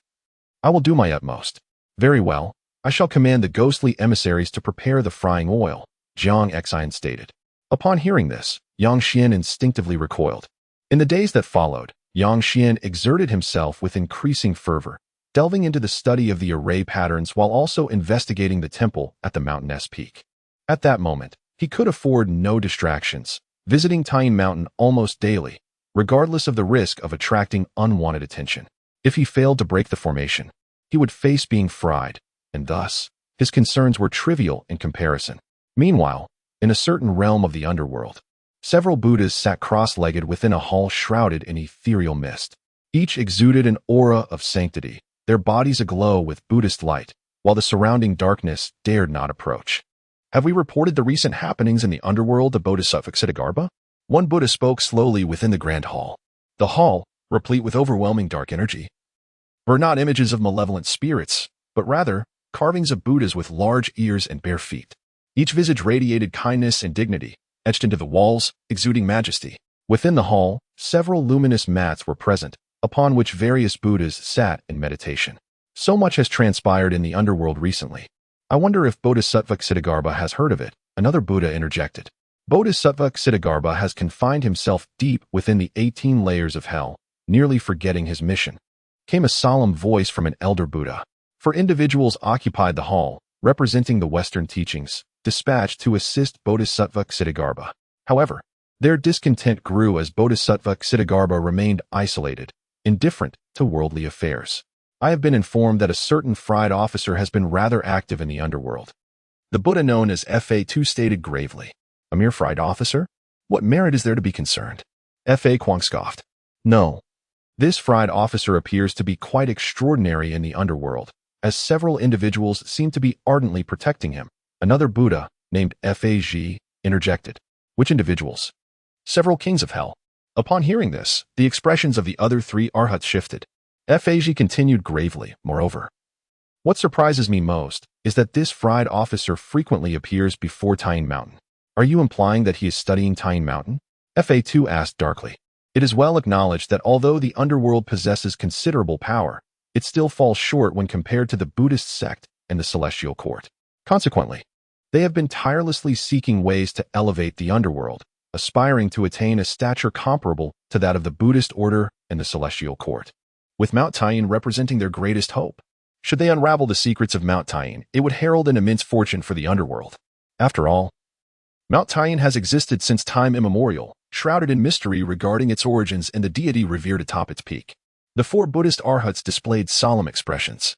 A: I will do my utmost. Very well, I shall command the ghostly emissaries to prepare the frying oil, Jiang Xian stated. Upon hearing this, Yang Xian instinctively recoiled. In the days that followed, Yang Xian exerted himself with increasing fervor, delving into the study of the array patterns while also investigating the temple at the mountain's peak. At that moment, he could afford no distractions, visiting Tine Mountain almost daily, regardless of the risk of attracting unwanted attention. If he failed to break the formation, he would face being fried, and thus, his concerns were trivial in comparison. Meanwhile, in a certain realm of the underworld, several Buddhas sat cross-legged within a hall shrouded in ethereal mist. Each exuded an aura of sanctity, their bodies aglow with Buddhist light, while the surrounding darkness dared not approach. Have we reported the recent happenings in the underworld of Bodhisattva Ksiddhagarbha? One Buddha spoke slowly within the grand hall. The hall, replete with overwhelming dark energy, were not images of malevolent spirits, but rather carvings of Buddhas with large ears and bare feet. Each visage radiated kindness and dignity, etched into the walls, exuding majesty. Within the hall, several luminous mats were present, upon which various Buddhas sat in meditation. So much has transpired in the underworld recently. I wonder if Bodhisattva Ksitigarbha has heard of it, another Buddha interjected. Bodhisattva Ksitigarbha has confined himself deep within the 18 layers of hell, nearly forgetting his mission. Came a solemn voice from an elder Buddha. For individuals occupied the hall, representing the Western teachings, dispatched to assist Bodhisattva Ksitigarbha. However, their discontent grew as Bodhisattva Ksitigarbha remained isolated, indifferent to worldly affairs. I have been informed that a certain fried officer has been rather active in the underworld. The Buddha known as Fa2 stated gravely, "A mere fried officer? What merit is there to be concerned?" Fa Kwang scoffed. "No. This fried officer appears to be quite extraordinary in the underworld, as several individuals seem to be ardently protecting him." Another Buddha, named Fag, interjected. "Which individuals?" "Several kings of hell." Upon hearing this, the expressions of the other three arhats shifted. Fag continued gravely, "Moreover, what surprises me most is that this fried officer frequently appears before Tyne Mountain. Are you implying that he is studying Tyne Mountain?" Fa2 asked darkly. "It is well acknowledged that although the underworld possesses considerable power, it still falls short when compared to the Buddhist sect and the celestial court. Consequently, they have been tirelessly seeking ways to elevate the underworld, aspiring to attain a stature comparable to that of the Buddhist order and the celestial court, with Mount Tyne representing their greatest hope. Should they unravel the secrets of Mount Tyne, it would herald an immense fortune for the underworld. After all, Mount Tyne has existed since time immemorial, shrouded in mystery regarding its origins and the deity revered atop its peak." The four Buddhist arhats displayed solemn expressions,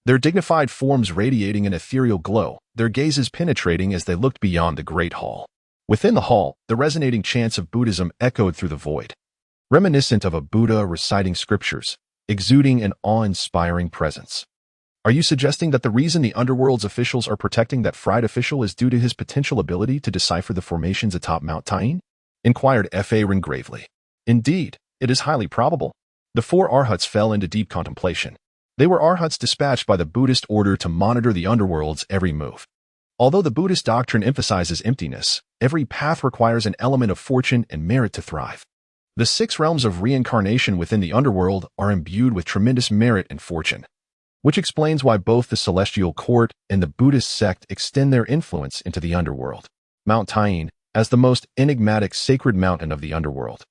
A: their dignified forms radiating an ethereal glow, their gazes penetrating as they looked beyond the great hall. Within the hall, the resonating chants of Buddhism echoed through the void, reminiscent of a Buddha reciting scriptures, exuding an awe-inspiring presence. "Are you suggesting that the reason the underworld's officials are protecting that fried official is due to his potential ability to decipher the formations atop Mount Tyne?" inquired Fa gravely. "Indeed, it is highly probable." The four arhats fell into deep contemplation. They were arhats dispatched by the Buddhist order to monitor the underworld's every move. Although the Buddhist doctrine emphasizes emptiness, every path requires an element of fortune and merit to thrive. The 6 realms of reincarnation within the underworld are imbued with tremendous merit and fortune, which explains why both the celestial court and the Buddhist sect extend their influence into the underworld. Mount Tyne, as the most enigmatic sacred mountain of the underworld,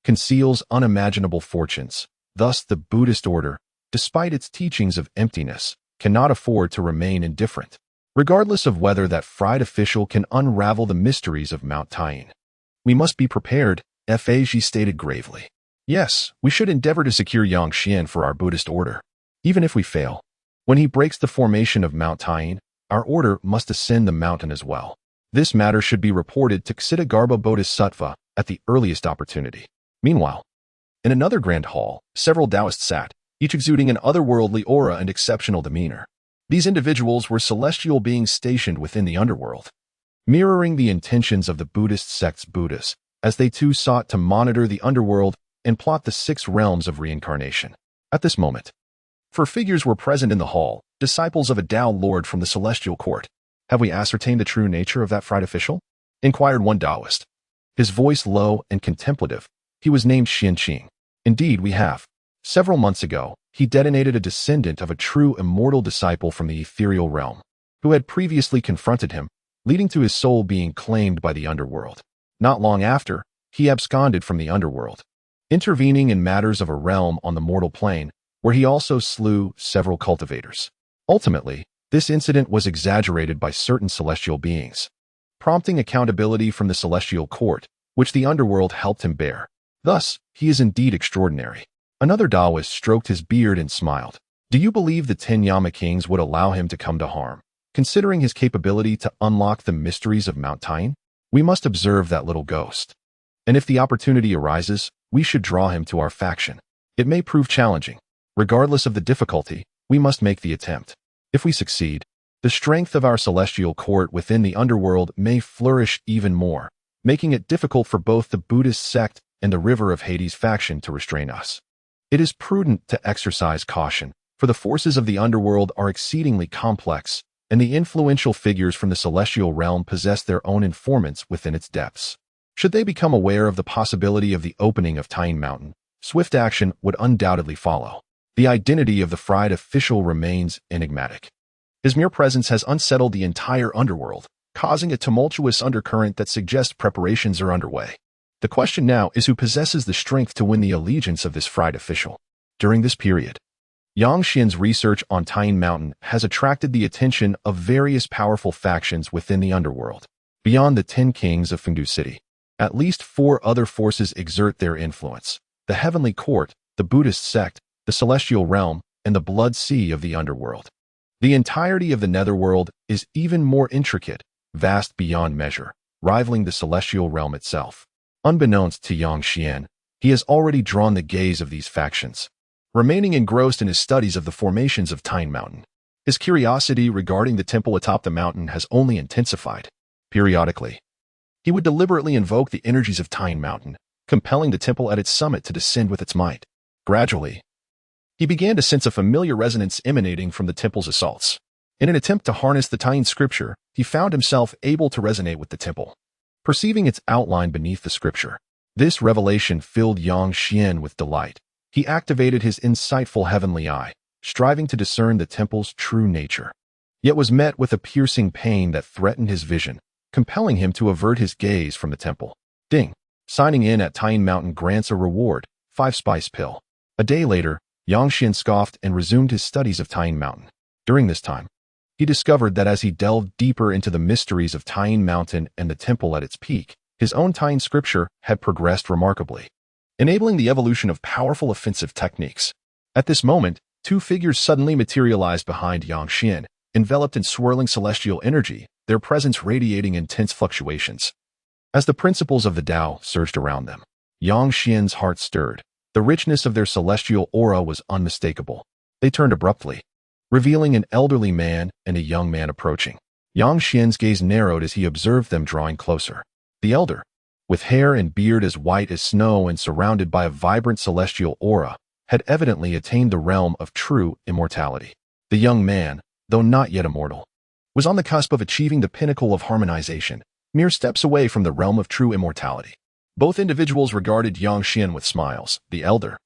A: conceals unimaginable fortunes. Thus, the Buddhist order, despite its teachings of emptiness, cannot afford to remain indifferent, regardless of whether that fried official can unravel the mysteries of Mount Tyne. "We must be prepared," Fag stated gravely. "Yes, we should endeavor to secure Yang Xian for our Buddhist order. Even if we fail, when he breaks the formation of Mount Tyne, our order must ascend the mountain as well. This matter should be reported to Ksitigarbha Bodhisattva at the earliest opportunity." Meanwhile, in another grand hall, several Taoists sat, each exuding an otherworldly aura and exceptional demeanor. These individuals were celestial beings stationed within the underworld, mirroring the intentions of the Buddhist sect's Buddhas, as they too sought to monitor the underworld and plot the 6 realms of reincarnation. At this moment, 4 figures were present in the hall, disciples of a Tao lord from the celestial court. "Have we ascertained the true nature of that fried official?" inquired one Taoist, his voice low and contemplative. He was named Xian Qing. "Indeed, we have. Several months ago, he detonated a descendant of a true immortal disciple from the ethereal realm, who had previously confronted him, leading to his soul being claimed by the underworld. Not long after, he absconded from the underworld, intervening in matters of a realm on the mortal plane, where he also slew several cultivators. Ultimately, this incident was exaggerated by certain celestial beings, prompting accountability from the celestial court, which the underworld helped him bear. Thus, he is indeed extraordinary." Another Taoist stroked his beard and smiled. "Do you believe the 10 Yama kings would allow him to come to harm, considering his capability to unlock the mysteries of Mount Tyne? We must observe that little ghost. And if the opportunity arises, we should draw him to our faction. It may prove challenging. Regardless of the difficulty, we must make the attempt. If we succeed, the strength of our celestial court within the underworld may flourish even more, making it difficult for both the Buddhist sect and the River of Hades faction to restrain us. It is prudent to exercise caution, for the forces of the underworld are exceedingly complex, and the influential figures from the celestial realm possess their own informants within its depths. Should they become aware of the possibility of the opening of Tyne Mountain, swift action would undoubtedly follow. The identity of the fried official remains enigmatic. His mere presence has unsettled the entire underworld, causing a tumultuous undercurrent that suggests preparations are underway. The question now is who possesses the strength to win the allegiance of this fried official. During this period, Yang Xian's research on Tyne Mountain has attracted the attention of various powerful factions within the underworld. Beyond the 10 kings of Fengdu City, at least 4 other forces exert their influence: the Heavenly Court, the Buddhist sect, the Celestial Realm, and the Blood Sea of the underworld. The entirety of the netherworld is even more intricate, vast beyond measure, rivaling the Celestial Realm itself. Unbeknownst to Yang Xian, he has already drawn the gaze of these factions. Remaining engrossed in his studies of the formations of Tyne Mountain, his curiosity regarding the temple atop the mountain has only intensified. Periodically, he would deliberately invoke the energies of Tyne Mountain, compelling the temple at its summit to descend with its might. Gradually, he began to sense a familiar resonance emanating from the temple's assaults. In an attempt to harness the Tyne scripture, he found himself able to resonate with the temple, perceiving its outline beneath the scripture. This revelation filled Yang Xian with delight. He activated his insightful heavenly eye, striving to discern the temple's true nature, yet was met with a piercing pain that threatened his vision, compelling him to avert his gaze from the temple. Ding! Signing in at Tyne Mountain grants a reward, 5 spice pill. A day later, Yang Xian scoffed and resumed his studies of Tyne Mountain. During this time, he discovered that as he delved deeper into the mysteries of Tyne Mountain and the temple at its peak, his own Tyne scripture had progressed remarkably, enabling the evolution of powerful offensive techniques. At this moment, 2 figures suddenly materialized behind Yang Xian, enveloped in swirling celestial energy, their presence radiating intense fluctuations. As the principles of the Tao surged around them, Yang Xian's heart stirred. The richness of their celestial aura was unmistakable. They turned abruptly, revealing an elderly man and a young man approaching. Yang Xian's gaze narrowed as he observed them drawing closer. The elder, with hair and beard as white as snow and surrounded by a vibrant celestial aura, had evidently attained the realm of true immortality. The young man, though not yet immortal, was on the cusp of achieving the pinnacle of harmonization, mere steps away from the realm of true immortality. Both individuals regarded Yang Xian with smiles. The elder,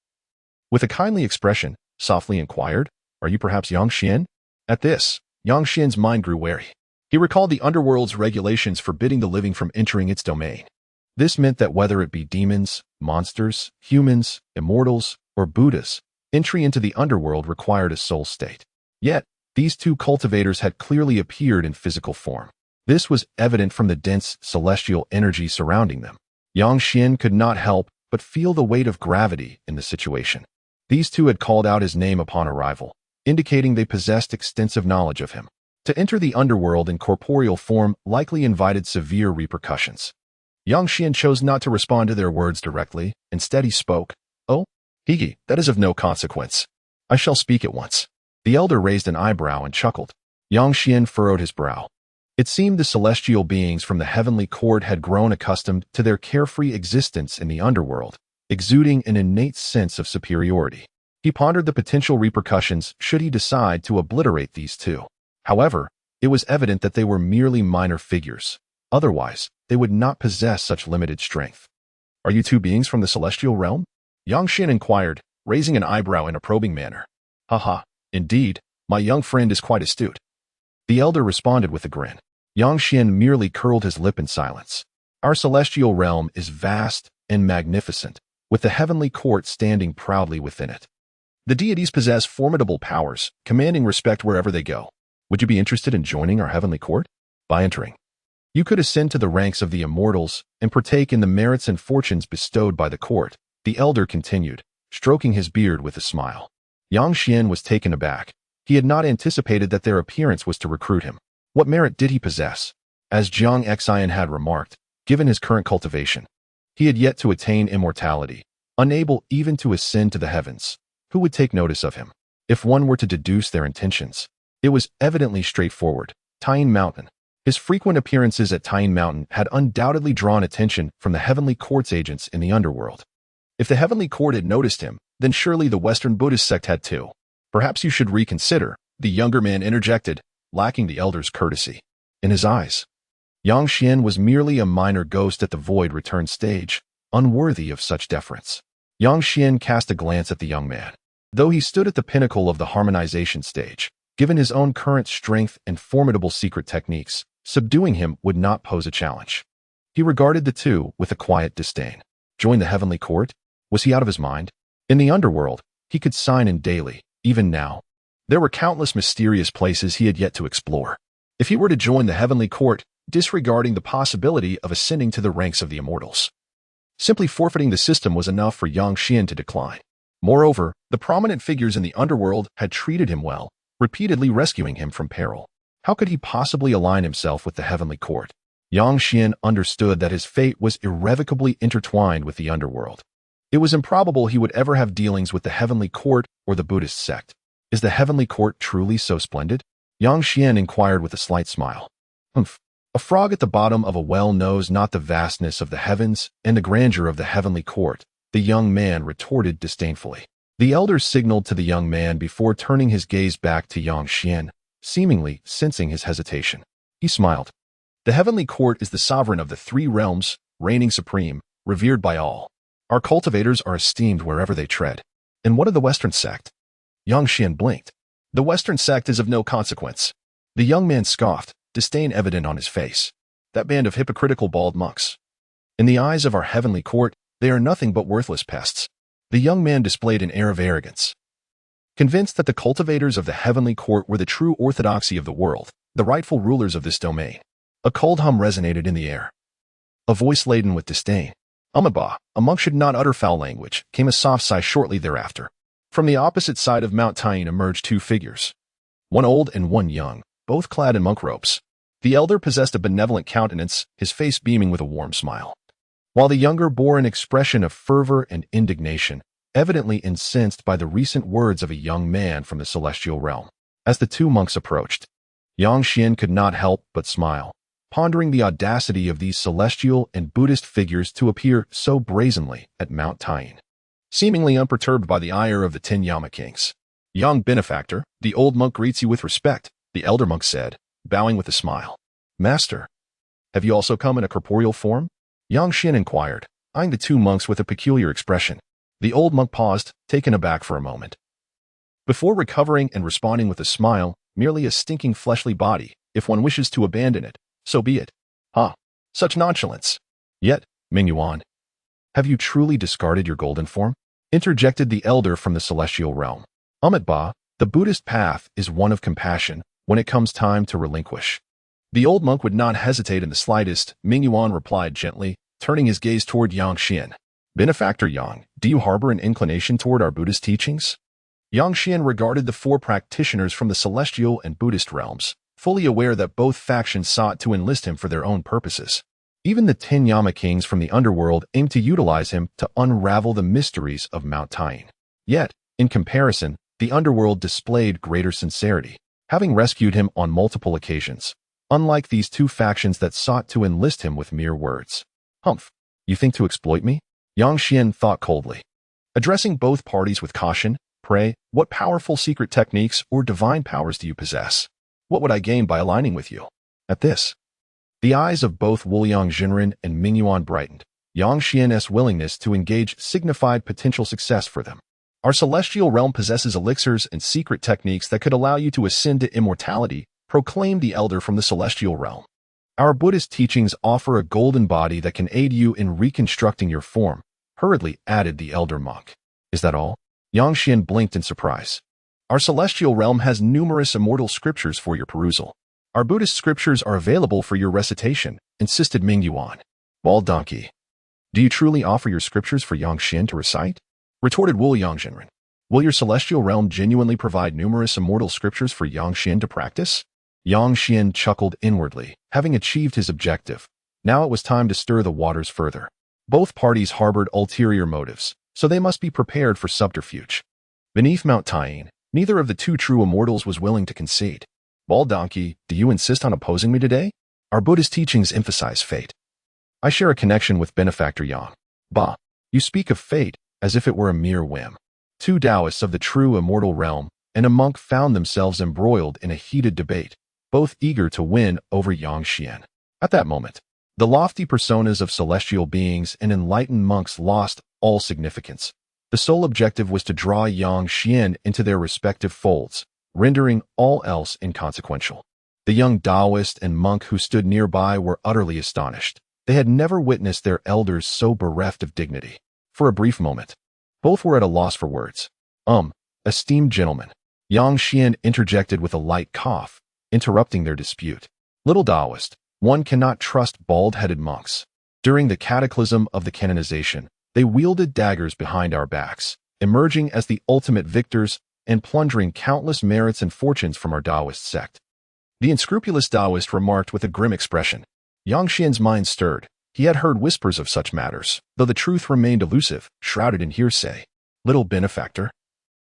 A: with a kindly expression, softly inquired, "Are you perhaps Yang Xian?" At this, Yang Xian's mind grew wary. He recalled the underworld's regulations forbidding the living from entering its domain. This meant that whether it be demons, monsters, humans, immortals, or Buddhas, entry into the underworld required a soul state. Yet, these 2 cultivators had clearly appeared in physical form. This was evident from the dense celestial energy surrounding them. Yang Xian could not help but feel the weight of gravity in the situation. These 2 had called out his name upon arrival, indicating they possessed extensive knowledge of him. To enter the underworld in corporeal form likely invited severe repercussions. Yang Xian chose not to respond to their words directly. Instead he spoke, "Oh, Higi, that is of no consequence. I shall speak at once." The elder raised an eyebrow and chuckled. Yang Xian furrowed his brow. It seemed the celestial beings from the heavenly court had grown accustomed to their carefree existence in the underworld, exuding an innate sense of superiority. He pondered the potential repercussions should he decide to obliterate these 2. However, it was evident that they were merely minor figures. Otherwise, they would not possess such limited strength. "Are you 2 beings from the celestial realm?" Yang Xian inquired, raising an eyebrow in a probing manner. "Haha, indeed, my young friend is quite astute." The elder responded with a grin. Yang Xian merely curled his lip in silence. "Our celestial realm is vast and magnificent, with the heavenly court standing proudly within it. The deities possess formidable powers, commanding respect wherever they go. Would you be interested in joining our heavenly court? By entering, you could ascend to the ranks of the immortals and partake in the merits and fortunes bestowed by the court," the elder continued, stroking his beard with a smile. Yang Xian was taken aback. He had not anticipated that their appearance was to recruit him. What merit did he possess? As Jiang Xian had remarked, given his current cultivation, he had yet to attain immortality, unable even to ascend to the heavens. Who would take notice of him? If one were to deduce their intentions, it was evidently straightforward. Tyne Mountain. His frequent appearances at Tyne Mountain had undoubtedly drawn attention from the heavenly court's agents in the underworld. If the heavenly court had noticed him, then surely the Western Buddhist sect had too. "Perhaps you should reconsider," the younger man interjected, lacking the elder's courtesy. In his eyes, Yang Xian was merely a minor ghost at the void return stage, unworthy of such deference. Yang Xian cast a glance at the young man. Though he stood at the pinnacle of the harmonization stage, Given his own current strength and formidable secret techniques, subduing him would not pose a challenge. He regarded the two with a quiet disdain. Join the heavenly court? Was he out of his mind? In the underworld, he could sign in daily, even now. There were countless mysterious places he had yet to explore. If he were to join the heavenly court, disregarding the possibility of ascending to the ranks of the immortals, simply forfeiting the system was enough for Yang Xian to decline. Moreover, the prominent figures in the underworld had treated him well, repeatedly rescuing him from peril. How could he possibly align himself with the heavenly court? Yang Xian understood that his fate was irrevocably intertwined with the underworld. It was improbable he would ever have dealings with the heavenly court or the Buddhist sect. Is the heavenly court truly so splendid? Yang Xian inquired with a slight smile. Humph. A frog at the bottom of a well knows not the vastness of the heavens and the grandeur of the heavenly court, the young man retorted disdainfully. The elder signaled to the young man before turning his gaze back to Yang Xian, seemingly sensing his hesitation. He smiled. The heavenly court is the sovereign of the three realms, reigning supreme, revered by all. Our cultivators are esteemed wherever they tread. And what of the Western sect? Yang Xian blinked. The Western sect is of no consequence. The young man scoffed, disdain evident on his face. That band of hypocritical bald monks. In the eyes of our heavenly court, they are nothing but worthless pests. The young man displayed an air of arrogance. Convinced that the cultivators of the heavenly court were the true orthodoxy of the world, the rightful rulers of this domain. A cold hum resonated in the air. A voice laden with disdain. Umaba, a monk should not utter foul language, came a soft sigh shortly thereafter. From the opposite side of Mount Tyne emerged two figures. One old and one young, both clad in monk robes. The elder possessed a benevolent countenance, his face beaming with a warm smile, while the younger bore an expression of fervor and indignation, evidently incensed by the recent words of a young man from the celestial realm. As the two monks approached, Yang Xian could not help but smile, pondering the audacity of these celestial and Buddhist figures to appear so brazenly at Mount Tyne, seemingly unperturbed by the ire of the 10 Yama kings. Young benefactor, the old monk greets you with respect, the elder monk said, bowing with a smile. Master, have you also come in a corporeal form? Yang Xian inquired, eyeing the two monks with a peculiar expression. The old monk paused, taken aback for a moment, before recovering and responding with a smile, merely a stinking fleshly body. If one wishes to abandon it, so be it. Such nonchalance. Yet, Mingyuan, have you truly discarded your golden form? Interjected the elder from the celestial realm. Ba, the Buddhist path is one of compassion when it comes time to relinquish. The old monk would not hesitate in the slightest, Mingyuan replied gently, turning his gaze toward Yang Xian. Benefactor Yang, do you harbor an inclination toward our Buddhist teachings? Yang Xian regarded the four practitioners from the celestial and Buddhist realms, fully aware that both factions sought to enlist him for their own purposes. Even the 10 Yama kings from the underworld aimed to utilize him to unravel the mysteries of Mount Tyne. Yet, in comparison, the underworld displayed greater sincerity, having rescued him on multiple occasions, unlike these two factions that sought to enlist him with mere words. Humph, you think to exploit me? Yang Xian thought coldly. Addressing both parties with caution, pray, what powerful secret techniques or divine powers do you possess? What would I gain by aligning with you? At this, the eyes of both Wuliang Jinren and Mingyuan brightened. Yang Xian's willingness to engage signified potential success for them. Our celestial realm possesses elixirs and secret techniques that could allow you to ascend to immortality, proclaimed the elder from the celestial realm. Our Buddhist teachings offer a golden body that can aid you in reconstructing your form, hurriedly added the elder monk. Is that all? Yang Xian blinked in surprise. Our celestial realm has numerous immortal scriptures for your perusal. Our Buddhist scriptures are available for your recitation, insisted Mingyuan. Bald donkey. Do you truly offer your scriptures for Yang Xian to recite? Retorted Wuliang Jinren. Will your celestial realm genuinely provide numerous immortal scriptures for Yang Xian to practice? Yang Xian chuckled inwardly, having achieved his objective. Now it was time to stir the waters further. Both parties harbored ulterior motives, so they must be prepared for subterfuge. Beneath Mount Tyne, neither of the two true immortals was willing to concede. Bald donkey, do you insist on opposing me today? Our Buddhist teachings emphasize fate. I share a connection with benefactor Yang. Bah, you speak of fate as if it were a mere whim. Two Taoists of the true immortal realm and a monk found themselves embroiled in a heated debate, both eager to win over Yang Xian. At that moment, the lofty personas of celestial beings and enlightened monks lost all significance. The sole objective was to draw Yang Xian into their respective folds, rendering all else inconsequential. The young Taoist and monk who stood nearby were utterly astonished. They had never witnessed their elders so bereft of dignity. For a brief moment, both were at a loss for words. Esteemed gentlemen, Yang Xian interjected with a light cough, interrupting their dispute. Little Taoist, one cannot trust bald-headed monks. During the cataclysm of the canonization, they wielded daggers behind our backs, emerging as the ultimate victors and plundering countless merits and fortunes from our Taoist sect. The unscrupulous Taoist remarked with a grim expression. Yang Xian's mind stirred. He had heard whispers of such matters, though the truth remained elusive, shrouded in hearsay. Little benefactor,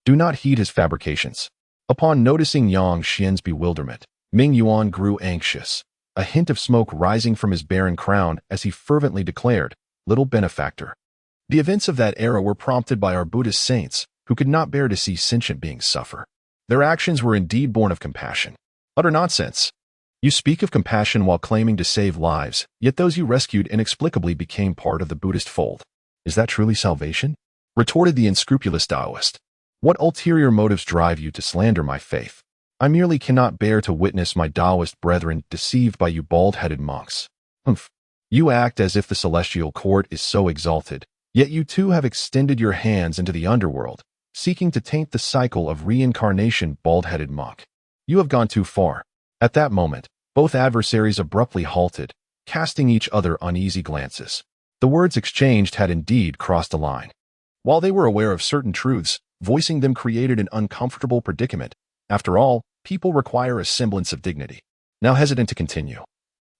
A: do not heed his fabrications. Upon noticing Yang Xian's bewilderment, Ming Yuan grew anxious, a hint of smoke rising from his barren crown as he fervently declared, Little benefactor. The events of that era were prompted by our Buddhist saints, who could not bear to see sentient beings suffer. Their actions were indeed born of compassion. Utter nonsense. You speak of compassion while claiming to save lives, yet those you rescued inexplicably became part of the Buddhist fold. Is that truly salvation? Retorted the unscrupulous Taoist. What ulterior motives drive you to slander my faith? I merely cannot bear to witness my Taoist brethren deceived by you bald-headed monks. You act as if the celestial court is so exalted, yet you too have extended your hands into the underworld, seeking to taint the cycle of reincarnation, bald-headed monk. You have gone too far. At that moment, both adversaries abruptly halted, casting each other uneasy glances. The words exchanged had indeed crossed a line. While they were aware of certain truths, voicing them created an uncomfortable predicament. After all, people require a semblance of dignity. Now hesitant to continue.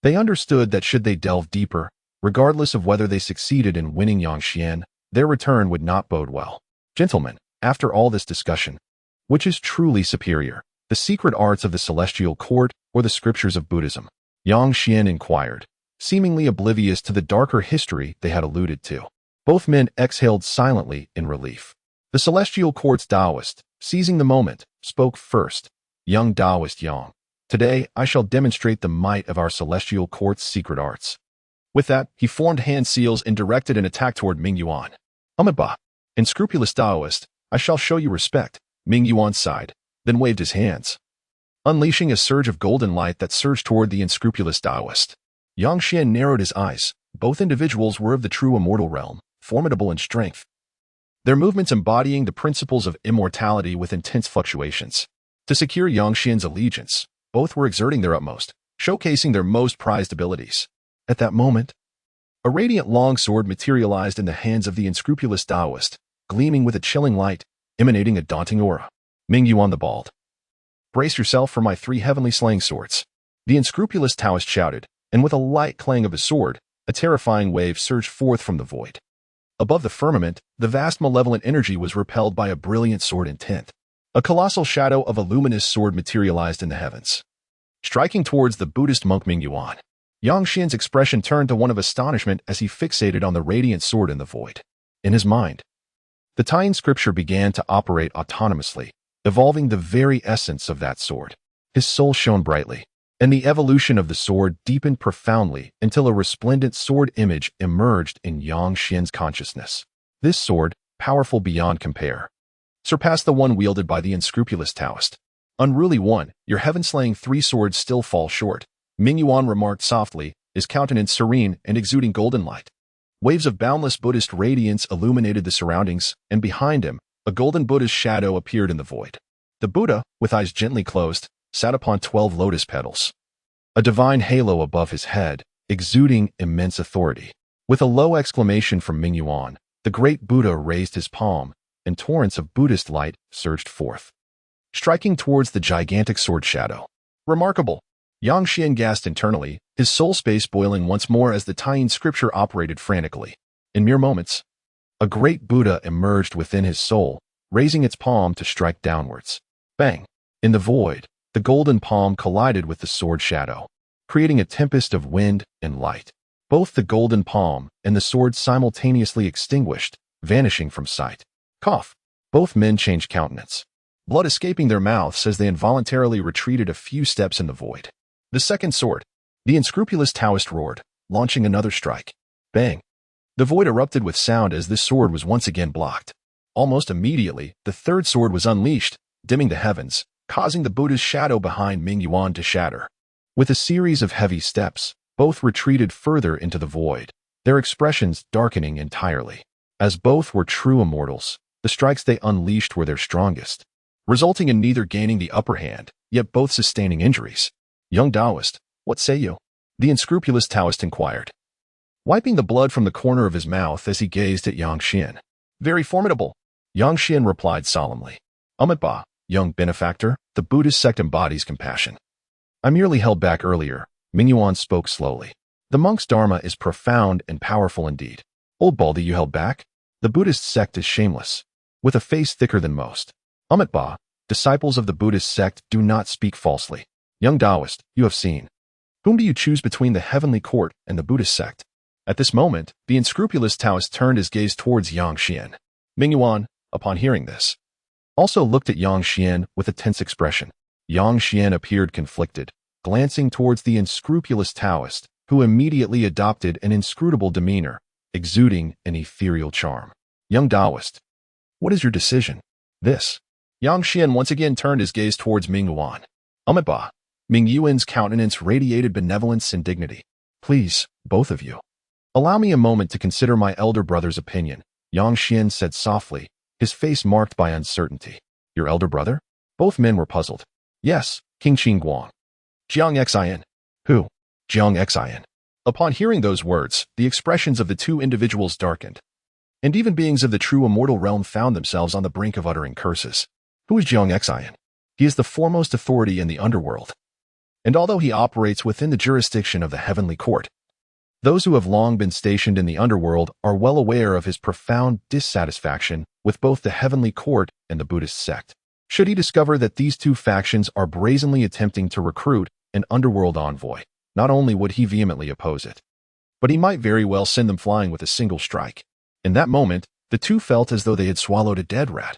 A: They understood that should they delve deeper, regardless of whether they succeeded in winning Yang Xian, their return would not bode well. Gentlemen, after all this discussion, which is truly superior, the secret arts of the celestial court or the scriptures of Buddhism? Yang Xian inquired, seemingly oblivious to the darker history they had alluded to. Both men exhaled silently in relief. The celestial court's Taoist, seizing the moment, spoke first. Young Taoist Yang, today I shall demonstrate the might of our celestial court's secret arts. With that, he formed hand seals and directed an attack toward Ming Yuan. Unscrupulous Taoist, I shall show you respect. Ming Yuan sighed, then waved his hands, unleashing a surge of golden light that surged toward the unscrupulous Taoist. Yang Xian narrowed his eyes. Both individuals were of the true immortal realm, formidable in strength, their movements embodying the principles of immortality with intense fluctuations. To secure Yang Xian's allegiance, both were exerting their utmost, showcasing their most prized abilities. At that moment, a radiant longsword materialized in the hands of the unscrupulous Taoist, gleaming with a chilling light, emanating a daunting aura. Ming Yuan the Bald, brace yourself for my 3 heavenly slaying swords. The unscrupulous Taoist shouted, and with a light clang of his sword, a terrifying wave surged forth from the void. Above the firmament, the vast malevolent energy was repelled by a brilliant sword intent. A colossal shadow of a luminous sword materialized in the heavens, striking towards the Buddhist monk Ming Yuan. Yang Xian's expression turned to one of astonishment as he fixated on the radiant sword in the void. In his mind, the Taiyin scripture began to operate autonomously, evolving the very essence of that sword. His soul shone brightly, and the evolution of the sword deepened profoundly until a resplendent sword image emerged in Yang Xian's consciousness. This sword, powerful beyond compare, surpassed the one wielded by the unscrupulous Taoist. Unruly one, your heaven-slaying 3 swords still fall short, Ming Yuan remarked softly, his countenance serene and exuding golden light. Waves of boundless Buddhist radiance illuminated the surroundings, and behind him, a golden Buddha's shadow appeared in the void. The Buddha, with eyes gently closed, sat upon 12 lotus petals, a divine halo above his head, exuding immense authority. With a low exclamation from Ming Yuan, the great Buddha raised his palm, and torrents of Buddhist light surged forth, striking towards the gigantic sword shadow. Remarkable! Yang Xian gasped internally, his soul space boiling once more as the Taiyin scripture operated frantically. In mere moments, a great Buddha emerged within his soul, raising its palm to strike downwards. Bang! In the void, the golden palm collided with the sword shadow, creating a tempest of wind and light. Both the golden palm and the sword simultaneously extinguished, vanishing from sight. Cough! Both men changed countenance, blood escaping their mouths as they involuntarily retreated a few steps in the void. The second sword, the unscrupulous Taoist roared, launching another strike. Bang! The void erupted with sound as this sword was once again blocked. Almost immediately, the third sword was unleashed, dimming the heavens, causing the Buddha's shadow behind Ming Yuan to shatter. With a series of heavy steps, both retreated further into the void, their expressions darkening entirely. As both were true immortals, the strikes they unleashed were their strongest, resulting in neither gaining the upper hand, yet both sustaining injuries. "Young Taoist, what say you?" the unscrupulous Taoist inquired, wiping the blood from the corner of his mouth as he gazed at Yang Xian. "Very formidable," Yang Xian replied solemnly. "Amitabha, young benefactor, the Buddhist sect embodies compassion." "I merely held back earlier," Ming Yuan spoke slowly. "The monk's dharma is profound and powerful indeed." "Old Baldy, you held back? The Buddhist sect is shameless, with a face thicker than most." "Amitabha, disciples of the Buddhist sect do not speak falsely." "Young Taoist, you have seen. Whom do you choose between the heavenly court and the Buddhist sect?" At this moment, the unscrupulous Taoist turned his gaze towards Yang Xian. Ming Yuan, upon hearing this, also looked at Yang Xian with a tense expression. Yang Xian appeared conflicted, glancing towards the unscrupulous Taoist, who immediately adopted an inscrutable demeanor, exuding an ethereal charm. "Young Taoist, what is your decision?" "This." Yang Xian once again turned his gaze towards Ming Yuan. "Amitabha." Ming Yuan's countenance radiated benevolence and dignity. "Please, both of you, allow me a moment to consider my elder brother's opinion," Yang Xian said softly, his face marked by uncertainty. "Your elder brother?" Both men were puzzled. "Yes, King Qingguang." "Jiang Xian." "Who?" "Jiang Xian." Upon hearing those words, the expressions of the two individuals darkened, and even beings of the true immortal realm found themselves on the brink of uttering curses. "Who is Jiang Xian?" "He is the foremost authority in the Underworld, and although he operates within the jurisdiction of the heavenly court, those who have long been stationed in the Underworld are well aware of his profound dissatisfaction with both the heavenly court and the Buddhist sect. Should he discover that these two factions are brazenly attempting to recruit an Underworld envoy, not only would he vehemently oppose it, but he might very well send them flying with a single strike." In that moment, the two felt as though they had swallowed a dead rat.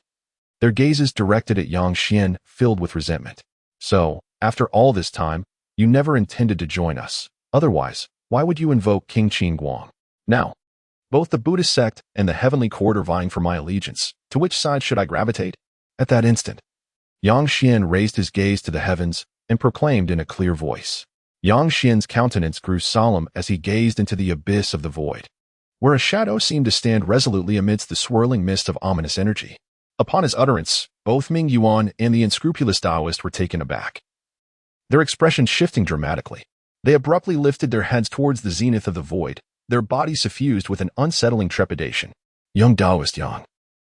A: Their gazes directed at Yang Xian filled with resentment. "So, after all this time, you never intended to join us. Otherwise, why would you invoke King Qingguang? Now, both the Buddhist sect and the heavenly court are vying for my allegiance. To which side should I gravitate?" At that instant, Yang Xian raised his gaze to the heavens and proclaimed in a clear voice. Yang Xian's countenance grew solemn as he gazed into the abyss of the void, where a shadow seemed to stand resolutely amidst the swirling mist of ominous energy. Upon his utterance, both Ming Yuan and the unscrupulous Taoist were taken aback, their expressions shifting dramatically. They abruptly lifted their heads towards the zenith of the void, their bodies suffused with an unsettling trepidation. "Young Taoist Yang,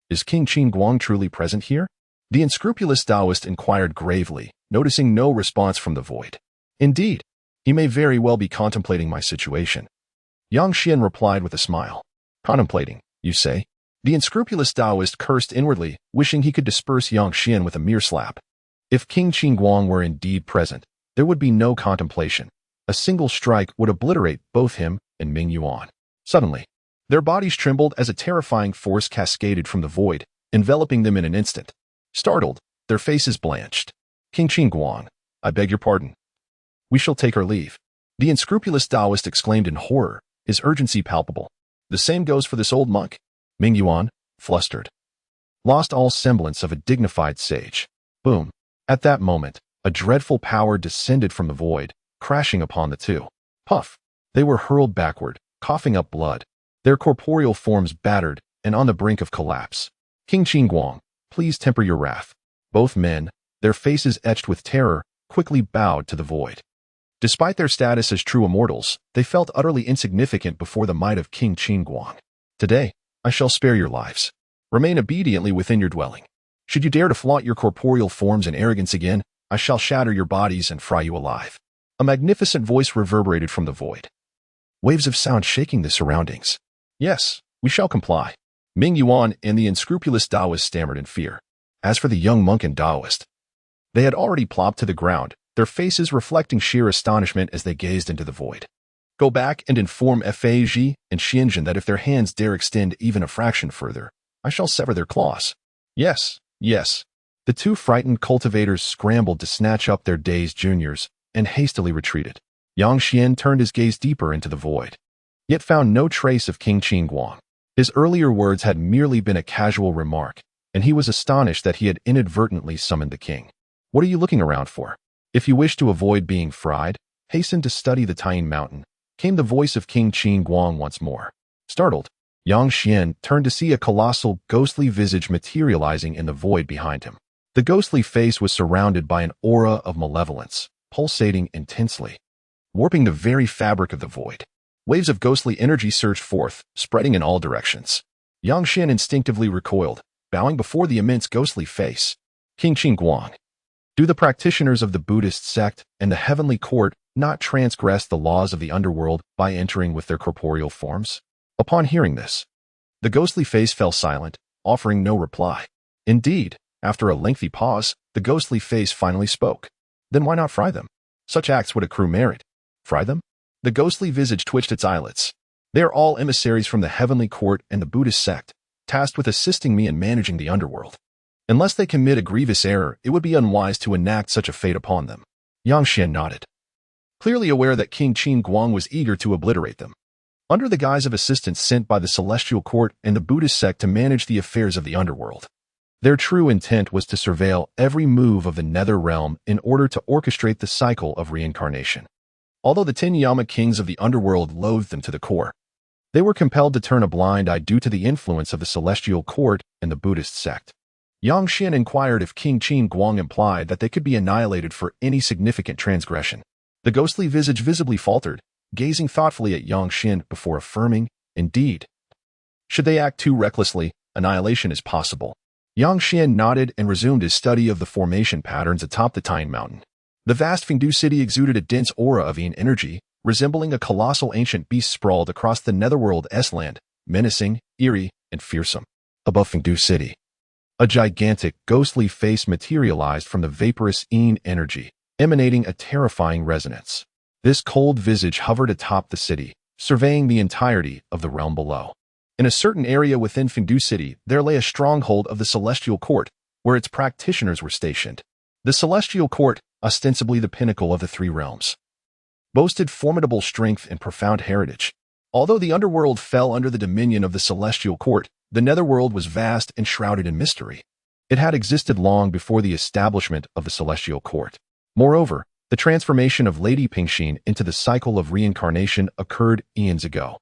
A: is King Qingguang truly present here?" the unscrupulous Taoist inquired gravely, noticing no response from the void. "Indeed, he may very well be contemplating my situation," Yang Xian replied with a smile. "Contemplating, you say?" The unscrupulous Taoist cursed inwardly, wishing he could disperse Yang Xian with a mere slap. If King Qingguang were indeed present, there would be no contemplation. A single strike would obliterate both him and Ming Yuan. Suddenly, their bodies trembled as a terrifying force cascaded from the void, enveloping them in an instant. Startled, their faces blanched. "King Qingguang, I beg your pardon. We shall take our leave," the unscrupulous Taoist exclaimed in horror, his urgency palpable. "The same goes for this old monk." Ming Yuan, flustered, lost all semblance of a dignified sage. Boom. At that moment, a dreadful power descended from the void, crashing upon the two. Puff. They were hurled backward, coughing up blood, their corporeal forms battered and on the brink of collapse. "King Qingguang, please temper your wrath." Both men, their faces etched with terror, quickly bowed to the void. Despite their status as true immortals, they felt utterly insignificant before the might of King Qingguang. "Today, I shall spare your lives. Remain obediently within your dwelling. Should you dare to flaunt your corporeal forms in arrogance again, I shall shatter your bodies and fry you alive." A magnificent voice reverberated from the void, waves of sound shaking the surroundings. "Yes, we shall comply." Ming Yuan and the unscrupulous Taoist stammered in fear. As for the young monk and Taoist, they had already plopped to the ground, their faces reflecting sheer astonishment as they gazed into the void. "Go back and inform Fei and Xianjun that if their hands dare extend even a fraction further, I shall sever their claws." "Yes, yes." The two frightened cultivators scrambled to snatch up their dazed juniors and hastily retreated. Yang Xian turned his gaze deeper into the void, yet found no trace of King Qingguang. His earlier words had merely been a casual remark, and he was astonished that he had inadvertently summoned the king. What are you looking around for? If you wish to avoid being fried, hasten to study the Tying Mountain, came the voice of King Qin Guang once more. Startled, Yang Xian turned to see a colossal, ghostly visage materializing in the void behind him. The ghostly face was surrounded by an aura of malevolence, pulsating intensely, warping the very fabric of the void. Waves of ghostly energy surged forth, spreading in all directions. Yang Xian instinctively recoiled, bowing before the immense ghostly face. King Qin Guang, do the practitioners of the Buddhist sect and the heavenly court not transgress the laws of the underworld by entering with their corporeal forms? Upon hearing this, the ghostly face fell silent, offering no reply. Indeed, after a lengthy pause, the ghostly face finally spoke. Then why not fry them? Such acts would accrue merit. Fry them? The ghostly visage twitched its eyelids. They are all emissaries from the heavenly court and the Buddhist sect, tasked with assisting me in managing the underworld. Unless they commit a grievous error, it would be unwise to enact such a fate upon them. Yang Xian nodded, clearly aware that King Qin Guang was eager to obliterate them. Under the guise of assistants sent by the celestial court and the Buddhist sect to manage the affairs of the underworld. Their true intent was to surveil every move of the nether realm in order to orchestrate the cycle of reincarnation. Although the 10 Yama kings of the underworld loathed them to the core, they were compelled to turn a blind eye due to the influence of the celestial court and the Buddhist sect. Yang Xian inquired if King Qin Guang implied that they could be annihilated for any significant transgression. The ghostly visage visibly faltered, gazing thoughtfully at Yang Xian before affirming, indeed. Should they act too recklessly, annihilation is possible. Yang Xian nodded and resumed his study of the formation patterns atop the Tying Mountain. The vast Fengdu city exuded a dense aura of yin energy, resembling a colossal ancient beast sprawled across the netherworld S-land, menacing, eerie, and fearsome. Above Fengdu city, a gigantic, ghostly face materialized from the vaporous yin energy, emanating a terrifying resonance. This cold visage hovered atop the city, surveying the entirety of the realm below. In a certain area within Fengdu city, there lay a stronghold of the celestial court, where its practitioners were stationed. The celestial court, ostensibly the pinnacle of the three realms, boasted formidable strength and profound heritage. Although the underworld fell under the dominion of the celestial court, the netherworld was vast and shrouded in mystery. It had existed long before the establishment of the celestial court. Moreover, the transformation of Lady Pingxin into the cycle of reincarnation occurred eons ago,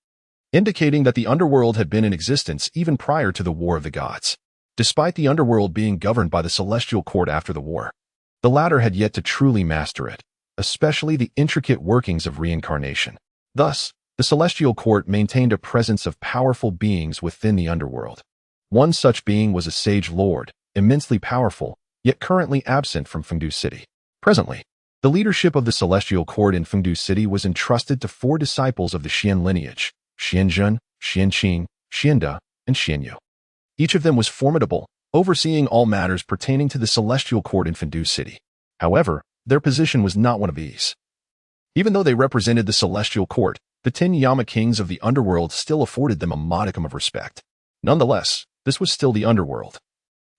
A: indicating that the underworld had been in existence even prior to the War of the Gods. Despite the underworld being governed by the celestial court after the war, the latter had yet to truly master it, especially the intricate workings of reincarnation. Thus, the celestial court maintained a presence of powerful beings within the underworld. One such being was a sage lord, immensely powerful, yet currently absent from Fengdu city. Presently, the leadership of the celestial court in Fengdu city was entrusted to 4 disciples of the Xian lineage, Xianzhen, Xianqing, Xianda, and Xianyu. Each of them was formidable, overseeing all matters pertaining to the celestial court in Fengdu city. However, their position was not one of ease. Even though they represented the celestial court, the 10 Yama kings of the underworld still afforded them a modicum of respect. Nonetheless, this was still the underworld,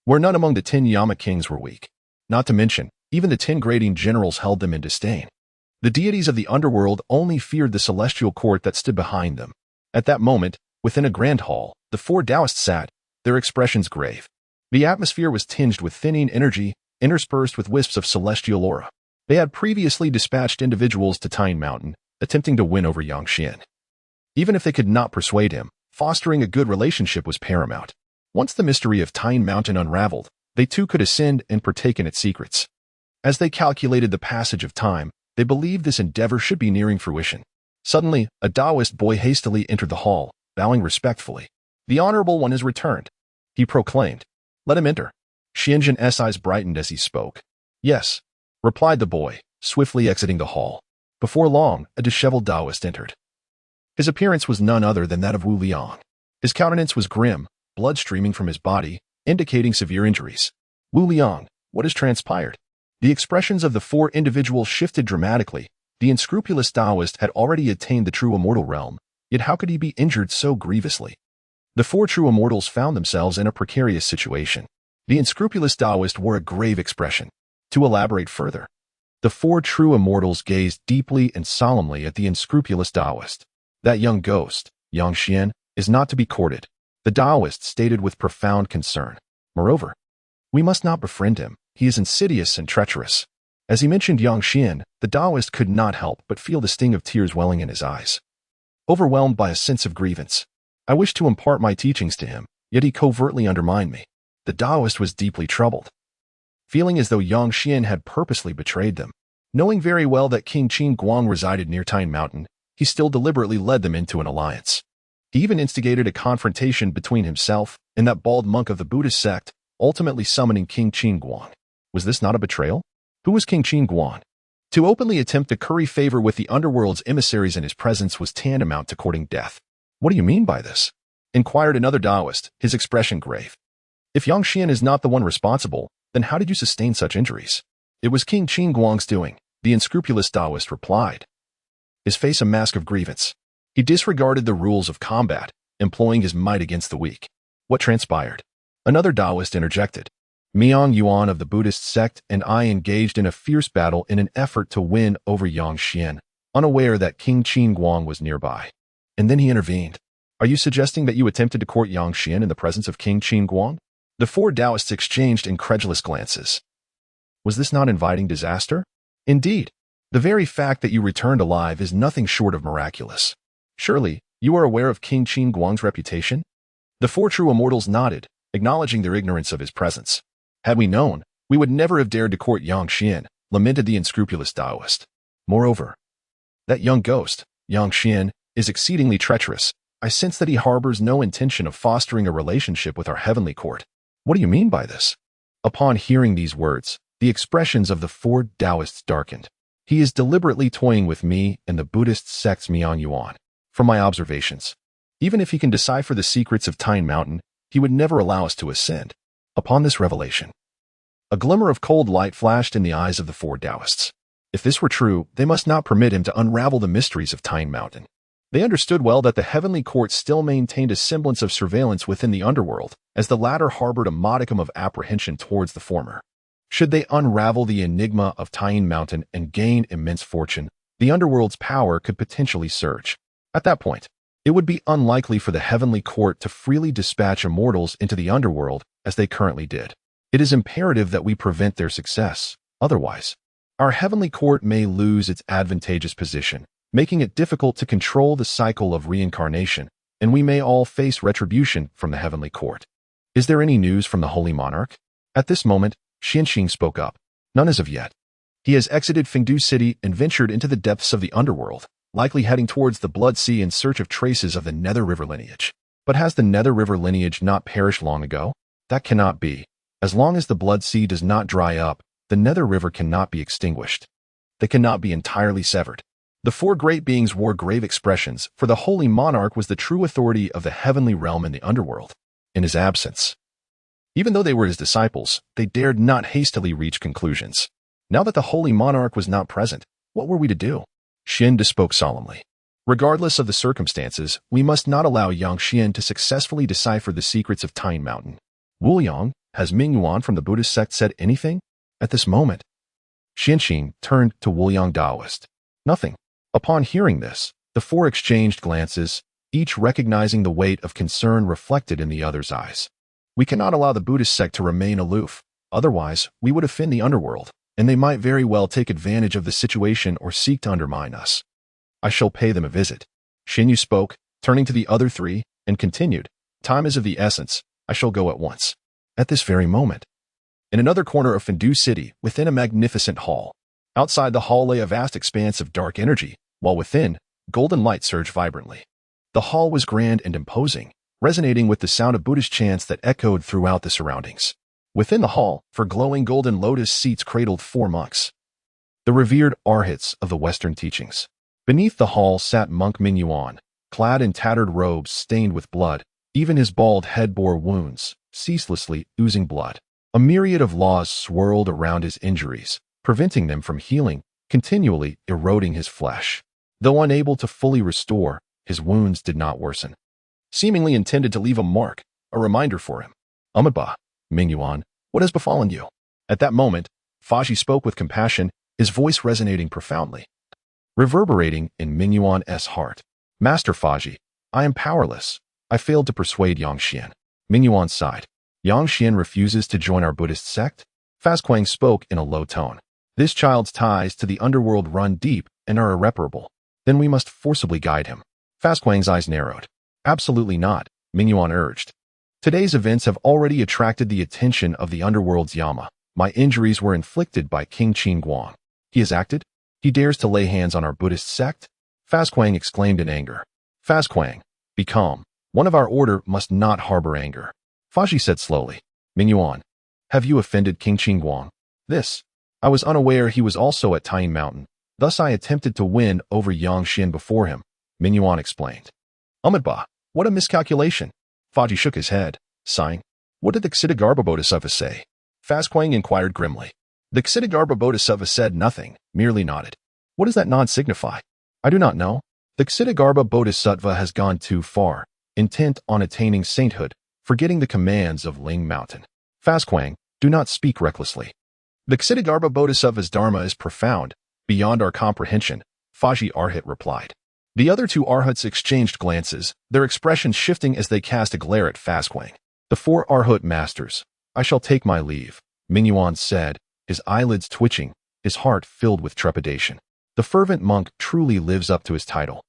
A: where none among the 10 Yama kings were weak. Not to mention, even the 10 grading generals held them in disdain. The deities of the underworld only feared the celestial court that stood behind them. At that moment, within a grand hall, the 4 Taoists sat, their expressions grave. The atmosphere was tinged with thinning energy, interspersed with wisps of celestial aura. They had previously dispatched individuals to Tying Mountain, attempting to win over Yang Xian. Even if they could not persuade him, fostering a good relationship was paramount. Once the mystery of Tying Mountain unraveled, they too could ascend and partake in its secrets. As they calculated the passage of time, they believed this endeavor should be nearing fruition. Suddenly, a Taoist boy hastily entered the hall, bowing respectfully. "The Honorable One has returned," he proclaimed. "Let him enter." Xianzhen's eyes brightened as he spoke. "Yes," replied the boy, swiftly exiting the hall. Before long, a disheveled Taoist entered. His appearance was none other than that of Wu Liang. His countenance was grim, blood streaming from his body, indicating severe injuries. "Wu Liang, what has transpired?" The expressions of the 4 individuals shifted dramatically. The unscrupulous Taoist had already attained the true immortal realm, yet how could he be injured so grievously? The 4 true immortals found themselves in a precarious situation. The unscrupulous Taoist wore a grave expression. To elaborate further, the 4 true immortals gazed deeply and solemnly at the unscrupulous Taoist. "That young ghost, Yang Xian, is not to be courted," the Taoist stated with profound concern. "Moreover, we must not befriend him. he is insidious and treacherous. As he mentioned Yang Xian, the Taoist could not help but feel the sting of tears welling in his eyes. Overwhelmed by a sense of grievance, I wished to impart my teachings to him, yet he covertly undermined me. The Taoist was deeply troubled, feeling as though Yang Xian had purposely betrayed them. Knowing very well that King Qin Guang resided near Tine Mountain, he still deliberately led them into an alliance. He even instigated a confrontation between himself and that bald monk of the Buddhist sect, ultimately summoning King Qin Guang. Was this not a betrayal? Who was King Qin Guang? To openly attempt to curry favor with the Underworld's emissaries in his presence was tantamount to courting death. What do you mean by this? Inquired another Taoist, his expression grave. If Yang Xian is not the one responsible, then how did you sustain such injuries? It was King Qin Guang's doing, the unscrupulous Taoist replied, his face a mask of grievance. He disregarded the rules of combat, employing his might against the weak. What transpired? Another Taoist interjected. Miang Yuan of the Buddhist sect and I engaged in a fierce battle in an effort to win over Yang Xian, unaware that King Qin Guang was nearby. And then he intervened. Are you suggesting that you attempted to court Yang Xian in the presence of King Qin Guang? The four Taoists exchanged incredulous glances. Was this not inviting disaster? Indeed. The very fact that you returned alive is nothing short of miraculous. Surely, you are aware of King Qin Guang's reputation? The four true immortals nodded, acknowledging their ignorance of his presence. Had we known, we would never have dared to court Yang Xian, lamented the unscrupulous Taoist. Moreover, that young ghost, Yang Xian, is exceedingly treacherous. I sense that he harbors no intention of fostering a relationship with our heavenly court. What do you mean by this? Upon hearing these words, the expressions of the four Taoists darkened. He is deliberately toying with me and the Buddhist sect's Miang Yuan. From my observations, even if he can decipher the secrets of Tine Mountain, he would never allow us to ascend. Upon this revelation, a glimmer of cold light flashed in the eyes of the four Taoists. If this were true, they must not permit him to unravel the mysteries of Tine Mountain. They understood well that the heavenly court still maintained a semblance of surveillance within the underworld, as the latter harbored a modicum of apprehension towards the former. Should they unravel the enigma of Tine Mountain and gain immense fortune, the underworld's power could potentially surge. At that point, it would be unlikely for the heavenly court to freely dispatch immortals into the underworld as they currently did. It is imperative that we prevent their success. Otherwise, our heavenly court may lose its advantageous position, making it difficult to control the cycle of reincarnation, and we may all face retribution from the heavenly court. Is there any news from the holy monarch? At this moment, Xianxing spoke up. None as of yet. He has exited Fengdu city and ventured into the depths of the underworld, likely heading towards the Blood Sea in search of traces of the Nether River lineage. But has the Nether River lineage not perished long ago? That cannot be. As long as the Blood Sea does not dry up, the Nether River cannot be extinguished. They cannot be entirely severed. The four great beings wore grave expressions, for the holy monarch was the true authority of the heavenly realm in the underworld. In his absence, even though they were his disciples, they dared not hastily reach conclusions. Now that the holy monarch was not present, what were we to do? Xian spoke solemnly. Regardless of the circumstances, we must not allow Yang Xian to successfully decipher the secrets of Tine Mountain. Wu Yang, has Ming Yuan from the Buddhist sect said anything? At this moment, Xianxing turned to Wu Yang Taoist. Nothing. Upon hearing this, the four exchanged glances, each recognizing the weight of concern reflected in the other's eyes. We cannot allow the Buddhist sect to remain aloof, otherwise we would offend the underworld, and they might very well take advantage of the situation or seek to undermine us. I shall pay them a visit. Xinyu spoke, turning to the other three, and continued, time is of the essence, I shall go at once. At this very moment, in another corner of Fengdu City, within a magnificent hall. Outside the hall lay a vast expanse of dark energy, while within, golden light surged vibrantly. The hall was grand and imposing, resonating with the sound of Buddhist chants that echoed throughout the surroundings. Within the hall, for glowing golden lotus seats cradled four monks, the revered arhats of the Western teachings. Beneath the hall sat monk Ming Yuan, clad in tattered robes stained with blood. Even his bald head bore wounds, ceaselessly oozing blood. A myriad of laws swirled around his injuries, preventing them from healing, continually eroding his flesh. Though unable to fully restore, his wounds did not worsen, seemingly intended to leave a mark, a reminder for him. Amiba, Ming Yuan, what has befallen you? At that moment, Faji spoke with compassion, his voice resonating profoundly, reverberating in Ming Yuan's heart. Master Faji, I am powerless. I failed to persuade Yang Xian. Ming Yuan sighed. Yang Xian refuses to join our Buddhist sect? Fazquang spoke in a low tone. This child's ties to the underworld run deep and are irreparable. Then we must forcibly guide him. Fazquang's eyes narrowed. Absolutely not, Mingyuan urged. Today's events have already attracted the attention of the underworld's Yama. My injuries were inflicted by King Qingguang. He has acted? He dares to lay hands on our Buddhist sect? Fazquang exclaimed in anger. Fazquang, be calm. One of our order must not harbor anger. Faji said slowly. Mingyuan, have you offended King Qingguang? I was unaware he was also at Tying Mountain. Thus I attempted to win over Yang Xin before him, Mingyuan explained. Umadba, what a miscalculation. Faji shook his head, sighing. What did the Ksitigarbha Bodhisattva say? Fazquang inquired grimly. The Ksitigarbha Bodhisattva said nothing, merely nodded. What does that nod signify? I do not know. The Ksitigarbha Bodhisattva has gone too far, intent on attaining sainthood, forgetting the commands of Ling Mountain. Fazquang, do not speak recklessly. The Ksitigarbha Bodhisattva's dharma is profound, beyond our comprehension, Faji Arhat replied. The other two Arhats exchanged glances, their expressions shifting as they cast a glare at Fazquang. The four Arhat masters. I shall take my leave, Mingyuan said, his eyelids twitching, his heart filled with trepidation. The fervent monk truly lives up to his title,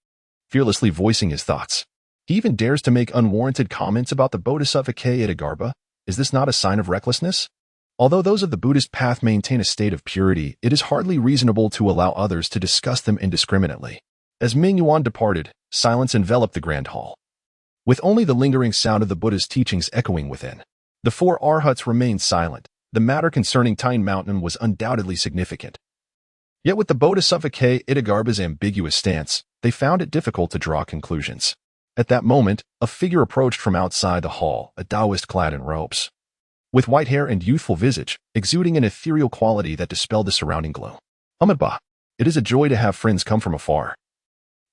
A: fearlessly voicing his thoughts. He even dares to make unwarranted comments about the Bodhisattva Ksitigarbha. Is this not a sign of recklessness? Although those of the Buddhist path maintain a state of purity, it is hardly reasonable to allow others to discuss them indiscriminately. As Mingyuan departed, silence enveloped the grand hall, with only the lingering sound of the Buddha's teachings echoing within. The four Arhats remained silent. The matter concerning Tying Mountain was undoubtedly significant. Yet with the Bodhisattva Ksitigarbha's ambiguous stance, they found it difficult to draw conclusions. At that moment, a figure approached from outside the hall, a Taoist clad in robes, with white hair and youthful visage, exuding an ethereal quality that dispelled the surrounding gloom. Umadba, it is a joy to have friends come from afar.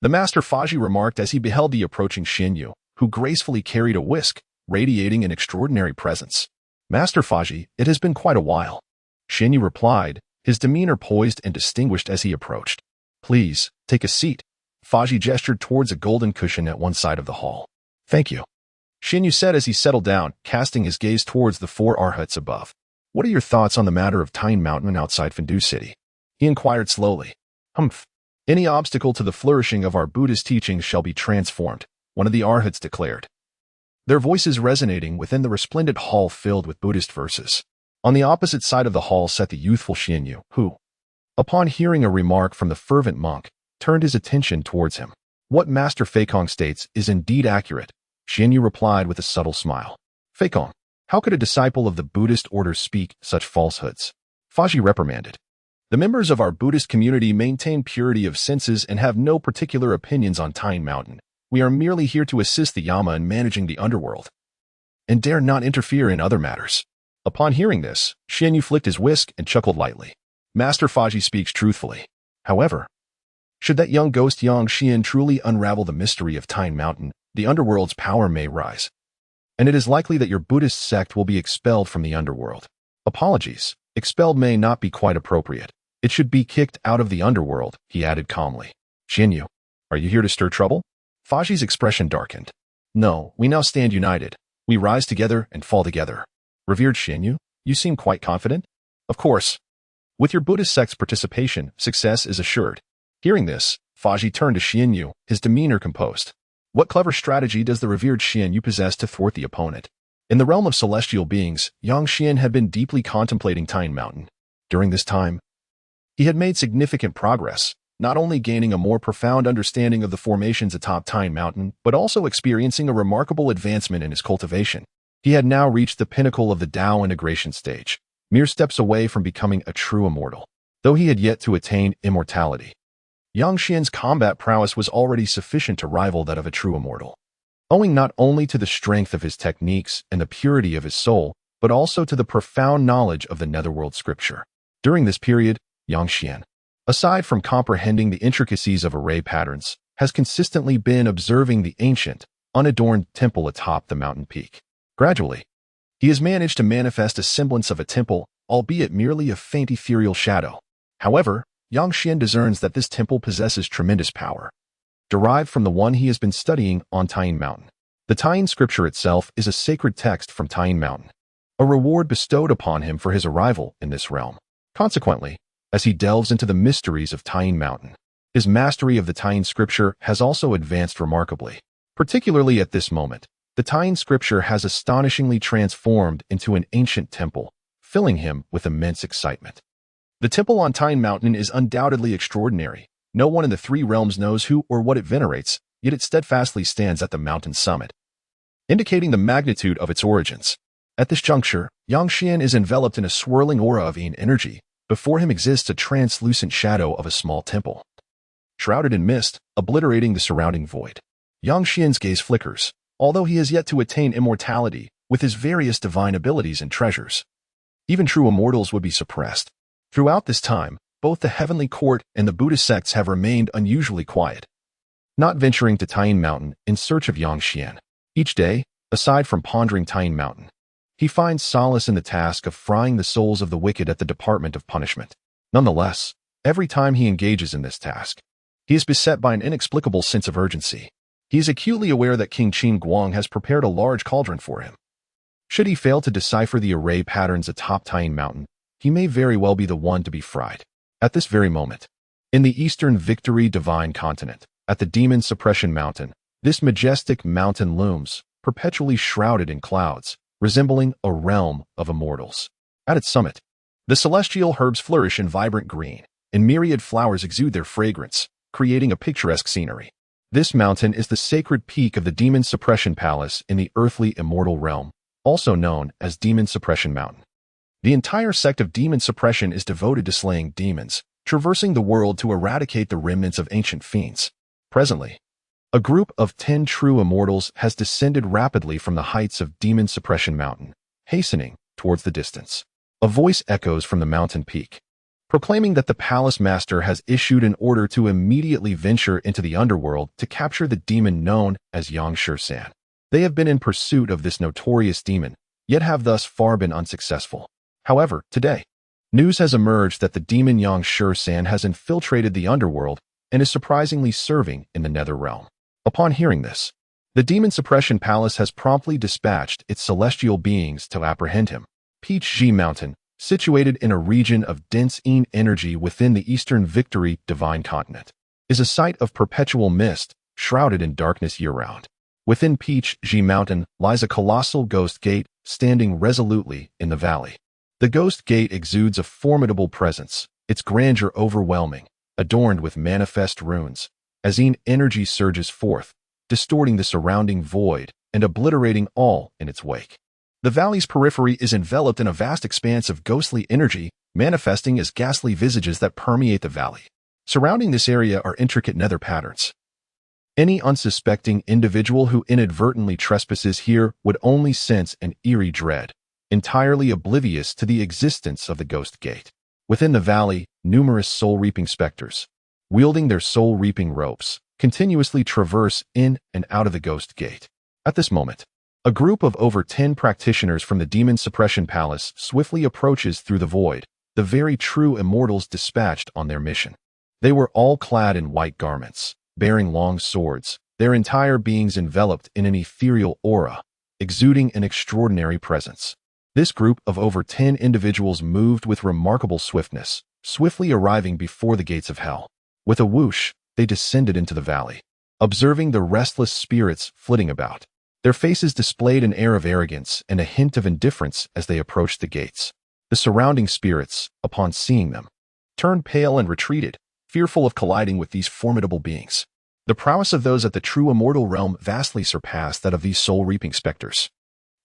A: The master Faji remarked as he beheld the approaching Xinyu, who gracefully carried a whisk, radiating an extraordinary presence. Master Faji, it has been quite a while. Xinyu replied, his demeanor poised and distinguished as he approached. Please, take a seat. Faji gestured towards a golden cushion at one side of the hall. Thank you. Xinyu said as he settled down, casting his gaze towards the four Arhats above. What are your thoughts on the matter of Tying Mountain outside Fengdu City? He inquired slowly. Humph. Any obstacle to the flourishing of our Buddhist teachings shall be transformed, one of the Arhats declared, their voices resonating within the resplendent hall filled with Buddhist verses. On the opposite side of the hall sat the youthful Xinyu, who, upon hearing a remark from the fervent monk, turned his attention towards him. What Master Feikong states is indeed accurate, Xinyu replied with a subtle smile. Feikong, how could a disciple of the Buddhist order speak such falsehoods? Faji reprimanded. The members of our Buddhist community maintain purity of senses and have no particular opinions on Tying Mountain. We are merely here to assist the Yama in managing the underworld, and dare not interfere in other matters. Upon hearing this, Xinyu flicked his whisk and chuckled lightly. Master Faji speaks truthfully. However, should that young ghost Yang Xian truly unravel the mystery of Tying Mountain, the underworld's power may rise, and it is likely that your Buddhist sect will be expelled from the underworld. Apologies, expelled may not be quite appropriate. It should be kicked out of the underworld, he added calmly. Xinyu, are you here to stir trouble? Faji's expression darkened. No, we now stand united. We rise together and fall together. Revered Xinyu, you seem quite confident? Of course. With your Buddhist sect's participation, success is assured. Hearing this, Faji turned to Xinyu, his demeanor composed. What clever strategy does the revered Xinyu possess to thwart the opponent? In the realm of celestial beings, Yang Xian had been deeply contemplating Tying Mountain. During this time, he had made significant progress, not only gaining a more profound understanding of the formations atop Tying Mountain, but also experiencing a remarkable advancement in his cultivation. He had now reached the pinnacle of the Tao integration stage, mere steps away from becoming a true immortal. Though he had yet to attain immortality, Yang Xian's combat prowess was already sufficient to rival that of a true immortal, owing not only to the strength of his techniques and the purity of his soul, but also to the profound knowledge of the netherworld scripture. During this period, Yang Xian, aside from comprehending the intricacies of array patterns, has consistently been observing the ancient, unadorned temple atop the mountain peak. Gradually, he has managed to manifest a semblance of a temple, albeit merely a faint ethereal shadow. However, Yang Xian discerns that this temple possesses tremendous power, derived from the one he has been studying on Tying Mountain. The Tying scripture itself is a sacred text from Tying Mountain. a reward bestowed upon him for his arrival in this realm. Consequently, as he delves into the mysteries of Tayin Mountain, his mastery of the Tayin scripture has also advanced remarkably. Particularly at this moment, the Tayin scripture has astonishingly transformed into an ancient temple, filling him with immense excitement. The temple on Tayin Mountain is undoubtedly extraordinary. No one in the three realms knows who or what it venerates, yet it steadfastly stands at the mountain's summit, indicating the magnitude of its origins. At this juncture, Xuan is enveloped in a swirling aura of yin energy. Before him exists a translucent shadow of a small temple, shrouded in mist, obliterating the surrounding void. Xuan's gaze flickers, although he has yet to attain immortality with his various divine abilities and treasures. Even true immortals would be suppressed. Throughout this time, both the Heavenly Court and the Buddhist sects have remained unusually quiet, not venturing to Tayin Mountain in search of Xuan. Each day, aside from pondering Tayin Mountain, he finds solace in the task of frying the souls of the wicked at the Department of Punishment. Nonetheless, every time he engages in this task, he is beset by an inexplicable sense of urgency. He is acutely aware that King Qin Guang has prepared a large cauldron for him. Should he fail to decipher the array patterns atop Tayin Mountain, he may very well be the one to be fried. At this very moment, in the Eastern Victory Divine Continent, at the Demon Suppression Mountain, this majestic mountain looms, perpetually shrouded in clouds, resembling a realm of immortals. At its summit, the celestial herbs flourish in vibrant green, and myriad flowers exude their fragrance, creating a picturesque scenery. This mountain is the sacred peak of the Demon Suppression Palace in the earthly immortal realm, also known as Demon Suppression Mountain. The entire sect of demon suppression is devoted to slaying demons, traversing the world to eradicate the remnants of ancient fiends. Presently, a group of 10 true immortals has descended rapidly from the heights of Demon Suppression Mountain, hastening towards the distance. A voice echoes from the mountain peak, proclaiming that the palace master has issued an order to immediately venture into the underworld to capture the demon known as Xuan. They have been in pursuit of this notorious demon, yet have thus far been unsuccessful. However, today, news has emerged that the demon Xuan has infiltrated the underworld and is surprisingly serving in the nether realm. Upon hearing this, the Demon Suppression Palace has promptly dispatched its celestial beings to apprehend him. Peach Mountain, situated in a region of dense yin energy within the Eastern Victory Divine Continent, is a site of perpetual mist, shrouded in darkness year-round. Within Peach Mountain lies a colossal ghost gate standing resolutely in the valley. The ghost gate exudes a formidable presence, its grandeur overwhelming, adorned with manifest runes, as yin energy surges forth, distorting the surrounding void and obliterating all in its wake. The valley's periphery is enveloped in a vast expanse of ghostly energy, manifesting as ghastly visages that permeate the valley. Surrounding this area are intricate nether patterns. Any unsuspecting individual who inadvertently trespasses here would only sense an eerie dread, entirely oblivious to the existence of the ghost gate. Within the valley, numerous soul-reaping specters, wielding their soul-reaping ropes, continuously traverse in and out of the ghost gate. At this moment, a group of over 10 practitioners from the Demon Suppression Palace swiftly approaches through the void, the very true immortals dispatched on their mission. They were all clad in white garments, bearing long swords, their entire beings enveloped in an ethereal aura, exuding an extraordinary presence. This group of over 10 individuals moved with remarkable swiftness, swiftly arriving before the gates of hell. With a whoosh, they descended into the valley, observing the restless spirits flitting about. Their faces displayed an air of arrogance and a hint of indifference as they approached the gates. The surrounding spirits, upon seeing them, turned pale and retreated, fearful of colliding with these formidable beings. The prowess of those at the true immortal realm vastly surpassed that of these soul-reaping specters.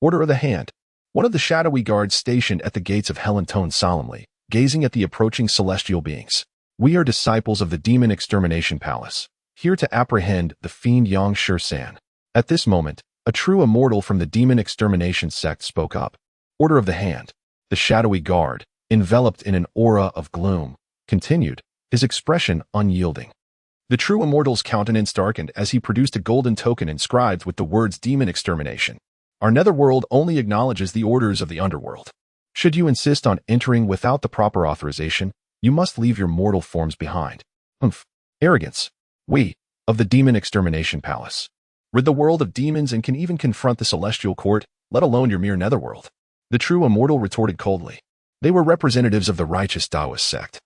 A: Order of the Hand. One of the shadowy guards stationed at the gates of hell intoned solemnly, gazing at the approaching celestial beings. We are disciples of the Demon Extermination Palace, here to apprehend the fiend Xuan. At this moment, a true immortal from the Demon Extermination sect spoke up. Order of the Hand. The shadowy guard, enveloped in an aura of gloom, continued, his expression unyielding. The true immortal's countenance darkened as he produced a golden token inscribed with the words Demon Extermination. Our netherworld only acknowledges the orders of the underworld. Should you insist on entering without the proper authorization, you must leave your mortal forms behind. Arrogance. We, of the Demon Extermination Palace, rid the world of demons and can even confront the celestial court, let alone your mere netherworld. The true immortal retorted coldly. They were representatives of the righteous Taoist sect,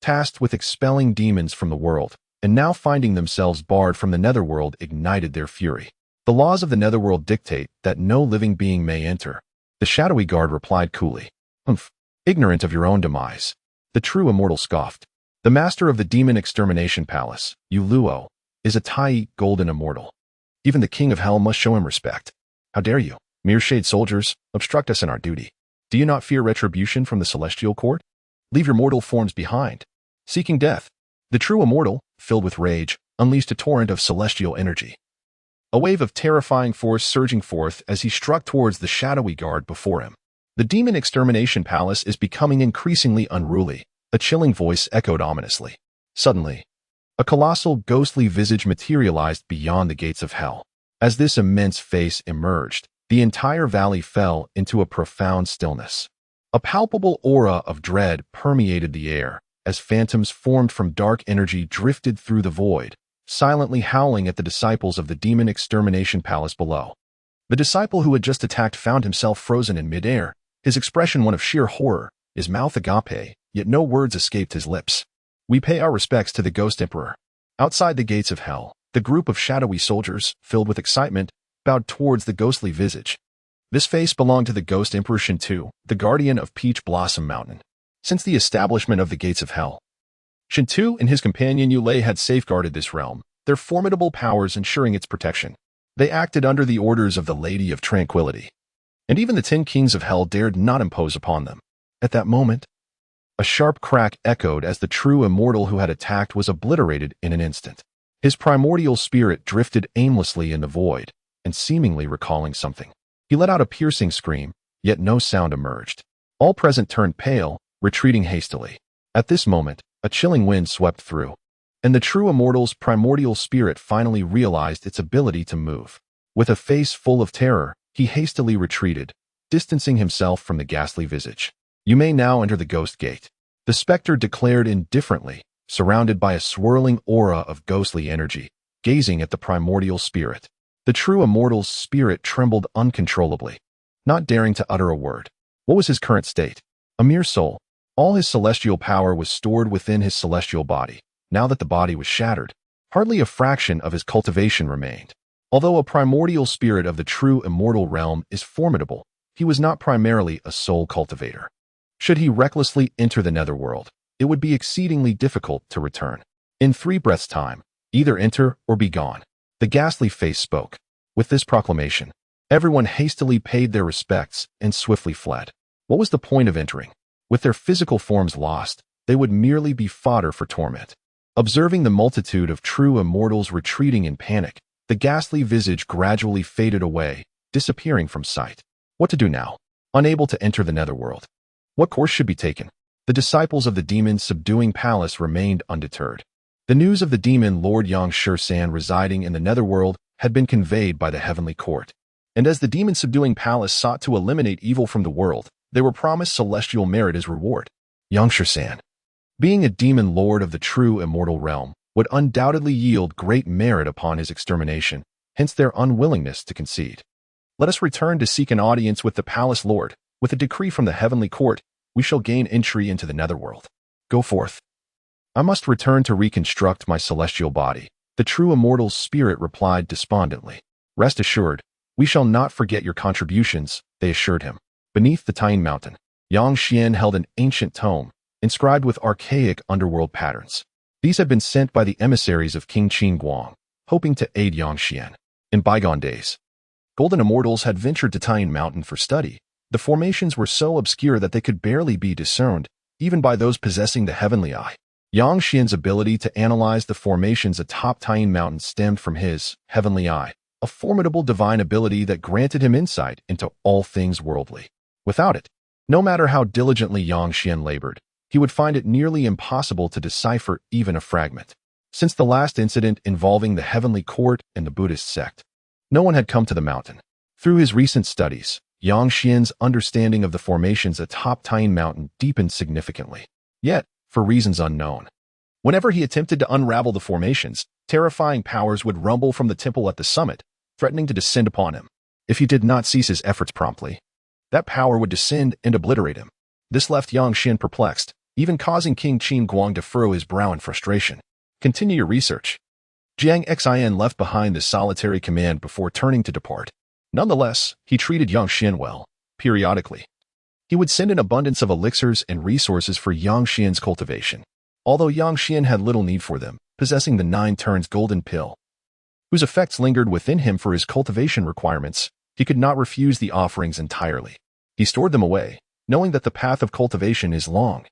A: tasked with expelling demons from the world, and now finding themselves barred from the netherworld ignited their fury. The laws of the netherworld dictate that no living being may enter. The shadowy guard replied coolly. Humph, ignorant of your own demise. The true immortal scoffed. The master of the demon extermination palace, Yu Luo, is a Tai golden immortal. Even the king of hell must show him respect. How dare you, mere shade soldiers, obstruct us in our duty? Do you not fear retribution from the celestial court? Leave your mortal forms behind. Seeking death, the true immortal, filled with rage, unleashed a torrent of celestial energy. A wave of terrifying force surging forth as he struck towards the shadowy guard before him. The demon extermination palace is becoming increasingly unruly, a chilling voice echoed ominously. Suddenly, a colossal ghostly visage materialized beyond the gates of hell. As this immense face emerged, the entire valley fell into a profound stillness. A palpable aura of dread permeated the air as phantoms formed from dark energy drifted through the void, silently howling at the disciples of the demon extermination palace below. The disciple who had just attacked found himself frozen in midair, his expression one of sheer horror, his mouth agape, yet no words escaped his lips. We pay our respects to the Ghost Emperor. Outside the gates of hell, the group of shadowy soldiers, filled with excitement, bowed towards the ghostly visage. This face belonged to the Ghost Emperor Shintu, the guardian of Peach Blossom Mountain. Since the establishment of the gates of hell, Shintu and his companion Yulei had safeguarded this realm, their formidable powers ensuring its protection. They acted under the orders of the Lady of Tranquility, and even the 10 kings of hell dared not impose upon them. At that moment, a sharp crack echoed as the true immortal who had attacked was obliterated in an instant. His primordial spirit drifted aimlessly in the void, and seemingly recalling something. He let out a piercing scream, yet no sound emerged. All present turned pale, retreating hastily. At this moment, a chilling wind swept through, and the true immortal's primordial spirit finally realized its ability to move. With a face full of terror, he hastily retreated, distancing himself from the ghastly visage. You may now enter the ghost gate, the specter declared indifferently, surrounded by a swirling aura of ghostly energy, gazing at the primordial spirit. The true immortal's spirit trembled uncontrollably, not daring to utter a word. What was his current state? A mere soul. All his celestial power was stored within his celestial body. Now that the body was shattered, hardly a fraction of his cultivation remained. Although a primordial spirit of the true immortal realm is formidable, he was not primarily a soul cultivator. Should he recklessly enter the netherworld, it would be exceedingly difficult to return. In 3 breaths' time, either enter or be gone. The ghastly face spoke. With this proclamation, everyone hastily paid their respects and swiftly fled. What was the point of entering? With their physical forms lost, they would merely be fodder for torment. Observing the multitude of true immortals retreating in panic, the ghastly visage gradually faded away, disappearing from sight. What to do now? Unable to enter the netherworld. What course should be taken? The disciples of the demon subduing palace remained undeterred. The news of the demon Lord Yang Shi residing in the netherworld had been conveyed by the heavenly court. And as the demon subduing palace sought to eliminate evil from the world, they were promised celestial merit as reward. Yang Shi, being a demon lord of the true immortal realm, would undoubtedly yield great merit upon his extermination, hence their unwillingness to concede. Let us return to seek an audience with the palace lord. With a decree from the heavenly court, we shall gain entry into the netherworld. Go forth. I must return to reconstruct my celestial body. The true immortal's spirit replied despondently. Rest assured, we shall not forget your contributions, they assured him. Beneath the Taiying Mountain, Yang Xian held an ancient tome, inscribed with archaic underworld patterns. These had been sent by the emissaries of King Qin Guang, hoping to aid Yang Xian. In bygone days, golden immortals had ventured to Taiying Mountain for study. The formations were so obscure that they could barely be discerned, even by those possessing the heavenly eye. Yang Xian's ability to analyze the formations atop Taiying Mountain stemmed from his heavenly eye, a formidable divine ability that granted him insight into all things worldly. Without it, no matter how diligently Yang Xian labored, he would find it nearly impossible to decipher even a fragment. Since the last incident involving the heavenly court and the Buddhist sect, no one had come to the mountain. Through his recent studies, Yang Xian's understanding of the formations atop Taiying Mountain deepened significantly. Yet, for reasons unknown, whenever he attempted to unravel the formations, terrifying powers would rumble from the temple at the summit, threatening to descend upon him. If he did not cease his efforts promptly, that power would descend and obliterate him. This left Yang Xian perplexed, even causing King Qin Guang to furrow his brow in frustration. Continue your research. Jiang Xin left behind the solitary command before turning to depart. Nonetheless, he treated Yang Xian well. Periodically, he would send an abundance of elixirs and resources for Yang Xian's cultivation. Although Yang Xian had little need for them, possessing the 9 turns golden pill, whose effects lingered within him for his cultivation requirements, he could not refuse the offerings entirely. He stored them away, knowing that the path of cultivation is long,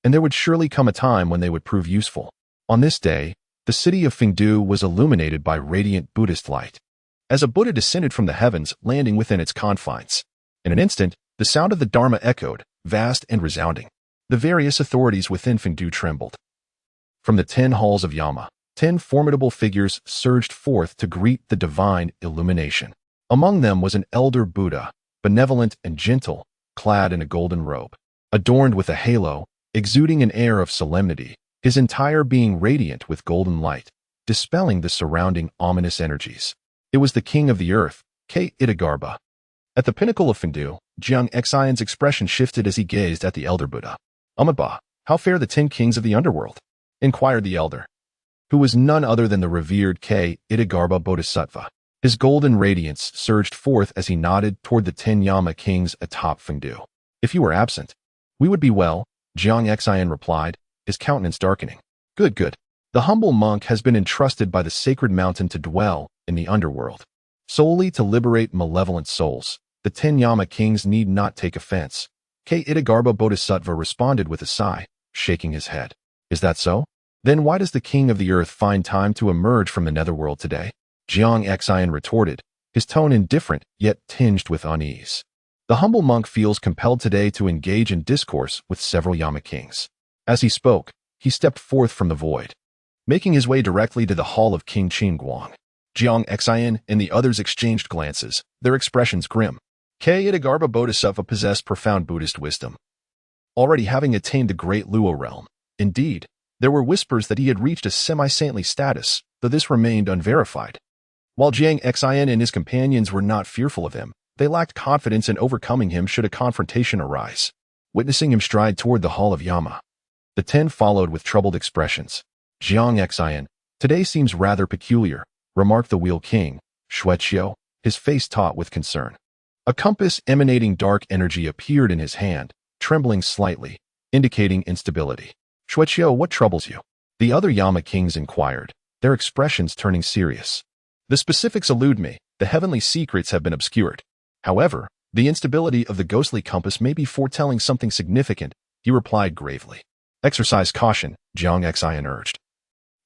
A: and there would surely come a time when they would prove useful. On this day, the city of Fengdu was illuminated by radiant Buddhist light. As a Buddha descended from the heavens, landing within its confines, in an instant, the sound of the Dharma echoed, vast and resounding. The various authorities within Fengdu trembled. From the 10 halls of Yama, 10 formidable figures surged forth to greet the divine illumination. Among them was an elder Buddha, benevolent and gentle, clad in a golden robe, adorned with a halo, exuding an air of solemnity, his entire being radiant with golden light, dispelling the surrounding ominous energies. It was the king of the earth, Tathagata. At the pinnacle of Fengdu, Jiang Xian's expression shifted as he gazed at the elder Buddha. "Amitabha, how fare the 10 kings of the underworld?" inquired the elder, who was none other than the revered Tathagata Bodhisattva. His golden radiance surged forth as he nodded toward the 10 Yama kings atop Fengdu. "If you were absent, we would be well," Jiang Xian replied, his countenance darkening. Good, good. The humble monk has been entrusted by the sacred mountain to dwell in the underworld, solely to liberate malevolent souls. The 10 Yama kings need not take offense. Tathagata Bodhisattva responded with a sigh, shaking his head. "Is that so? Then why does the king of the earth find time to emerge from the netherworld today?" Jiang Xian retorted, his tone indifferent yet tinged with unease. The humble monk feels compelled today to engage in discourse with several Yama kings. As he spoke, he stepped forth from the void, making his way directly to the hall of King Qin Guang. Jiang Xian and the others exchanged glances, their expressions grim. Tathagata Bodhisattva possessed profound Buddhist wisdom, already having attained the great Luo realm. Indeed, there were whispers that he had reached a semi-saintly status, though this remained unverified. While Jiang Xian and his companions were not fearful of him, they lacked confidence in overcoming him should a confrontation arise. Witnessing him stride toward the hall of Yama, the 10 followed with troubled expressions. "Jiang Xian, today seems rather peculiar," remarked the Wheel King, Xuan, his face taut with concern. A compass emanating dark energy appeared in his hand, trembling slightly, indicating instability. "Xuan, what troubles you?" the other Yama kings inquired, their expressions turning serious. "The specifics elude me. The heavenly secrets have been obscured. However, the instability of the ghostly compass may be foretelling something significant," he replied gravely. "Exercise caution," Jiang Xian urged,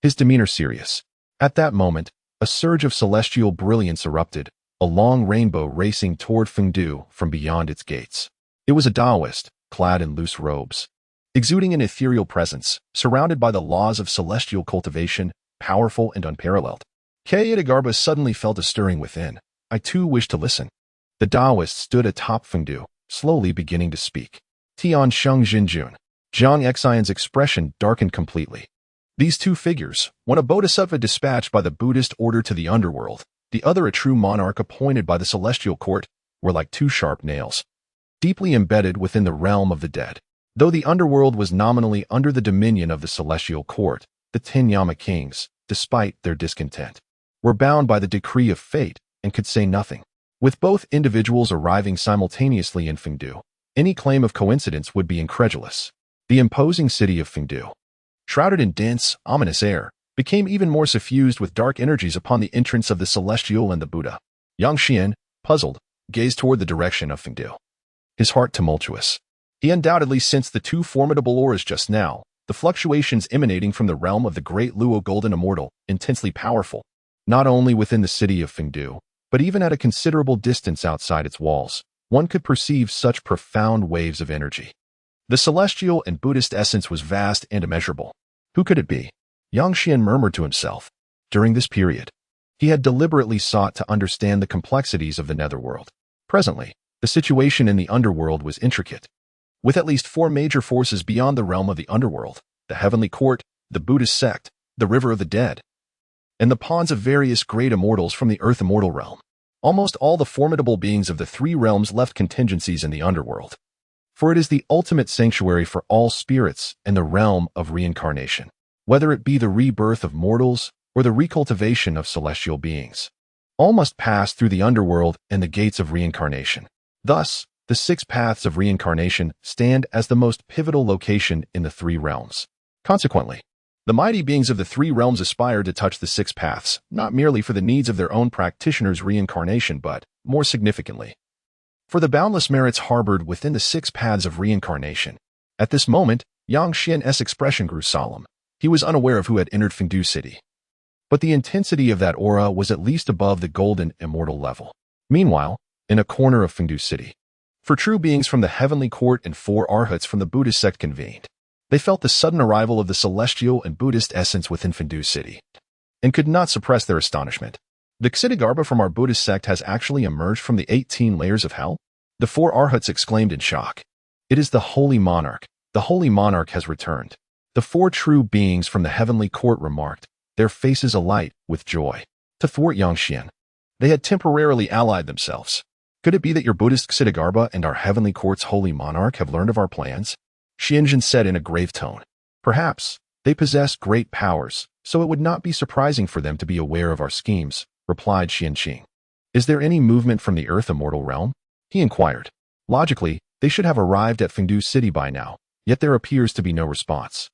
A: his demeanor serious. At that moment, a surge of celestial brilliance erupted, a long rainbow racing toward Fengdu from beyond its gates. It was a Taoist, clad in loose robes, exuding an ethereal presence, surrounded by the laws of celestial cultivation, powerful and unparalleled. Tathagata suddenly felt a stirring within. "I too wish to listen." The Taoist stood atop Fengdu, slowly beginning to speak. "Tian Sheng Jinjun." Jiang Xian's expression darkened completely. These 2 figures, one a bodhisattva dispatched by the Buddhist order to the underworld, the other a true monarch appointed by the celestial court, were like 2 sharp nails, deeply embedded within the realm of the dead. Though the underworld was nominally under the dominion of the celestial court, the 10 Yama kings, despite their discontent, were bound by the decree of fate and could say nothing. With both individuals arriving simultaneously in Fengdu, any claim of coincidence would be incredulous. The imposing city of Fengdu, shrouded in dense, ominous air, became even more suffused with dark energies upon the entrance of the celestial and the Buddha. Yang Xian, puzzled, gazed toward the direction of Fengdu, his heart tumultuous. He undoubtedly sensed the 2 formidable auras just now, the fluctuations emanating from the realm of the great Luo Golden Immortal, intensely powerful, not only within the city of Fengdu, but even at a considerable distance outside its walls. One could perceive such profound waves of energy. The celestial and Buddhist essence was vast and immeasurable. Who could it be? Yang Xian murmured to himself. During this period, he had deliberately sought to understand the complexities of the netherworld. Presently, the situation in the underworld was intricate, with at least 4 major forces beyond the realm of the underworld: the heavenly court, the Buddhist sect, the river of the dead, and the pawns of various great immortals from the earth immortal realm. Almost all the formidable beings of the three realms left contingencies in the Underworld, for it is the ultimate sanctuary for all spirits and the realm of reincarnation, whether it be the rebirth of mortals or the recultivation of celestial beings. All must pass through the Underworld and the gates of reincarnation. Thus, the six paths of reincarnation stand as the most pivotal location in the three realms. Consequently, the mighty beings of the three realms aspire to touch the six paths, not merely for the needs of their own practitioners' reincarnation, but, more significantly, for the boundless merits harbored within the six paths of reincarnation. At this moment, Yang Xian's expression grew solemn. He was unaware of who had entered Fengdu City, but the intensity of that aura was at least above the golden immortal level. Meanwhile, in a corner of Fengdu City, for true beings from the heavenly court and four arhats from the Buddhist sect convened. They felt the sudden arrival of the celestial and Buddhist essence within Fengdu City, and could not suppress their astonishment. The Tathagata from our Buddhist sect has actually emerged from the 18 layers of hell? The four arhats exclaimed in shock. It is the Holy Monarch. The Holy Monarch has returned. The four true beings from the heavenly court remarked, their faces alight with joy. To thwart Yang Xian, they had temporarily allied themselves. Could it be that your Buddhist Tathagata and our heavenly court's Holy Monarch have learned of our plans? Xianjin said in a grave tone. Perhaps they possess great powers, so it would not be surprising for them to be aware of our schemes, replied Xianqing. Is there any movement from the Earth Immortal Realm? He inquired. Logically, they should have arrived at Fengdu City by now, yet there appears to be no response.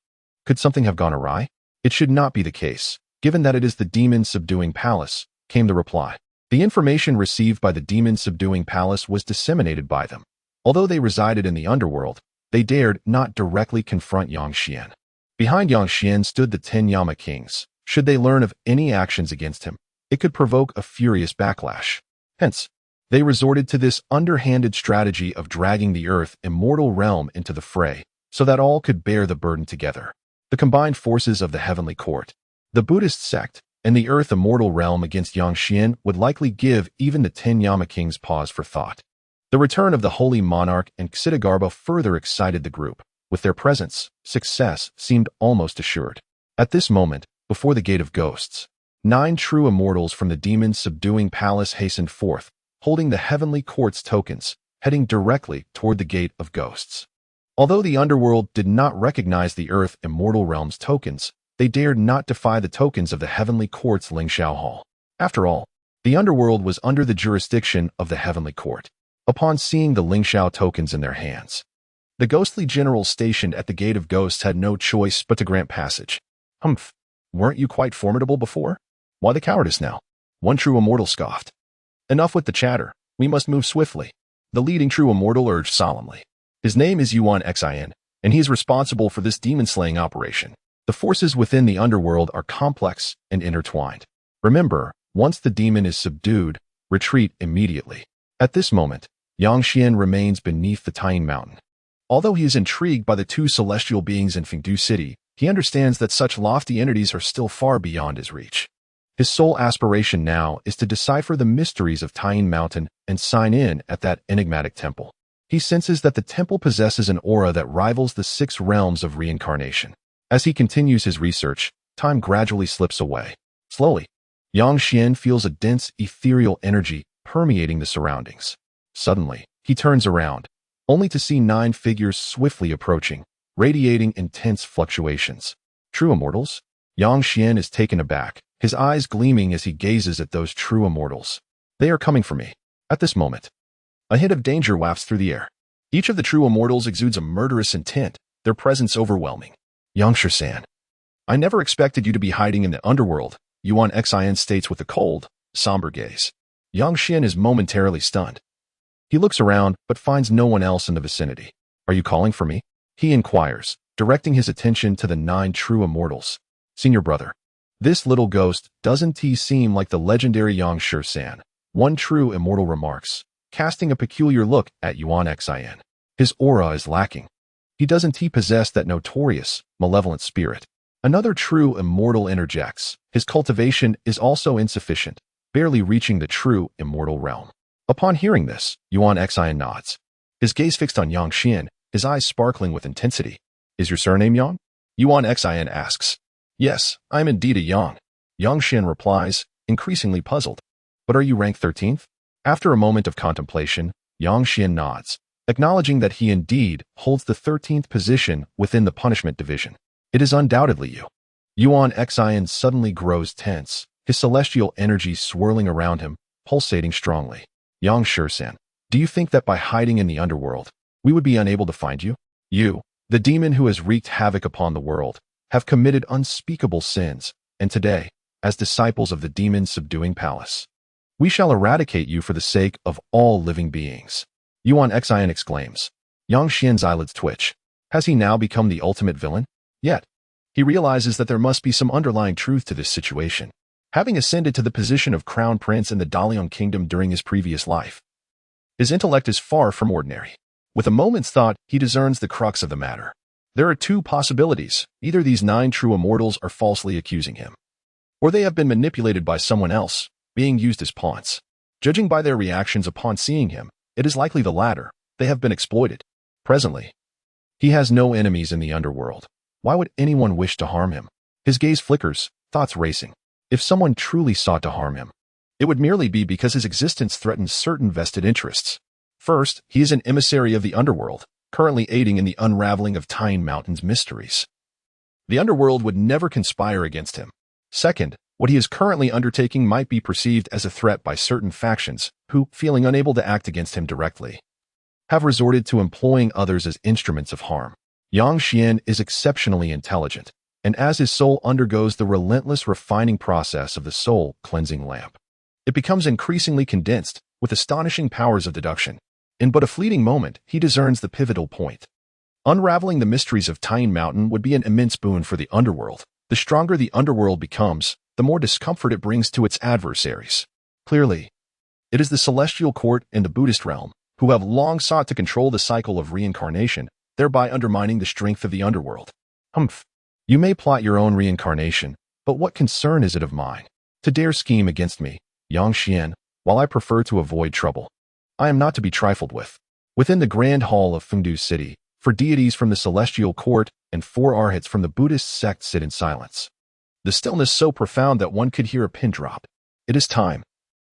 A: Could something have gone awry? It should not be the case, given that it is the Demon Subduing Palace, came the reply. The information received by the Demon Subduing Palace was disseminated by them. Although they resided in the Underworld, they dared not directly confront Yang Xian. Behind Yang Xian stood the 10 Yama Kings. Should they learn of any actions against him, it could provoke a furious backlash. Hence, they resorted to this underhanded strategy of dragging the Earth Immortal Realm into the fray, so that all could bear the burden together. The combined forces of the Heavenly Court, the Buddhist sect, and the Earth Immortal Realm against Yang Xian would likely give even the 10 Yama Kings pause for thought. The return of the Holy Monarch and Tathagata further excited the group. With their presence, success seemed almost assured. At this moment, before the Gate of Ghosts, 9 true immortals from the Demon Subduing Palace hastened forth, holding the Heavenly Court's tokens, heading directly toward the Gate of Ghosts. Although the Underworld did not recognize the Earth Immortal Realm's tokens, they dared not defy the tokens of the Heavenly Court's Lingxiao Hall. After all, the Underworld was under the jurisdiction of the Heavenly Court. Upon seeing the Lingxiao tokens in their hands, the ghostly generals stationed at the Gate of Ghosts had no choice but to grant passage. Humph, weren't you quite formidable before? Why the cowardice now? One true immortal scoffed. Enough with the chatter, we must move swiftly, the leading true immortal urged solemnly. His name is Xuan Xin, and he is responsible for this demon-slaying operation. The forces within the Underworld are complex and intertwined. Remember, once the demon is subdued, retreat immediately. At this moment, Yang Xian remains beneath the Tying Mountain. Although he is intrigued by the 2 celestial beings in Fengdu City, he understands that such lofty entities are still far beyond his reach. His sole aspiration now is to decipher the mysteries of Tying Mountain and sign in at that enigmatic temple. He senses that the temple possesses an aura that rivals the 6 realms of reincarnation. As he continues his research, time gradually slips away. Slowly, Yang Xian feels a dense, ethereal energy permeating the surroundings. Suddenly, he turns around, only to see 9 figures swiftly approaching, radiating intense fluctuations. True immortals? Yang Xian is taken aback, his eyes gleaming as he gazes at those true immortals. They are coming for me. At this moment, a hint of danger wafts through the air. Each of the true immortals exudes a murderous intent, their presence overwhelming. Yang Xian, I never expected you to be hiding in the Underworld, Xuan Xin states with a cold, somber gaze. Yang Xian is momentarily stunned. He looks around, but finds no one else in the vicinity. Are you calling for me? He inquires, directing his attention to the 9 true immortals. Senior brother, this little ghost doesn't he seem like the legendary Yang Xian? One true immortal remarks, casting a peculiar look at Xuan Xin. His aura is lacking. He doesn't he possess that notorious, malevolent spirit? Another true immortal interjects. His cultivation is also insufficient, barely reaching the true immortal realm. Upon hearing this, Xuan Xin nods. His gaze fixed on Yang Xian, his eyes sparkling with intensity. Is your surname Yang? Xuan Xin asks. Yes, I am indeed a Yang. Yang Xian replies, increasingly puzzled. But are you rank 13th? After a moment of contemplation, Yang Xian nods, acknowledging that he indeed holds the 13th position within the punishment division. It is undoubtedly you. Yuan Xian suddenly grows tense, his celestial energy swirling around him, pulsating strongly. Yang Shisan, do you think that by hiding in the underworld, we would be unable to find you? You, the demon who has wreaked havoc upon the world, have committed unspeakable sins, and today, as disciples of the demon's subduing palace, we shall eradicate you for the sake of all living beings. Yuan Xian exclaims. Yang Xian's eyelids twitch. Has he now become the ultimate villain? Yet, he realizes that there must be some underlying truth to this situation. Having ascended to the position of crown prince in the Dalian kingdom during his previous life, his intellect is far from ordinary. With a moment's thought, he discerns the crux of the matter. There are two possibilities. Either these 9 true immortals are falsely accusing him, or they have been manipulated by someone else, being used as pawns. Judging by their reactions upon seeing him, it is likely the latter. They have been exploited. Presently, he has no enemies in the underworld. Why would anyone wish to harm him? His gaze flickers, thoughts racing. If someone truly sought to harm him, it would merely be because his existence threatens certain vested interests. First, he is an emissary of the underworld, currently aiding in the unraveling of Tyne Mountain's mysteries. The underworld would never conspire against him. Second, what he is currently undertaking might be perceived as a threat by certain factions who, feeling unable to act against him directly, have resorted to employing others as instruments of harm. Yang Xian is exceptionally intelligent, and as his soul undergoes the relentless refining process of the soul cleansing lamp, it becomes increasingly condensed with astonishing powers of deduction. In but a fleeting moment, he discerns the pivotal point. Unraveling the mysteries of Tyne Mountain would be an immense boon for the underworld. The stronger the underworld becomes, the more discomfort it brings to its adversaries. Clearly, it is the celestial court in the Buddhist realm who have long sought to control the cycle of reincarnation, thereby undermining the strength of the underworld. Humph. You may plot your own reincarnation, but what concern is it of mine to dare scheme against me, Yang Xian, while I prefer to avoid trouble? I am not to be trifled with. Within the grand hall of Fengdu city, 4 deities from the celestial court and 4 arhats from the Buddhist sect sit in silence. The stillness so profound that one could hear a pin drop. It is time.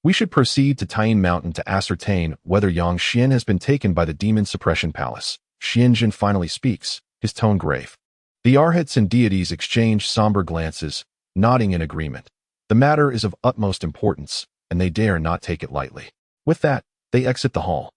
A: We should proceed to Tyne Mountain to ascertain whether Yang Xian has been taken by the demon suppression palace. Xianjin finally speaks, his tone grave. The arhats and deities exchange somber glances, nodding in agreement. The matter is of utmost importance, and they dare not take it lightly. With that, they exit the hall,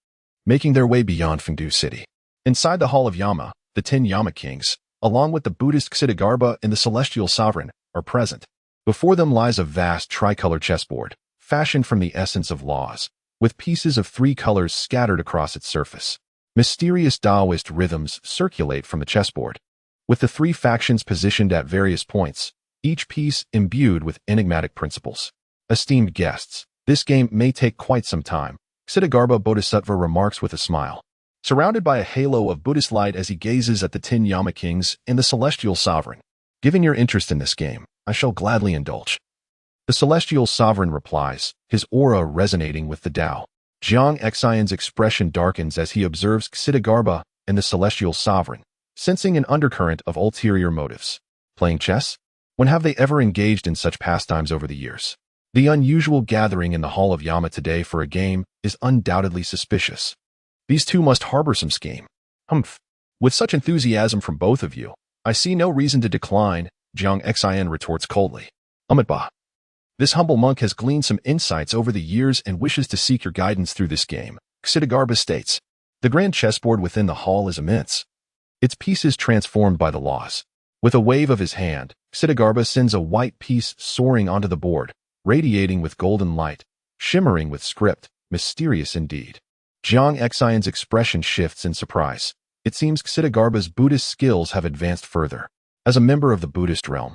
A: making their way beyond Fengdu city. Inside the Hall of Yama, the 10 Yama kings, along with the Buddhist Tathagata and the celestial sovereign, are present. Before them lies a vast tricolor chessboard, fashioned from the essence of laws, with pieces of 3 colors scattered across its surface. Mysterious Taoist rhythms circulate from the chessboard, with the 3 factions positioned at various points, each piece imbued with enigmatic principles. Esteemed guests, this game may take quite some time, Ksitigarbha Bodhisattva remarks with a smile, surrounded by a halo of Buddhist light as he gazes at the 10 Yama kings and the celestial sovereign. Given your interest in this game, I shall gladly indulge. The celestial sovereign replies, his aura resonating with the Tao. Jiang Xian's expression darkens as he observes Ksitigarbha and the celestial sovereign, sensing an undercurrent of ulterior motives. Playing chess? When have they ever engaged in such pastimes over the years? The unusual gathering in the Hall of Yama today for a game is undoubtedly suspicious. These two must harbor some scheme. Humph. With such enthusiasm from both of you, I see no reason to decline, Jiang Xian retorts coldly. Amitabha. This humble monk has gleaned some insights over the years and wishes to seek your guidance through this game, Ksitigarbha states. The grand chessboard within the hall is immense, its pieces transformed by the laws. With a wave of his hand, Ksitigarbha sends a white piece soaring onto the board, radiating with golden light, shimmering with script, mysterious indeed. Jiang Xian's expression shifts in surprise. It seems Ksitigarbha's Buddhist skills have advanced further. As a member of the Buddhist realm,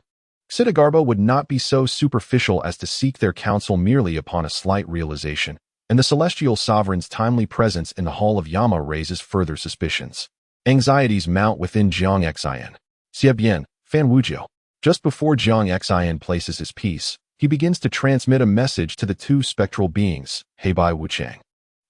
A: Ksitigarbha would not be so superficial as to seek their counsel merely upon a slight realization, and the celestial sovereign's timely presence in the Hall of Yama raises further suspicions. Anxieties mount within Jiang Xian. Xiebian, Fan Wujiu. Just before Jiang Xian places his piece, he begins to transmit a message to the 2 spectral beings, Heibai Wuchang,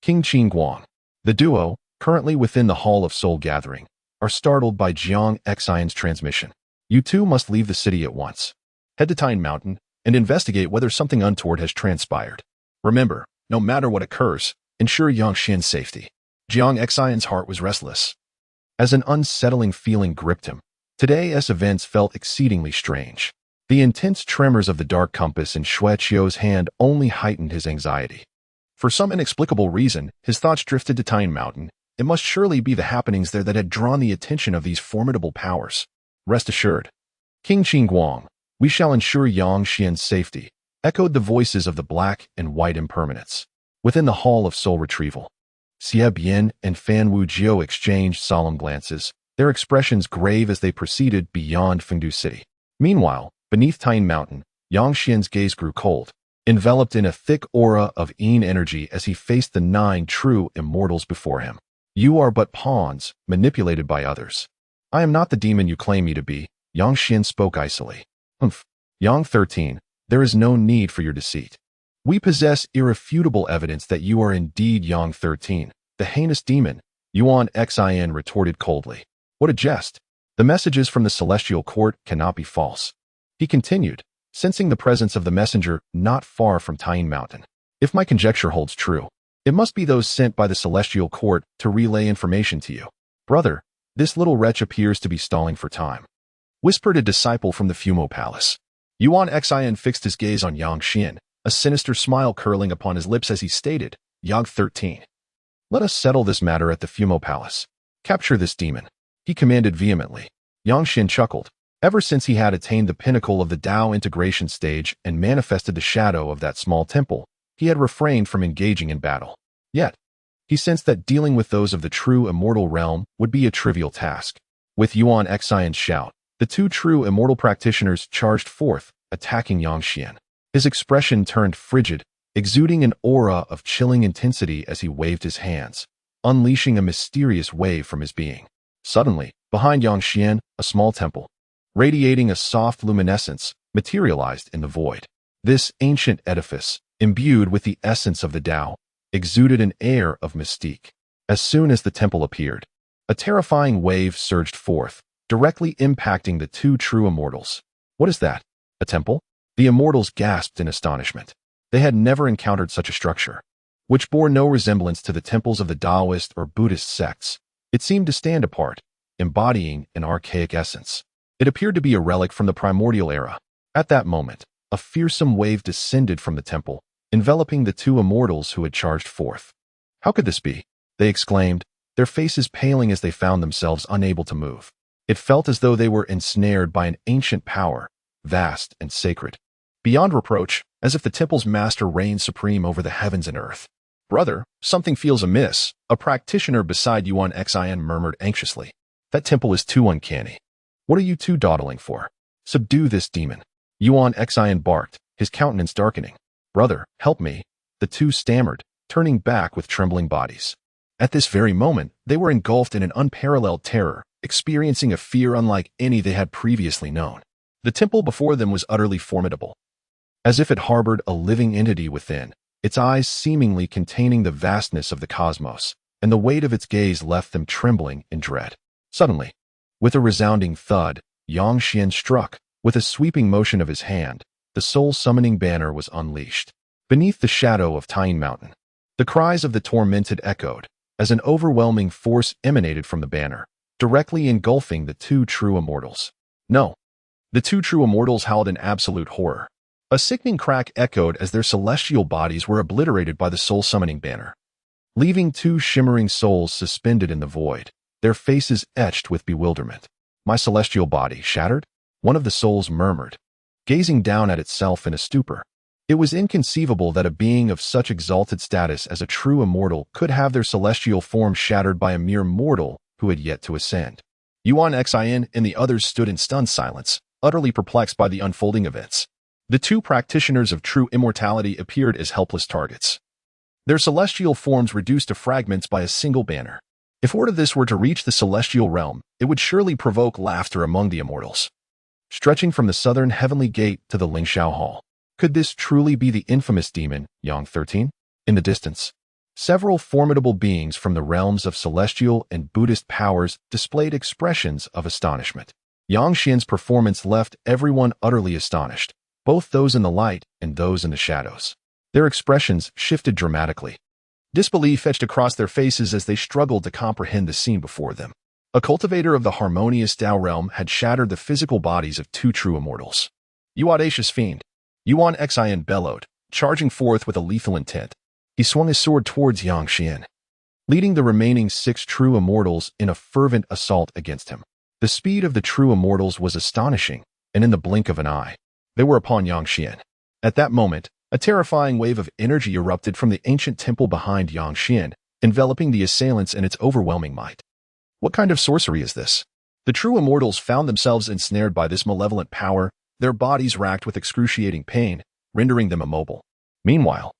A: King Qin Guang. The duo, currently within the Hall of Soul Gathering, are startled by Jiang Xian's transmission. You 2 must leave the city at once. Head to Tyne Mountain and investigate whether something untoward has transpired. Remember, No matter what occurs, ensure Yang Xian's safety. Jiang Xian's heart was restless, as an unsettling feeling gripped him. Today's events felt exceedingly strange. The intense tremors of the dark compass in Xue Qiu's hand only heightened his anxiety. For some inexplicable reason, his thoughts drifted to Tine Mountain. It must surely be the happenings there that had drawn the attention of these formidable powers. Rest assured, King Qingguang, we shall ensure Yang Xian's safety, echoed the voices of the black and white impermanents. Within the Hall of Soul Retrieval, Xie Bian and Fan Wujiu exchanged solemn glances, their expressions grave as they proceeded beyond Fengdu City. Meanwhile, beneath Tine Mountain, Yang Xian's gaze grew cold, enveloped in a thick aura of Yin energy as he faced the 9 true immortals before him. You are but pawns, manipulated by others. I am not the demon you claim me to be, Yang Xian spoke icily. Yang 13, there is no need for your deceit. We possess irrefutable evidence that you are indeed Yang 13, the heinous demon, Yuan Xin retorted coldly. What a jest! The messages from the celestial court cannot be false. He continued, sensing the presence of the messenger not far from Tine Mountain. If my conjecture holds true, it must be those sent by the celestial court to relay information to you. Brother, this little wretch appears to be stalling for time, whispered a disciple from the Fumo Palace. Yuan Xin fixed his gaze on Yang Xian, a sinister smile curling upon his lips as he stated, Yang 13. Let us settle this matter at the Fumo Palace. Capture this demon, he commanded vehemently. Yang Xian chuckled. Ever since he had attained the pinnacle of the Dao integration stage and manifested the shadow of that small temple, he had refrained from engaging in battle. Yet, he sensed that dealing with those of the true immortal realm would be a trivial task. With Yuan Xian's shout, the 2 true immortal practitioners charged forth, attacking Yang Xian. His expression turned frigid, exuding an aura of chilling intensity as he waved his hands, unleashing a mysterious wave from his being. Suddenly, behind Yang Xian, a small temple, radiating a soft luminescence, materialized in the void. This ancient edifice, imbued with the essence of the Tao, exuded an air of mystique. As soon as the temple appeared, a terrifying wave surged forth, directly impacting the 2 true immortals. What is that? A temple? The immortals gasped in astonishment. They had never encountered such a structure, which bore no resemblance to the temples of the Taoist or Buddhist sects. It seemed to stand apart, embodying an archaic essence. It appeared to be a relic from the primordial era. At that moment, a fearsome wave descended from the temple, enveloping the 2 immortals who had charged forth. How could this be? They exclaimed, their faces paling as they found themselves unable to move. It felt as though they were ensnared by an ancient power, vast and sacred, beyond reproach, as if the temple's master reigned supreme over the heavens and earth. Brother, something feels amiss, a practitioner beside Yuan Xin murmured anxiously. That temple is too uncanny. What are you 2 dawdling for? Subdue this demon. Yuan Xin barked, his countenance darkening. Brother, help me, the 2 stammered, turning back with trembling bodies. At this very moment, they were engulfed in an unparalleled terror, experiencing a fear unlike any they had previously known. The temple before them was utterly formidable, as if it harbored a living entity within, its eyes seemingly containing the vastness of the cosmos, and the weight of its gaze left them trembling in dread. Suddenly, with a resounding thud, Yang Xian struck. With a sweeping motion of his hand, the soul-summoning banner was unleashed. Beneath the shadow of Tine Mountain, the cries of the tormented echoed, as an overwhelming force emanated from the banner, directly engulfing the 2 true immortals. No! The 2 true immortals howled in absolute horror. A sickening crack echoed as their celestial bodies were obliterated by the soul-summoning banner, leaving 2 shimmering souls suspended in the void, their faces etched with bewilderment. My celestial body shattered? One of the souls murmured, gazing down at itself in a stupor. It was inconceivable that a being of such exalted status as a true immortal could have their celestial form shattered by a mere mortal who had yet to ascend. Yuan Xin and the others stood in stunned silence, utterly perplexed by the unfolding events. The 2 practitioners of true immortality appeared as helpless targets, their celestial forms reduced to fragments by a single banner. If word of this were to reach the celestial realm, it would surely provoke laughter among the immortals. Stretching from the southern heavenly gate to the Lingxiao Hall, could this truly be the infamous demon, Yang 13? In the distance, several formidable beings from the realms of celestial and Buddhist powers displayed expressions of astonishment. Yang Xian's performance left everyone utterly astonished, both those in the light and those in the shadows. Their expressions shifted dramatically. Disbelief etched across their faces as they struggled to comprehend the scene before them. A cultivator of the harmonious Tao realm had shattered the physical bodies of two true immortals. "You audacious fiend!" Yuan Xian bellowed, charging forth with a lethal intent. He swung his sword towards Yang Xian, leading the remaining 6 true immortals in a fervent assault against him. The speed of the true immortals was astonishing, and in the blink of an eye, they were upon Yang Xian. At that moment, a terrifying wave of energy erupted from the ancient temple behind Yang Xian, enveloping the assailants in its overwhelming might. What kind of sorcery is this? The true immortals found themselves ensnared by this malevolent power, their bodies racked with excruciating pain, rendering them immobile. Meanwhile,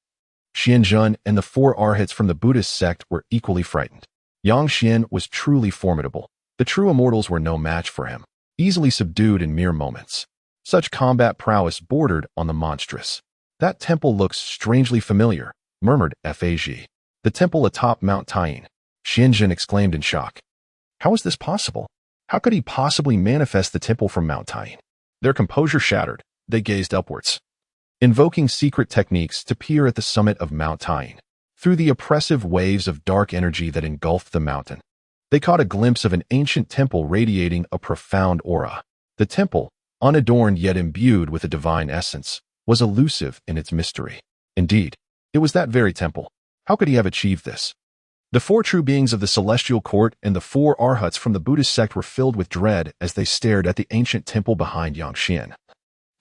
A: Xianzhen and the 4 arhats from the Buddhist sect were equally frightened. Yang Xian was truly formidable. The true immortals were no match for him, easily subdued in mere moments. Such combat prowess bordered on the monstrous. "That temple looks strangely familiar," murmured Fag. "The temple atop Mount Taiying," Xianzhen exclaimed in shock. "How is this possible? How could he possibly manifest the temple from Mount Taiying?" Their composure shattered. They gazed upwards, invoking secret techniques to peer at the summit of Mount Taiying. Through the oppressive waves of dark energy that engulfed the mountain, they caught a glimpse of an ancient temple radiating a profound aura. The temple, unadorned yet imbued with a divine essence, was elusive in its mystery. Indeed, it was that very temple. How could he have achieved this? The 4 true beings of the celestial court and the 4 arhats from the Buddhist sect were filled with dread as they stared at the ancient temple behind Yang Xian,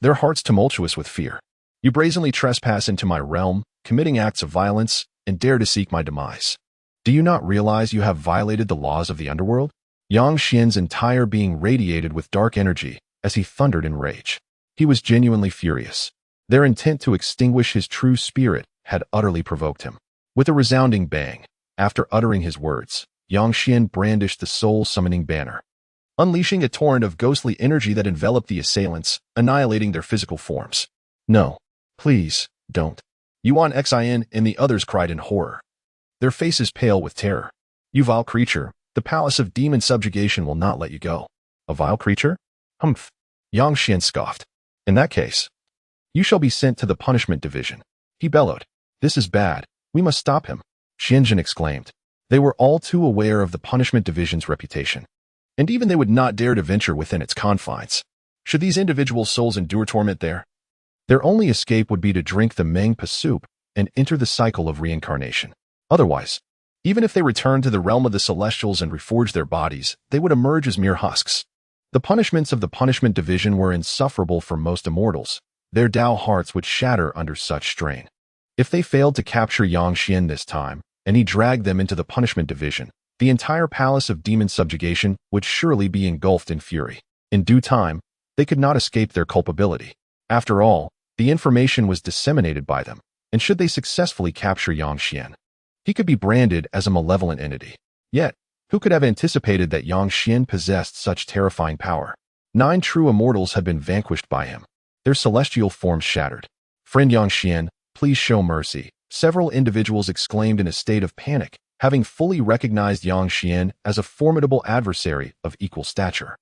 A: their hearts tumultuous with fear. "You brazenly trespass into my realm, committing acts of violence, and dare to seek my demise. Do you not realize you have violated the laws of the underworld?" Yang Xian's entire being radiated with dark energy as he thundered in rage. He was genuinely furious. Their intent to extinguish his true spirit had utterly provoked him. With a resounding bang, after uttering his words, Yang Xian brandished the soul-summoning banner, unleashing a torrent of ghostly energy that enveloped the assailants, annihilating their physical forms. "No, please, don't." Yuan Xian and the others cried in horror, their faces pale with terror. "You vile creature, the palace of demon subjugation will not let you go." "A vile creature? Humph." Yang Xian scoffed. "In that case, you shall be sent to the punishment division." He bellowed. "This is bad. We must stop him," Xianzhen exclaimed. They were all too aware of the punishment division's reputation, and even they would not dare to venture within its confines. Should these individual souls endure torment there, their only escape would be to drink the Mengpa soup and enter the cycle of reincarnation. Otherwise, even if they returned to the realm of the celestials and reforged their bodies, they would emerge as mere husks. The punishments of the punishment division were insufferable for most immortals. Their Tao hearts would shatter under such strain. If they failed to capture Yang Xian this time, and he dragged them into the punishment division, the entire palace of demon subjugation would surely be engulfed in fury. In due time, they could not escape their culpability. After all, the information was disseminated by them, and should they successfully capture Yang Xian, he could be branded as a malevolent entity. Yet, who could have anticipated that Yang Xian possessed such terrifying power? 9 true immortals had been vanquished by him, their celestial forms shattered. "Friend Yang Xian, please show mercy," several individuals exclaimed in a state of panic, having fully recognized Yang Xian as a formidable adversary of equal stature.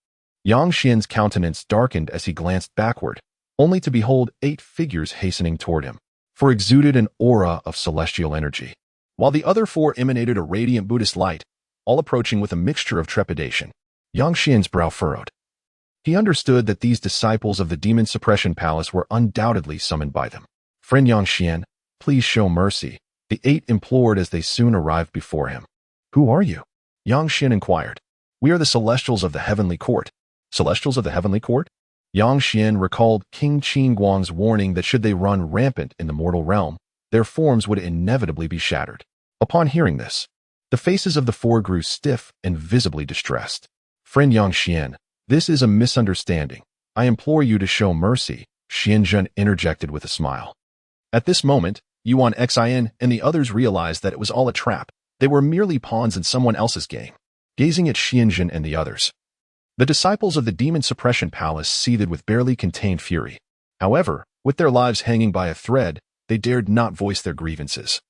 A: Yang Xian's countenance darkened as he glanced backward, only to behold 8 figures hastening toward him, for exuded an aura of celestial energy, while the other 4 emanated a radiant Buddhist light, all approaching with a mixture of trepidation. Yang Xian's brow furrowed. He understood that these disciples of the Demon Suppression Palace were undoubtedly summoned by them. "Friend Yang Xian, please show mercy," the 8 implored as they soon arrived before him. "Who are you?" Yang Xian inquired. "We are the Celestials of the Heavenly Court." "Celestials of the Heavenly Court?" Yang Xian recalled King Qin Guang's warning that should they run rampant in the mortal realm, their forms would inevitably be shattered. Upon hearing this, the faces of the 4 grew stiff and visibly distressed. "Friend Yang Xian, this is a misunderstanding. I implore you to show mercy," Xianzhen interjected with a smile. At this moment, Yuan Xian and the others realized that it was all a trap. They were merely pawns in someone else's game. Gazing at Xianzhen and the others, the disciples of the Demon Suppression Palace seethed with barely contained fury. However, with their lives hanging by a thread, they dared not voice their grievances,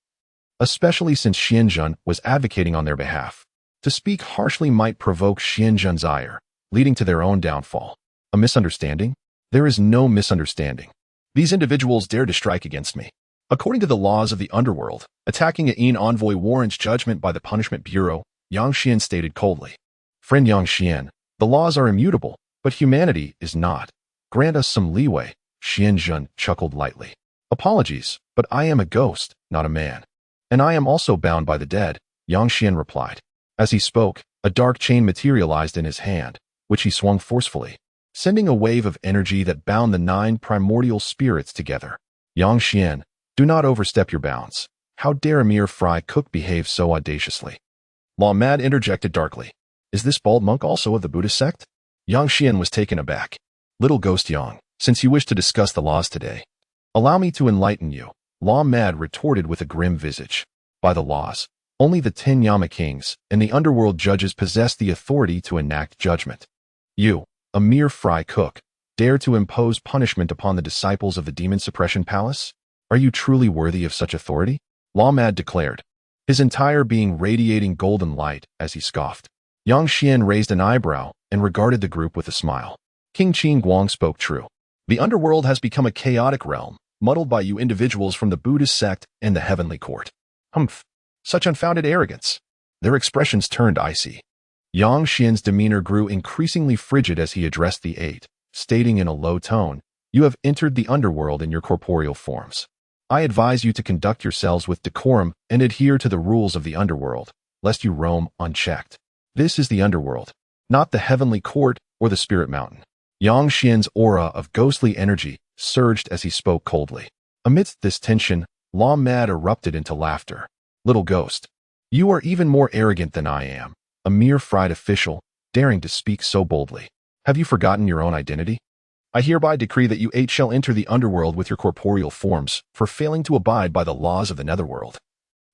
A: especially since Xianzhen was advocating on their behalf. To speak harshly might provoke Xianzhen's ire, leading to their own downfall. A misunderstanding? There is no misunderstanding. These individuals dare to strike against me. According to the laws of the Underworld, attacking an envoy warrants judgment by the Punishment Bureau, Yang Xian stated coldly. Friend Yang Xian, the laws are immutable, but humanity is not. Grant us some leeway, Xian Zhen chuckled lightly. Apologies, but I am a ghost, not a man. And I am also bound by the dead, Yang Xian replied. As he spoke, a dark chain materialized in his hand, which he swung forcefully, sending a wave of energy that bound the 9 primordial spirits together. Yang Xian, do not overstep your bounds. How dare a mere fry cook behave so audaciously? Law Mad interjected darkly. Is this bald monk also of the Buddhist sect? Yang Xian was taken aback. Little Ghost Yang, since you wish to discuss the laws today, allow me to enlighten you, Law Mad retorted with a grim visage. By the laws, only the 10 Yama kings and the underworld judges possess the authority to enact judgment. You, a mere fry cook, dare to impose punishment upon the disciples of the Demon Suppression Palace? Are you truly worthy of such authority? Law Mad declared, his entire being radiating golden light as he scoffed. Yang Xian raised an eyebrow and regarded the group with a smile. King Qin Guang spoke true. The underworld has become a chaotic realm, muddled by you individuals from the Buddhist sect and the heavenly court. Humph! Such unfounded arrogance. Their expressions turned icy. Yang Xian's demeanor grew increasingly frigid as he addressed the 8, stating in a low tone, you have entered the underworld in your corporeal forms. I advise you to conduct yourselves with decorum and adhere to the rules of the underworld, lest you roam unchecked. This is the underworld, not the heavenly court or the spirit mountain. Yang Xian's aura of ghostly energy surged as he spoke coldly. Amidst this tension, Law Mad erupted into laughter. Little ghost, you are even more arrogant than I am, a mere fried official, daring to speak so boldly. Have you forgotten your own identity? I hereby decree that you 8 shall enter the underworld with your corporeal forms for failing to abide by the laws of the netherworld.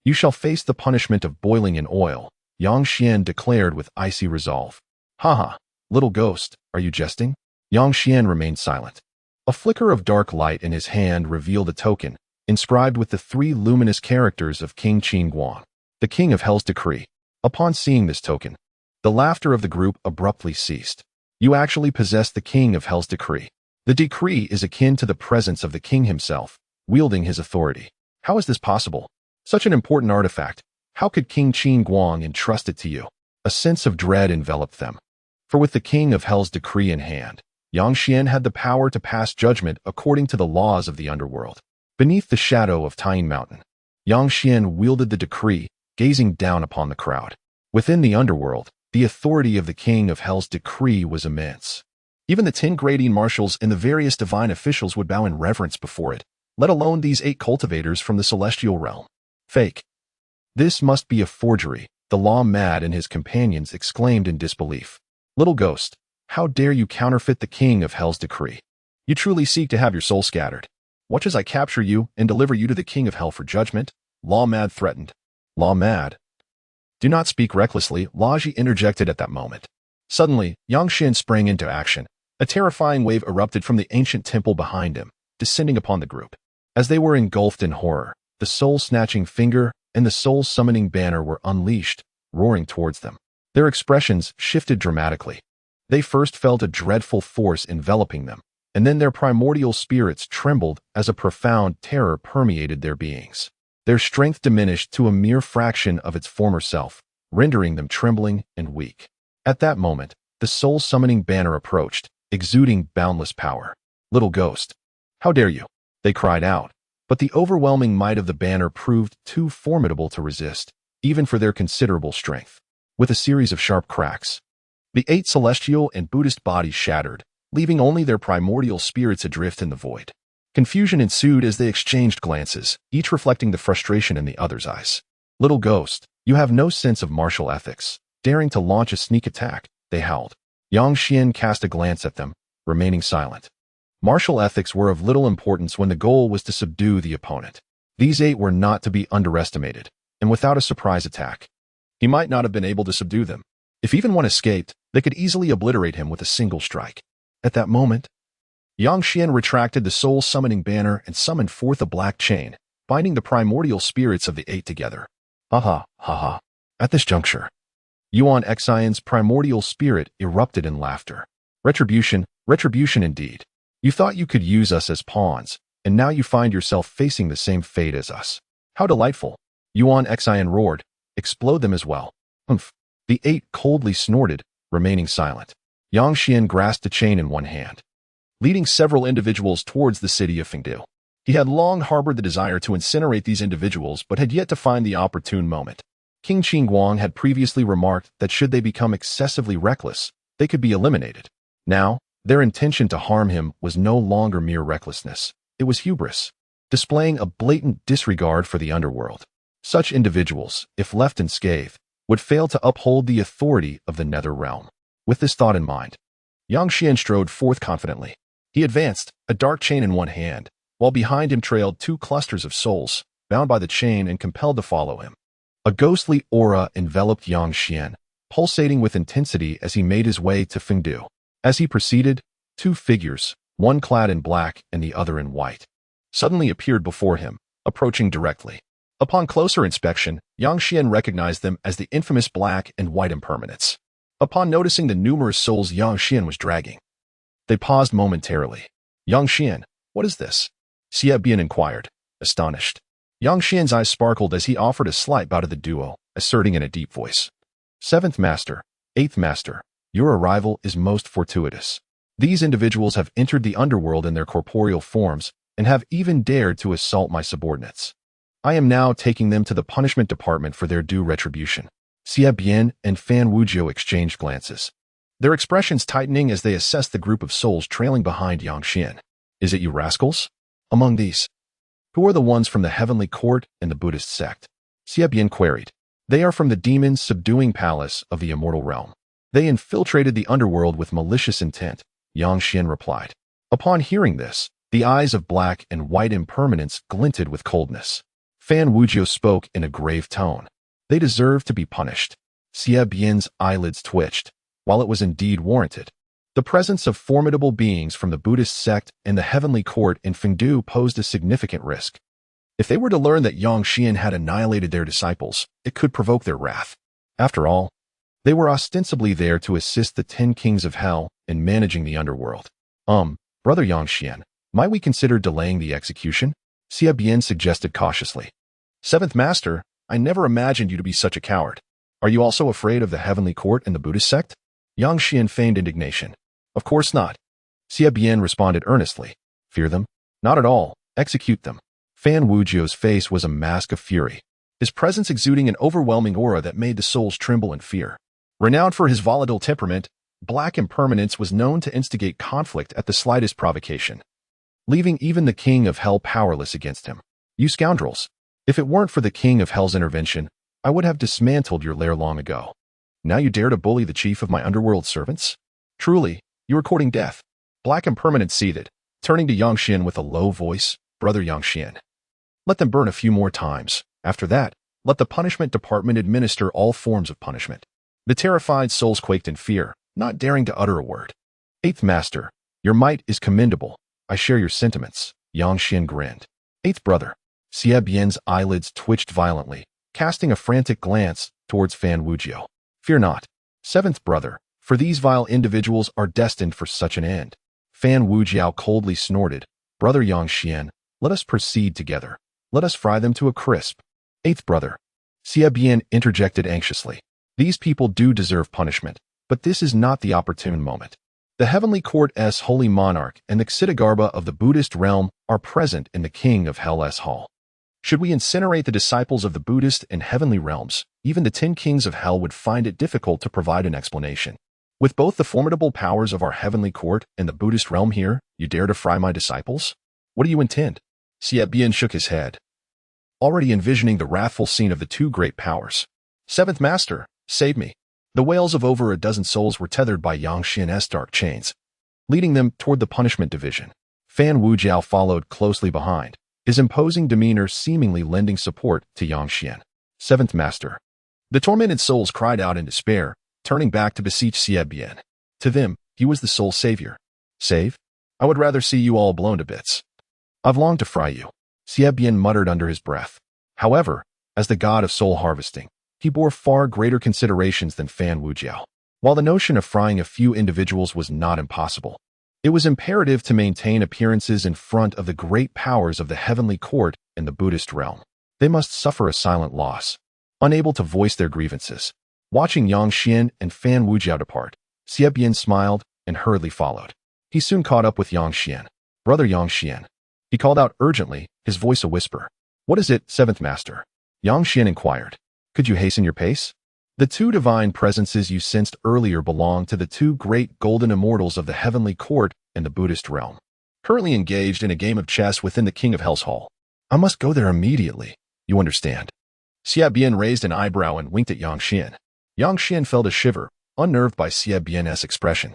A: You shall face the punishment of boiling in oil, Yang Xian declared with icy resolve. Haha, little ghost, are you jesting? Yang Xian remained silent. A flicker of dark light in his hand revealed a token, inscribed with the 3 luminous characters of King Qin Guang, the King of Hell's decree. Upon seeing this token, the laughter of the group abruptly ceased. You actually possess the King of Hell's decree. The decree is akin to the presence of the king himself, wielding his authority. How is this possible? Such an important artifact. How could King Qin Guang entrust it to you? A sense of dread enveloped them. For with the King of Hell's decree in hand, Yang Xian had the power to pass judgment according to the laws of the underworld. Beneath the shadow of Tying Mountain, Yang Xian wielded the decree, gazing down upon the crowd. Within the underworld, the authority of the King of Hell's decree was immense. Even the 10 grading marshals and the various divine officials would bow in reverence before it, let alone these 8 cultivators from the celestial realm. Fake. This must be a forgery, the Law Mad and his companions exclaimed in disbelief. Little ghost, how dare you counterfeit the King of Hell's decree? You truly seek to have your soul scattered. Watch as I capture you and deliver you to the King of Hell for judgment, Law Mad threatened. Law Mad? Do not speak recklessly, Laji interjected at that moment. Suddenly, Yang Xian sprang into action. A terrifying wave erupted from the ancient temple behind him, descending upon the group. As they were engulfed in horror, the soul-snatching finger and the soul-summoning banner were unleashed, roaring towards them. Their expressions shifted dramatically. They first felt a dreadful force enveloping them, and then their primordial spirits trembled as a profound terror permeated their beings. Their strength diminished to a mere fraction of its former self, rendering them trembling and weak. At that moment, the soul-summoning banner approached, exuding boundless power. Little ghost, how dare you? They cried out, but the overwhelming might of the banner proved too formidable to resist, even for their considerable strength. With a series of sharp cracks, the 8 celestial and Buddhist bodies shattered, leaving only their primordial spirits adrift in the void. Confusion ensued as they exchanged glances, each reflecting the frustration in the other's eyes. Little ghost, you have no sense of martial ethics, daring to launch a sneak attack, they howled. Yang Xian cast a glance at them, remaining silent. Martial ethics were of little importance when the goal was to subdue the opponent. These 8 were not to be underestimated, and without a surprise attack, he might not have been able to subdue them. If even one escaped, they could easily obliterate him with a single strike. At that moment, Yang Xian retracted the soul-summoning banner and summoned forth a black chain, binding the primordial spirits of the 8 together. Ha ha, ha ha. At this juncture, Yuan Xian's primordial spirit erupted in laughter. Retribution, retribution indeed. You thought you could use us as pawns, and now you find yourself facing the same fate as us. How delightful. Yuan Xian roared. Explode them as well. Humph. The 8 coldly snorted, remaining silent. Yang Xian grasped a chain in one hand, leading several individuals towards the city of Fengdu. He had long harbored the desire to incinerate these individuals, but had yet to find the opportune moment. King Qingguang had previously remarked that should they become excessively reckless, they could be eliminated. Now, their intention to harm him was no longer mere recklessness. It was hubris, displaying a blatant disregard for the underworld. Such individuals, if left unscathed, would fail to uphold the authority of the nether realm. With this thought in mind, Yang Xian strode forth confidently. He advanced, a dark chain in one hand, while behind him trailed 2 clusters of souls, bound by the chain and compelled to follow him. A ghostly aura enveloped Yang Xian, pulsating with intensity as he made his way to Fengdu. As he proceeded, 2 figures, one clad in black and the other in white, suddenly appeared before him, approaching directly. Upon closer inspection, Yang Xian recognized them as the infamous black and white impermanents. Upon noticing the numerous souls Yang Xian was dragging, they paused momentarily. Yang Xian, what is this? Xie Bian inquired, astonished. Yang Xian's eyes sparkled as he offered a slight bow to the duo, asserting in a deep voice. 7th Master, 8th Master, your arrival is most fortuitous. These individuals have entered the underworld in their corporeal forms and have even dared to assault my subordinates. I am now taking them to the punishment department for their due retribution. Xie Bian and Fan Wujiu exchanged glances, their expressions tightening as they assessed the group of souls trailing behind Yang Xian. Is it you rascals? Among these, who are the ones from the heavenly court and the Buddhist sect? Xie Bian queried. They are from the demon's subduing palace of the immortal realm. They infiltrated the underworld with malicious intent, Yang Xian replied. Upon hearing this, the eyes of black and white impermanence glinted with coldness. Fan Wujiu spoke in a grave tone. They deserve to be punished. Xie Bian's eyelids twitched, while it was indeed warranted. The presence of formidable beings from the Buddhist sect and the heavenly court in Fengdu posed a significant risk. If they were to learn that Yang Xian had annihilated their disciples, it could provoke their wrath. After all, they were ostensibly there to assist the 10 kings of hell in managing the underworld. Brother Yang Xian, might we consider delaying the execution? Xie Bian suggested cautiously. 7th Master, I never imagined you to be such a coward. Are you also afraid of the heavenly court and the Buddhist sect? Yang Xian feigned indignation. Of course not. Xie Bian responded earnestly. Fear them? Not at all. Execute them. Fan Wujiu's face was a mask of fury, his presence exuding an overwhelming aura that made the souls tremble in fear. Renowned for his volatile temperament, Black Impermanence was known to instigate conflict at the slightest provocation, leaving even the King of Hell powerless against him. You scoundrels! If it weren't for the King of Hell's intervention, I would have dismantled your lair long ago. Now you dare to bully the chief of my underworld servants? Truly, you are courting death. Black Impermanence seethed, turning to Yang Xian with a low voice. Brother Yang Xian, let them burn a few more times. After that, let the punishment department administer all forms of punishment. The terrified souls quaked in fear, not daring to utter a word. 8th Master, your might is commendable. I share your sentiments. Yang Xian grinned. 8th Brother. Xie Bian's eyelids twitched violently, casting a frantic glance towards Fan Wujiu. Fear not. 7th Brother, for these vile individuals are destined for such an end. Fan Wujiu coldly snorted. Brother Yang Xian, let us proceed together. Let us fry them to a crisp. 8th Brother. Xie Bian interjected anxiously. These people do deserve punishment, but this is not the opportune moment. The Heavenly Court's Holy Monarch and the Xitigarbha of the Buddhist realm are present in the King of Hell's Hall. Should we incinerate the disciples of the Buddhist and heavenly realms, even the 10 kings of hell would find it difficult to provide an explanation. With both the formidable powers of our heavenly court and the Buddhist realm here, you dare to fry my disciples? What do you intend? Xie Bian shook his head, already envisioning the wrathful scene of the 2 great powers. 7th Master, save me. The wails of over a dozen souls were tethered by Yang Xian's dark chains, leading them toward the punishment division. Fan Wujiu followed closely behind, his imposing demeanor seemingly lending support to Yang Xian. 7th Master. The tormented souls cried out in despair, turning back to beseech Xie Bian. To them, he was the sole savior. Save? I would rather see you all blown to bits. I've longed to fry you, Xie Bian muttered under his breath. However, as the god of soul harvesting, he bore far greater considerations than Fan Wujiu. While the notion of frying a few individuals was not impossible, It was imperative to maintain appearances in front of the great powers of the heavenly court and the Buddhist realm. They must suffer a silent loss, unable to voice their grievances. Watching Yang Xian and Fan Wujiao depart, Xie Bian smiled and hurriedly followed. He soon caught up with Yang Xian. "Brother Yang Xian," he called out urgently, his voice a whisper. "What is it, seventh master?" Yang Xian inquired. "Could you hasten your pace? The two divine presences you sensed earlier belong to the two great golden immortals of the heavenly court and the Buddhist realm, currently engaged in a game of chess within the King of Hell's Hall. I must go there immediately. You understand?" Xie Bian raised an eyebrow and winked at Yang Xian. Yang Xian felt a shiver, unnerved by Xie Bian's expression.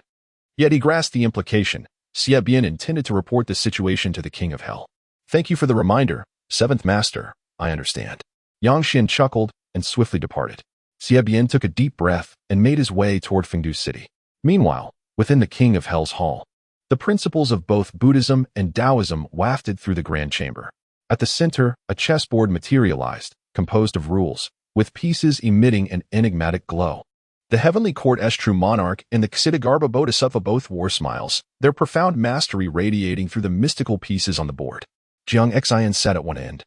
A: Yet he grasped the implication. Xie Bian intended to report the situation to the King of Hell. "Thank you for the reminder, seventh master. I understand." Yang Xian chuckled and swiftly departed. Xie Bian took a deep breath and made his way toward Fengdu City. Meanwhile, within the King of Hell's Hall, the principles of both Buddhism and Taoism wafted through the grand chamber. At the center, a chessboard materialized, composed of rules, with pieces emitting an enigmatic glow. The heavenly court's true monarch and the Ksitigarbha Bodhisattva both wore smiles, their profound mastery radiating through the mystical pieces on the board. Jiang Xian sat at one end,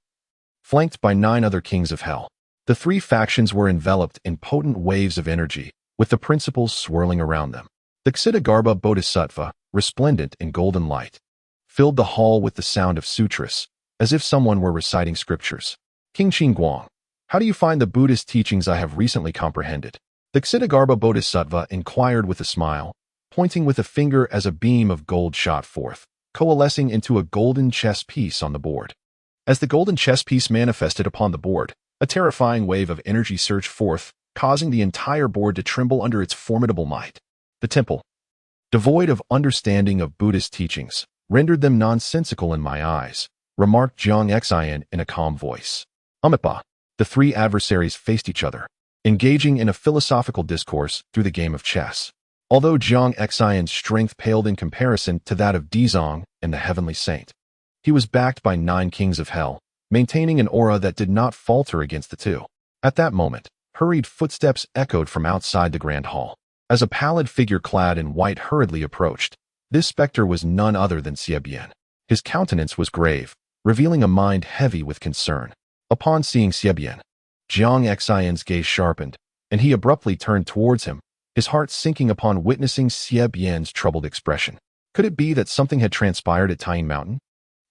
A: flanked by 9 other kings of hell. The 3 factions were enveloped in potent waves of energy, with the principles swirling around them. The Ksitigarbha Bodhisattva, resplendent in golden light, filled the hall with the sound of sutras, as if someone were reciting scriptures. "King Qingguang, how do you find the Buddhist teachings I have recently comprehended?" The Ksitigarbha Bodhisattva inquired with a smile, pointing with a finger as a beam of gold shot forth, coalescing into a golden chess piece on the board. As the golden chess piece manifested upon the board, a terrifying wave of energy surged forth, causing the entire board to tremble under its formidable might. The temple, devoid of understanding of Buddhist teachings, rendered them nonsensical in my eyes, remarked Jiang Xian in a calm voice. Amitabha. The 3 adversaries faced each other, engaging in a philosophical discourse through the game of chess. Although Jiang Xian's strength paled in comparison to that of Dizong and the Heavenly Saint, he was backed by 9 kings of hell, maintaining an aura that did not falter against the two. At that moment, hurried footsteps echoed from outside the grand hall. As a pallid figure clad in white hurriedly approached, this specter was none other than Xie Bian. His countenance was grave, revealing a mind heavy with concern. Upon seeing Xie Bian, Jiang Xian's gaze sharpened, and he abruptly turned towards him, his heart sinking upon witnessing Xie Bian's troubled expression. Could it be that something had transpired at Tying Mountain?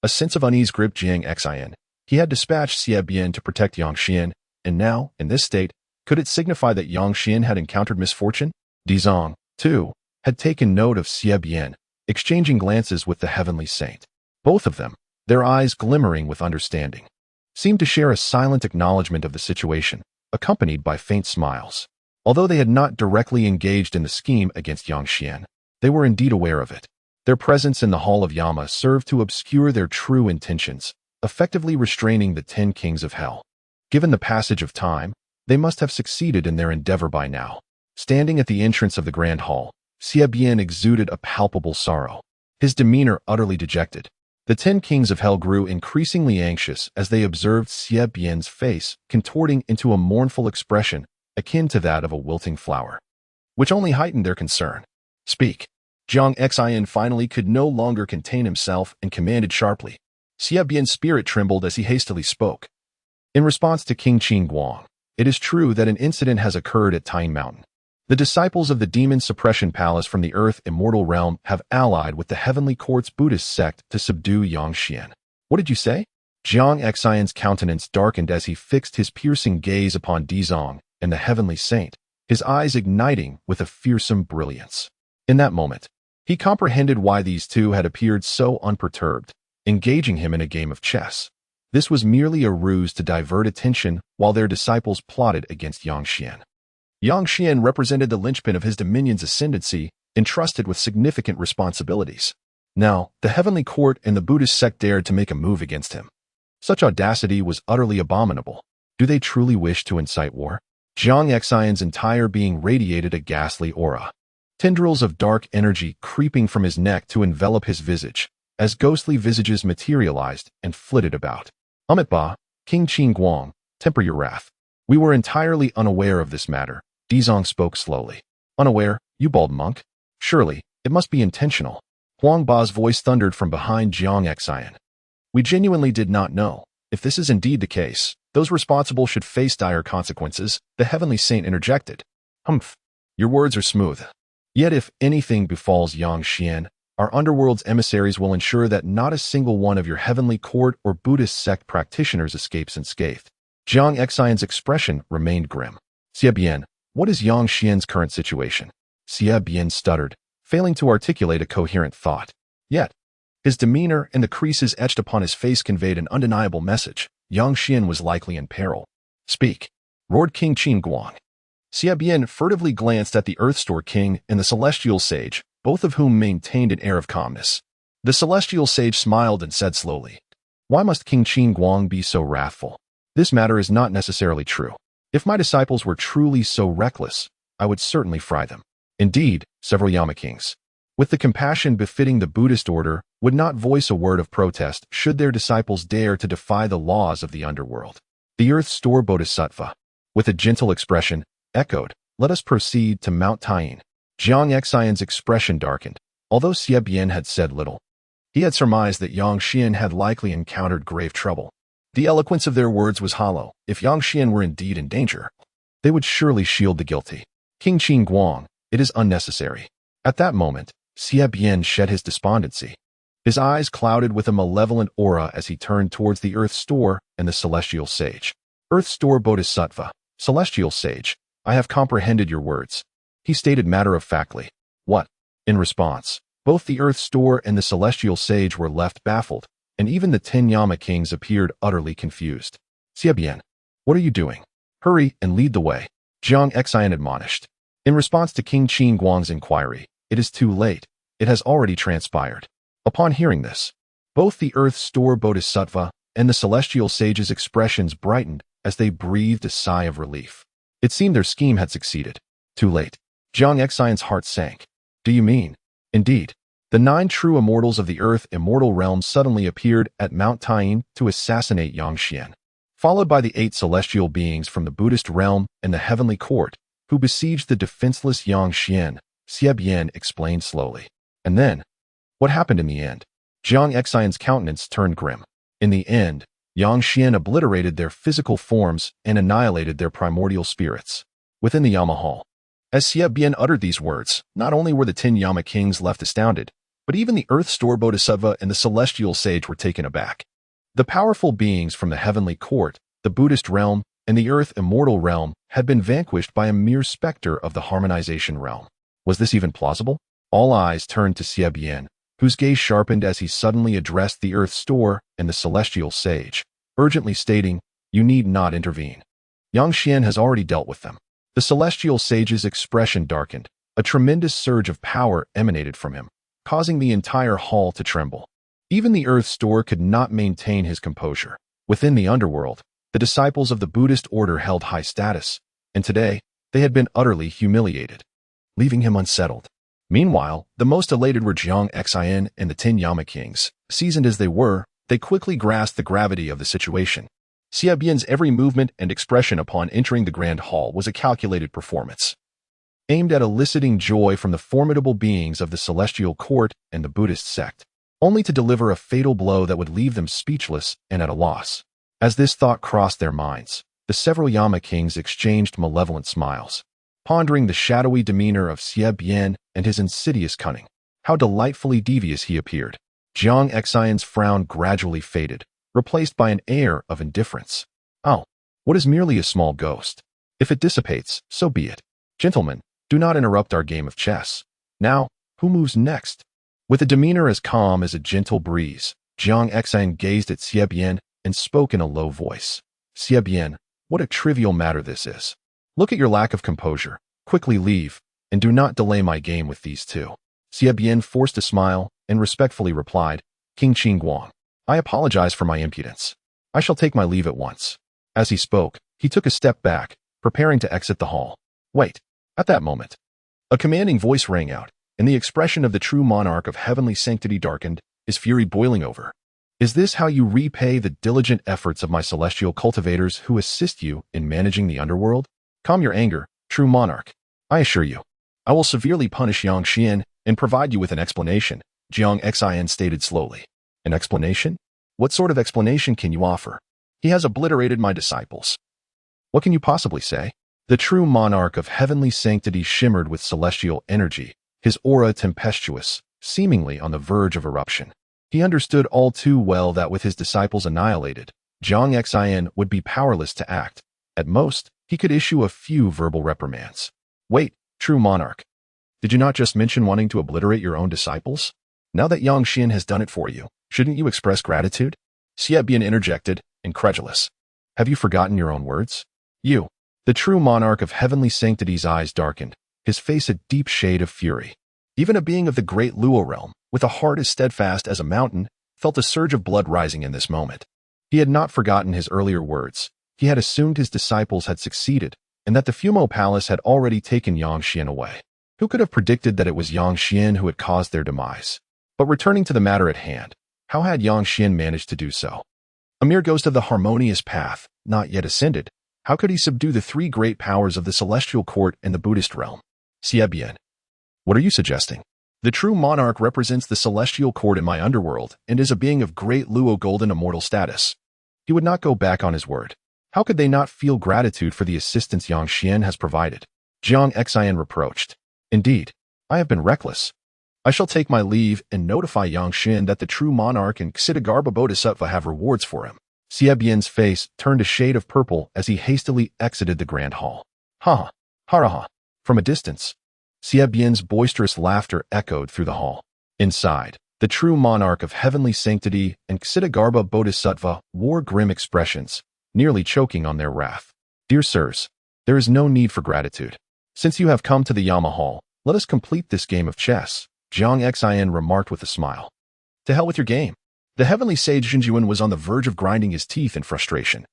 A: A sense of unease gripped Jiang Xian. He had dispatched Xie Bian to protect Yang Xian, and now, in this state, could it signify that Yang Xian had encountered misfortune? Dizong, too, had taken note of Xie Bian, exchanging glances with the Heavenly Saint. Both of them, their eyes glimmering with understanding, seemed to share a silent acknowledgement of the situation, accompanied by faint smiles. Although they had not directly engaged in the scheme against Yang Xian, they were indeed aware of it. Their presence in the Hall of Yama served to obscure their true intentions, effectively restraining the 10 kings of hell. Given the passage of time, they must have succeeded in their endeavor by now. Standing at the entrance of the grand hall, Xie Bian exuded a palpable sorrow, his demeanor utterly dejected. The 10 kings of hell grew increasingly anxious as they observed Xie Bian's face contorting into a mournful expression akin to that of a wilting flower, which only heightened their concern. "Speak." Jiang Xian finally could no longer contain himself and commanded sharply. Xie Bian's spirit trembled as he hastily spoke. "In response to King Qingguang, it is true that an incident has occurred at Tying Mountain. The disciples of the Demon Suppression Palace from the Earth Immortal Realm have allied with the Heavenly Court's Buddhist sect to subdue Yang Xian." "What did you say?" Jiang Xian's countenance darkened as he fixed his piercing gaze upon Dizong and the Heavenly Saint, his eyes igniting with a fearsome brilliance. In that moment, he comprehended why these two had appeared so unperturbed, engaging him in a game of chess. This was merely a ruse to divert attention while their disciples plotted against Yang Xian. Yang Xian represented the linchpin of his dominion's ascendancy, entrusted with significant responsibilities. Now, the Heavenly Court and the Buddhist sect dared to make a move against him. Such audacity was utterly abominable. Do they truly wish to incite war? Jiang Xian's entire being radiated a ghastly aura, tendrils of dark energy creeping from his neck to envelop his visage, as ghostly visages materialized and flitted about. "Amitabha, King Qingguang, temper your wrath. We were entirely unaware of this matter." Dizong spoke slowly. "Unaware, you bald monk? Surely, it must be intentional." Huang Ba's voice thundered from behind Jiang Xian. We genuinely did not know. If this is indeed the case, those responsible should face dire consequences, the heavenly saint interjected. Humph. Your words are smooth. Yet if anything befalls Yang Xian, our underworld's emissaries will ensure that not a single one of your heavenly court or Buddhist sect practitioners escapes unscathed. Jiang Xian's expression remained grim. Xie Bian, what is Yang Xian's current situation? Xie Bian stuttered, failing to articulate a coherent thought. Yet, his demeanor and the creases etched upon his face conveyed an undeniable message. Yang Xian was likely in peril. Speak, roared King Qin Guang. Xie Bian furtively glanced at the Earth Store King and the Celestial Sage, both of whom maintained an air of calmness. The Celestial Sage smiled and said slowly, Why must King Qin Guang be so wrathful? This matter is not necessarily true. If my disciples were truly so reckless, I would certainly fry them. Indeed, several Yama kings, with the compassion befitting the Buddhist order, would not voice a word of protest should their disciples dare to defy the laws of the underworld. The Earth Store Bodhisattva, with a gentle expression, echoed, Let us proceed to Mount Taiying. Jiang Xian's expression darkened. Although Xie Bian had said little, he had surmised that Yang Xian had likely encountered grave trouble. The eloquence of their words was hollow. If Yang Xian were indeed in danger, they would surely shield the guilty. King Qin Guang, it is unnecessary. At that moment, Xie Bian shed his despondency. His eyes clouded with a malevolent aura as he turned towards the Earth Store and the Celestial Sage. Earth Store Bodhisattva, Celestial Sage, I have comprehended your words. He stated matter-of-factly. What? In response, both the Earth Store and the Celestial Sage were left baffled, and even the 10 Yama kings appeared utterly confused. Xie Bian, what are you doing? Hurry and lead the way, Jiang Xian admonished. In response to King Qin Guang's inquiry, it is too late. It has already transpired. Upon hearing this, both the Earth Store Bodhisattva and the Celestial Sage's expressions brightened as they breathed a sigh of relief. It seemed their scheme had succeeded. Too late. Jiang Xian's heart sank. Do you mean? Indeed. The 9 true immortals of the Earth Immortal Realm suddenly appeared at Mount Taiying to assassinate Yang Xian, followed by the 8 celestial beings from the Buddhist realm and the heavenly court, who besieged the defenseless Yang Xian, Xie Bian explained slowly. And then, what happened in the end? Jiang Xian's countenance turned grim. In the end, Yang Xian obliterated their physical forms and annihilated their primordial spirits. Within the Yama Hall, as Xie Bian uttered these words, not only were the 10 Yama kings left astounded, but even the Earth Store Bodhisattva and the Celestial Sage were taken aback. The powerful beings from the heavenly court, the Buddhist realm, and the Earth Immortal realm had been vanquished by a mere specter of the harmonization realm. Was this even plausible? All eyes turned to Xie Bian, whose gaze sharpened as he suddenly addressed the Earth Store and the Celestial Sage, urgently stating, You need not intervene. Yang Xian has already dealt with them. The Celestial Sage's expression darkened. A tremendous surge of power emanated from him, causing the entire hall to tremble. Even the Earth Store could not maintain his composure. Within the underworld, the disciples of the Buddhist order held high status, and today, they had been utterly humiliated, leaving him unsettled. Meanwhile, the most elated were Jiang Xian and the 10 Yama kings. Seasoned as they were, they quickly grasped the gravity of the situation. Xie Bian's every movement and expression upon entering the Grand Hall was a calculated performance, aimed at eliciting joy from the formidable beings of the Celestial Court and the Buddhist sect, only to deliver a fatal blow that would leave them speechless and at a loss. As this thought crossed their minds, the several Yama kings exchanged malevolent smiles, pondering the shadowy demeanor of Xie Bian and his insidious cunning. How delightfully devious he appeared. Jiang Xian's frown gradually faded, replaced by an air of indifference. Oh, what is merely a small ghost? If it dissipates, so be it. Gentlemen, do not interrupt our game of chess. Now, who moves next? With a demeanor as calm as a gentle breeze, Jiang Xian gazed at Xie Bian and spoke in a low voice. Xie Bian, what a trivial matter this is. Look at your lack of composure. Quickly leave, and do not delay my game with these two. Xie Bian forced a smile and respectfully replied, King Qin Guang, I apologize for my impudence. I shall take my leave at once. As he spoke, he took a step back, preparing to exit the hall. Wait. At that moment, a commanding voice rang out, and the expression of the true monarch of heavenly sanctity darkened, his fury boiling over. Is this how you repay the diligent efforts of my celestial cultivators who assist you in managing the underworld? Calm your anger, true monarch. I assure you, I will severely punish Yang Xian and provide you with an explanation. Jiang Xin stated slowly. An explanation? What sort of explanation can you offer? He has obliterated my disciples. What can you possibly say? The true monarch of heavenly sanctity shimmered with celestial energy, his aura tempestuous, seemingly on the verge of eruption. He understood all too well that with his disciples annihilated, Jiang Xin would be powerless to act. At most, he could issue a few verbal reprimands. Wait, true monarch. Did you not just mention wanting to obliterate your own disciples? Now that Yang Xian has done it for you, shouldn't you express gratitude? Xie Bian interjected, incredulous. Have you forgotten your own words? You. The true monarch of heavenly sanctity's eyes darkened, his face a deep shade of fury. Even a being of the great Luo realm, with a heart as steadfast as a mountain, felt a surge of blood rising in this moment. He had not forgotten his earlier words. He had assumed his disciples had succeeded, and that the Fumo Palace had already taken Yang Xian away. Who could have predicted that it was Yang Xian who had caused their demise? But returning to the matter at hand, how had Yang Xian managed to do so? A mere ghost of the harmonious path, not yet ascended, how could he subdue the three great powers of the celestial court and the Buddhist realm? Xie Bian. What are you suggesting? The true monarch represents the celestial court in my underworld and is a being of great Luo golden immortal status. He would not go back on his word. How could they not feel gratitude for the assistance Yang Xian has provided? Jiang Xin reproached. Indeed, I have been reckless. I shall take my leave and notify Yang Xian that the true monarch and Ksitigarbha Bodhisattva have rewards for him. Xie Bian's face turned a shade of purple as he hastily exited the grand hall. Ha! Ha! From a distance, Xie Bian's boisterous laughter echoed through the hall. Inside, the true monarch of heavenly sanctity and Ksitigarbha Bodhisattva wore grim expressions, nearly choking on their wrath. Dear sirs, there is no need for gratitude. Since you have come to the Yama Hall, let us complete this game of chess, Jiang Xin remarked with a smile. To hell with your game. The heavenly sage Xinjuan was on the verge of grinding his teeth in frustration.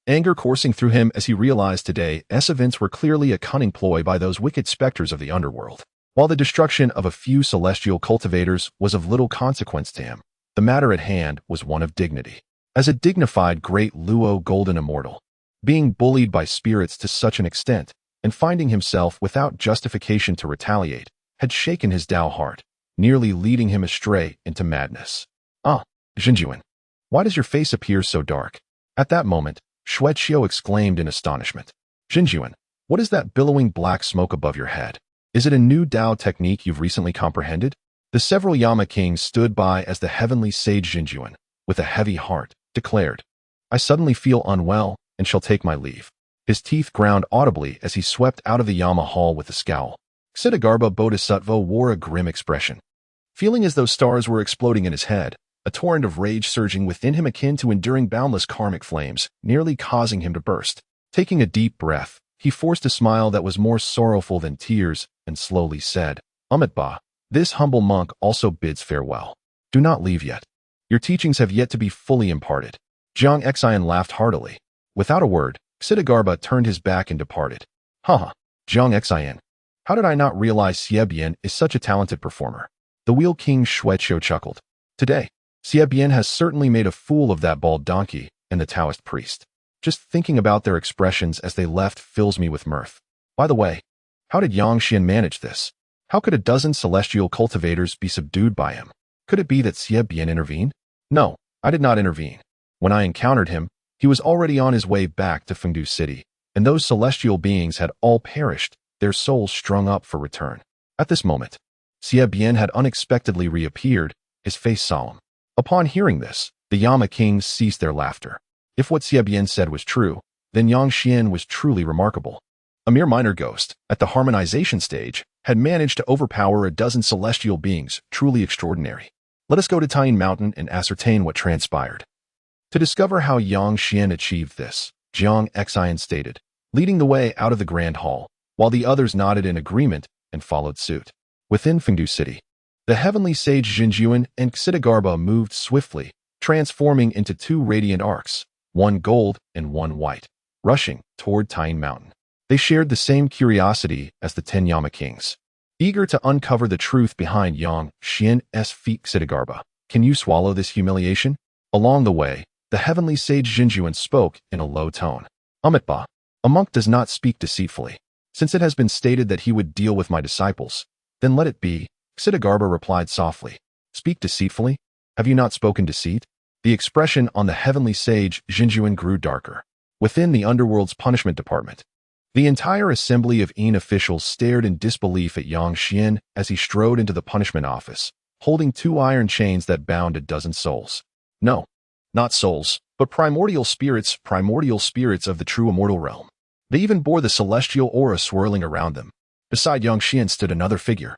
A: Anger coursing through him as he realized today's events were clearly a cunning ploy by those wicked specters of the underworld. While the destruction of a few celestial cultivators was of little consequence to him, the matter at hand was one of dignity. As a dignified great Luo golden immortal, being bullied by spirits to such an extent, and finding himself without justification to retaliate, had shaken his Tao heart, nearly leading him astray into madness. Ah, Xinjuan, why does your face appear so dark? At that moment, Xueqiu exclaimed in astonishment. Xinjuan, what is that billowing black smoke above your head? Is it a new Tao technique you've recently comprehended? The several Yama kings stood by as the heavenly sage Xinjuan, with a heavy heart, declared, I suddenly feel unwell and shall take my leave. His teeth ground audibly as he swept out of the Yama hall with a scowl. Ksitigarbha Bodhisattva wore a grim expression. Feeling as though stars were exploding in his head, a torrent of rage surging within him akin to enduring boundless karmic flames, nearly causing him to burst. Taking a deep breath, he forced a smile that was more sorrowful than tears, and slowly said, Amitabha, this humble monk also bids farewell. Do not leave yet. Your teachings have yet to be fully imparted. Jiang Xin laughed heartily. Without a word, Ksitigarbha turned his back and departed. Haha, Jiang Xin. How did I not realize Xie Bian is such a talented performer? The Wheel King Xueqiu chuckled. Today, Xie Bian has certainly made a fool of that bald donkey and the Taoist priest. Just thinking about their expressions as they left fills me with mirth. By the way, how did Yang Xian manage this? How could a dozen celestial cultivators be subdued by him? Could it be that Xie Bian intervened? No, I did not intervene. When I encountered him, he was already on his way back to Fengdu City, and those celestial beings had all perished, their souls strung up for return. At this moment, Xie Bian had unexpectedly reappeared, his face solemn. Upon hearing this, the Yama kings ceased their laughter. If what Xie Bian said was true, then Yang Xian was truly remarkable. A mere minor ghost, at the harmonization stage, had managed to overpower a dozen celestial beings, truly extraordinary. Let us go to Tayin Mountain and ascertain what transpired. To discover how Yang Xian achieved this, Jiang Xin stated, leading the way out of the grand hall, while the others nodded in agreement and followed suit. Within Fengdu City, the heavenly sage Xinjuan and Ksitigarbha moved swiftly, transforming into two radiant arcs, one gold and one white, rushing toward Tayin Mountain. They shared the same curiosity as the 10 Yama kings, eager to uncover the truth behind Yang Xian's feat. Ksitigarbha, can you swallow this humiliation? Along the way, the heavenly sage Xinjuan spoke in a low tone. Amitabha, a monk does not speak deceitfully. Since it has been stated that he would deal with my disciples, then let it be, Ksitigarbha replied softly. Speak deceitfully? Have you not spoken deceit? The expression on the heavenly sage Xinjuan grew darker. Within the Underworld's punishment department, the entire assembly of Yin officials stared in disbelief at Yang Xian as he strode into the punishment office, holding 2 iron chains that bound a dozen souls. No, not souls, but primordial spirits of the true immortal realm. They even bore the celestial aura swirling around them. Beside Yang Xian stood another figure.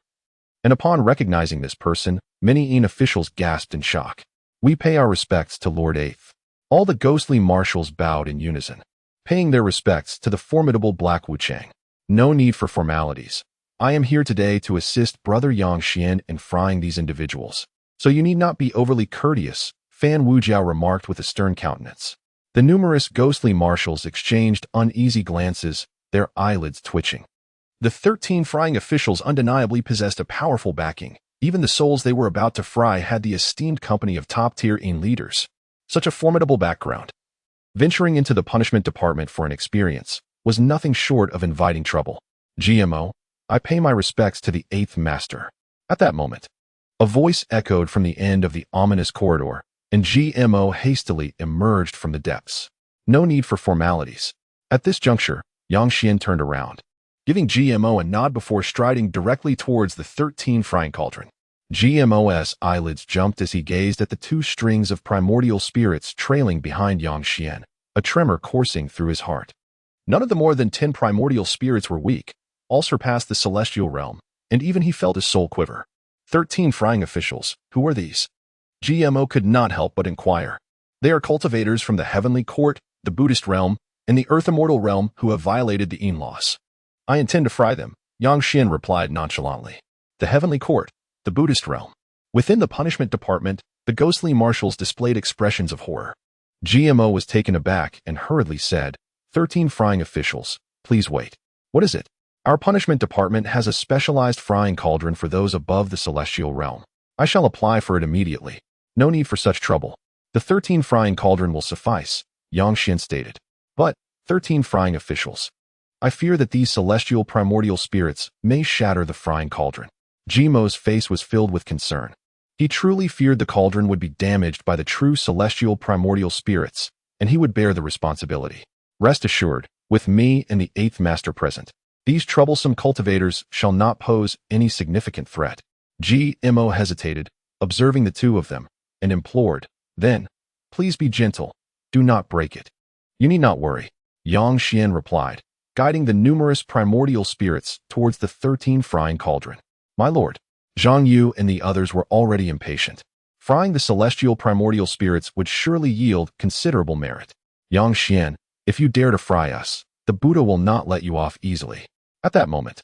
A: And upon recognizing this person, many Yin officials gasped in shock. We pay our respects to Lord Eighth. All the ghostly marshals bowed in unison, paying their respects to the formidable Black Wuchang. No need for formalities. I am here today to assist Brother Yang Xian in frying these individuals. So you need not be overly courteous, Fan Wujiao remarked with a stern countenance. The numerous ghostly marshals exchanged uneasy glances, their eyelids twitching. The 13 frying officials undeniably possessed a powerful backing. Even the souls they were about to fry had the esteemed company of top-tier Yin leaders. Such a formidable background. Venturing into the punishment department for an experience was nothing short of inviting trouble. GMO, I pay my respects to the 8th master. At that moment, a voice echoed from the end of the ominous corridor, and GMO hastily emerged from the depths. No need for formalities. At this juncture, Yang Xian turned around, giving GMO a nod before striding directly towards the 13 frying cauldron. GMO's eyelids jumped as he gazed at the 2 strings of primordial spirits trailing behind Yang Xian, a tremor coursing through his heart. None of the more than 10 primordial spirits were weak. All surpassed the celestial realm, and even he felt his soul quiver. 13 frying officials, who are these? GMO could not help but inquire. They are cultivators from the heavenly court, the Buddhist realm, and the earth immortal realm who have violated the Yin laws. I intend to fry them, Yang Xian replied nonchalantly. The heavenly court, the Buddhist realm. Within the punishment department, the ghostly marshals displayed expressions of horror. GMO was taken aback and hurriedly said, 13 frying officials, please wait. What is it? Our punishment department has a specialized frying cauldron for those above the celestial realm. I shall apply for it immediately. No need for such trouble. The 13 frying cauldron will suffice, Yang Xian stated. But, 13 frying officials. I fear that these celestial primordial spirits may shatter the frying cauldron. GMO's face was filled with concern. He truly feared the cauldron would be damaged by the true celestial primordial spirits, and he would bear the responsibility. Rest assured, with me and the 8th master present, these troublesome cultivators shall not pose any significant threat. GMO hesitated, observing the 2 of them, and implored, then, please be gentle, do not break it. You need not worry, Yang Xian replied, guiding the numerous primordial spirits towards the 13 frying cauldron. My lord, Zhang Yu and the others were already impatient. Frying the celestial primordial spirits would surely yield considerable merit. Yang Xian, if you dare to fry us, the Buddha will not let you off easily. At that moment,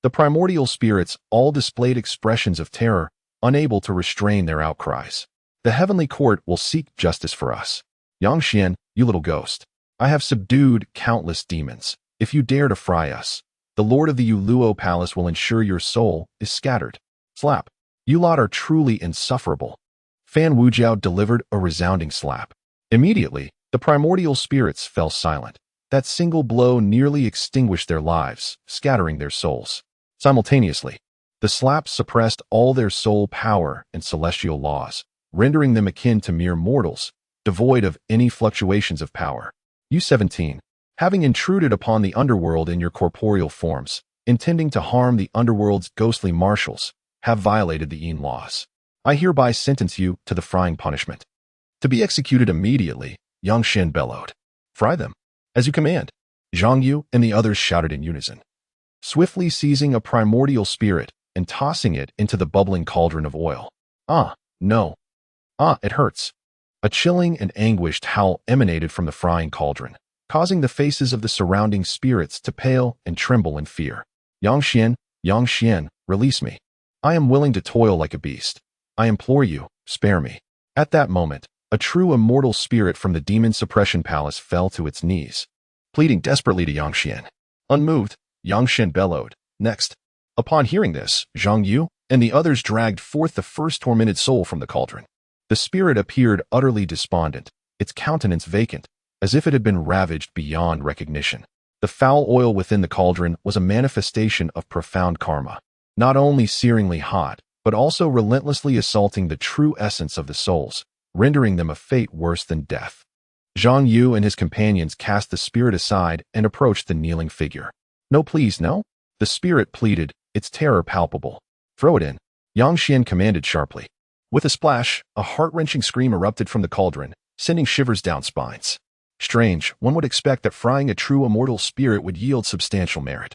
A: the primordial spirits all displayed expressions of terror, unable to restrain their outcries. The heavenly court will seek justice for us. Yang Xian, you little ghost. I have subdued countless demons. If you dare to fry us, the lord of the Yuluo palace will ensure your soul is scattered. Slap. You lot are truly insufferable. Fan Wujiao delivered a resounding slap. Immediately, the primordial spirits fell silent. That single blow nearly extinguished their lives, scattering their souls. Simultaneously, the slap suppressed all their soul power and celestial laws, rendering them akin to mere mortals, devoid of any fluctuations of power. You 17, having intruded upon the underworld in your corporeal forms, intending to harm the underworld's ghostly marshals, have violated the Yin laws. I hereby sentence you to the frying punishment. To be executed immediately, Yang Xian bellowed. Fry them. As you command. Zhang Yu and the others shouted in unison. Swiftly seizing a primordial spirit and tossing it into the bubbling cauldron of oil. Ah, no. Ah, it hurts. A chilling and anguished howl emanated from the frying cauldron, causing the faces of the surrounding spirits to pale and tremble in fear. Yang Xian, release me. I am willing to toil like a beast. I implore you, spare me. At that moment, a true immortal spirit from the demon suppression palace fell to its knees, pleading desperately to Yang Xian. Unmoved, Yang Xian bellowed. Next. Upon hearing this, Zhang Yu and the others dragged forth the first tormented soul from the cauldron. The spirit appeared utterly despondent, its countenance vacant, as if it had been ravaged beyond recognition. The foul oil within the cauldron was a manifestation of profound karma, not only searingly hot, but also relentlessly assaulting the true essence of the souls, rendering them a fate worse than death. Zhang Yu and his companions cast the spirit aside and approached the kneeling figure. "No, please, no," the spirit pleaded, its terror palpable. "Throw it in," Yang Xian commanded sharply. With a splash, a heart-wrenching scream erupted from the cauldron, sending shivers down spines. Strange, one would expect that frying a true immortal spirit would yield substantial merit.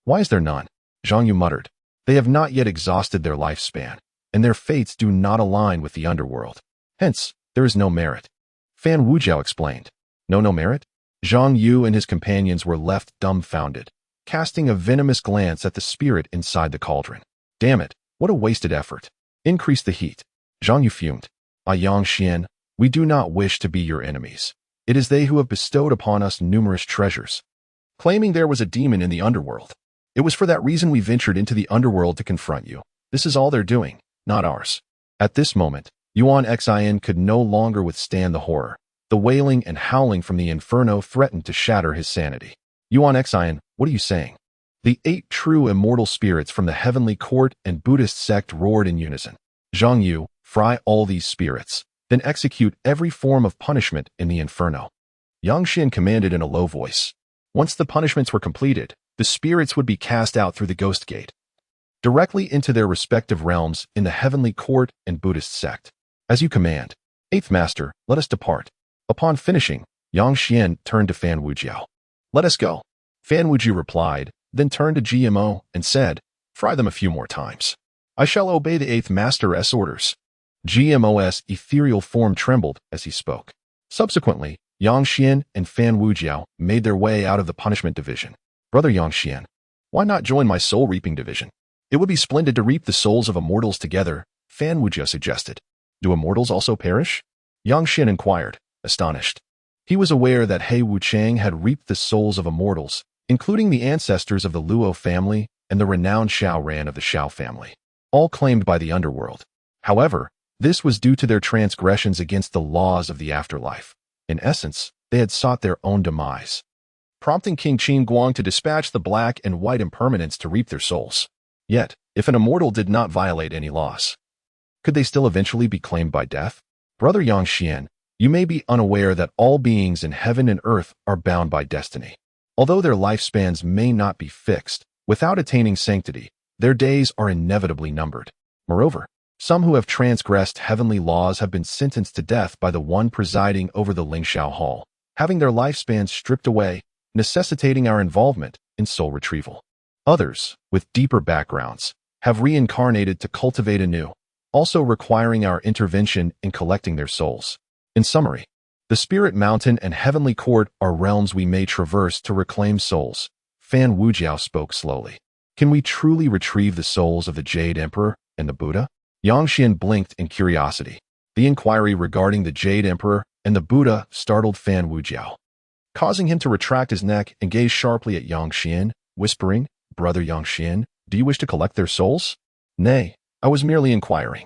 A: "Why is there none?" Zhang Yu muttered. "They have not yet exhausted their lifespan, and their fates do not align with the underworld. Hence, there is no merit." Fan Wujiao explained. No merit? Zhang Yu and his companions were left dumbfounded, casting a venomous glance at the spirit inside the cauldron. "Damn it, what a wasted effort. Increase the heat." Zhang Yu fumed. "Yang Xian, we do not wish to be your enemies. It is they who have bestowed upon us numerous treasures." Claiming there was a demon in the underworld. "It was for that reason we ventured into the underworld to confront you. This is all they're doing, not ours." At this moment, Yuan Xin could no longer withstand the horror. The wailing and howling from the inferno threatened to shatter his sanity. "Yuan Xin, what are you saying?" The 8 true immortal spirits from the heavenly court and Buddhist sect roared in unison. "Zhang Yu, fry all these spirits, then execute every form of punishment in the inferno." Yang Xian commanded in a low voice. Once the punishments were completed, the spirits would be cast out through the ghost gate, directly into their respective realms in the heavenly court and Buddhist sect. "As you command. 8th Master, let us depart." Upon finishing, Yang Xian turned to Fan Wujiao. "Let us go." Fan Wujiao replied, then turned to GMO and said, "Fry them a few more times." "I shall obey the 8th Master's orders." GMO's ethereal form trembled as he spoke. Subsequently, Yang Xian and Fan Wujiao made their way out of the punishment division. "Brother Yang Xian, why not join my soul-reaping division? It would be splendid to reap the souls of immortals together," Fan Wujiao suggested. "Do immortals also perish?" Yang Xian inquired, astonished. He was aware that He Wuchang had reaped the souls of immortals, including the ancestors of the Luo family and the renowned Xiao Ran of the Xiao family, all claimed by the underworld. However, this was due to their transgressions against the laws of the afterlife. In essence, they had sought their own demise, prompting King Qin Guang to dispatch the black and white impermanents to reap their souls. Yet, if an immortal did not violate any laws, could they still eventually be claimed by death? Brother Yang Xian, you may be unaware that all beings in heaven and earth are bound by destiny. Although their lifespans may not be fixed, without attaining sanctity, their days are inevitably numbered. Moreover, some who have transgressed heavenly laws have been sentenced to death by the one presiding over the Lingxiao Hall, having their lifespans stripped away, necessitating our involvement in soul retrieval. Others, with deeper backgrounds, have reincarnated to cultivate anew, also requiring our intervention in collecting their souls. In summary, the Spirit Mountain and Heavenly Court are realms we may traverse to reclaim souls. Fan Wujiao spoke slowly. Can we truly retrieve the souls of the Jade Emperor and the Buddha? Yang Xian blinked in curiosity. The inquiry regarding the Jade Emperor and the Buddha startled Fan Wujiao, causing him to retract his neck and gaze sharply at Yang Xian, whispering, "Brother Yang Xian, do you wish to collect their souls?" "Nay, I was merely inquiring."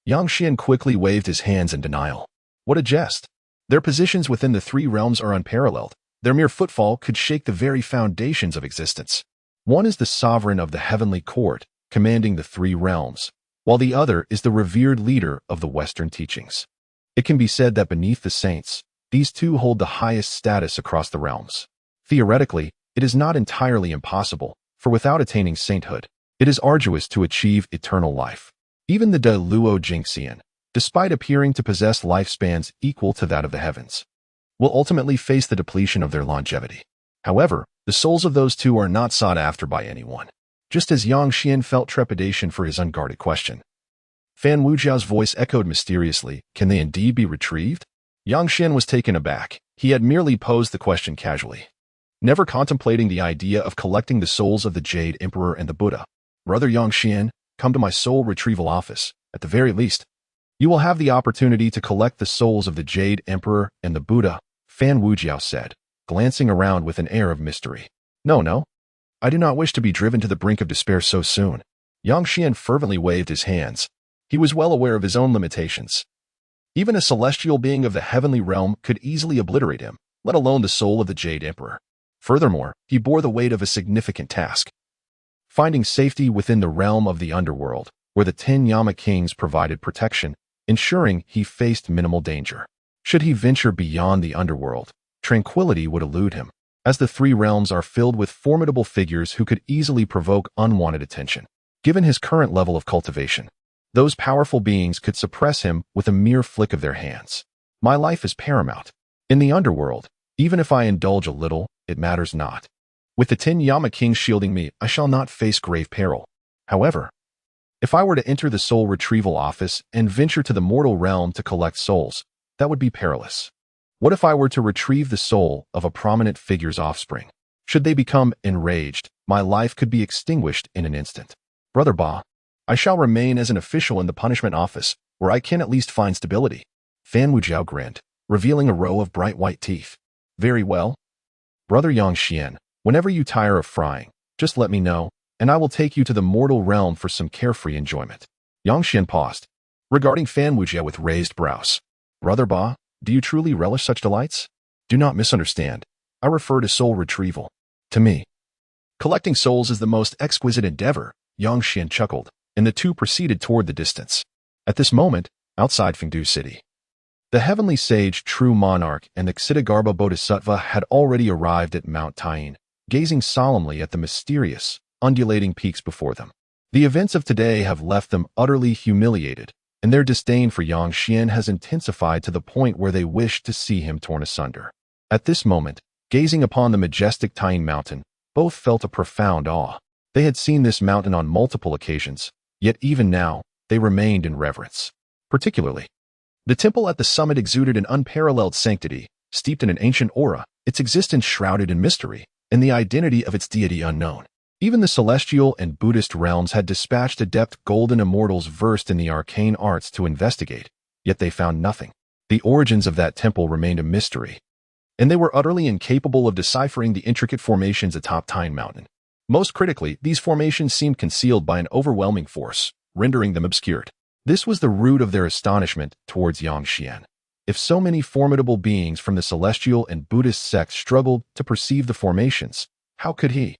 A: Yang Xian quickly waved his hands in denial. What a jest. Their positions within the 3 realms are unparalleled. Their mere footfall could shake the very foundations of existence. One is the sovereign of the heavenly court, commanding the 3 realms, while the other is the revered leader of the Western teachings. It can be said that beneath the saints, these 2 hold the highest status across the realms. Theoretically, it is not entirely impossible, for without attaining sainthood, it is arduous to achieve eternal life. Even the De Luo Jingxian, despite appearing to possess lifespans equal to that of the heavens, will ultimately face the depletion of their longevity. However, the souls of those 2 are not sought after by anyone. Just as Yang Xian felt trepidation for his unguarded question, Fan Wujiao's voice echoed mysteriously, "Can they indeed be retrieved?" Yang Xian was taken aback. He had merely posed the question casually, never contemplating the idea of collecting the souls of the Jade Emperor and the Buddha. "Brother Yang Xian, come to my soul retrieval office. At the very least, you will have the opportunity to collect the souls of the Jade Emperor and the Buddha," Fan Wujiao said, glancing around with an air of mystery. No, I do not wish to be driven to the brink of despair so soon." Yang Xian fervently waved his hands. He was well aware of his own limitations. Even a celestial being of the heavenly realm could easily obliterate him, let alone the soul of the Jade Emperor. Furthermore, he bore the weight of a significant task: finding safety within the realm of the underworld, where the 10 Yama kings provided protection, ensuring he faced minimal danger. Should he venture beyond the underworld, tranquility would elude him, as the three realms are filled with formidable figures who could easily provoke unwanted attention. Given his current level of cultivation, those powerful beings could suppress him with a mere flick of their hands. My life is paramount. In the underworld, even if I indulge a little, it matters not. With the 10 Yama kings shielding me, I shall not face grave peril. However, if I were to enter the soul retrieval office and venture to the mortal realm to collect souls, that would be perilous. What if I were to retrieve the soul of a prominent figure's offspring? Should they become enraged, my life could be extinguished in an instant. Brother Ba, I shall remain as an official in the punishment office, where I can at least find stability. Fan Wujiao grinned, revealing a row of bright white teeth. Very well. Brother Yang Xian, whenever you tire of frying, just let me know, and I will take you to the mortal realm for some carefree enjoyment. Yang Xian paused, regarding Fan Wujiao with raised brows. Brother Ba, do you truly relish such delights? Do not misunderstand. I refer to soul retrieval. To me, collecting souls is the most exquisite endeavor, Yang Xian chuckled, and the two proceeded toward the distance. At this moment, outside Fengdu City, the heavenly sage, true monarch, and the Ksitigarbha Bodhisattva had already arrived at Mount Taiyin, gazing solemnly at the mysterious, undulating peaks before them. The events of today have left them utterly humiliated, and their disdain for Yang Xian has intensified to the point where they wish to see him torn asunder. At this moment, gazing upon the majestic Taiyin mountain, both felt a profound awe. They had seen this mountain on multiple occasions, yet even now, they remained in reverence. Particularly, the temple at the summit exuded an unparalleled sanctity, steeped in an ancient aura, its existence shrouded in mystery, and the identity of its deity unknown. Even the celestial and Buddhist realms had dispatched adept golden immortals versed in the arcane arts to investigate, yet they found nothing. The origins of that temple remained a mystery, and they were utterly incapable of deciphering the intricate formations atop Taiyin Mountain. Most critically, these formations seemed concealed by an overwhelming force, rendering them obscured. This was the root of their astonishment towards Yang Xian. If so many formidable beings from the celestial and Buddhist sects struggled to perceive the formations, how could he?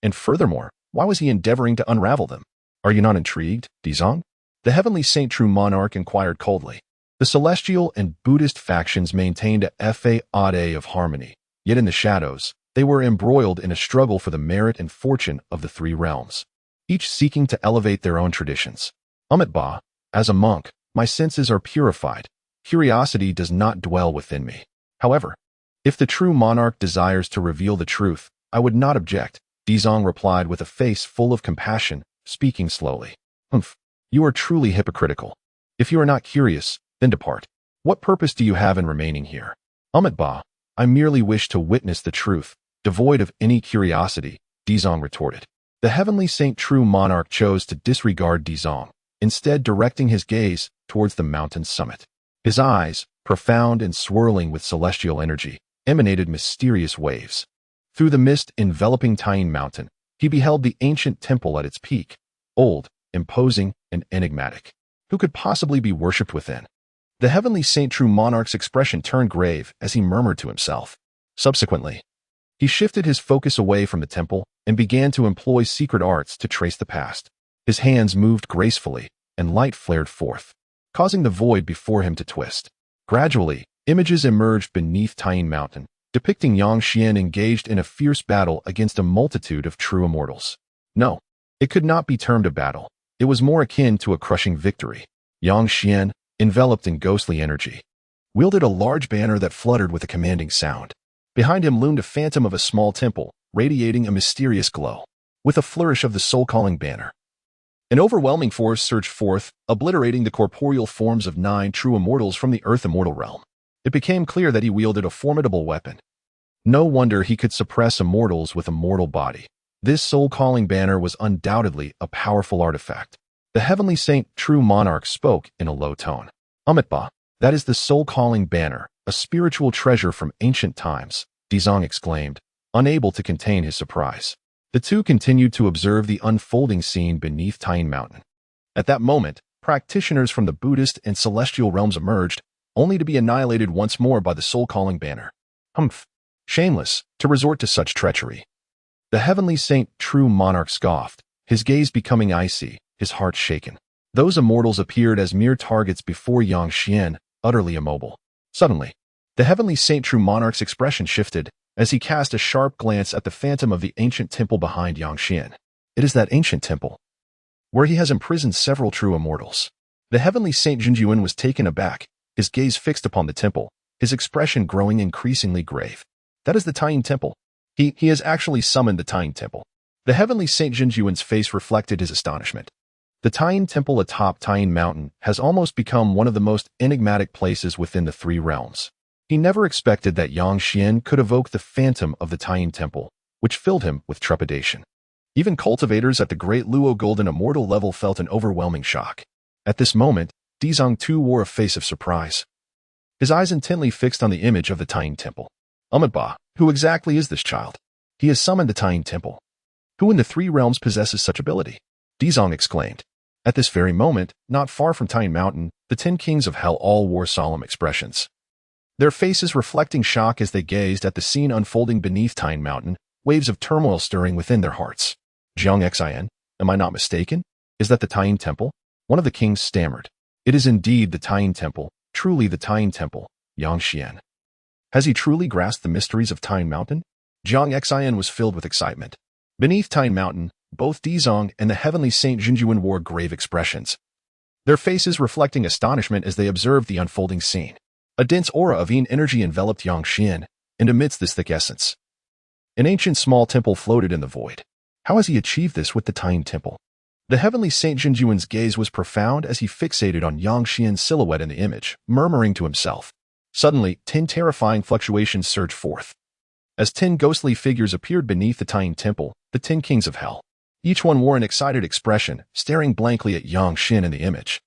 A: And furthermore, why was he endeavoring to unravel them? Are you not intrigued, Dizong? The heavenly saint true monarch inquired coldly. The celestial and Buddhist factions maintained a facade of harmony, yet in the shadows, they were embroiled in a struggle for the merit and fortune of the three realms, each seeking to elevate their own traditions. Ba, as a monk, my senses are purified. Curiosity does not dwell within me. However, if the true monarch desires to reveal the truth, I would not object, Dizong replied with a face full of compassion, speaking slowly. You are truly hypocritical. If you are not curious, then depart. What purpose do you have in remaining here? Ba, I merely wish to witness the truth, devoid of any curiosity, Dizong retorted. The heavenly saint true monarch chose to disregard Dizong, instead directing his gaze towards the mountain's summit. His eyes, profound and swirling with celestial energy, emanated mysterious waves. Through the mist enveloping Taiyin Mountain, he beheld the ancient temple at its peak, old, imposing, and enigmatic. Who could possibly be worshipped within? The heavenly saint true monarch's expression turned grave as he murmured to himself. Subsequently, he shifted his focus away from the temple and began to employ secret arts to trace the past. His hands moved gracefully, and light flared forth, causing the void before him to twist. Gradually, images emerged beneath Taiyin Mountain, depicting Yang Xian engaged in a fierce battle against a multitude of true immortals. No, it could not be termed a battle. It was more akin to a crushing victory. Yang Xian, enveloped in ghostly energy, wielded a large banner that fluttered with a commanding sound. Behind him loomed a phantom of a small temple, radiating a mysterious glow. With a flourish of the soul-calling banner, an overwhelming force surged forth, obliterating the corporeal forms of 9 true immortals from the Earth Immortal realm. It became clear that he wielded a formidable weapon. No wonder he could suppress immortals with a mortal body. This soul-calling banner was undoubtedly a powerful artifact. The heavenly saint true monarch spoke in a low tone. Ba, that is the soul-calling banner, a spiritual treasure from ancient times, Dizong exclaimed, unable to contain his surprise. The two continued to observe the unfolding scene beneath Taiyin Mountain. At that moment, practitioners from the Buddhist and celestial realms emerged, only to be annihilated once more by the soul-calling banner. Shameless, to resort to such treachery. The heavenly saint true monarch scoffed, his gaze becoming icy, his heart shaken. Those immortals appeared as mere targets before Yang Xian, utterly immobile. Suddenly, the heavenly Saint True Monarch's expression shifted as he cast a sharp glance at the phantom of the ancient temple behind Yang Xian. It is that ancient temple, where he has imprisoned several true immortals. The heavenly Saint Jinjuan was taken aback, his gaze fixed upon the temple, his expression growing increasingly grave. That is the Tying Temple. He has actually summoned the Tying Temple. The heavenly Saint Jinjuan's face reflected his astonishment. The Tying Temple atop Tying Mountain has almost become one of the most enigmatic places within the three realms. He never expected that Yang Xian could evoke the phantom of the Tying Temple, which filled him with trepidation. Even cultivators at the Great Luo Golden Immortal level felt an overwhelming shock. At this moment, Dizong too wore a face of surprise, his eyes intently fixed on the image of the Tying Temple. Ba, who exactly is this child? He has summoned the Tying Temple. Who in the three realms possesses such ability? Dizong exclaimed. At this very moment, not far from Tying Mountain, the 10 kings of hell all wore solemn expressions, their faces reflecting shock as they gazed at the scene unfolding beneath Tying Mountain, waves of turmoil stirring within their hearts. Jiang Xian, am I not mistaken? Is that the Tying Temple? One of the kings stammered. It is indeed the Tying Temple, truly the Tying Temple, Yang Xian. Has he truly grasped the mysteries of Tying Mountain? Jiang Xian was filled with excitement. Beneath Tying Mountain, both Dizong and the heavenly Saint Jinjuan wore grave expressions, their faces reflecting astonishment as they observed the unfolding scene. A dense aura of yin energy enveloped Yang Xian, and amidst this thick essence, an ancient small temple floated in the void. How has he achieved this with the Tying Temple? The heavenly Saint Jinjuan's gaze was profound as he fixated on Yang Xian's silhouette in the image, murmuring to himself. Suddenly, 10 terrifying fluctuations surged forth. As 10 ghostly figures appeared beneath the Tying Temple, the 10 kings of hell. Each one wore an excited expression, staring blankly at Yang Xian in the image.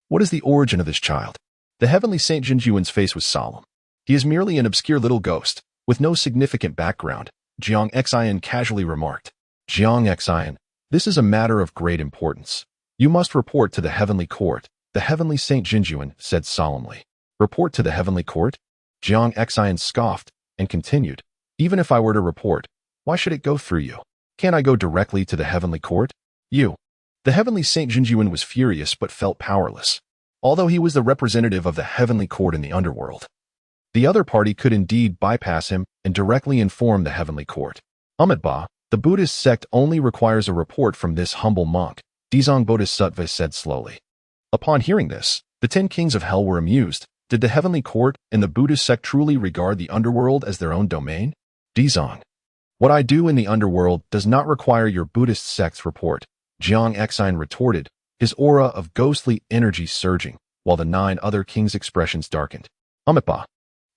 A: What is the origin of this child? The heavenly Saint Jinjuan's face was solemn. He is merely an obscure little ghost, with no significant background, Jiang Xian casually remarked. Jiang Xian, this is a matter of great importance. You must report to the heavenly court, the heavenly Saint Jinjuan said solemnly. Report to the heavenly court? Jiang Xian scoffed and continued. Even if I were to report, why should it go through you? Can't I go directly to the heavenly court? You. The heavenly Saint Jinjuan was furious but felt powerless. Although he was the representative of the heavenly court in the underworld, the other party could indeed bypass him and directly inform the heavenly court. Ba, the Buddhist sect only requires a report from this humble monk, Dizong Bodhisattva said slowly. Upon hearing this, the 10 kings of hell were amused. Did the heavenly court and the Buddhist sect truly regard the underworld as their own domain? Dizong, what I do in the underworld does not require your Buddhist sect's report, Jiang Xian retorted, his aura of ghostly energy surging, while the 9 other kings' expressions darkened. Ba.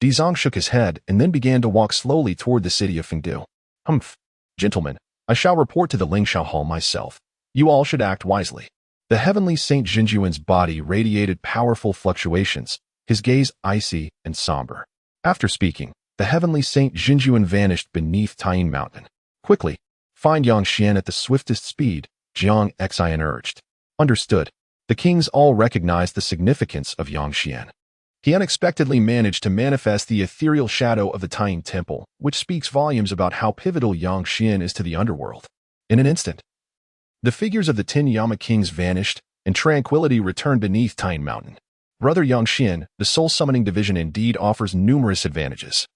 A: Dizong shook his head and then began to walk slowly toward the city of Fengdu. Gentlemen, I shall report to the Lingshao Hall myself. You all should act wisely. The heavenly Saint Jinjuan's body radiated powerful fluctuations, his gaze icy and somber. After speaking, the heavenly Saint Jinjuan vanished beneath Tying Mountain. Quickly, find Yang Xian at the swiftest speed, Jiang Xian urged. Understood. The kings all recognized the significance of Yang Xian. He unexpectedly managed to manifest the ethereal shadow of the Tying Temple, which speaks volumes about how pivotal Yang Xian is to the underworld. In an instant, the figures of the 10 Yama kings vanished, and tranquility returned beneath Tying Mountain. Brother Yang Xian, the soul summoning division indeed offers numerous advantages.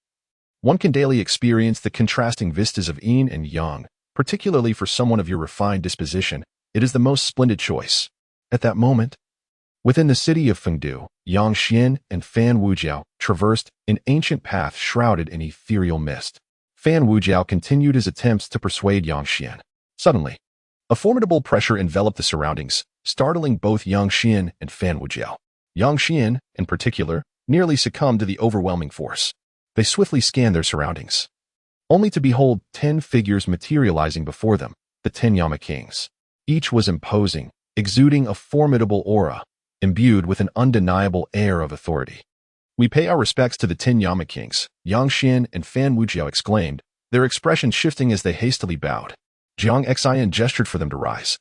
A: One can daily experience the contrasting vistas of yin and yang, particularly for someone of your refined disposition. It is the most splendid choice. At that moment, within the city of Fengdu, Yang Xian and Fan Wujiao traversed an ancient path shrouded in ethereal mist. Fan Wujiao continued his attempts to persuade Yang Xian. Suddenly, a formidable pressure enveloped the surroundings, startling both Yang Xian and Fan Wujiao. Yang Xian, in particular, nearly succumbed to the overwhelming force. They swiftly scanned their surroundings, only to behold 10 figures materializing before them, the 10 Yama kings. Each was imposing, exuding a formidable aura, imbued with an undeniable air of authority. We pay our respects to the 10 Yama kings, Yang Xian and Fan Wujiao exclaimed, their expression shifting as they hastily bowed. Jiang Xian gestured for them to rise,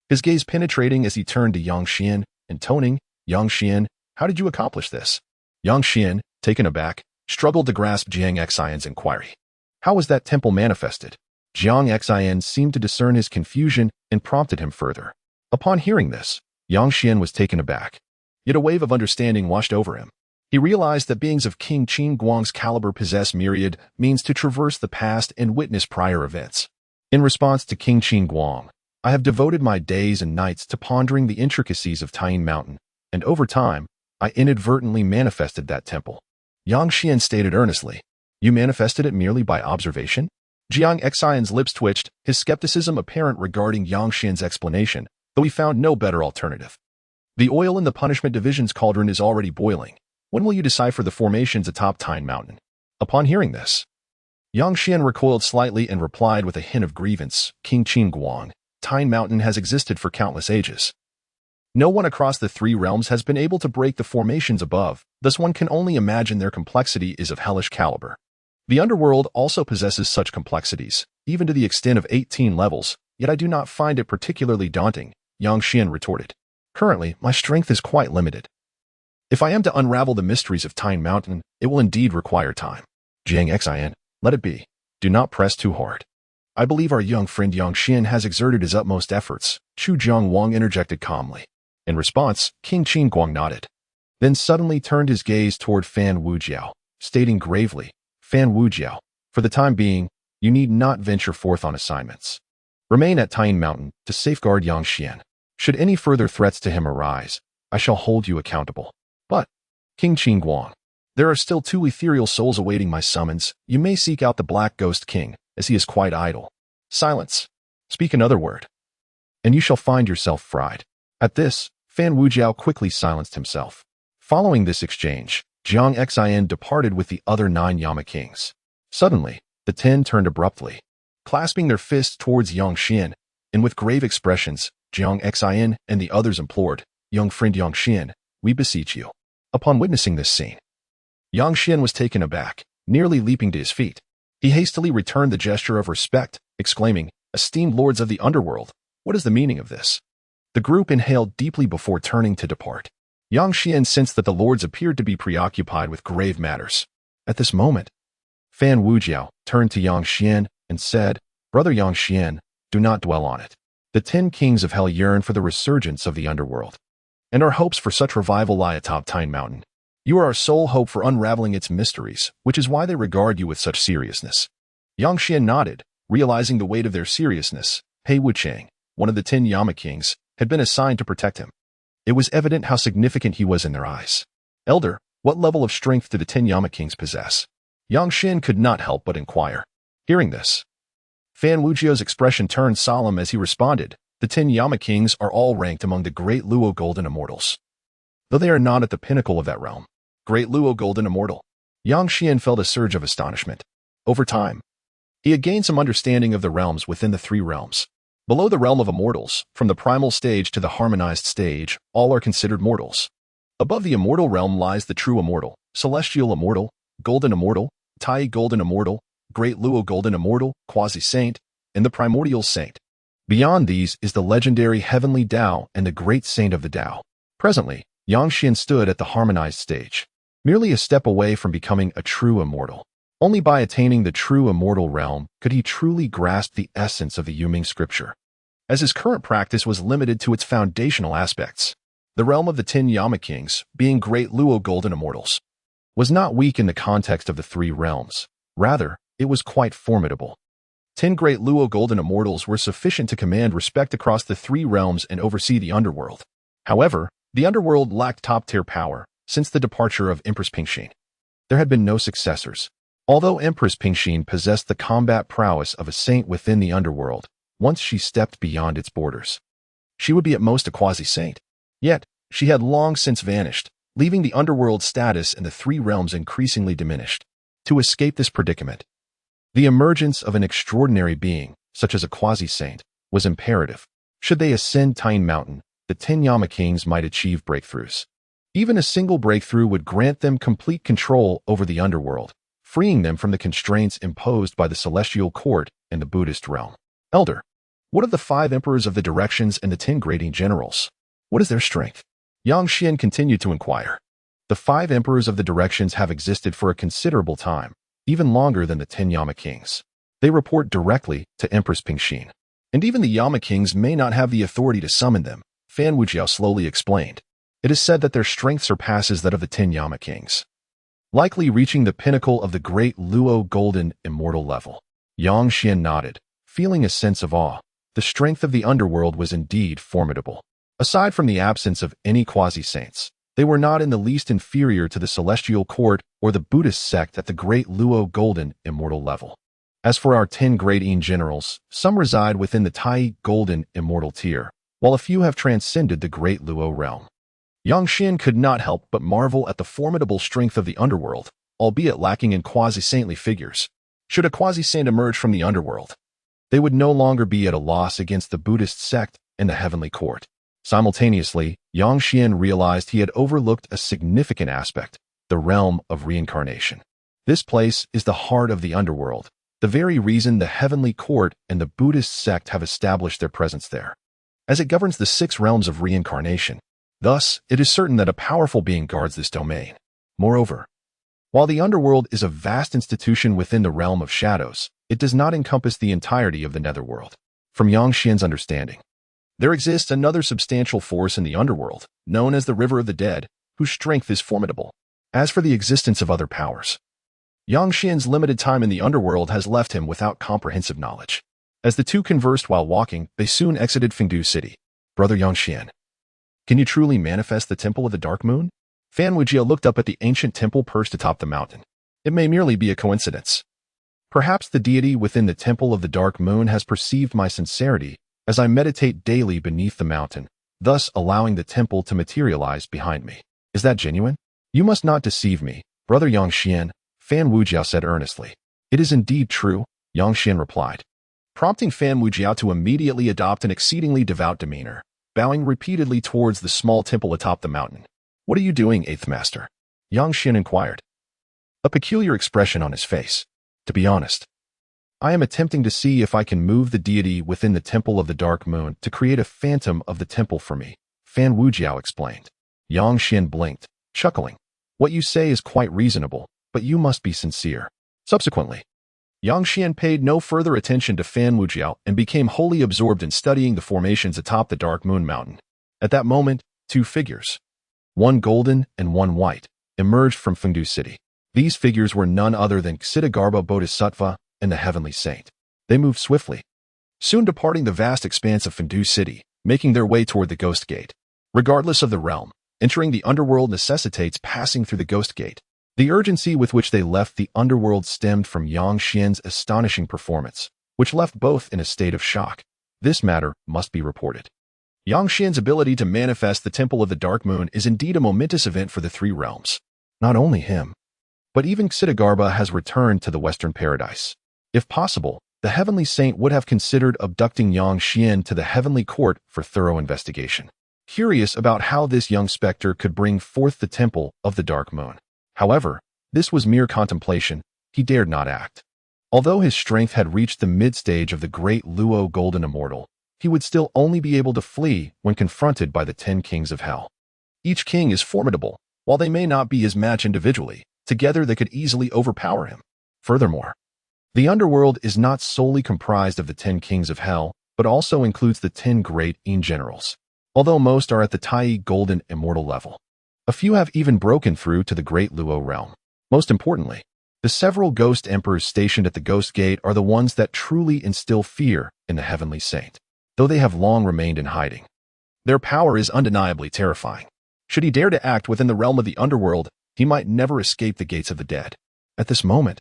A: his gaze penetrating as he turned to Yang Xian, intoning, Yang Xian, how did you accomplish this? Yang Xian, taken aback, struggled to grasp Jiang Xian's inquiry. How was that temple manifested? Jiang Xian seemed to discern his confusion and prompted him further. Upon hearing this, Yang Xian was taken aback. Yet a wave of understanding washed over him. He realized that beings of King Qin Guang's caliber possess myriad means to traverse the past and witness prior events. In response to King Qin Guang, I have devoted my days and nights to pondering the intricacies of Tayin Mountain, and over time, I inadvertently manifested that temple. Yang Xian stated earnestly. You manifested it merely by observation? Jiang Xian's lips twitched, his skepticism apparent regarding Yang Xian's explanation, though he found no better alternative. The oil in the punishment division's cauldron is already boiling. When will you decipher the formations atop Tayin Mountain? Upon hearing this, Yang Xian recoiled slightly and replied with a hint of grievance, King Qin Guang, Tayin Mountain has existed for countless ages. No one across the three realms has been able to break the formations above, thus one can only imagine their complexity is of hellish caliber. The Underworld also possesses such complexities, even to the extent of 18 levels, yet I do not find it particularly daunting, Yang Xian retorted. Currently, my strength is quite limited. If I am to unravel the mysteries of Tayin Mountain, it will indeed require time. Jiang Xian, let it be. Do not press too hard. I believe our young friend Yang Xian has exerted his utmost efforts, Chu Jiang Wang interjected calmly. In response, King Qin Guang nodded. Then suddenly turned his gaze toward Fan Wujiao, stating gravely, Fan Wujiao, for the time being, you need not venture forth on assignments. Remain at Tayin Mountain to safeguard Yang Xian. Should any further threats to him arise, I shall hold you accountable. But, King Qin Guang, there are still 2 ethereal souls awaiting my summons. You may seek out the Black Ghost King, as he is quite idle. Silence. Speak another word, and you shall find yourself fried. At this, Fan Wujiao quickly silenced himself. Following this exchange, Jiang Xian departed with the other 9 Yama kings. Suddenly, the 10 turned abruptly, clasping their fists towards Yang Xian, and with grave expressions, Jiang Xian and the others implored, Young friend Yang Xian, we beseech you. Upon witnessing this scene, Yang Xian was taken aback, nearly leaping to his feet. He hastily returned the gesture of respect, exclaiming, Esteemed lords of the Underworld, what is the meaning of this? The group inhaled deeply before turning to depart. Yang Xian sensed that the lords appeared to be preoccupied with grave matters. At this moment, Fan Wujiao turned to Yang Xian and said, Brother Yang Xian, do not dwell on it. The 10 kings of hell yearn for the resurgence of the Underworld, and our hopes for such revival lie atop Tayin Mountain. You are our sole hope for unraveling its mysteries, which is why they regard you with such seriousness. Yang Xian nodded, realizing the weight of their seriousness. Pei Wuchang, one of the 10 Yama kings, had been assigned to protect him. It was evident how significant he was in their eyes. Elder, what level of strength do the 10 Yama kings possess? Yang Xian could not help but inquire. Hearing this, Fan Wujiao's expression turned solemn as he responded, The 10 Yama kings are all ranked among the Great Luo Golden Immortals. Though they are not at the pinnacle of that realm. Great Luo Golden Immortal. Yang Xian felt a surge of astonishment. Over time, he had gained some understanding of the realms within the 3 realms. Below the realm of immortals, from the primal stage to the harmonized stage, all are considered mortals. Above the immortal realm lies the true immortal, celestial immortal, golden immortal, Tai golden immortal, Great Luo Golden Immortal, Quasi-Saint, and the Primordial Saint. Beyond these is the legendary Heavenly Tao and the Great Saint of the Tao. Presently, Yang Xian stood at the harmonized stage, merely a step away from becoming a true immortal. Only by attaining the true immortal realm could he truly grasp the essence of the Yuming scripture, as his current practice was limited to its foundational aspects. The realm of the 10 Yama kings, being Great Luo Golden Immortals, was not weak in the context of the 3 realms. Rather, it was quite formidable. 10 Great Luo Golden Immortals were sufficient to command respect across the 3 realms and oversee the Underworld. However, the Underworld lacked top-tier power since the departure of Empress Pingxin. There had been no successors. Although Empress Pingxin possessed the combat prowess of a saint within the Underworld, once she stepped beyond its borders, she would be at most a quasi-saint. Yet, she had long since vanished, leaving the Underworld status in the 3 realms increasingly diminished. To escape this predicament, the emergence of an extraordinary being, such as a quasi-saint, was imperative. Should they ascend Tayin Mountain, the 10 Yama kings might achieve breakthroughs. Even a single breakthrough would grant them complete control over the Underworld, freeing them from the constraints imposed by the Celestial Court and the Buddhist realm. Elder, what of the 5 emperors of the directions and the 10 grading generals? What is their strength? Yang Xian continued to inquire. The 5 emperors of the directions have existed for a considerable time, even longer than the 10 Yama kings. They report directly to Empress Pingxin, and even the Yama kings may not have the authority to summon them. Fan Wujiao slowly explained. It is said that their strength surpasses that of the 10 Yama kings, likely reaching the pinnacle of the great Luo golden immortal level. Yang Xian nodded, feeling a sense of awe. The strength of the underworld was indeed formidable. Aside from the absence of any quasi-saints, they were not in the least inferior to the celestial court or the Buddhist sect at the great Luo golden immortal level. As for our 10 great Yin generals, some reside within the Tai golden immortal tier, while a few have transcended the great Luo realm. Yang Xian could not help but marvel at the formidable strength of the underworld, albeit lacking in quasi-saintly figures. Should a quasi-saint emerge from the underworld, they would no longer be at a loss against the Buddhist sect and the heavenly court. Simultaneously, Yang Xian realized he had overlooked a significant aspect, the realm of reincarnation. This place is the heart of the underworld, the very reason the heavenly court and the Buddhist sect have established their presence there, as it governs the 6 realms of reincarnation. Thus, it is certain that a powerful being guards this domain. Moreover, while the underworld is a vast institution within the realm of shadows, it does not encompass the entirety of the netherworld. From Yang Xian's understanding, there exists another substantial force in the underworld, known as the River of the Dead, whose strength is formidable. As for the existence of other powers, Yang Xian's limited time in the underworld has left him without comprehensive knowledge. As the two conversed while walking, they soon exited Fengdu City. Brother Yang Xian, can you truly manifest the Temple of the Dark Moon? Fan Wujiao looked up at the ancient temple perched atop the mountain. It may merely be a coincidence. Perhaps the deity within the Temple of the Dark Moon has perceived my sincerity as I meditate daily beneath the mountain, thus allowing the temple to materialize behind me. Is that genuine? You must not deceive me, Brother Yang Xian, Fan Wujiao said earnestly. It is indeed true, Yang Xian replied, prompting Fan Wujiao to immediately adopt an exceedingly devout demeanor, bowing repeatedly towards the small temple atop the mountain. What are you doing, Eighth Master? Yang Xian inquired, a peculiar expression on his face. To be honest, I am attempting to see if I can move the deity within the Temple of the Dark Moon to create a phantom of the temple for me, Fan Wujiao explained. Yang Xian blinked, chuckling. What you say is quite reasonable, but you must be sincere. Subsequently, Yang Xian paid no further attention to Fan Wujiao and became wholly absorbed in studying the formations atop the Dark Moon Mountain. At that moment, 2 figures, one golden and one white, emerged from Fengdu City. These figures were none other than Ksitigarbha Bodhisattva and the Heavenly Saint. They moved swiftly, soon departing the vast expanse of Fengdu City, making their way toward the Ghost Gate. Regardless of the realm, entering the underworld necessitates passing through the Ghost Gate. The urgency with which they left the underworld stemmed from Yang Xian's astonishing performance, which left both in a state of shock. This matter must be reported. Yang Xian's ability to manifest the Temple of the Dark Moon is indeed a momentous event for the 3 realms. Not only him, but even Ksitigarbha has returned to the Western Paradise. If possible, the Heavenly Saint would have considered abducting Yang Xian to the Heavenly Court for thorough investigation. Curious about how this young specter could bring forth the Temple of the Dark Moon. However, this was mere contemplation. He dared not act. Although his strength had reached the mid-stage of the great Luo Golden Immortal, he would still only be able to flee when confronted by the 10 kings of hell. Each king is formidable. While they may not be his match individually, together they could easily overpower him. Furthermore, the underworld is not solely comprised of the 10 kings of hell, but also includes the 10 great Yin generals. Although most are at the Tai Golden Immortal level, a few have even broken through to the great Luo realm. Most importantly, the several ghost emperors stationed at the Ghost Gate are the ones that truly instill fear in the Heavenly Saint, though they have long remained in hiding. Their power is undeniably terrifying. Should he dare to act within the realm of the underworld, he might never escape the gates of the dead. At this moment,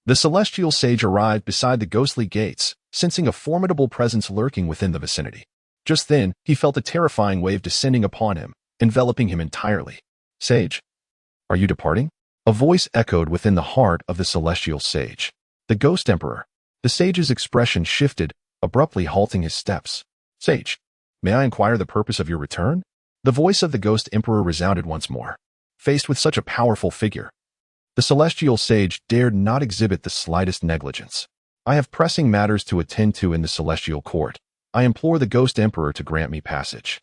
A: the celestial sage arrived beside the ghostly gates, sensing a formidable presence lurking within the vicinity. Just then, he felt a terrifying wave descending upon him, enveloping him entirely. Sage, are you departing? A voice echoed within the heart of the celestial sage. The ghost emperor. The sage's expression shifted, abruptly halting his steps. Sage, may I inquire the purpose of your return? The voice of the ghost emperor resounded once more. Faced with such a powerful figure, the celestial sage dared not exhibit the slightest negligence. I have pressing matters to attend to in the celestial court. I implore the ghost emperor to grant me passage.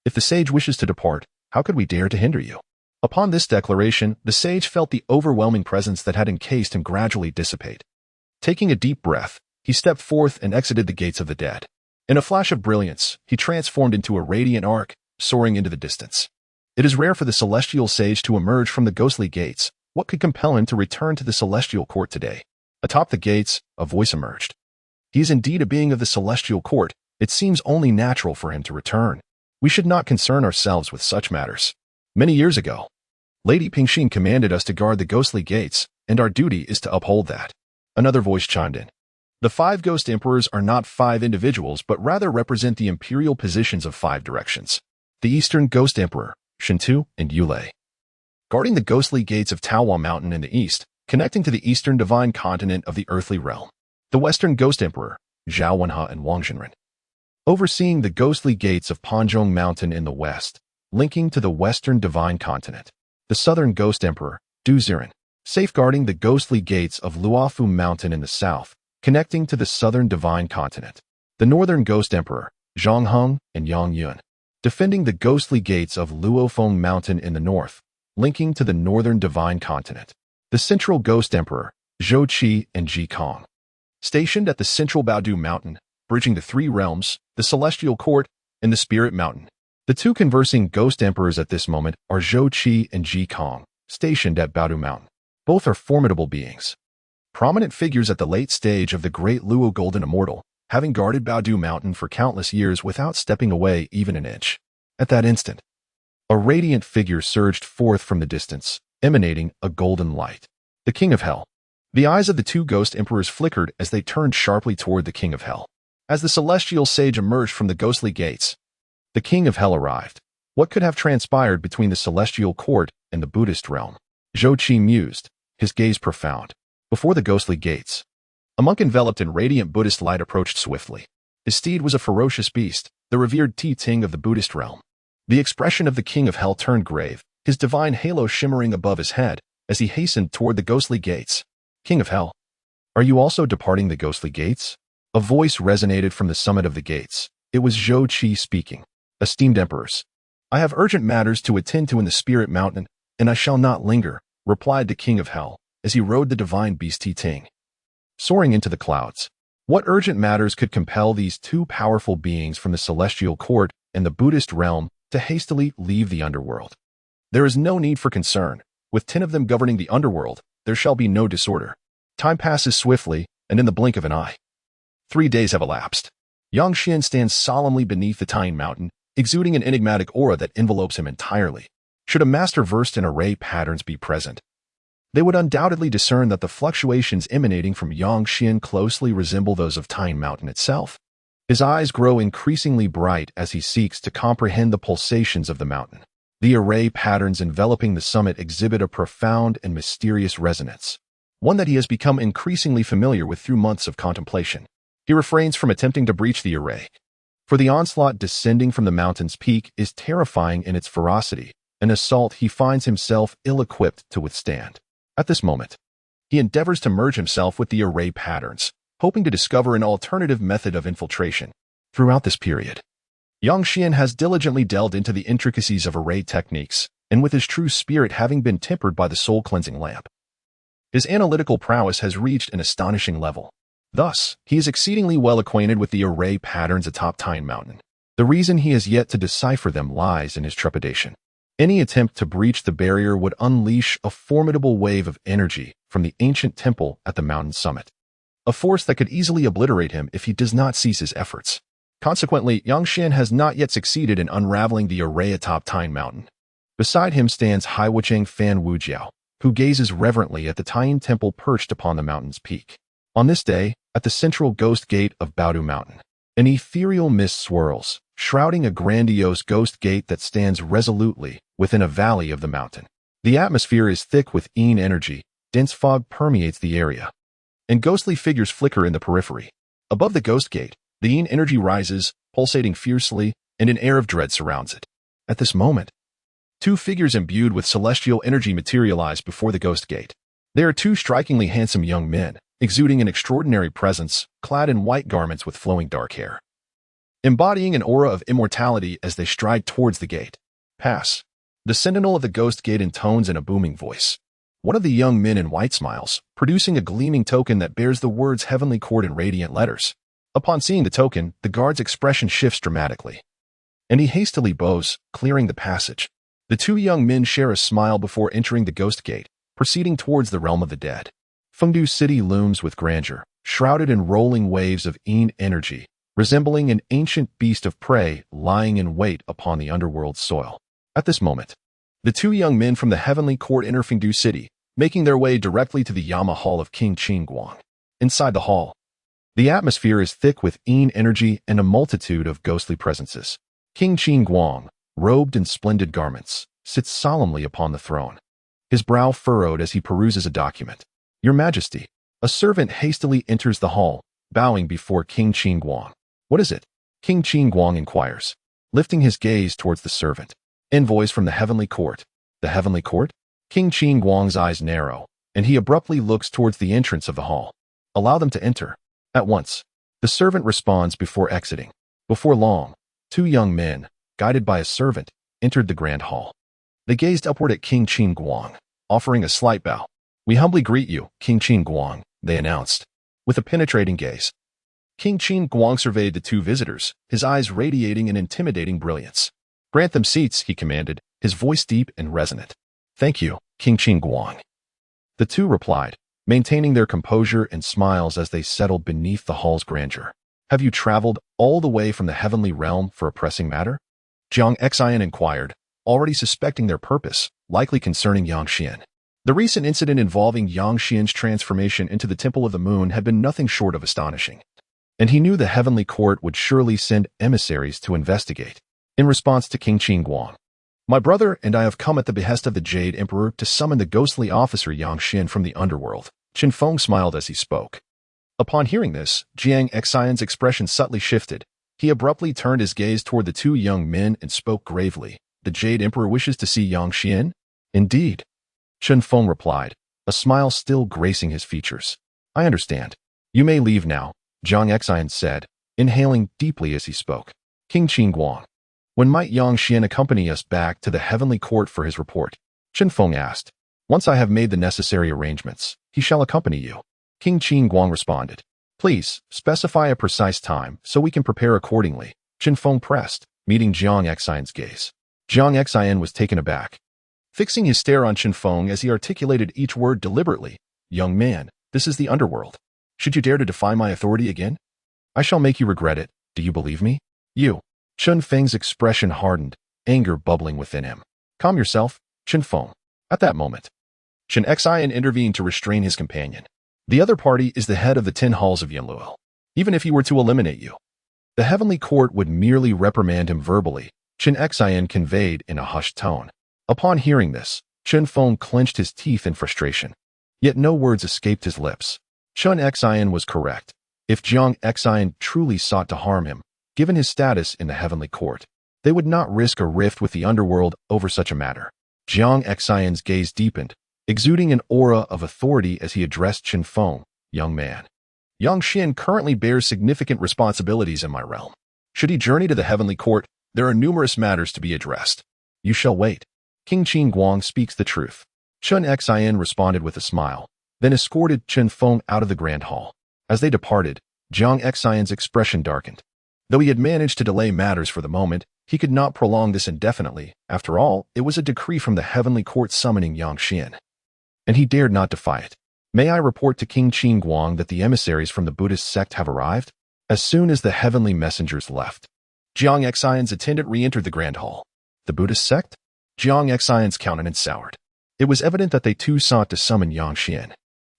A: If the sage wishes to depart, how could we dare to hinder you? Upon this declaration, the sage felt the overwhelming presence that had encased him gradually dissipate. Taking a deep breath, he stepped forth and exited the gates of the dead. In a flash of brilliance, he transformed into a radiant arc, soaring into the distance. It is rare for the celestial sage to emerge from the ghostly gates. What could compel him to return to the celestial court today? Atop the gates, a voice emerged. He is indeed a being of the celestial court. It seems only natural for him to return. We should not concern ourselves with such matters. Many years ago, Lady Pingxin commanded us to guard the ghostly gates, and our duty is to uphold that. Another voice chimed in. The 5 ghost emperors are not 5 individuals, but rather represent the imperial positions of 5 directions. The Eastern Ghost Emperor, Shintu, and Yulei, guarding the ghostly gates of Taohua Mountain in the east, connecting to the eastern divine continent of the earthly realm. The Western Ghost Emperor, Zhao Wenhe and Wang Xinren, overseeing the ghostly gates of Panzhong Mountain in the west, linking to the western divine continent. The Southern Ghost Emperor, Du Ziren, safeguarding the ghostly gates of Luofu Mountain in the south, connecting to the southern divine continent. The Northern Ghost Emperor, Zhang Heng and Yang Yun, defending the ghostly gates of Luofeng Mountain in the north, linking to the northern divine continent. The Central Ghost Emperor, Zhou Qi and Ji Kong, stationed at the central Baodu Mountain, bridging the 3 realms, the Celestial Court and the Spirit Mountain. The 2 conversing ghost emperors at this moment are Zhou Qi and Ji Kong, stationed at Baodu Mountain. Both are formidable beings, prominent figures at the late stage of the Great Luo Golden Immortal, having guarded Baodu Mountain for countless years without stepping away even an inch. At that instant, a radiant figure surged forth from the distance, emanating a golden light. The King of Hell. The eyes of the 2 ghost emperors flickered as they turned sharply toward the King of Hell. As the celestial sage emerged from the ghostly gates, the King of Hell arrived. What could have transpired between the celestial court and the Buddhist realm? Zhou Qi mused, his gaze profound. Before the ghostly gates, a monk enveloped in radiant Buddhist light approached swiftly. His steed was a ferocious beast, the revered Ti-Ting of the Buddhist realm. The expression of the King of Hell turned grave, his divine halo shimmering above his head as he hastened toward the ghostly gates. King of Hell, are you also departing the ghostly gates? A voice resonated from the summit of the gates. It was Zhou Qi speaking. Esteemed emperors, I have urgent matters to attend to in the Spirit Mountain, and I shall not linger, replied the King of Hell, as he rode the divine beast Ti-Ting, soaring into the clouds. What urgent matters could compel these 2 powerful beings from the celestial court and the Buddhist realm to hastily leave the underworld? There is no need for concern. With 10 of them governing the underworld, there shall be no disorder. Time passes swiftly, and in the blink of an eye, 3 days have elapsed. Yang Xian stands solemnly beneath the Taiying Mountain, exuding an enigmatic aura that envelopes him entirely. Should a master versed in array patterns be present, they would undoubtedly discern that the fluctuations emanating from Yang Xian closely resemble those of Taiying Mountain itself. His eyes grow increasingly bright as he seeks to comprehend the pulsations of the mountain. The array patterns enveloping the summit exhibit a profound and mysterious resonance, one that he has become increasingly familiar with through months of contemplation. He refrains from attempting to breach the array, for the onslaught descending from the mountain's peak is terrifying in its ferocity, an assault he finds himself ill-equipped to withstand. At this moment, he endeavors to merge himself with the array patterns, hoping to discover an alternative method of infiltration. Throughout this period, Yang Xian has diligently delved into the intricacies of array techniques, and with his true spirit having been tempered by the soul-cleansing lamp, his analytical prowess has reached an astonishing level. Thus, he is exceedingly well acquainted with the array patterns atop Taiying Mountain. The reason he has yet to decipher them lies in his trepidation. Any attempt to breach the barrier would unleash a formidable wave of energy from the ancient temple at the mountain's summit, a force that could easily obliterate him if he does not cease his efforts. Consequently, Yang Xian has not yet succeeded in unraveling the array atop Taiying Mountain. Beside him stands Haiwucheng Fan Wujiao, who gazes reverently at the Taiying temple perched upon the mountain's peak. On this day, at the central ghost gate of Baodu Mountain, an ethereal mist swirls, shrouding a grandiose ghost gate that stands resolutely within a valley of the mountain. The atmosphere is thick with Yin energy, dense fog permeates the area, and ghostly figures flicker in the periphery. Above the ghost gate, the Yin energy rises, pulsating fiercely, and an air of dread surrounds it. At this moment, 2 figures imbued with celestial energy materialize before the ghost gate. They are 2 strikingly handsome young men, exuding an extraordinary presence, clad in white garments with flowing dark hair, embodying an aura of immortality as they stride towards the gate. Pass. The sentinel of the ghost gate intones in a booming voice. One of the young men in white smiles, producing a gleaming token that bears the words Heavenly Court in radiant letters. Upon seeing the token, the guard's expression shifts dramatically, and he hastily bows, clearing the passage. The two young men share a smile before entering the ghost gate, proceeding towards the realm of the dead. Fengdu City looms with grandeur, shrouded in rolling waves of yin energy, resembling an ancient beast of prey lying in wait upon the underworld soil. At this moment, the two young men from the heavenly court enter Fengdu City, making their way directly to the Yama Hall of King Qingguang. Inside the hall, the atmosphere is thick with yin energy and a multitude of ghostly presences. King Qingguang, robed in splendid garments, sits solemnly upon the throne, his brow furrowed as he peruses a document. Your Majesty, a servant hastily enters the hall, bowing before King Qingguang. What is it? King Qingguang inquires, lifting his gaze towards the servant. Envoys from the heavenly court. The heavenly court? King Qingguang's eyes narrow, and he abruptly looks towards the entrance of the hall. Allow them to enter. At once, the servant responds before exiting. Before long, two young men, guided by a servant, entered the grand hall. They gazed upward at King Qingguang, offering a slight bow. We humbly greet you, King Qingguang, they announced, with a penetrating gaze. King Qingguang surveyed the two visitors, his eyes radiating an intimidating brilliance. Grant them seats, he commanded, his voice deep and resonant. Thank you, King Qingguang. The two replied, maintaining their composure and smiles as they settled beneath the hall's grandeur. Have you traveled all the way from the heavenly realm for a pressing matter? Jiang Xian inquired, already suspecting their purpose, likely concerning Yang Xian. The recent incident involving Yang Xian's transformation into the Temple of the Moon had been nothing short of astonishing, and he knew the heavenly court would surely send emissaries to investigate. In response to King Qingguang, my brother and I have come at the behest of the Jade Emperor to summon the ghostly officer Yang Xian from the underworld. Qin Feng smiled as he spoke. Upon hearing this, Jiang Xian's expression subtly shifted. He abruptly turned his gaze toward the two young men and spoke gravely. The Jade Emperor wishes to see Yang Xian? Indeed. Qin Feng replied, a smile still gracing his features. I understand. You may leave now, Jiang Xian said, inhaling deeply as he spoke. King Qingguang, when might Yang Xian accompany us back to the heavenly court for his report? Qin Feng asked. Once I have made the necessary arrangements, he shall accompany you. King Qingguang responded. Please, specify a precise time so we can prepare accordingly. Qin Feng pressed, meeting Jiang Xian's gaze. Jiang Xian was taken aback, fixing his stare on Qin Feng as he articulated each word deliberately. Young man, this is the underworld. Should you dare to defy my authority again, I shall make you regret it. Do you believe me? You. Qin Feng's expression hardened, anger bubbling within him. Calm yourself, Qin Feng. At that moment, Qin Xian intervened to restrain his companion. The other party is the head of the 10 halls of Yanluo. Even if he were to eliminate you, the heavenly court would merely reprimand him verbally, Qin Xian conveyed in a hushed tone. Upon hearing this, Qin Feng clenched his teeth in frustration. Yet no words escaped his lips. Qin Xian was correct. If Jiang Xian truly sought to harm him, given his status in the heavenly court, they would not risk a rift with the underworld over such a matter. Jiang Xian's gaze deepened, exuding an aura of authority as he addressed Qin Feng. Young man, Yang Xian currently bears significant responsibilities in my realm. Should he journey to the heavenly court, there are numerous matters to be addressed. You shall wait. King Qingguang speaks the truth. Qin Xian responded with a smile, then escorted Qin Feng out of the grand hall. As they departed, Jiang Xian's expression darkened. Though he had managed to delay matters for the moment, he could not prolong this indefinitely. After all, it was a decree from the heavenly court summoning Yang Xian, and he dared not defy it. May I report to King Qingguang that the emissaries from the Buddhist sect have arrived? As soon as the heavenly messengers left, Jiang Xian's attendant re-entered the grand hall. The Buddhist sect? Jiang Xian's countenance soured. It was evident that they too sought to summon Yang Xian.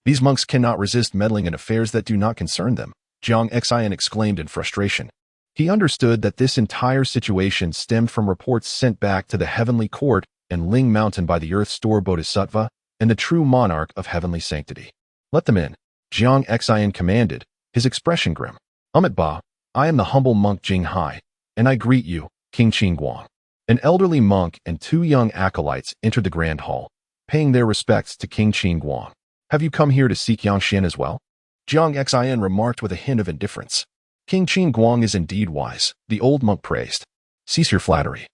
A: These monks cannot resist meddling in affairs that do not concern them, Jiang Xian exclaimed in frustration. He understood that this entire situation stemmed from reports sent back to the heavenly court and Ling Mountain by the Earth Store Bodhisattva and the true monarch of heavenly sanctity. Let them in, Jiang Xian commanded, his expression grim. Amit Ba, I am the humble monk Jing Hai, and I greet you, King Qingguang. An elderly monk and two young acolytes entered the grand hall, paying their respects to King Qingguang. Have you come here to seek Yang Xian as well? Jiang Xian remarked with a hint of indifference. King Qingguang is indeed wise, the old monk praised. Cease your flattery.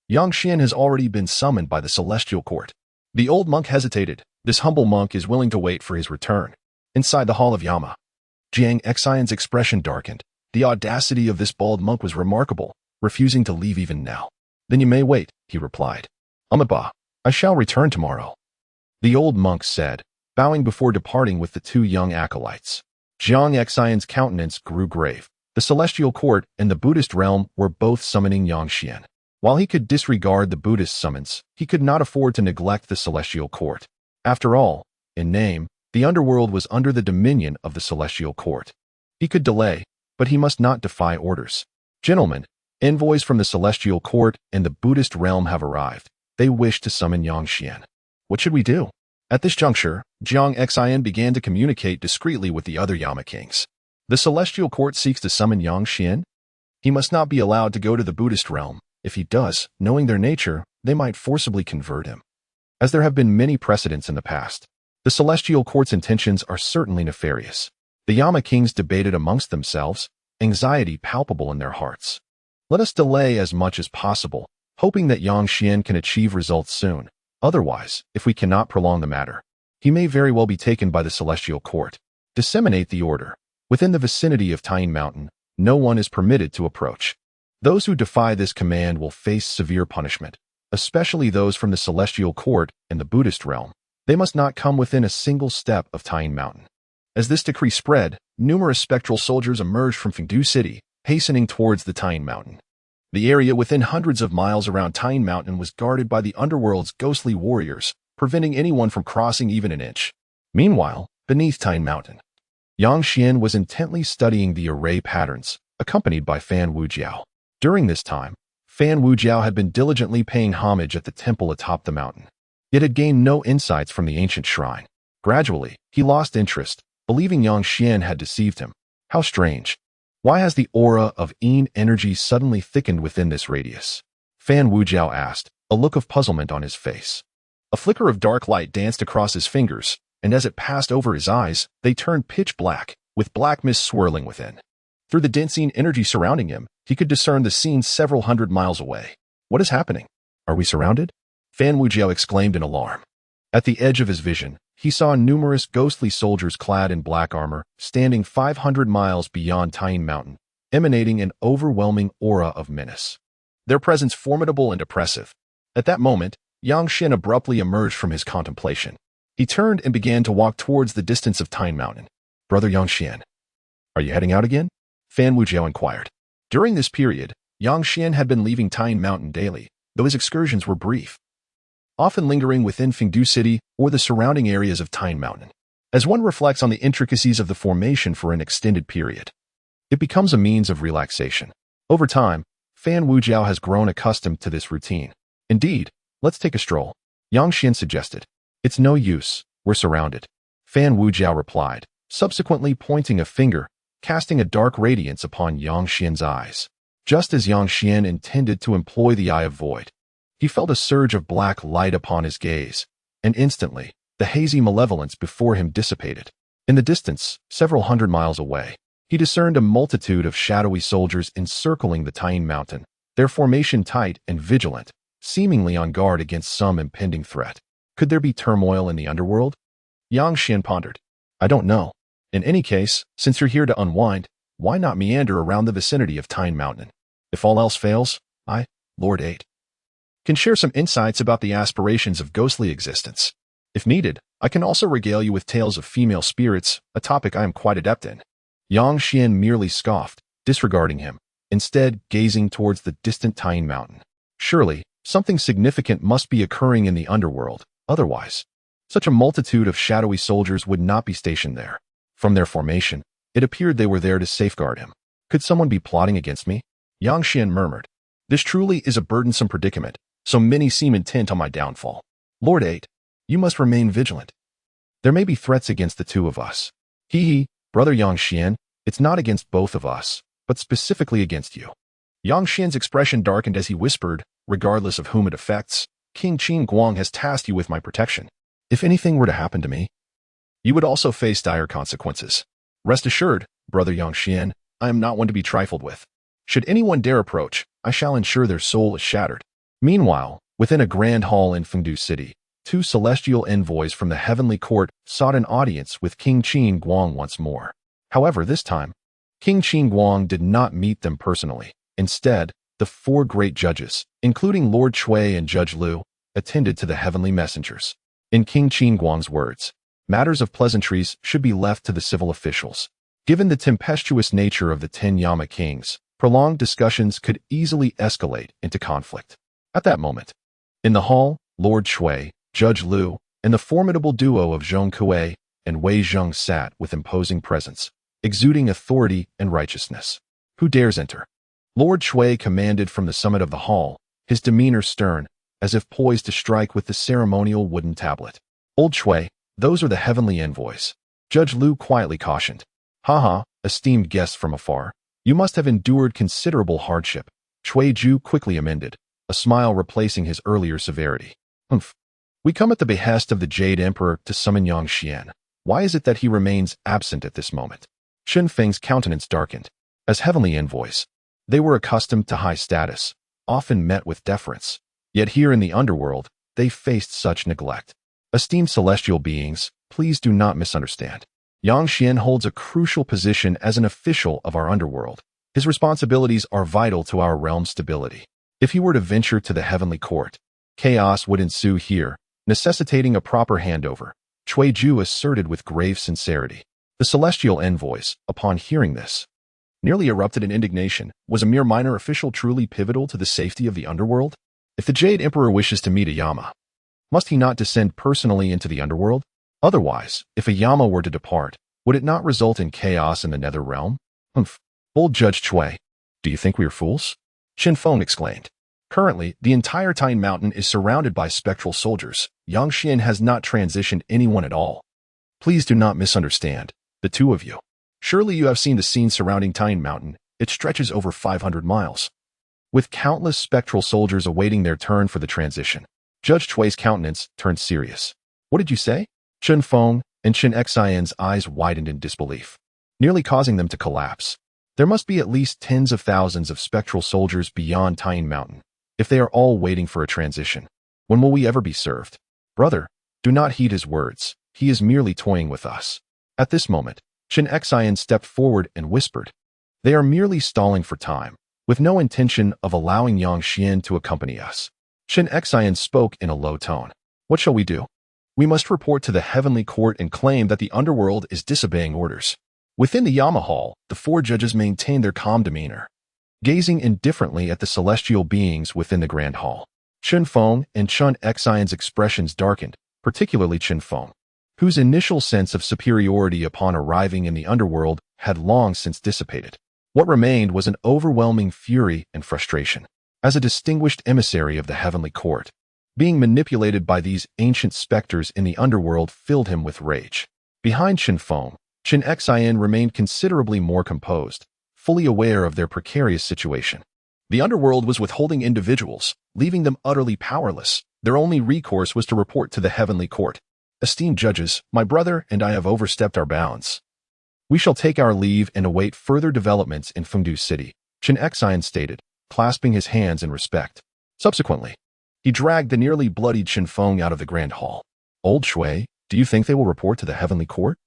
A: Yang Xian has already been summoned by the celestial court. The old monk hesitated. This humble monk is willing to wait for his return. Inside the hall of Yama, Jiang Xian's expression darkened, The audacity of this bald monk was remarkable, refusing to leave even now. "Then you may wait," he replied. "Amiba, I shall return tomorrow," the old monk said, bowing before departing with the two young acolytes. Jiang Xian's countenance grew grave. The celestial court and the Buddhist realm were both summoning Yang Xian. While he could disregard the Buddhist summons, he could not afford to neglect the celestial court. After all, in name, the underworld was under the dominion of the celestial court. He could delay, but he must not defy orders. "Gentlemen, envoys from the celestial court and the Buddhist realm have arrived. They wish to summon Yang Xian. What should we do?" At this juncture, Jiang Xian began to communicate discreetly with the other Yama kings. "The celestial court seeks to summon Yang Xian. He must not be allowed to go to the Buddhist realm. If he does, knowing their nature, they might forcibly convert him. As there have been many precedents in the past, the celestial court's intentions are certainly nefarious." The Yama kings debated amongst themselves, anxiety palpable in their hearts. "Let us delay as much as possible, hoping that Yang Xian can achieve results soon. Otherwise, if we cannot prolong the matter, he may very well be taken by the celestial court. Disseminate the order. Within the vicinity of Tyne Mountain, no one is permitted to approach. Those who defy this command will face severe punishment, especially those from the celestial court and the Buddhist realm. They must not come within a single step of Tyne Mountain." As this decree spread, numerous spectral soldiers emerged from Fengdu City, hastening towards the Tyne Mountain. The area within hundreds of miles around Tyne Mountain was guarded by the underworld's ghostly warriors, preventing anyone from crossing even an inch. Meanwhile, beneath Tyne Mountain, Yang Xian was intently studying the array patterns, accompanied by Fan Wujiao. During this time, Fan Wujiao had been diligently paying homage at the temple atop the mountain, yet had gained no insights from the ancient shrine. Gradually, he lost interest, believing Yang Xian had deceived him. How strange. Why has the aura of Yin energy suddenly thickened within this radius? Fan Wujiao asked, a look of puzzlement on his face. A flicker of dark light danced across his fingers, and as it passed over his eyes, they turned pitch black, with black mist swirling within. Through the dense Yin energy surrounding him, he could discern the scene several hundred miles away. "What is happening? Are we surrounded?" Fan Wujiao exclaimed in alarm. At the edge of his vision, he saw numerous ghostly soldiers clad in black armor, standing 500 miles beyond Tyne Mountain, emanating an overwhelming aura of menace. Their presence formidable and oppressive. At that moment, Yang Xian abruptly emerged from his contemplation. He turned and began to walk towards the distance of Tyne Mountain. "Brother Yang Xian, are you heading out again?" Fan Wujiao inquired. During this period, Yang Xian had been leaving Tyne Mountain daily, though his excursions were brief, often lingering within Fengdu City or the surrounding areas of Tyne Mountain. As one reflects on the intricacies of the formation for an extended period, it becomes a means of relaxation. Over time, Fan Wujiao has grown accustomed to this routine. "Indeed, let's take a stroll," Yang Xian suggested. "It's no use, we're surrounded," Fan Wujiao replied, subsequently pointing a finger, casting a dark radiance upon Yang Xian's eyes. Just as Yang Xian intended to employ the Eye of Void, he felt a surge of black light upon his gaze, and instantly, the hazy malevolence before him dissipated. In the distance, several hundred miles away, he discerned a multitude of shadowy soldiers encircling the Tyne Mountain, their formation tight and vigilant, seemingly on guard against some impending threat. Could there be turmoil in the underworld? Yang Xian pondered. "I don't know. In any case, since you're here to unwind, why not meander around the vicinity of Tyne Mountain? If all else fails, I, Lord 8, can share some insights about the aspirations of ghostly existence. If needed, I can also regale you with tales of female spirits, a topic I am quite adept in." Yang Xian merely scoffed, disregarding him, instead gazing towards the distant Tyne Mountain. Surely, something significant must be occurring in the underworld, otherwise, such a multitude of shadowy soldiers would not be stationed there. From their formation, it appeared they were there to safeguard him. "Could someone be plotting against me?" Yang Xian murmured. "This truly is a burdensome predicament. So many seem intent on my downfall. Lord 8, you must remain vigilant. There may be threats against the two of us." "Hee, Brother Yang Xian, it's not against both of us, but specifically against you." Yang Xian's expression darkened as he whispered, "Regardless of whom it affects, King Qin Guang has tasked you with my protection. If anything were to happen to me, you would also face dire consequences. Rest assured, Brother Yang Xian, I am not one to be trifled with. Should anyone dare approach, I shall ensure their soul is shattered." Meanwhile, within a grand hall in Fengdu City, two celestial envoys from the heavenly court sought an audience with King Qin Guang once more. However, this time, King Qinguang did not meet them personally. Instead, the four great judges, including Lord Shui and Judge Liu, attended to the heavenly messengers. In King Qinguang's words, matters of pleasantries should be left to the civil officials. Given the tempestuous nature of the 10 Yama kings, prolonged discussions could easily escalate into conflict. At that moment, in the hall, Lord Shui, Judge Liu, and the formidable duo of Zhong Kuei and Wei Zheng sat with imposing presence, exuding authority and righteousness. Who dares enter? Lord Shui commanded from the summit of the hall, his demeanor stern, as if poised to strike with the ceremonial wooden tablet. Old Shui, those are the heavenly envoys. Judge Liu quietly cautioned. Haha, esteemed guests from afar, you must have endured considerable hardship. Shui Ju quickly amended, a smile replacing his earlier severity. Humph. We come at the behest of the Jade Emperor to summon Yang Xian. Why is it that he remains absent at this moment? Shen Feng's countenance darkened. As heavenly envoys, they were accustomed to high status, often met with deference. Yet here in the underworld, they faced such neglect. Esteemed celestial beings, please do not misunderstand. Yang Xian holds a crucial position as an official of our underworld. His responsibilities are vital to our realm's stability. If he were to venture to the heavenly court, chaos would ensue here, necessitating a proper handover. Shui Ju asserted with grave sincerity. The celestial envoys, upon hearing this, nearly erupted in indignation. Was a mere minor official truly pivotal to the safety of the underworld? If the Jade Emperor wishes to meet a Yama, must he not descend personally into the underworld? Otherwise, if a Yama were to depart, would it not result in chaos in the nether realm? Humph. Bold Judge Shui, do you think we are fools? Shen Feng exclaimed. Currently, the entire Tine Mountain is surrounded by spectral soldiers. Yang Xian has not transitioned anyone at all. Please do not misunderstand, the two of you. Surely you have seen the scene surrounding Tine Mountain. It stretches over 500 miles. With countless spectral soldiers awaiting their turn for the transition. Judge Chui's countenance turned serious. What did you say? Shen Feng and Shen Xian's eyes widened in disbelief, nearly causing them to collapse. There must be at least tens of thousands of spectral soldiers beyond Tine Mountain. If they are all waiting for a transition, when will we ever be served? Brother, do not heed his words. He is merely toying with us. At this moment, Shen Xian stepped forward and whispered. They are merely stalling for time, with no intention of allowing Yang Xian to accompany us. Shen Xian spoke in a low tone. What shall we do? We must report to the heavenly court and claim that the underworld is disobeying orders. Within the Yama Hall, the four judges maintained their calm demeanor, gazing indifferently at the celestial beings within the grand hall. Shen Feng and Shen Xian's expressions darkened, particularly Shen Feng, whose initial sense of superiority upon arriving in the underworld had long since dissipated. What remained was an overwhelming fury and frustration. As a distinguished emissary of the heavenly court, being manipulated by these ancient specters in the underworld filled him with rage. Behind Shen Feng, Shen Xian remained considerably more composed, fully aware of their precarious situation. The underworld was withholding individuals, leaving them utterly powerless. Their only recourse was to report to the heavenly court. Esteemed judges, my brother and I have overstepped our bounds. We shall take our leave and await further developments in Fengdu City, Shen Xian stated, clasping his hands in respect. Subsequently, he dragged the nearly bloodied Shen Feng out of the grand hall. Old Shui, do you think they will report to the heavenly court?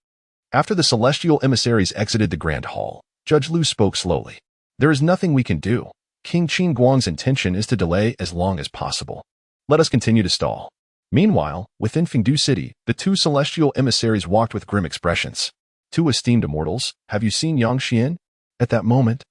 A: After the celestial emissaries exited the grand hall, Judge Liu spoke slowly. There is nothing we can do. King Qinguang's intention is to delay as long as possible. Let us continue to stall. Meanwhile, within Fengdu City, the two celestial emissaries walked with grim expressions. Two esteemed immortals, have you seen Yang Xian? At that moment,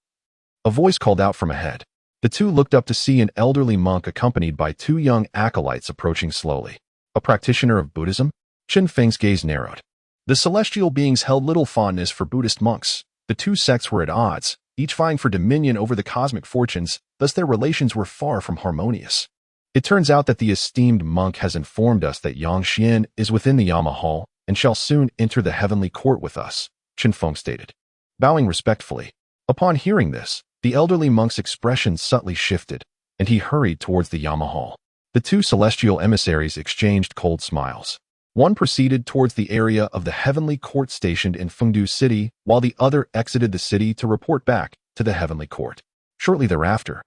A: a voice called out from ahead. The two looked up to see an elderly monk accompanied by two young acolytes approaching slowly. A practitioner of Buddhism? Shen Feng's gaze narrowed. The celestial beings held little fondness for Buddhist monks. The two sects were at odds, each vying for dominion over the cosmic fortunes, thus their relations were far from harmonious. It turns out that the esteemed monk has informed us that Yang Xian is within the Yama Hall and shall soon enter the heavenly court with us, Shen Feng stated, bowing respectfully. Upon hearing this, the elderly monk's expression subtly shifted, and he hurried towards the Yama Hall. The two celestial emissaries exchanged cold smiles. One proceeded towards the area of the heavenly court stationed in Fengdu City, while the other exited the city to report back to the heavenly court. Shortly thereafter,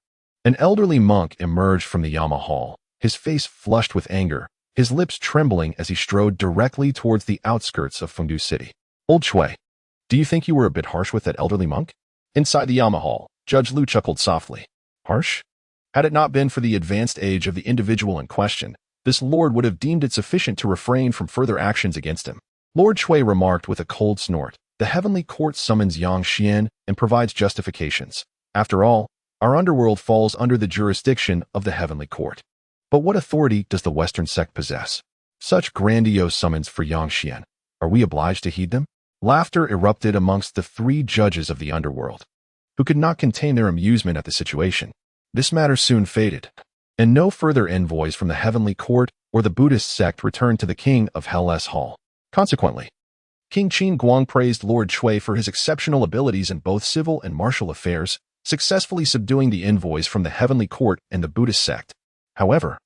A: an elderly monk emerged from the Yama Hall, his face flushed with anger, his lips trembling as he strode directly towards the outskirts of Fengdu City. Old Shui, do you think you were a bit harsh with that elderly monk? Inside the Yama Hall, Judge Liu chuckled softly. Harsh? Had it not been for the advanced age of the individual in question, this lord would have deemed it sufficient to refrain from further actions against him. Lord Shui remarked with a cold snort. The heavenly court summons Yang Xian and provides justifications. After all, our underworld falls under the jurisdiction of the heavenly court. But what authority does the Western sect possess? Such grandiose summons for Yang Xian. Are we obliged to heed them? Laughter erupted amongst the three judges of the underworld, who could not contain their amusement at the situation. This matter soon faded, and no further envoys from the heavenly court or the Buddhist sect returned to the king of Hell's Hall. Consequently, King Qin Guang praised Lord Shui for his exceptional abilities in both civil and martial affairs, successfully subduing the envoys from the heavenly court and the Buddhist sect. However,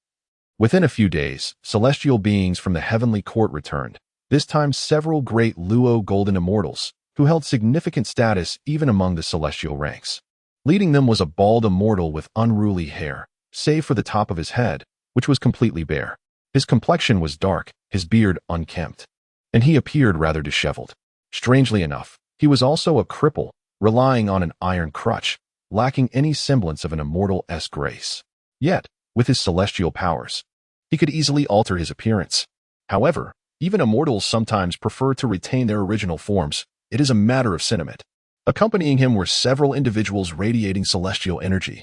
A: within a few days, celestial beings from the heavenly court returned, this time several great Luo golden immortals, who held significant status even among the celestial ranks. Leading them was a bald immortal with unruly hair, save for the top of his head, which was completely bare. His complexion was dark, his beard unkempt, and he appeared rather disheveled. Strangely enough, he was also a cripple, relying on an iron crutch, lacking any semblance of an immortal-esque grace. Yet, with his celestial powers, he could easily alter his appearance. However, even immortals sometimes prefer to retain their original forms. It is a matter of sentiment. Accompanying him were several individuals radiating celestial energy,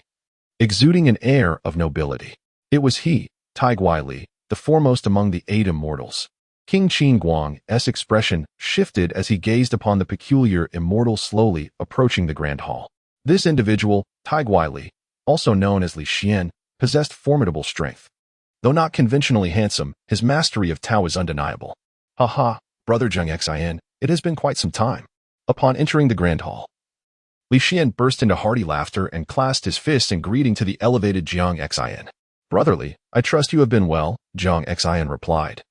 A: exuding an air of nobility. It was he, Tai Guili, the foremost among the 8 immortals. King Qin Guang's expression shifted as he gazed upon the peculiar immortal slowly approaching the grand hall. This individual, Tai Guili, also known as Li Xian, possessed formidable strength. Though not conventionally handsome, his mastery of Tao is undeniable. Ha, brother Zheng Xian, it has been quite some time. Upon entering the grand hall, Li Xian burst into hearty laughter and clasped his fists in greeting to the elevated Jiang Xian. Brotherly, I trust you have been well, Jiang Xian replied,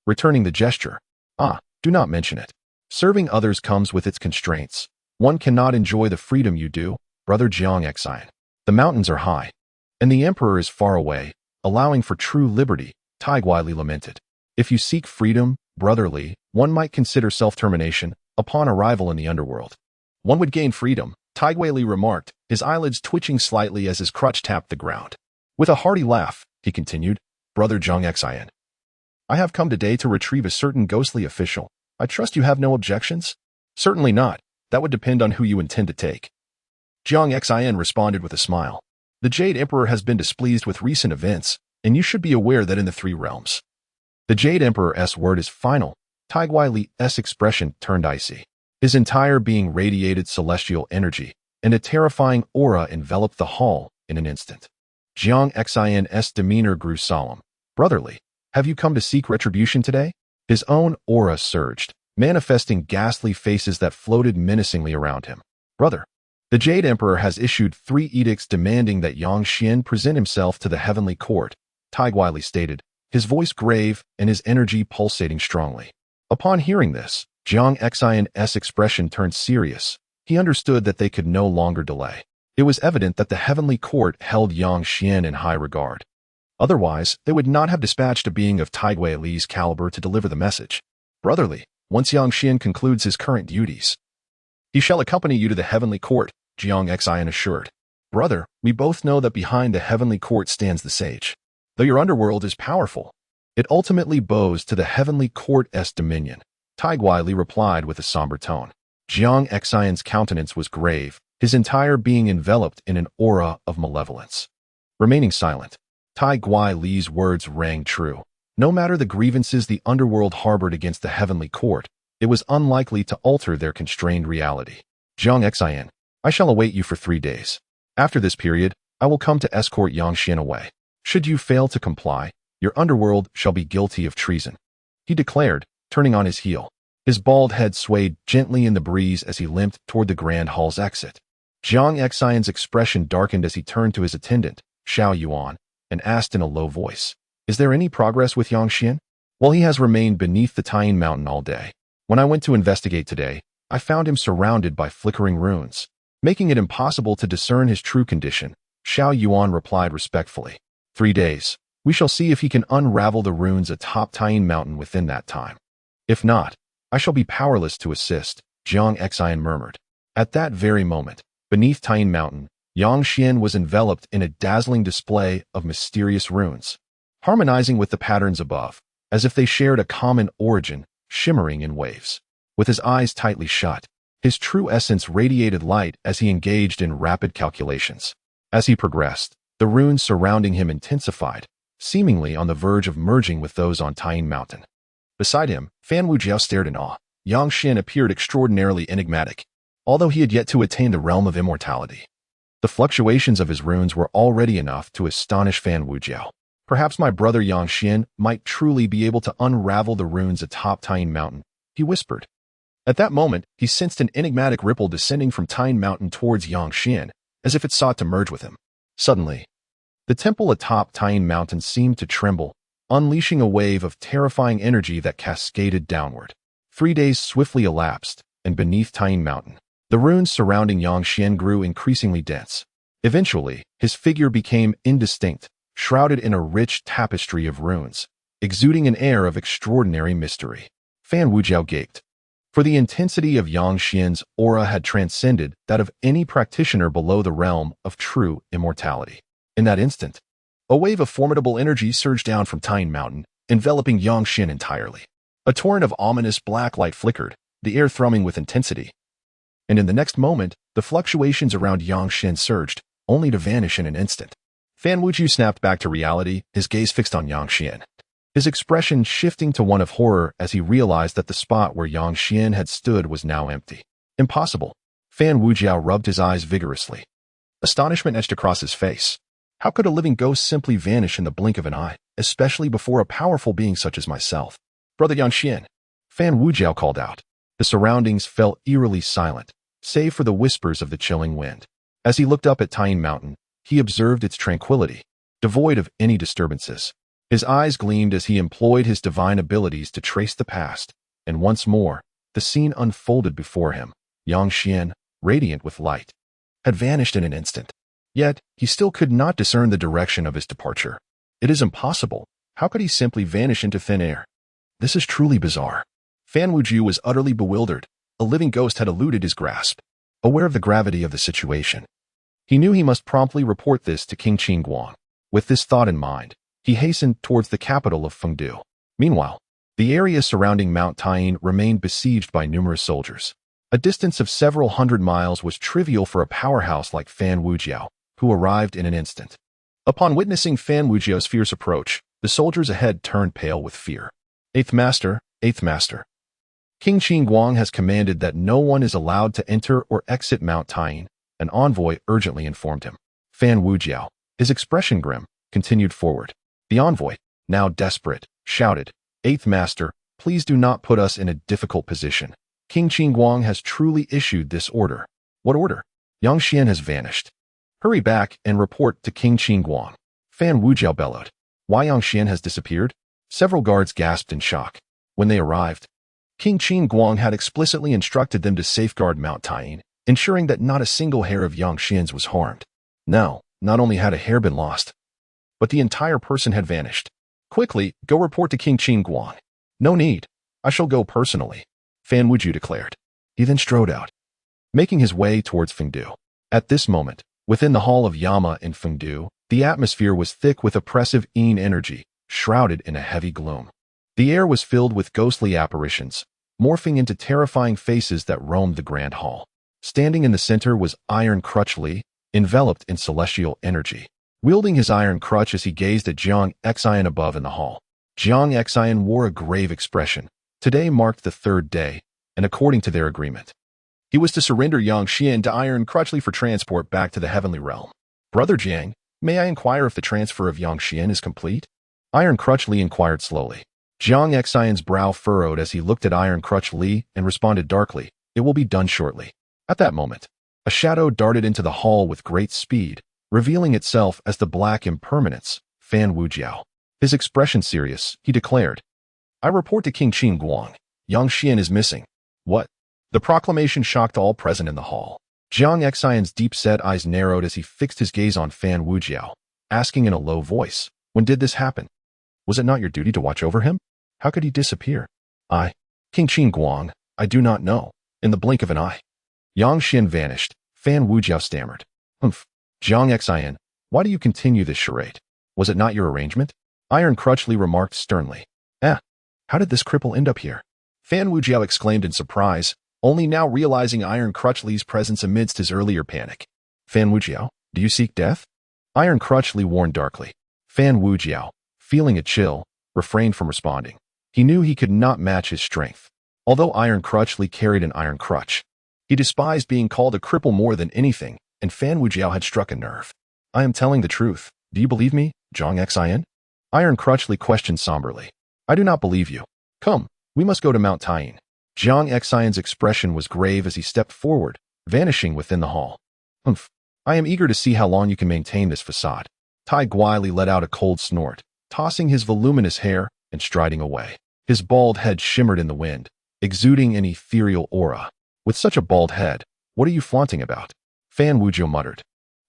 A: returning the gesture. Do not mention it. Serving others comes with its constraints. One cannot enjoy the freedom you do, brother Jiang Xian. The mountains are high, and the emperor is far away, allowing for true liberty, Tai Guili lamented. If you seek freedom, brotherly, one might consider self-termination upon arrival in the underworld. One would gain freedom, Tai Guili remarked, his eyelids twitching slightly as his crutch tapped the ground. With a hearty laugh, he continued, Brother Zheng Xian, I have come today to retrieve a certain ghostly official. I trust you have no objections? Certainly not. That would depend on who you intend to take. Jiang Xian responded with a smile. The Jade Emperor has been displeased with recent events, and you should be aware that in the 3 realms, the Jade Emperor's word is final. Tai Guili's expression turned icy. His entire being radiated celestial energy, and a terrifying aura enveloped the hall in an instant. Jiang Xian's demeanor grew solemn. Brotherly, have you come to seek retribution today? His own aura surged, manifesting ghastly faces that floated menacingly around him. Brother, the Jade Emperor has issued 3 edicts demanding that Yang Xian present himself to the heavenly court, Tai Guili stated, his voice grave and his energy pulsating strongly. Upon hearing this, Jiang Xian's expression turned serious. He understood that they could no longer delay. It was evident that the heavenly court held Yang Xian in high regard. Otherwise, they would not have dispatched a being of Tai Guili's caliber to deliver the message. Brotherly, once Yang Xian concludes his current duties, he shall accompany you to the heavenly court, Jiang Xian assured. Brother, we both know that behind the heavenly court stands the sage. Though your underworld is powerful, it ultimately bows to the heavenly court's dominion, Tai Guili replied with a somber tone. Jiang Xian's countenance was grave, his entire being enveloped in an aura of malevolence. Remaining silent, Tai Guili's words rang true. No matter the grievances the underworld harbored against the heavenly court, it was unlikely to alter their constrained reality. Jiang Xian, I shall await you for 3 days. After this period, I will come to escort Yang Xian away. Should you fail to comply, your underworld shall be guilty of treason, he declared, turning on his heel. His bald head swayed gently in the breeze as he limped toward the grand hall's exit. Jiang Xian's expression darkened as he turned to his attendant, Xiao Yuan, and asked in a low voice, Is there any progress with Yang Xian? Well, he has remained beneath the Tayin Mountain all day. When I went to investigate today, I found him surrounded by flickering runes, making it impossible to discern his true condition, Xiao Yuan replied respectfully. 3 days. We shall see if he can unravel the runes atop Tayin Mountain within that time. If not, I shall be powerless to assist, Jiang Xian murmured. At that very moment, Beneath Tayin Mountain, Yangxian was enveloped in a dazzling display of mysterious runes, harmonizing with the patterns above, as if they shared a common origin, shimmering in waves. With his eyes tightly shut, his true essence radiated light as he engaged in rapid calculations. As he progressed, the runes surrounding him intensified, seemingly on the verge of merging with those on Tayin Mountain. Beside him, Fan Wujiao stared in awe. Yangxian appeared extraordinarily enigmatic, although he had yet to attain the realm of immortality. The fluctuations of his runes were already enough to astonish Fan Wujiao. Perhaps my brother Yangxian might truly be able to unravel the runes atop Tayin Mountain, he whispered. At that moment, he sensed an enigmatic ripple descending from Tayin Mountain towards Yangxian, as if it sought to merge with him. Suddenly, the temple atop Tayin Mountain seemed to tremble, unleashing a wave of terrifying energy that cascaded downward. 3 days swiftly elapsed, and beneath Tayin Mountain, the runes surrounding Yangxian grew increasingly dense. Eventually, his figure became indistinct, shrouded in a rich tapestry of runes, exuding an air of extraordinary mystery. Fan Wujiao gaped, for the intensity of Yangxian's aura had transcended that of any practitioner below the realm of true immortality. In that instant, a wave of formidable energy surged down from Tayin Mountain, enveloping Yangxian entirely. A torrent of ominous black light flickered, the air thrumming with intensity. And in the next moment, the fluctuations around Yangxian surged, only to vanish in an instant. Fan Wujiao snapped back to reality, his gaze fixed on Yangxian, his expression shifting to one of horror as he realized that the spot where Yangxian had stood was now empty. Impossible. Fan Wujiao rubbed his eyes vigorously. Astonishment etched across his face. How could a living ghost simply vanish in the blink of an eye, especially before a powerful being such as myself? Brother Yangxian, Fan Wujiao called out. The surroundings fell eerily silent, save for the whispers of the chilling wind. As he looked up at Tayin Mountain, he observed its tranquility, devoid of any disturbances. His eyes gleamed as he employed his divine abilities to trace the past, and once more, the scene unfolded before him. Yangxian, radiant with light, had vanished in an instant. Yet, he still could not discern the direction of his departure. It is impossible. How could he simply vanish into thin air? This is truly bizarre. Fan Wujiao was utterly bewildered. A living ghost had eluded his grasp. Aware of the gravity of the situation, he knew he must promptly report this to King Qinguang. With this thought in mind, he hastened towards the capital of Fengdu. Meanwhile, the area surrounding Mount Tayin remained besieged by numerous soldiers. A distance of several hundred miles was trivial for a powerhouse like Fan Wujiao, who arrived in an instant. Upon witnessing Fan Wujiao's fierce approach, the soldiers ahead turned pale with fear. Eighth Master, King Qinguang has commanded that no one is allowed to enter or exit Mount Tayin, an envoy urgently informed him. Fan Wujiao, his expression grim, continued forward. The envoy, now desperate, shouted, Eighth Master, please do not put us in a difficult position. King Qinguang has truly issued this order. What order? Yangxian has vanished. Hurry back and report to King Qinguang. Fan Wujiao bellowed. Why Yangxian has disappeared? Several guards gasped in shock. When they arrived, King Qinguang had explicitly instructed them to safeguard Mount Tayin, ensuring that not a single hair of Yangxian's was harmed. Now, not only had a hair been lost, but the entire person had vanished. Quickly, go report to King Qinguang. No need. I shall go personally, Fan Wujiao declared. He then strode out, making his way towards Fengdu. At this moment, within the hall of Yama in Fengdu, the atmosphere was thick with oppressive Yin energy, shrouded in a heavy gloom. The air was filled with ghostly apparitions, morphing into terrifying faces that roamed the grand hall. Standing in the center was Iron Crutch Li, enveloped in celestial energy, wielding his iron crutch as he gazed at Jiang Xian above in the hall. Jiang Xian wore a grave expression. Today marked the third day, and according to their agreement, he was to surrender Yangxian to Iron Crutch Li for transport back to the heavenly realm. Brother Jiang, may I inquire if the transfer of Yangxian is complete? Iron Crutch Li inquired slowly. Jiang Xian's brow furrowed as he looked at Iron Crutch Li and responded darkly, it will be done shortly. At that moment, a shadow darted into the hall with great speed, revealing itself as the Black Impermanence, Fan Wujiao. His expression serious, he declared, I report to King Qinguang. Yangxian is missing. What? The proclamation shocked all present in the hall. Jiang Xian's deep-set eyes narrowed as he fixed his gaze on Fan Wujiao, asking in a low voice, when did this happen? Was it not your duty to watch over him? How could he disappear? King Qinguang, I do not know. In the blink of an eye, Yangxian vanished, Fan Wujiao stammered. Humph. Jiang Xian, why do you continue this charade? Was it not your arrangement? Iron Crutchley remarked sternly. How did this cripple end up here? Fan Wujiao exclaimed in surprise, only now realizing Iron Crutchley's presence amidst his earlier panic. Fan Wujiao, do you seek death? Iron Crutchley warned darkly. Fan Wujiao, feeling a chill, refrained from responding. He knew he could not match his strength. Although Iron Crutchley carried an iron crutch, he despised being called a cripple more than anything, and Fan Wujiao had struck a nerve. I am telling the truth. Do you believe me, Jiang Xian? Iron Crutchley questioned somberly. I do not believe you. Come, we must go to Mount Tying. Jiang Xian's expression was grave as he stepped forward, vanishing within the hall. Humph. I am eager to see how long you can maintain this facade. Tai Guili let out a cold snort, tossing his voluminous hair and striding away. His bald head shimmered in the wind, exuding an ethereal aura. With such a bald head, what are you flaunting about? Fan Wujiao muttered,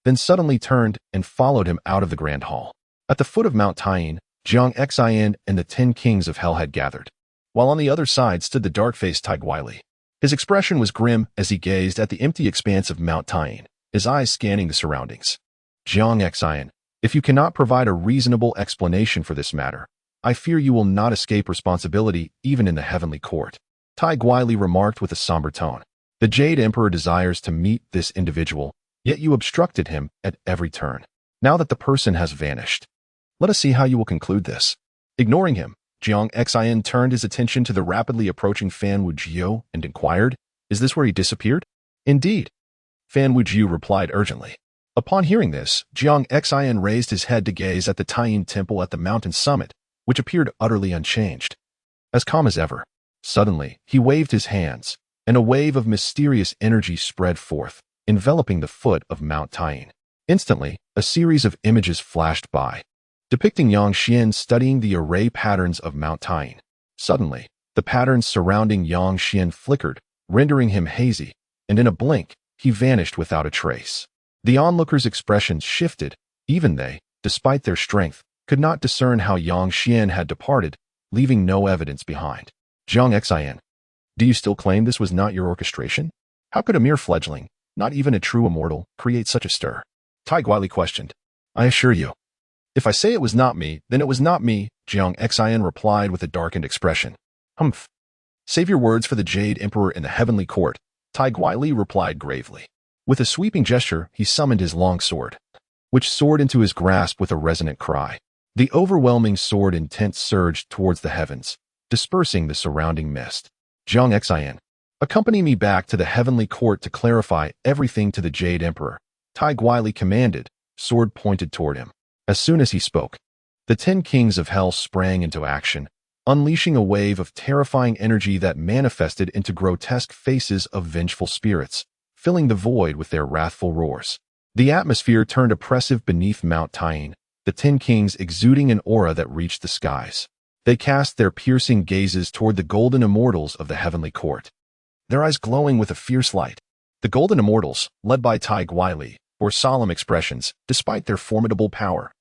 A: then suddenly turned and followed him out of the grand hall. At the foot of Mount Tying, Jiang Xian and the 10 kings of hell had gathered, while on the other side stood the dark-faced Tai Guili. His expression was grim as he gazed at the empty expanse of Mount Tying, his eyes scanning the surroundings. Jiang Xian, if you cannot provide a reasonable explanation for this matter, I fear you will not escape responsibility even in the heavenly court. Tai Guili remarked with a somber tone. The Jade Emperor desires to meet this individual, yet you obstructed him at every turn. Now that the person has vanished, let us see how you will conclude this. Ignoring him, Jiang Xian turned his attention to the rapidly approaching Fan Wujiao and inquired, is this where he disappeared? Indeed. Fan Wujiao replied urgently. Upon hearing this, Jiang Xian raised his head to gaze at the Taiyin temple at the mountain summit, which appeared utterly unchanged. As calm as ever. Suddenly, he waved his hands, and a wave of mysterious energy spread forth, enveloping the foot of Mount Tying. Instantly, a series of images flashed by, depicting Yang Xian studying the array patterns of Mount Tying. Suddenly, the patterns surrounding Yang Xian flickered, rendering him hazy, and in a blink, he vanished without a trace. The onlookers' expressions shifted. Even they, despite their strength, could not discern how Yang Xian had departed, leaving no evidence behind. Jiang Xian, do you still claim this was not your orchestration? How could a mere fledgling, not even a true immortal, create such a stir? Tai Guili questioned. I assure you, if I say it was not me, then it was not me, Jiang Xian replied with a darkened expression. Humph. Save your words for the Jade Emperor in the heavenly court, Tai Guili replied gravely. With a sweeping gesture, he summoned his long sword, which soared into his grasp with a resonant cry. The overwhelming sword intent surged towards the heavens, dispersing the surrounding mist. Jiang Xian, accompany me back to the heavenly court to clarify everything to the Jade Emperor, Tai Guili commanded, sword pointed toward him. As soon as he spoke, the 10 kings of hell sprang into action, unleashing a wave of terrifying energy that manifested into grotesque faces of vengeful spirits, filling the void with their wrathful roars. The atmosphere turned oppressive beneath Mount Tying, the 10 kings exuding an aura that reached the skies. They cast their piercing gazes toward the golden immortals of the heavenly court, their eyes glowing with a fierce light. The golden immortals, led by Tai Guili, bore solemn expressions, despite their formidable power.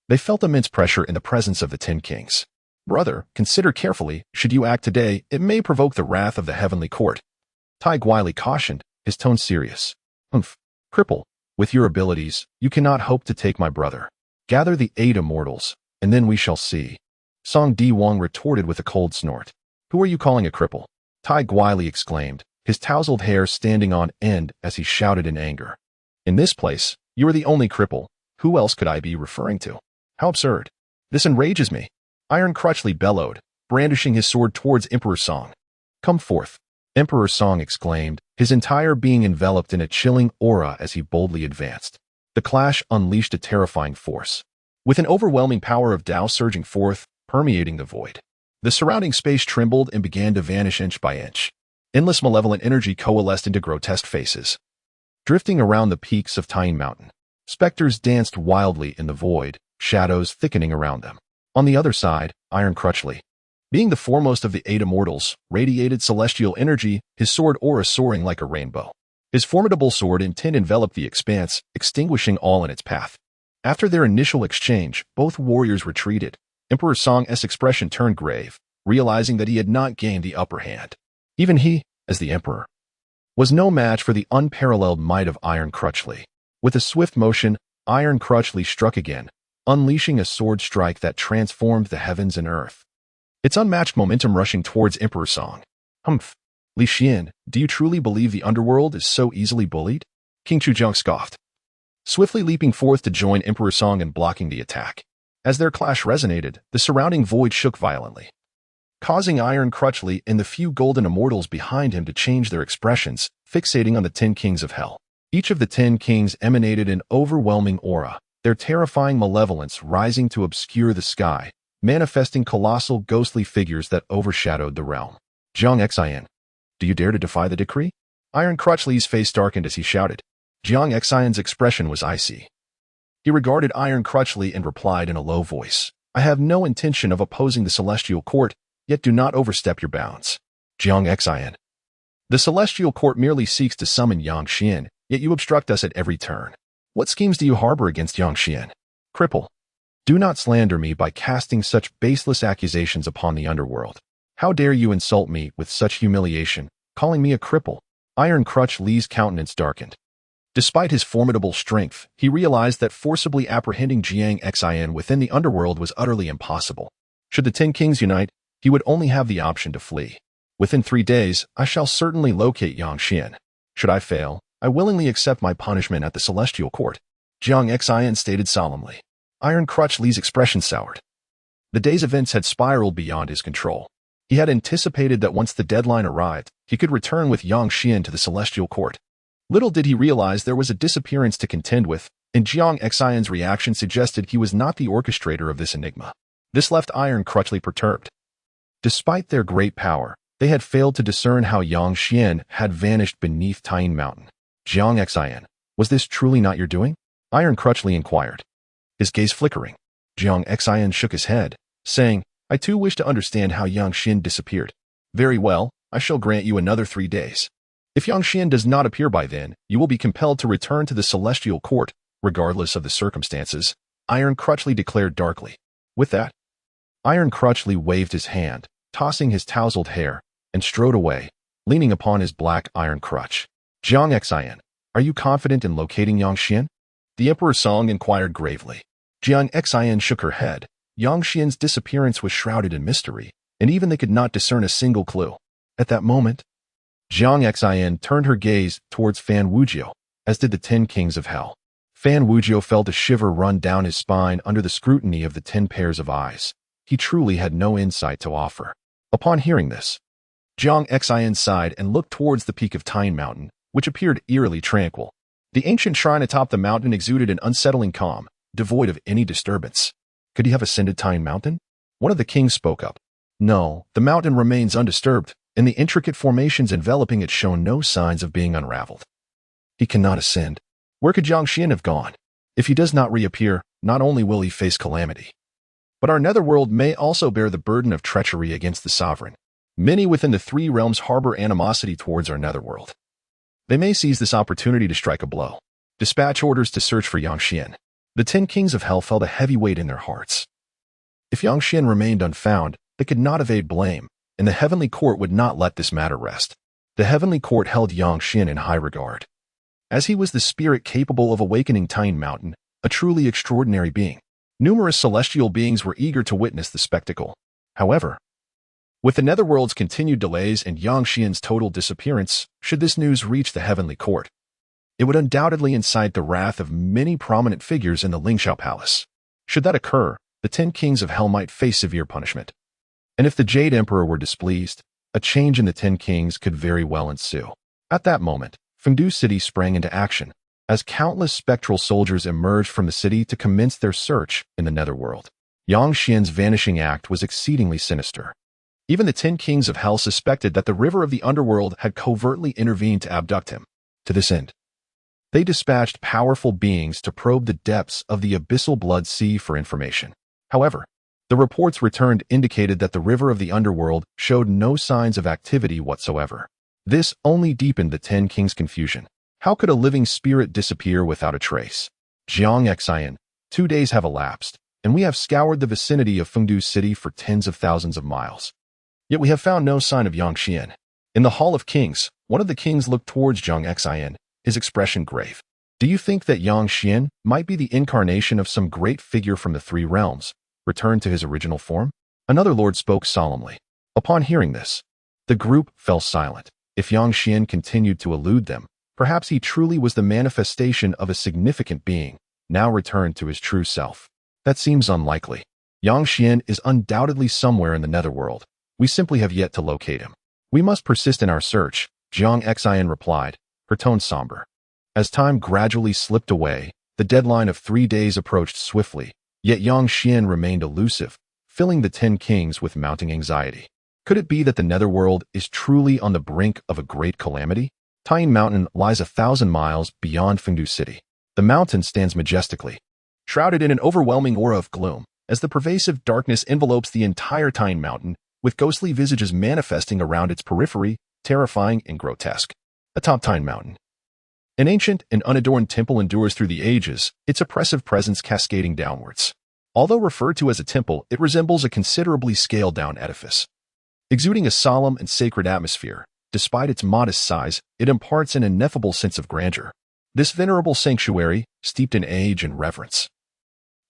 A: They felt immense pressure in the presence of the 10 kings. Brother, consider carefully, should you act today, it may provoke the wrath of the heavenly court. Tai Guili cautioned, his tone serious. Humph, cripple, with your abilities, you cannot hope to take my brother. Gather the 8 immortals, and then we shall see. Song Di Wang retorted with a cold snort. Who are you calling a cripple? Tai Guili exclaimed, his tousled hair standing on end as he shouted in anger. In this place, you are the only cripple. Who else could I be referring to? How absurd. This enrages me. Iron Crutchley bellowed, brandishing his sword towards Emperor Song. Come forth, Emperor Song exclaimed, his entire being enveloped in a chilling aura as he boldly advanced. The clash unleashed a terrifying force, with an overwhelming power of Tao surging forth, permeating the void. The surrounding space trembled and began to vanish inch by inch. Endless malevolent energy coalesced into grotesque faces. Drifting around the peaks of Tying Mountain, specters danced wildly in the void, shadows thickening around them. On the other side, Iron Crutchley, being the foremost of the 8 immortals, radiated celestial energy, his sword aura soaring like a rainbow. His formidable sword intent enveloped the expanse, extinguishing all in its path. After their initial exchange, both warriors retreated. Emperor Song's expression turned grave, realizing that he had not gained the upper hand. Even he, as the emperor, was no match for the unparalleled might of Iron Crutchley. With a swift motion, Iron Crutchley struck again, unleashing a sword strike that transformed the heavens and earth. Its unmatched momentum rushing towards Emperor Song. Humph. Li Xian, do you truly believe the underworld is so easily bullied? King Chuzhong scoffed, swiftly leaping forth to join Emperor Song and blocking the attack. As their clash resonated, the surrounding void shook violently, causing Iron Crutchley and the few golden immortals behind him to change their expressions, fixating on the 10 kings of hell. Each of the 10 kings emanated an overwhelming aura, their terrifying malevolence rising to obscure the sky, manifesting colossal ghostly figures that overshadowed the realm. Jiang Xian, do you dare to defy the decree? Iron Crutchley's face darkened as he shouted. Jiang Xian's expression was icy. He regarded Iron Crutchley and replied in a low voice, I have no intention of opposing the Celestial Court, yet do not overstep your bounds. Jiang Xian, the Celestial Court merely seeks to summon Yang Xian, yet you obstruct us at every turn. What schemes do you harbor against Yang Xian? Cripple, do not slander me by casting such baseless accusations upon the underworld. How dare you insult me with such humiliation, calling me a cripple? Iron Crutchley's countenance darkened. Despite his formidable strength, he realized that forcibly apprehending Jiang Xian within the underworld was utterly impossible. Should the 10 kings unite, he would only have the option to flee. Within 3 days, I shall certainly locate Yang Xian. Should I fail, I willingly accept my punishment at the Celestial Court. Jiang Xian stated solemnly. Iron Crutchley's expression soured. The day's events had spiraled beyond his control. He had anticipated that once the deadline arrived, he could return with Yang Xian to the Celestial Court. Little did he realize there was a disappearance to contend with, and Jiang Xian's reaction suggested he was not the orchestrator of this enigma. This left Iron Crutchley perturbed. Despite their great power, they had failed to discern how Yang Xian had vanished beneath Tyne Mountain. Jiang Xian, was this truly not your doing? Iron Crutchley inquired, his gaze flickering. Jiang Xian shook his head, saying, I too wish to understand how Yang Xian disappeared. Very well, I shall grant you another 3 days. If Yang Xian does not appear by then, you will be compelled to return to the Celestial Court, regardless of the circumstances, Iron Crutchley declared darkly. With that, Iron Crutchley waved his hand, tossing his tousled hair, and strode away, leaning upon his black iron crutch. Jiang Xian, are you confident in locating Yang Xian? The Emperor Song inquired gravely. Jiang Xian shook her head. Yang Xian's disappearance was shrouded in mystery, and even they could not discern a single clue. At that moment, Jiang Xian turned her gaze towards Fan Wujiu, as did the 10 kings of hell. Fan Wujiu felt a shiver run down his spine under the scrutiny of the 10 pairs of eyes. He truly had no insight to offer. Upon hearing this, Jiang Xian sighed and looked towards the peak of Tyne Mountain, which appeared eerily tranquil. The ancient shrine atop the mountain exuded an unsettling calm, devoid of any disturbance. Could he have ascended Tyne Mountain? One of the kings spoke up. No, the mountain remains undisturbed, and the intricate formations enveloping it show no signs of being unraveled. He cannot ascend. Where could Yang Xian have gone? If he does not reappear, not only will he face calamity, but our netherworld may also bear the burden of treachery against the sovereign. Many within the 3 realms harbor animosity towards our netherworld. They may seize this opportunity to strike a blow. Dispatch orders to search for Yang Xian. The 10 kings of hell felt a heavy weight in their hearts. If Yang Xian remained unfound, they could not evade blame, and the heavenly court would not let this matter rest. The heavenly court held Yang Xian in high regard, as he was the spirit capable of awakening Tyne Mountain, a truly extraordinary being. Numerous celestial beings were eager to witness the spectacle. However, with the netherworld's continued delays and Yang Xian's total disappearance, should this news reach the heavenly court, it would undoubtedly incite the wrath of many prominent figures in the Lingxiao Palace. Should that occur, the 10 kings of hell might face severe punishment. And if the Jade Emperor were displeased, a change in the 10 kings could very well ensue. At that moment, Fengdu City sprang into action, as countless spectral soldiers emerged from the city to commence their search in the netherworld. Yang Xian's vanishing act was exceedingly sinister. Even the 10 kings of hell suspected that the river of the underworld had covertly intervened to abduct him. To this end, they dispatched powerful beings to probe the depths of the abyssal blood sea for information. However, the reports returned indicated that the river of the underworld showed no signs of activity whatsoever. This only deepened the 10 kings' confusion. How could a living spirit disappear without a trace? Jiang Xian, 2 days have elapsed, and we have scoured the vicinity of Fengdu City for tens of thousands of miles. Yet we have found no sign of Yang Xian. In the Hall of Kings, one of the kings looked towards Zhang Xian, his expression grave. Do you think that Yang Xian might be the incarnation of some great figure from the three realms, returned to his original form? Another lord spoke solemnly. Upon hearing this, the group fell silent. If Yang Xian continued to elude them, perhaps he truly was the manifestation of a significant being, now returned to his true self. That seems unlikely. Yang Xian is undoubtedly somewhere in the netherworld. We simply have yet to locate him. We must persist in our search, Zhang Xian replied, her tone somber. As time gradually slipped away, the deadline of 3 days approached swiftly, yet Yang Xian remained elusive, filling the 10 kings with mounting anxiety. Could it be that the netherworld is truly on the brink of a great calamity? Tayin Mountain lies 1,000 miles beyond Fengdu City. The mountain stands majestically, shrouded in an overwhelming aura of gloom, as the pervasive darkness envelopes the entire Tayin Mountain, with ghostly visages manifesting around its periphery, terrifying and grotesque. Atop Tayin Mountain, an ancient and unadorned temple endures through the ages, its oppressive presence cascading downwards. Although referred to as a temple, it resembles a considerably scaled-down edifice. Exuding a solemn and sacred atmosphere, despite its modest size, it imparts an ineffable sense of grandeur. This venerable sanctuary, steeped in age and reverence,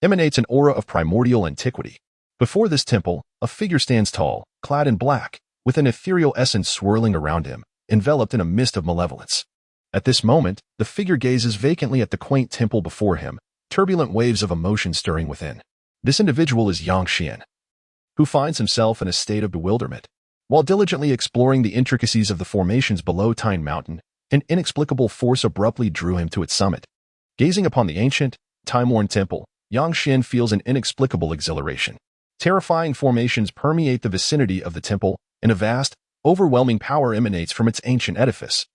A: emanates an aura of primordial antiquity. Before this temple, a figure stands tall, clad in black, with an ethereal essence swirling around him, enveloped in a mist of malevolence. At this moment, the figure gazes vacantly at the quaint temple before him, turbulent waves of emotion stirring within. This individual is Yang Xian, who finds himself in a state of bewilderment. While diligently exploring the intricacies of the formations below Tayin Mountain, an inexplicable force abruptly drew him to its summit. Gazing upon the ancient, time-worn temple, Yang Xian feels an inexplicable exhilaration. Terrifying formations permeate the vicinity of the temple, and a vast, overwhelming power emanates from its ancient edifice.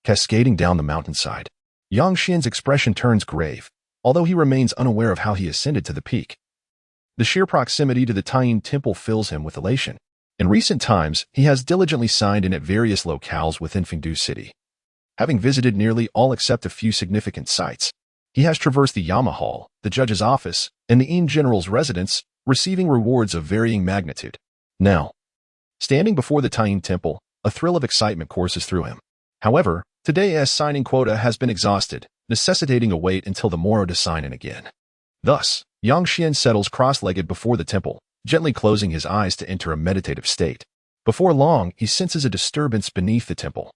A: Cascading down the mountainside, Yang Xian's expression turns grave, although he remains unaware of how he ascended to the peak. The sheer proximity to the Tayin temple fills him with elation. In recent times, he has diligently signed in at various locales within Fengdu City. Having visited nearly all except a few significant sites, he has traversed the Yama Hall, the judge's office, and the Yin General's residence, receiving rewards of varying magnitude. Now, standing before the Tayin temple, a thrill of excitement courses through him. However, today's signing quota has been exhausted, necessitating a wait until the morrow to sign in again. Thus, Yang Xian settles cross-legged before the temple, gently closing his eyes to enter a meditative state. Before long, he senses a disturbance beneath the temple,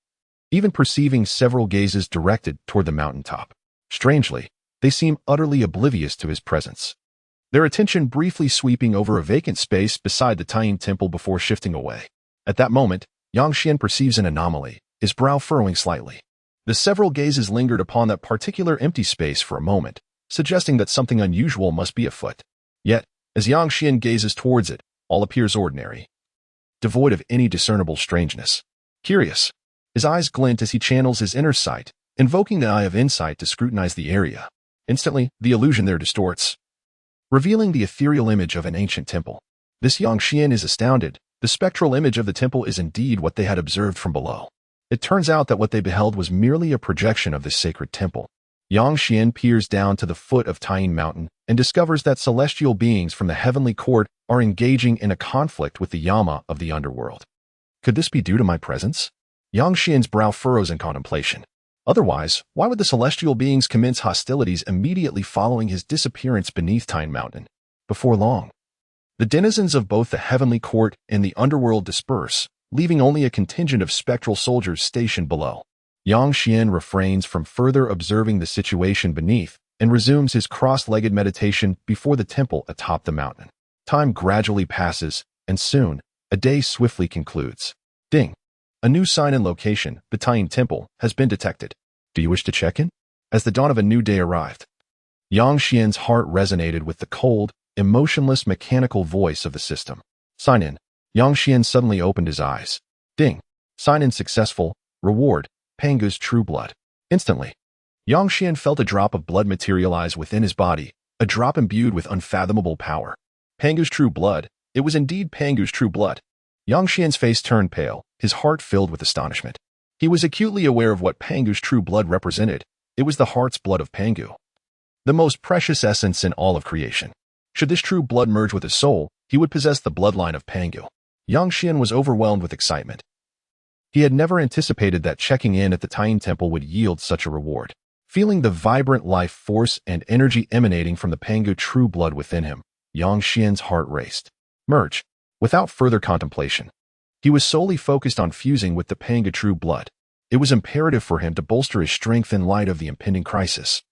A: even perceiving several gazes directed toward the mountaintop. Strangely, they seem utterly oblivious to his presence, their attention briefly sweeping over a vacant space beside the Tayin temple before shifting away. At that moment, Yang Xian perceives an anomaly, his brow furrowing slightly. The several gazes lingered upon that particular empty space for a moment, suggesting that something unusual must be afoot. Yet, as Yang Xian gazes towards it, all appears ordinary, devoid of any discernible strangeness. Curious, his eyes glint as he channels his inner sight, invoking the eye of insight to scrutinize the area. Instantly, the illusion there distorts, revealing the ethereal image of an ancient temple. This Yang Xian is astounded. The spectral image of the temple is indeed what they had observed from below. It turns out that what they beheld was merely a projection of this sacred temple. Yang Xian peers down to the foot of Tayin Mountain and discovers that celestial beings from the heavenly court are engaging in a conflict with the Yama of the Underworld. Could this be due to my presence? Yang Xian's brow furrows in contemplation. Otherwise, why would the celestial beings commence hostilities immediately following his disappearance beneath Tayin Mountain? Before long, the denizens of both the heavenly court and the underworld disperse, leaving only a contingent of spectral soldiers stationed below. Yang Xian refrains from further observing the situation beneath and resumes his cross-legged meditation before the temple atop the mountain. Time gradually passes, and soon, a day swiftly concludes. Ding! A new sign and location, the Tayin temple, has been detected. Do you wish to check in? As the dawn of a new day arrived, Yang Xian's heart resonated with the cold, emotionless mechanical voice of the system. Sign in. Yang Xian suddenly opened his eyes. Ding! Sign in successful. Reward. Pengu's true blood. Instantly, Yang Xian felt a drop of blood materialize within his body, a drop imbued with unfathomable power. Pengu's true blood. It was indeed Pengu's true blood. Yang Xian's face turned pale, his heart filled with astonishment. He was acutely aware of what Pengu's true blood represented. It was the heart's blood of Pengu, the most precious essence in all of creation. Should this true blood merge with his soul, he would possess the bloodline of Pengu. Yang Xian was overwhelmed with excitement. He had never anticipated that checking in at the Tian Temple would yield such a reward. Feeling the vibrant life force and energy emanating from the Fengdu true blood within him, Yang Xian's heart raced. Merge. Without further contemplation. He was solely focused on fusing with the Fengdu true blood. It was imperative for him to bolster his strength in light of the impending crisis.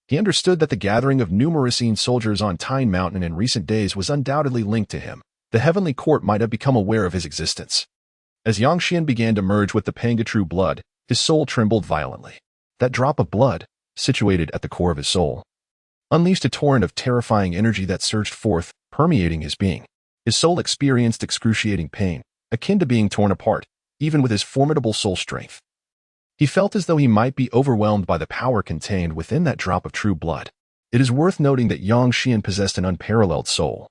A: He understood that the gathering of numerous soldiers on Tian Mountain in recent days was undoubtedly linked to him. The heavenly court might have become aware of his existence. As Yang Xian began to merge with the Fengdu true blood, his soul trembled violently. That drop of blood, situated at the core of his soul, unleashed a torrent of terrifying energy that surged forth, permeating his being. His soul experienced excruciating pain, akin to being torn apart, even with his formidable soul strength. He felt as though he might be overwhelmed by the power contained within that drop of true blood. It is worth noting that Yang Xian possessed an unparalleled soul,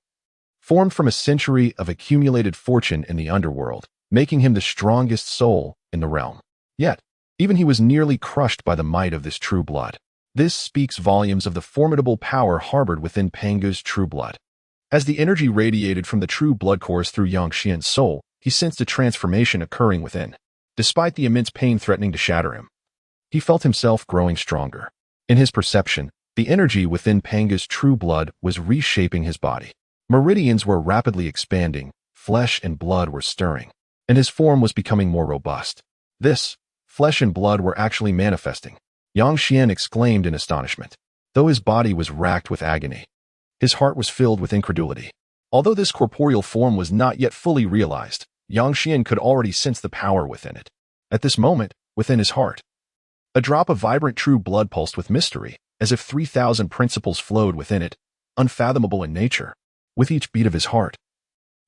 A: formed from a century of accumulated fortune in the underworld, making him the strongest soul in the realm. Yet, even he was nearly crushed by the might of this true blood. This speaks volumes of the formidable power harbored within Fengdu's true blood. As the energy radiated from the true blood course through Yang Xian's soul, he sensed a transformation occurring within. Despite the immense pain threatening to shatter him, he felt himself growing stronger. In his perception, the energy within Fengdu's true blood was reshaping his body. Meridians were rapidly expanding, flesh and blood were stirring, and his form was becoming more robust. This, flesh and blood were actually manifesting. Yang Xian exclaimed in astonishment. Though his body was racked with agony, his heart was filled with incredulity. Although this corporeal form was not yet fully realized, Yang Xian could already sense the power within it. At this moment, within his heart, a drop of vibrant true blood pulsed with mystery, as if 3,000 principles flowed within it, unfathomable in nature. With each beat of his heart,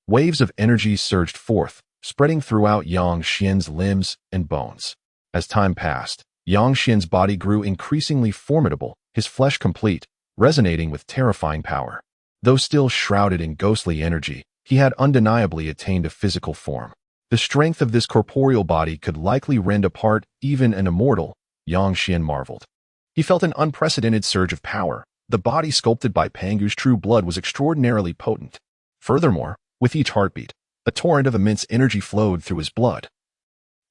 A: waves of energy surged forth, spreading throughout Yang Xian's limbs and bones. As time passed, Yang Xian's body grew increasingly formidable, his flesh complete, resonating with terrifying power. Though still shrouded in ghostly energy, he had undeniably attained a physical form. The strength of this corporeal body could likely rend apart even an immortal, Yang Xian marveled. He felt an unprecedented surge of power. The body sculpted by Fengdu's true blood was extraordinarily potent. Furthermore, with each heartbeat, a torrent of immense energy flowed through his blood,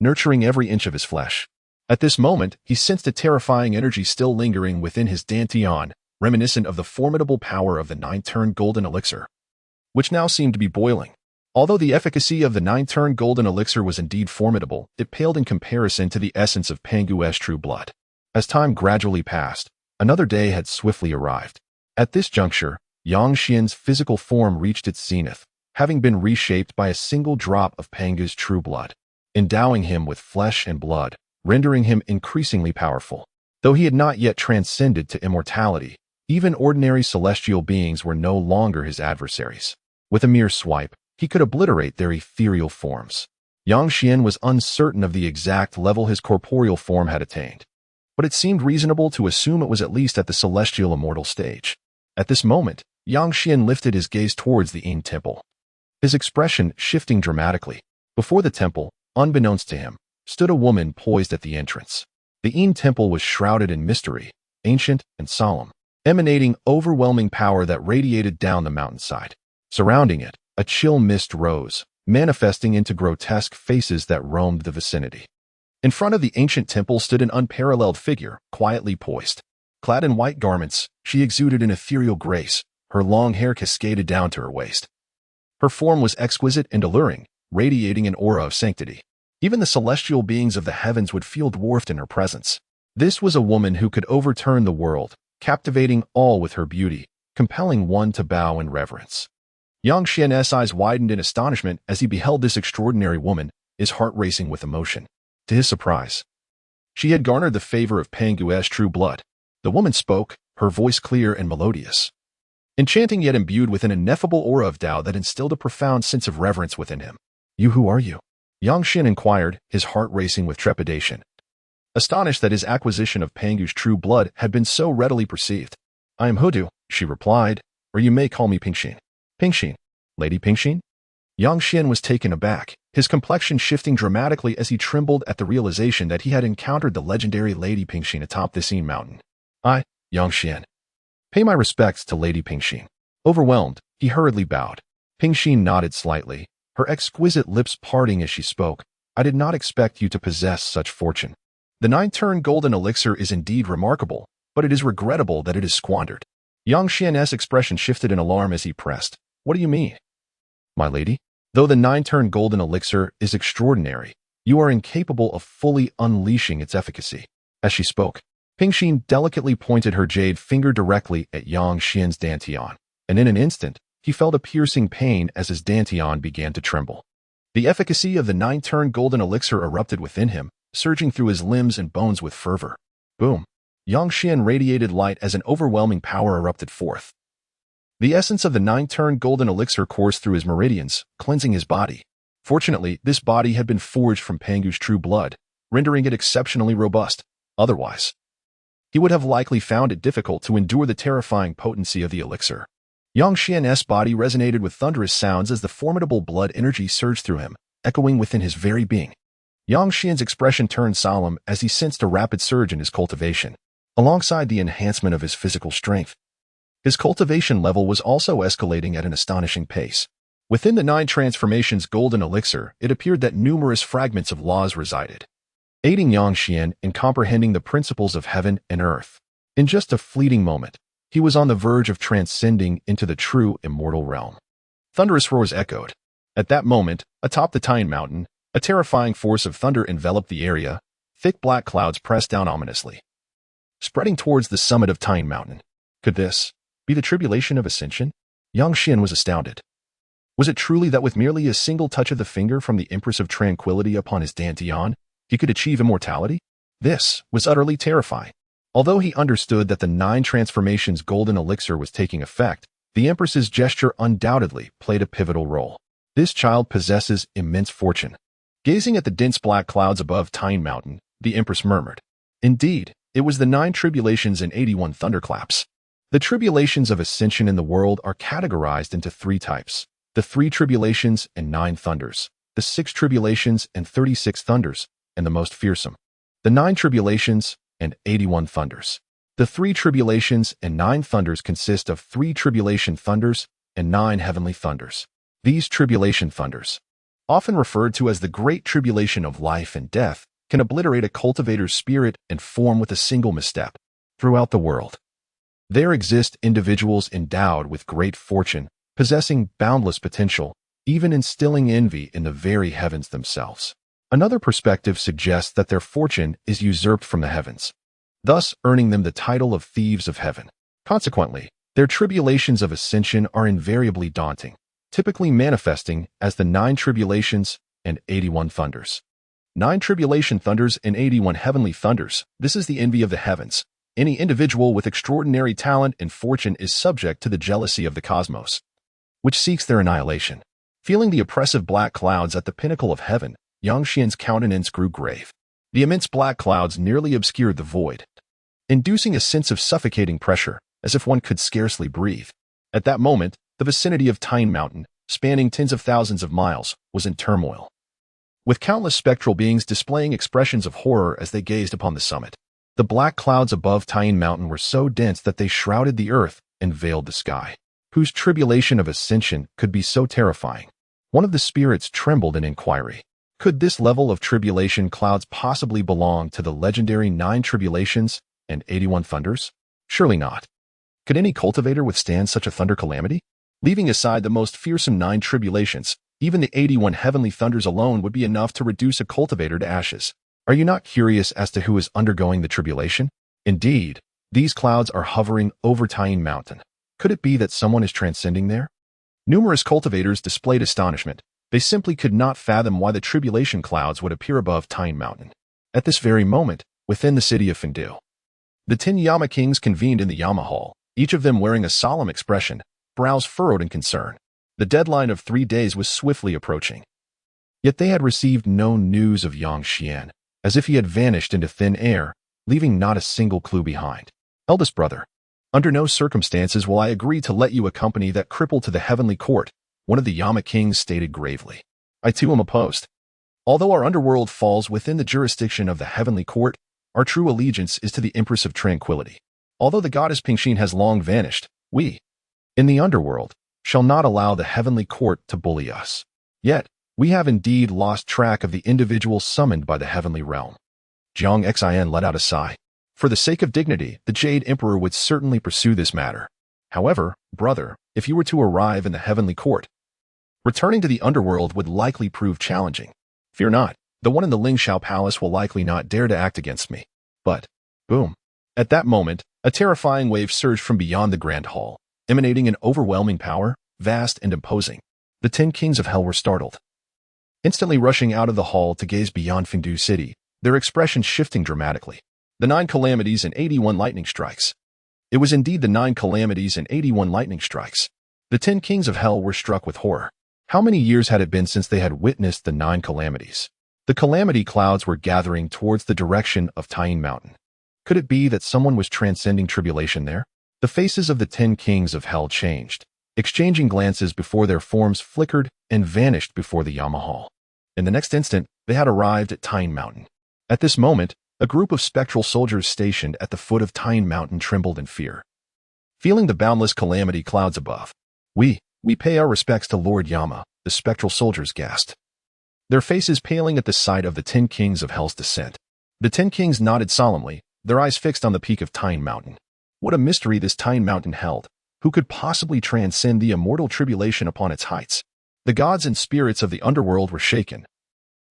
A: nurturing every inch of his flesh. At this moment, he sensed a terrifying energy still lingering within his dantian, reminiscent of the formidable power of the nine-turn golden elixir, which now seemed to be boiling. Although the efficacy of the nine-turn golden elixir was indeed formidable, it paled in comparison to the essence of Fengdu's true blood. As time gradually passed, another day had swiftly arrived. At this juncture, Yang Xian's physical form reached its zenith, having been reshaped by a single drop of Fengdu's true blood, endowing him with flesh and blood, rendering him increasingly powerful. Though he had not yet transcended to immortality, even ordinary celestial beings were no longer his adversaries. With a mere swipe, he could obliterate their ethereal forms. Yang Xian was uncertain of the exact level his corporeal form had attained, but it seemed reasonable to assume it was at least at the celestial immortal stage. At this moment, Yang Xian lifted his gaze towards the Yin temple, his expression shifting dramatically. Before the temple, unbeknownst to him, stood a woman poised at the entrance. The Yin temple was shrouded in mystery, ancient and solemn, emanating overwhelming power that radiated down the mountainside. Surrounding it, a chill mist rose, manifesting into grotesque faces that roamed the vicinity. In front of the ancient temple stood an unparalleled figure, quietly poised. Clad in white garments, she exuded an ethereal grace, her long hair cascaded down to her waist. Her form was exquisite and alluring, radiating an aura of sanctity. Even the celestial beings of the heavens would feel dwarfed in her presence. This was a woman who could overturn the world, captivating all with her beauty, compelling one to bow in reverence. Yang Xian's eyes widened in astonishment as he beheld this extraordinary woman, his heart racing with emotion. To his surprise, she had garnered the favor of Fengdu's true blood. The woman spoke, her voice clear and melodious, enchanting yet imbued with an ineffable aura of Tao that instilled a profound sense of reverence within him. "You, who are you?" Yang Xian inquired, his heart racing with trepidation, astonished that his acquisition of Fengdu's true blood had been so readily perceived. "I am Hudu," she replied, "or you may call me Pingxin." "Pingxin? Lady Pingxin?" Yang Xian was taken aback, his complexion shifting dramatically as he trembled at the realization that he had encountered the legendary Lady Pingxin atop the Xin mountain. "I, Yang Xian, pay my respects to Lady Pingxin." Overwhelmed, he hurriedly bowed. Pingxin nodded slightly, her exquisite lips parting as she spoke. I did not expect you to possess such fortune. The 9-turn golden elixir is indeed remarkable, but it is regrettable that it is squandered. Yang Xian's expression shifted in alarm as he pressed. What do you mean? My lady, though the 9-turn golden elixir is extraordinary, you are incapable of fully unleashing its efficacy. As she spoke, Pingxin delicately pointed her jade finger directly at Yang Xian's dantian, and in an instant, he felt a piercing pain as his dantian began to tremble. The efficacy of the 9-turn golden elixir erupted within him, surging through his limbs and bones with fervor. Boom! Yang Xian radiated light as an overwhelming power erupted forth. The essence of the 9-turn golden elixir coursed through his meridians, cleansing his body. Fortunately, this body had been forged from Fengdu's true blood, rendering it exceptionally robust. Otherwise, he would have likely found it difficult to endure the terrifying potency of the elixir. Yang Xian's body resonated with thunderous sounds as the formidable blood energy surged through him, echoing within his very being. Yang Xian's expression turned solemn as he sensed a rapid surge in his cultivation, alongside the enhancement of his physical strength. His cultivation level was also escalating at an astonishing pace. Within the 9 transformations golden elixir, it appeared that numerous fragments of laws resided, aiding Yang Xian in comprehending the principles of heaven and earth. In just a fleeting moment, he was on the verge of transcending into the true immortal realm. Thunderous roars echoed. At that moment, atop the Tine Mountain, a terrifying force of thunder enveloped the area. Thick black clouds pressed down ominously, spreading towards the summit of Tine Mountain. Could this be the tribulation of ascension? Yang Xian was astounded. Was it truly that with merely a single touch of the finger from the Empress of Tranquility upon his dantian, he could achieve immortality? This was utterly terrifying. Although he understood that the 9 transformations golden elixir was taking effect, the Empress's gesture undoubtedly played a pivotal role. This child possesses immense fortune. Gazing at the dense black clouds above Tine Mountain, the Empress murmured. Indeed, it was the 9 tribulations and 81 thunderclaps. The tribulations of ascension in the world are categorized into 3 types. The 3 tribulations and 9 thunders, the 6 tribulations and 36 thunders, and the most fearsome, the 9 tribulations and 81 thunders. The 3 tribulations and 9 thunders consist of 3 tribulation thunders and 9 heavenly thunders. These tribulation thunders, often referred to as the great tribulation of life and death, can obliterate a cultivator's spirit and form with a single misstep. Throughout the world, there exist individuals endowed with great fortune, possessing boundless potential, even instilling envy in the very heavens themselves. Another perspective suggests that their fortune is usurped from the heavens, thus earning them the title of thieves of heaven. Consequently, their tribulations of ascension are invariably daunting, typically manifesting as the 9 tribulations and 81 thunders. 9 tribulation thunders and 81 heavenly thunders. This is the envy of the heavens. Any individual with extraordinary talent and fortune is subject to the jealousy of the cosmos, which seeks their annihilation. Feeling the oppressive black clouds at the pinnacle of heaven, Yang Xian's countenance grew grave. The immense black clouds nearly obscured the void, inducing a sense of suffocating pressure, as if one could scarcely breathe. At that moment, the vicinity of Tine Mountain, spanning tens of thousands of miles, was in turmoil, with countless spectral beings displaying expressions of horror as they gazed upon the summit. The black clouds above Tine Mountain were so dense that they shrouded the earth and veiled the sky. Whose tribulation of ascension could be so terrifying? One of the spirits trembled in inquiry. Could this level of tribulation clouds possibly belong to the legendary 9 tribulations and 81 thunders? Surely not. Could any cultivator withstand such a thunder calamity? Leaving aside the most fearsome 9 tribulations, even the 81 heavenly thunders alone would be enough to reduce a cultivator to ashes. Are you not curious as to who is undergoing the tribulation? Indeed, these clouds are hovering over Tine Mountain. Could it be that someone is transcending there? Numerous cultivators displayed astonishment. They simply could not fathom why the tribulation clouds would appear above Tine Mountain. At this very moment, within the city of Fengdu, the 10 Yama kings convened in the Yama Hall, each of them wearing a solemn expression, brows furrowed in concern. The deadline of 3 days was swiftly approaching. Yet they had received no news of Yang Xian, as if he had vanished into thin air, leaving not a single clue behind. Eldest brother, under no circumstances will I agree to let you accompany that cripple to the heavenly court, one of the Yama kings stated gravely. I too am opposed. Although our underworld falls within the jurisdiction of the heavenly court, our true allegiance is to the Empress of Tranquility. Although the goddess Pingxin has long vanished, we, in the underworld, shall not allow the heavenly court to bully us. Yet, We have indeed lost track of the individuals summoned by the heavenly realm. Jiang Xin let out a sigh. For the sake of dignity, the Jade Emperor would certainly pursue this matter. However, brother, if you were to arrive in the heavenly court, returning to the underworld would likely prove challenging. Fear not, the one in the Lingxiao Palace will likely not dare to act against me. But, boom. At that moment, a terrifying wave surged from beyond the grand hall, emanating an overwhelming power, vast and imposing. The 10 kings of hell were startled. Instantly rushing out of the hall to gaze beyond Fengdu City, their expressions shifting dramatically. The 9 calamities and 81 lightning strikes. It was indeed the 9 calamities and 81 lightning strikes. The 10 kings of hell were struck with horror. How many years had it been since they had witnessed the 9 calamities? The calamity clouds were gathering towards the direction of Tayin Mountain. Could it be that someone was transcending tribulation there? The faces of the 10 kings of hell changed, exchanging glances before their forms flickered and vanished before the Yamahal. In the next instant, they had arrived at Tayin Mountain. At this moment, a group of spectral soldiers stationed at the foot of Tayin Mountain trembled in fear. Feeling the boundless calamity clouds above, we pay our respects to Lord Yama, the spectral soldiers gasped. Their faces paling at the sight of the 10 kings of hell's descent. The 10 kings nodded solemnly, their eyes fixed on the peak of Tayin Mountain. What a mystery this Tayin Mountain held. Who could possibly transcend the immortal tribulation upon its heights? The gods and spirits of the underworld were shaken.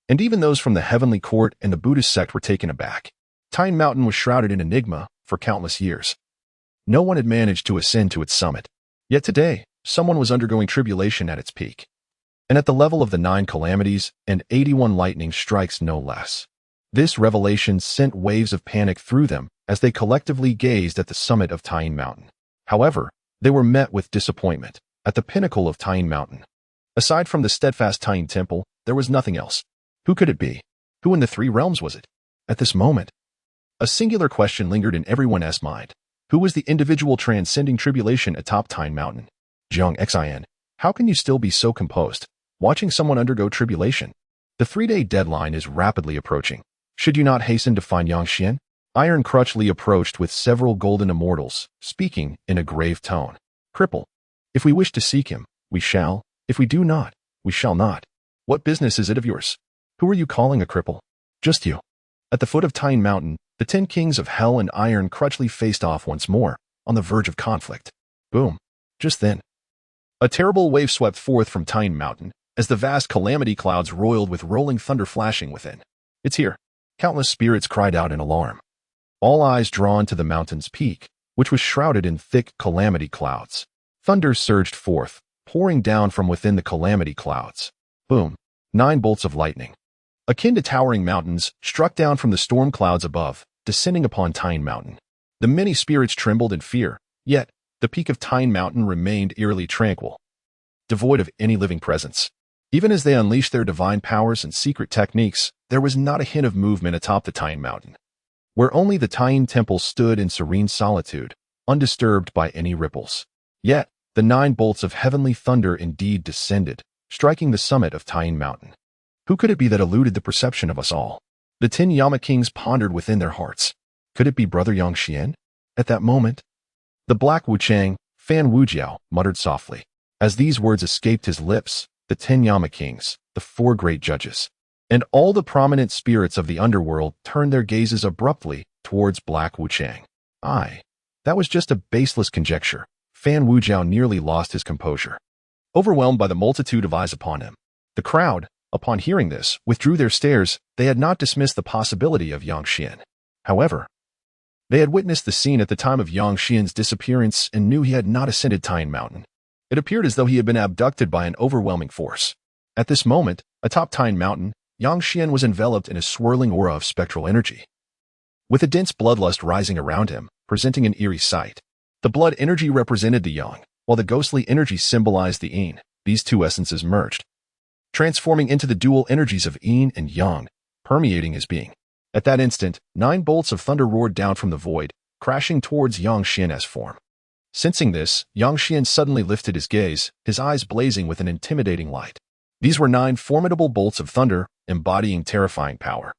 A: And even those from the heavenly court and the Buddhist sect were taken aback. Tayin Mountain was shrouded in enigma for countless years. No one had managed to ascend to its summit. Yet today, someone was undergoing tribulation at its peak. And at the level of the 9 calamities and 81 lightning strikes no less. This revelation sent waves of panic through them as they collectively gazed at the summit of Tayin Mountain. However, they were met with disappointment. At the pinnacle of Tayin Mountain, aside from the steadfast Tayin Temple, there was nothing else. Who could it be? Who in the 3 realms was it? At this moment, a singular question lingered in everyone's mind. Who was the individual transcending tribulation atop Tayin Mountain? Jiang Xin, how can you still be so composed, watching someone undergo tribulation? The 3-day deadline is rapidly approaching. Should you not hasten to find Yang Xian? Iron Crutchley approached with several golden immortals, speaking in a grave tone. Cripple. If we wish to seek him, we shall. If we do not, we shall not. What business is it of yours? Who are you calling a cripple? Just you. At the foot of Tayin Mountain, the 10 kings of hell and Iron Crutchley faced off once more, on the verge of conflict. Boom. Just then, a terrible wave swept forth from Tayin Mountain, as the vast calamity clouds roiled with rolling thunder flashing within. It's here. Countless spirits cried out in alarm. All eyes drawn to the mountain's peak, which was shrouded in thick calamity clouds. Thunder surged forth, pouring down from within the calamity clouds. Boom. 9 bolts of lightning, akin to towering mountains, struck down from the storm clouds above, descending upon Tayin Mountain. The many spirits trembled in fear, yet the peak of Tayin Mountain remained eerily tranquil, devoid of any living presence. Even as they unleashed their divine powers and secret techniques, there was not a hint of movement atop the Tayin Mountain, where only the Tayin Temple stood in serene solitude, undisturbed by any ripples. Yet, the 9 bolts of heavenly thunder indeed descended, striking the summit of Tayin Mountain. Who could it be that eluded the perception of us all? The 10 Yama kings pondered within their hearts. Could it be Brother Yang Xian? At that moment, the Black Wuchang, Fan Wujiao, muttered softly. As these words escaped his lips, the 10 Yama kings, the 4 great judges, and all the prominent spirits of the underworld turned their gazes abruptly towards Black Wuchang. Aye, that was just a baseless conjecture. Fan Wujiao nearly lost his composure, overwhelmed by the multitude of eyes upon him. The crowd, upon hearing this, withdrew their stares. They had not dismissed the possibility of Yang Xian. However, they had witnessed the scene at the time of Yang Xian's disappearance and knew he had not ascended Tayin Mountain. It appeared as though he had been abducted by an overwhelming force. At this moment, atop Tayin Mountain, Yang Xian was enveloped in a swirling aura of spectral energy, with a dense bloodlust rising around him, presenting an eerie sight. The blood energy represented the yang, while the ghostly energy symbolized the yin. These 2 essences merged, transforming into the dual energies of yin and yang, permeating his being. At that instant, 9 bolts of thunder roared down from the void, crashing towards Yang Xian's form. Sensing this, Yang Xian suddenly lifted his gaze, his eyes blazing with an intimidating light. These were 9 formidable bolts of thunder, embodying terrifying power,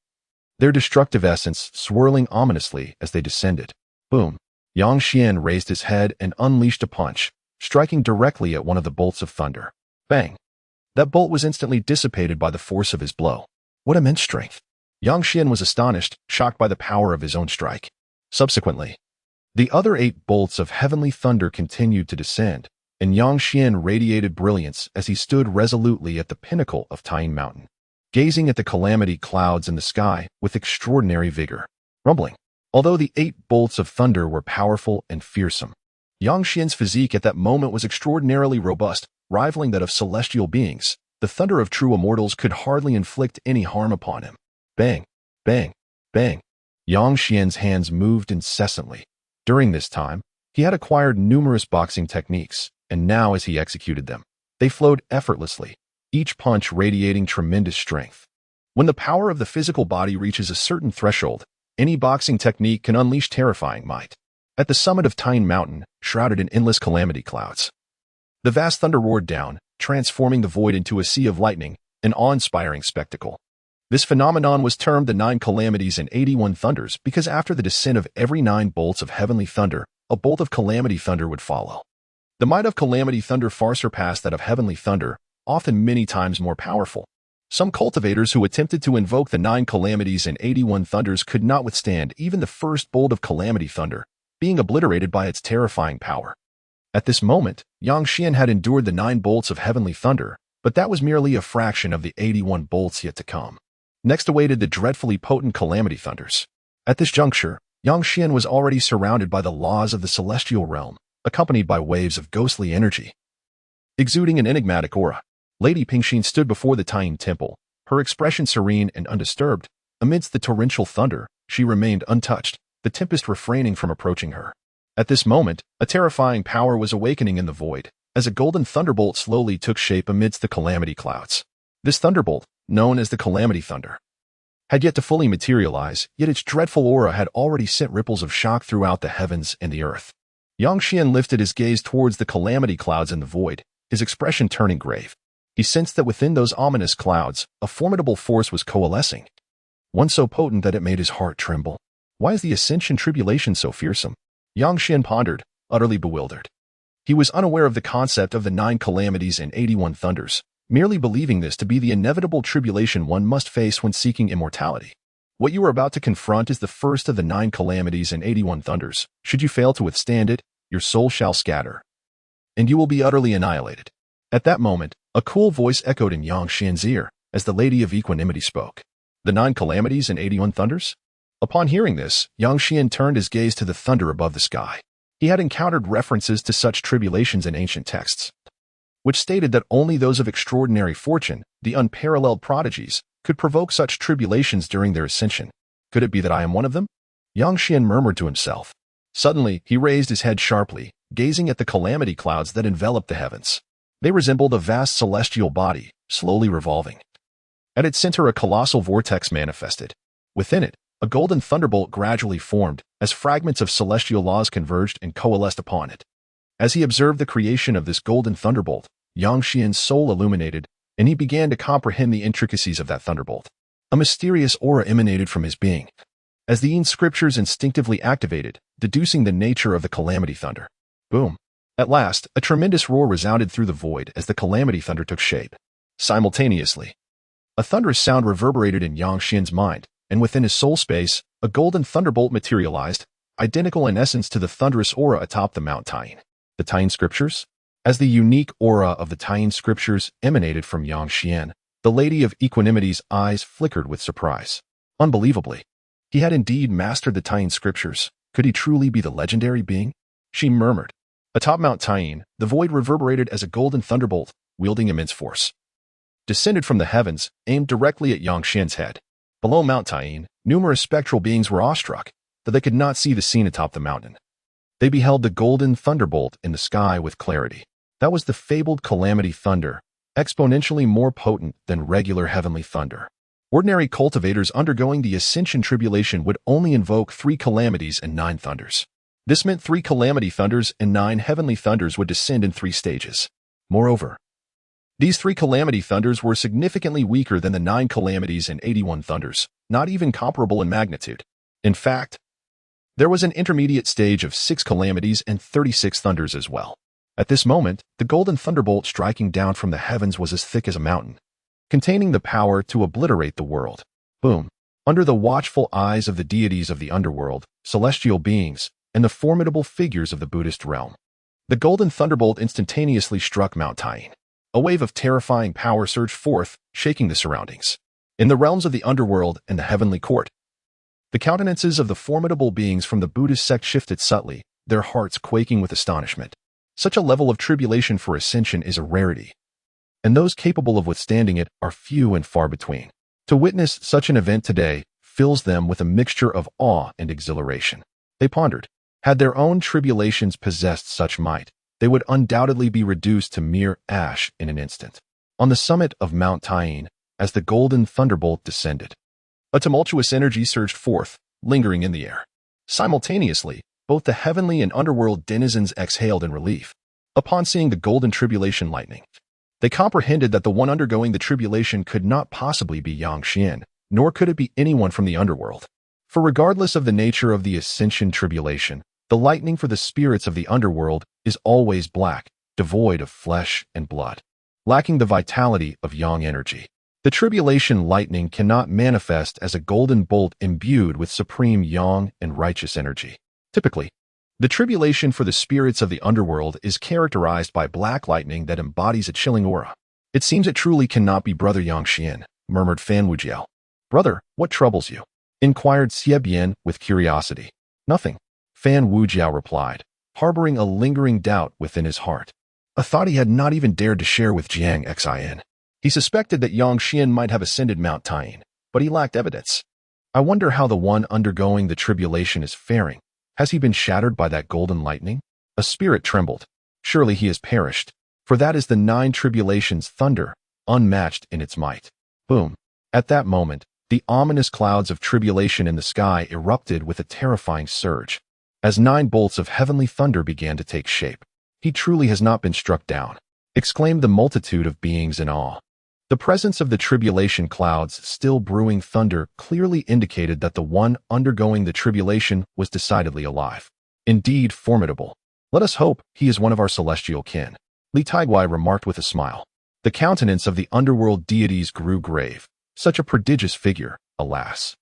A: their destructive essence swirling ominously as they descended. Boom. Yang Xian raised his head and unleashed a punch, striking directly at one of the bolts of thunder. Bang. That bolt was instantly dissipated by the force of his blow. What immense strength! Yang Xian was astonished, shocked by the power of his own strike. Subsequently, the other 8 bolts of heavenly thunder continued to descend, and Yang Xian radiated brilliance as he stood resolutely at the pinnacle of Taiying Mountain, gazing at the calamity clouds in the sky with extraordinary vigor. Rumbling. Although the 8 bolts of thunder were powerful and fearsome, Yang Xian's physique at that moment was extraordinarily robust, rivaling that of celestial beings. The thunder of true immortals could hardly inflict any harm upon him. Bang, bang, bang. Yang Xian's hands moved incessantly. During this time, he had acquired numerous boxing techniques, and now as he executed them, they flowed effortlessly, each punch radiating tremendous strength. When the power of the physical body reaches a certain threshold, any boxing technique can unleash terrifying might. At the summit of Taiying Mountain, shrouded in endless calamity clouds, the vast thunder roared down, transforming the void into a sea of lightning, an awe-inspiring spectacle. This phenomenon was termed the 9 calamities and 81 thunders because after the descent of every 9 bolts of heavenly thunder, a bolt of calamity thunder would follow. The might of calamity thunder far surpassed that of heavenly thunder, often many times more powerful. Some cultivators who attempted to invoke the 9 calamities and 81 thunders could not withstand even the first bolt of calamity thunder, being obliterated by its terrifying power. At this moment, Yang Xian had endured the 9 bolts of heavenly thunder, but that was merely a fraction of the 81 bolts yet to come. Next awaited the dreadfully potent calamity thunders. At this juncture, Yang Xian was already surrounded by the laws of the celestial realm, accompanied by waves of ghostly energy. Exuding an enigmatic aura, Lady Pingxin stood before the Taiying temple, her expression serene and undisturbed. Amidst the torrential thunder, she remained untouched, the tempest refraining from approaching her. At this moment, a terrifying power was awakening in the void, as a golden thunderbolt slowly took shape amidst the calamity clouds. This thunderbolt, known as the calamity thunder, had yet to fully materialize, yet its dreadful aura had already sent ripples of shock throughout the heavens and the earth. Yang Xian lifted his gaze towards the calamity clouds in the void, his expression turning grave. He sensed that within those ominous clouds, a formidable force was coalescing, one so potent that it made his heart tremble. Why is the ascension tribulation so fearsome? Yang Xian pondered, utterly bewildered. He was unaware of the concept of the 9 calamities and 81 thunders, merely believing this to be the inevitable tribulation one must face when seeking immortality. What you are about to confront is the first of the 9 calamities and 81 thunders. Should you fail to withstand it, your soul shall scatter, and you will be utterly annihilated. At that moment, a cool voice echoed in Yang Xian's ear as the Lady of Equanimity spoke. The 9 calamities and 81 thunders? Upon hearing this, Yang Xian turned his gaze to the thunder above the sky. He had encountered references to such tribulations in ancient texts, which stated that only those of extraordinary fortune, the unparalleled prodigies, could provoke such tribulations during their ascension. Could it be that I am one of them? Yang Xian murmured to himself. Suddenly, he raised his head sharply, gazing at the calamity clouds that enveloped the heavens. They resembled a vast celestial body, slowly revolving. At its center, a colossal vortex manifested. Within it, a golden thunderbolt gradually formed as fragments of celestial laws converged and coalesced upon it. As he observed the creation of this golden thunderbolt, Yang Xian's soul illuminated, and he began to comprehend the intricacies of that thunderbolt. A mysterious aura emanated from his being, as the scriptures instinctively activated, deducing the nature of the calamity thunder. Boom! At last, a tremendous roar resounded through the void as the calamity thunder took shape. Simultaneously, a thunderous sound reverberated in Yang Xian's mind, and within his soul space, a golden thunderbolt materialized, identical in essence to the thunderous aura atop the Mount Taiying. The Taiying scriptures? As the unique aura of the Taiying scriptures emanated from Yang Xian, the Lady of Equanimity's eyes flickered with surprise. Unbelievably, he had indeed mastered the Taiying scriptures. Could he truly be the legendary being? She murmured. Atop Mount Taiying, the void reverberated as a golden thunderbolt, wielding immense force, descended from the heavens, aimed directly at Yang Xian's head. Below Mount Taiying, numerous spectral beings were awestruck, that they could not see the scene atop the mountain. They beheld the golden thunderbolt in the sky with clarity. That was the fabled calamity thunder, exponentially more potent than regular heavenly thunder. Ordinary cultivators undergoing the ascension tribulation would only invoke 3 calamities and 9 thunders. This meant 3 calamity thunders and 9 heavenly thunders would descend in 3 stages. Moreover, these 3 calamity thunders were significantly weaker than the 9 calamities and 81 thunders, not even comparable in magnitude. In fact, there was an intermediate stage of 6 calamities and 36 thunders as well. At this moment, the golden thunderbolt striking down from the heavens was as thick as a mountain, containing the power to obliterate the world. Boom! Under the watchful eyes of the deities of the underworld, celestial beings, and the formidable figures of the Buddhist realm, the golden thunderbolt instantaneously struck Mount Tyene. A wave of terrifying power surged forth, shaking the surroundings. In the realms of the underworld and the heavenly court, the countenances of the formidable beings from the Buddhist sect shifted subtly, their hearts quaking with astonishment. Such a level of tribulation for ascension is a rarity, and those capable of withstanding it are few and far between. To witness such an event today fills them with a mixture of awe and exhilaration. They pondered, had their own tribulations possessed such might, they would undoubtedly be reduced to mere ash in an instant. On the summit of Mount Tyene, as the golden thunderbolt descended, a tumultuous energy surged forth, lingering in the air. Simultaneously, both the heavenly and underworld denizens exhaled in relief. Upon seeing the golden tribulation lightning, they comprehended that the one undergoing the tribulation could not possibly be Xuan, nor could it be anyone from the underworld. For regardless of the nature of the ascension tribulation, the lightning for the spirits of the underworld is always black, devoid of flesh and blood, lacking the vitality of yang energy. The tribulation lightning cannot manifest as a golden bolt imbued with supreme yang and righteous energy. Typically, the tribulation for the spirits of the underworld is characterized by black lightning that embodies a chilling aura. It seems it truly cannot be Brother Xuan, murmured Fengdu. Brother, what troubles you? Inquired Xie with curiosity. Nothing, Fengdu replied, harboring a lingering doubt within his heart, a thought he had not even dared to share with Jiang Xin. He suspected that Xuan might have ascended Mount Tyene, but he lacked evidence. I wonder how the one undergoing the tribulation is faring. Has he been shattered by that golden lightning? A spirit trembled. Surely he has perished, for that is the 9 tribulations' thunder, unmatched in its might. Boom! At that moment, the ominous clouds of tribulation in the sky erupted with a terrifying surge, as 9 bolts of heavenly thunder began to take shape. He truly has not been struck down, exclaimed the multitude of beings in awe. The presence of the tribulation clouds still brewing thunder clearly indicated that the one undergoing the tribulation was decidedly alive. Indeed formidable. Let us hope he is one of our celestial kin, Li Taiguai remarked with a smile. The countenance of the underworld deities grew grave. Such a prodigious figure, alas,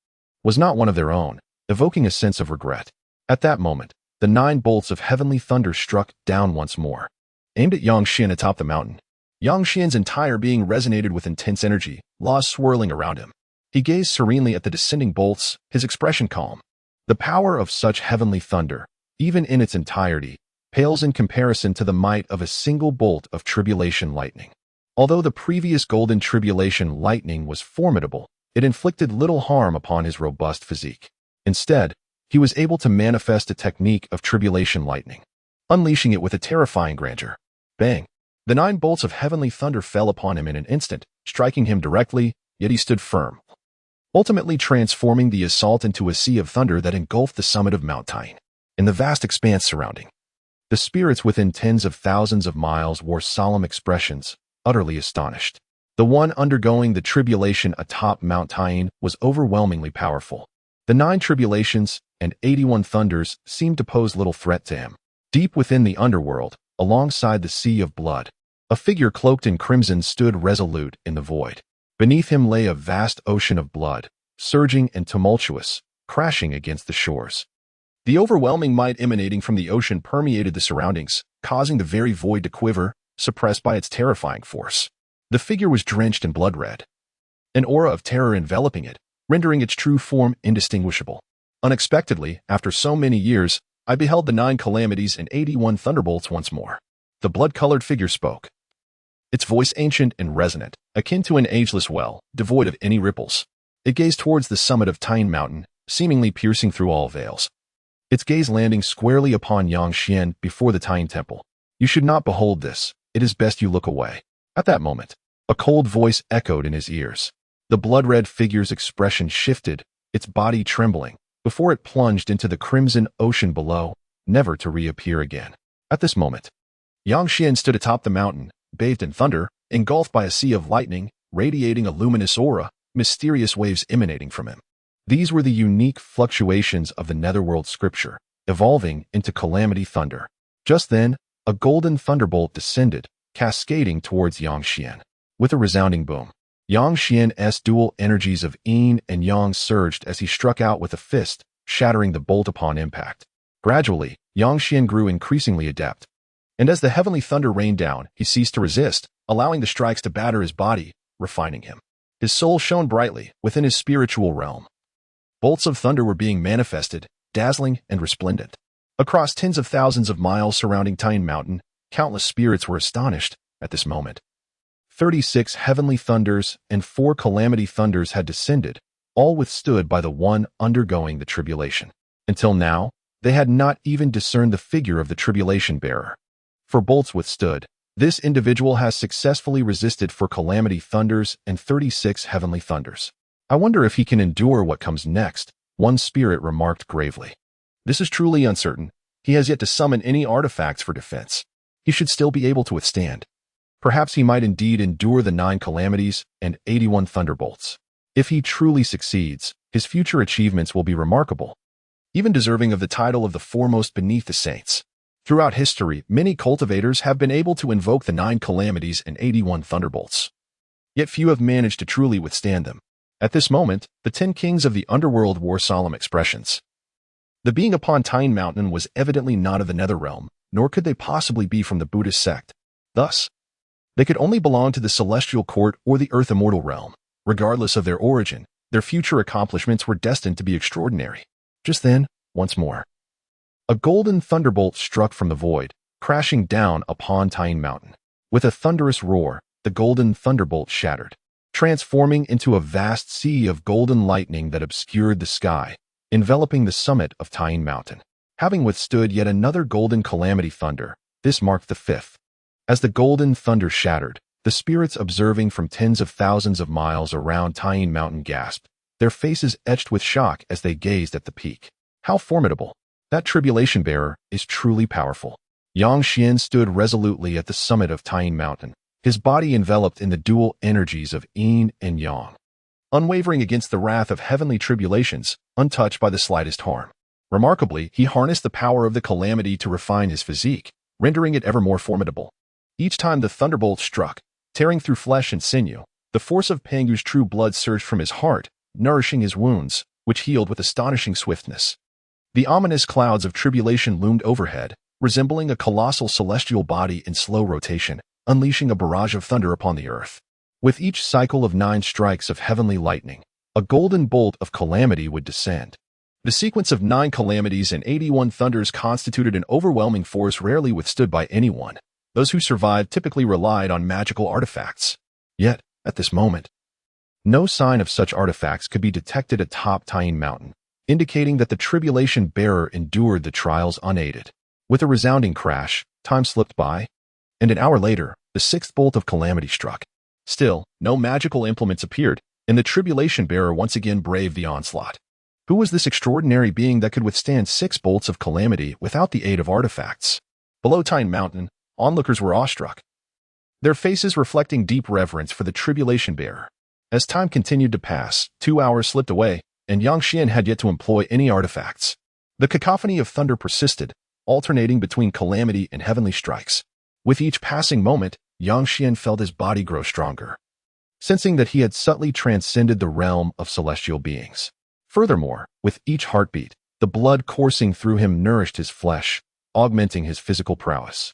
A: was not one of their own, evoking a sense of regret. At that moment, the 9 bolts of heavenly thunder struck down once more, aimed at Xuan atop the mountain. Xuan's entire being resonated with intense energy, laws swirling around him. He gazed serenely at the descending bolts, his expression calm. The power of such heavenly thunder, even in its entirety, pales in comparison to the might of a single bolt of tribulation lightning. Although the previous golden tribulation lightning was formidable, it inflicted little harm upon his robust physique. Instead, he was able to manifest a technique of tribulation lightning, unleashing it with a terrifying grandeur. Bang! The 9 bolts of heavenly thunder fell upon him in an instant, striking him directly, yet he stood firm, ultimately transforming the assault into a sea of thunder that engulfed the summit of Mount Tyene. In the vast expanse surrounding, the spirits within tens of thousands of miles wore solemn expressions, utterly astonished. The one undergoing the tribulation atop Mount Tyene was overwhelmingly powerful. The 9 tribulations and 81 thunders seemed to pose little threat to him. Deep within the underworld, alongside the sea of blood, a figure cloaked in crimson stood resolute in the void. Beneath him lay a vast ocean of blood, surging and tumultuous, crashing against the shores. The overwhelming might emanating from the ocean permeated the surroundings, causing the very void to quiver, suppressed by its terrifying force. The figure was drenched in blood red, an aura of terror enveloping it, rendering its true form indistinguishable. Unexpectedly, after so many years, I beheld the 9 calamities and 81 thunderbolts once more. The blood-colored figure spoke, its voice ancient and resonant, akin to an ageless well, devoid of any ripples. It gazed towards the summit of Tyene Mountain, seemingly piercing through all veils, its gaze landing squarely upon Xuan before the Tyene Temple. You should not behold this. It is best you look away. At that moment, a cold voice echoed in his ears. The blood-red figure's expression shifted, its body trembling, before it plunged into the crimson ocean below, never to reappear again. At this moment, Xuan stood atop the mountain, bathed in thunder, engulfed by a sea of lightning, radiating a luminous aura, mysterious waves emanating from him. These were the unique fluctuations of the netherworld scripture, evolving into calamity thunder. Just then, a golden thunderbolt descended, cascading towards Yang Xian. With a resounding boom, Yang Xian's dual energies of yin and yang surged as he struck out with a fist, shattering the bolt upon impact. Gradually, Yang Xian grew increasingly adept, and as the heavenly thunder rained down, he ceased to resist, allowing the strikes to batter his body, refining him. His soul shone brightly within his spiritual realm. Bolts of thunder were being manifested, dazzling and resplendent. Across tens of thousands of miles surrounding Tine Mountain, countless spirits were astonished at this moment. 36 heavenly thunders and 4 calamity thunders had descended, all withstood by the one undergoing the tribulation. Until now, they had not even discerned the figure of the tribulation bearer. For bolts withstood, this individual has successfully resisted 4 calamity thunders and 36 heavenly thunders. I wonder if he can endure what comes next, one spirit remarked gravely. This is truly uncertain. He has yet to summon any artifacts for defense. He should still be able to withstand. Perhaps he might indeed endure the 9 calamities and 81 thunderbolts. If he truly succeeds, his future achievements will be remarkable, even deserving of the title of the foremost beneath the saints. Throughout history, many cultivators have been able to invoke the 9 calamities and 81 thunderbolts. Yet few have managed to truly withstand them. At this moment, the 10 kings of the Underworld wore solemn expressions. The being upon Tine Mountain was evidently not of the Netherrealm, nor could they possibly be from the Buddhist sect. Thus, they could only belong to the Celestial Court or the Earth Immortal Realm. Regardless of their origin, their future accomplishments were destined to be extraordinary. Just then, once more, a golden thunderbolt struck from the void, crashing down upon Tine Mountain. With a thunderous roar, the golden thunderbolt shattered, transforming into a vast sea of golden lightning that obscured the sky, enveloping the summit of Tine Mountain. Having withstood yet another golden calamity thunder, this marked the 5th. As the golden thunder shattered, the spirits observing from tens of thousands of miles around Tine Mountain gasped, their faces etched with shock as they gazed at the peak. How formidable! That tribulation bearer is truly powerful. Yang Xian stood resolutely at the summit of Tine Mountain, his body enveloped in the dual energies of yin and yang, unwavering against the wrath of heavenly tribulations, untouched by the slightest harm. Remarkably, he harnessed the power of the calamity to refine his physique, rendering it ever more formidable. Each time the thunderbolt struck, tearing through flesh and sinew, the force of Fengdu's true blood surged from his heart, nourishing his wounds, which healed with astonishing swiftness. The ominous clouds of tribulation loomed overhead, resembling a colossal celestial body in slow rotation, unleashing a barrage of thunder upon the earth. With each cycle of 9 strikes of heavenly lightning, a golden bolt of calamity would descend. The sequence of 9 calamities and 81 thunders constituted an overwhelming force rarely withstood by anyone. Those who survived typically relied on magical artifacts. Yet, at this moment, no sign of such artifacts could be detected atop Tine Mountain, indicating that the tribulation bearer endured the trials unaided. With a resounding crash, time slipped by, and an hour later, the 6th bolt of calamity struck. Still, no magical implements appeared, and the tribulation bearer once again braved the onslaught. Who was this extraordinary being that could withstand 6 bolts of calamity without the aid of artifacts? Below Tine Mountain, onlookers were awestruck, their faces reflecting deep reverence for the tribulation bearer. As time continued to pass, 2 hours slipped away, and Yang Xian had yet to employ any artifacts. The cacophony of thunder persisted, alternating between calamity and heavenly strikes. With each passing moment, Yang Xian felt his body grow stronger, sensing that he had subtly transcended the realm of celestial beings. Furthermore, with each heartbeat, the blood coursing through him nourished his flesh, augmenting his physical prowess.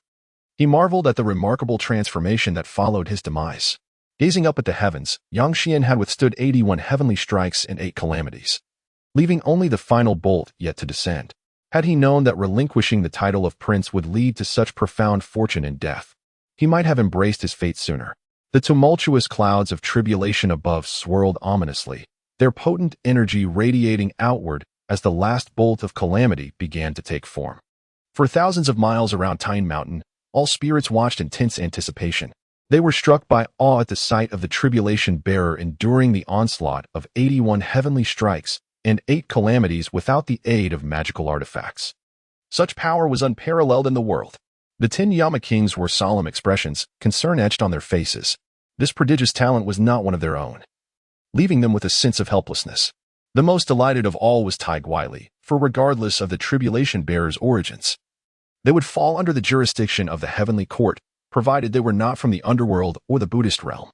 A: He marveled at the remarkable transformation that followed his demise. Gazing up at the heavens, Yang Xian had withstood 81 heavenly strikes and 8 calamities, leaving only the final bolt yet to descend. Had he known that relinquishing the title of prince would lead to such profound fortune and death, he might have embraced his fate sooner. The tumultuous clouds of tribulation above swirled ominously, their potent energy radiating outward as the last bolt of calamity began to take form. For thousands of miles around Tine Mountain, all spirits watched in tense anticipation. They were struck by awe at the sight of the tribulation bearer enduring the onslaught of 81 heavenly strikes and 8 calamities without the aid of magical artifacts. Such power was unparalleled in the world. The 10 Yama kings wore solemn expressions, concern etched on their faces. This prodigious talent was not one of their own, leaving them with a sense of helplessness. The most delighted of all was Tai Guili, for regardless of the tribulation bearer's origins, They would fall under the jurisdiction of the heavenly court, provided they were not from the underworld or the Buddhist realm.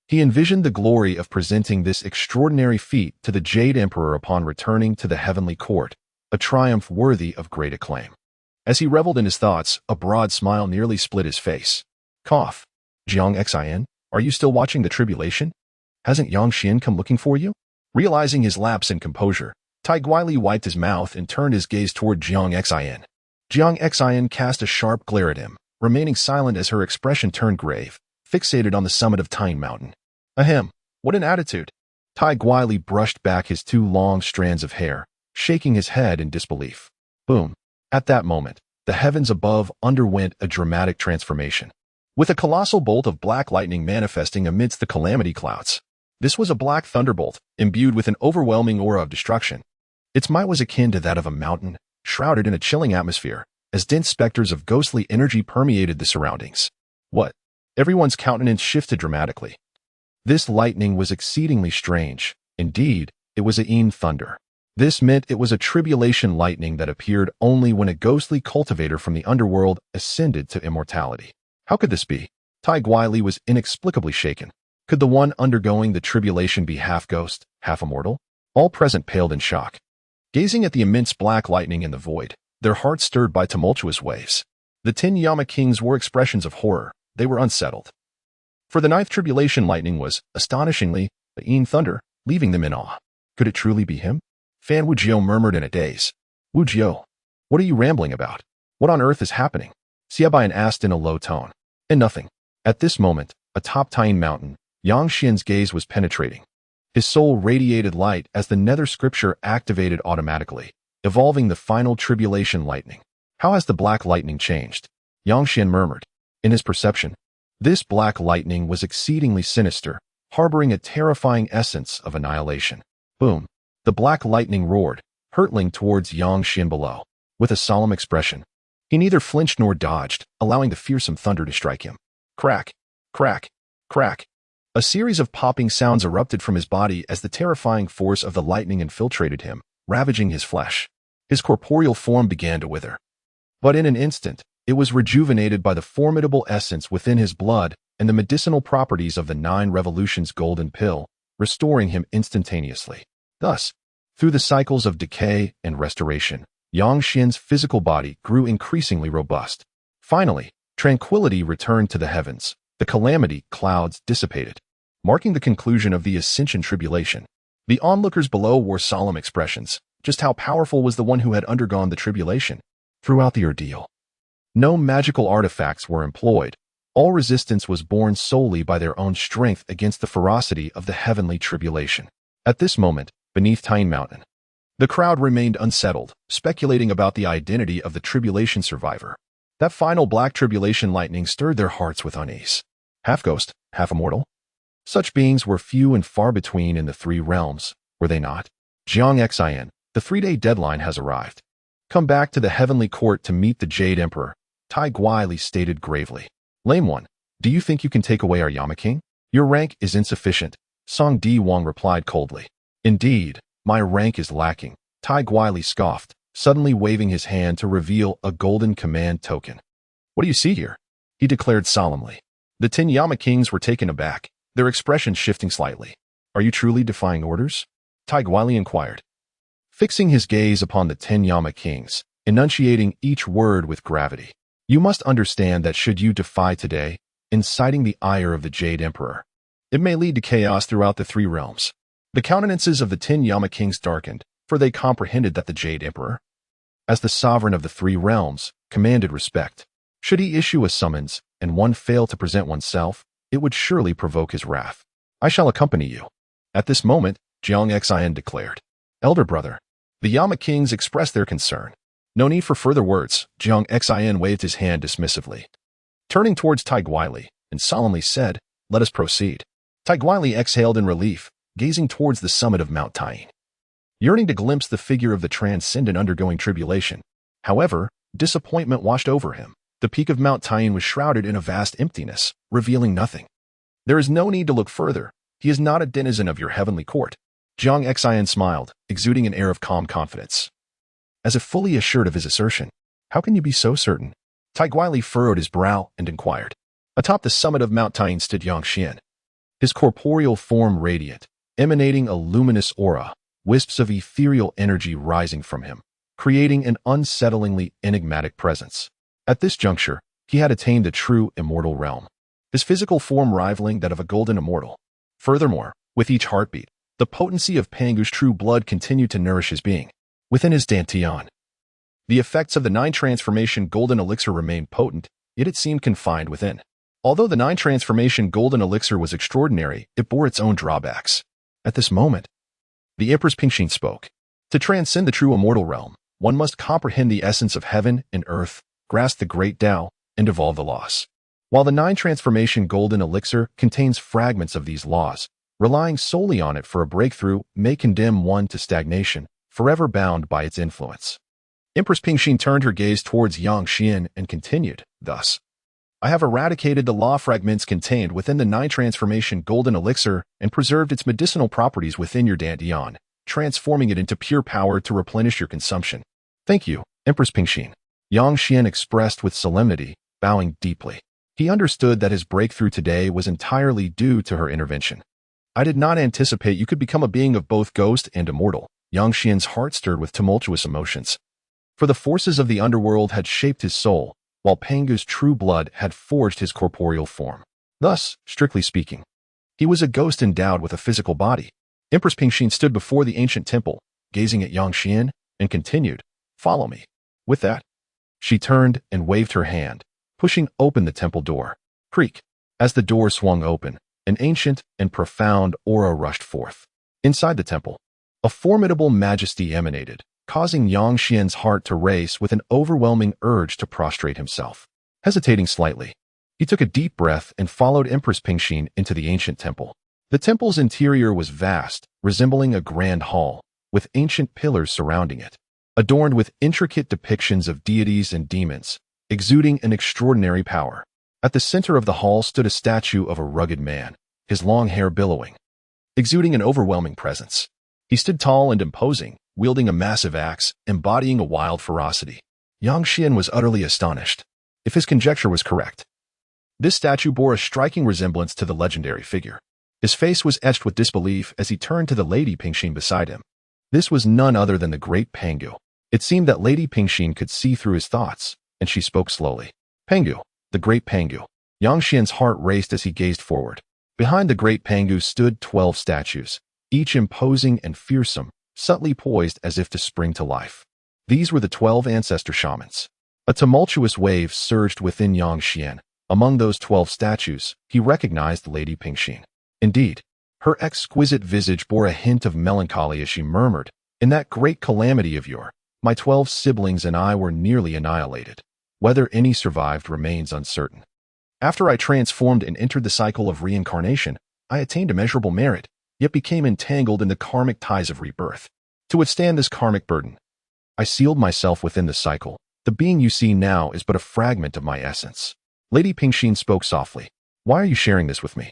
A: He envisioned the glory of presenting this extraordinary feat to the Jade Emperor upon returning to the heavenly court, a triumph worthy of great acclaim. As he reveled in his thoughts, a broad smile nearly split his face. Cough. Jiang Xian, are you still watching the tribulation? Hasn't Yang Xian come looking for you? Realizing his lapse in composure, Tai Guili wiped his mouth and turned his gaze toward Jiang Xian. Jiang Xian cast a sharp glare at him, remaining silent as her expression turned grave, fixated on the summit of Tine Mountain. Ahem, what an attitude. Tai Guili brushed back his 2 long strands of hair, shaking his head in disbelief. Boom. At that moment, the heavens above underwent a dramatic transformation, with a colossal bolt of black lightning manifesting amidst the calamity clouds. This was a black thunderbolt, imbued with an overwhelming aura of destruction. Its might was akin to that of a mountain, shrouded in a chilling atmosphere, as dense specters of ghostly energy permeated the surroundings. What? Everyone's countenance shifted dramatically. This lightning was exceedingly strange. Indeed, it was a Yin thunder. This meant it was a tribulation lightning that appeared only when a ghostly cultivator from the underworld ascended to immortality. How could this be? Tai Guili was inexplicably shaken. Could the one undergoing the tribulation be half ghost, half immortal? All present paled in shock. Gazing at the immense black lightning in the void, their hearts stirred by tumultuous waves. The 10 Yama kings wore expressions of horror. They were unsettled. For the 9th tribulation lightning was, astonishingly, a Yin thunder, leaving them in awe. Could it truly be him? Fan Wujiu murmured in a daze. Wujiu, what are you rambling about? What on earth is happening? Xiaobian asked in a low tone. And nothing. At this moment, atop Tine Mountain, Yang Xian's gaze was penetrating. His soul radiated light as the nether scripture activated automatically, evolving the final tribulation lightning. How has the black lightning changed? Yang Xian murmured. In his perception, this black lightning was exceedingly sinister, harboring a terrifying essence of annihilation. Boom. The black lightning roared, hurtling towards Yang Xian below. With a solemn expression, he neither flinched nor dodged, allowing the fearsome thunder to strike him. Crack, crack, crack. A series of popping sounds erupted from his body as the terrifying force of the lightning infiltrated him, ravaging his flesh. His corporeal form began to wither. But in an instant, it was rejuvenated by the formidable essence within his blood and the medicinal properties of the 9 revolutions golden pill, restoring him instantaneously. Thus, through the cycles of decay and restoration, Yang Xian's physical body grew increasingly robust. Finally, tranquility returned to the heavens. The calamity clouds dissipated, marking the conclusion of the Ascension tribulation. The onlookers below wore solemn expressions. Just how powerful was the one who had undergone the tribulation? Throughout the ordeal, no magical artifacts were employed. All resistance was borne solely by their own strength against the ferocity of the heavenly tribulation. At this moment, beneath Tine Mountain, the crowd remained unsettled, speculating about the identity of the tribulation survivor. That final black tribulation lightning stirred their hearts with unease. Half ghost, half immortal? Such beings were few and far between in the 3 realms, were they not? Jiang Xian, the 3-day deadline has arrived. Come back to the heavenly court to meet the Jade Emperor, Tai Guili stated gravely. Lame one, do you think you can take away our Yama King? Your rank is insufficient, Song Di Wang replied coldly. Indeed, my rank is lacking, Tai Guili scoffed, suddenly waving his hand to reveal a golden command token. What do you see here? He declared solemnly. The 10 Yama kings were taken aback, their expressions shifting slightly. Are you truly defying orders? Tai Guili inquired. Fixing his gaze upon the 10 Yama kings, enunciating each word with gravity. You must understand that should you defy today, inciting the ire of the Jade Emperor, it may lead to chaos throughout the 3 realms. The countenances of the 10 Yama kings darkened, for they comprehended that the Jade Emperor, as the sovereign of the 3 realms, commanded respect. Should he issue a summons, and one fail to present oneself, it would surely provoke his wrath. I shall accompany you. At this moment, Jiang Xian declared. Elder brother. The Yama kings expressed their concern. No need for further words, Jiang Xian waved his hand dismissively. Turning towards Tai Guili, and solemnly said, let us proceed. Tai Guili exhaled in relief, gazing towards the summit of Mount Tine, yearning to glimpse the figure of the transcendent undergoing tribulation. However, disappointment washed over him. The peak of Mount Tine was shrouded in a vast emptiness, revealing nothing. There is no need to look further. He is not a denizen of your heavenly court. Jiang Xian smiled, exuding an air of calm confidence. As if fully assured of his assertion. How can you be so certain? Tai Guili furrowed his brow and inquired. Atop the summit of Mount Tain stood Yang Xian, his corporeal form radiant, emanating a luminous aura, wisps of ethereal energy rising from him, creating an unsettlingly enigmatic presence. At this juncture, he had attained the true immortal realm, his physical form rivaling that of a golden immortal. Furthermore, with each heartbeat, the potency of Pengdu's true blood continued to nourish his being. Within his dantian, the effects of the 9-transformation golden elixir remained potent, yet it seemed confined within. Although the 9-transformation golden elixir was extraordinary, it bore its own drawbacks. At this moment, the Empress Pingxin spoke. To transcend the true immortal realm, one must comprehend the essence of heaven and earth, grasp the great Tao, and evolve the laws. While the 9-transformation golden elixir contains fragments of these laws, relying solely on it for a breakthrough may condemn one to stagnation, forever bound by its influence. Empress Pingxin turned her gaze towards Yang Xian and continued, thus, I have eradicated the law fragments contained within the 9-transformation golden elixir and preserved its medicinal properties within your dantian, transforming it into pure power to replenish your consumption. Thank you, Empress Pingxin. Yang Xian expressed with solemnity, bowing deeply. He understood that his breakthrough today was entirely due to her intervention. I did not anticipate you could become a being of both ghost and immortal. Yang Xian's heart stirred with tumultuous emotions. For the forces of the underworld had shaped his soul, while Pengdu's true blood had forged his corporeal form. Thus, strictly speaking, he was a ghost endowed with a physical body. Empress Pingxin stood before the ancient temple, gazing at Yang Xian, and continued, Follow me. With that, she turned and waved her hand, pushing open the temple door. Creak. As the door swung open, an ancient and profound aura rushed forth. Inside the temple, a formidable majesty emanated, causing Yang Xian's heart to race with an overwhelming urge to prostrate himself. Hesitating slightly, he took a deep breath and followed Empress Pingxin into the ancient temple. The temple's interior was vast, resembling a grand hall, with ancient pillars surrounding it, adorned with intricate depictions of deities and demons, exuding an extraordinary power. At the center of the hall stood a statue of a rugged man, his long hair billowing, exuding an overwhelming presence. He stood tall and imposing, wielding a massive axe, embodying a wild ferocity. Yang Xian was utterly astonished. If his conjecture was correct, this statue bore a striking resemblance to the legendary figure. His face was etched with disbelief as he turned to the Lady Pingxin beside him. This was none other than the great Pengdu. It seemed that Lady Pingxin could see through his thoughts, and she spoke slowly. Pengdu, the great Pengdu. Yang Xian's heart raced as he gazed forward. Behind the great Pengdu stood 12 statues, each imposing and fearsome, subtly poised as if to spring to life. These were the 12 ancestor shamans. A tumultuous wave surged within Yang Xian. Among those 12 statues, he recognized Lady Pingxin. Indeed, her exquisite visage bore a hint of melancholy as she murmured, In that great calamity of yours, my 12 siblings and I were nearly annihilated. Whether any survived remains uncertain. After I transformed and entered the cycle of reincarnation, I attained immeasurable merit, yet became entangled in the karmic ties of rebirth. To withstand this karmic burden, I sealed myself within the cycle. The being you see now is but a fragment of my essence. Lady Pingxin spoke softly. Why are you sharing this with me,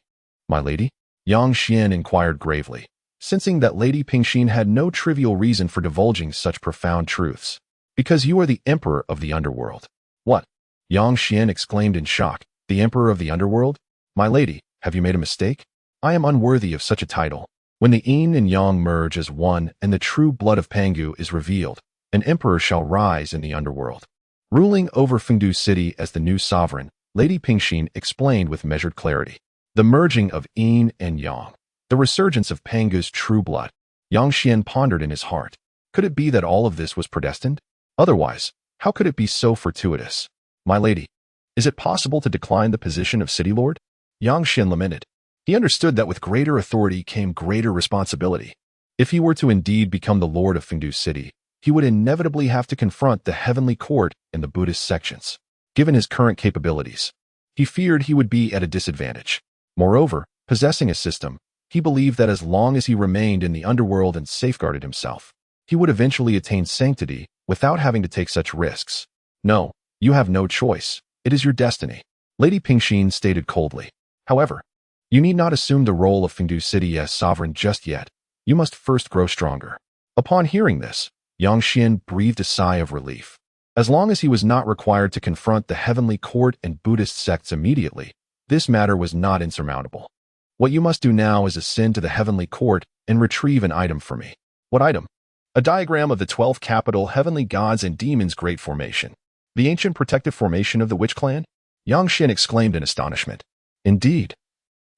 A: my lady? Yang Xian inquired gravely, sensing that Lady Pingxin had no trivial reason for divulging such profound truths. Because you are the Emperor of the Underworld. What? Yang Xian exclaimed in shock. The Emperor of the Underworld? My lady, have you made a mistake? I am unworthy of such a title. When the yin and yang merge as one and the true blood of Pengdu is revealed, an emperor shall rise in the underworld. Ruling over Fengdu city as the new sovereign, Lady Pingxin explained with measured clarity. The merging of yin and yang, the resurgence of Pengdu's true blood. Yang Xian pondered in his heart. Could it be that all of this was predestined? Otherwise, how could it be so fortuitous? My lady, is it possible to decline the position of city lord? Yang Xian lamented. He understood that with greater authority came greater responsibility. If he were to indeed become the lord of Fengdu city, he would inevitably have to confront the heavenly court and the Buddhist sections. Given his current capabilities, he feared he would be at a disadvantage. Moreover, possessing a system, he believed that as long as he remained in the underworld and safeguarded himself, he would eventually attain sanctity without having to take such risks. No, you have no choice. It is your destiny, Lady Pingxin stated coldly. However, you need not assume the role of Fengdu city as sovereign just yet. You must first grow stronger. Upon hearing this, Yang Xian breathed a sigh of relief. As long as he was not required to confront the heavenly court and Buddhist sects immediately, this matter was not insurmountable. What you must do now is ascend to the heavenly court and retrieve an item for me. What item? A diagram of the 12 capital heavenly gods and demons' great formation. The ancient protective formation of the witch clan? Yang Xin exclaimed in astonishment. Indeed.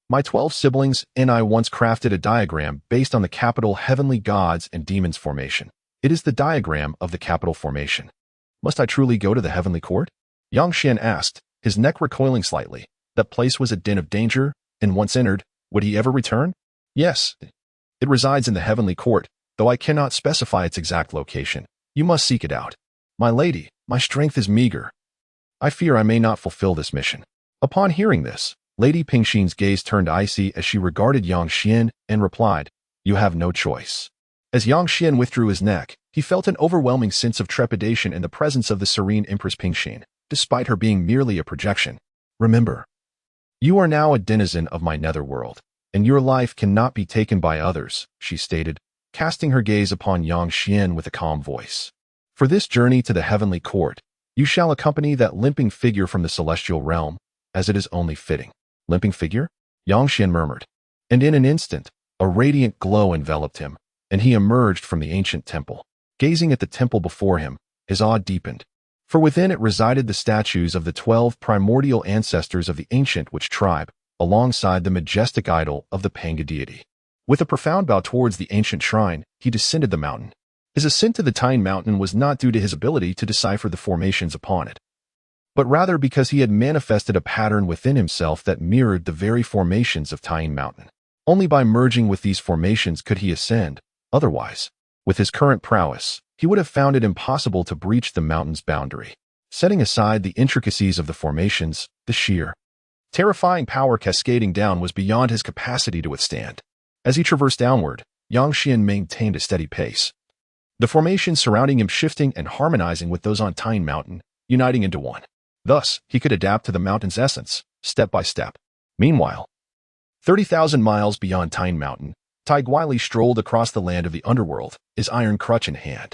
A: My 12 siblings and I once crafted a diagram based on the capital heavenly gods and demons formation. It is the diagram of the capital formation. Must I truly go to the heavenly court? Yang Xin asked, his neck recoiling slightly. That place was a den of danger, and once entered, would he ever return? Yes. It resides in the heavenly court, though I cannot specify its exact location. You must seek it out. My lady, my strength is meager. I fear I may not fulfill this mission. Upon hearing this, Lady Pingxin's gaze turned icy as she regarded Yang Xin and replied, You have no choice. As Yang Xin withdrew his neck, he felt an overwhelming sense of trepidation in the presence of the serene Empress Pingxin, despite her being merely a projection. Remember, you are now a denizen of my netherworld, and your life cannot be taken by others, she stated, casting her gaze upon Yang Xin with a calm voice. For this journey to the heavenly court, you shall accompany that limping figure from the celestial realm, as it is only fitting. Limping figure? Yang Xin murmured. And in an instant, a radiant glow enveloped him, and he emerged from the ancient temple. Gazing at the temple before him, his awe deepened. For within it resided the statues of the 12 primordial ancestors of the ancient witch tribe, alongside the majestic idol of the Panga deity. With a profound bow towards the ancient shrine, he descended the mountain. His ascent to the Tine Mountain was not due to his ability to decipher the formations upon it, but rather because he had manifested a pattern within himself that mirrored the very formations of Tine Mountain. Only by merging with these formations could he ascend. Otherwise, with his current prowess, he would have found it impossible to breach the mountain's boundary. Setting aside the intricacies of the formations, the sheer, terrifying power cascading down was beyond his capacity to withstand. As he traversed downward, Yang Xin maintained a steady pace, the formations surrounding him shifting and harmonizing with those on Tine Mountain, uniting into one. Thus, he could adapt to the mountain's essence, step by step. Meanwhile, 30,000 miles beyond Tine Mountain, Tai Guili strolled across the land of the Underworld, his iron crutch in hand.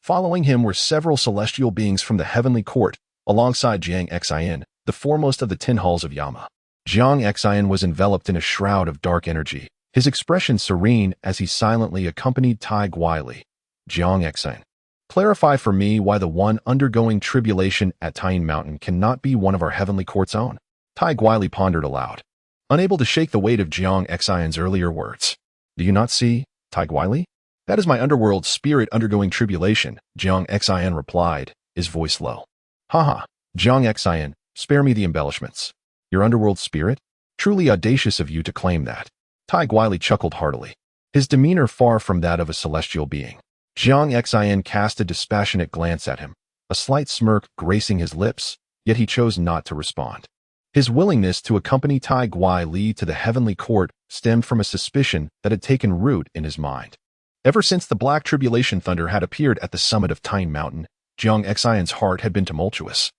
A: Following him were several celestial beings from the heavenly court, alongside Jiang Xian, the foremost of the 10 halls of Yama. Jiang Xian was enveloped in a shroud of dark energy, his expression serene as he silently accompanied Tai Guili. Jiang Xian, clarify for me why the one undergoing tribulation at Tine Mountain cannot be one of our heavenly court's own. Tai Guili pondered aloud, unable to shake the weight of Jiang Xian's earlier words. Do you not see, Tai Guili? That is my underworld spirit undergoing tribulation, Jiang Xian replied, his voice low. Haha, Jiang Xian, spare me the embellishments. Your underworld spirit? Truly audacious of you to claim that. Tai Guili chuckled heartily, his demeanor far from that of a celestial being. Jiang Xian cast a dispassionate glance at him, a slight smirk gracing his lips, yet he chose not to respond. His willingness to accompany Tai Guili to the heavenly court stemmed from a suspicion that had taken root in his mind. Ever since the black tribulation thunder had appeared at the summit of Tine Mountain, Jiang Xian's heart had been tumultuous.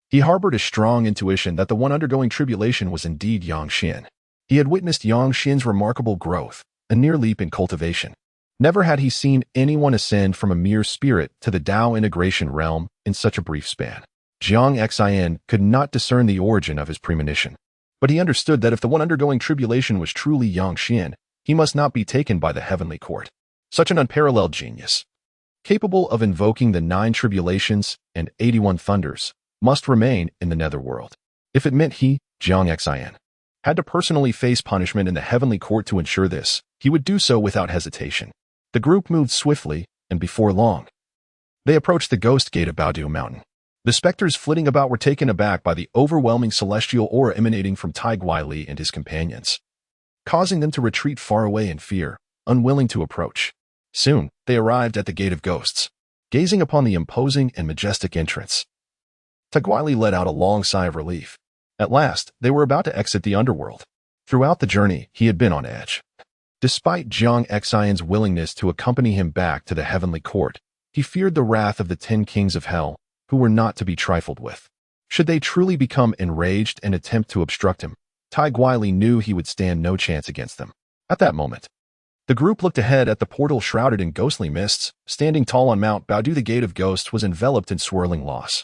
A: He harbored a strong intuition that the one undergoing tribulation was indeed Yang Xin. He had witnessed Yang Xin's remarkable growth, a near leap in cultivation. Never had he seen anyone ascend from a mere spirit to the Tao integration realm in such a brief span. Jiang Xian could not discern the origin of his premonition, but he understood that if the one undergoing tribulation was truly Yang Xin, he must not be taken by the heavenly court. Such an unparalleled genius, capable of invoking the 9 tribulations and 81 thunders, must remain in the netherworld. If it meant he, Jiang Xian, had to personally face punishment in the heavenly court to ensure this, he would do so without hesitation. The group moved swiftly, and before long, they approached the ghost gate of Baodu Mountain. The specters flitting about were taken aback by the overwhelming celestial aura emanating from Tai Guili and his companions, causing them to retreat far away in fear, unwilling to approach. Soon, they arrived at the Gate of Ghosts. Gazing upon the imposing and majestic entrance, Tai Guili let out a long sigh of relief. At last, they were about to exit the underworld. Throughout the journey, he had been on edge. Despite Jiang Xian's willingness to accompany him back to the heavenly court, he feared the wrath of the 10 kings of hell, who were not to be trifled with. Should they truly become enraged and attempt to obstruct him, Tai Guili knew he would stand no chance against them. At that moment, The group looked ahead at the portal shrouded in ghostly mists. Standing tall on Mount Baodu, the Gate of Ghosts was enveloped in swirling loss.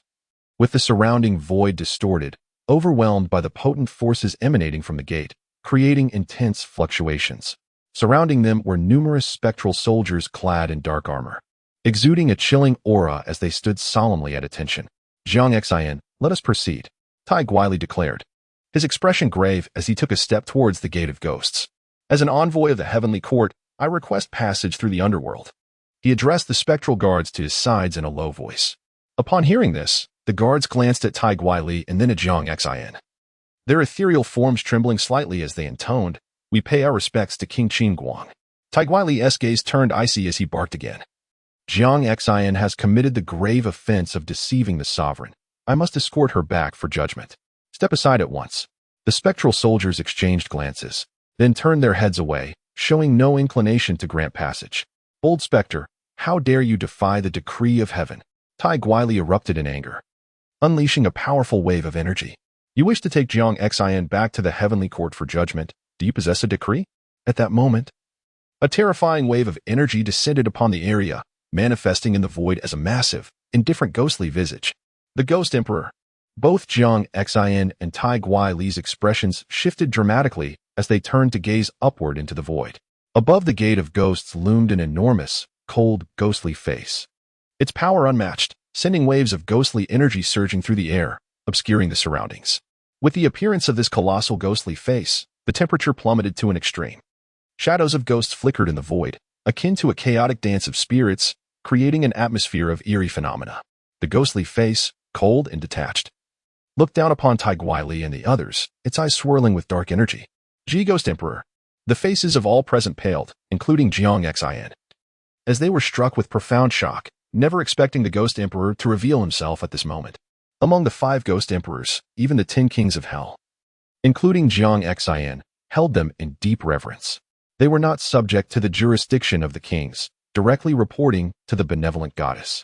A: With the surrounding void distorted, overwhelmed by the potent forces emanating from the gate, creating intense fluctuations. Surrounding them were numerous spectral soldiers clad in dark armor, exuding a chilling aura as they stood solemnly at attention. Jiang Xian, let us proceed, Tai Guili declared, his expression grave as he took a step towards the Gate of Ghosts. As an envoy of the Heavenly Court, I request passage through the Underworld. He addressed the spectral guards to his sides in a low voice. Upon hearing this, the guards glanced at Tai Guili and then at Jiang Xian. Their ethereal forms trembling slightly as they intoned, "We pay our respects to King Qin Guang." Tai Guili's gaze turned icy as he barked again. Jiang Xian has committed the grave offense of deceiving the sovereign. I must escort her back for judgment. Step aside at once. The spectral soldiers exchanged glances, then turned their heads away, showing no inclination to grant passage. Bold specter, how dare you defy the decree of heaven? Tai Guili erupted in anger, unleashing a powerful wave of energy. You wish to take Jiang Xian back to the Heavenly Court for judgment. Do you possess a decree? At that moment, a terrifying wave of energy descended upon the area, manifesting in the void as a massive, indifferent ghostly visage. The Ghost Emperor. Both Jiang Xian and Tai Guili's expressions shifted dramatically as they turned to gaze upward into the void. Above the Gate of Ghosts loomed an enormous, cold, ghostly face. Its power unmatched, sending waves of ghostly energy surging through the air, obscuring the surroundings. With the appearance of this colossal ghostly face, the temperature plummeted to an extreme. Shadows of ghosts flickered in the void, akin to a chaotic dance of spirits, creating an atmosphere of eerie phenomena. The ghostly face, cold and detached, looked down upon Tai Guili and the others, its eyes swirling with dark energy. Ghost Emperor. The faces of all present paled, including Jiang Xian, as they were struck with profound shock, never expecting the Ghost Emperor to reveal himself at this moment. Among the 5 Ghost Emperors, even the 10 Kings of Hell, including Jiang Xian, held them in deep reverence. They were not subject to the jurisdiction of the kings, directly reporting to the benevolent goddess,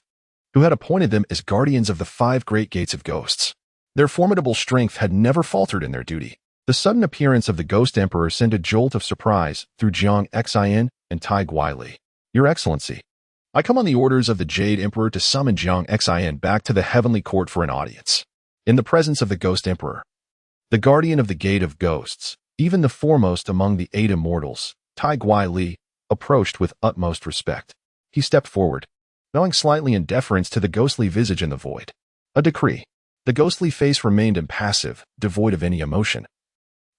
A: who had appointed them as guardians of the 5 great gates of ghosts. Their formidable strength had never faltered in their duty. The sudden appearance of the Ghost Emperor sent a jolt of surprise through Jiang Xian and Tai Guili. Your Excellency, I come on the orders of the Jade Emperor to summon Jiang Xian back to the Heavenly Court for an audience. In the presence of the Ghost Emperor, the guardian of the Gate of Ghosts, even the foremost among the 8 immortals, Tai Guili, approached with utmost respect. He stepped forward, bowing slightly in deference to the ghostly visage in the void. A decree. The ghostly face remained impassive, devoid of any emotion,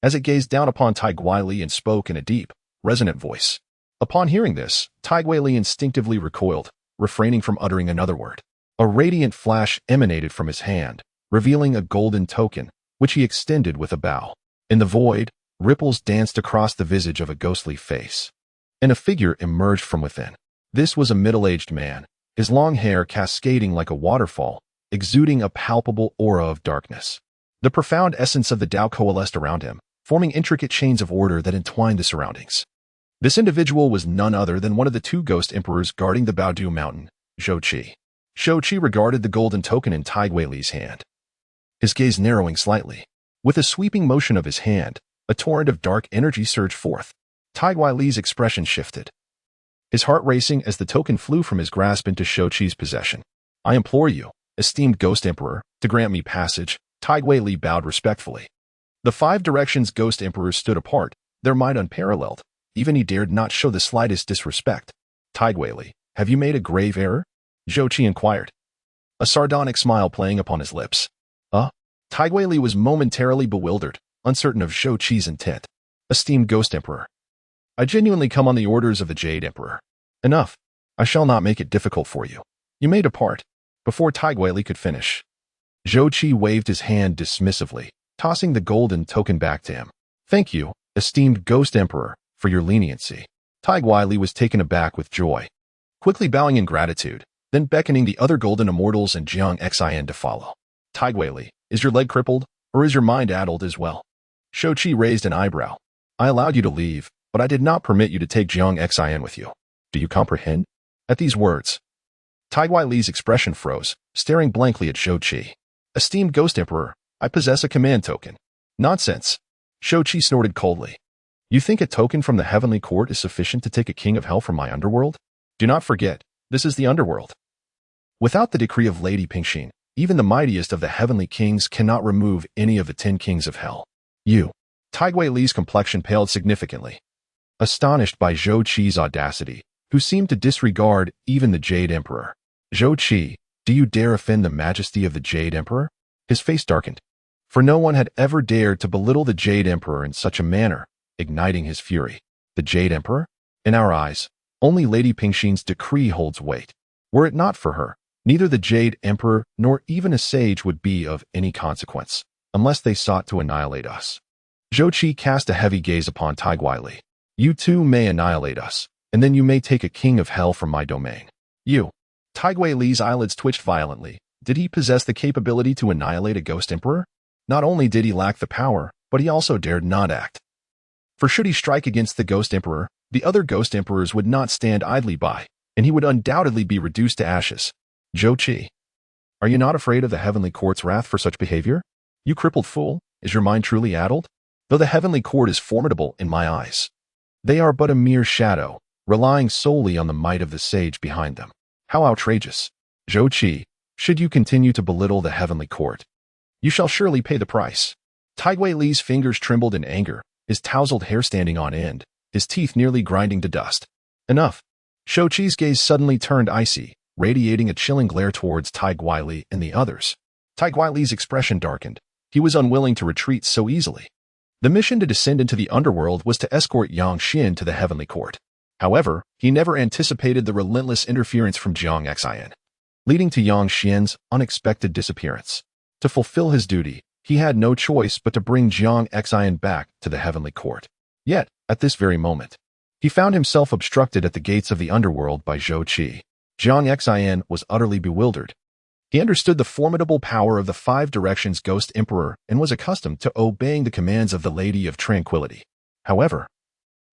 A: as it gazed down upon Tai Guili and spoke in a deep, resonant voice. Upon hearing this, Tai Guili instinctively recoiled, refraining from uttering another word. A radiant flash emanated from his hand, revealing a golden token, which he extended with a bow. In the void, ripples danced across the visage of a ghostly face, and a figure emerged from within. This was a middle-aged man, his long hair cascading like a waterfall, exuding a palpable aura of darkness. The profound essence of the Tao coalesced around him, forming intricate chains of order that entwined the surroundings. This individual was none other than one of the 2 Ghost Emperors guarding the Baodu Mountain, Zhou Qi. Zhou Qi regarded the golden token in Tai Guili's hand, his gaze narrowing slightly. With a sweeping motion of his hand, a torrent of dark energy surged forth. Tai Guili's expression shifted, his heart racing as the token flew from his grasp into Zhou Qi's possession. I implore you, esteemed Ghost Emperor, to grant me passage. Tai Guili bowed respectfully. The 5 directions Ghost Emperors stood apart, their might unparalleled. Even he dared not show the slightest disrespect. Tai Guili, have you made a grave error? Zhou Qi inquired, a sardonic smile playing upon his lips. Tai Guili was momentarily bewildered, uncertain of Zhou Qi's intent. Esteemed Ghost Emperor, I genuinely come on the orders of the Jade Emperor. Enough. I shall not make it difficult for you. You may depart. Before Tai Guili could finish, Zhou Qi waved his hand dismissively, tossing the golden token back to him. Thank you, esteemed Ghost Emperor, for your leniency. Tai Guili was taken aback with joy, quickly bowing in gratitude, then beckoning the other golden immortals and Jiang Xian to follow. Tai Guili, is your leg crippled, or is your mind addled as well? Zhou Qi raised an eyebrow. I allowed you to leave, but I did not permit you to take Jiang Xian with you. Do you comprehend? At these words, Tai Guili's expression froze, staring blankly at Zhou Qi. Esteemed Ghost Emperor, I possess a command token. Nonsense. Zhou Qi snorted coldly. You think a token from the heavenly court is sufficient to take a king of hell from my underworld? Do not forget, this is the underworld. Without the decree of Lady Pingxin, even the mightiest of the heavenly kings cannot remove any of the 10 kings of hell. You. Taigui Li's complexion paled significantly, astonished by Zhou Qi's audacity, who seemed to disregard even the Jade Emperor. Zhou Qi, do you dare offend the majesty of the Jade Emperor? His face darkened, for no one had ever dared to belittle the Jade Emperor in such a manner, igniting his fury. The Jade Emperor? In our eyes, only Lady Pingxin's decree holds weight. Were it not for her, neither the Jade Emperor nor even a sage would be of any consequence, unless they sought to annihilate us. Zhou Qi cast a heavy gaze upon Taigui Li. You too may annihilate us, and then you may take a king of hell from my domain. You. Taigui Li's eyelids twitched violently. Did he possess the capability to annihilate a ghost emperor? Not only did he lack the power, but he also dared not act. For should he strike against the ghost emperor, the other ghost emperors would not stand idly by, and he would undoubtedly be reduced to ashes. Zhou Qi. Are you not afraid of the heavenly court's wrath for such behavior? You crippled fool, is your mind truly addled? Though the heavenly court is formidable in my eyes, they are but a mere shadow, relying solely on the might of the sage behind them. How outrageous! Zhou Qi, should you continue to belittle the heavenly court, you shall surely pay the price. Taigui Li's fingers trembled in anger, his tousled hair standing on end, his teeth nearly grinding to dust. Enough. Zhou Qi's gaze suddenly turned icy, radiating a chilling glare towards Taigui Li and the others. Taigui Li's expression darkened. He was unwilling to retreat so easily. The mission to descend into the underworld was to escort Yang Xian to the heavenly court. However, he never anticipated the relentless interference from Jiang Xian, leading to Yang Xian's unexpected disappearance. To fulfill his duty, he had no choice but to bring Jiang Xian back to the heavenly court. Yet, at this very moment, he found himself obstructed at the gates of the underworld by Zhou Qi. Jiang Xian was utterly bewildered. He understood the formidable power of the 5 Directions Ghost Emperor and was accustomed to obeying the commands of the Lady of Tranquility. However,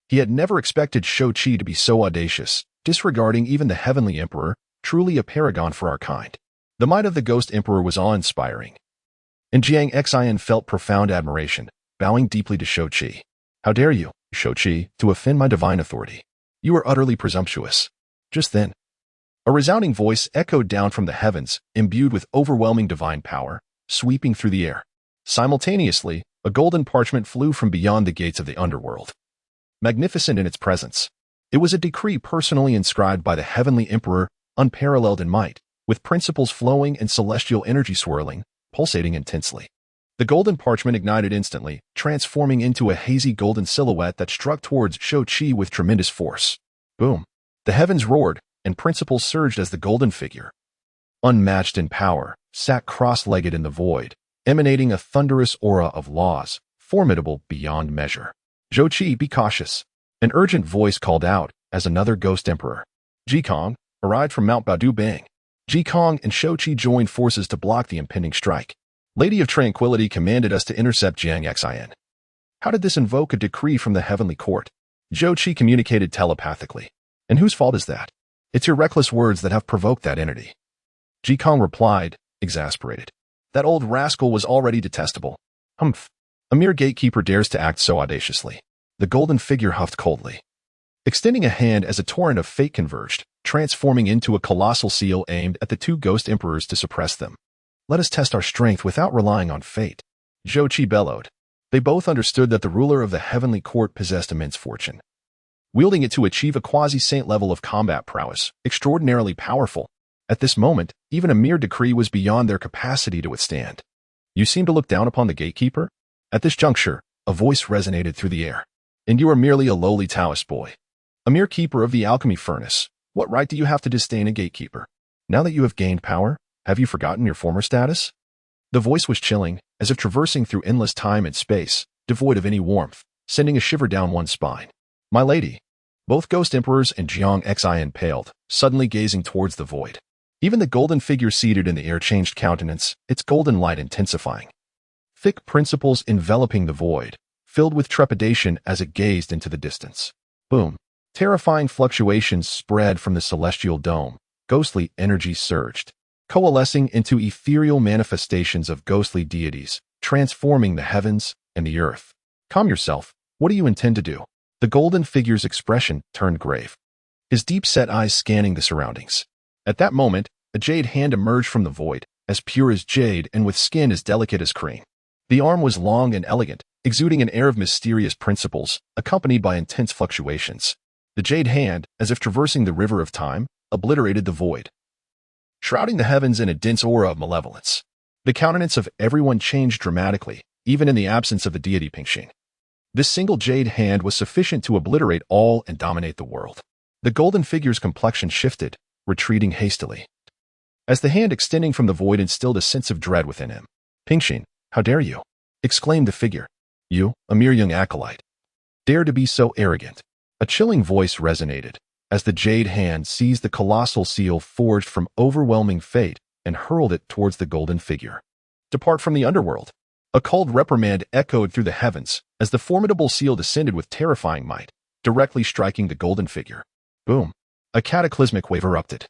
A: he had never expected Zhou Qi to be so audacious, disregarding even the Heavenly Emperor, truly a paragon for our kind. The might of the Ghost Emperor was awe-inspiring, and Jiang Xian felt profound admiration, bowing deeply to Zhou Qi. How dare you, Zhou Qi, to offend my divine authority? You are utterly presumptuous. Just then, a resounding voice echoed down from the heavens, imbued with overwhelming divine power, sweeping through the air. Simultaneously, a golden parchment flew from beyond the gates of the underworld. Magnificent in its presence, it was a decree personally inscribed by the Heavenly Emperor, unparalleled in might, with principles flowing and celestial energy swirling, pulsating intensely. The golden parchment ignited instantly, transforming into a hazy golden silhouette that struck towards Zhou Qi with tremendous force. Boom! The heavens roared, and principles surged as the golden figure, unmatched in power, sat cross-legged in the void, emanating a thunderous aura of laws, formidable beyond measure. Zhou Qi, be cautious. An urgent voice called out as another ghost emperor, Jikong, arrived from Mount Badu Bang. Jikong and Zhou Qi joined forces to block the impending strike. Lady of Tranquility commanded us to intercept Jiang Xian. How did this invoke a decree from the heavenly court? Zhou Qi communicated telepathically. And whose fault is that? It's your reckless words that have provoked that entity. Jikong replied, exasperated. That old rascal was already detestable. Humph. A mere gatekeeper dares to act so audaciously. The golden figure huffed coldly, extending a hand as a torrent of fate converged, transforming into a colossal seal aimed at the 2 ghost emperors to suppress them. Let us test our strength without relying on fate. Zhou Qi bellowed. They both understood that the ruler of the heavenly court possessed immense fortune, wielding it to achieve a quasi-saint level of combat prowess, extraordinarily powerful. At this moment, even a mere decree was beyond their capacity to withstand. You seem to look down upon the gatekeeper? At this juncture, a voice resonated through the air. And you are merely a lowly Taoist boy, a mere keeper of the alchemy furnace. What right do you have to disdain a gatekeeper? Now that you have gained power, have you forgotten your former status? The voice was chilling, as if traversing through endless time and space, devoid of any warmth, sending a shiver down one's spine. My lady. Both ghost emperors and Jiang Xian paled, suddenly gazing towards the void. Even the golden figure seated in the air changed countenance, its golden light intensifying. Thick principles enveloping the void, filled with trepidation as it gazed into the distance. Boom! Terrifying fluctuations spread from the celestial dome. Ghostly energy surged, coalescing into ethereal manifestations of ghostly deities, transforming the heavens and the earth. Calm yourself. What do you intend to do? The golden figure's expression turned grave, his deep-set eyes scanning the surroundings. At that moment, a jade hand emerged from the void, as pure as jade and with skin as delicate as cream. The arm was long and elegant, exuding an air of mysterious principles, accompanied by intense fluctuations. The jade hand, as if traversing the river of time, obliterated the void, shrouding the heavens in a dense aura of malevolence. The countenance of everyone changed dramatically, even in the absence of the deity Pingxin. This single jade hand was sufficient to obliterate all and dominate the world. The golden figure's complexion shifted, retreating hastily, as the hand extending from the void instilled a sense of dread within him. Pingxin, how dare you? Exclaimed the figure. You, a mere young acolyte, dare to be so arrogant. A chilling voice resonated, as the jade hand seized the colossal seal forged from overwhelming fate and hurled it towards the golden figure. Depart from the underworld. A cold reprimand echoed through the heavens as the formidable seal descended with terrifying might, directly striking the golden figure. Boom! A cataclysmic wave erupted,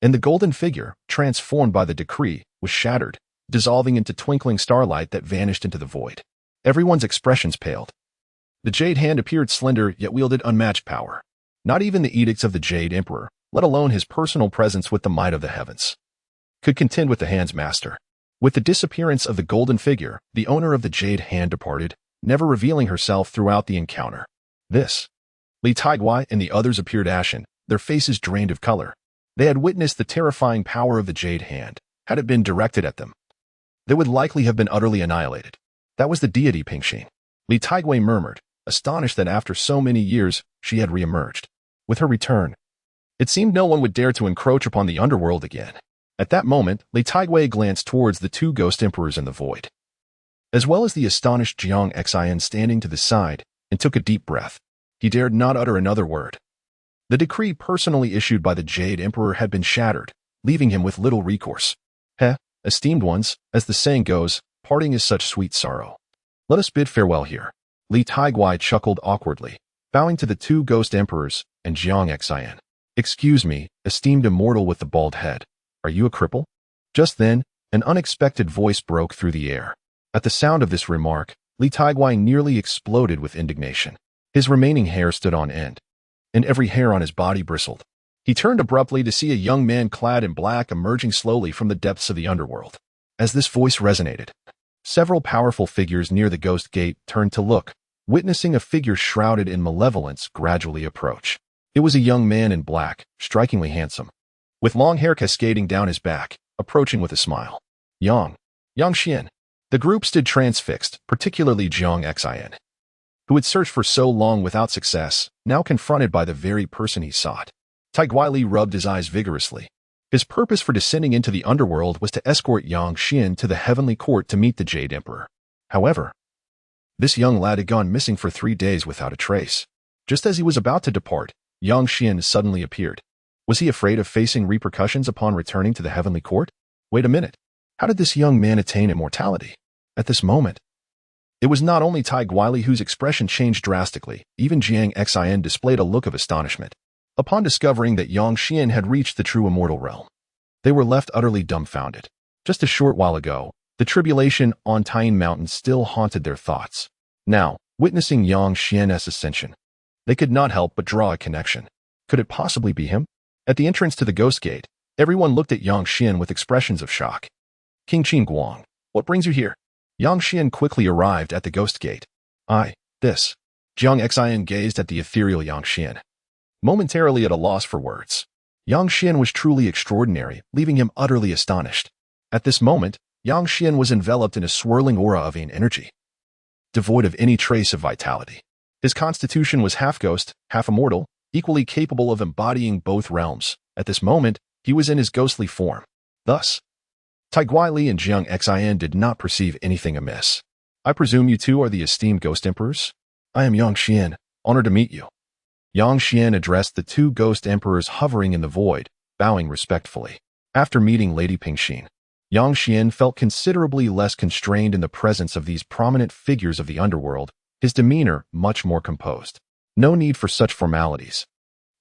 A: and the golden figure, transformed by the decree, was shattered, dissolving into twinkling starlight that vanished into the void. Everyone's expressions paled. The jade hand appeared slender yet wielded unmatched power. Not even the edicts of the Jade Emperor, let alone his personal presence with the might of the heavens, could contend with the hand's master. With the disappearance of the golden figure, the owner of the jade hand departed, never revealing herself throughout the encounter. Li Taiguai and the others appeared ashen, their faces drained of color. They had witnessed the terrifying power of the jade hand. Had it been directed at them, they would likely have been utterly annihilated. That was the deity Pingxin. Li Taiguai murmured, astonished that after so many years, she had re-emerged. With her return, it seemed no one would dare to encroach upon the underworld again. At that moment, Li Taiguai glanced towards the two ghost emperors in the void, as well as the astonished Jiang Xian standing to the side, and took a deep breath. He dared not utter another word. The decree personally issued by the Jade Emperor had been shattered, leaving him with little recourse. Esteemed ones, as the saying goes, parting is such sweet sorrow. Let us bid farewell here. Li Taiguai chuckled awkwardly, bowing to the two ghost emperors and Jiang Xian. Excuse me, esteemed immortal with the bald head. Are you a cripple? Just then, an unexpected voice broke through the air. At the sound of this remark, Li Taiguai nearly exploded with indignation. His remaining hair stood on end, and every hair on his body bristled. He turned abruptly to see a young man clad in black emerging slowly from the depths of the underworld. As this voice resonated, several powerful figures near the ghost gate turned to look, witnessing a figure shrouded in malevolence gradually approach. It was a young man in black, strikingly handsome, with long hair cascading down his back, approaching with a smile. Yang Xian. The group stood transfixed, particularly Jiang Xian, who had searched for so long without success, now confronted by the very person he sought. Taiguai Li rubbed his eyes vigorously. His purpose for descending into the underworld was to escort Yang Xian to the heavenly court to meet the Jade Emperor. However, this young lad had gone missing for 3 days without a trace. Just as he was about to depart, Yang Xian suddenly appeared. Was he afraid of facing repercussions upon returning to the heavenly court? Wait a minute. How did this young man attain immortality? At this moment, it was not only Taiguai Li whose expression changed drastically, even Jiang Xian displayed a look of astonishment. Upon discovering that Yang Xian had reached the true immortal realm, they were left utterly dumbfounded. Just a short while ago, the tribulation on Taiyuan Mountain still haunted their thoughts. Now, witnessing Yang Xian's ascension, they could not help but draw a connection. Could it possibly be him? At the entrance to the ghost gate, everyone looked at Yang Xian with expressions of shock. King Qin Guang, what brings you here? Yang Xian quickly arrived at the ghost gate. This. Jiang Xian gazed at the ethereal Yang Xian, momentarily at a loss for words. Yang Xian was truly extraordinary, leaving him utterly astonished. At this moment, Yang Xian was enveloped in a swirling aura of vain energy, devoid of any trace of vitality. His constitution was half ghost, half immortal, equally capable of embodying both realms. At this moment, he was in his ghostly form. Thus, Taiguai Li and Jiang Xian did not perceive anything amiss. I presume you two are the esteemed ghost emperors? I am Yang Xian, honored to meet you. Yang Xian addressed the two ghost emperors hovering in the void, bowing respectfully. After meeting Lady Pingxin, Yang Xian felt considerably less constrained in the presence of these prominent figures of the underworld, his demeanor much more composed. No need for such formalities.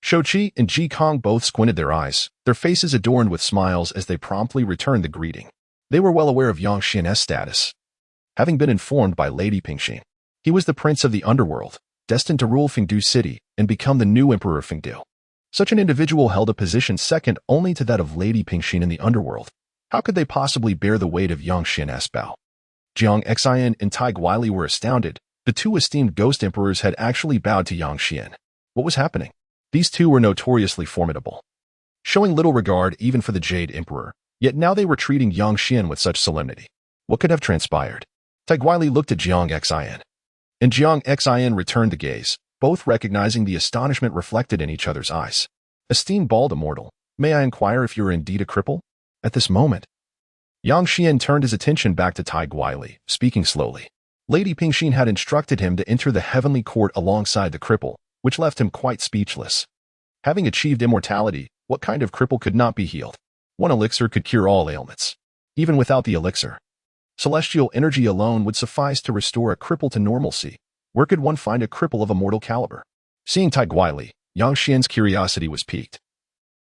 A: Shouqi and Ji Kong both squinted their eyes, their faces adorned with smiles as they promptly returned the greeting. They were well aware of Yang Xian's status, having been informed by Lady Pingxin. He was the prince of the Underworld, destined to rule Fengdu city and become the new emperor of Fengdu. Such an individual held a position second only to that of Lady Pingxin in the Underworld. How could they possibly bear the weight of Yangxian's bow? Jiang Xian and Tai Guili were astounded. The two esteemed ghost emperors had actually bowed to Yangxian. What was happening? These two were notoriously formidable, showing little regard even for the Jade Emperor, yet now they were treating Yangxian with such solemnity. What could have transpired? Tai Guili looked at Jiang Xian, and Jiang Xian returned the gaze, both recognizing the astonishment reflected in each other's eyes. Esteemed bald immortal, may I inquire if you are indeed a cripple? At this moment, Yangxian turned his attention back to Tai Guili, speaking slowly. Lady Pingxin had instructed him to enter the heavenly court alongside the cripple, which left him quite speechless. Having achieved immortality, what kind of cripple could not be healed? One elixir could cure all ailments. Even without the elixir, celestial energy alone would suffice to restore a cripple to normalcy. Where could one find a cripple of immortal caliber? Seeing Tai Guili, Yangxian's curiosity was piqued.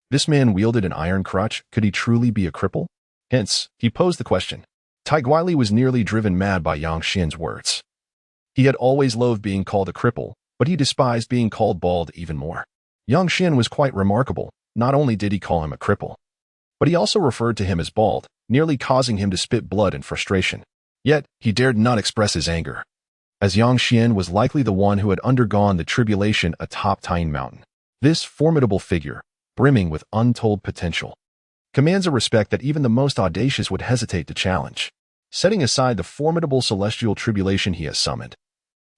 A: This man wielded an iron crutch. Could he truly be a cripple? Hence, he posed the question. Tai Guili was nearly driven mad by Yangxian's words. He had always loathed being called a cripple, but he despised being called bald even more. Yangxian was quite remarkable. Not only did he call him a cripple, but he also referred to him as bald, nearly causing him to spit blood in frustration. Yet, he dared not express his anger, as Yangxian was likely the one who had undergone the tribulation atop Taiying Mountain. This formidable figure, brimming with untold potential, commands a respect that even the most audacious would hesitate to challenge. Setting aside the formidable celestial tribulation he has summoned,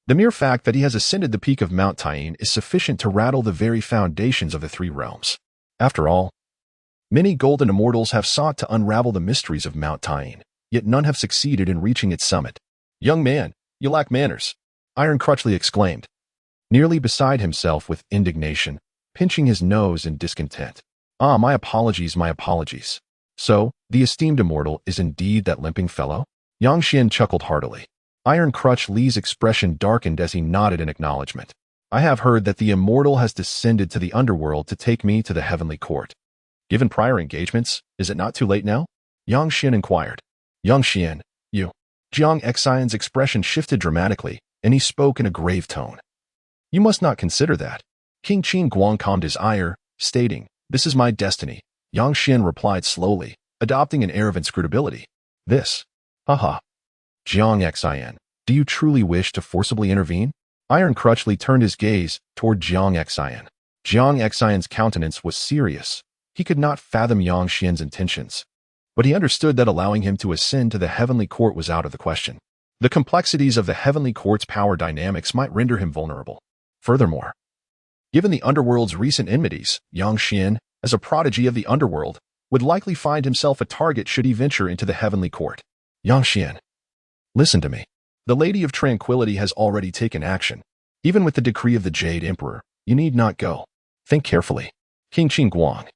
A: the mere fact that he has ascended the peak of Mount Taiying is sufficient to rattle the very foundations of the three realms. After all, many golden immortals have sought to unravel the mysteries of Mount Taiying, yet none have succeeded in reaching its summit. Young man, you lack manners, Iron Crutchley exclaimed, nearly beside himself with indignation, pinching his nose in discontent. Ah, my apologies, my apologies. So, the esteemed immortal is indeed that limping fellow? Yangxian chuckled heartily. Iron Crutchley's expression darkened as he nodded in acknowledgement. I have heard that the immortal has descended to the underworld to take me to the heavenly court. Given prior engagements, is it not too late now? Yangxian inquired. Yangxian, you. Jiang Xian's expression shifted dramatically, and he spoke in a grave tone. You must not consider that. King Qin Guang calmed his ire, stating, This is my destiny. Yangxian replied slowly, adopting an air of inscrutability. This. Haha. Jiang Xian, do you truly wish to forcibly intervene? Iron Crutchley turned his gaze toward Jiang Xian. Jiang Xian's countenance was serious. He could not fathom Yangxian's intentions, but he understood that allowing him to ascend to the heavenly court was out of the question. The complexities of the heavenly court's power dynamics might render him vulnerable. Furthermore, given the underworld's recent enmities, Yangxian, as a prodigy of the underworld, would likely find himself a target should he venture into the heavenly court. Yangxian, listen to me. The Lady of Tranquility has already taken action. Even with the decree of the Jade Emperor, you need not go. Think carefully. King Qin Guang,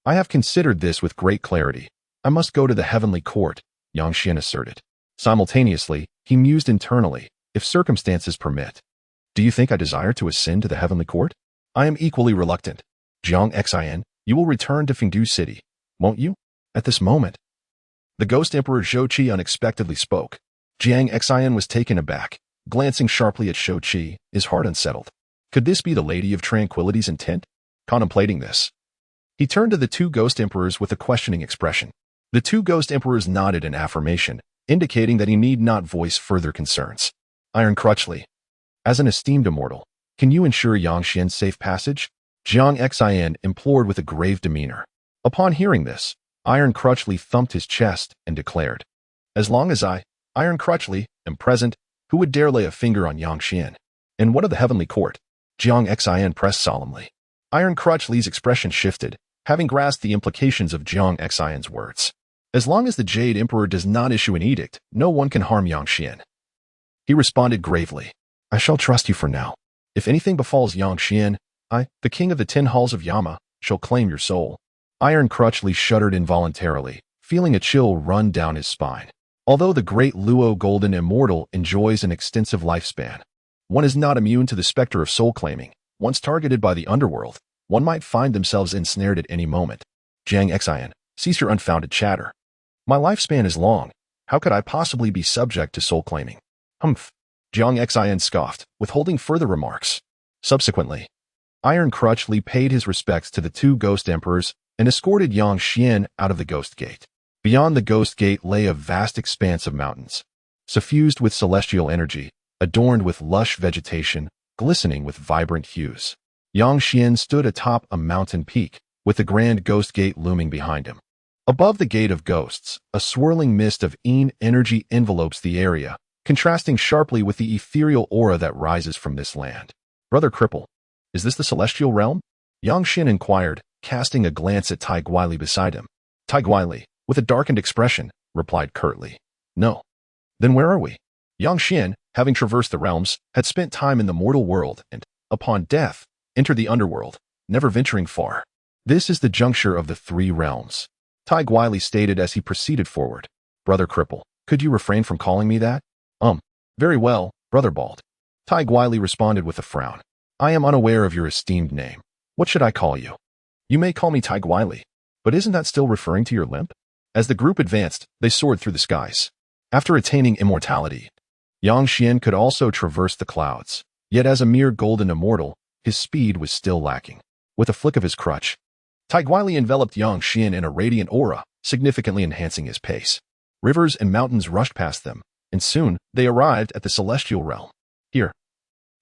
A: I have considered this with great clarity. I must go to the heavenly court, Yangxian asserted. Simultaneously, he mused internally, if circumstances permit. Do you think I desire to ascend to the heavenly court? I am equally reluctant. Jiang Xian, you will return to Fengdu city, won't you? At this moment, the Ghost Emperor Zhou Qi unexpectedly spoke. Jiang Xian was taken aback, glancing sharply at Zhou Qi, his heart unsettled. Could this be the Lady of Tranquility's intent? Contemplating this, he turned to the two Ghost Emperors with a questioning expression. The two Ghost Emperors nodded in affirmation, indicating that he need not voice further concerns. Iron Crutchley, as an esteemed immortal, can you ensure Yangxian's safe passage? Jiang Xian implored with a grave demeanor. Upon hearing this, Iron Crutchley thumped his chest and declared, As long as I, Iron Crutchley, am present, who would dare lay a finger on Yangxian? And what of the heavenly court? Jiang Xian pressed solemnly. Iron Crutchley's expression shifted, having grasped the implications of Jiang Xian's words. As long as the Jade Emperor does not issue an edict, no one can harm Yangxian. He responded gravely. I shall trust you for now. If anything befalls Yangxian, I, the king of the 10 halls of Yama, shall claim your soul. Iron Crutchley shuddered involuntarily, feeling a chill run down his spine. Although the great Luo Golden Immortal enjoys an extensive lifespan, one is not immune to the specter of soul claiming. Once targeted by the underworld, one might find themselves ensnared at any moment. Jiang Xian, cease your unfounded chatter. My lifespan is long. How could I possibly be subject to soul claiming? Humph. Jiang Xian scoffed, withholding further remarks. Subsequently, Iron Crutch Li paid his respects to the two ghost emperors and escorted Yang Xian out of the Ghost Gate. Beyond the Ghost Gate lay a vast expanse of mountains, suffused with celestial energy, adorned with lush vegetation, glistening with vibrant hues. Yang Xian stood atop a mountain peak, with the grand Ghost Gate looming behind him. Above the Gate of Ghosts, a swirling mist of energy envelopes the area, contrasting sharply with the ethereal aura that rises from this land. Brother Cripple, is this the celestial realm? Yang Xian inquired, casting a glance at Tai Guili beside him. Tai Guili, with a darkened expression, replied curtly, "No." "Then where are we?" Yang Xian, having traversed the realms, had spent time in the mortal world and, upon death, entered the underworld, never venturing far. "This is the juncture of the three realms," Tai Guili stated as he proceeded forward. "Brother Cripple, could you refrain from calling me that?" Very well, Brother Bald." Tai Guili responded with a frown. "I am unaware of your esteemed name. What should I call you?" "You may call me Tai Guili, but isn't that still referring to your limp?" As the group advanced, they soared through the skies. After attaining immortality, Yang Xian could also traverse the clouds, yet as a mere golden immortal, his speed was still lacking. With a flick of his crutch, Tai Guili enveloped Yang Xian in a radiant aura, significantly enhancing his pace. Rivers and mountains rushed past them, and soon they arrived at the celestial realm. Here,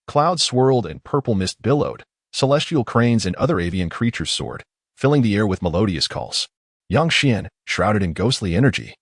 A: clouds swirled and purple mist billowed, celestial cranes and other avian creatures soared, filling the air with melodious calls. Yang Xian, shrouded in ghostly energy,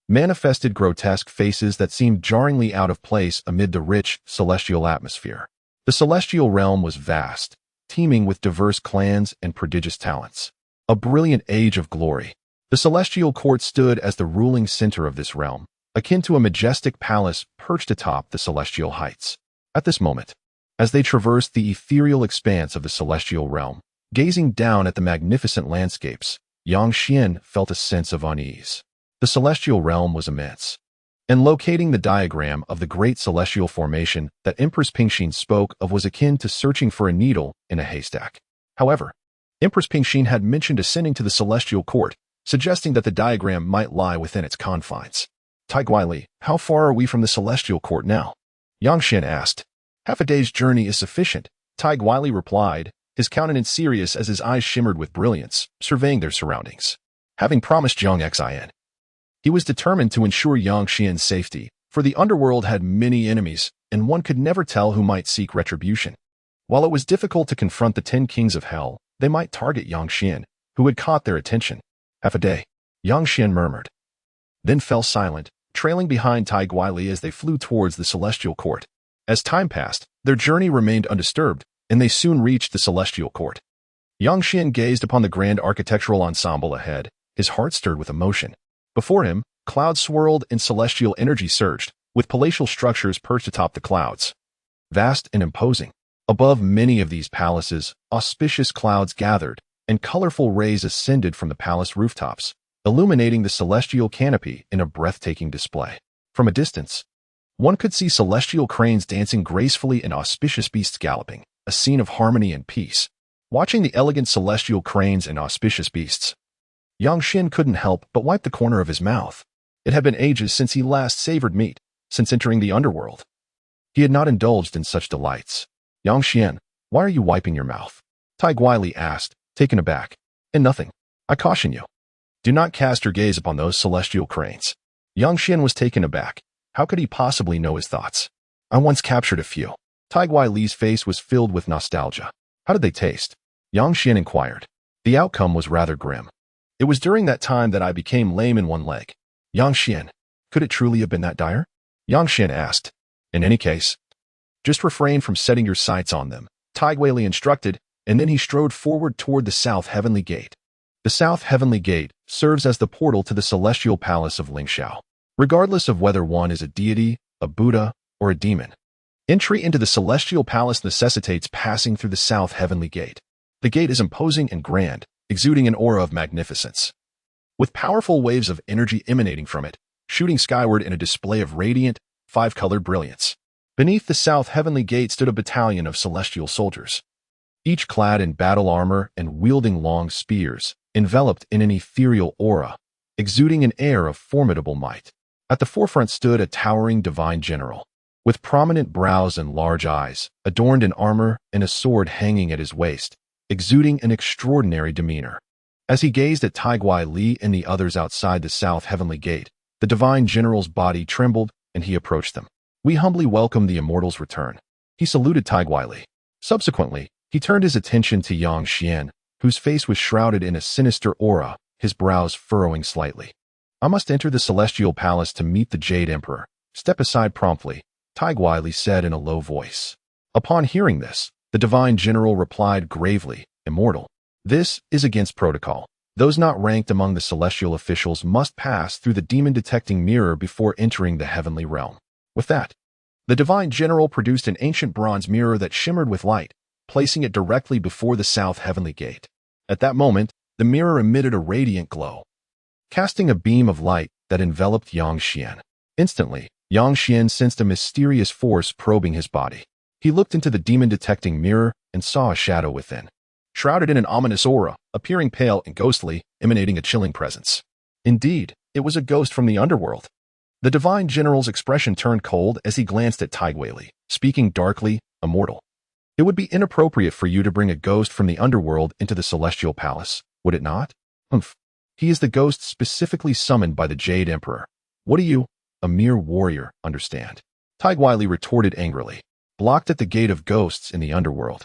A: manifested grotesque faces that seemed jarringly out of place amid the rich, celestial atmosphere. The celestial realm was vast, teeming with diverse clans and prodigious talents. A brilliant age of glory. The celestial court stood as the ruling center of this realm, akin to a majestic palace perched atop the celestial heights. At this moment, as they traversed the ethereal expanse of the celestial realm, gazing down at the magnificent landscapes, Yang Xian felt a sense of unease. The celestial realm was immense, and locating the diagram of the great celestial formation that Empress Pingxin spoke of was akin to searching for a needle in a haystack. However, Empress Pingxin had mentioned ascending to the celestial court, suggesting that the diagram might lie within its confines. Tai Guili, how far are we from the celestial court now? Yang Xian asked. "Half a day's journey is sufficient," Tai Guili replied, his countenance serious as his eyes shimmered with brilliance, surveying their surroundings. Having promised Jiang Xian, he was determined to ensure Yang Xian's safety, for the underworld had many enemies, and one could never tell who might seek retribution. While it was difficult to confront the 10 kings of hell, they might target Yang Xian, who had caught their attention. "Half a day," Yang Xian murmured, then fell silent, trailing behind Tai Guili as they flew towards the celestial court. As time passed, their journey remained undisturbed, and they soon reached the celestial court. Yang Xian gazed upon the grand architectural ensemble ahead, his heart stirred with emotion. Before him, clouds swirled and celestial energy surged, with palatial structures perched atop the clouds. Vast and imposing. Above many of these palaces, auspicious clouds gathered, and colorful rays ascended from the palace rooftops, illuminating the celestial canopy in a breathtaking display. From a distance, one could see celestial cranes dancing gracefully and auspicious beasts galloping, a scene of harmony and peace. Watching the elegant celestial cranes and auspicious beasts, Yang Xian couldn't help but wipe the corner of his mouth. It had been ages since he last savored meat, since entering the underworld. He had not indulged in such delights. "Yang Xian, why are you wiping your mouth?" Tai Guili asked, taken aback. "And nothing. I caution you. Do not cast your gaze upon those celestial cranes." Yang Xian was taken aback. How could he possibly know his thoughts? "I once captured a few." Tai Guili's face was filled with nostalgia. "How did they taste?" Yang Xian inquired. The outcome was rather grim. "It was during that time that I became lame in one leg." Yang Xian, could it truly have been that dire? Yang Xian asked. "In any case, just refrain from setting your sights on them," Tai Guili instructed, and then he strode forward toward the South Heavenly Gate. The South Heavenly Gate serves as the portal to the celestial palace of Lingxiao. Regardless of whether one is a deity, a Buddha, or a demon, entry into the celestial palace necessitates passing through the South Heavenly Gate. The gate is imposing and grand, exuding an aura of magnificence, with powerful waves of energy emanating from it, shooting skyward in a display of radiant, five-colored brilliance. Beneath the South Heavenly Gate stood a battalion of celestial soldiers, each clad in battle armor and wielding long spears, enveloped in an ethereal aura, exuding an air of formidable might. At the forefront stood a towering divine general, with prominent brows and large eyes, adorned in armor and a sword hanging at his waist, exuding an extraordinary demeanor. As he gazed at Taiguai Li and the others outside the South Heavenly Gate, the divine general's body trembled and he approached them. "We humbly welcome the immortal's return." He saluted Taiguai Li. Subsequently, he turned his attention to Yang Xian, whose face was shrouded in a sinister aura, his brows furrowing slightly. "I must enter the Celestial Palace to meet the Jade Emperor. Step aside promptly," Taiguai Li said in a low voice. Upon hearing this, the divine general replied gravely, "Immortal, this is against protocol. Those not ranked among the celestial officials must pass through the demon-detecting mirror before entering the heavenly realm." With that, the divine general produced an ancient bronze mirror that shimmered with light, placing it directly before the South Heavenly Gate. At that moment, the mirror emitted a radiant glow, casting a beam of light that enveloped Yang Xian. Instantly, Yang Xian sensed a mysterious force probing his body. He looked into the demon-detecting mirror and saw a shadow within, shrouded in an ominous aura, appearing pale and ghostly, emanating a chilling presence. Indeed, it was a ghost from the Underworld. The divine general's expression turned cold as he glanced at Taiguai Li, speaking darkly, "Immortal, it would be inappropriate for you to bring a ghost from the Underworld into the Celestial Palace, would it not?" "Humph. He is the ghost specifically summoned by the Jade Emperor. What do you, a mere warrior, understand?" Taiguai Li retorted angrily. Blocked at the gate of ghosts in the Underworld,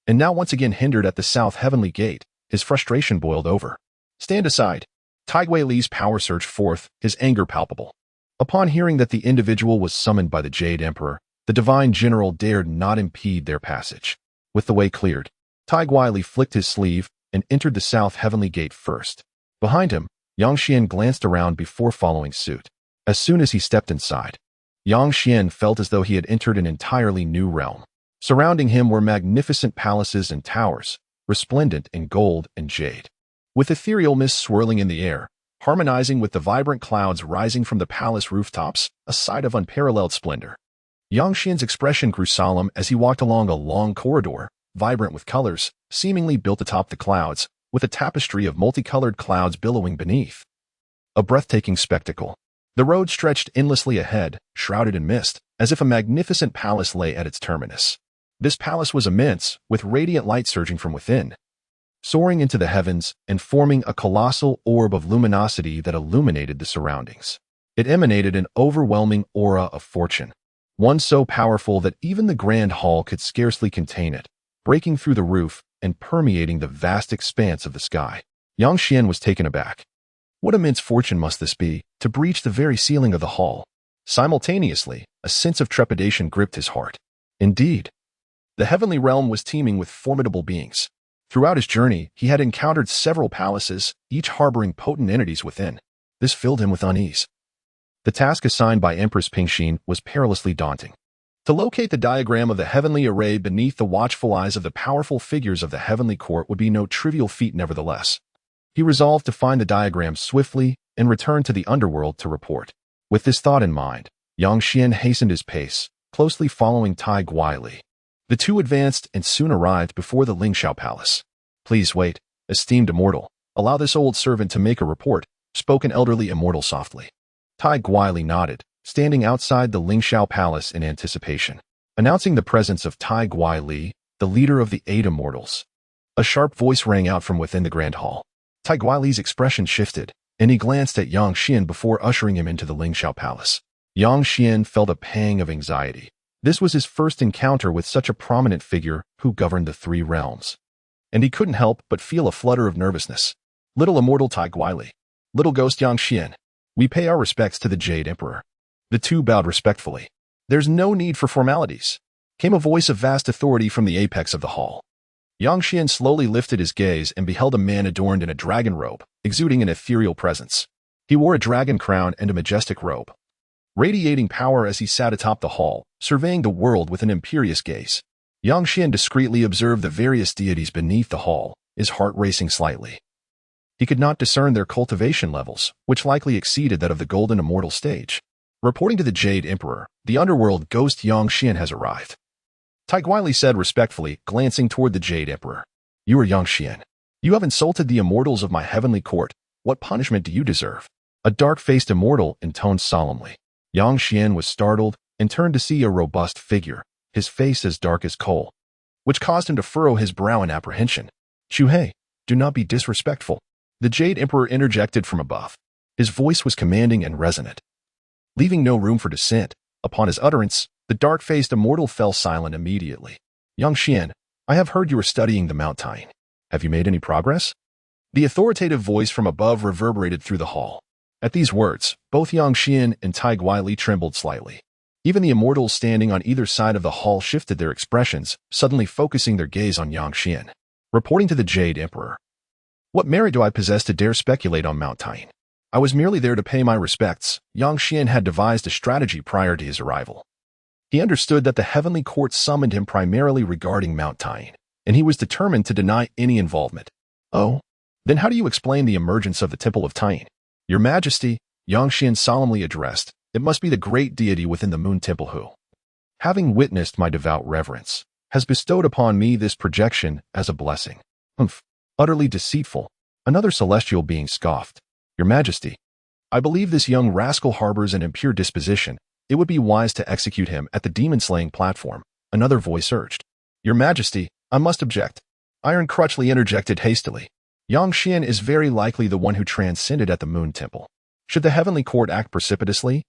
A: and now once again hindered at the South Heavenly Gate, his frustration boiled over. "Stand aside." Taiguai Li's power surged forth, his anger palpable. Upon hearing that the individual was summoned by the Jade Emperor, the divine general dared not impede their passage. With the way cleared, Taiguai Li flicked his sleeve and entered the South Heavenly Gate first. Behind him, Yang Xian glanced around before following suit. As soon as he stepped inside, Yang Xian felt as though he had entered an entirely new realm. Surrounding him were magnificent palaces and towers, resplendent in gold and jade, with ethereal mist swirling in the air, harmonizing with the vibrant clouds rising from the palace rooftops, a sight of unparalleled splendor. Yang Xian's expression grew solemn as he walked along a long corridor, vibrant with colors, seemingly built atop the clouds, with a tapestry of multicolored clouds billowing beneath. A breathtaking spectacle. The road stretched endlessly ahead, shrouded in mist, as if a magnificent palace lay at its terminus. This palace was immense, with radiant light surging from within, soaring into the heavens and forming a colossal orb of luminosity that illuminated the surroundings. It emanated an overwhelming aura of fortune, one so powerful that even the grand hall could scarcely contain it, breaking through the roof and permeating the vast expanse of the sky. Yang Xian was taken aback. What immense fortune must this be, to breach the very ceiling of the hall? Simultaneously, a sense of trepidation gripped his heart. Indeed, the heavenly realm was teeming with formidable beings. Throughout his journey, he had encountered several palaces, each harboring potent entities within. This filled him with unease. The task assigned by Empress Pingxin was perilously daunting. To locate the diagram of the heavenly array beneath the watchful eyes of the powerful figures of the heavenly court would be no trivial feat nevertheless. He resolved to find the diagram swiftly and return to the Underworld to report. With this thought in mind, Yang Xian hastened his pace, closely following Taiguai Li. The two advanced and soon arrived before the Lingxiao Palace. "Please wait, esteemed immortal. Allow this old servant to make a report," spoke an elderly immortal softly. Taiguai Li nodded, standing outside the Lingxiao Palace in anticipation. Announcing the presence of Taiguai Li, the leader of the 8 immortals, a sharp voice rang out from within the grand hall. Taiguai Li's expression shifted, and he glanced at Yang Xian before ushering him into the Lingxiao Palace. Yang Xian felt a pang of anxiety. This was his first encounter with such a prominent figure who governed the 3 realms, and he couldn't help but feel a flutter of nervousness. "Little immortal Taiguai Li, little ghost Yang Xian, we pay our respects to the Jade Emperor." The two bowed respectfully. "There's no need for formalities," came a voice of vast authority from the apex of the hall. Yang Xian slowly lifted his gaze and beheld a man adorned in a dragon robe, exuding an ethereal presence. He wore a dragon crown and a majestic robe, radiating power as he sat atop the hall, surveying the world with an imperious gaze. Yang Xian discreetly observed the various deities beneath the hall, his heart racing slightly. He could not discern their cultivation levels, which likely exceeded that of the Golden Immortal stage. Reporting to the Jade Emperor, the Underworld ghost Yang Xian has arrived. Taiguai Li said respectfully, glancing toward the Jade Emperor. "You are Yang Xian. You have insulted the immortals of my heavenly court. What punishment do you deserve?" A dark-faced immortal intoned solemnly. Yang Xian was startled and turned to see a robust figure, his face as dark as coal, which caused him to furrow his brow in apprehension. "Shuhei, do not be disrespectful," the Jade Emperor interjected from above. His voice was commanding and resonant, leaving no room for dissent. Upon his utterance, the dark-faced immortal fell silent immediately. "Yang Xian, I have heard you are studying the Mount Tying. Have you made any progress?" The authoritative voice from above reverberated through the hall. At these words, both Yang Xian and Tai Guili trembled slightly. Even the immortals standing on either side of the hall shifted their expressions, suddenly focusing their gaze on Yang Xian. Reporting to the Jade Emperor, "What merit do I possess to dare speculate on Mount Tying? I was merely there to pay my respects." Yang Xian had devised a strategy prior to his arrival. He understood that the Heavenly Court summoned him primarily regarding Mount Tying, and he was determined to deny any involvement. "Oh? Then how do you explain the emergence of the Temple of Tying?" "Your Majesty," Yang Xian solemnly addressed, "it must be the great deity within the Moon Temple who, having witnessed my devout reverence, has bestowed upon me this projection as a blessing." "Humph, utterly deceitful," another celestial being scoffed. "Your Majesty, I believe this young rascal harbors an impure disposition. It would be wise to execute him at the demon-slaying platform," another voice urged. "Your Majesty, I must object," Iron Crutchley interjected hastily. "Yang Xian is very likely the one who transcended at the Moon Temple. Should the Heavenly Court act precipitously,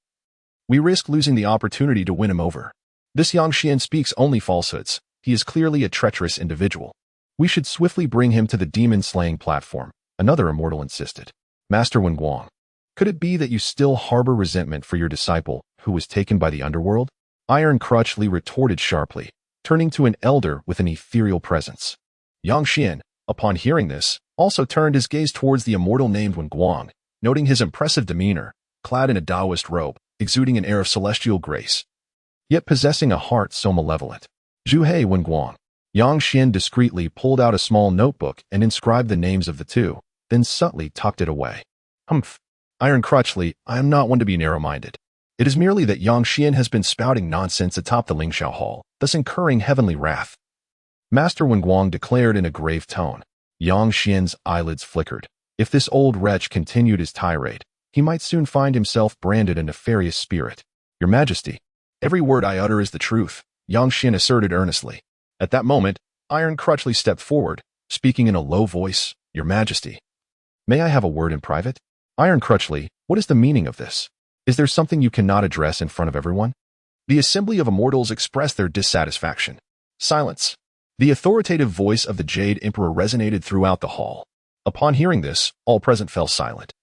A: we risk losing the opportunity to win him over. This Yang Xian speaks only falsehoods. He is clearly a treacherous individual. We should swiftly bring him to the demon-slaying platform," another immortal insisted. "Master Wenguang, could it be that you still harbor resentment for your disciple who was taken by the Underworld?" Iron Crutchley retorted sharply, turning to an elder with an ethereal presence. Yang Xian, upon hearing this, also turned his gaze towards the immortal named Wenguang, noting his impressive demeanor, clad in a Taoist robe, exuding an air of celestial grace, yet possessing a heart so malevolent. "Zhuhei Wenguang." Yang Xian discreetly pulled out a small notebook and inscribed the names of the two, then subtly tucked it away. "Humph. Iron Crutchley, I am not one to be narrow-minded. It is merely that Yang Xian has been spouting nonsense atop the Lingxiao Hall, thus incurring heavenly wrath," Master Wenguang declared in a grave tone. Yang Xian's eyelids flickered. If this old wretch continued his tirade, he might soon find himself branded a nefarious spirit. "Your Majesty, every word I utter is the truth," Yang Xian asserted earnestly. At that moment, Iron Crutchley stepped forward, speaking in a low voice. "Your Majesty, may I have a word in private?" "Iron Crutchley, what is the meaning of this? Is there something you cannot address in front of everyone?" The assembly of immortals expressed their dissatisfaction. Silence. The authoritative voice of the Jade Emperor resonated throughout the hall. Upon hearing this, all present fell silent,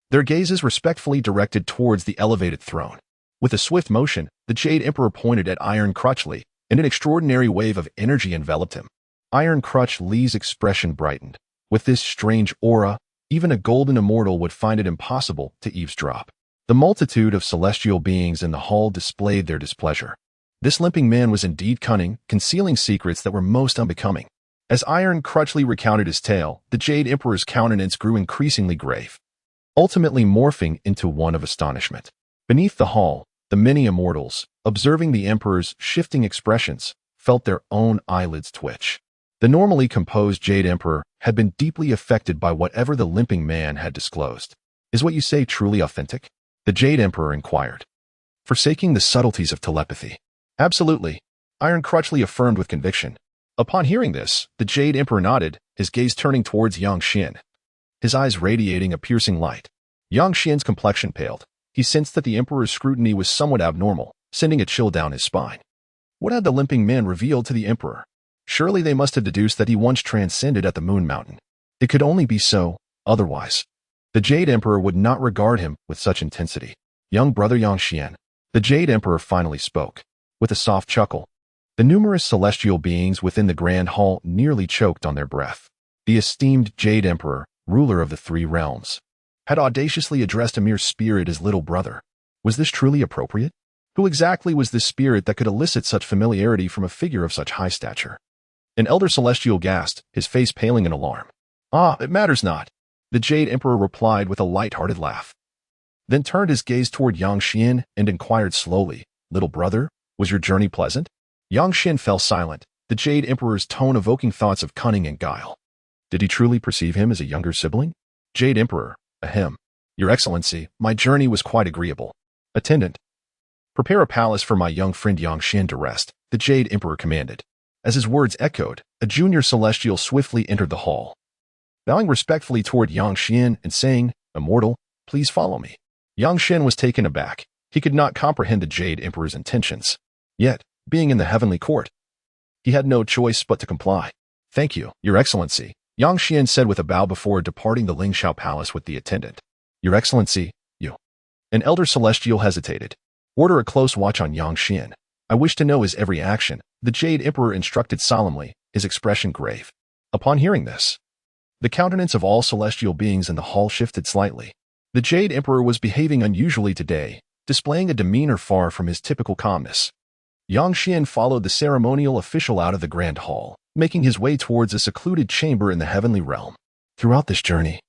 A: their gazes respectfully directed towards the elevated throne. With a swift motion, the Jade Emperor pointed at Iron Crutchley, and an extraordinary wave of energy enveloped him. Iron Crutchley's expression brightened. With this strange aura, even a golden immortal would find it impossible to eavesdrop. The multitude of celestial beings in the hall displayed their displeasure. This limping man was indeed cunning, concealing secrets that were most unbecoming. As Iron Crutchley recounted his tale, the Jade Emperor's countenance grew increasingly grave, ultimately morphing into one of astonishment. Beneath the hall, the many immortals, observing the Emperor's shifting expressions, felt their own eyelids twitch. The normally composed Jade Emperor had been deeply affected by whatever the limping man had disclosed. "Is what you say truly authentic?" the Jade Emperor inquired, forsaking the subtleties of telepathy. "Absolutely," Iron Crutchley affirmed with conviction. Upon hearing this, the Jade Emperor nodded, his gaze turning towards Yang Xian, his eyes radiating a piercing light. Yang Xian's complexion paled. He sensed that the Emperor's scrutiny was somewhat abnormal, sending a chill down his spine. What had the limping man revealed to the Emperor? Surely they must have deduced that he once transcended at the Moon Mountain. It could only be so, otherwise the Jade Emperor would not regard him with such intensity. "Young brother Yang Xian," the Jade Emperor finally spoke. With a soft chuckle, the numerous celestial beings within the Grand Hall nearly choked on their breath. The esteemed Jade Emperor, ruler of the three realms, had audaciously addressed a mere spirit as little brother. Was this truly appropriate? Who exactly was this spirit that could elicit such familiarity from a figure of such high stature? An elder celestial gasped, his face paling in alarm. "Ah, it matters not," the Jade Emperor replied with a light-hearted laugh. Then turned his gaze toward Yang Xian and inquired slowly, "Little brother, was your journey pleasant?" Yang Xian fell silent, the Jade Emperor's tone evoking thoughts of cunning and guile. Did he truly perceive him as a younger sibling? Jade Emperor, ahem. "Your Excellency, my journey was quite agreeable." Attendant, Prepare a palace for my young friend Yang Xian to rest, the Jade Emperor commanded. As his words echoed, a junior celestial swiftly entered the hall. Bowing respectfully toward Yang Xian and saying, "Immortal, please follow me." Yang Xian was taken aback. He could not comprehend the Jade Emperor's intentions. Yet, being in the heavenly court, he had no choice but to comply. "Thank you, Your Excellency," Yang Xian said with a bow before departing the Lingxiao Palace with the attendant. "Your Excellency, you." An elder celestial hesitated. "Order a close watch on Yang Xian. I wish to know his every action," the Jade Emperor instructed solemnly, his expression grave. Upon hearing this, the countenance of all celestial beings in the hall shifted slightly. The Jade Emperor was behaving unusually today, displaying a demeanor far from his typical calmness. Yang Xian followed the ceremonial official out of the grand hall, making his way towards a secluded chamber in the heavenly realm. Throughout this journey,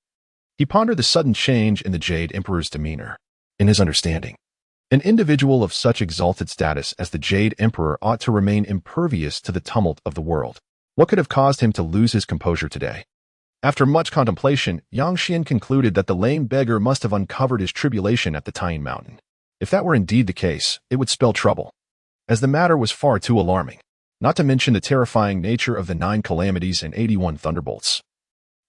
A: he pondered the sudden change in the Jade Emperor's demeanor. In his understanding, an individual of such exalted status as the Jade Emperor ought to remain impervious to the tumult of the world. What could have caused him to lose his composure today? After much contemplation, Yang Xian concluded that the lame beggar must have uncovered his tribulation at the Tying Mountain. If that were indeed the case, it would spell trouble, as the matter was far too alarming, not to mention the terrifying nature of the 9 calamities and 81 thunderbolts.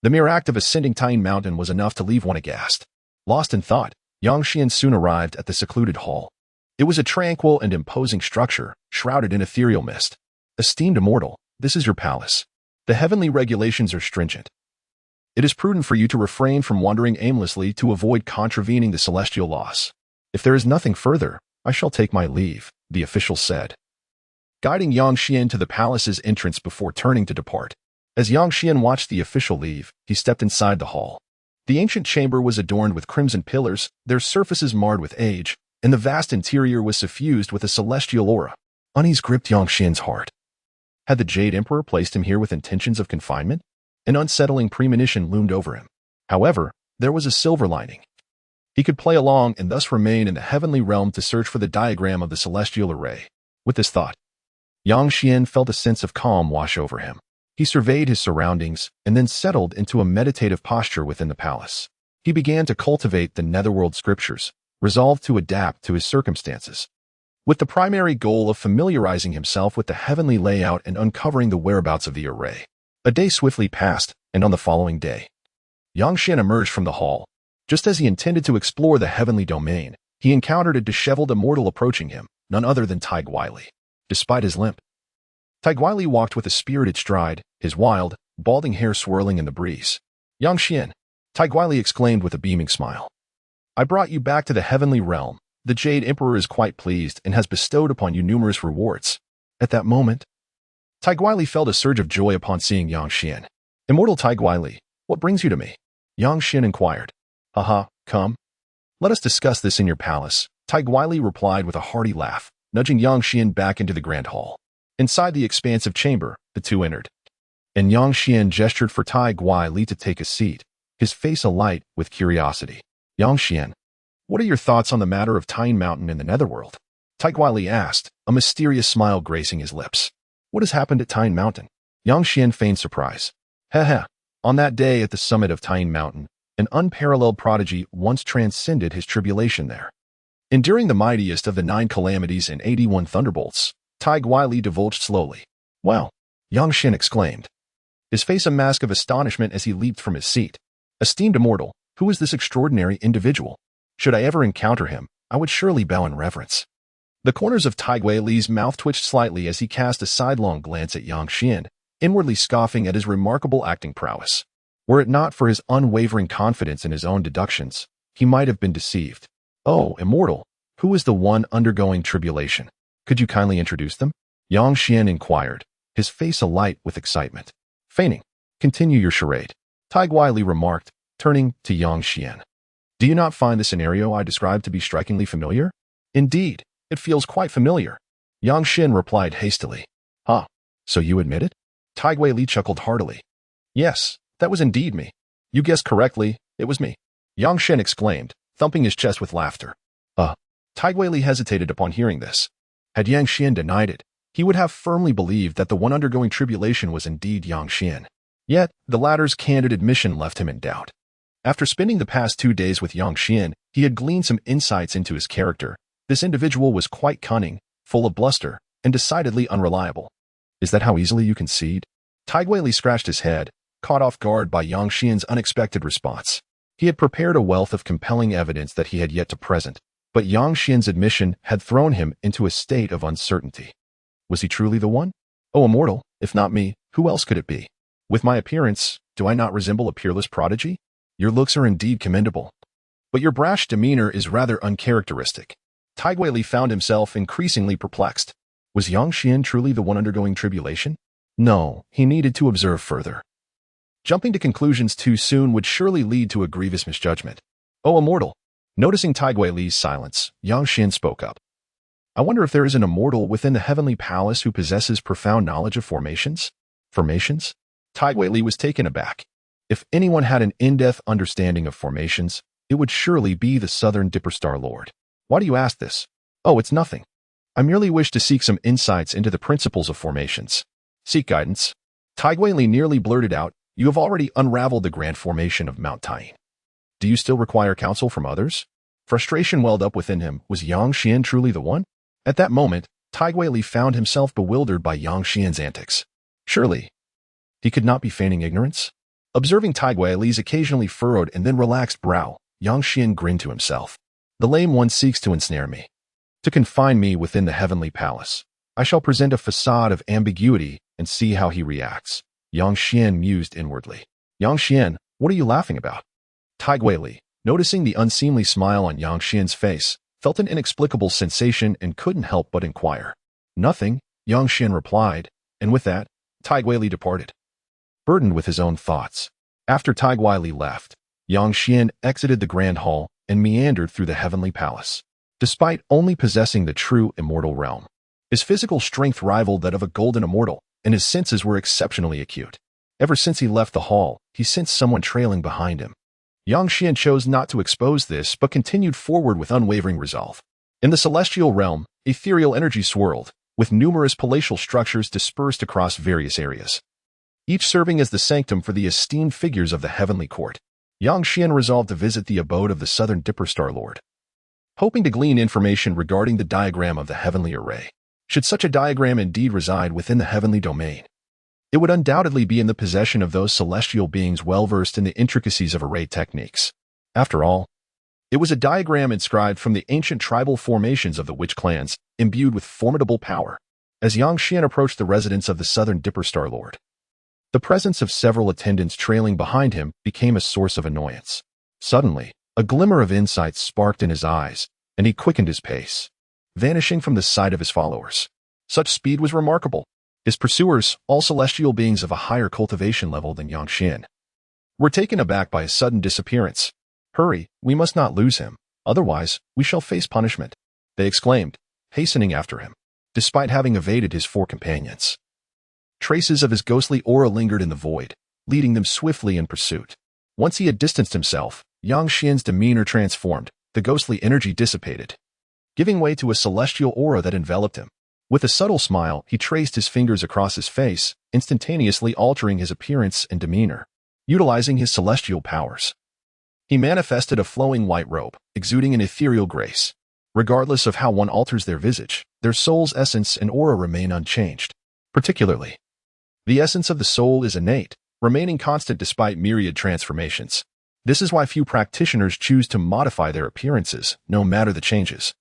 A: The mere act of ascending Tying Mountain was enough to leave one aghast. Lost in thought, Yang Xian soon arrived at the secluded hall. It was a tranquil and imposing structure, shrouded in ethereal mist. "Esteemed immortal, this is your palace. The heavenly regulations are stringent. It is prudent for you to refrain from wandering aimlessly to avoid contravening the celestial laws. If there is nothing further, I shall take my leave," the official said, guiding Yang Xian to the palace's entrance before turning to depart. As Yang Xian watched the official leave, he stepped inside the hall. The ancient chamber was adorned with crimson pillars, their surfaces marred with age, and the vast interior was suffused with a celestial aura. Unease gripped Yang Xian's heart. Had the Jade Emperor placed him here with intentions of confinement? An unsettling premonition loomed over him. However, there was a silver lining. He could play along and thus remain in the heavenly realm to search for the diagram of the celestial array. With this thought, Yang Xian felt a sense of calm wash over him. He surveyed his surroundings and then settled into a meditative posture within the palace. He began to cultivate the netherworld scriptures, resolved to adapt to his circumstances, with the primary goal of familiarizing himself with the heavenly layout and uncovering the whereabouts of the array. A day swiftly passed, and on the following day, Yang Xian emerged from the hall. Just as he intended to explore the heavenly domain, he encountered a disheveled immortal approaching him, none other than Tathagata. Despite his limp, Tathagata walked with a spirited stride, his wild, balding hair swirling in the breeze. "Yang Xian," Tathagata exclaimed with a beaming smile. "I brought you back to the heavenly realm. The Jade Emperor is quite pleased and has bestowed upon you numerous rewards." At that moment, Tathagata felt a surge of joy upon seeing Yang Xian. "Immortal Tathagata, what brings you to me?" Yang Xian inquired. "Haha, come. Let us discuss this in your palace," Tathagata replied with a hearty laugh, nudging Yang Xian back into the grand hall. Inside the expansive chamber, the two entered, and Yang Xian gestured for Tathagata to take a seat, his face alight with curiosity. "Yang Xian, what are your thoughts on the matter of Tying Mountain in the netherworld?" Tathagata asked, a mysterious smile gracing his lips. "What has happened at Tying Mountain?" Yang Xian feigned surprise. "Heh. On that day at the summit of Tying Mountain, an unparalleled prodigy once transcended his tribulation there. Enduring the mightiest of the 9 calamities and 81 thunderbolts," Tathagata divulged slowly. "Wow!" Yang Xian exclaimed, his face a mask of astonishment as he leaped from his seat. "Esteemed immortal, who is this extraordinary individual? Should I ever encounter him, I would surely bow in reverence." The corners of Tathagata's mouth twitched slightly as he cast a sidelong glance at Yang Xian, inwardly scoffing at his remarkable acting prowess. Were it not for his unwavering confidence in his own deductions, he might have been deceived. "Oh, immortal, who is the one undergoing tribulation? Could you kindly introduce them?" Yang Xian inquired, his face alight with excitement. "Feigning. Continue your charade," Tathagata remarked, turning to Yang Xian. "Do you not find the scenario I described to be strikingly familiar?" "Indeed, it feels quite familiar," Yang Xian replied hastily. "Ah, so you admit it?" Tathagata chuckled heartily. "Yes, that was indeed me. You guessed correctly, it was me," Yang Xian exclaimed, thumping his chest with laughter. Tathagata hesitated upon hearing this. Had Yang Xian denied it, he would have firmly believed that the one undergoing tribulation was indeed Yang Xian. Yet, the latter's candid admission left him in doubt. After spending the past 2 days with Yang Xian, he had gleaned some insights into his character, This individual was quite cunning, full of bluster, and decidedly unreliable. Is that how easily you concede? Taigueli scratched his head, caught off guard by Yang Xian's unexpected response. He had prepared a wealth of compelling evidence that he had yet to present, but Yang Xian's admission had thrown him into a state of uncertainty. Was he truly the one? Oh, immortal, if not me, who else could it be? With my appearance, do I not resemble a peerless prodigy? Your looks are indeed commendable, but your brash demeanor is rather uncharacteristic. Taigueli found himself increasingly perplexed. Was Yang Xian truly the one undergoing tribulation? No, he needed to observe further. Jumping to conclusions too soon would surely lead to a grievous misjudgment. Oh, immortal! Noticing Taigueli's silence, Yang Xian spoke up. I wonder if there is an immortal within the heavenly palace who possesses profound knowledge of formations? Formations? Taigueli was taken aback. If anyone had an in-depth understanding of formations, it would surely be the Southern Dipperstar Lord. Why do you ask this? Oh, it's nothing. I merely wish to seek some insights into the principles of formations. Seek guidance. Taigueli nearly blurted out, you have already unraveled the grand formation of Mount Tying. Do you still require counsel from others? Frustration welled up within him. Was Yang Xian truly the one? At that moment, Taigueli found himself bewildered by Yang Xian's antics. Surely, he could not be feigning ignorance? Observing Taigueli's occasionally furrowed and then relaxed brow, Yang Xian grinned to himself. The lame one seeks to ensnare me, to confine me within the heavenly palace. I shall present a facade of ambiguity and see how he reacts. Yang Xian mused inwardly. Yang Xian, what are you laughing about? Taigueli, noticing the unseemly smile on Yang Xian's face, felt an inexplicable sensation and couldn't help but inquire. Nothing, Yang Xian replied, and with that, Taigueli departed. Burdened with his own thoughts. After Taigueli left, Yang Xian exited the grand hall and meandered through the heavenly palace. Despite only possessing the true immortal realm, his physical strength rivaled that of a golden immortal, and his senses were exceptionally acute. Ever since he left the hall, he sensed someone trailing behind him. Yang Xian chose not to expose this, but continued forward with unwavering resolve. In the celestial realm, ethereal energy swirled, with numerous palatial structures dispersed across various areas, each serving as the sanctum for the esteemed figures of the heavenly court. Yang Xian resolved to visit the abode of the Southern Dipperstar Lord, hoping to glean information regarding the diagram of the heavenly array. Should such a diagram indeed reside within the heavenly domain, it would undoubtedly be in the possession of those celestial beings well-versed in the intricacies of array techniques. After all, it was a diagram inscribed from the ancient tribal formations of the witch clans, imbued with formidable power. As Yang Xian approached the residence of the Southern Dipperstar Lord, the presence of several attendants trailing behind him became a source of annoyance. Suddenly, a glimmer of insight sparked in his eyes, and he quickened his pace, vanishing from the sight of his followers. Such speed was remarkable. His pursuers, all celestial beings of a higher cultivation level than Yang Xian, were taken aback by his sudden disappearance. Hurry, we must not lose him, otherwise we shall face punishment, they exclaimed, hastening after him, despite having evaded his four companions. Traces of his ghostly aura lingered in the void, leading them swiftly in pursuit. Once he had distanced himself, Yang Xian's demeanor transformed, the ghostly energy dissipated, giving way to a celestial aura that enveloped him. With a subtle smile, he traced his fingers across his face, instantaneously altering his appearance and demeanor. Utilizing his celestial powers, he manifested a flowing white robe, exuding an ethereal grace. Regardless of how one alters their visage, their soul's essence and aura remain unchanged. Particularly, the essence of the soul is innate, remaining constant despite myriad transformations. This is why few practitioners choose to modify their appearances, no matter the changes.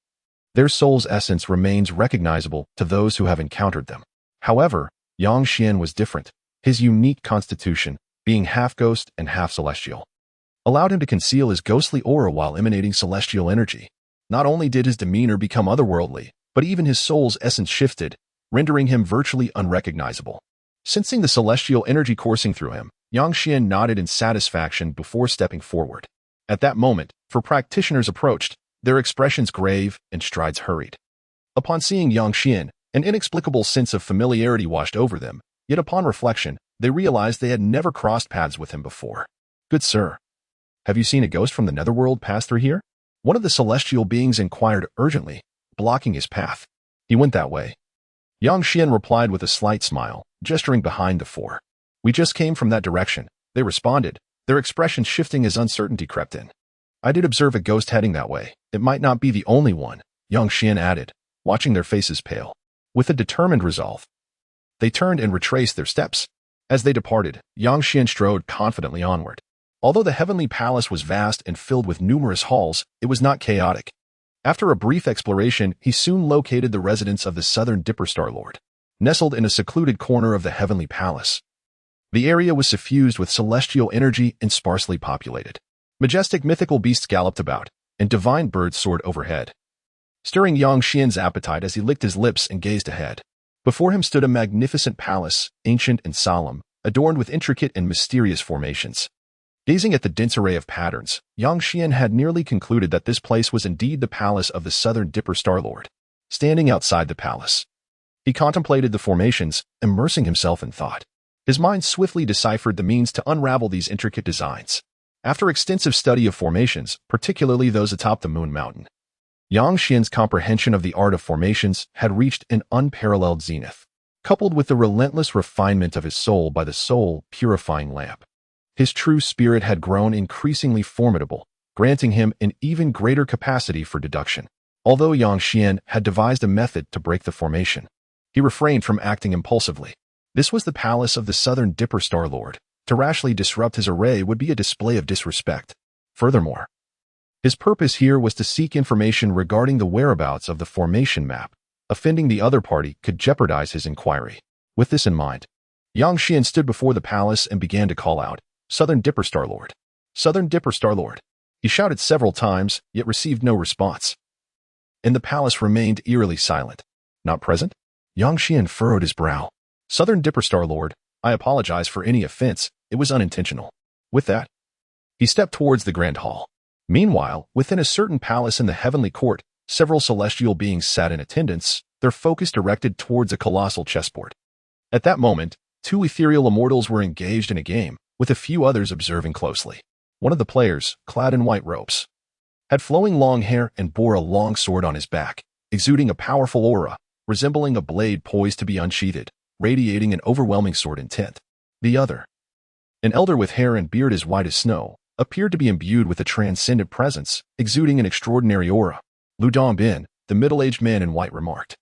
A: Their soul's essence remains recognizable to those who have encountered them. However, Yang Xian was different. His unique constitution, being half ghost and half celestial, allowed him to conceal his ghostly aura while emanating celestial energy. Not only did his demeanor become otherworldly, but even his soul's essence shifted, rendering him virtually unrecognizable. Sensing the celestial energy coursing through him, Yang Xian nodded in satisfaction before stepping forward. At that moment, four practitioners approached, their expressions grave and strides hurried. Upon seeing Yang Xian, an inexplicable sense of familiarity washed over them, yet upon reflection, they realized they had never crossed paths with him before. Good sir, have you seen a ghost from the Netherworld pass through here? One of the celestial beings inquired urgently, blocking his path. He went that way. Yang Xian replied with a slight smile, gesturing behind the four. We just came from that direction, they responded, their expressions shifting as uncertainty crept in. I did observe a ghost heading that way. It might not be the only one, Yang Xian added, watching their faces pale. With a determined resolve, they turned and retraced their steps. As they departed, Yang Xian strode confidently onward. Although the heavenly palace was vast and filled with numerous halls, it was not chaotic. After a brief exploration, he soon located the residence of the Southern Dipper Star Lord, nestled in a secluded corner of the heavenly palace. The area was suffused with celestial energy and sparsely populated. Majestic mythical beasts galloped about, and divine birds soared overhead, stirring Yang Xian's appetite as he licked his lips and gazed ahead. Before him stood a magnificent palace, ancient and solemn, adorned with intricate and mysterious formations. Gazing at the dense array of patterns, Yang Xian had nearly concluded that this place was indeed the palace of the Southern Dipper Star Lord. Standing outside the palace, he contemplated the formations, immersing himself in thought. His mind swiftly deciphered the means to unravel these intricate designs. After extensive study of formations, particularly those atop the Moon Mountain, Yang Xian's comprehension of the art of formations had reached an unparalleled zenith. Coupled with the relentless refinement of his soul by the soul-purifying lamp, his true spirit had grown increasingly formidable, granting him an even greater capacity for deduction. Although Yang Xian had devised a method to break the formation, he refrained from acting impulsively. This was the palace of the Southern Dipper Star Lord. To rashly disrupt his array would be a display of disrespect. Furthermore, his purpose here was to seek information regarding the whereabouts of the formation map. Offending the other party could jeopardize his inquiry. With this in mind, Yang Xian stood before the palace and began to call out, "Southern Dipper Star Lord! Southern Dipper Star Lord!" He shouted several times, yet received no response. And the palace remained eerily silent. Not present? Yang Xian furrowed his brow. "Southern Dipper Star Lord, I apologize for any offense. It was unintentional." With that, he stepped towards the grand hall. Meanwhile, within a certain palace in the heavenly court, several celestial beings sat in attendance, their focus directed towards a colossal chessboard. At that moment, two ethereal immortals were engaged in a game, with a few others observing closely. One of the players, clad in white robes, had flowing long hair and bore a long sword on his back, exuding a powerful aura, resembling a blade poised to be unsheathed, radiating an overwhelming sword intent. The other, an elder with hair and beard as white as snow, appeared to be imbued with a transcendent presence, exuding an extraordinary aura. Lu Dongbin, the middle-aged man in white, remarked,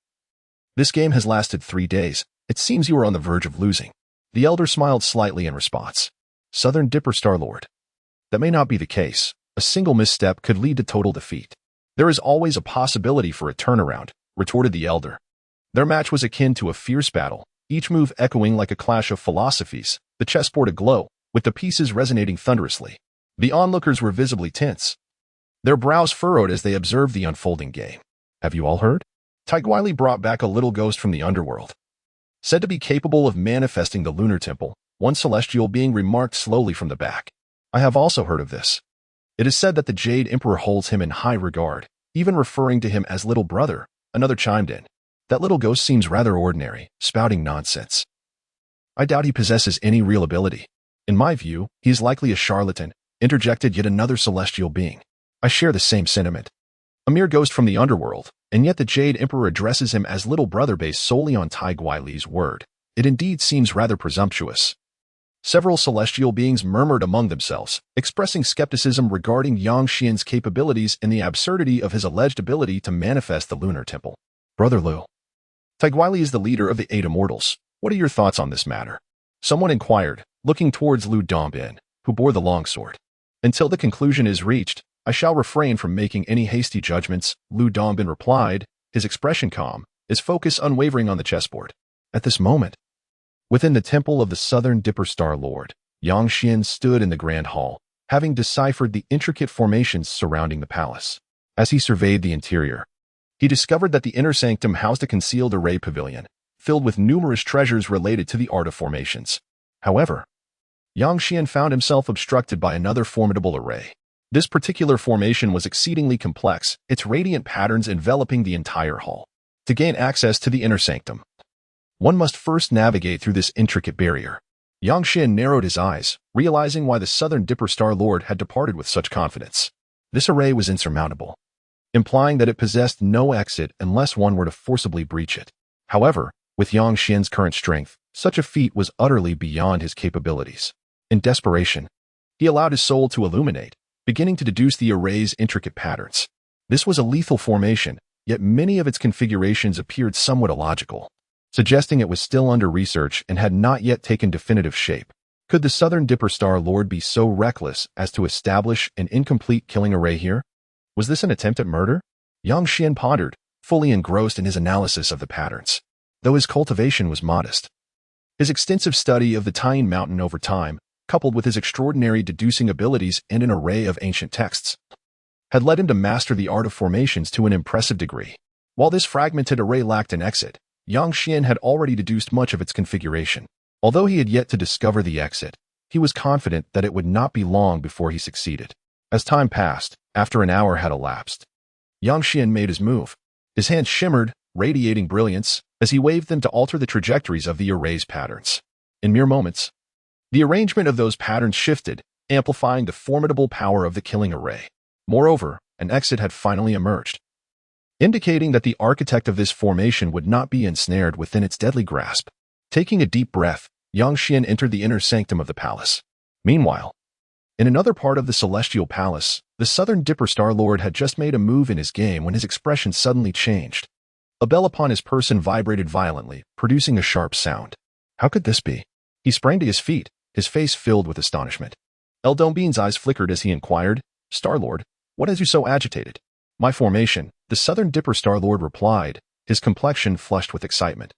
A: "This game has lasted 3 days. It seems you are on the verge of losing." The elder smiled slightly in response. "Southern Dipper Star Lord, that may not be the case. A single misstep could lead to total defeat." "There is always a possibility for a turnaround," retorted the elder. Their match was akin to a fierce battle, each move echoing like a clash of philosophies, the chessboard aglow, with the pieces resonating thunderously. The onlookers were visibly tense, their brows furrowed as they observed the unfolding game. "Have you all heard? Taiguili brought back a little ghost from the Underworld, said to be capable of manifesting the lunar temple," one celestial being remarked slowly from the back. "I have also heard of this. It is said that the Jade Emperor holds him in high regard, even referring to him as little brother," another chimed in. "That little ghost seems rather ordinary, spouting nonsense. I doubt he possesses any real ability. In my view, he is likely a charlatan," interjected yet another celestial being. "I share the same sentiment. A mere ghost from the Underworld, and yet the Jade Emperor addresses him as little brother based solely on Taiguili's word. It indeed seems rather presumptuous." Several celestial beings murmured among themselves, expressing skepticism regarding Yang Xian's capabilities and the absurdity of his alleged ability to manifest the lunar temple. "Brother Lu, Taiguili is the leader of the 8 Immortals. What are your thoughts on this matter?" someone inquired, looking towards Lu Dongbin, who bore the longsword. "Until the conclusion is reached, I shall refrain from making any hasty judgments," Lu Dongbin replied, his expression calm, his focus unwavering on the chessboard. At this moment, within the temple of the Southern Dipper Star Lord, Yang Xian stood in the grand hall, having deciphered the intricate formations surrounding the palace. As he surveyed the interior, he discovered that the inner sanctum housed a concealed array pavilion, filled with numerous treasures related to the art of formations. However, Yang Xian found himself obstructed by another formidable array. This particular formation was exceedingly complex, its radiant patterns enveloping the entire hall. To gain access to the inner sanctum, one must first navigate through this intricate barrier. Yang Xian narrowed his eyes, realizing why the Southern Dipper Star Lord had departed with such confidence. This array was insurmountable, implying that it possessed no exit unless one were to forcibly breach it. However, with Yang Xian's current strength, such a feat was utterly beyond his capabilities. In desperation, he allowed his soul to illuminate, beginning to deduce the array's intricate patterns. This was a lethal formation, yet many of its configurations appeared somewhat illogical, suggesting it was still under research and had not yet taken definitive shape. Could the Southern Dipper Star Lord be so reckless as to establish an incomplete killing array here? Was this an attempt at murder? Yang Xian pondered, fully engrossed in his analysis of the patterns, though his cultivation was modest. His extensive study of the Tying Mountain over time, coupled with his extraordinary deducing abilities and an array of ancient texts, had led him to master the art of formations to an impressive degree. While this fragmented array lacked an exit, Yang Xian had already deduced much of its configuration. Although he had yet to discover the exit, he was confident that it would not be long before he succeeded. As time passed, after an hour had elapsed, Yang Xian made his move. His hands shimmered, radiating brilliance, as he waved them to alter the trajectories of the array's patterns. In mere moments, the arrangement of those patterns shifted, amplifying the formidable power of the killing array. Moreover, an exit had finally emerged, indicating that the architect of this formation would not be ensnared within its deadly grasp. Taking a deep breath, Yang Xian entered the inner sanctum of the palace. Meanwhile, in another part of the celestial palace, the Southern Dipper Star Lord had just made a move in his game when his expression suddenly changed. A bell upon his person vibrated violently, producing a sharp sound. How could this be? He sprang to his feet, his face filled with astonishment. Eldombean's eyes flickered as he inquired, "Star-Lord, what has you so agitated?" "My formation," the Southern Dipper Star Lord replied, his complexion flushed with excitement,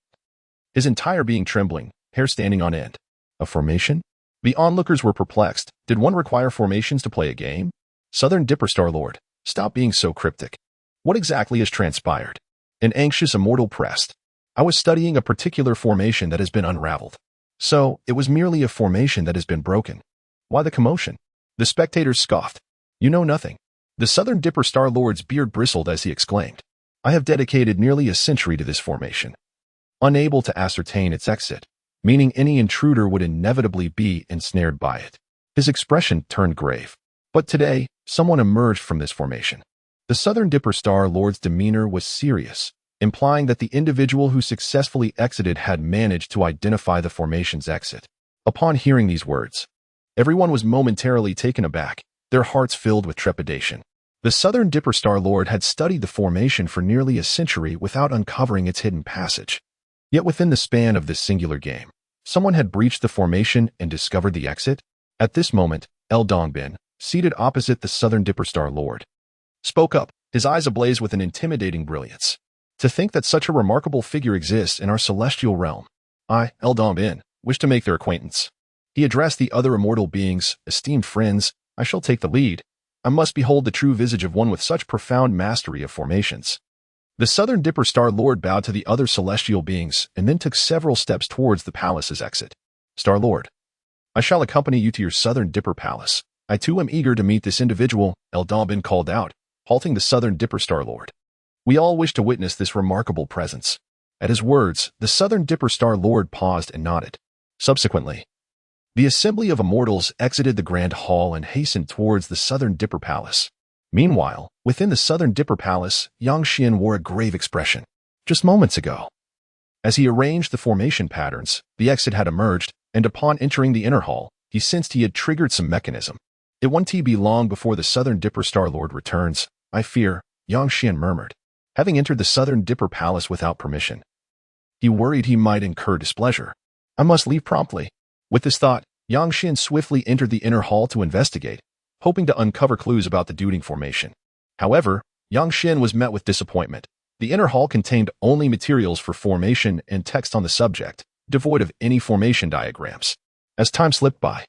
A: his entire being trembling, hair standing on end. "A formation?" The onlookers were perplexed. Did one require formations to play a game? Southern Dipper Star Lord, stop being so cryptic. What exactly has transpired? An anxious immortal pressed. "I was studying a particular formation that has been unraveled." "So, it was merely a formation that has been broken. Why the commotion?" The spectators scoffed. "You know nothing." The Southern Dipper Star Lord's beard bristled as he exclaimed, "I have dedicated nearly a century to this formation, unable to ascertain its exit, meaning any intruder would inevitably be ensnared by it." His expression turned grave. But today, someone emerged from this formation. The Southern Dipper Star Lord's demeanor was serious, implying that the individual who successfully exited had managed to identify the formation's exit. Upon hearing these words, everyone was momentarily taken aback, their hearts filled with trepidation. The Southern Dipper Star Lord had studied the formation for nearly a century without uncovering its hidden passage. Yet within the span of this singular game, someone had breached the formation and discovered the exit. At this moment, El Dongbin, seated opposite the Southern Dipper Star Lord, spoke up, his eyes ablaze with an intimidating brilliance. "To think that such a remarkable figure exists in our celestial realm. I, El Dongbin, wish to make their acquaintance." He addressed the other immortal beings, "Esteemed friends, I shall take the lead. I must behold the true visage of one with such profound mastery of formations." The Southern Dipper Star Lord bowed to the other celestial beings and then took several steps towards the palace's exit. "Star Lord, I shall accompany you to your Southern Dipper Palace. I too am eager to meet this individual," El Dongbin called out, halting the Southern Dipper Star Lord. "We all wish to witness this remarkable presence." At his words, the Southern Dipper Star Lord paused and nodded. Subsequently, the assembly of immortals exited the grand hall and hastened towards the Southern Dipper Palace. Meanwhile, within the Southern Dipper Palace, Yang Xian wore a grave expression. Just moments ago, as he arranged the formation patterns, the exit had emerged, and upon entering the inner hall, he sensed he had triggered some mechanism. "It won't be long before the Southern Dipper Star Lord returns, I fear," Yang Xian murmured. Having entered the Southern Dipper Palace without permission, he worried he might incur displeasure. "I must leave promptly." With this thought, Yang Xian swiftly entered the inner hall to investigate, hoping to uncover clues about the Duding formation. However, Yang Xian was met with disappointment. The inner hall contained only materials for formation and text on the subject, devoid of any formation diagrams. As time slipped by,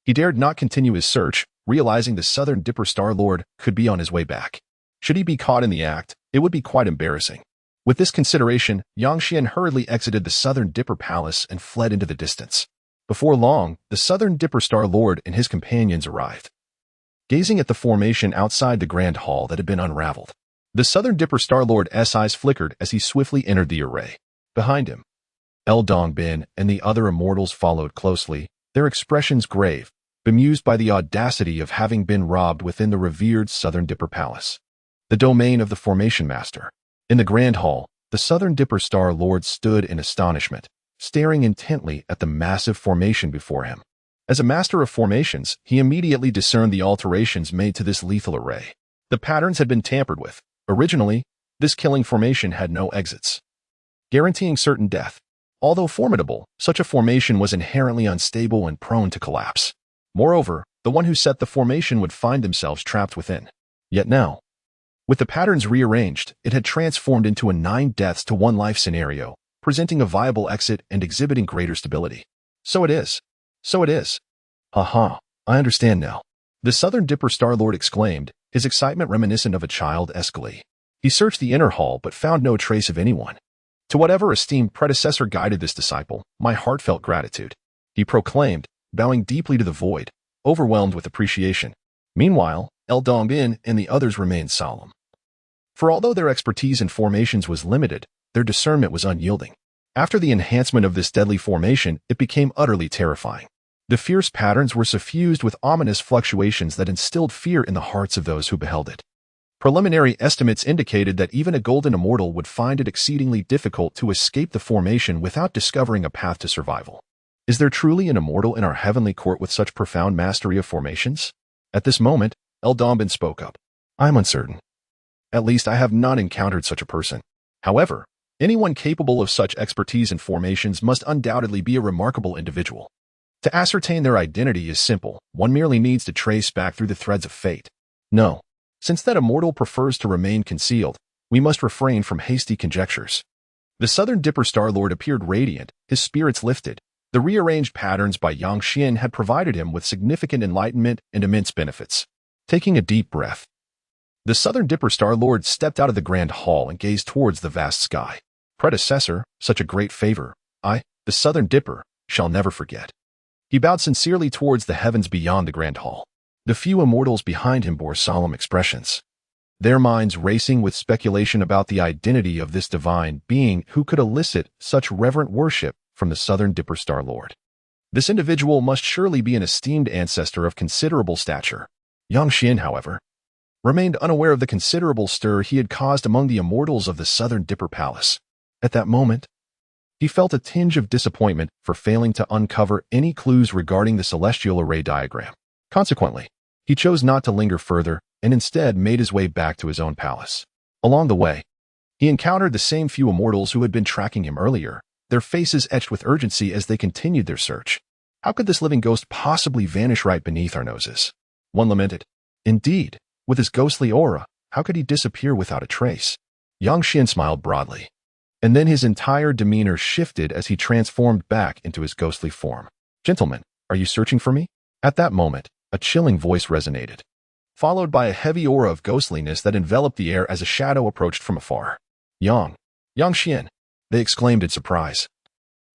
A: he dared not continue his search, realizing the Southern Dipper Star Lord could be on his way back. Should he be caught in the act, it would be quite embarrassing. With this consideration, Yang Xian hurriedly exited the Southern Dipper Palace and fled into the distance. Before long, the Southern Dipper Star Lord and his companions arrived, gazing at the formation outside the grand hall that had been unraveled. The Southern Dipper Star Lord's eyes flickered as he swiftly entered the array. Behind him, El Dongbin and the other immortals followed closely, their expressions grave, bemused by the audacity of having been robbed within the revered Southern Dipper Palace, the domain of the Formation Master. In the grand hall, the Southern Dipper Star Lord stood in astonishment, staring intently at the massive formation before him. As a master of formations, he immediately discerned the alterations made to this lethal array. The patterns had been tampered with. Originally, This killing formation had no exits, guaranteeing certain death. Although formidable, such a formation was inherently unstable and prone to collapse. Moreover, the one who set the formation would find themselves trapped within. Yet now, with the patterns rearranged, it had transformed into a 9 deaths to 1 life scenario, presenting a viable exit and exhibiting greater stability. So it is. So it is. Aha, I understand now. The Southern Dipper Star Lord exclaimed, his excitement reminiscent of a child-esque glee. He searched the inner hall but found no trace of anyone. To whatever esteemed predecessor guided this disciple, my heartfelt gratitude, he proclaimed, bowing deeply to the void, overwhelmed with appreciation. Meanwhile, El Dongbin and the others remained solemn. For although their expertise in formations was limited, their discernment was unyielding. After the enhancement of this deadly formation, it became utterly terrifying. The fierce patterns were suffused with ominous fluctuations that instilled fear in the hearts of those who beheld it. Preliminary estimates indicated that even a golden immortal would find it exceedingly difficult to escape the formation without discovering a path to survival. Is there truly an immortal in our heavenly court with such profound mastery of formations? At this moment, El Dongbin spoke up. I am uncertain. At least I have not encountered such a person. However, anyone capable of such expertise in formations must undoubtedly be a remarkable individual. To ascertain their identity is simple. One merely needs to trace back through the threads of fate. No. Since that immortal prefers to remain concealed, we must refrain from hasty conjectures. The Southern Dipper Star Lord appeared radiant, his spirits lifted. The rearranged patterns by Yang Xian had provided him with significant enlightenment and immense benefits. Taking a deep breath, the Southern Dipper Star Lord stepped out of the grand hall and gazed towards the vast sky. Predecessor, such a great favor, I, the Southern Dipper, shall never forget. He bowed sincerely towards the heavens beyond the grand hall. The few immortals behind him bore solemn expressions, their minds racing with speculation about the identity of this divine being who could elicit such reverent worship from the Southern Dipper Star Lord. This individual must surely be an esteemed ancestor of considerable stature. Yang Xian, however, remained unaware of the considerable stir he had caused among the immortals of the Southern Dipper Palace. At that moment, he felt a tinge of disappointment for failing to uncover any clues regarding the celestial array diagram. Consequently, he chose not to linger further and instead made his way back to his own palace. Along the way, he encountered the same few immortals who had been tracking him earlier, their faces etched with urgency as they continued their search. How could this living ghost possibly vanish right beneath our noses? One lamented. Indeed, with his ghostly aura, how could he disappear without a trace? Yang Xian smiled broadly, and then his entire demeanor shifted as he transformed back into his ghostly form. Gentlemen, are you searching for me? At that moment, a chilling voice resonated, followed by a heavy aura of ghostliness that enveloped the air as a shadow approached from afar. Yang Xian, they exclaimed in surprise,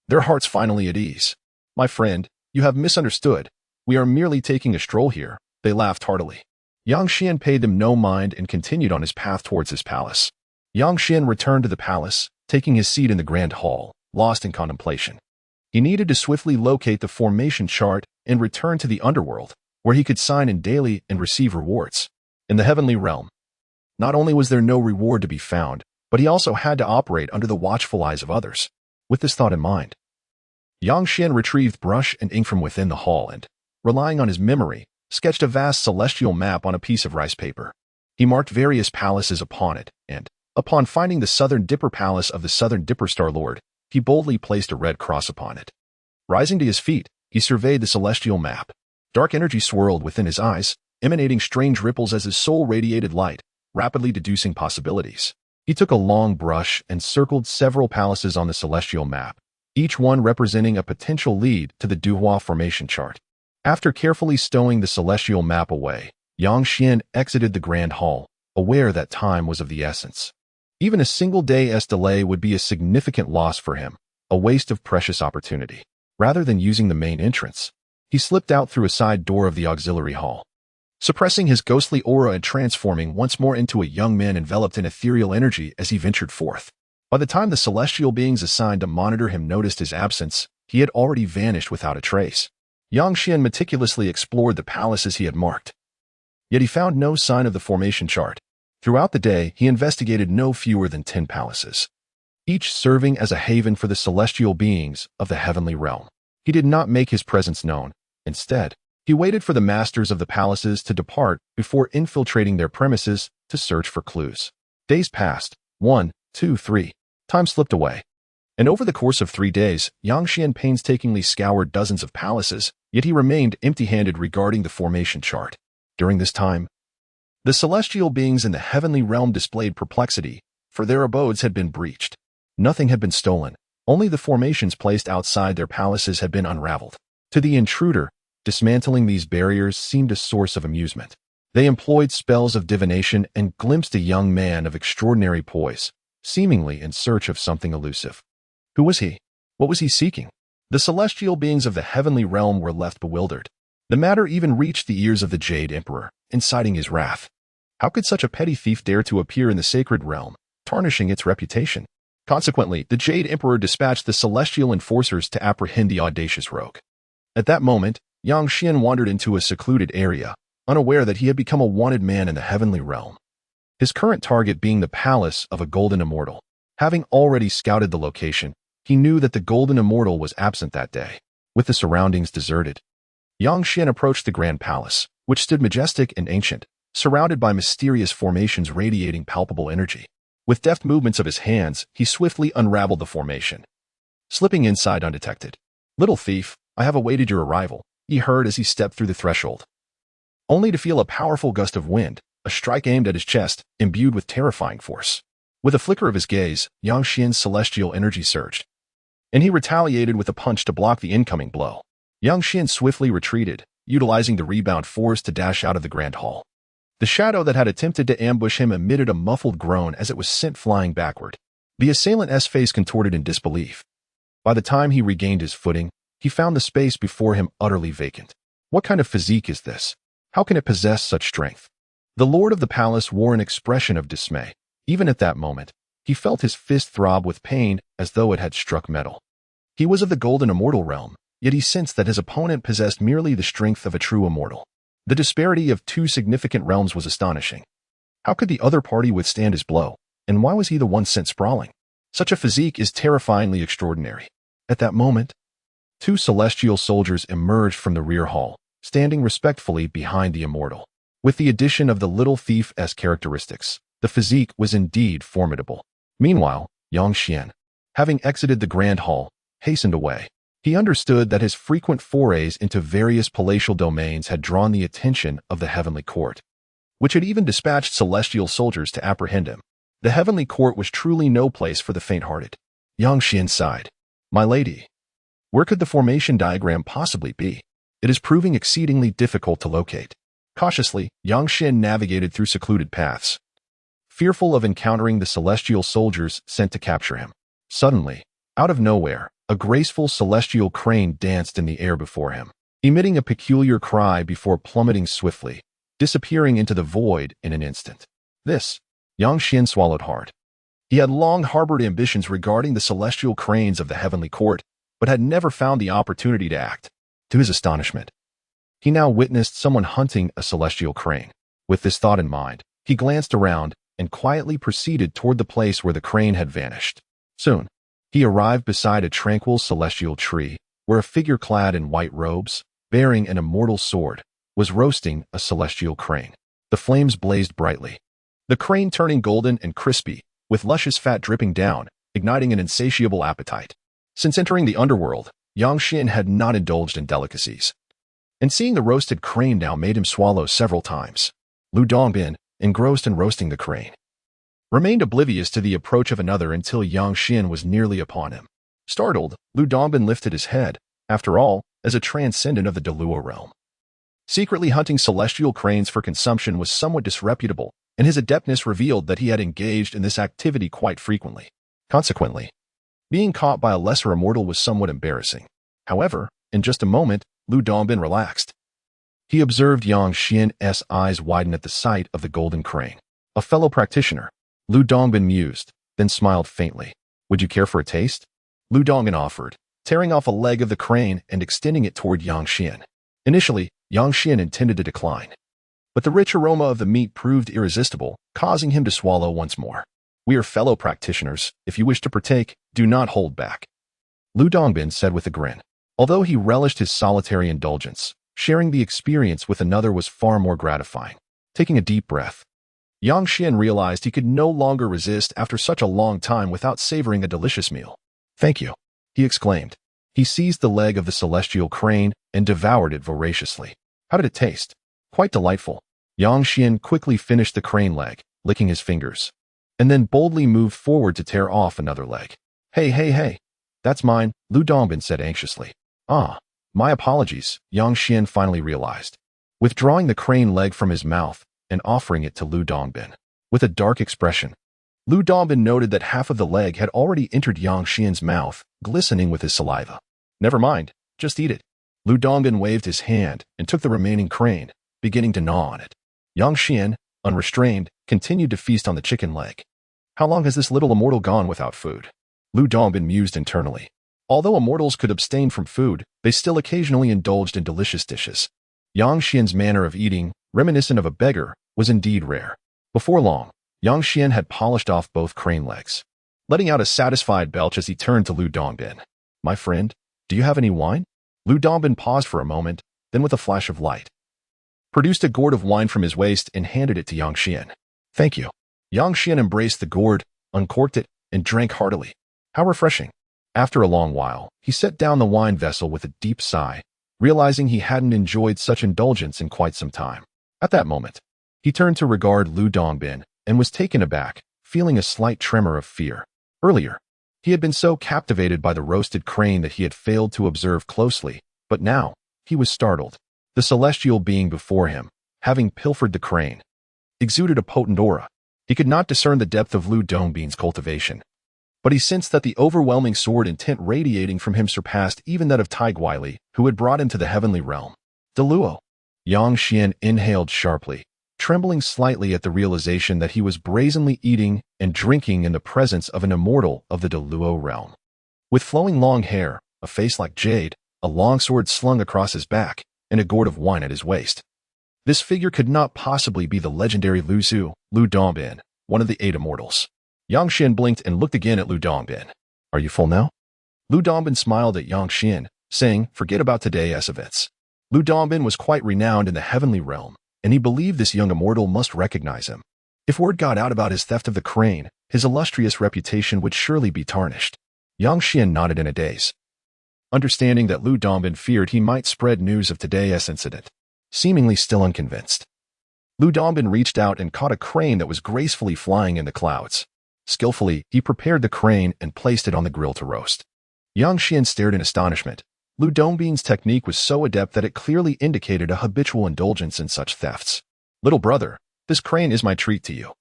A: their hearts finally at ease. My friend, you have misunderstood. We are merely taking a stroll here. They laughed heartily. Yang Xian paid them no mind and continued on his path towards his palace. Yang Xian returned to the palace, taking his seat in the grand hall, lost in contemplation. He needed to swiftly locate the formation chart and return to the Underworld, where he could sign in daily and receive rewards. In the heavenly realm, not only was there no reward to be found, but he also had to operate under the watchful eyes of others. With this thought in mind, Yang Xian retrieved brush and ink from within the hall and, relying on his memory, sketched a vast celestial map on a piece of rice paper. He marked various palaces upon it, and, upon finding the Southern Dipper Palace of the Southern Dipper Star Lord, he boldly placed a red cross upon it. Rising to his feet, he surveyed the celestial map. Dark energy swirled within his eyes, emanating strange ripples as his soul radiated light, rapidly deducing possibilities. He took a long brush and circled several palaces on the celestial map, each one representing a potential lead to the Duhua formation chart. After carefully stowing the celestial map away, Yang Xian exited the grand hall, aware that time was of the essence. Even a single day's delay would be a significant loss for him, a waste of precious opportunity. Rather than using the main entrance, he slipped out through a side door of the auxiliary hall. Suppressing his ghostly aura and transforming once more into a young man enveloped in ethereal energy as he ventured forth. By the time the celestial beings assigned to monitor him noticed his absence, he had already vanished without a trace. Yang Xian meticulously explored the palaces he had marked. Yet he found no sign of the formation chart. Throughout the day, he investigated no fewer than 10 palaces, each serving as a haven for the celestial beings of the heavenly realm. He did not make his presence known. Instead, he waited for the masters of the palaces to depart before infiltrating their premises to search for clues. Days passed, 1, 2, 3. Time slipped away. And over the course of 3 days, Yang Xian painstakingly scoured dozens of palaces, yet he remained empty-handed regarding the formation chart. During this time, the celestial beings in the heavenly realm displayed perplexity, for their abodes had been breached. Nothing had been stolen, only the formations placed outside their palaces had been unraveled. To the intruder, dismantling these barriers seemed a source of amusement. They employed spells of divination and glimpsed a young man of extraordinary poise, seemingly in search of something elusive. Who was he? What was he seeking? The celestial beings of the heavenly realm were left bewildered. The matter even reached the ears of the Jade Emperor, inciting his wrath. How could such a petty thief dare to appear in the sacred realm, tarnishing its reputation? Consequently, the Jade Emperor dispatched the celestial enforcers to apprehend the audacious rogue. At that moment, Yang Xian wandered into a secluded area, unaware that he had become a wanted man in the heavenly realm. His current target being the palace of a golden immortal. Having already scouted the location, he knew that the golden immortal was absent that day. With the surroundings deserted, Yang Xian approached the grand palace, which stood majestic and ancient, surrounded by mysterious formations radiating palpable energy. With deft movements of his hands, he swiftly unraveled the formation, slipping inside undetected. "Little thief, I have awaited your arrival," he heard as he stepped through the threshold, only to feel a powerful gust of wind, a strike aimed at his chest, imbued with terrifying force. With a flicker of his gaze, Yang Xian's celestial energy surged, and he retaliated with a punch to block the incoming blow. Yang Xian swiftly retreated, utilizing the rebound force to dash out of the grand hall. The shadow that had attempted to ambush him emitted a muffled groan as it was sent flying backward. The assailant's face contorted in disbelief. By the time he regained his footing, he found the space before him utterly vacant. What kind of physique is this? How can it possess such strength? The lord of the palace wore an expression of dismay. Even at that moment, he felt his fist throb with pain as though it had struck metal. He was of the golden immortal realm, yet he sensed that his opponent possessed merely the strength of a true immortal. The disparity of two significant realms was astonishing. How could the other party withstand his blow, and why was he the one sent sprawling? Such a physique is terrifyingly extraordinary. At that moment, two celestial soldiers emerged from the rear hall, standing respectfully behind the immortal. With the addition of the little thief's characteristics, the physique was indeed formidable. Meanwhile, Yang Xian, having exited the grand hall, hastened away. He understood that his frequent forays into various palatial domains had drawn the attention of the heavenly court, which had even dispatched celestial soldiers to apprehend him. The heavenly court was truly no place for the faint-hearted. Yang Xian sighed. "My lady, where could the formation diagram possibly be? It is proving exceedingly difficult to locate." Cautiously, Yang Xian navigated through secluded paths, fearful of encountering the celestial soldiers sent to capture him. Suddenly, out of nowhere, a graceful celestial crane danced in the air before him, emitting a peculiar cry before plummeting swiftly, disappearing into the void in an instant. This, Yang Xian swallowed hard. He had long harbored ambitions regarding the celestial cranes of the heavenly court, but had never found the opportunity to act. To his astonishment, he now witnessed someone hunting a celestial crane. With this thought in mind, he glanced around and quietly proceeded toward the place where the crane had vanished. Soon, he arrived beside a tranquil celestial tree, where a figure clad in white robes, bearing an immortal sword, was roasting a celestial crane. The flames blazed brightly, the crane turning golden and crispy, with luscious fat dripping down, igniting an insatiable appetite. Since entering the underworld, Yang Xian had not indulged in delicacies, and seeing the roasted crane now made him swallow several times. Lu Dongbin, engrossed in roasting the crane, remained oblivious to the approach of another until Yang Xian was nearly upon him. Startled, Lu Dongbin lifted his head, after all, as a transcendent of the Delua realm. Secretly hunting celestial cranes for consumption was somewhat disreputable, and his adeptness revealed that he had engaged in this activity quite frequently. Consequently, being caught by a lesser immortal was somewhat embarrassing. However, in just a moment, Lu Dongbin relaxed. He observed Yang Xian's eyes widen at the sight of the golden crane. A fellow practitioner, Lu Dongbin mused, then smiled faintly. "Would you care for a taste?" Lu Dongbin offered, tearing off a leg of the crane and extending it toward Yang Xian. Initially, Yang Xian intended to decline, but the rich aroma of the meat proved irresistible, causing him to swallow once more. "We are fellow practitioners. If you wish to partake, do not hold back," Lu Dongbin said with a grin. Although he relished his solitary indulgence, sharing the experience with another was far more gratifying. Taking a deep breath, Yang Xian realized he could no longer resist after such a long time without savoring a delicious meal. "Thank you," he exclaimed. He seized the leg of the celestial crane and devoured it voraciously. How did it taste? Quite delightful. Yang Xian quickly finished the crane leg, licking his fingers, and then boldly moved forward to tear off another leg. Hey, that's mine," Lu Dongbin said anxiously. "Ah, my apologies," Yang Xian finally realized, withdrawing the crane leg from his mouth and offering it to Lu Dongbin. With a dark expression, Lu Dongbin noted that half of the leg had already entered Yang Xian's mouth, glistening with his saliva. "Never mind, just eat it." Lu Dongbin waved his hand and took the remaining crane, beginning to gnaw on it. Yang Xian, unrestrained, continued to feast on the chicken leg. How long has this little immortal gone without food? Lu Dongbin mused internally. Although immortals could abstain from food, they still occasionally indulged in delicious dishes. Yang Xian's manner of eating, reminiscent of a beggar, was indeed rare. Before long, Yang Xian had polished off both crane legs, letting out a satisfied belch as he turned to Lu Dongbin. "My friend, do you have any wine?" Lu Dongbin paused for a moment, then with a flash of light, produced a gourd of wine from his waist and handed it to Yang Xian. "Thank you." Yang Xian embraced the gourd, uncorked it, and drank heartily. How refreshing. After a long while, he set down the wine vessel with a deep sigh, realizing he hadn't enjoyed such indulgence in quite some time. At that moment, he turned to regard Lu Dongbin and was taken aback, feeling a slight tremor of fear. Earlier, he had been so captivated by the roasted crane that he had failed to observe closely, but now, he was startled. The celestial being before him, having pilfered the crane, exuded a potent aura. He could not discern the depth of Lu Dongbin's cultivation, but he sensed that the overwhelming sword intent radiating from him surpassed even that of Taiguili, who had brought him to the heavenly realm. Deluo. Yang Xian inhaled sharply, trembling slightly at the realization that he was brazenly eating and drinking in the presence of an immortal of the Deluo realm. With flowing long hair, a face like jade, a long sword slung across his back, and a gourd of wine at his waist. This figure could not possibly be the legendary Lu Dongbin, one of the 8 immortals. Yang Xian blinked and looked again at Lu Dongbin. "Are you full now?" Lu Dongbin smiled at Yang Xian, saying, "Forget about today's events." Lu Dongbin was quite renowned in the heavenly realm, and he believed this young immortal must recognize him. If word got out about his theft of the crane, his illustrious reputation would surely be tarnished. Yang Xian nodded in a daze, understanding that Lu Dongbin feared he might spread news of today's incident. Seemingly still unconvinced, Lu Dongbin reached out and caught a crane that was gracefully flying in the clouds. Skillfully, he prepared the crane and placed it on the grill to roast. Yang Xian stared in astonishment. Lu Dongbin's technique was so adept that it clearly indicated a habitual indulgence in such thefts. "Little brother, this crane is my treat to you.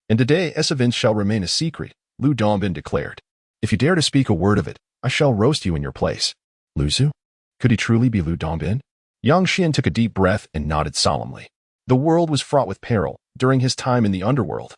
A: And today's events shall remain a secret," Lu Dongbin declared. "If you dare to speak a word of it, I shall roast you in your place." Luzu? Could he truly be Lu Dongbin? Yang Xian took a deep breath and nodded solemnly. The world was fraught with peril during his time in the Underworld.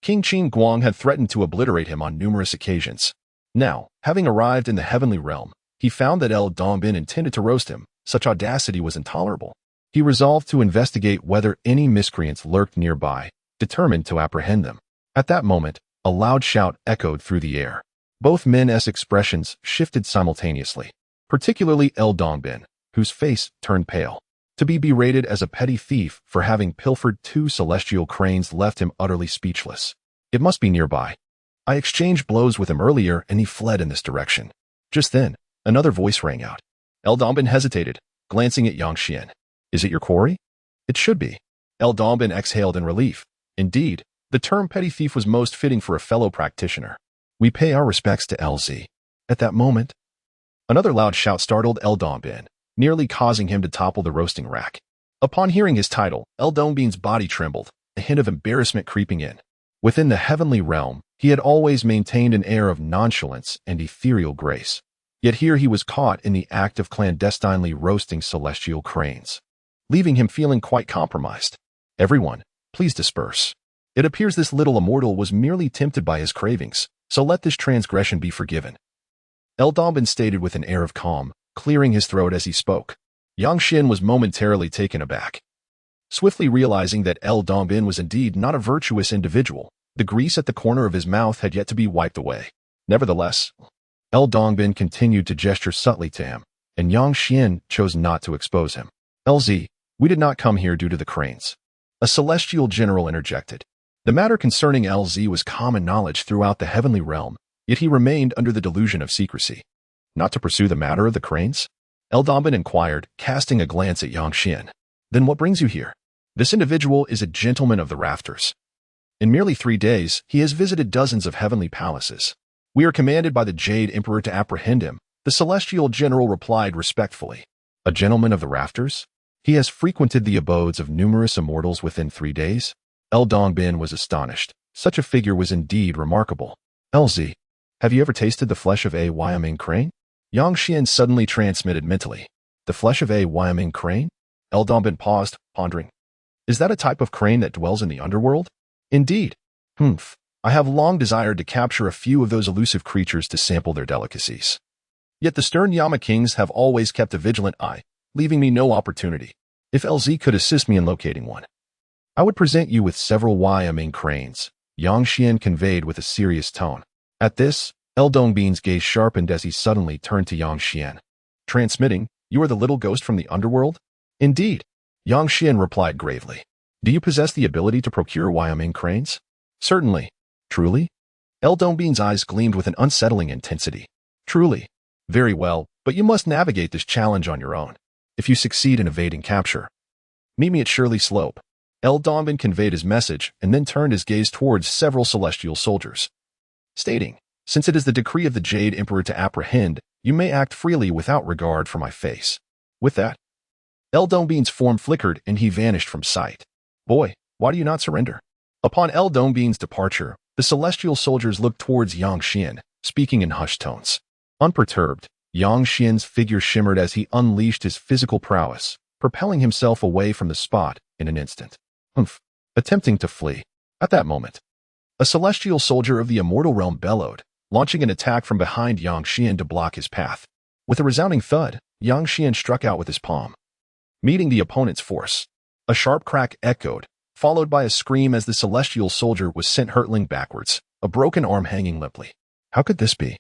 A: King Qin Guang had threatened to obliterate him on numerous occasions. Now, having arrived in the heavenly realm, he found that Lu Dongbin intended to roast him. Such audacity was intolerable. He resolved to investigate whether any miscreants lurked nearby, determined to apprehend them. At that moment, a loud shout echoed through the air. Both men's expressions shifted simultaneously, particularly Lu Dongbin, whose face turned pale. To be berated as a petty thief for having pilfered 2 celestial cranes left him utterly speechless. It must be nearby. I exchanged blows with him earlier and he fled in this direction. Just then, another voice rang out. Lu Dongbin hesitated, glancing at Yang Xian. "Is it your quarry?" "It should be." Lu Dongbin exhaled in relief. Indeed, the term petty thief was most fitting for a fellow practitioner. "We pay our respects to LZ. At that moment, another loud shout startled Lu Dongbin, nearly causing him to topple the roasting rack. Upon hearing his title, Lu Dongbin's body trembled, a hint of embarrassment creeping in. Within the heavenly realm, he had always maintained an air of nonchalance and ethereal grace. Yet here he was caught in the act of clandestinely roasting celestial cranes, leaving him feeling quite compromised. "Everyone, please disperse. It appears this little immortal was merely tempted by his cravings, so let this transgression be forgiven." Lu Dongbin stated with an air of calm, clearing his throat as he spoke. Yang Xian was momentarily taken aback. Swiftly realizing that Lu Dongbin was indeed not a virtuous individual, the grease at the corner of his mouth had yet to be wiped away. Nevertheless, Lu Dongbin continued to gesture subtly to him, and Yang Xian chose not to expose him. "LZ, we did not come here due to the cranes. A celestial general interjected. The matter concerning LZ was common knowledge throughout the heavenly realm, yet he remained under the delusion of secrecy. Not to pursue the matter of the cranes? Eldonbin inquired, casting a glance at Yang Xian. Then what brings you here? This individual is a gentleman of the rafters. In merely 3 days, he has visited dozens of heavenly palaces. We are commanded by the Jade Emperor to apprehend him, the celestial general replied respectfully. A gentleman of the rafters? He has frequented the abodes of numerous immortals within 3 days? Eldongbin was astonished. Such a figure was indeed remarkable. LZ, have you ever tasted the flesh of a Wyoming crane? Yang Xian suddenly transmitted mentally. The flesh of a Wyoming crane? Eldongbin paused, pondering. Is that a type of crane that dwells in the underworld? Indeed. Humph. I have long desired to capture a few of those elusive creatures to sample their delicacies. Yet the stern Yama kings have always kept a vigilant eye, leaving me no opportunity. If LZ could assist me in locating one, I would present you with several Wyoming cranes, Yang Xian conveyed with a serious tone. At this, Eldongbin's gaze sharpened as he suddenly turned to Yang Xian. Transmitting, you are the little ghost from the underworld? Indeed. Yang Xian replied gravely. Do you possess the ability to procure Wyoming cranes? Certainly. Truly? Eldongbin's eyes gleamed with an unsettling intensity. Truly. Very well, but you must navigate this challenge on your own. If you succeed in evading capture, meet me at Shirley Slope. Eldongbin conveyed his message and then turned his gaze towards several celestial soldiers, stating, since it is the decree of the Jade Emperor to apprehend, you may act freely without regard for my face. With that, Eldongbin's form flickered and he vanished from sight. Boy, why do you not surrender? Upon Eldongbin's departure, the celestial soldiers looked towards Yang Xian, speaking in hushed tones. Unperturbed, Yang Xian's figure shimmered as he unleashed his physical prowess, propelling himself away from the spot in an instant. Attempting to flee. At that moment, a celestial soldier of the immortal realm bellowed, launching an attack from behind Yang Xian to block his path. With a resounding thud, Yang Xian struck out with his palm, meeting the opponent's force. A sharp crack echoed, followed by a scream as the celestial soldier was sent hurtling backwards, a broken arm hanging limply. How could this be?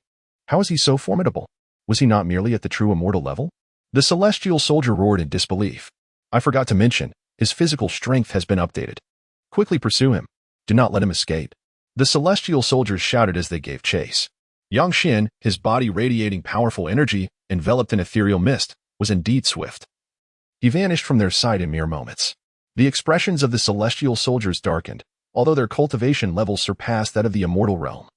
A: How is he so formidable? Was he not merely at the true immortal level? The celestial soldier roared in disbelief. I forgot to mention, his physical strength has been updated. Quickly pursue him. Do not let him escape. The celestial soldiers shouted as they gave chase. Yang Xian, his body radiating powerful energy, enveloped in ethereal mist, was indeed swift. He vanished from their sight in mere moments. The expressions of the celestial soldiers darkened, although their cultivation levels surpassed that of the immortal realm.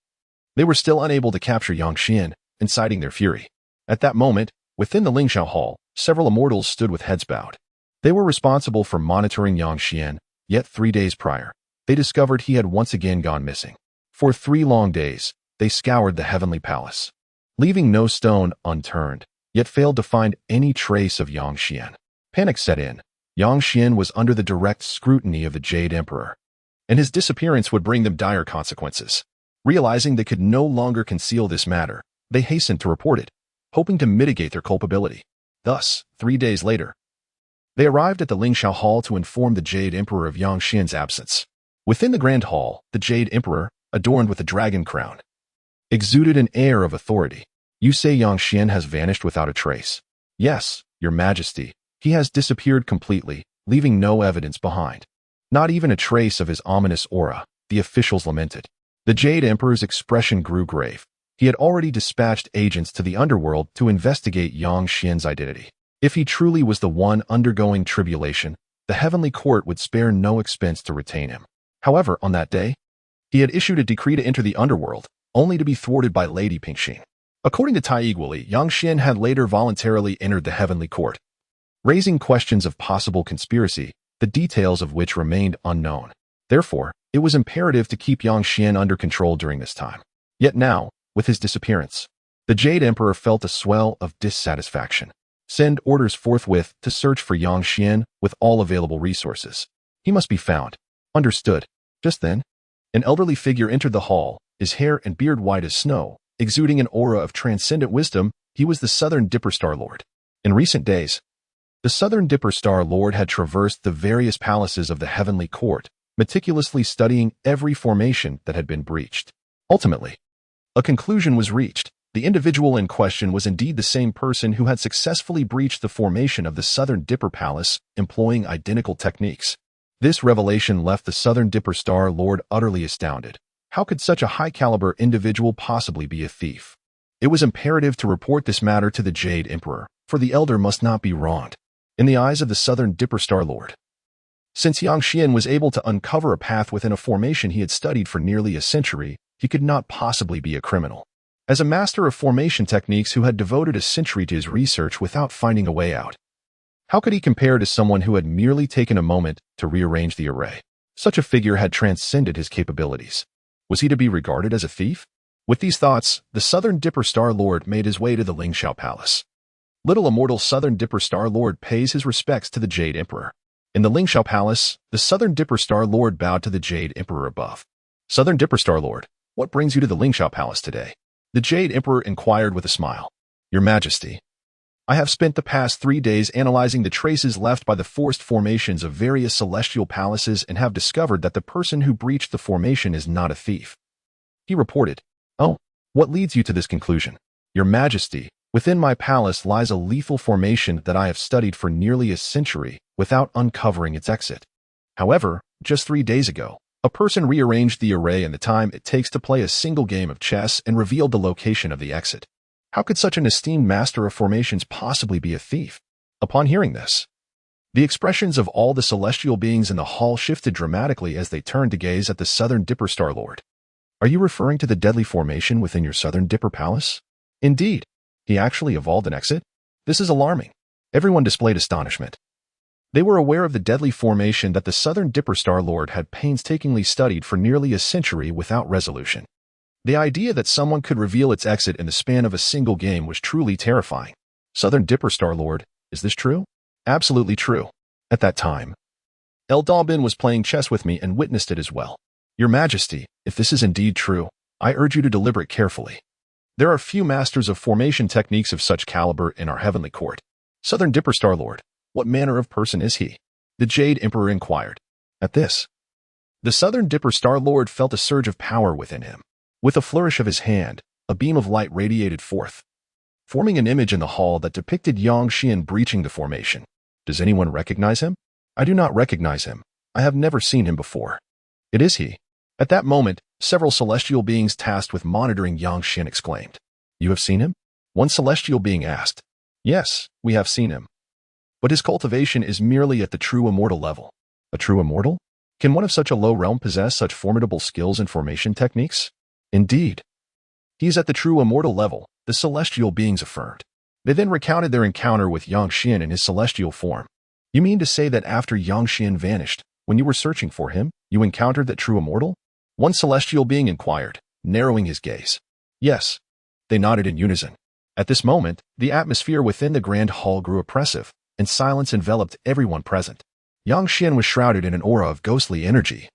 A: They were still unable to capture Yang Xian, inciting their fury. At that moment, within the Lingxiao Hall, several immortals stood with heads bowed. They were responsible for monitoring Yang Xian, yet 3 days prior, they discovered he had once again gone missing. For 3 long days, they scoured the heavenly palace, leaving no stone unturned, yet failed to find any trace of Yang Xian. Panic set in. Yang Xian was under the direct scrutiny of the Jade Emperor, and his disappearance would bring them dire consequences. Realizing they could no longer conceal this matter, they hastened to report it, hoping to mitigate their culpability. Thus, 3 days later, they arrived at the Lingxiao Hall to inform the Jade Emperor of Yang Xian's absence. Within the Grand Hall, the Jade Emperor, adorned with a dragon crown, exuded an air of authority. You say Yang Xian has vanished without a trace? Yes, Your Majesty. He has disappeared completely, leaving no evidence behind. Not even a trace of his ominous aura, the officials lamented. The Jade Emperor's expression grew grave. He had already dispatched agents to the underworld to investigate Yang Xian's identity. If he truly was the one undergoing tribulation, the heavenly court would spare no expense to retain him. However, on that day, he had issued a decree to enter the underworld, only to be thwarted by Lady Pingxing. According to Tai Eguali, Yang Xian had later voluntarily entered the heavenly court, raising questions of possible conspiracy, the details of which remained unknown. Therefore, it was imperative to keep Yang Xian under control during this time. Yet now, with his disappearance, the Jade Emperor felt a swell of dissatisfaction. Send orders forthwith to search for Yang Xian with all available resources. He must be found. Understood. Just then, an elderly figure entered the hall, his hair and beard white as snow, exuding an aura of transcendent wisdom. He was the Southern Dipper Star Lord. In recent days, the Southern Dipper Star Lord had traversed the various palaces of the heavenly court, meticulously studying every formation that had been breached. Ultimately, a conclusion was reached. The individual in question was indeed the same person who had successfully breached the formation of the Southern Dipper Palace, employing identical techniques. This revelation left the Southern Dipper Star Lord utterly astounded. How could such a high-caliber individual possibly be a thief? It was imperative to report this matter to the Jade Emperor, for the elder must not be wronged. In the eyes of the Southern Dipper Star Lord, since Yang Xian was able to uncover a path within a formation he had studied for nearly a century, he could not possibly be a criminal. As a master of formation techniques who had devoted a century to his research without finding a way out, how could he compare to someone who had merely taken a moment to rearrange the array? Such a figure had transcended his capabilities. Was he to be regarded as a thief? With these thoughts, the Southern Dipper Star Lord made his way to the Lingxiao Palace. Little immortal Southern Dipper Star Lord pays his respects to the Jade Emperor. In the Lingxiao Palace, the Southern Dipper Star Lord bowed to the Jade Emperor above. Southern Dipper Star Lord, what brings you to the Lingxiao Palace today? The Jade Emperor inquired with a smile. Your Majesty, I have spent the past 3 days analyzing the traces left by the forced formations of various celestial palaces and have discovered that the person who breached the formation is not a thief. He reported. Oh, what leads you to this conclusion? Your Majesty, within my palace lies a lethal formation that I have studied for nearly a century without uncovering its exit. However, just 3 days ago, a person rearranged the array and the time it takes to play a single game of chess and revealed the location of the exit. How could such an esteemed master of formations possibly be a thief? Upon hearing this, the expressions of all the celestial beings in the hall shifted dramatically as they turned to gaze at the Southern Dipper Star Lord. Are you referring to the deadly formation within your Southern Dipper Palace? Indeed, he actually evolved an exit? This is alarming. Everyone displayed astonishment. They were aware of the deadly formation that the Southern Dipper Star Lord had painstakingly studied for nearly a century without resolution. The idea that someone could reveal its exit in the span of a single game was truly terrifying. Southern Dipper Star Lord, is this true? Absolutely true. At that time, El Dalbin was playing chess with me and witnessed it as well. Your Majesty, if this is indeed true, I urge you to deliberate carefully. There are few masters of formation techniques of such caliber in our heavenly court. Southern Dipper Star Lord, what manner of person is he? The Jade Emperor inquired. At this, the Southern Dipper Star Lord felt a surge of power within him. With a flourish of his hand, a beam of light radiated forth, forming an image in the hall that depicted Yang Xian breaching the formation. Does anyone recognize him? I do not recognize him. I have never seen him before. It is he. At that moment, several celestial beings tasked with monitoring Yang Xian exclaimed. You have seen him? One celestial being asked. Yes, we have seen him. But his cultivation is merely at the true immortal level. A true immortal? Can one of such a low realm possess such formidable skills in formation techniques? Indeed. He is at the true immortal level, the celestial beings affirmed. They then recounted their encounter with Yang Xian in his celestial form. You mean to say that after Yang Xian vanished, when you were searching for him, you encountered that true immortal? One celestial being inquired, narrowing his gaze. Yes. They nodded in unison. At this moment, the atmosphere within the grand hall grew oppressive, and silence enveloped everyone present. Yang Xian was shrouded in an aura of ghostly energy,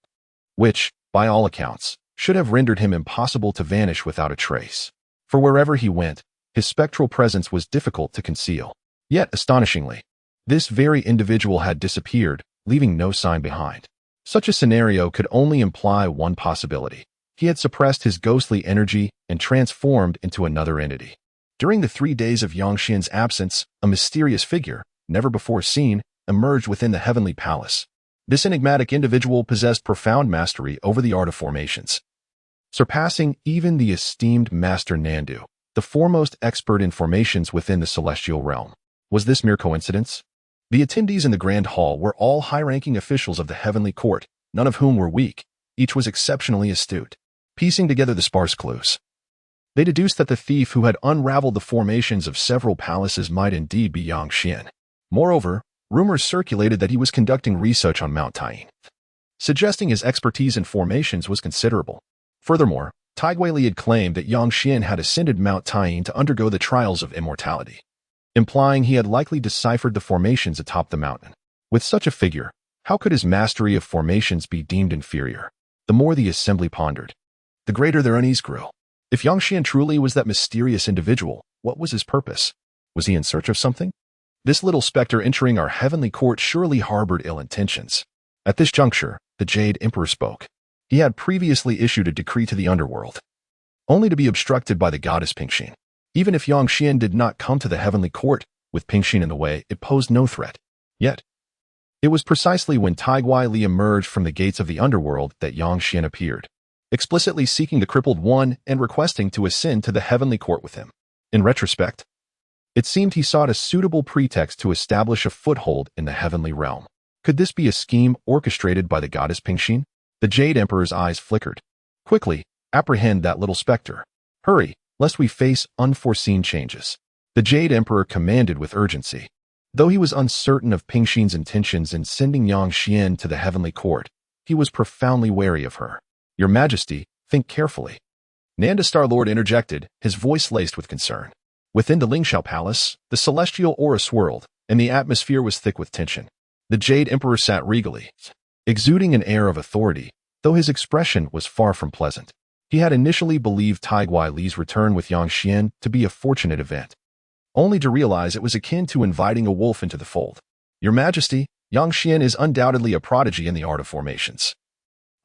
A: which, by all accounts, should have rendered him impossible to vanish without a trace. For wherever he went, his spectral presence was difficult to conceal. Yet, astonishingly, this very individual had disappeared, leaving no sign behind. Such a scenario could only imply one possibility. He had suppressed his ghostly energy and transformed into another entity. During the 3 days of Yang Xian's absence, a mysterious figure, never before seen, emerged within the heavenly palace. This enigmatic individual possessed profound mastery over the art of formations, surpassing even the esteemed Master Nandu, the foremost expert in formations within the celestial realm. Was this mere coincidence? The attendees in the grand hall were all high-ranking officials of the heavenly court, none of whom were weak. Each was exceptionally astute. Piecing together the sparse clues, they deduced that the thief who had unraveled the formations of several palaces might indeed be Yang Xian. Moreover, rumors circulated that he was conducting research on Mount Taiying, suggesting his expertise in formations was considerable. Furthermore, Taiguili had claimed that Yang Xian had ascended Mount Taiying to undergo the trials of immortality, implying he had likely deciphered the formations atop the mountain. With such a figure, how could his mastery of formations be deemed inferior? The more the assembly pondered, the greater their unease grew. If Yang Xian truly was that mysterious individual, what was his purpose? Was he in search of something? This little specter entering our heavenly court surely harbored ill intentions. At this juncture, the Jade Emperor spoke. He had previously issued a decree to the Underworld, only to be obstructed by the goddess Pingxin. Even if Yang Xian did not come to the heavenly court, with Pingxin in the way, it posed no threat. Yet, It was precisely when Taiguai Li emerged from the gates of the Underworld that Yang Xian appeared, explicitly seeking the crippled one and requesting to ascend to the heavenly court with him. In retrospect, it seemed he sought a suitable pretext to establish a foothold in the heavenly realm. Could this be a scheme orchestrated by the goddess Pingxin? The Jade Emperor's eyes flickered. Quickly, apprehend that little specter. Hurry, lest we face unforeseen changes. The Jade Emperor commanded with urgency. Though he was uncertain of Pingxin's intentions in sending Yang Xian to the heavenly court, he was profoundly wary of her. Your Majesty, think carefully. Nanda Star-Lord interjected, his voice laced with concern. Within the Lingxiao Palace, the celestial aura swirled, and the atmosphere was thick with tension. The Jade Emperor sat regally, exuding an air of authority, though his expression was far from pleasant. He had initially believed Taiguai Li's return with Yang Xian to be a fortunate event, only to realize it was akin to inviting a wolf into the fold. Your Majesty, Yang Xian is undoubtedly a prodigy in the art of formations,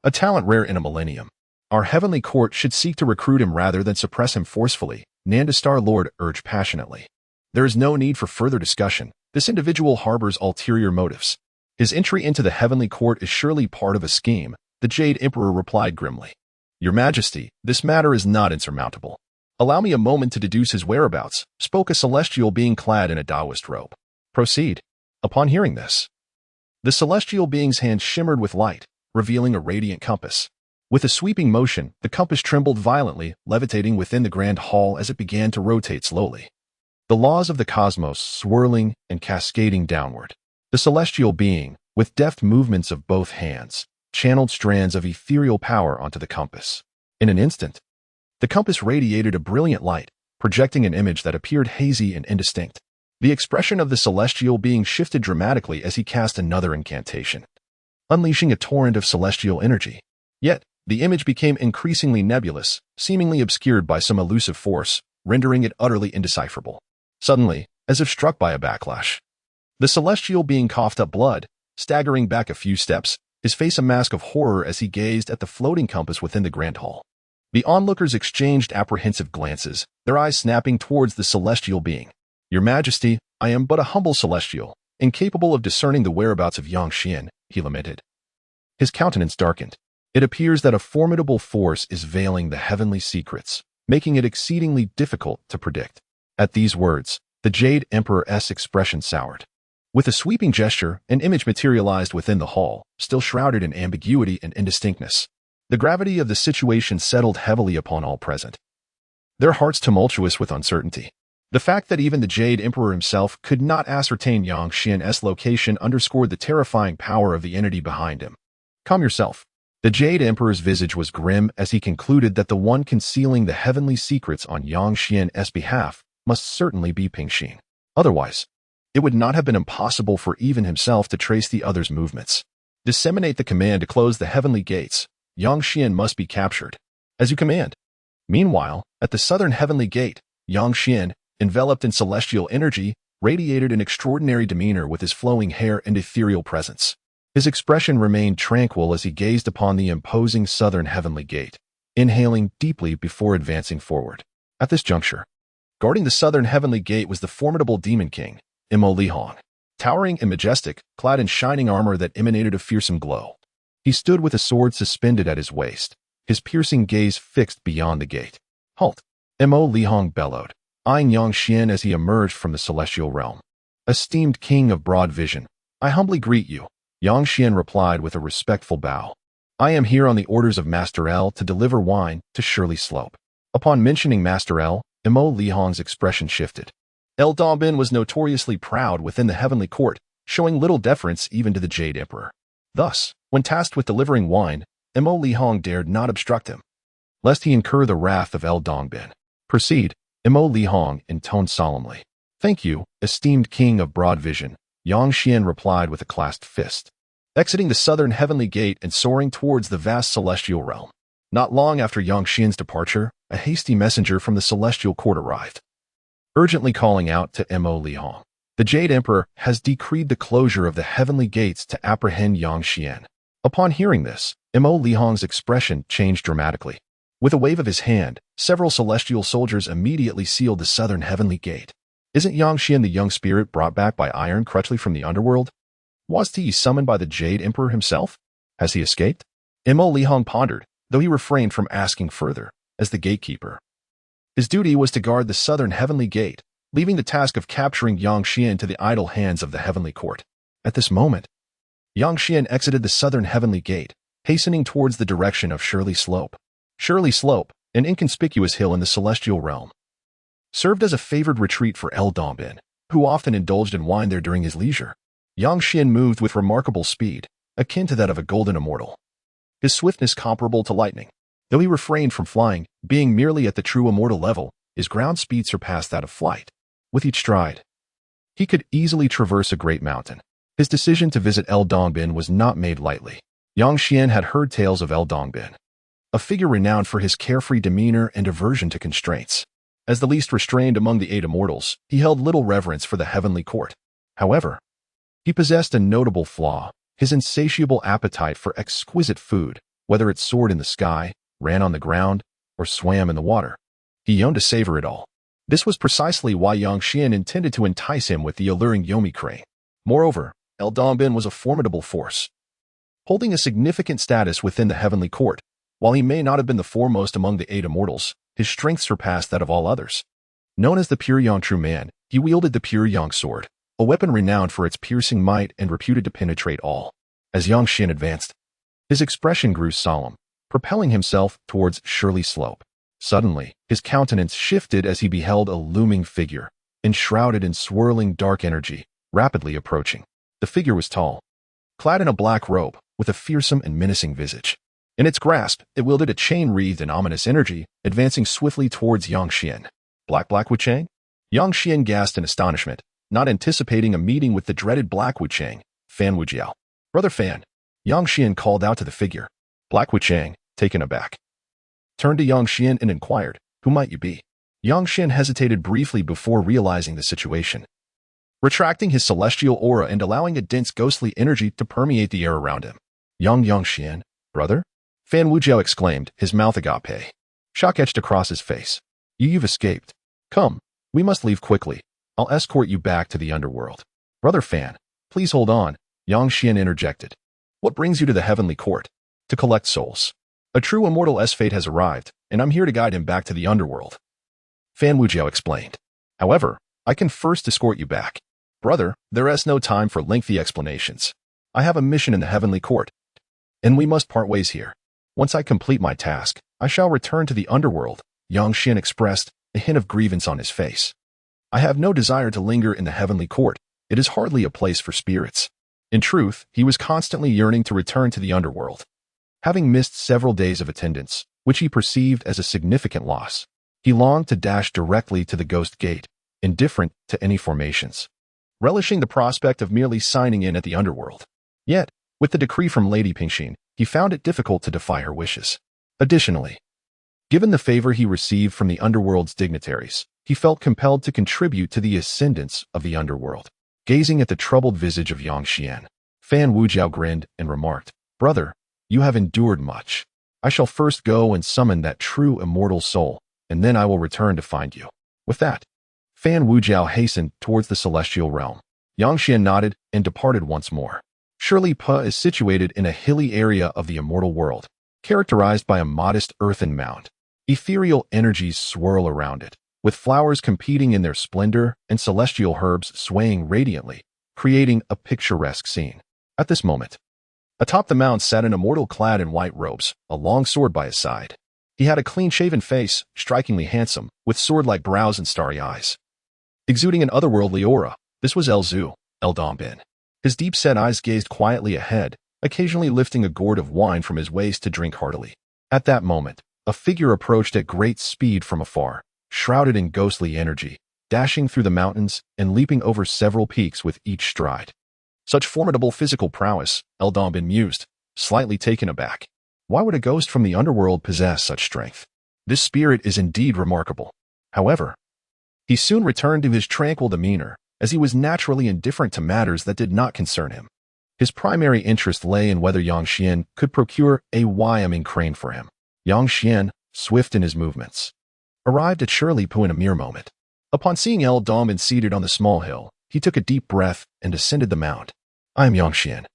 A: a talent rare in a millennium. Our heavenly court should seek to recruit him rather than suppress him forcefully, Nanda Star-Lord urged passionately. There is no need for further discussion. This individual harbors ulterior motives. His entry into the heavenly court is surely part of a scheme, the Jade Emperor replied grimly. Your Majesty, this matter is not insurmountable. Allow me a moment to deduce his whereabouts, spoke a celestial being clad in a Taoist robe. Proceed. Upon hearing this, the celestial being's hand shimmered with light, revealing a radiant compass. With a sweeping motion, the compass trembled violently, levitating within the grand hall as it began to rotate slowly. The laws of the cosmos swirling and cascading downward. The celestial being, with deft movements of both hands, channeled strands of ethereal power onto the compass. In an instant, the compass radiated a brilliant light, projecting an image that appeared hazy and indistinct. The expression of the celestial being shifted dramatically as he cast another incantation, unleashing a torrent of celestial energy. Yet, the image became increasingly nebulous, seemingly obscured by some elusive force, rendering it utterly indecipherable. Suddenly, as if struck by a backlash, the celestial being coughed up blood, staggering back a few steps, his face a mask of horror as he gazed at the floating compass within the grand hall. The onlookers exchanged apprehensive glances, their eyes snapping towards the celestial being. Your Majesty, I am but a humble celestial, incapable of discerning the whereabouts of Yang Xian, he lamented. His countenance darkened. It appears that a formidable force is veiling the heavenly secrets, making it exceedingly difficult to predict. At these words, the Jade Emperor's expression soured. With a sweeping gesture, an image materialized within the hall, still shrouded in ambiguity and indistinctness. The gravity of the situation settled heavily upon all present, their hearts tumultuous with uncertainty. The fact that even the Jade Emperor himself could not ascertain Yang Xian's location underscored the terrifying power of the entity behind him. Calm yourself. The Jade Emperor's visage was grim as he concluded that the one concealing the heavenly secrets on Yang Xian's behalf must certainly be Pingxin. Otherwise, it would not have been impossible for even himself to trace the other's movements. Disseminate the command to close the heavenly gates. Yang Xian must be captured. As you command. Meanwhile, at the southern heavenly gate, Yang Xian, enveloped in celestial energy, radiated an extraordinary demeanor with his flowing hair and ethereal presence. His expression remained tranquil as he gazed upon the imposing southern heavenly gate, inhaling deeply before advancing forward. At this juncture, guarding the southern heavenly gate was the formidable Demon King, Mo Lihong. Towering and majestic, clad in shining armor that emanated a fearsome glow. He stood with a sword suspended at his waist, his piercing gaze fixed beyond the gate. Halt! Mo Lihong bellowed, eyeing Yang Xian as he emerged from the celestial realm. Esteemed king of broad vision, I humbly greet you. Yang Xian replied with a respectful bow. I am here on the orders of Master L to deliver wine to Shirley Slope. Upon mentioning Master L, Mo Lihong's expression shifted. El Dongbin was notoriously proud within the heavenly court, showing little deference even to the Jade Emperor. Thus, when tasked with delivering wine, Mo Lihong dared not obstruct him, lest he incur the wrath of El Dongbin. Proceed, Mo Lihong intoned solemnly. Thank you, esteemed king of broad vision, Yang Xian replied with a clasped fist, exiting the southern heavenly gate and soaring towards the vast celestial realm. Not long after Yang Xian's departure, a hasty messenger from the celestial court arrived, urgently calling out to Mo Lihong. The Jade Emperor has decreed the closure of the heavenly gates to apprehend Yang Xian. Upon hearing this, Mo Lihong's expression changed dramatically. With a wave of his hand, several celestial soldiers immediately sealed the southern heavenly gate. Isn't Yang Xian the young spirit brought back by Iron Crutchley from the Underworld? Was he summoned by the Jade Emperor himself? Has he escaped? Mo Lihong pondered, though he refrained from asking further, as the gatekeeper. His duty was to guard the southern heavenly gate, leaving the task of capturing Yang Xian to the idle hands of the heavenly court. At this moment, Yang Xian exited the southern heavenly gate, hastening towards the direction of Shirley Slope. Shirley Slope, an inconspicuous hill in the celestial realm, served as a favored retreat for El Dongbin, who often indulged in wine there during his leisure. Yang Xian moved with remarkable speed, akin to that of a golden immortal. His swiftness comparable to lightning. Though he refrained from flying, being merely at the true immortal level, his ground speed surpassed that of flight. With each stride, he could easily traverse a great mountain. His decision to visit El Dongbin was not made lightly. Yang Xian had heard tales of El Dongbin, a figure renowned for his carefree demeanor and aversion to constraints. As the least restrained among the 8 immortals, he held little reverence for the heavenly court. However, he possessed a notable flaw: his insatiable appetite for exquisite food, whether it soared in the sky, ran on the ground, or swam in the water. He yearned to savor it all. This was precisely why Yang Xian intended to entice him with the alluring Yomi crane. Moreover, El Dongbin was a formidable force, holding a significant status within the heavenly court. While he may not have been the foremost among the 8 immortals, his strength surpassed that of all others. Known as the Pure Yang True Man, he wielded the Pure Yang Sword, a weapon renowned for its piercing might and reputed to penetrate all. As Yang Xian advanced, his expression grew solemn, propelling himself towards Shirley Slope. Suddenly, his countenance shifted as he beheld a looming figure, enshrouded in swirling dark energy, rapidly approaching. The figure was tall, clad in a black robe, with a fearsome and menacing visage. In its grasp, it wielded a chain wreathed in ominous energy, advancing swiftly towards Yang Xian. Black Wuchang? Yang Xian gasped in astonishment, not anticipating a meeting with the dreaded Black Wuchang, Fan Wujiao. Brother Fan, Yang Xian called out to the figure. Black Wuchang, taken aback, turned to Yang Xian and inquired, "Who might you be?" Yang Xian hesitated briefly before realizing the situation, retracting his celestial aura and allowing a dense ghostly energy to permeate the air around him. Yang Xian, brother? Fan Wujiao exclaimed, his mouth agape. Shock etched across his face. You've escaped. Come, we must leave quickly. I'll escort you back to the underworld. Brother Fan, please hold on, Yang Xian interjected. What brings you to the heavenly court? To collect souls. A true immortal's fate has arrived, and I'm here to guide him back to the underworld. Fan Wujiao explained. However, I can first escort you back. Brother, there is no time for lengthy explanations. I have a mission in the heavenly court, and we must part ways here. Once I complete my task, I shall return to the underworld, Yang Xian expressed, a hint of grievance on his face. I have no desire to linger in the heavenly court. It is hardly a place for spirits. In truth, he was constantly yearning to return to the underworld. Having missed several days of attendance, which he perceived as a significant loss, he longed to dash directly to the ghost gate, indifferent to any formations, relishing the prospect of merely signing in at the underworld. Yet, with the decree from Lady Pingxin, he found it difficult to defy her wishes. Additionally, given the favor he received from the underworld's dignitaries, he felt compelled to contribute to the ascendance of the underworld. Gazing at the troubled visage of Yang Xian, Fan Wujiao grinned and remarked, Brother, you have endured much. I shall first go and summon that true immortal soul, and then I will return to find you. With that, Fan Wujiao hastened towards the celestial realm. Yang Xian nodded and departed once more. Shirley Pa is situated in a hilly area of the immortal world, characterized by a modest earthen mound. Ethereal energies swirl around it, with flowers competing in their splendor and celestial herbs swaying radiantly, creating a picturesque scene. At this moment, atop the mound sat an immortal clad in white robes, a long sword by his side. He had a clean-shaven face, strikingly handsome, with sword-like brows and starry eyes. Exuding an otherworldly aura, this was El Dongbin. His deep-set eyes gazed quietly ahead, occasionally lifting a gourd of wine from his waist to drink heartily. At that moment, a figure approached at great speed from afar, shrouded in ghostly energy, dashing through the mountains and leaping over several peaks with each stride. Such formidable physical prowess, El Dongbin mused, slightly taken aback. Why would a ghost from the underworld possess such strength? This spirit is indeed remarkable. However, he soon returned to his tranquil demeanor, as he was naturally indifferent to matters that did not concern him. His primary interest lay in whether Yang Xian could procure a Wyoming crane for him. Yang Xian, swift in his movements, arrived at Shirley Pa in a mere moment. Upon seeing El Dongbin seated on the small hill, he took a deep breath and ascended the mound. I am Xian,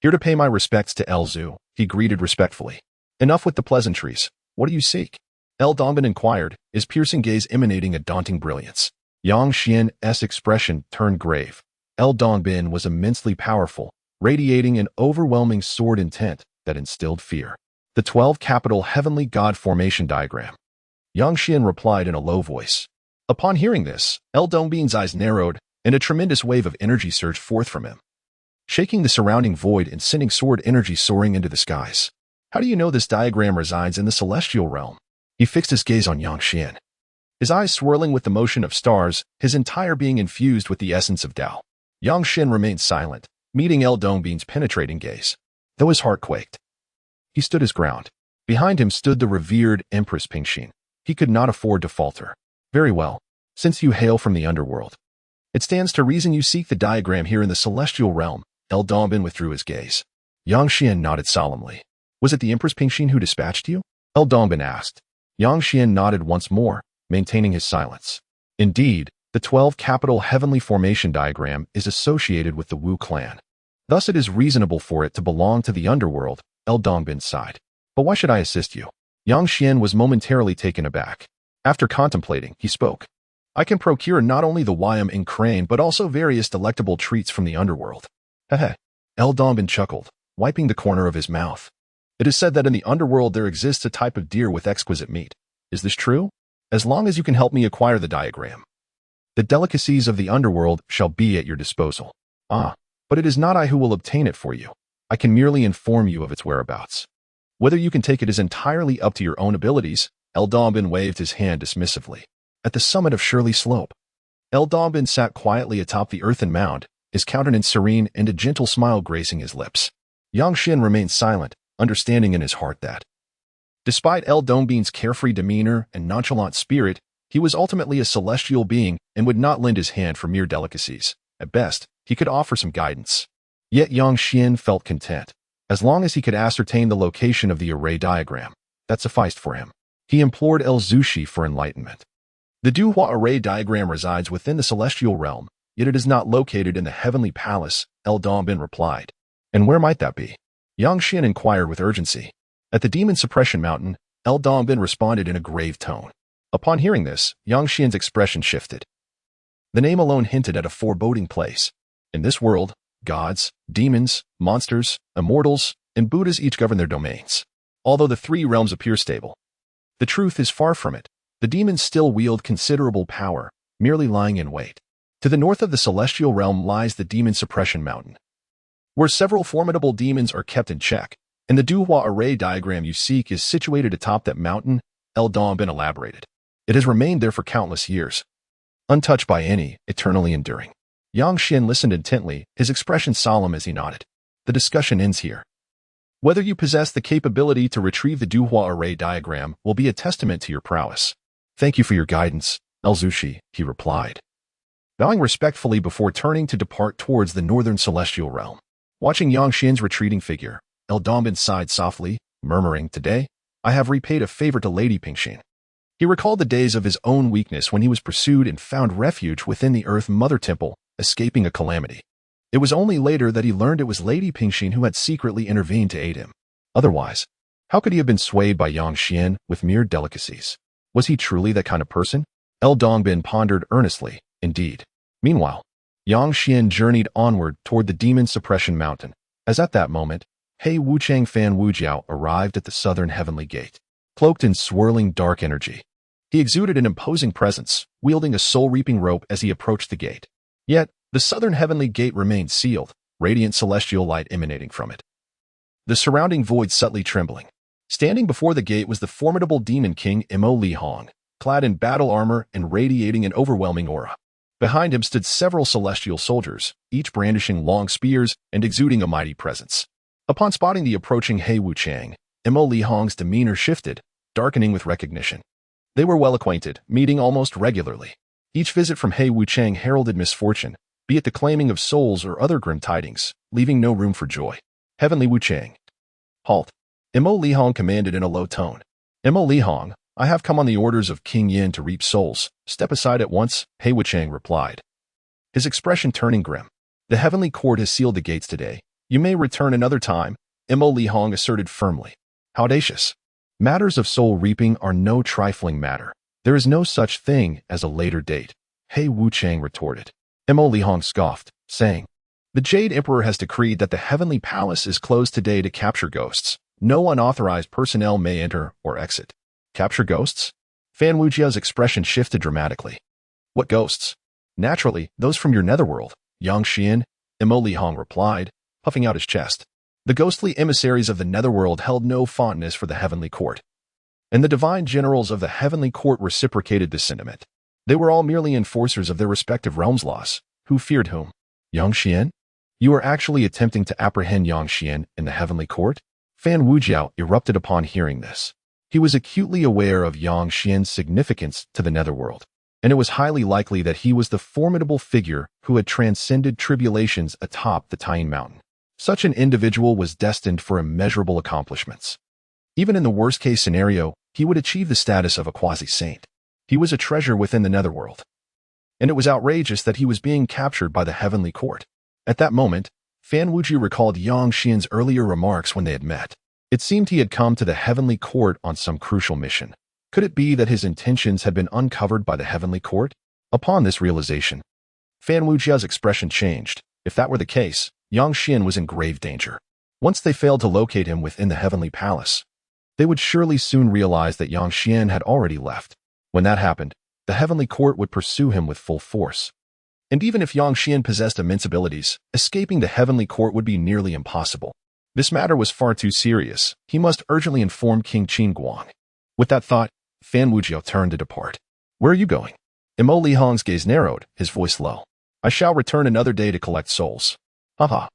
A: here to pay my respects to El Zhu, he greeted respectfully. Enough with the pleasantries. What do you seek? El Dongbin inquired, his piercing gaze emanating a daunting brilliance. Xian's expression turned grave. El Dongbin was immensely powerful, radiating an overwhelming sword intent that instilled fear. The 12 capital heavenly god formation diagram. Xian replied in a low voice. Upon hearing this, El Dongbin's eyes narrowed, and a tremendous wave of energy surged forth from him, shaking the surrounding void and sending sword energy soaring into the skies. How do you know this diagram resides in the celestial realm? He fixed his gaze on Xian, his eyes swirling with the motion of stars, his entire being infused with the essence of Tao. Xian remained silent, meeting El Dongbin's penetrating gaze, though his heart quaked. He stood his ground. Behind him stood the revered Empress Pingxin. He could not afford to falter. Very well, since you hail from the underworld, it stands to reason you seek the diagram here in the celestial realm. El Dongbin withdrew his gaze. Xian nodded solemnly. Was it the Empress Pingxin who dispatched you? El Dongbin asked. Xian nodded once more, maintaining his silence. Indeed, the 12 capital heavenly formation diagram is associated with the Wu clan. Thus it is reasonable for it to belong to the underworld, El Dongbin sighed. But why should I assist you? Xian was momentarily taken aback. After contemplating, he spoke. I can procure not only the Wyam and crane but also various delectable treats from the underworld. Heh. El Dongbin chuckled, wiping the corner of his mouth. It is said that in the underworld there exists a type of deer with exquisite meat. Is this true? As long as you can help me acquire the diagram, the delicacies of the underworld shall be at your disposal. Ah, but it is not I who will obtain it for you. I can merely inform you of its whereabouts. Whether you can take it is entirely up to your own abilities. El Dongbin waved his hand dismissively. At the summit of Shirley Slope, El Dongbin sat quietly atop the earthen mound, his countenance serene and a gentle smile gracing his lips. Xian remained silent, understanding in his heart that, despite El Dongbin's carefree demeanor and nonchalant spirit, he was ultimately a celestial being and would not lend his hand for mere delicacies. At best, he could offer some guidance. Yet Xian felt content. As long as he could ascertain the location of the array diagram, that sufficed for him. He implored El Zushi for enlightenment. The Duhua array diagram resides within the celestial realm, yet it is not located in the heavenly palace, El Dongbin replied. And where might that be? Xian inquired with urgency. At the Demon Suppression Mountain, El Dongbin responded in a grave tone. Upon hearing this, Xian's expression shifted. The name alone hinted at a foreboding place. In this world, gods, demons, monsters, immortals, and Buddhas each govern their domains. Although the three realms appear stable, the truth is far from it. The demons still wield considerable power, merely lying in wait. To the north of the celestial realm lies the Demon Suppression Mountain, where several formidable demons are kept in check, and the Duhua array diagram you seek is situated atop that mountain, El Dongbin elaborated. It has remained there for countless years, untouched by any, eternally enduring. Xian listened intently, his expression solemn as he nodded. The discussion ends here. Whether you possess the capability to retrieve the Duhua array diagram will be a testament to your prowess. Thank you for your guidance, El Zushi, he replied, bowing respectfully before turning to depart towards the northern celestial realm. Watching Xian's retreating figure, El Dongbin sighed softly, murmuring, Today, I have repaid a favor to Lady Pingxin. He recalled the days of his own weakness when he was pursued and found refuge within the Earth Mother Temple, escaping a calamity. It was only later that he learned it was Lady Pingxin who had secretly intervened to aid him. Otherwise, how could he have been swayed by Xian with mere delicacies? Was he truly that kind of person? El Dongbin pondered earnestly, indeed. Meanwhile, Xian journeyed onward toward the Demon Suppression Mountain, as at that moment, Hei Wuchang Fan Wujiao arrived at the southern heavenly gate. Cloaked in swirling dark energy, he exuded an imposing presence, wielding a soul-reaping rope as he approached the gate. Yet, the southern heavenly gate remained sealed, radiant celestial light emanating from it, the surrounding void subtly trembling. Standing before the gate was the formidable demon king Mo Li Hong, clad in battle armor and radiating an overwhelming aura. Behind him stood several celestial soldiers, each brandishing long spears and exuding a mighty presence. Upon spotting the approaching Hei Wuchang, Mo Li Hong's demeanor shifted, darkening with recognition. They were well acquainted, meeting almost regularly. Each visit from Hei Wuchang heralded misfortune, be it the claiming of souls or other grim tidings, leaving no room for joy. Heavenly Wuchang. Halt. Mo Li Hong commanded in a low tone. Mo Li Hong, I have come on the orders of King Yin to reap souls. Step aside at once, Hei Wuchang replied, his expression turning grim. The heavenly court has sealed the gates today. You may return another time, Mo Li Hong asserted firmly. How audacious. Matters of soul reaping are no trifling matter. There is no such thing as a later date, He Wuchang retorted. Mo Li Hong scoffed, saying, The Jade Emperor has decreed that the heavenly palace is closed today to capture ghosts. No unauthorized personnel may enter or exit. Capture ghosts? Fan Wujiao's expression shifted dramatically. What ghosts? Naturally, those from your netherworld, Yang Xian, Mo Li Hong replied, puffing out his chest. The ghostly emissaries of the netherworld held no fondness for the heavenly court. And the divine generals of the heavenly court reciprocated this sentiment. They were all merely enforcers of their respective realms' laws. Who feared whom? Yang Xian? You are actually attempting to apprehend Yang Xian in the heavenly court? Fan Wujiao erupted upon hearing this. He was acutely aware of Yang Xian's significance to the netherworld, and it was highly likely that he was the formidable figure who had transcended tribulations atop the Tying Mountain. Such an individual was destined for immeasurable accomplishments. Even in the worst-case scenario, he would achieve the status of a quasi-saint. He was a treasure within the netherworld. And it was outrageous that he was being captured by the heavenly court. At that moment, Fan Wuji recalled Yang Xian's earlier remarks when they had met. It seemed he had come to the heavenly court on some crucial mission. Could it be that his intentions had been uncovered by the heavenly court? Upon this realization, Fan Wujiao's expression changed. If that were the case, Yang Xian was in grave danger. Once they failed to locate him within the heavenly palace, they would surely soon realize that Yang Xian had already left. When that happened, the heavenly court would pursue him with full force. And even if Yang Xian possessed immense abilities, escaping the heavenly court would be nearly impossible. This matter was far too serious. He must urgently inform King Qin Guang. With that thought, Fan Wujiao turned to depart. Where are you going? Mo Li Hong's gaze narrowed, his voice low. I shall return another day to collect souls. Haha.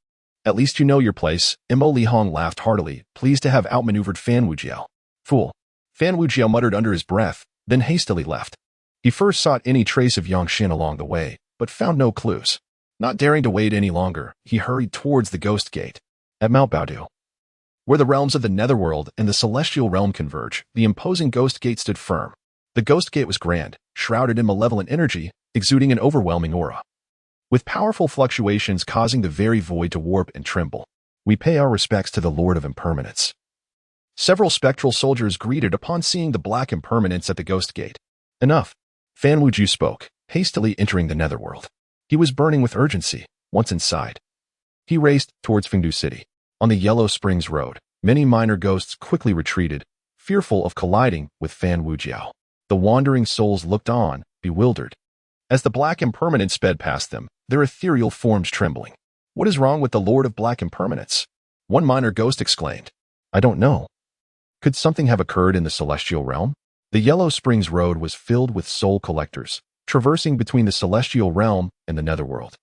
A: At least you know your place. Mo Li Hong laughed heartily, pleased to have outmaneuvered Fan Wujiao. Fool. Fan Wujiao muttered under his breath, then hastily left. He first sought any trace of Yang Xian along the way, but found no clues. Not daring to wait any longer, he hurried towards the Ghost Gate. At Mount Baodu, where the realms of the netherworld and the celestial realm converge, the imposing Ghost Gate stood firm. The Ghost Gate was grand, shrouded in malevolent energy, exuding an overwhelming aura, with powerful fluctuations causing the very void to warp and tremble. We pay our respects to the Lord of Impermanence. Several spectral soldiers greeted upon seeing the black impermanence at the Ghost Gate. Enough. Fan Wuju spoke, hastily entering the netherworld. He was burning with urgency. Once inside, he raced towards Fengdu City. On the Yellow Springs Road, many minor ghosts quickly retreated, fearful of colliding with Fan Wujiao. The wandering souls looked on, bewildered. As the black impermanence sped past them, their ethereal forms trembling. What is wrong with the Lord of Black Impermanence? One minor ghost exclaimed. I don't know. Could something have occurred in the celestial realm? The Yellow Springs Road was filled with soul collectors, traversing between the celestial realm and the netherworld,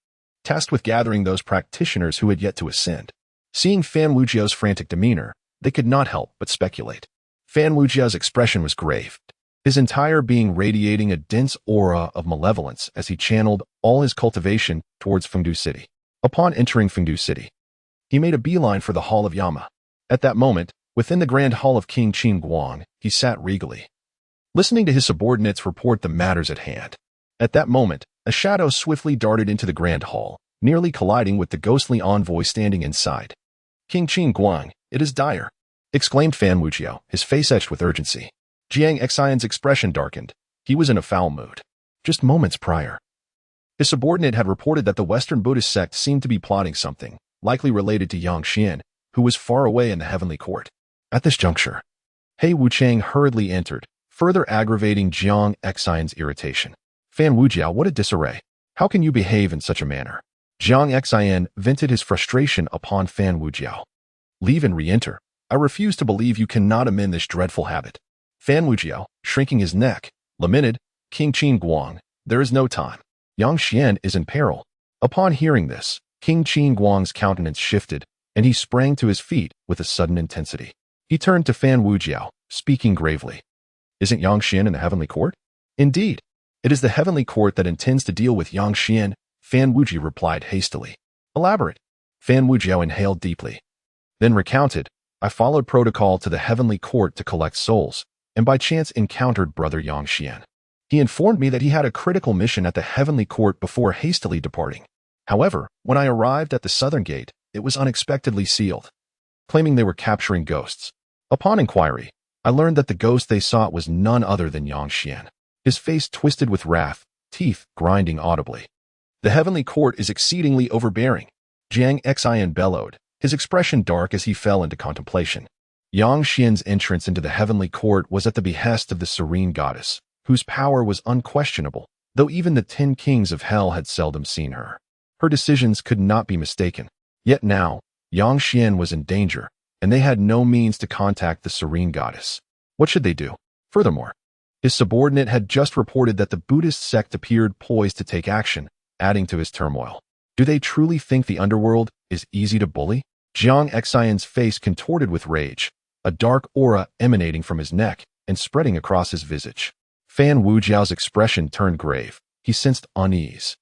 A: tasked with gathering those practitioners who had yet to ascend. Seeing Fan Wujiao's frantic demeanor, they could not help but speculate. Fan Wujiao's expression was grave, his entire being radiating a dense aura of malevolence as he channeled all his cultivation towards Fengdu City. Upon entering Fengdu City, he made a beeline for the Hall of Yama. At that moment, within the Grand Hall of King Qin Guang, he sat regally, listening to his subordinates report the matters at hand. At that moment, a shadow swiftly darted into the Grand Hall, nearly colliding with the ghostly envoy standing inside. King Qin Guang, it is dire, exclaimed Fan Wujiao, his face etched with urgency. Jiang Xian's expression darkened. He was in a foul mood. Just moments prior, his subordinate had reported that the Western Buddhist sect seemed to be plotting something, likely related to Yang Xian, who was far away in the heavenly court. At this juncture, He Wuchang hurriedly entered, further aggravating Jiang Xian's irritation. Fan Wujiao, what a disarray. How can you behave in such a manner? Jiang Xian vented his frustration upon Fan Wujiao. Leave and re-enter. I refuse to believe you cannot amend this dreadful habit. Fan Wujiao, shrinking his neck, lamented, King Qin Guang, there is no time. Yang Xian is in peril. Upon hearing this, King Qin Guang's countenance shifted, and he sprang to his feet with a sudden intensity. He turned to Fan Wujiao, speaking gravely. Isn't Yang Xian in the heavenly court? Indeed. It is the heavenly court that intends to deal with Yang Xian, Fan Wuji replied hastily. Elaborate. Fan Wujiao inhaled deeply, then recounted, I followed protocol to the heavenly court to collect souls, and by chance encountered brother Yang Xian. He informed me that he had a critical mission at the heavenly court before hastily departing. However, when I arrived at the southern gate, it was unexpectedly sealed, claiming they were capturing ghosts. Upon inquiry, I learned that the ghost they sought was none other than Yang Xian. His face twisted with wrath, teeth grinding audibly. The heavenly court is exceedingly overbearing, Jiang Xian bellowed, his expression dark as he fell into contemplation. Yang Xian's entrance into the heavenly court was at the behest of the serene goddess, whose power was unquestionable, though even the 10 kings of hell had seldom seen her. Her decisions could not be mistaken. Yet now, Yang Xian was in danger, and they had no means to contact the serene goddess. What should they do? Furthermore, his subordinate had just reported that the Buddhist sect appeared poised to take action, adding to his turmoil. Do they truly think the underworld is easy to bully? Jiang Xian's face contorted with rage, a dark aura emanating from his neck and spreading across his visage. Fan Wujiao's expression turned grave. He sensed unease.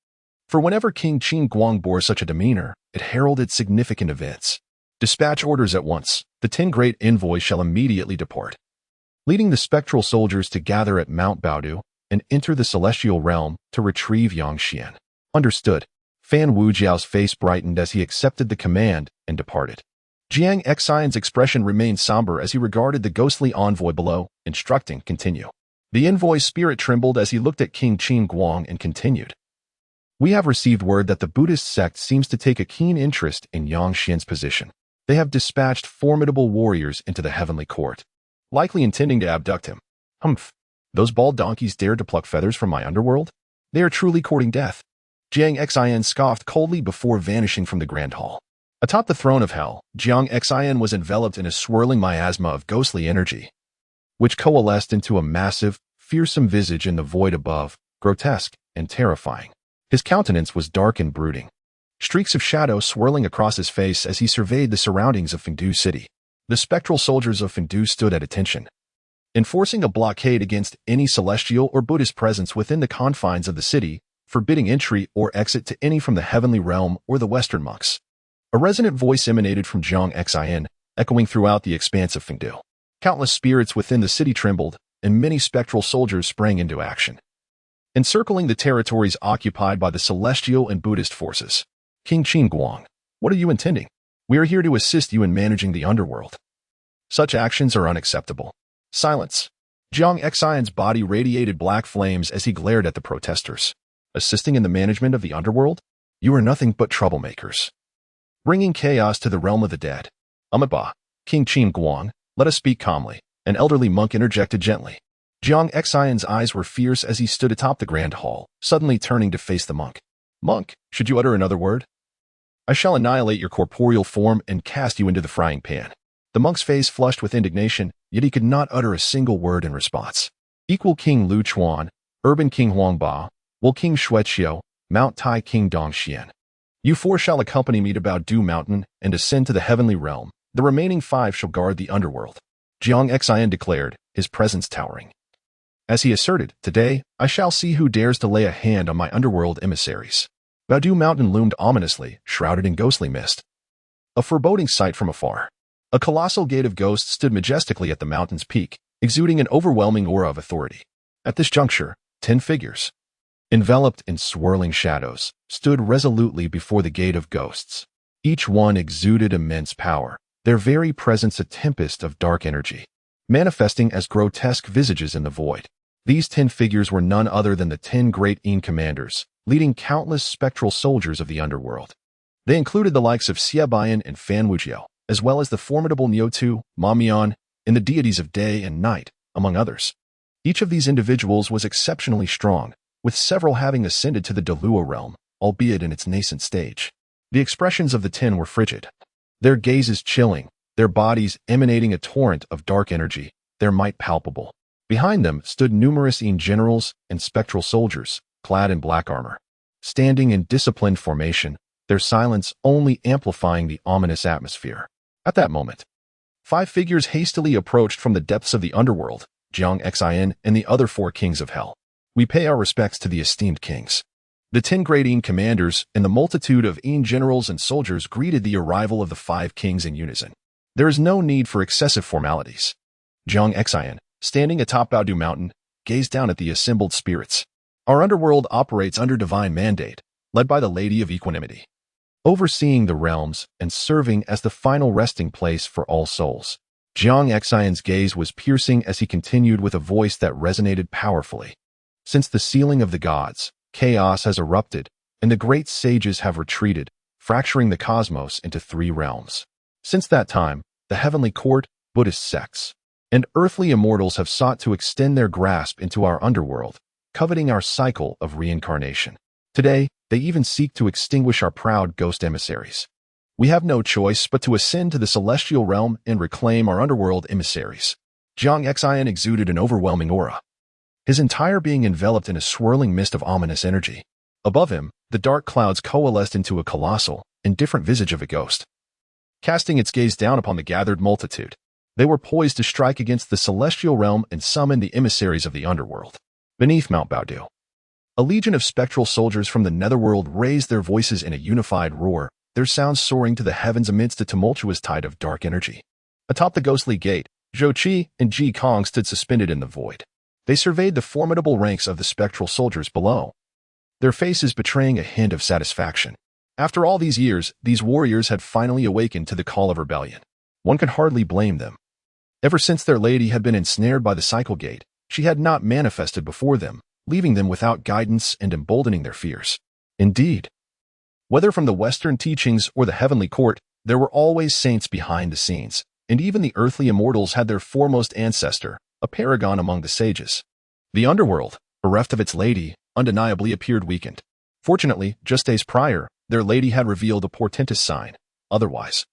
A: For whenever King Qin Guang bore such a demeanor, it heralded significant events. Dispatch orders at once. The 10 great envoys shall immediately depart, leading the spectral soldiers to gather at Mount Baodu and enter the celestial realm to retrieve Yang Xian. Understood. Fan Wujiao's face brightened as he accepted the command and departed. Jiang Xian's expression remained somber as he regarded the ghostly envoy below, instructing, continue. The envoy's spirit trembled as he looked at King Qin Guang and continued. We have received word that the Buddhist sect seems to take a keen interest in Yang Xian's position. They have dispatched formidable warriors into the heavenly court, likely intending to abduct him. Humph! Those bald donkeys dared to pluck feathers from my underworld? They are truly courting death. Jiang Xian scoffed coldly before vanishing from the grand hall. Atop the throne of hell, Jiang Xian was enveloped in a swirling miasma of ghostly energy, which coalesced into a massive, fearsome visage in the void above, grotesque and terrifying. His countenance was dark and brooding, streaks of shadow swirling across his face as he surveyed the surroundings of Fengdu city. The spectral soldiers of Fengdu stood at attention, enforcing a blockade against any celestial or Buddhist presence within the confines of the city, forbidding entry or exit to any from the heavenly realm or the Western monks. A resonant voice emanated from Jiang Xian, echoing throughout the expanse of Fengdu. Countless spirits within the city trembled, and many spectral soldiers sprang into action, encircling the territories occupied by the celestial and Buddhist forces. King Qin Guang, what are you intending? We are here to assist you in managing the underworld. Such actions are unacceptable. Silence. Jiang Xian's body radiated black flames as he glared at the protesters. Assisting in the management of the underworld? You are nothing but troublemakers, bringing chaos to the realm of the dead. Amitabha, King Qin Guang, let us speak calmly. An elderly monk interjected gently. Jiang Xian's eyes were fierce as he stood atop the grand hall, suddenly turning to face the monk. Monk, should you utter another word, I shall annihilate your corporeal form and cast you into the frying pan. The monk's face flushed with indignation, yet he could not utter a single word in response. Equal King Lu Xuan, Urban King Huangba, Will King Xueqiu, Mount Tai King Dongxian. You 4 shall accompany me to Baodu Mountain and ascend to the heavenly realm. The remaining 5 shall guard the underworld. Jiang Xian declared, his presence towering. As he asserted, today, I shall see who dares to lay a hand on my underworld emissaries. Baodu Mountain loomed ominously, shrouded in ghostly mist, a foreboding sight from afar. A colossal gate of ghosts stood majestically at the mountain's peak, exuding an overwhelming aura of authority. At this juncture, 10 figures, enveloped in swirling shadows, stood resolutely before the gate of ghosts. Each one exuded immense power, their very presence a tempest of dark energy, manifesting as grotesque visages in the void. These 10 figures were none other than the 10 great Yin commanders, leading countless spectral soldiers of the underworld. They included the likes of Xie Baiyan and Fan Wujiao, as well as the formidable Niotu, Ma Mian, and the deities of day and night, among others. Each of these individuals was exceptionally strong, with several having ascended to the Delua realm, albeit in its nascent stage. The expressions of the 10 were frigid, their gazes chilling, their bodies emanating a torrent of dark energy, their might palpable. Behind them stood numerous Yin generals and spectral soldiers, clad in black armor, standing in disciplined formation, their silence only amplifying the ominous atmosphere. At that moment, 5 figures hastily approached from the depths of the underworld, Jiang Xian and the other 4 kings of hell. We pay our respects to the esteemed kings. The 10 great Yin commanders and the multitude of Yin generals and soldiers greeted the arrival of the 5 kings in unison. There is no need for excessive formalities. Jiang Xian, standing atop Baodu Mountain, gazed down at the assembled spirits. Our underworld operates under divine mandate, led by the Lady of Equanimity, overseeing the realms and serving as the final resting place for all souls. Jiang Xian's gaze was piercing as he continued with a voice that resonated powerfully. Since the sealing of the gods, chaos has erupted, and the great sages have retreated, fracturing the cosmos into 3 realms. Since that time, the heavenly court, Buddhist sects, and earthly immortals have sought to extend their grasp into our underworld, coveting our cycle of reincarnation. Today, they even seek to extinguish our proud ghost emissaries. We have no choice but to ascend to the celestial realm and reclaim our underworld emissaries. Jiang Xian exuded an overwhelming aura, his entire being enveloped in a swirling mist of ominous energy. Above him, the dark clouds coalesced into a colossal, indifferent visage of a ghost. Casting its gaze down upon the gathered multitude, they were poised to strike against the celestial realm and summon the emissaries of the underworld. Beneath Mount Baodu, a legion of spectral soldiers from the netherworld raised their voices in a unified roar, their sounds soaring to the heavens amidst a tumultuous tide of dark energy. Atop the ghostly gate, Zhou Qi and Ji Kong stood suspended in the void. They surveyed the formidable ranks of the spectral soldiers below, their faces betraying a hint of satisfaction. After all these years, these warriors had finally awakened to the call of rebellion. One could hardly blame them. Ever since their lady had been ensnared by the cycle gate, she had not manifested before them, leaving them without guidance and emboldening their fears. Indeed, whether from the Western teachings or the heavenly court, there were always saints behind the scenes, and even the earthly immortals had their foremost ancestor, a paragon among the sages. The underworld, bereft of its lady, undeniably appeared weakened. Fortunately, just days prior, their lady had revealed a portentous sign. Otherwise,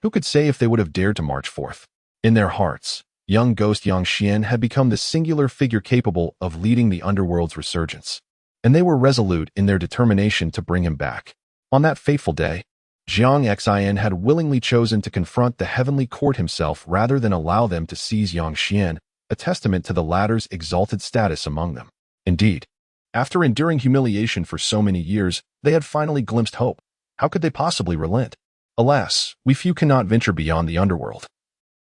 A: who could say if they would have dared to march forth? In their hearts, young ghost Yang Xian had become the singular figure capable of leading the underworld's resurgence, and they were resolute in their determination to bring him back. On that fateful day, Jiang Xian had willingly chosen to confront the heavenly court himself rather than allow them to seize Yang Xian, a testament to the latter's exalted status among them. Indeed, after enduring humiliation for so many years, they had finally glimpsed hope. How could they possibly relent? Alas, we few cannot venture beyond the underworld,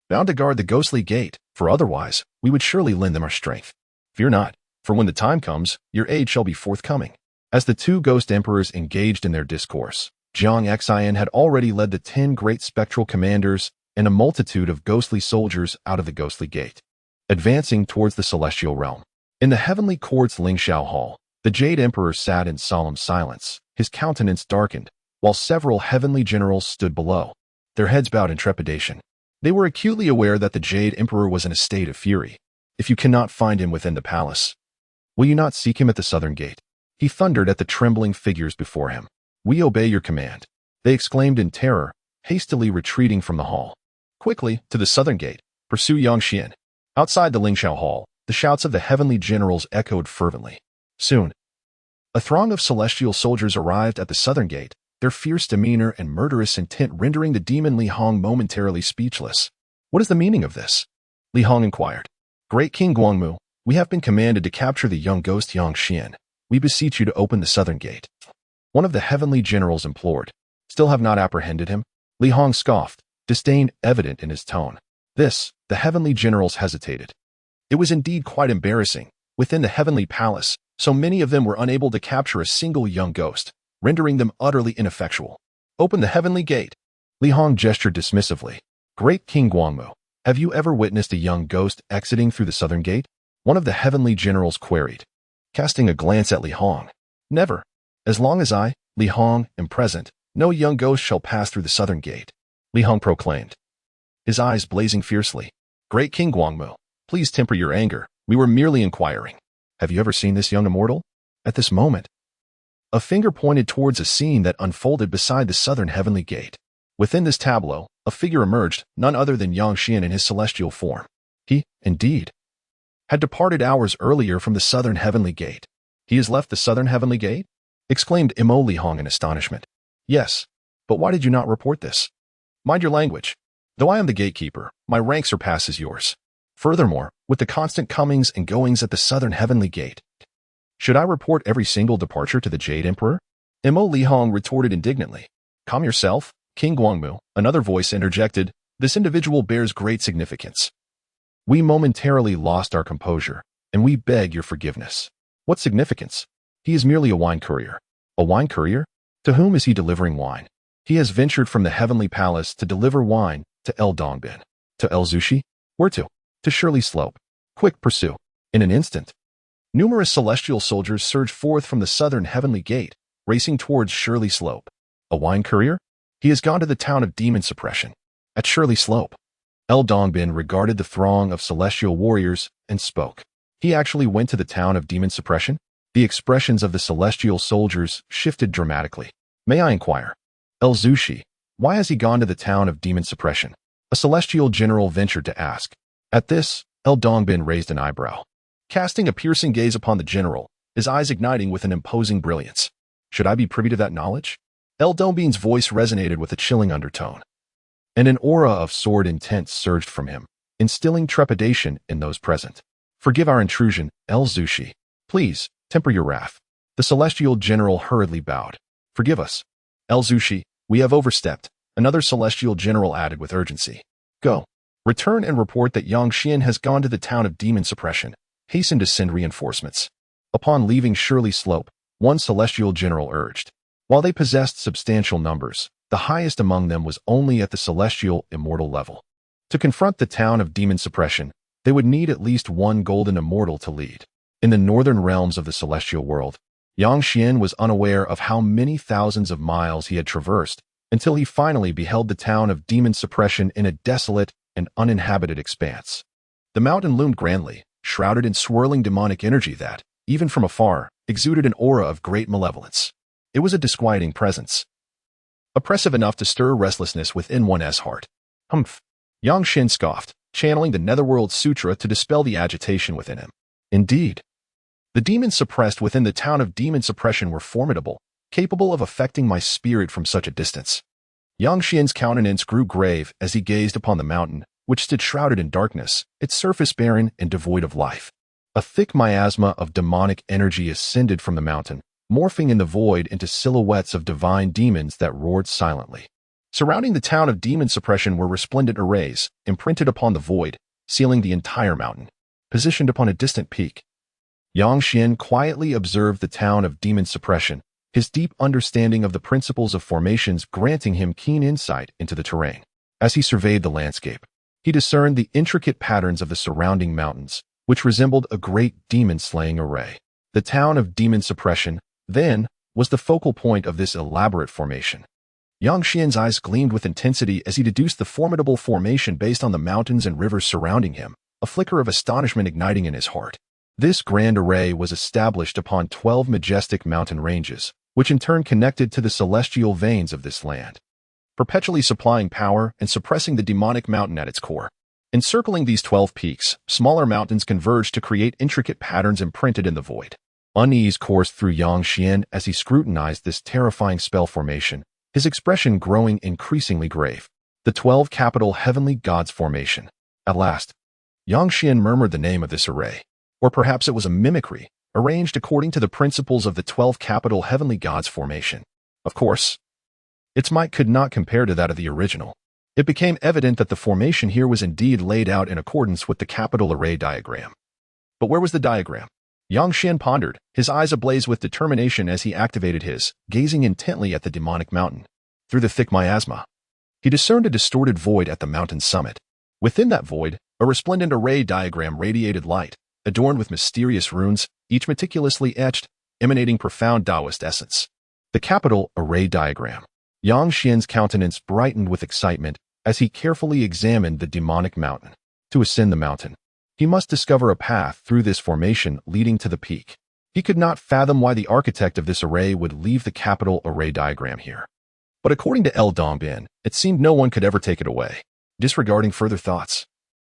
A: bound to guard the ghostly gate, for otherwise, we would surely lend them our strength. Fear not, for when the time comes, your aid shall be forthcoming. As the 2 ghost emperors engaged in their discourse, Jiang Xian had already led the 10 great spectral commanders and a multitude of ghostly soldiers out of the ghostly gate, advancing towards the celestial realm. In the heavenly court's Lingxiao Hall, the Jade Emperor sat in solemn silence, his countenance darkened, while several heavenly generals stood below, their heads bowed in trepidation. They were acutely aware that the Jade Emperor was in a state of fury. If you cannot find him within the palace, will you not seek him at the southern gate? He thundered at the trembling figures before him. We obey your command, they exclaimed in terror, hastily retreating from the hall. Quickly, to the southern gate, pursue Yang Xian. Outside the Lingxiao Hall, the shouts of the heavenly generals echoed fervently. Soon, a throng of celestial soldiers arrived at the southern gate, their fierce demeanor and murderous intent rendering the demon Li Hong momentarily speechless. What is the meaning of this? Li Hong inquired. Great King Guangmu, we have been commanded to capture the young ghost Yang Xian. We beseech you to open the southern gate. One of the heavenly generals implored. Still have not apprehended him? Li Hong scoffed, disdain evident in his tone. The heavenly generals hesitated. It was indeed quite embarrassing. Within the heavenly palace, so many of them were unable to capture a single young ghost, rendering them utterly ineffectual. Open the heavenly gate. Li Hong gestured dismissively. Great King Guangmu, have you ever witnessed a young ghost exiting through the southern gate? One of the heavenly generals queried, casting a glance at Li Hong. Never. As long as I, Li Hong, am present, no young ghost shall pass through the southern gate, Li Hong proclaimed, his eyes blazing fiercely. Great King Guangmu, please temper your anger. We were merely inquiring. Have you ever seen this young immortal? At this moment, a finger pointed towards a scene that unfolded beside the southern heavenly gate. Within this tableau, a figure emerged, none other than Yang Xian in his celestial form. He, indeed, had departed hours earlier from the southern heavenly gate. He has left the southern heavenly gate? Exclaimed Mo Li Hong in astonishment. Yes, but why did you not report this? Mind your language. Though I am the gatekeeper, my rank surpasses yours. Furthermore, with the constant comings and goings at the southern heavenly gate, should I report every single departure to the Jade Emperor? Mo Li Hong retorted indignantly. Calm yourself, King Guangmu, another voice interjected. This individual bears great significance. We momentarily lost our composure, and we beg your forgiveness. What significance? He is merely a wine courier. A wine courier? To whom is he delivering wine? He has ventured from the heavenly palace to deliver wine to El Dongbin. To El Zushi? Where to? To Shirley Slope. Quick, pursue. In an instant, numerous celestial soldiers surge forth from the southern heavenly gate, racing towards Shirley Slope. A wine courier? He has gone to the town of demon suppression. At Shirley Slope, El Dongbin regarded the throng of celestial warriors and spoke. He actually went to the town of demon suppression? The expressions of the celestial soldiers shifted dramatically. May I inquire? El Zushi, why has he gone to the town of demon suppression? A celestial general ventured to ask. At this, El Dongbin raised an eyebrow, casting a piercing gaze upon the general, his eyes igniting with an imposing brilliance. Should I be privy to that knowledge? El Dongbin's voice resonated with a chilling undertone, and an aura of sword intent surged from him, instilling trepidation in those present. Forgive our intrusion, El Zushi. Please, temper your wrath. The celestial general hurriedly bowed. Forgive us, El Zushi, we have overstepped, another celestial general added with urgency. Go. Return and report that Yang Xian has gone to the town of demon suppression. Hasten to send reinforcements. Upon leaving Shirley Slope, one celestial general urged. While they possessed substantial numbers, the highest among them was only at the celestial immortal level. To confront the town of demon suppression, they would need at least one golden immortal to lead. In the northern realms of the celestial world, Yang Xian was unaware of how many thousands of miles he had traversed until he finally beheld the town of demon suppression in a desolate and uninhabited expanse. The mountain loomed grandly, shrouded in swirling demonic energy that, even from afar, exuded an aura of great malevolence. It was a disquieting presence, oppressive enough to stir restlessness within one's heart. Humph! Yang Xian scoffed, channeling the Netherworld Sutra to dispel the agitation within him. Indeed, the demons suppressed within the town of demon suppression were formidable, capable of affecting my spirit from such a distance. Yang Xian's countenance grew grave as he gazed upon the mountain, which stood shrouded in darkness, its surface barren and devoid of life. A thick miasma of demonic energy ascended from the mountain, morphing in the void into silhouettes of divine demons that roared silently. Surrounding the town of demon suppression were resplendent arrays, imprinted upon the void, sealing the entire mountain. Positioned upon a distant peak, Yang Xian quietly observed the town of demon suppression, his deep understanding of the principles of formations granting him keen insight into the terrain. As he surveyed the landscape, he discerned the intricate patterns of the surrounding mountains, which resembled a great demon-slaying array. The town of demon suppression, then, was the focal point of this elaborate formation. Yang Xian's eyes gleamed with intensity as he deduced the formidable formation based on the mountains and rivers surrounding him, a flicker of astonishment igniting in his heart. This grand array was established upon 12 majestic mountain ranges, which in turn connected to the celestial veins of this land, perpetually supplying power and suppressing the demonic mountain at its core. Encircling these 12 peaks, smaller mountains converged to create intricate patterns imprinted in the void. Unease coursed through Yang Xian as he scrutinized this terrifying spell formation, his expression growing increasingly grave. The 12 capital heavenly gods formation. At last, Yang Xian murmured the name of this array. Or perhaps it was a mimicry, arranged according to the principles of the 12 capital heavenly gods formation. Of course, its might could not compare to that of the original. It became evident that the formation here was indeed laid out in accordance with the capital array diagram. But where was the diagram? Yang Xian pondered, his eyes ablaze with determination as he activated his, gazing intently at the demonic mountain. Through the thick miasma, he discerned a distorted void at the mountain's summit. Within that void, a resplendent array diagram radiated light, adorned with mysterious runes, each meticulously etched, emanating profound Taoist essence. The capital array diagram. Yang Xian's countenance brightened with excitement as he carefully examined the demonic mountain. To ascend the mountain, he must discover a path through this formation leading to the peak. He could not fathom why the architect of this array would leave the capital array diagram here. But according to El Dongbin, it seemed no one could ever take it away. Disregarding further thoughts,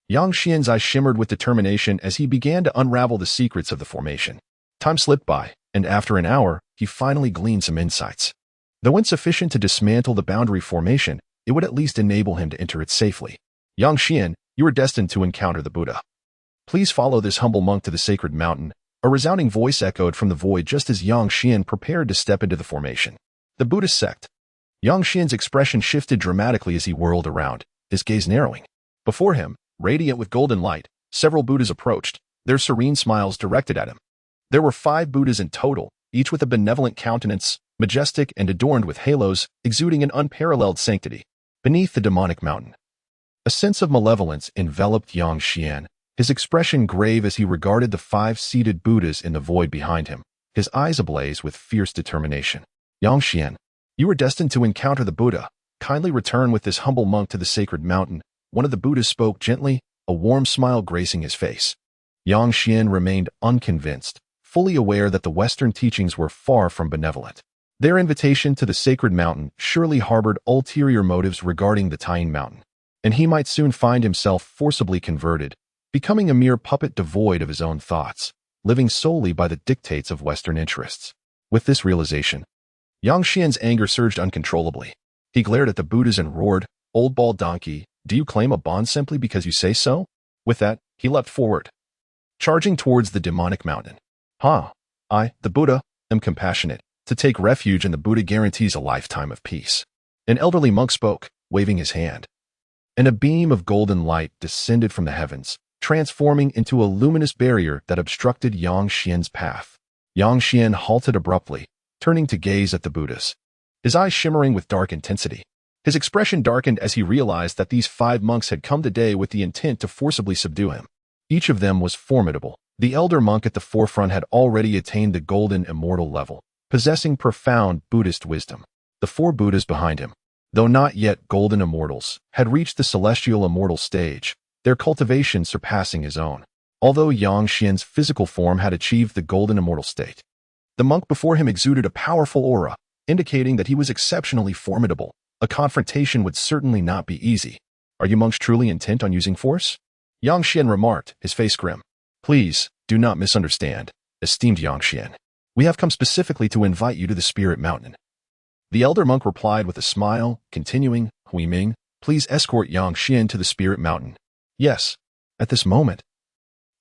A: Yang Xian's eyes shimmered with determination as he began to unravel the secrets of the formation. Time slipped by, and after an hour, he finally gleaned some insights. Though insufficient to dismantle the boundary formation, it would at least enable him to enter it safely. Yang Xian, you are destined to encounter the Buddha. Please follow this humble monk to the sacred mountain. A resounding voice echoed from the void just as Yang Xian prepared to step into the formation. The Buddhist sect. Yang Xian's expression shifted dramatically as he whirled around, his gaze narrowing. Before him, radiant with golden light, several Buddhas approached, their serene smiles directed at him. There were 5 Buddhas in total, each with a benevolent countenance, majestic and adorned with halos, exuding an unparalleled sanctity. Beneath the demonic mountain, a sense of malevolence enveloped Yang Xian, his expression grave as he regarded the 5 seated Buddhas in the void behind him, his eyes ablaze with fierce determination. Yang Xian, you are destined to encounter the Buddha. Kindly return with this humble monk to the sacred mountain. One of the Buddhas spoke gently, a warm smile gracing his face. Yang Xian remained unconvinced, fully aware that the Western teachings were far from benevolent. Their invitation to the sacred mountain surely harbored ulterior motives regarding the Tying Mountain, and he might soon find himself forcibly converted, becoming a mere puppet devoid of his own thoughts, living solely by the dictates of Western interests. With this realization, Yang Xian's anger surged uncontrollably. He glared at the Buddhas and roared, "Old bald donkey, do you claim a bond simply because you say so?" With that, he leapt forward, charging towards the demonic mountain. I, the Buddha, am compassionate. To take refuge in the Buddha guarantees a lifetime of peace. An elderly monk spoke, waving his hand, and a beam of golden light descended from the heavens, transforming into a luminous barrier that obstructed Yang Xian's path. Yang Xian halted abruptly, turning to gaze at the Buddhas, his eyes shimmering with dark intensity. His expression darkened as he realized that these 5 monks had come today with the intent to forcibly subdue him. Each of them was formidable. The elder monk at the forefront had already attained the golden immortal level, possessing profound Buddhist wisdom. The 4 Buddhas behind him, though not yet golden immortals, had reached the celestial immortal stage, their cultivation surpassing his own. Although Yang Xian's physical form had achieved the golden immortal state, the monk before him exuded a powerful aura, indicating that he was exceptionally formidable. A confrontation would certainly not be easy. Are you monks truly intent on using force? Yang Xian remarked, his face grim. Please, do not misunderstand, esteemed Yang Xian. We have come specifically to invite you to the Spirit Mountain. The elder monk replied with a smile, continuing, Hui Ming, please escort Yang Xian to the Spirit Mountain. Yes. At this moment,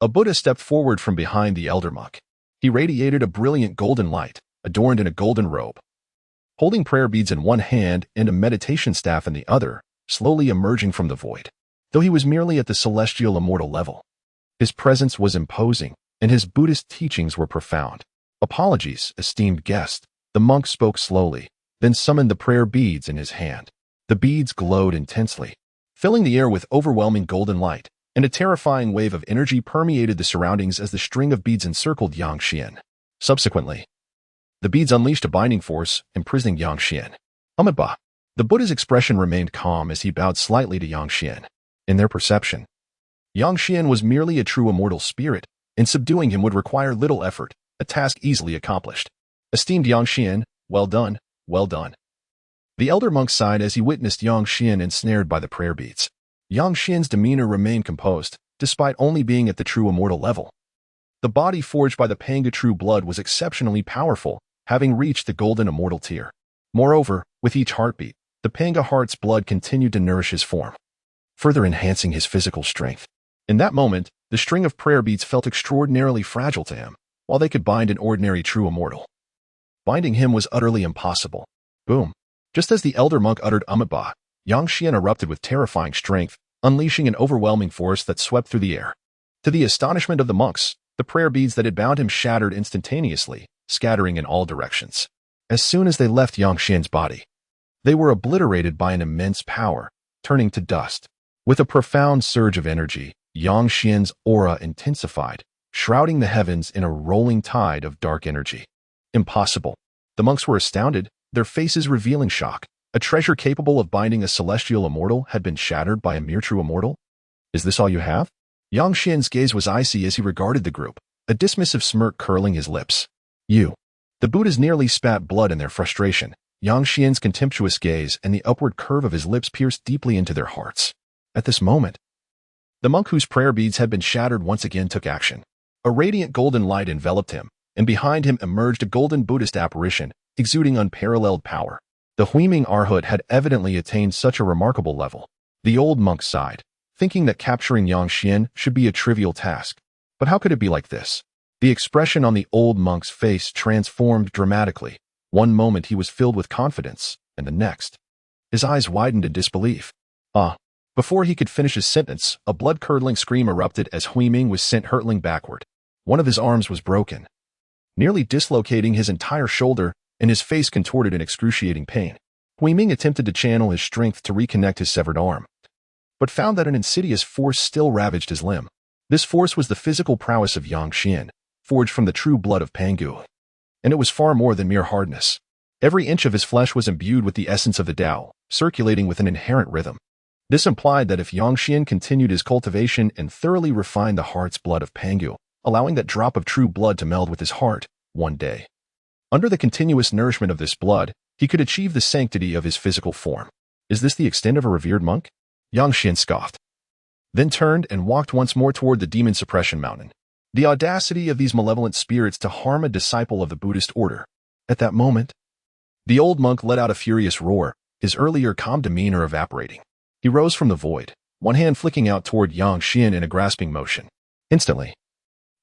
A: a Buddha stepped forward from behind the elder monk. He radiated a brilliant golden light, adorned in a golden robe. Holding prayer beads in one hand and a meditation staff in the other, slowly emerging from the void. Though he was merely at the celestial immortal level, his presence was imposing, and his Buddhist teachings were profound. Apologies, esteemed guest, the monk spoke slowly, then summoned the prayer beads in his hand. The beads glowed intensely, filling the air with overwhelming golden light, and a terrifying wave of energy permeated the surroundings as the string of beads encircled Yang Xian. Subsequently, the beads unleashed a binding force, imprisoning Yang Xian. Amitabha. The Buddha's expression remained calm as he bowed slightly to Yang Xian. In their perception, Yang Xian was merely a true immortal spirit, and subduing him would require little effort, a task easily accomplished. Esteemed Yang Xian, well done, well done. The elder monk sighed as he witnessed Yang Xian ensnared by the prayer beads. Yang Xian's demeanor remained composed, despite only being at the true immortal level. The body forged by the Panga true blood was exceptionally powerful, having reached the golden immortal tier. Moreover, with each heartbeat, the Panga heart's blood continued to nourish his form, further enhancing his physical strength. In that moment, the string of prayer beads felt extraordinarily fragile to him, while they could bind an ordinary true immortal. Binding him was utterly impossible. Boom. Just as the elder monk uttered Amitabha, Yang Xian erupted with terrifying strength, unleashing an overwhelming force that swept through the air. To the astonishment of the monks, the prayer beads that had bound him shattered instantaneously, scattering in all directions. As soon as they left Yang Xian's body, they were obliterated by an immense power, turning to dust. With a profound surge of energy, Yang Xian's aura intensified, shrouding the heavens in a rolling tide of dark energy. Impossible. The monks were astounded, their faces revealing shock. A treasure capable of binding a celestial immortal had been shattered by a mere true immortal? Is this all you have? Yang Xian's gaze was icy as he regarded the group, a dismissive smirk curling his lips. You. The Buddhas nearly spat blood in their frustration. Yang Xian's contemptuous gaze and the upward curve of his lips pierced deeply into their hearts. At this moment, the monk whose prayer beads had been shattered once again took action. A radiant golden light enveloped him, and behind him emerged a golden Buddhist apparition, exuding unparalleled power. The Huiming Arhut had evidently attained such a remarkable level. The old monk sighed, thinking that capturing Yang Xian should be a trivial task. But how could it be like this? The expression on the old monk's face transformed dramatically. One moment he was filled with confidence, and the next, his eyes widened in disbelief. Before he could finish his sentence, a blood-curdling scream erupted as Huiming was sent hurtling backward. One of his arms was broken, nearly dislocating his entire shoulder. and his face contorted in excruciating pain. Hui Ming attempted to channel his strength to reconnect his severed arm, but found that an insidious force still ravaged his limb. This force was the physical prowess of Yang Xian, forged from the true blood of Fengdu, and it was far more than mere hardness. Every inch of his flesh was imbued with the essence of the Tao, circulating with an inherent rhythm. This implied that if Yang Xian continued his cultivation and thoroughly refined the heart's blood of Fengdu, allowing that drop of true blood to meld with his heart, one day, under the continuous nourishment of this blood, he could achieve the sanctity of his physical form. Is this the extent of a revered monk? Yang Xian scoffed, then turned and walked once more toward the demon suppression mountain. The audacity of these malevolent spirits to harm a disciple of the Buddhist order. At that moment, the old monk let out a furious roar, his earlier calm demeanor evaporating. He rose from the void, one hand flicking out toward Yang Xian in a grasping motion. Instantly,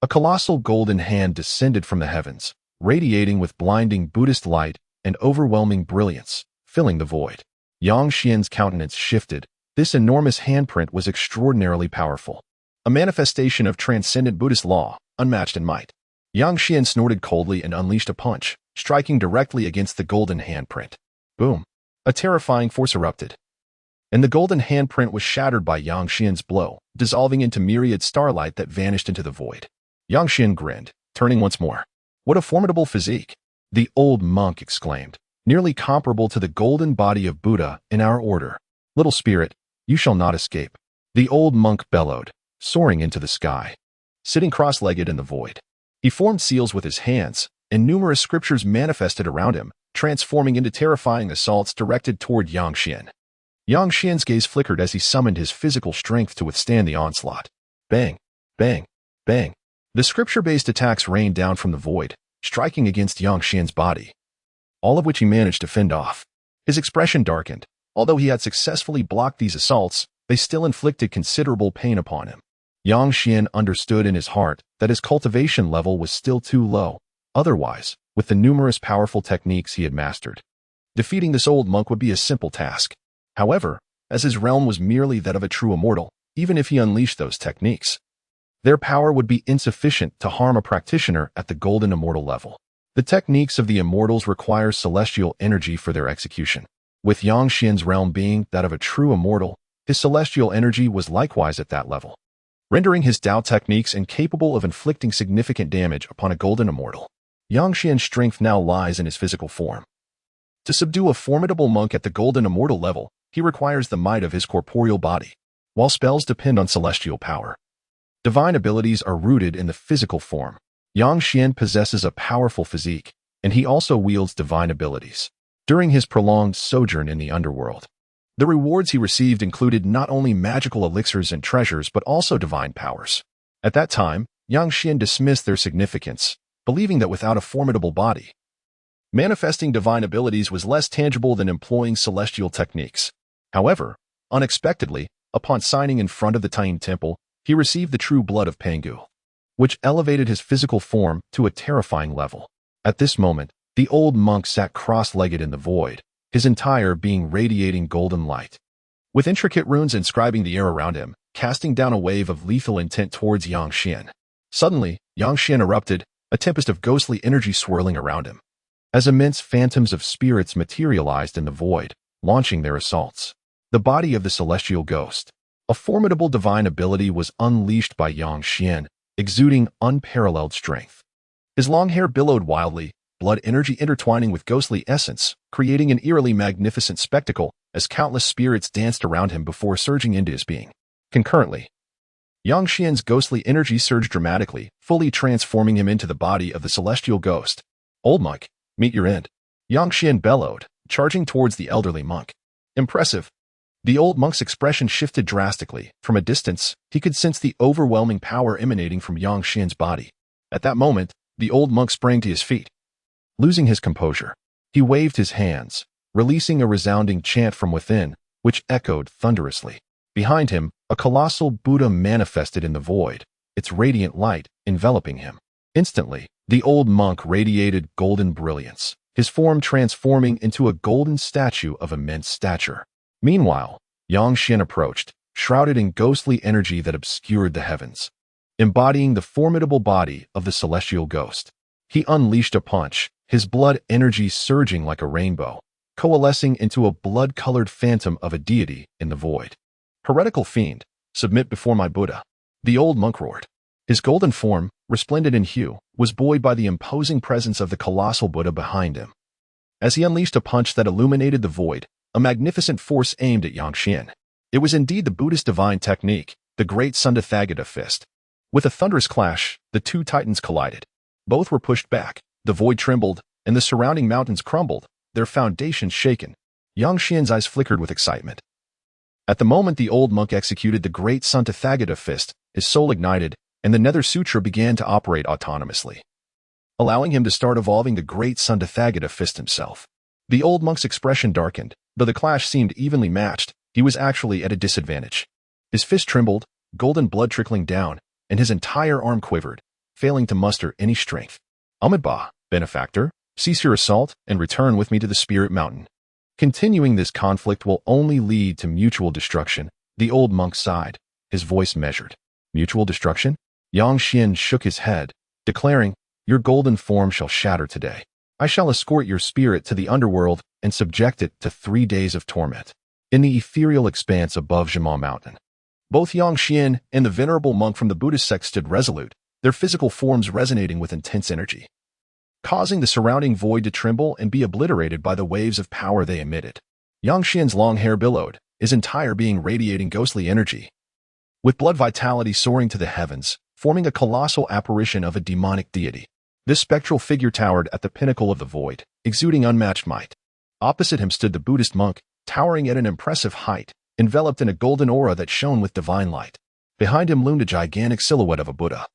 A: a colossal golden hand descended from the heavens, radiating with blinding Buddhist light and overwhelming brilliance, filling the void. Yang Xian's countenance shifted. This enormous handprint was extraordinarily powerful, a manifestation of transcendent Buddhist law, unmatched in might. Yang Xian snorted coldly and unleashed a punch, striking directly against the golden handprint. Boom! A terrifying force erupted, and the golden handprint was shattered by Yang Xian's blow, dissolving into myriad starlight that vanished into the void. Yang Xian grinned, turning once more. What a formidable physique! The old monk exclaimed, nearly comparable to the golden body of Buddha in our order. Little spirit, you shall not escape. The old monk bellowed, soaring into the sky. Sitting cross-legged in the void, he formed seals with his hands, and numerous scriptures manifested around him, transforming into terrifying assaults directed toward Yang Xian. Yang Xian's gaze flickered as he summoned his physical strength to withstand the onslaught. Bang! Bang! Bang! The scripture-based attacks rained down from the void, striking against Yang Xian's body, all of which he managed to fend off. His expression darkened. Although he had successfully blocked these assaults, they still inflicted considerable pain upon him. Yang Xian understood in his heart that his cultivation level was still too low. Otherwise, with the numerous powerful techniques he had mastered, defeating this old monk would be a simple task. However, as his realm was merely that of a true immortal, even if he unleashed those techniques, their power would be insufficient to harm a practitioner at the golden immortal level. The techniques of the immortals require celestial energy for their execution. With Yang Xian's realm being that of a true immortal, his celestial energy was likewise at that level, rendering his Tao techniques incapable of inflicting significant damage upon a golden immortal. Yang Xian's strength now lies in his physical form. To subdue a formidable monk at the golden immortal level, he requires the might of his corporeal body, while spells depend on celestial power. Divine abilities are rooted in the physical form. Yang Xian possesses a powerful physique, and he also wields divine abilities. During his prolonged sojourn in the Underworld, the rewards he received included not only magical elixirs and treasures but also divine powers. At that time, Yang Xian dismissed their significance, believing that without a formidable body, manifesting divine abilities was less tangible than employing celestial techniques. However, unexpectedly, upon signing in front of the Taiying Temple, he received the true blood of Fengdu, which elevated his physical form to a terrifying level. At this moment, the old monk sat cross-legged in the void, his entire being radiating golden light, with intricate runes inscribing the air around him, casting down a wave of lethal intent towards Yang Xian. Suddenly, Yang Xian erupted, a tempest of ghostly energy swirling around him, as immense phantoms of spirits materialized in the void, launching their assaults. The body of the celestial ghost, a formidable divine ability, was unleashed by Yang Xian, exuding unparalleled strength. His long hair billowed wildly, blood energy intertwining with ghostly essence, creating an eerily magnificent spectacle as countless spirits danced around him before surging into his being. Concurrently, Yang Xian's ghostly energy surged dramatically, fully transforming him into the body of the celestial ghost. Old monk, meet your end. Yang Xian bellowed, charging towards the elderly monk. Impressive. The old monk's expression shifted drastically. From a distance, he could sense the overwhelming power emanating from Yang Xian's body. At that moment, the old monk sprang to his feet. Losing his composure, he waved his hands, releasing a resounding chant from within, which echoed thunderously. Behind him, a colossal Buddha manifested in the void, its radiant light enveloping him. Instantly, the old monk radiated golden brilliance, his form transforming into a golden statue of immense stature. Meanwhile, Yang Xian approached, shrouded in ghostly energy that obscured the heavens. Embodying the formidable body of the celestial ghost, he unleashed a punch, his blood energy surging like a rainbow, coalescing into a blood-colored phantom of a deity in the void. "Heretical fiend, submit before my Buddha," the old monk roared. His golden form, resplendent in hue, was buoyed by the imposing presence of the colossal Buddha behind him. As he unleashed a punch that illuminated the void, a magnificent force aimed at Xuan. It was indeed the Buddhist divine technique, the great Tathagata fist. With a thunderous clash, the two titans collided. Both were pushed back, the void trembled, and the surrounding mountains crumbled, their foundations shaken. Xuan's eyes flickered with excitement. At the moment the old monk executed the great Tathagata fist, his soul ignited, and the Nether Sutra began to operate autonomously, allowing him to start evolving the great Tathagata fist himself. The old monk's expression darkened. Though the clash seemed evenly matched, he was actually at a disadvantage. His fist trembled, golden blood trickling down, and his entire arm quivered, failing to muster any strength. "Amitabha, benefactor, cease your assault and return with me to the Spirit Mountain. Continuing this conflict will only lead to mutual destruction," the old monk sighed, his voice measured. "Mutual destruction?" Xuan shook his head, declaring, "Your golden form shall shatter today. I shall escort your spirit to the underworld and subject it to 3 days of torment in the ethereal expanse above Zhima Mountain." Both Xuan and the venerable monk from the Buddhist sect stood resolute, their physical forms resonating with intense energy, causing the surrounding void to tremble and be obliterated by the waves of power they emitted. Xuan's long hair billowed, his entire being radiating ghostly energy, with blood vitality soaring to the heavens, forming a colossal apparition of a demonic deity. This spectral figure towered at the pinnacle of the void, exuding unmatched might. Opposite him stood the Buddhist monk, towering at an impressive height, enveloped in a golden aura that shone with divine light. Behind him loomed a gigantic silhouette of a Buddha,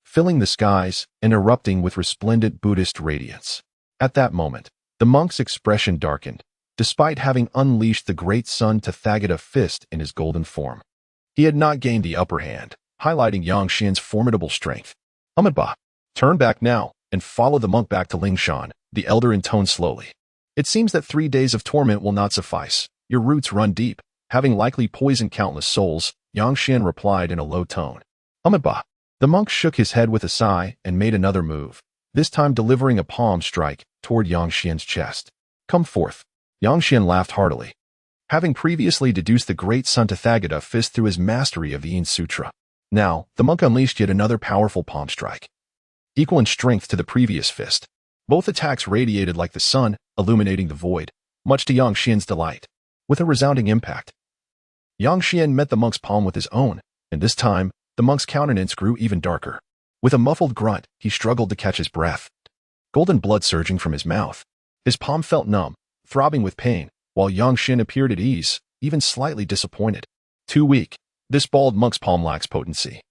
A: filling the skies and erupting with resplendent Buddhist radiance. At that moment, the monk's expression darkened, despite having unleashed the great sun Tathagata fist in his golden form. He had not gained the upper hand, highlighting Xuan's formidable strength. "Amitabha, turn back now and follow the monk back to Lingshan," the elder intoned slowly. "It seems that 3 days of torment will not suffice. Your roots run deep, having likely poisoned countless souls," Xuan replied in a low tone. "Amitabha." The monk shook his head with a sigh and made another move, this time delivering a palm strike toward Xuan's chest. "Come forth." Xuan laughed heartily, having previously deduced the great Tathagata fist through his mastery of the Yin Sutra. Now, the monk unleashed yet another powerful palm strike, equal in strength to the previous fist. Both attacks radiated like the sun, illuminating the void, much to Xuan's delight. With a resounding impact, Xuan met the monk's palm with his own, and this time, the monk's countenance grew even darker. With a muffled grunt, he struggled to catch his breath, golden blood surging from his mouth. His palm felt numb, throbbing with pain, while Xuan appeared at ease, even slightly disappointed. Too weak, this bald monk's palm lacks potency.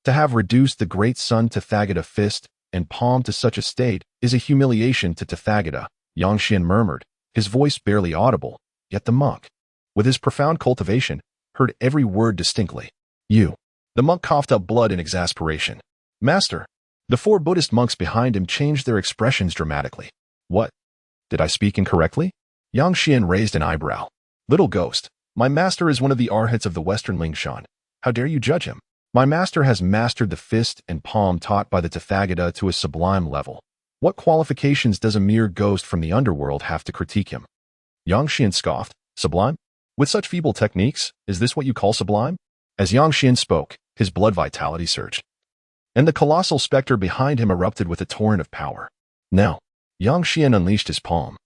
A: To have reduced the great sun Tathagata fist and palm to such a state is a humiliation to Tathagata, Xuan murmured, his voice barely audible, yet the monk, with his profound cultivation, heard every word distinctly. "You." The monk coughed up blood in exasperation. "Master." The 4 Buddhist monks behind him changed their expressions dramatically. "What? Did I speak incorrectly?" Xuan raised an eyebrow. "Little ghost, my master is one of the arhats of the Western Lingshan. How dare you judge him? My master has mastered the fist and palm taught by the Tathagata to a sublime level. What qualifications does a mere ghost from the underworld have to critique him?" Xuan scoffed. "Sublime? With such feeble techniques, is this what you call sublime?" As Xuan spoke, his blood vitality surged, and the colossal specter behind him erupted with a torrent of power. Now, Xuan unleashed his palm,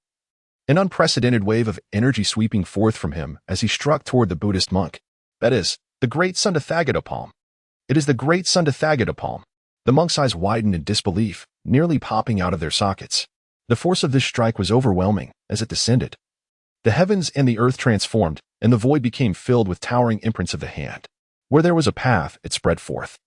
A: an unprecedented wave of energy sweeping forth from him as he struck toward the Buddhist monk. That is, the great Tathagata palm. It is the great Tathagata palm. The monk's eyes widened in disbelief, nearly popping out of their sockets. The force of this strike was overwhelming as it descended. The heavens and the earth transformed, and the void became filled with towering imprints of the hand. Where there was a path, it spread forth,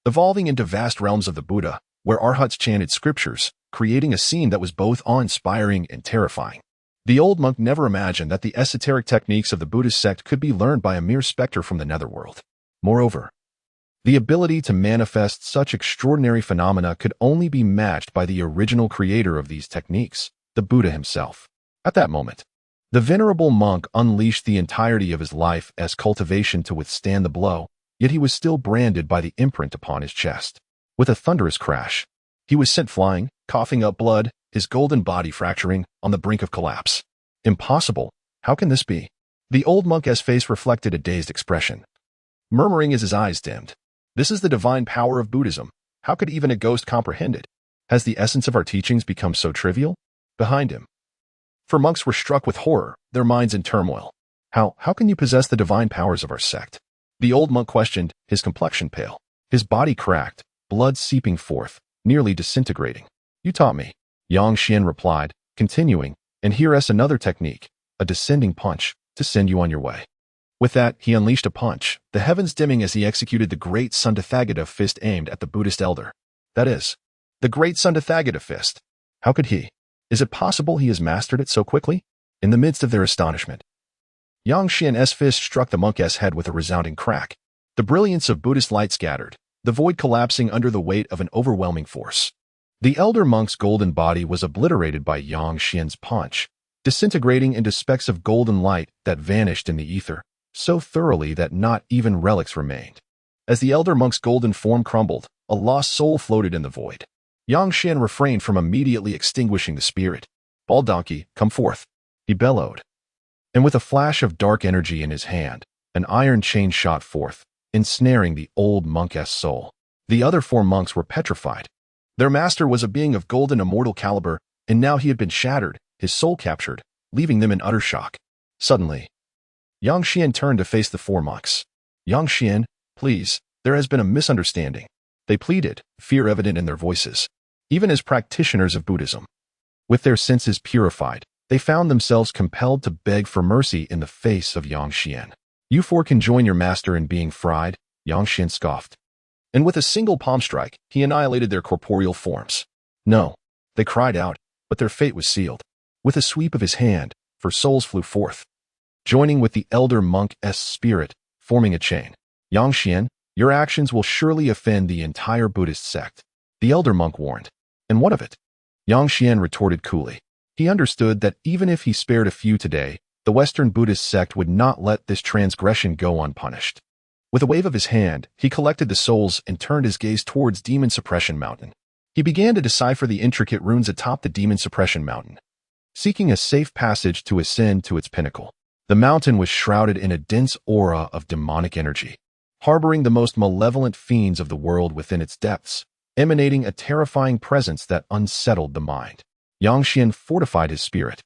A: evolving into vast realms of the Buddha, where arhats chanted scriptures, creating a scene that was both awe-inspiring and terrifying. The old monk never imagined that the esoteric techniques of the Buddhist sect could be learned by a mere specter from the netherworld. Moreover, the ability to manifest such extraordinary phenomena could only be matched by the original creator of these techniques, the Buddha himself. At that moment, the venerable monk unleashed the entirety of his life as cultivation to withstand the blow, yet he was still branded by the imprint upon his chest. With a thunderous crash, he was sent flying, coughing up blood, his golden body fracturing on the brink of collapse. Impossible. How can this be? The old monk's face reflected a dazed expression, murmuring as his eyes dimmed. This is the divine power of Buddhism. How could even a ghost comprehend it? Has the essence of our teachings become so trivial? Behind him, for monks were struck with horror, their minds in turmoil. How can you possess the divine powers of our sect? The old monk questioned, his complexion pale, his body cracked, blood seeping forth, nearly disintegrating. You taught me. Yang Xian replied, continuing, and here's another technique, a descending punch, to send you on your way. With that, he unleashed a punch, the heavens dimming as he executed the great Sun Tathagata fist aimed at the Buddhist elder. That is, the great Sun Tathagata fist. How could he? Is it possible he has mastered it so quickly? In the midst of their astonishment, Yang Xian's fist struck the monk's head with a resounding crack. The brilliance of Buddhist light scattered, the void collapsing under the weight of an overwhelming force. The elder monk's golden body was obliterated by Yang Xian's punch, disintegrating into specks of golden light that vanished in the ether, so thoroughly that not even relics remained. As the elder monk's golden form crumbled, a lost soul floated in the void. Yang Xian refrained from immediately extinguishing the spirit. Bald donkey, come forth, he bellowed. And with a flash of dark energy in his hand, an iron chain shot forth, ensnaring the old monk's soul. The other 4 monks were petrified. Their master was a being of golden immortal caliber, and now he had been shattered, his soul captured, leaving them in utter shock. Suddenly, Yang Xian turned to face the 4 monks. Yang Xian, please, there has been a misunderstanding. They pleaded, fear evident in their voices. Even as practitioners of Buddhism, with their senses purified, they found themselves compelled to beg for mercy in the face of Yang Xian. You 4 can join your master in being fried, Yang Xian scoffed. And with a single palm strike, he annihilated their corporeal forms. No, they cried out, but their fate was sealed. With a sweep of his hand, 4 souls flew forth, joining with the elder monk's spirit, forming a chain. Yang Xian, your actions will surely offend the entire Buddhist sect, the elder monk warned. And what of it? Yang Xian retorted coolly. He understood that even if he spared a few today, the Western Buddhist sect would not let this transgression go unpunished. With a wave of his hand, he collected the souls and turned his gaze towards Demon Suppression Mountain. He began to decipher the intricate runes atop the Demon Suppression Mountain, seeking a safe passage to ascend to its pinnacle. The mountain was shrouded in a dense aura of demonic energy, harboring the most malevolent fiends of the world within its depths, emanating a terrifying presence that unsettled the mind. Yang Xian fortified his spirit,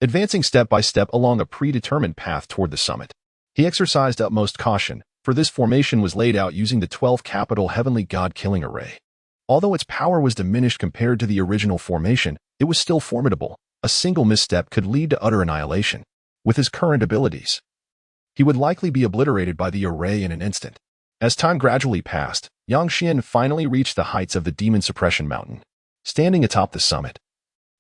A: advancing step by step along a predetermined path toward the summit. He exercised utmost caution, for this formation was laid out using the 12 capital heavenly god-killing array. Although its power was diminished compared to the original formation, it was still formidable. A single misstep could lead to utter annihilation. With his current abilities, he would likely be obliterated by the array in an instant. As time gradually passed, Yang Xian finally reached the heights of the Demon Suppression Mountain. Standing atop the summit,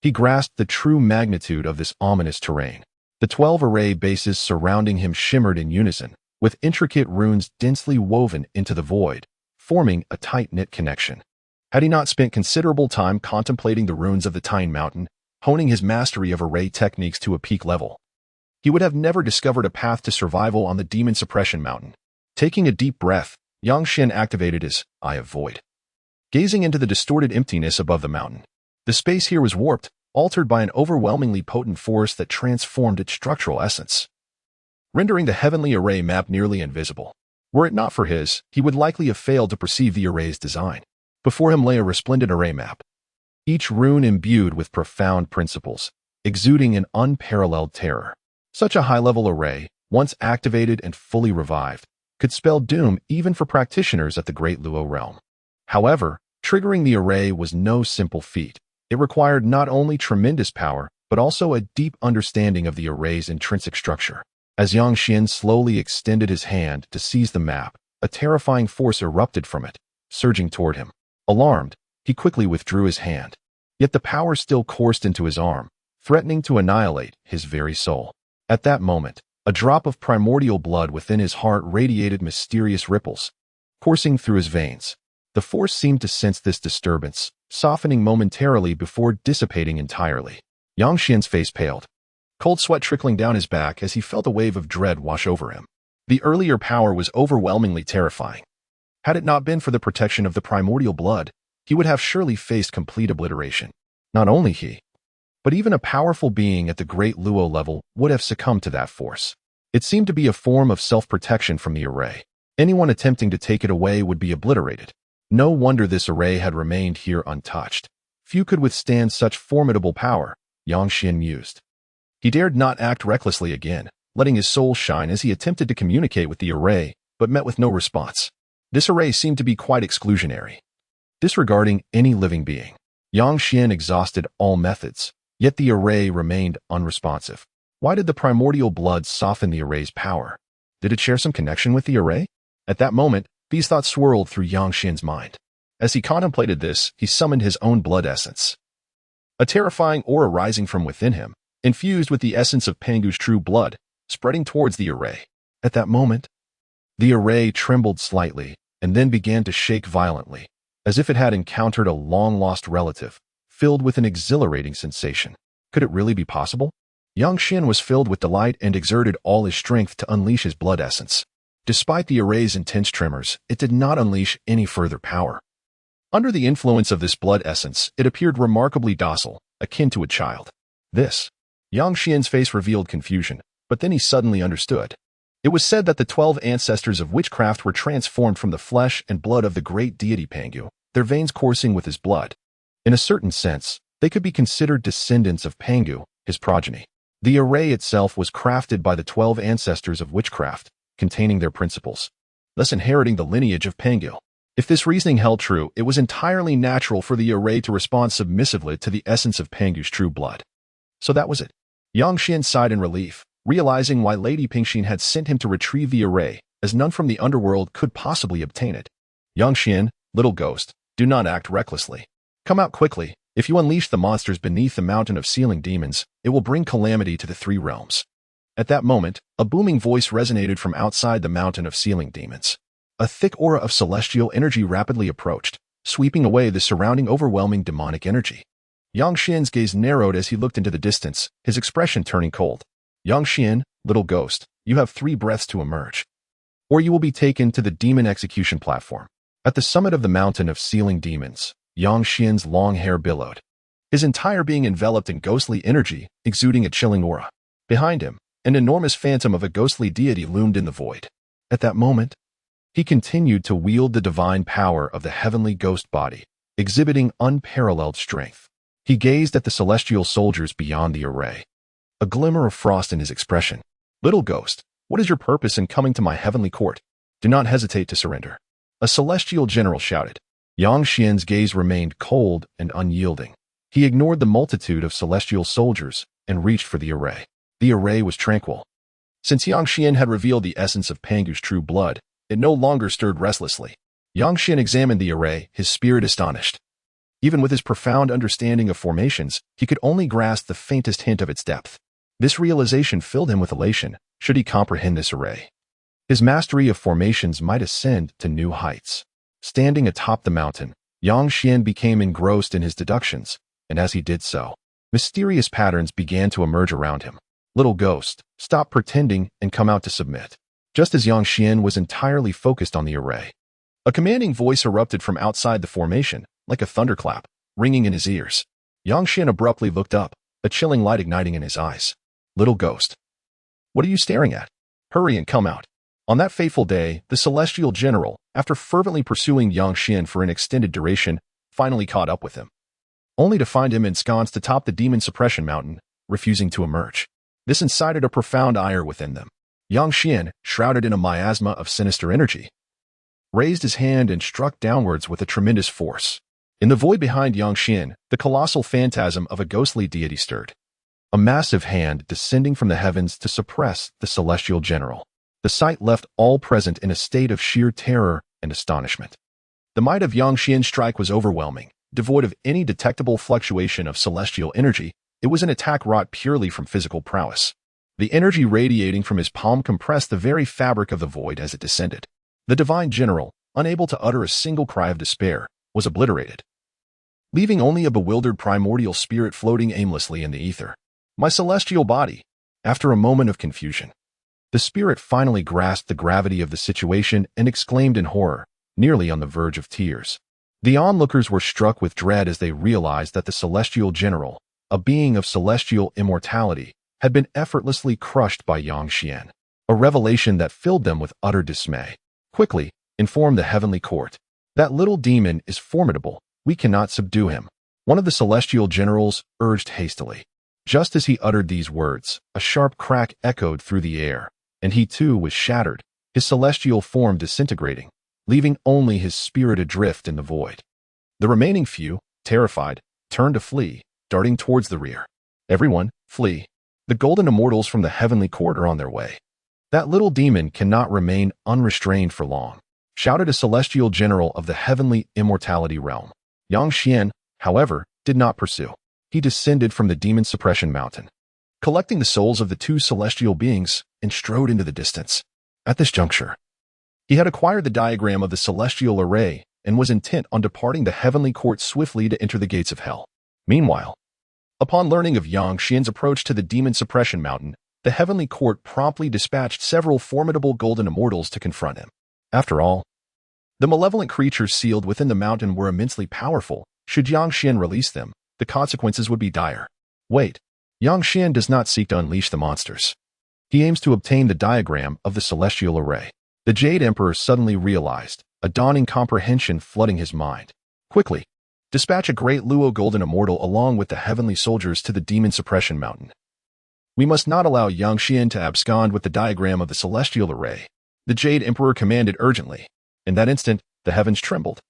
A: he grasped the true magnitude of this ominous terrain. The 12 array bases surrounding him shimmered in unison, with intricate runes densely woven into the void, forming a tight-knit connection. Had he not spent considerable time contemplating the runes of the Tine Mountain, honing his mastery of array techniques to a peak level, he would have never discovered a path to survival on the Demon Suppression Mountain. Taking a deep breath, Yang Xian activated his Eye of Void, gazing into the distorted emptiness above the mountain. The space here was warped, altered by an overwhelmingly potent force that transformed its structural essence, rendering the heavenly array map nearly invisible. Were it not for his, he would likely have failed to perceive the array's design. Before him lay a resplendent array map, each rune imbued with profound principles, exuding an unparalleled terror. Such a high-level array, once activated and fully revived, could spell doom even for practitioners at the Great Luo realm. However, triggering the array was no simple feat. It required not only tremendous power, but also a deep understanding of the array's intrinsic structure. As Yang Xian slowly extended his hand to seize the map, a terrifying force erupted from it, surging toward him. Alarmed, he quickly withdrew his hand. Yet the power still coursed into his arm, threatening to annihilate his very soul. At that moment, a drop of primordial blood within his heart radiated mysterious ripples, coursing through his veins. The force seemed to sense this disturbance, softening momentarily before dissipating entirely. Yang Xian's face paled, cold sweat trickling down his back as he felt a wave of dread wash over him. The earlier power was overwhelmingly terrifying. Had it not been for the protection of the primordial blood, he would have surely faced complete obliteration. Not only he, But even a powerful being at the Great Luo level would have succumbed to that force. It seemed to be a form of self-protection from the array. Anyone attempting to take it away would be obliterated. No wonder this array had remained here untouched. Few could withstand such formidable power, Yang Xian mused. He dared not act recklessly again, letting his soul shine as he attempted to communicate with the array, but met with no response. This array seemed to be quite exclusionary, disregarding any living being. Yang Xian exhausted all methods, yet the array remained unresponsive. Why did the primordial blood soften the array's power? Did it share some connection with the array? At that moment, these thoughts swirled through Yang Xian's mind. As he contemplated this, he summoned his own blood essence. A terrifying aura rising from within him, infused with the essence of Fengdu's true blood, spreading towards the array. At that moment, the array trembled slightly and then began to shake violently, as if it had encountered a long-lost relative, filled with an exhilarating sensation. Could it really be possible? Yang Xian was filled with delight and exerted all his strength to unleash his blood essence. Despite the array's intense tremors, it did not unleash any further power. Under the influence of this blood essence, it appeared remarkably docile, akin to a child. This. Yang Xian's face revealed confusion, but then he suddenly understood. It was said that the 12 ancestors of witchcraft were transformed from the flesh and blood of the great deity Fengdu, their veins coursing with his blood. In a certain sense, they could be considered descendants of Fengdu, his progeny. The array itself was crafted by the 12 ancestors of witchcraft, containing their principles, thus inheriting the lineage of Fengdu. If this reasoning held true, it was entirely natural for the array to respond submissively to the essence of Fengdu's true blood. So that was it. Yang Xian sighed in relief, realizing why Lady Pingxin had sent him to retrieve the array, as none from the underworld could possibly obtain it. Yang Xian, little ghost, do not act recklessly. Come out quickly. If you unleash the monsters beneath the mountain of sealing demons, it will bring calamity to the three realms. At that moment, a booming voice resonated from outside the mountain of sealing demons. A thick aura of celestial energy rapidly approached, sweeping away the surrounding overwhelming demonic energy. Yang Xian's gaze narrowed as he looked into the distance, his expression turning cold. Yang Xian, little ghost, you have 3 breaths to emerge, or you will be taken to the demon execution platform. At the summit of the mountain of sealing demons, Yang Xian's long hair billowed, his entire being enveloped in ghostly energy, exuding a chilling aura. Behind him, an enormous phantom of a ghostly deity loomed in the void. At that moment, he continued to wield the divine power of the heavenly ghost body, exhibiting unparalleled strength. He gazed at the celestial soldiers beyond the array, a glimmer of frost in his expression. Little ghost, what is your purpose in coming to my heavenly court? Do not hesitate to surrender. A celestial general shouted. Yang Xian's gaze remained cold and unyielding. He ignored the multitude of celestial soldiers and reached for the array. The array was tranquil. Since Yang Xian had revealed the essence of Fengdu's true blood, it no longer stirred restlessly. Yang Xian examined the array, his spirit astonished. Even with his profound understanding of formations, he could only grasp the faintest hint of its depth. This realization filled him with elation, should he comprehend this array. His mastery of formations might ascend to new heights. Standing atop the mountain, Yang Xian became engrossed in his deductions, and as he did so, mysterious patterns began to emerge around him. Little ghost, stop pretending and come out to submit. Just as Yang Xian was entirely focused on the array, a commanding voice erupted from outside the formation, like a thunderclap, ringing in his ears. Yang Xian abruptly looked up, a chilling light igniting in his eyes. Little ghost, what are you staring at? Hurry and come out. On that fateful day, the celestial general, after fervently pursuing Yang Xian for an extended duration, finally caught up with him, only to find him ensconced atop the demon suppression mountain, refusing to emerge. This incited a profound ire within them. Yang Xian, shrouded in a miasma of sinister energy, raised his hand and struck downwards with a tremendous force. In the void behind Yang Xian, the colossal phantasm of a ghostly deity stirred, a massive hand descending from the heavens to suppress the celestial general. The sight left all present in a state of sheer terror and astonishment. The might of Yang Xian's strike was overwhelming. Devoid of any detectable fluctuation of celestial energy, it was an attack wrought purely from physical prowess. The energy radiating from his palm compressed the very fabric of the void as it descended. The divine general, unable to utter a single cry of despair, was obliterated, leaving only a bewildered primordial spirit floating aimlessly in the ether. My celestial body. After a moment of confusion, the spirit finally grasped the gravity of the situation and exclaimed in horror, nearly on the verge of tears. The onlookers were struck with dread as they realized that the celestial general, a being of celestial immortality, had been effortlessly crushed by Xian, a revelation that filled them with utter dismay. Quickly, inform the heavenly court. That little demon is formidable. We cannot subdue him. One of the celestial generals urged hastily. Just as he uttered these words, a sharp crack echoed through the air, and he too was shattered, his celestial form disintegrating, leaving only his spirit adrift in the void. The remaining few, terrified, turned to flee, darting towards the rear. Everyone, flee. The golden immortals from the heavenly court are on their way. That little demon cannot remain unrestrained for long, shouted a celestial general of the heavenly immortality realm. Xian, however, did not pursue. He descended from the demon suppression mountain, collecting the souls of the two celestial beings, and strode into the distance. At this juncture, he had acquired the diagram of the celestial array and was intent on departing the heavenly court swiftly to enter the gates of hell. Meanwhile, upon learning of Xian's approach to the demon suppression mountain, the heavenly court promptly dispatched several formidable golden immortals to confront him. After all, the malevolent creatures sealed within the mountain were immensely powerful. Should Xian release them, the consequences would be dire. Wait, Xian does not seek to unleash the monsters. He aims to obtain the diagram of the celestial array. The Jade Emperor suddenly realized, a dawning comprehension flooding his mind. Quickly, dispatch a great Luo golden immortal along with the heavenly soldiers to the demon suppression mountain. We must not allow Xian to abscond with the diagram of the celestial array, the Jade Emperor commanded urgently. In that instant, the heavens trembled,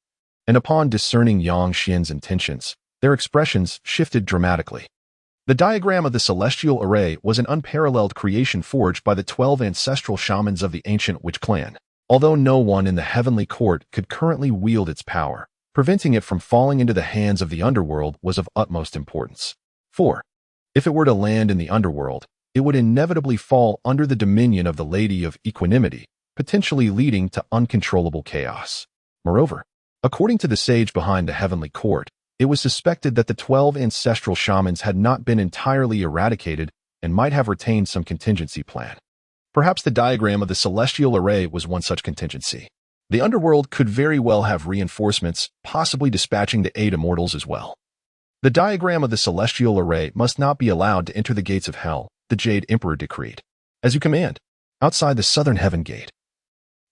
A: and upon discerning Xian's intentions, their expressions shifted dramatically. The diagram of the celestial array was an unparalleled creation forged by the 12 ancestral shamans of the ancient witch clan. Although no one in the heavenly court could currently wield its power, preventing it from falling into the hands of the underworld was of utmost importance. For, if it were to land in the underworld, it would inevitably fall under the dominion of the Lady of Equanimity, potentially leading to uncontrollable chaos. Moreover, according to the sage behind the heavenly court, it was suspected that the 12 ancestral shamans had not been entirely eradicated and might have retained some contingency plan. Perhaps the diagram of the celestial array was one such contingency. The underworld could very well have reinforcements, possibly dispatching the 8 immortals as well. The diagram of the celestial array must not be allowed to enter the gates of hell, the Jade Emperor decreed. As you command. Outside the southern heaven gate,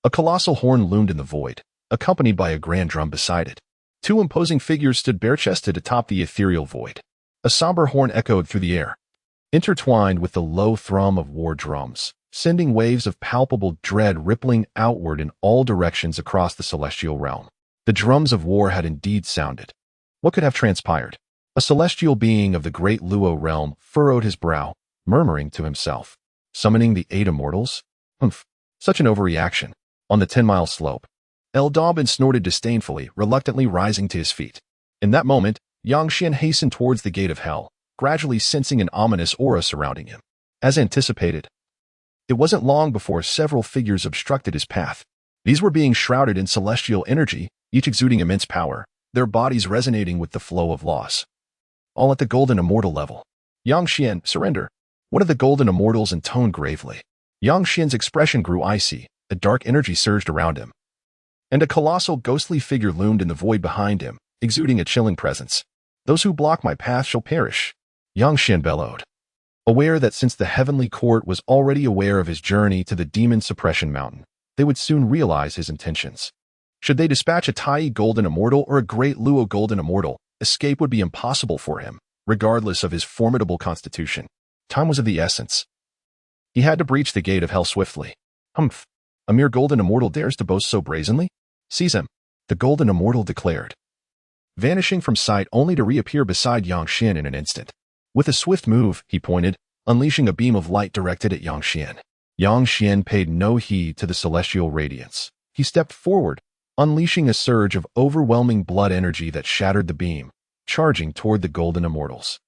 A: a colossal horn loomed in the void, accompanied by a grand drum beside it. 2 imposing figures stood bare-chested atop the ethereal void. A somber horn echoed through the air, intertwined with the low thrum of war drums, sending waves of palpable dread rippling outward in all directions across the celestial realm. The drums of war had indeed sounded. What could have transpired? A celestial being of the great Luo realm furrowed his brow, murmuring to himself. Summoning the 8 immortals? Humph, such an overreaction. On the 10-mile slope, El Dobbin snorted disdainfully, reluctantly rising to his feet. In that moment, Xian hastened towards the gate of hell, gradually sensing an ominous aura surrounding him. As anticipated, it wasn't long before several figures obstructed his path. These were being shrouded in celestial energy, each exuding immense power, their bodies resonating with the flow of loss. All at the golden immortal level. Xian, surrender. One of the golden immortals intoned gravely. Xian's expression grew icy, a dark energy surged around him, and a colossal ghostly figure loomed in the void behind him, exuding a chilling presence. Those who block my path shall perish, Xian bellowed, aware that since the heavenly court was already aware of his journey to the demon suppression mountain, they would soon realize his intentions. Should they dispatch a Tai golden immortal or a great Luo golden immortal, escape would be impossible for him, regardless of his formidable constitution. Time was of the essence. He had to breach the gate of hell swiftly. Humph, a mere golden immortal dares to boast so brazenly? Seize him, the golden immortal declared, vanishing from sight only to reappear beside Xian in an instant. With a swift move, he pointed, unleashing a beam of light directed at Xian. Xian paid no heed to the celestial radiance. He stepped forward, unleashing a surge of overwhelming blood energy that shattered the beam, charging toward the golden immortals.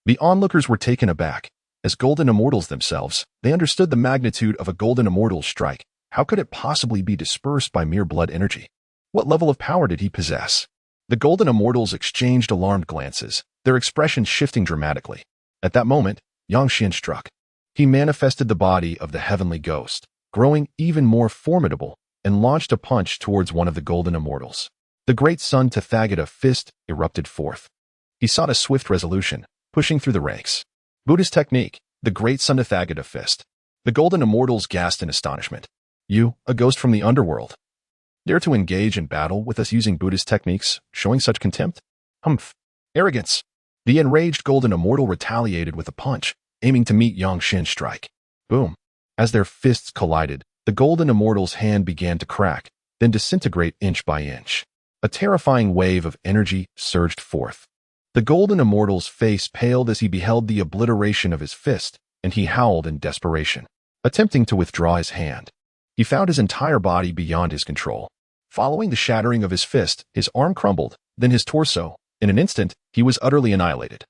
A: The onlookers were taken aback. As golden immortals themselves, they understood the magnitude of a golden immortal's strike. How could it possibly be dispersed by mere blood energy? What level of power did he possess? The golden immortals exchanged alarmed glances, their expressions shifting dramatically. At that moment, Xian struck. He manifested the body of the heavenly ghost, growing even more formidable, and launched a punch towards one of the golden immortals. The great sun Tathagata fist erupted forth. He sought a swift resolution, pushing through the ranks. Buddhist technique, the great Sun Tathagata fist. The golden immortals gasped in astonishment. You, a ghost from the underworld, dare to engage in battle with us using Buddhist techniques, showing such contempt? Humph. Arrogance. The enraged golden immortal retaliated with a punch, aiming to meet Xuan's strike. Boom. As their fists collided, the golden immortal's hand began to crack, then disintegrate inch by inch. A terrifying wave of energy surged forth. The golden immortal's face paled as he beheld the obliteration of his fist, and he howled in desperation, attempting to withdraw his hand. He found his entire body beyond his control. Following the shattering of his fist, his arm crumbled, then his torso. In an instant, he was utterly annihilated,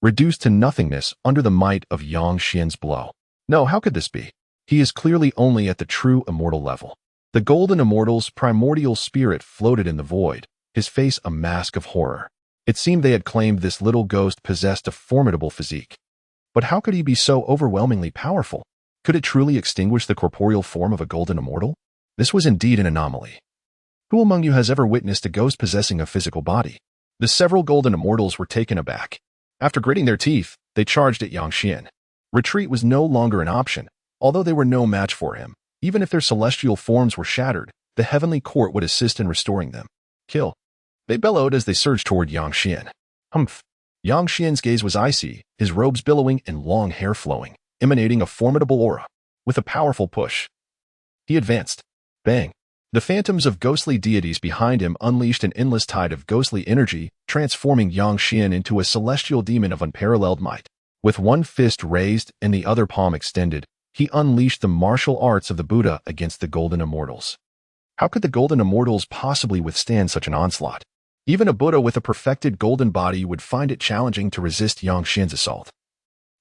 A: reduced to nothingness under the might of Xuan's blow. No, how could this be? He is clearly only at the true immortal level. The golden immortal's primordial spirit floated in the void, his face a mask of horror. It seemed they had claimed this little ghost possessed a formidable physique. But how could he be so overwhelmingly powerful? Could it truly extinguish the corporeal form of a golden immortal? This was indeed an anomaly. Who among you has ever witnessed a ghost possessing a physical body? The several golden immortals were taken aback. After gritting their teeth, they charged at Xuan. Retreat was no longer an option, although they were no match for him. Even if their celestial forms were shattered, the heavenly court would assist in restoring them. Kill. They bellowed as they surged toward Xuan. Humph. Xuan's gaze was icy, his robes billowing and long hair flowing, emanating a formidable aura. With a powerful push, he advanced. Bang. The phantoms of ghostly deities behind him unleashed an endless tide of ghostly energy, transforming Xuan into a celestial demon of unparalleled might. With one fist raised and the other palm extended, he unleashed the martial arts of the Buddha against the golden immortals. How could the golden immortals possibly withstand such an onslaught? Even a Buddha with a perfected golden body would find it challenging to resist Xuan's assault.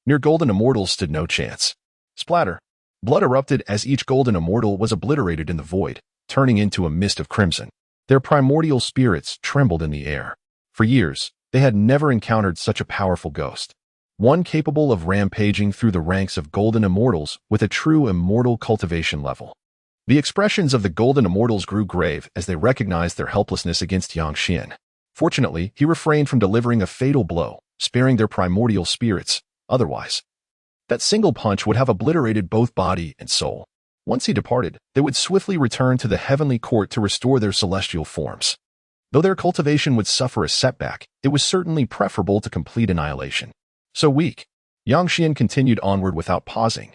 A: Near golden immortals stood no chance. Splatter. Blood erupted as each golden immortal was obliterated in the void, turning into a mist of crimson. Their primordial spirits trembled in the air. For years, they had never encountered such a powerful ghost. One capable of rampaging through the ranks of golden immortals with a true immortal cultivation level. The expressions of the golden immortals grew grave as they recognized their helplessness against Xuan. Fortunately, he refrained from delivering a fatal blow, sparing their primordial spirits. Otherwise, that single punch would have obliterated both body and soul. Once he departed, they would swiftly return to the heavenly court to restore their celestial forms. Though their cultivation would suffer a setback, it was certainly preferable to complete annihilation. So weak, Xuan continued onward without pausing,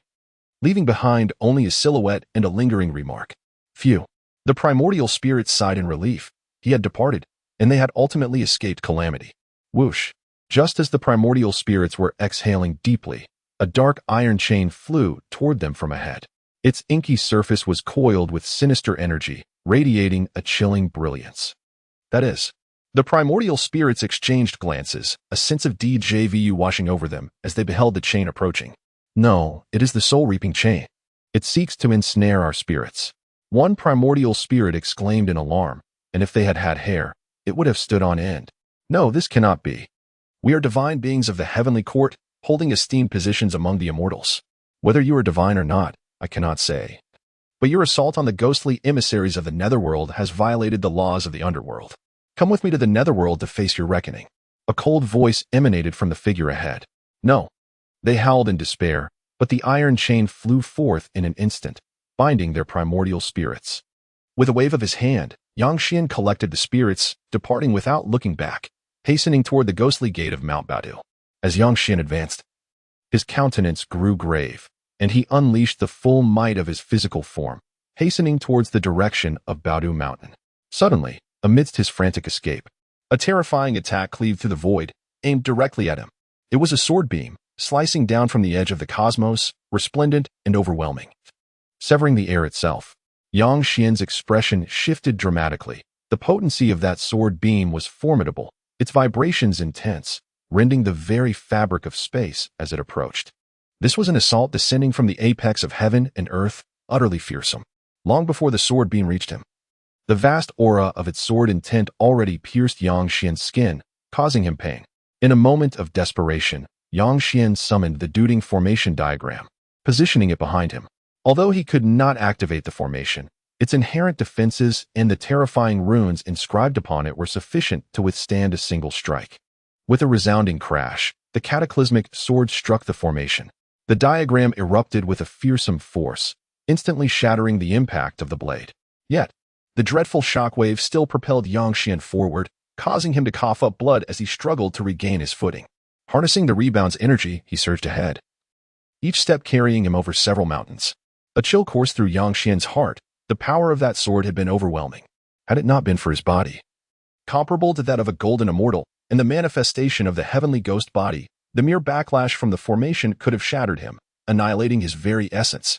A: leaving behind only a silhouette and a lingering remark. Phew. The primordial spirits sighed in relief. He had departed, and they had ultimately escaped calamity. Whoosh. Just as the primordial spirits were exhaling deeply, a dark iron chain flew toward them from ahead. Its inky surface was coiled with sinister energy, radiating a chilling brilliance. That is, the primordial spirits exchanged glances, a sense of deja vu washing over them as they beheld the chain approaching. No, it is the soul-reaping chain. It seeks to ensnare our spirits. One primordial spirit exclaimed in alarm, and if they had had hair, it would have stood on end. No, this cannot be. We are divine beings of the heavenly court, holding esteemed positions among the immortals. Whether you are divine or not, I cannot say. But your assault on the ghostly emissaries of the netherworld has violated the laws of the underworld. Come with me to the netherworld to face your reckoning. A cold voice emanated from the figure ahead. No. They howled in despair, but the iron chain flew forth in an instant, binding their primordial spirits. With a wave of his hand, Xuan collected the spirits, departing without looking back, hastening toward the ghostly gate of Mount Badu. As Xuan advanced, his countenance grew grave, and he unleashed the full might of his physical form, hastening towards the direction of Badu Mountain. Suddenly, amidst his frantic escape, a terrifying attack cleaved through the void, aimed directly at him. It was a sword beam, slicing down from the edge of the cosmos, resplendent and overwhelming, severing the air itself. Xuan's expression shifted dramatically. The potency of that sword beam was formidable, its vibrations intense, rending the very fabric of space as it approached. This was an assault descending from the apex of heaven and earth, utterly fearsome. Long before the sword beam reached him, the vast aura of its sword intent already pierced Xuan's skin, causing him pain. In a moment of desperation, Xuan summoned the Duding formation diagram, positioning it behind him. Although he could not activate the formation, its inherent defenses and the terrifying runes inscribed upon it were sufficient to withstand a single strike. With a resounding crash, the cataclysmic sword struck the formation. The diagram erupted with a fearsome force, instantly shattering the impact of the blade. Yet, the dreadful shockwave still propelled Xian forward, causing him to cough up blood as he struggled to regain his footing. Harnessing the rebound's energy, he surged ahead, each step carrying him over several mountains. A chill coursed through Xian's heart. The power of that sword had been overwhelming, had it not been for his body. Comparable to that of a golden immortal, and the manifestation of the heavenly ghost body, the mere backlash from the formation could have shattered him, annihilating his very essence.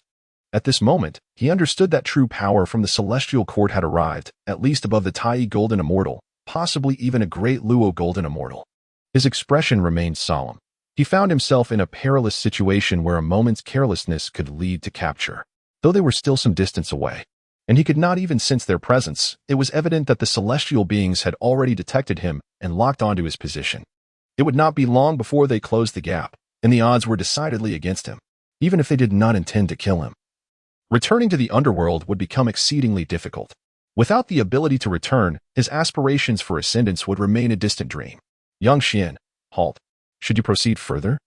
A: At this moment, he understood that true power from the celestial court had arrived, at least above the Tai golden immortal, possibly even a great Luo golden immortal. His expression remained solemn. He found himself in a perilous situation where a moment's carelessness could lead to capture. Though they were still some distance away, and he could not even sense their presence, it was evident that the celestial beings had already detected him and locked onto his position. It would not be long before they closed the gap, and the odds were decidedly against him, even if they did not intend to kill him. Returning to the underworld would become exceedingly difficult. Without the ability to return, his aspirations for ascendance would remain a distant dream. Xian, halt. Should you proceed further?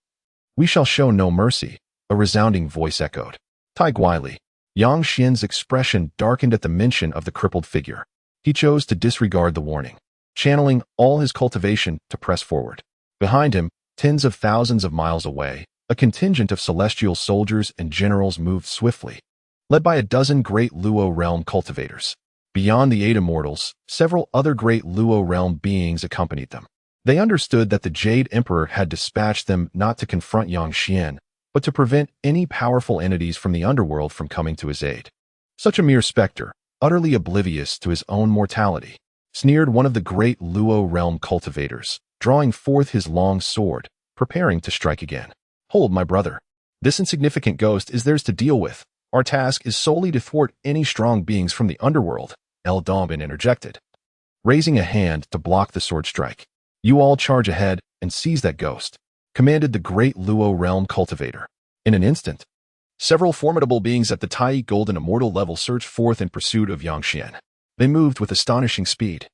A: We shall show no mercy, a resounding voice echoed. Tai Guili. Xian's expression darkened at the mention of the crippled figure. He chose to disregard the warning, channeling all his cultivation to press forward. Behind him, tens of thousands of miles away, a contingent of celestial soldiers and generals moved swiftly, led by a dozen great Luo realm cultivators. Beyond the 8 immortals, several other great Luo realm beings accompanied them. They understood that the Jade Emperor had dispatched them not to confront Xian, but to prevent any powerful entities from the underworld from coming to his aid. Such a mere specter, utterly oblivious to his own mortality, sneered one of the great Luo realm cultivators, drawing forth his long sword, preparing to strike again. Hold, my brother. This insignificant ghost is theirs to deal with. Our task is solely to thwart any strong beings from the underworld, El Dombin interjected, raising a hand to block the sword strike. You all charge ahead and seize that ghost, commanded the great Luo realm cultivator. In an instant, several formidable beings at the Tai golden immortal level surged forth in pursuit of Xian. They moved with astonishing speed,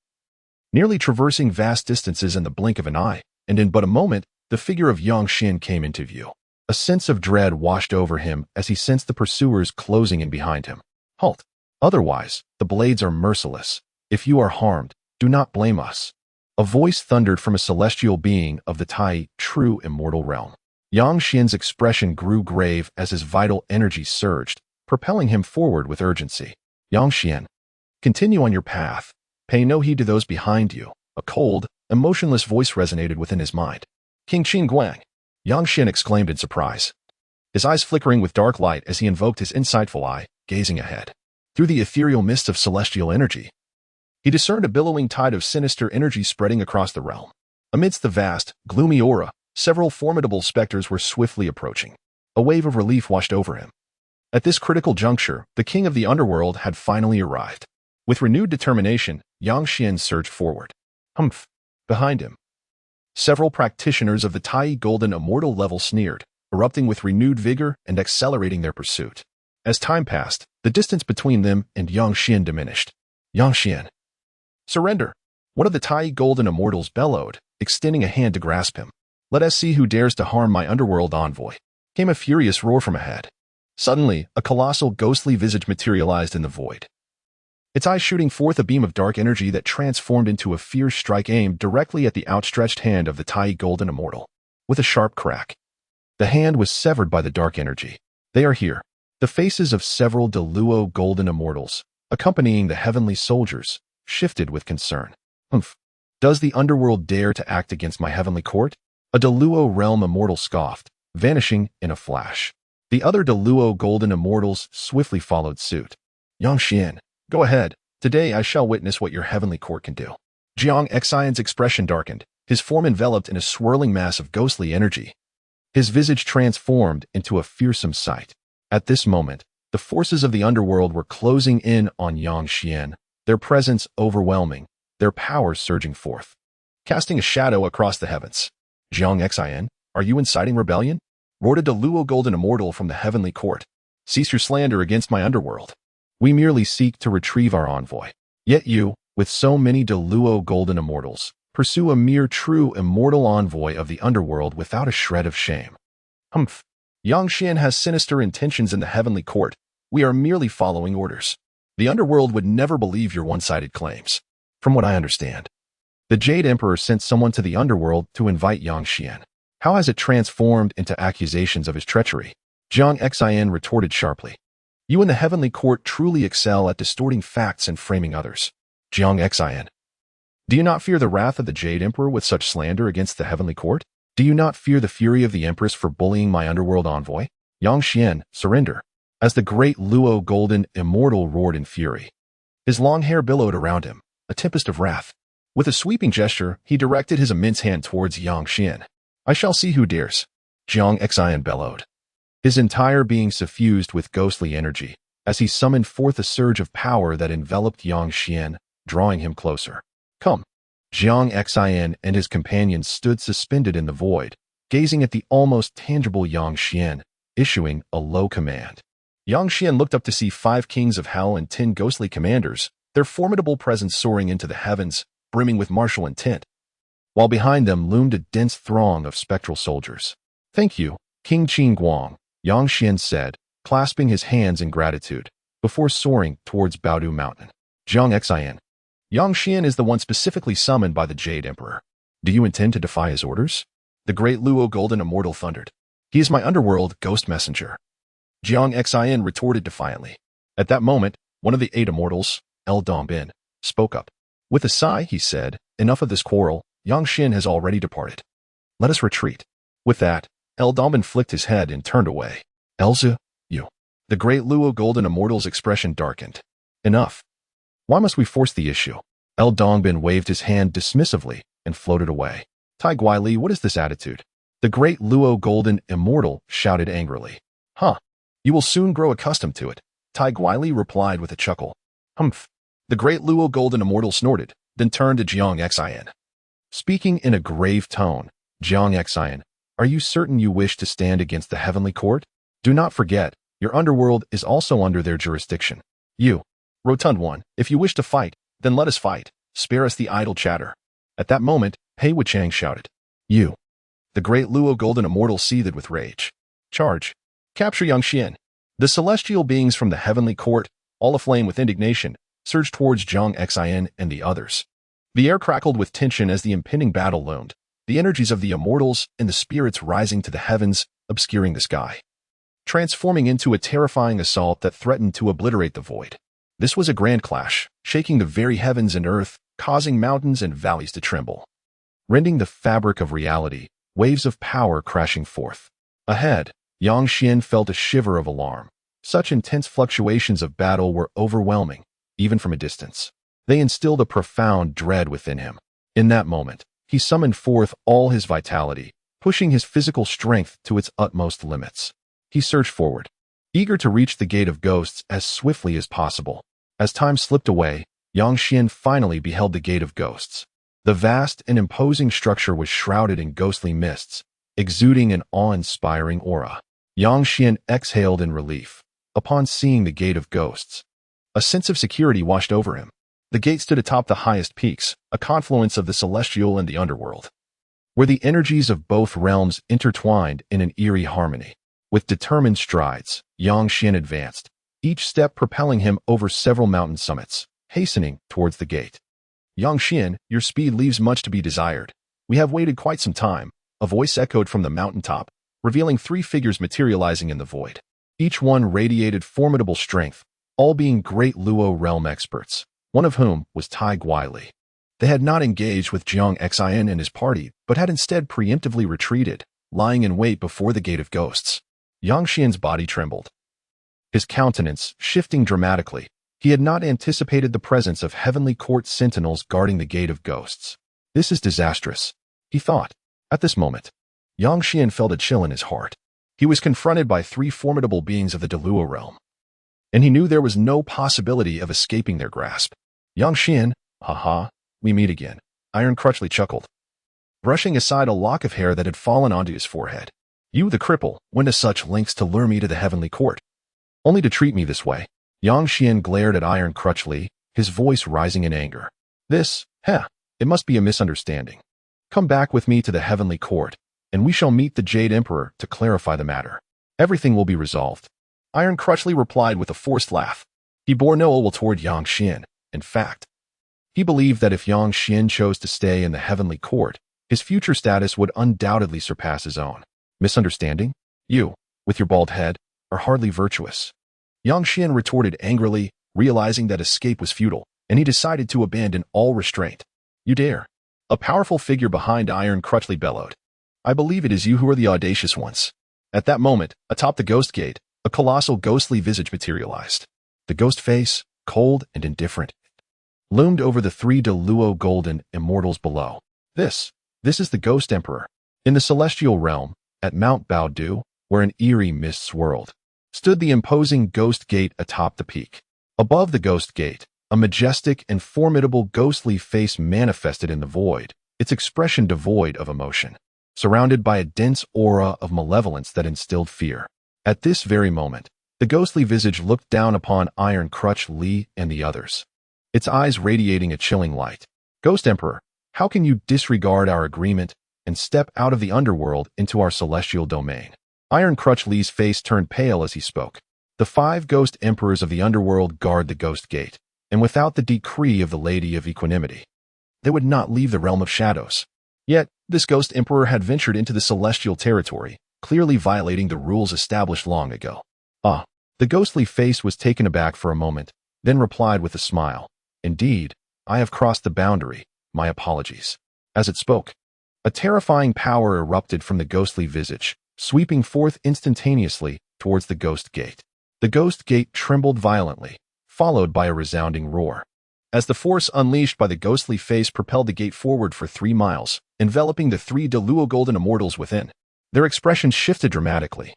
A: nearly traversing vast distances in the blink of an eye, and in but a moment, the figure of Xian came into view. A sense of dread washed over him as he sensed the pursuers closing in behind him. Halt. Otherwise, the blades are merciless. If you are harmed, do not blame us. A voice thundered from a celestial being of the Tai, true immortal realm. Xian's expression grew grave as his vital energy surged, propelling him forward with urgency. Xian, continue on your path. Pay no heed to those behind you. A cold, emotionless voice resonated within his mind. King Qin Guang, Xian exclaimed in surprise, his eyes flickering with dark light as he invoked his insightful eye, gazing ahead. Through the ethereal mist of celestial energy, he discerned a billowing tide of sinister energy spreading across the realm. Amidst the vast, gloomy aura, several formidable specters were swiftly approaching. A wave of relief washed over him. At this critical juncture, the king of the underworld had finally arrived. With renewed determination, Xian surged forward. Humph! Behind him, several practitioners of the Tai golden immortal level sneered, erupting with renewed vigor and accelerating their pursuit. As time passed, the distance between them and Xian diminished. Xian, surrender! One of the Tai golden immortals bellowed, extending a hand to grasp him. Let us see who dares to harm my underworld envoy. Came a furious roar from ahead. Suddenly, a colossal ghostly visage materialized in the void, its eyes shooting forth a beam of dark energy that transformed into a fierce strike aimed directly at the outstretched hand of the Tai golden immortal. With a sharp crack, the hand was severed by the dark energy. They are here. The faces of several Deluo golden immortals, accompanying the heavenly soldiers, shifted with concern. Humph! Does the underworld dare to act against my heavenly court? A Deluo realm immortal scoffed, vanishing in a flash. The other Deluo golden immortals swiftly followed suit. Xian, go ahead. Today I shall witness what your heavenly court can do. Xian's expression darkened, his form enveloped in a swirling mass of ghostly energy. His visage transformed into a fearsome sight. At this moment, the forces of the underworld were closing in on Xian, their presence overwhelming, their power surging forth, casting a shadow across the heavens. Xian, are you inciting rebellion? Roared a Deluo golden immortal from the heavenly court. Cease your slander against my underworld. We merely seek to retrieve our envoy. Yet you, with so many Deluo golden immortals, pursue a mere true immortal envoy of the underworld without a shred of shame. Humph. Yang Xian has sinister intentions in the heavenly court. We are merely following orders. The underworld would never believe your one-sided claims. From what I understand, the Jade Emperor sent someone to the underworld to invite Yang Xian. How has it transformed into accusations of his treachery? Jiang Xian retorted sharply. You in the heavenly court truly excel at distorting facts and framing others. Jiang Xian. Do you not fear the wrath of the Jade Emperor with such slander against the heavenly court? Do you not fear the fury of the Empress for bullying my underworld envoy? Yang Xian, surrender. As the great Luo Golden Immortal roared in fury. His long hair billowed around him, a tempest of wrath. With a sweeping gesture, he directed his immense hand towards Yang Xian. I shall see who dares. Jiang Xian bellowed. His entire being suffused with ghostly energy, as he summoned forth a surge of power that enveloped Yang Xian, drawing him closer. Come. Jiang Xian and his companions stood suspended in the void, gazing at the almost tangible Yang Xian, issuing a low command. Yang Xian looked up to see 5 kings of hell and 10 ghostly commanders, their formidable presence soaring into the heavens, brimming with martial intent, while behind them loomed a dense throng of spectral soldiers. Thank you, King Qin Guang, Yang Xian said, clasping his hands in gratitude, before soaring towards Baodu Mountain. Jiang Xian. Yang Xian is the one specifically summoned by the Jade Emperor. Do you intend to defy his orders? The great Luo Golden Immortal thundered. He is my underworld ghost messenger. Jiang Xian retorted defiantly. At that moment, one of the 8 immortals, El Dongbin, spoke up. With a sigh, he said, enough of this quarrel, Yang Xian has already departed. Let us retreat. With that, El Dongbin flicked his head and turned away. Elza, you. The great Luo Golden Immortal's expression darkened. Enough. Why must we force the issue? El Dongbin waved his hand dismissively and floated away. Tai Guili, what is this attitude? The great Luo Golden Immortal shouted angrily. Huh. You will soon grow accustomed to it. Tai Guili replied with a chuckle. Humph. The great Luo Golden Immortal snorted, then turned to Jiang Xian. Speaking in a grave tone, Jiang Xian, are you certain you wish to stand against the heavenly court? Do not forget, your underworld is also under their jurisdiction. You, Rotund One, if you wish to fight, then let us fight. Spare us the idle chatter. At that moment, Pei Wuchang shouted. You. The great Luo Golden Immortal seethed with rage. Charge. Capture Yang Xian. The celestial beings from the heavenly court, all aflame with indignation, surged towards Jiang Xian and the others. The air crackled with tension as the impending battle loomed, the energies of the immortals and the spirits rising to the heavens, obscuring the sky, transforming into a terrifying assault that threatened to obliterate the void. This was a grand clash, shaking the very heavens and earth, causing mountains and valleys to tremble. Rending the fabric of reality, waves of power crashing forth. Ahead, Yang Xian felt a shiver of alarm. Such intense fluctuations of battle were overwhelming, even from a distance. They instilled a profound dread within him. In that moment, he summoned forth all his vitality, pushing his physical strength to its utmost limits. He surged forward, eager to reach the Gate of Ghosts as swiftly as possible. As time slipped away, Yang Xian finally beheld the Gate of Ghosts. The vast and imposing structure was shrouded in ghostly mists, exuding an awe-inspiring aura. Yang Xian exhaled in relief. Upon seeing the Gate of Ghosts, a sense of security washed over him. The gate stood atop the highest peaks, a confluence of the celestial and the underworld, where the energies of both realms intertwined in an eerie harmony. With determined strides, Yang Xian advanced, each step propelling him over several mountain summits, hastening towards the gate. Yang Xian, your speed leaves much to be desired. We have waited quite some time, a voice echoed from the mountaintop, revealing 3 figures materializing in the void. Each one radiated formidable strength, all being great Luo realm experts, one of whom was Tai Guili. They had not engaged with Jiang Xian and his party, but had instead preemptively retreated, lying in wait before the Gate of Ghosts. Yang Xian's body trembled, his countenance shifting dramatically. He had not anticipated the presence of heavenly court sentinels guarding the Gate of Ghosts. This is disastrous, he thought. At this moment, Yang Xian felt a chill in his heart. He was confronted by 3 formidable beings of the Deluo realm, and he knew there was no possibility of escaping their grasp. Yang Xian, haha, we meet again, Iron Crutchley chuckled, brushing aside a lock of hair that had fallen onto his forehead. You, the cripple, went to such lengths to lure me to the heavenly court, only to treat me this way. Yang Xian glared at Iron Crutchley, his voice rising in anger. This, It must be a misunderstanding. Come back with me to the heavenly court, and we shall meet the Jade Emperor to clarify the matter. Everything will be resolved. Iron Crutchley replied with a forced laugh. He bore no ill will toward Yang Xian. In fact, he believed that if Yang Xian chose to stay in the heavenly court, his future status would undoubtedly surpass his own. Misunderstanding? You, with your bald head, are hardly virtuous. Yang Xian retorted angrily, realizing that escape was futile, and he decided to abandon all restraint. You dare? A powerful figure behind Iron Crutchley bellowed. I believe it is you who are the audacious ones. At that moment, atop the ghost gate, a colossal ghostly visage materialized. The ghost face, cold and indifferent, loomed over the three Deluo golden immortals below. This is the Ghost Emperor. In the celestial realm, at Mount Baodu, where an eerie mist swirled, stood the imposing ghost gate atop the peak. Above the ghost gate, a majestic and formidable ghostly face manifested in the void, its expression devoid of emotion, surrounded by a dense aura of malevolence that instilled fear. At this very moment, the ghostly visage looked down upon Iron Crutchley and the others, its eyes radiating a chilling light. Ghost Emperor, how can you disregard our agreement and step out of the underworld into our celestial domain? Iron Crutchley's face turned pale as he spoke. The 5 ghost emperors of the underworld guard the ghost gate, and without the decree of the Lady of Equanimity, they would not leave the realm of shadows. Yet, this ghost emperor had ventured into the celestial territory, clearly violating the rules established long ago. The ghostly face was taken aback for a moment, then replied with a smile. Indeed, I have crossed the boundary. My apologies. As it spoke, a terrifying power erupted from the ghostly visage, sweeping forth instantaneously towards the ghost gate. The ghost gate trembled violently, followed by a resounding roar, as the force unleashed by the ghostly face propelled the gate forward for 3 miles, enveloping the 3 Deluo golden immortals within. Their expressions shifted dramatically,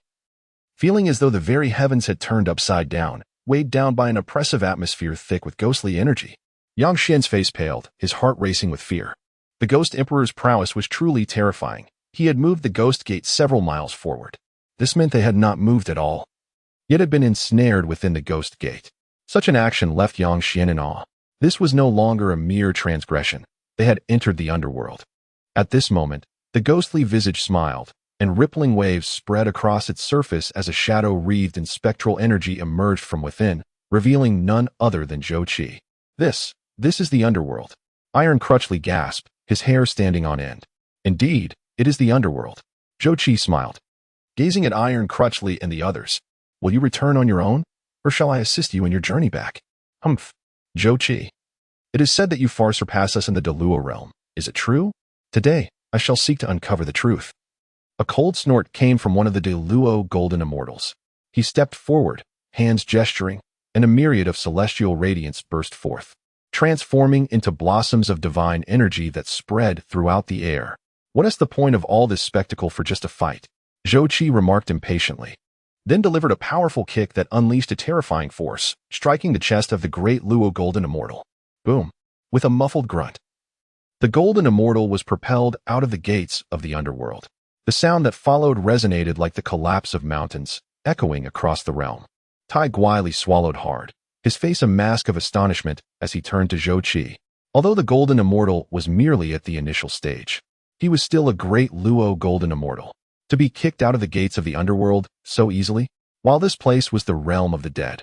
A: feeling as though the very heavens had turned upside down, weighed down by an oppressive atmosphere thick with ghostly energy. Yang Xian's face paled, his heart racing with fear. The Ghost Emperor's prowess was truly terrifying. He had moved the ghost gate several miles forward. This meant they had not moved at all, yet had been ensnared within the ghost gate. Such an action left Yang Xian in awe. This was no longer a mere transgression. They had entered the underworld. At this moment, the ghostly visage smiled, and rippling waves spread across its surface as a shadow wreathed in spectral energy emerged from within, revealing none other than Zhou Qi. This is the underworld. Iron Crutchley gasped, his hair standing on end. Indeed, it is the underworld. Zhou Qi smiled, gazing at Iron Crutchley and the others. Will you return on your own, or shall I assist you in your journey back? Humph. Zhou Qi. It is said that you far surpass us in the Deluo realm. Is it true? Today, I shall seek to uncover the truth. A cold snort came from one of the Deluo golden immortals. He stepped forward, hands gesturing, and a myriad of celestial radiance burst forth, transforming into blossoms of divine energy that spread throughout the air. What is the point of all this spectacle for just a fight? Zhou Qi remarked impatiently, then delivered a powerful kick that unleashed a terrifying force, striking the chest of the great Luo golden immortal. Boom! With a muffled grunt, the golden immortal was propelled out of the gates of the underworld. The sound that followed resonated like the collapse of mountains, echoing across the realm. Tai Guili swallowed hard, his face a mask of astonishment as he turned to Zhou Qi. Although the golden immortal was merely at the initial stage, he was still a great Luo golden immortal. To be kicked out of the gates of the underworld so easily, while this place was the realm of the dead,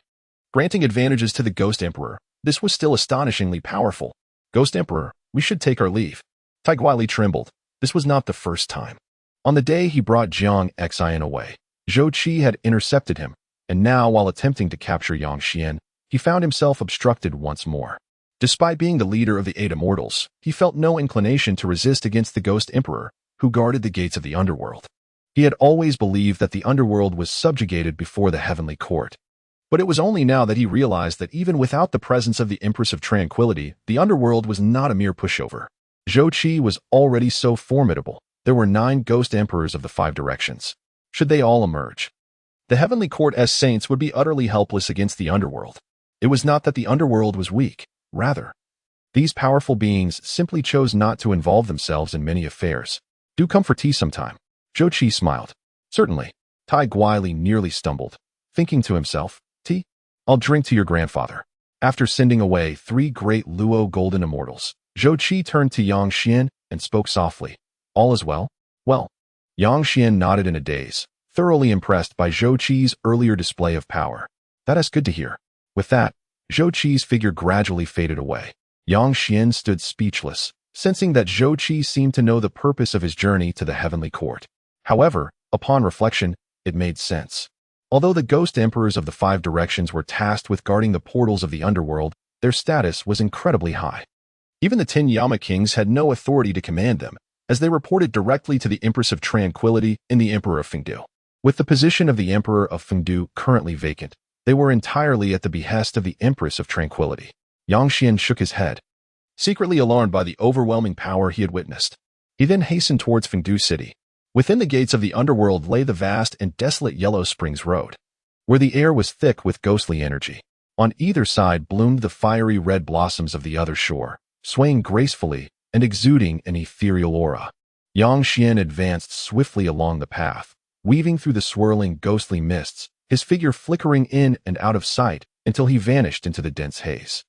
A: granting advantages to the Ghost Emperor, this was still astonishingly powerful. Ghost Emperor, we should take our leave. Tai Guili trembled. This was not the first time. On the day he brought Jiang Xian away, Zhou Qi had intercepted him, and now while attempting to capture Yang Xian, he found himself obstructed once more. Despite being the leader of the 8 immortals, he felt no inclination to resist against the Ghost Emperor, who guarded the gates of the underworld. He had always believed that the underworld was subjugated before the heavenly court. But it was only now that he realized that even without the presence of the Empress of Tranquility, the underworld was not a mere pushover. Zhou Qi was already so formidable. There were 9 ghost emperors of the 5 directions. Should they all emerge, the heavenly court's saints would be utterly helpless against the underworld. It was not that the underworld was weak. Rather, these powerful beings simply chose not to involve themselves in many affairs. Do come for tea sometime. Zhou Qi smiled. Certainly. Tai Guili nearly stumbled, thinking to himself, tea? I'll drink to your grandfather. After sending away 3 great Luo golden immortals, Zhou Qi turned to Yang Xian and spoke softly. All is well? Well. Yang Xian nodded in a daze, thoroughly impressed by Zhou Qi's earlier display of power. That is good to hear. With that, Zhou Qi's figure gradually faded away. Yang Xian stood speechless, sensing that Zhou Qi seemed to know the purpose of his journey to the heavenly court. However, upon reflection, it made sense. Although the ghost emperors of the 5 directions were tasked with guarding the portals of the underworld, their status was incredibly high. Even the 10 Yama kings had no authority to command them, as they reported directly to the Empress of Tranquility and the Emperor of Fengdu. With the position of the Emperor of Fengdu currently vacant, they were entirely at the behest of the Empress of Tranquility. Yang Xian shook his head, secretly alarmed by the overwhelming power he had witnessed. He then hastened towards Fengdu City. Within the gates of the underworld lay the vast and desolate Yellow Springs Road, where the air was thick with ghostly energy. On either side bloomed the fiery red blossoms of the other shore, swaying gracefully and exuding an ethereal aura. Yang Xian advanced swiftly along the path, weaving through the swirling ghostly mists, his figure flickering in and out of sight until he vanished into the dense haze.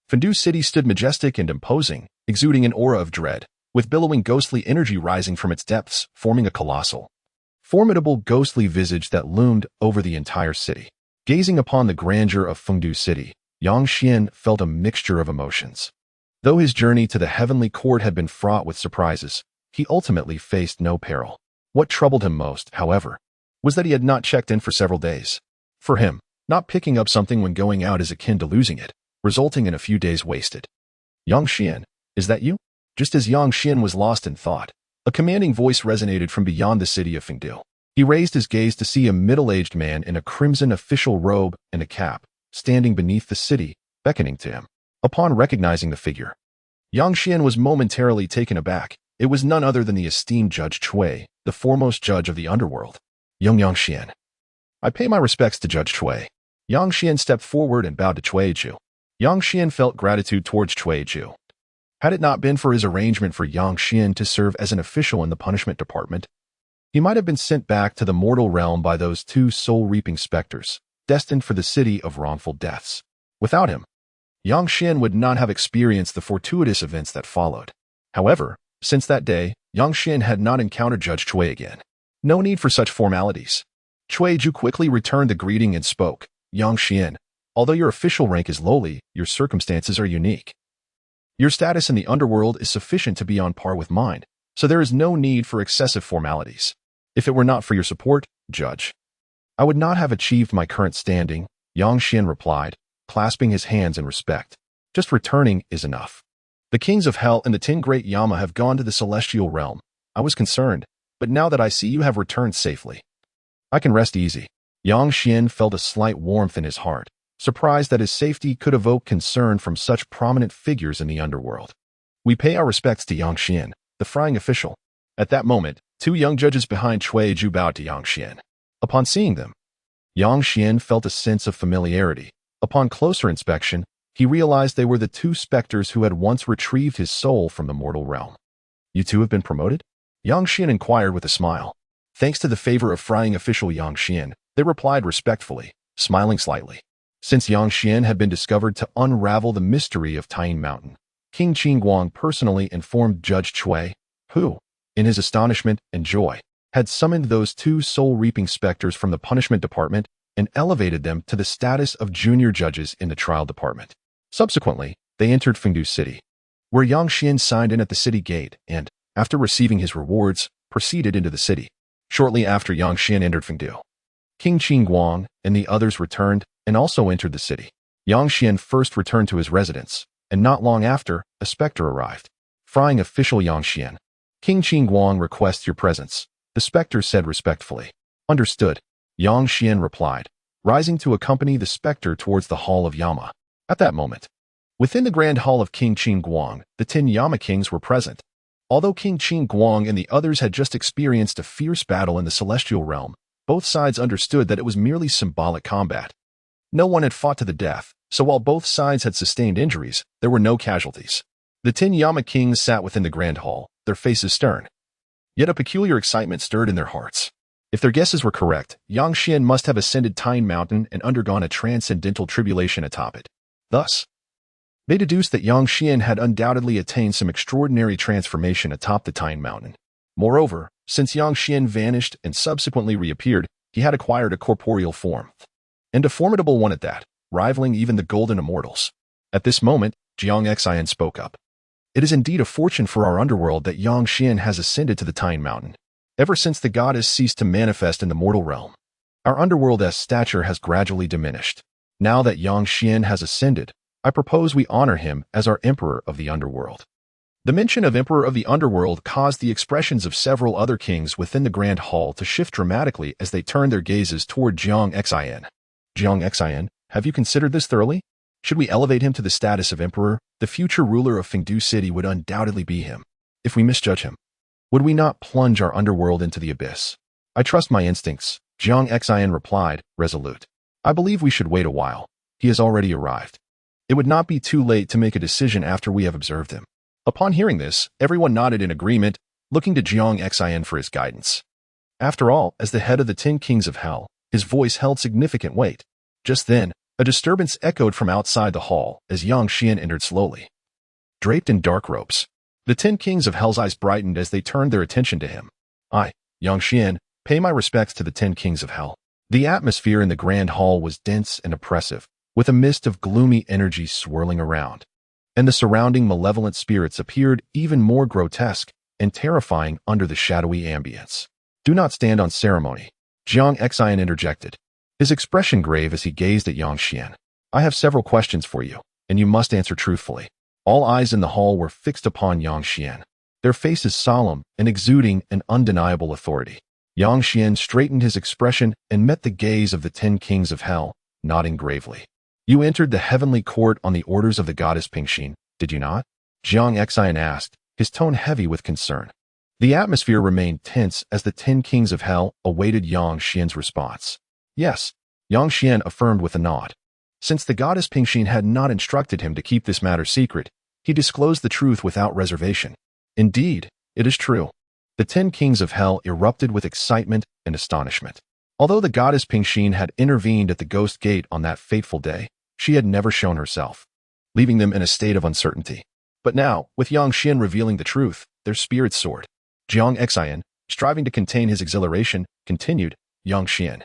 A: Fengdu City stood majestic and imposing, exuding an aura of dread, with billowing ghostly energy rising from its depths, forming a colossal, formidable ghostly visage that loomed over the entire city. Gazing upon the grandeur of Fengdu City, Yang Xian felt a mixture of emotions. Though his journey to the heavenly court had been fraught with surprises, he ultimately faced no peril. What troubled him most, however, was that he had not checked in for several days. For him, not picking up something when going out is akin to losing it, resulting in a few days wasted. Yang Xian, is that you? Just as Yang Xian was lost in thought, a commanding voice resonated from beyond the city of Fengdu. He raised his gaze to see a middle-aged man in a crimson official robe and a cap, standing beneath the city, beckoning to him. Upon recognizing the figure, Yang Xian was momentarily taken aback. It was none other than the esteemed Judge Cui, the foremost judge of the underworld. Young Yang Xian. I pay my respects to Judge Cui. Yang Xian stepped forward and bowed to Cui Ju. Yang Xian felt gratitude towards Cui Ju. Had it not been for his arrangement for Yang Xian to serve as an official in the punishment department, he might have been sent back to the mortal realm by those 2 soul-reaping specters, destined for the city of wrongful deaths. Without him, Yang Xian would not have experienced the fortuitous events that followed. However, since that day, Yang Xian had not encountered Judge Cui again. No need for such formalities. Cui Ju quickly returned the greeting and spoke. Yang Xian, although your official rank is lowly, your circumstances are unique. Your status in the underworld is sufficient to be on par with mine, so there is no need for excessive formalities. If it were not for your support, Judge, I would not have achieved my current standing, Yang Xian replied, clasping his hands in respect. Just returning is enough. The kings of hell and the 10 great Yama have gone to the celestial realm. I was concerned, but now that I see you have returned safely, I can rest easy. Yang Xian felt a slight warmth in his heart, surprised that his safety could evoke concern from such prominent figures in the underworld. We pay our respects to Yang Xian, the frying official. At that moment, 2 young judges behind Cui Ju bowed to Yang Xian. Upon seeing them, Yang Xian felt a sense of familiarity. Upon closer inspection, he realized they were the 2 specters who had once retrieved his soul from the mortal realm. You 2 have been promoted? Yang Xian inquired with a smile. Thanks to the favor of frying official Yang Xian, they replied respectfully, smiling slightly. Since Yang Xian had been discovered to unravel the mystery of Tying Mountain, King Qingguang personally informed Judge Cui, who, in his astonishment and joy, had summoned those 2 soul-reaping specters from the punishment department and elevated them to the status of junior judges in the trial department. Subsequently, they entered Fengdu City, where Yang Xian signed in at the city gate and, after receiving his rewards, proceeded into the city. Shortly after Yang Xian entered Fengdu, King Qingguang and the others returned and also entered the city. Yang Xian first returned to his residence, and not long after, a specter arrived. Frying official Yang Xian, King Qingguang requests your presence, the specter said respectfully. Understood, Yang Xian replied, rising to accompany the specter towards the Hall of Yama. At that moment, within the grand hall of King Qingguang, the 10 Yama kings were present. Although King Qingguang and the others had just experienced a fierce battle in the celestial realm, both sides understood that it was merely symbolic combat. No one had fought to the death, so while both sides had sustained injuries, there were no casualties. The 10 Yama kings sat within the grand hall, their faces stern. Yet a peculiar excitement stirred in their hearts. If their guesses were correct, Yang Xian must have ascended Tying Mountain and undergone a transcendental tribulation atop it. Thus, They deduced that Yang Xian had undoubtedly attained some extraordinary transformation atop the Tine Mountain. Moreover, since Yang Xian vanished and subsequently reappeared, he had acquired a corporeal form, and a formidable one at that, rivaling even the golden immortals. At this moment, Jiang Xian spoke up. It is indeed a fortune for our underworld that Yang Xian has ascended to the Tine Mountain. Ever since the goddess ceased to manifest in the mortal realm, our underworld's stature has gradually diminished. Now that Yang Xian has ascended, I propose we honor him as our Emperor of the Underworld. The mention of Emperor of the Underworld caused the expressions of several other kings within the Grand Hall to shift dramatically as they turned their gazes toward Jiang Xian. Jiang Xian, have you considered this thoroughly? Should we elevate him to the status of Emperor, the future ruler of Fengdu City would undoubtedly be him. If we misjudge him, would we not plunge our underworld into the abyss? I trust my instincts, Jiang Xian replied, resolute. I believe we should wait a while. He has already arrived. It would not be too late to make a decision after we have observed him. Upon hearing this, everyone nodded in agreement, looking to Jiang Xian for his guidance. After all, as the head of the 10 Kings of Hell, his voice held significant weight. Just then, a disturbance echoed from outside the hall as Yang Xian entered slowly. Draped in dark robes, the 10 Kings of Hell's eyes brightened as they turned their attention to him. I, Yang Xian, pay my respects to the 10 Kings of Hell. The atmosphere in the Grand Hall was dense and oppressive, with a mist of gloomy energy swirling around, and the surrounding malevolent spirits appeared even more grotesque and terrifying under the shadowy ambience. Do not stand on ceremony, Jiang Xian interjected, his expression grave as he gazed at Yang Xian. I have several questions for you, and you must answer truthfully. All eyes in the hall were fixed upon Yang Xian, their faces solemn and exuding an undeniable authority. Yang Xian straightened his expression and met the gaze of the 10 Kings of Hell, nodding gravely. You entered the heavenly court on the orders of the goddess Pingxin, did you not? Jiang Xian asked, his tone heavy with concern. The atmosphere remained tense as the 10 Kings of Hell awaited Yang Xian's response. Yes, Yang Xian affirmed with a nod. Since the goddess Pingxin had not instructed him to keep this matter secret, he disclosed the truth without reservation. Indeed, it is true. The 10 Kings of Hell erupted with excitement and astonishment. Although the goddess Pingxin had intervened at the Ghost Gate on that fateful day, she had never shown herself, leaving them in a state of uncertainty. But now, with Yang Xian revealing the truth, their spirits soared. Jiang Xian, striving to contain his exhilaration, continued, Yang Xian,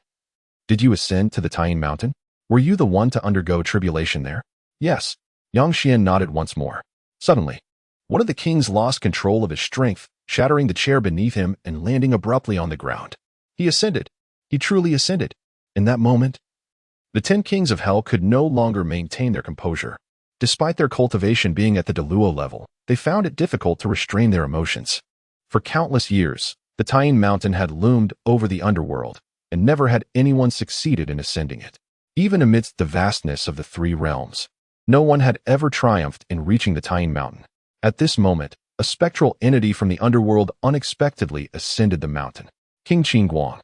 A: did you ascend to the Tine Mountain? Were you the one to undergo tribulation there? Yes. Yang Xian nodded once more. Suddenly, one of the kings lost control of his strength, shattering the chair beneath him and landing abruptly on the ground. He ascended. He truly ascended. In that moment, the 10 Kings of Hell could no longer maintain their composure. Despite their cultivation being at the Deluo level, they found it difficult to restrain their emotions. For countless years, the Tine Mountain had loomed over the underworld, and never had anyone succeeded in ascending it. Even amidst the vastness of the 3 realms, no one had ever triumphed in reaching the Tine Mountain. At this moment, a spectral entity from the underworld unexpectedly ascended the mountain. King Qingguang,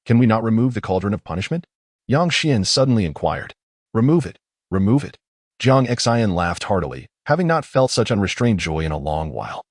A: can we not remove the cauldron of punishment? Yang Xian suddenly inquired. Remove it. Remove it. Jiang Xian laughed heartily, having not felt such unrestrained joy in a long while.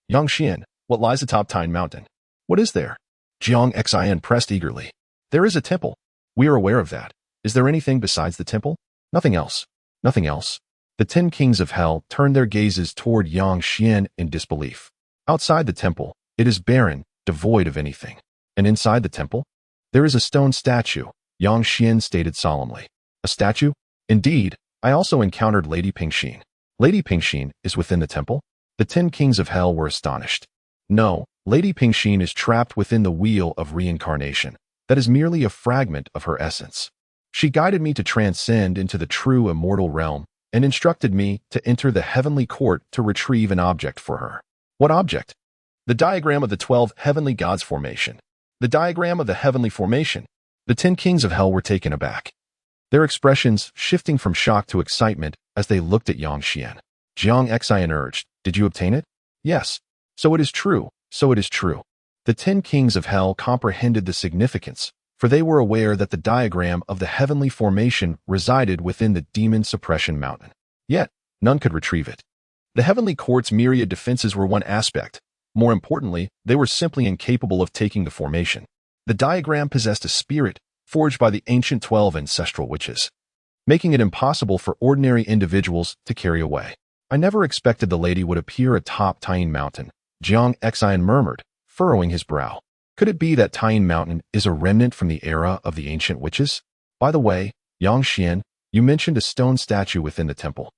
A: Yang Xian, what lies atop Tine Mountain? What is there? Jiang Xian pressed eagerly. There is a temple. We are aware of that. Is there anything besides the temple? Nothing else. Nothing else. The 10 Kings of Hell turned their gazes toward Yang Xian in disbelief. Outside the temple, it is barren, devoid of anything. And inside the temple, there is a stone statue, Yang Xian stated solemnly. A statue? Indeed, I also encountered Lady Pingxin. Lady Pingxin is within the temple? The 10 Kings of Hell were astonished. No, Lady Pingxin is trapped within the wheel of reincarnation. That is merely a fragment of her essence. She guided me to transcend into the true immortal realm and instructed me to enter the heavenly court to retrieve an object for her. What object? The diagram of the 12 heavenly gods formation. The diagram of the heavenly formation. The 10 Kings of Hell were taken aback, their expressions shifting from shock to excitement as they looked at Yang Xian. Jiang Xian urged, did you obtain it? Yes. So it is true. So it is true. The 10 Kings of Hell comprehended the significance, for they were aware that the diagram of the heavenly formation resided within the demon suppression mountain. Yet, none could retrieve it. The heavenly court's myriad defenses were one aspect. More importantly, they were simply incapable of taking the formation. The diagram possessed a spirit, forged by the ancient 12 ancestral witches. making it impossible for ordinary individuals to carry away. I never expected the lady would appear atop Taiying Mountain, Jiang Xian murmured, furrowing his brow. Could it be that Taiying Mountain is a remnant from the era of the ancient witches? By the way, Yang Xian, you mentioned a stone statue within the temple.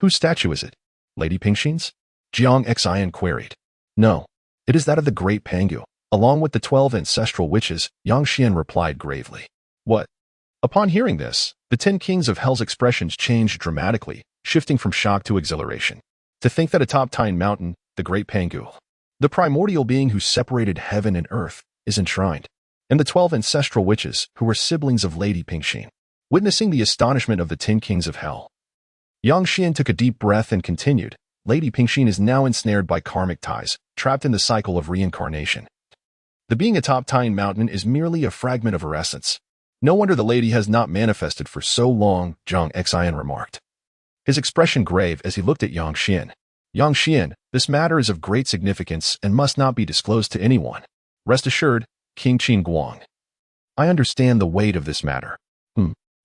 A: Whose statue is it? Lady Pingxin's? Jiang Xian queried. No, it is that of the great Fengdu. Along with the 12 ancestral witches, Yang Xian replied gravely. What? Upon hearing this, the 10 kings of hell's expressions changed dramatically, shifting from shock to exhilaration. To think that atop Taiying Mountain, the great Fengdu, the primordial being who separated heaven and earth, is enshrined, and the 12 ancestral witches, who were siblings of Lady Pingxin, witnessing the astonishment of the 10 kings of hell. Yang Xian took a deep breath and continued, Lady Pingxin is now ensnared by karmic ties, trapped in the cycle of reincarnation. The being atop Taiying Mountain is merely a fragment of her essence. No wonder the lady has not manifested for so long, Jiang Xian remarked, his expression grave as he looked at Yang Xian. Yang Xian, this matter is of great significance and must not be disclosed to anyone. Rest assured, King Qin Guang. I understand the weight of this matter.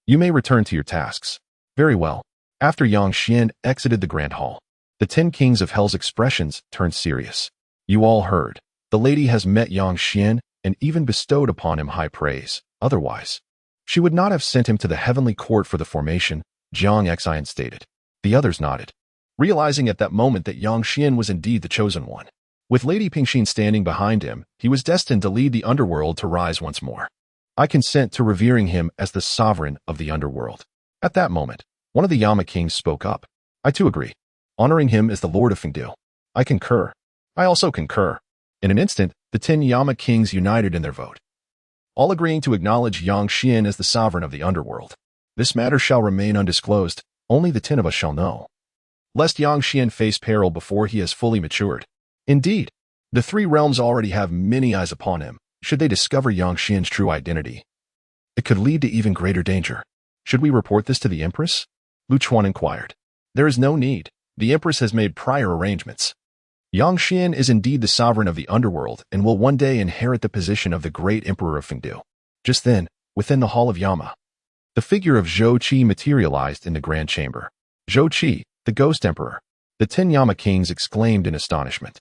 A: You may return to your tasks. Very well. After Yang Xian exited the Grand Hall, the 10 kings of hell's expressions turned serious. You all heard. The lady has met Yang Xian and even bestowed upon him high praise. Otherwise, she would not have sent him to the heavenly court for the formation, Jiang Xian stated. The others nodded, realizing at that moment that Yang Xian was indeed the chosen one. With Lady Pingxin standing behind him, he was destined to lead the underworld to rise once more. I consent to revering him as the sovereign of the underworld. At that moment, one of the Yama kings spoke up. I too agree. Honoring him as the Lord of Fengdu. I concur. I also concur. In an instant, the 10 Yama kings united in their vote, all agreeing to acknowledge Yang Xian as the sovereign of the underworld. This matter shall remain undisclosed. Only the 10 of us shall know, lest Yang Xian face peril before he has fully matured. Indeed, the 3 realms already have many eyes upon him. Should they discover Yang Xian's true identity, it could lead to even greater danger. Should we report this to the Empress? Lu Xuan inquired. There is no need. The Empress has made prior arrangements. Yang Xian is indeed the sovereign of the underworld and will one day inherit the position of the great Emperor of Fengdu. Just then, within the Hall of Yama, the figure of Zhou Qi materialized in the Grand Chamber. Zhou Qi, the Ghost Emperor. The 10 Yama kings exclaimed in astonishment.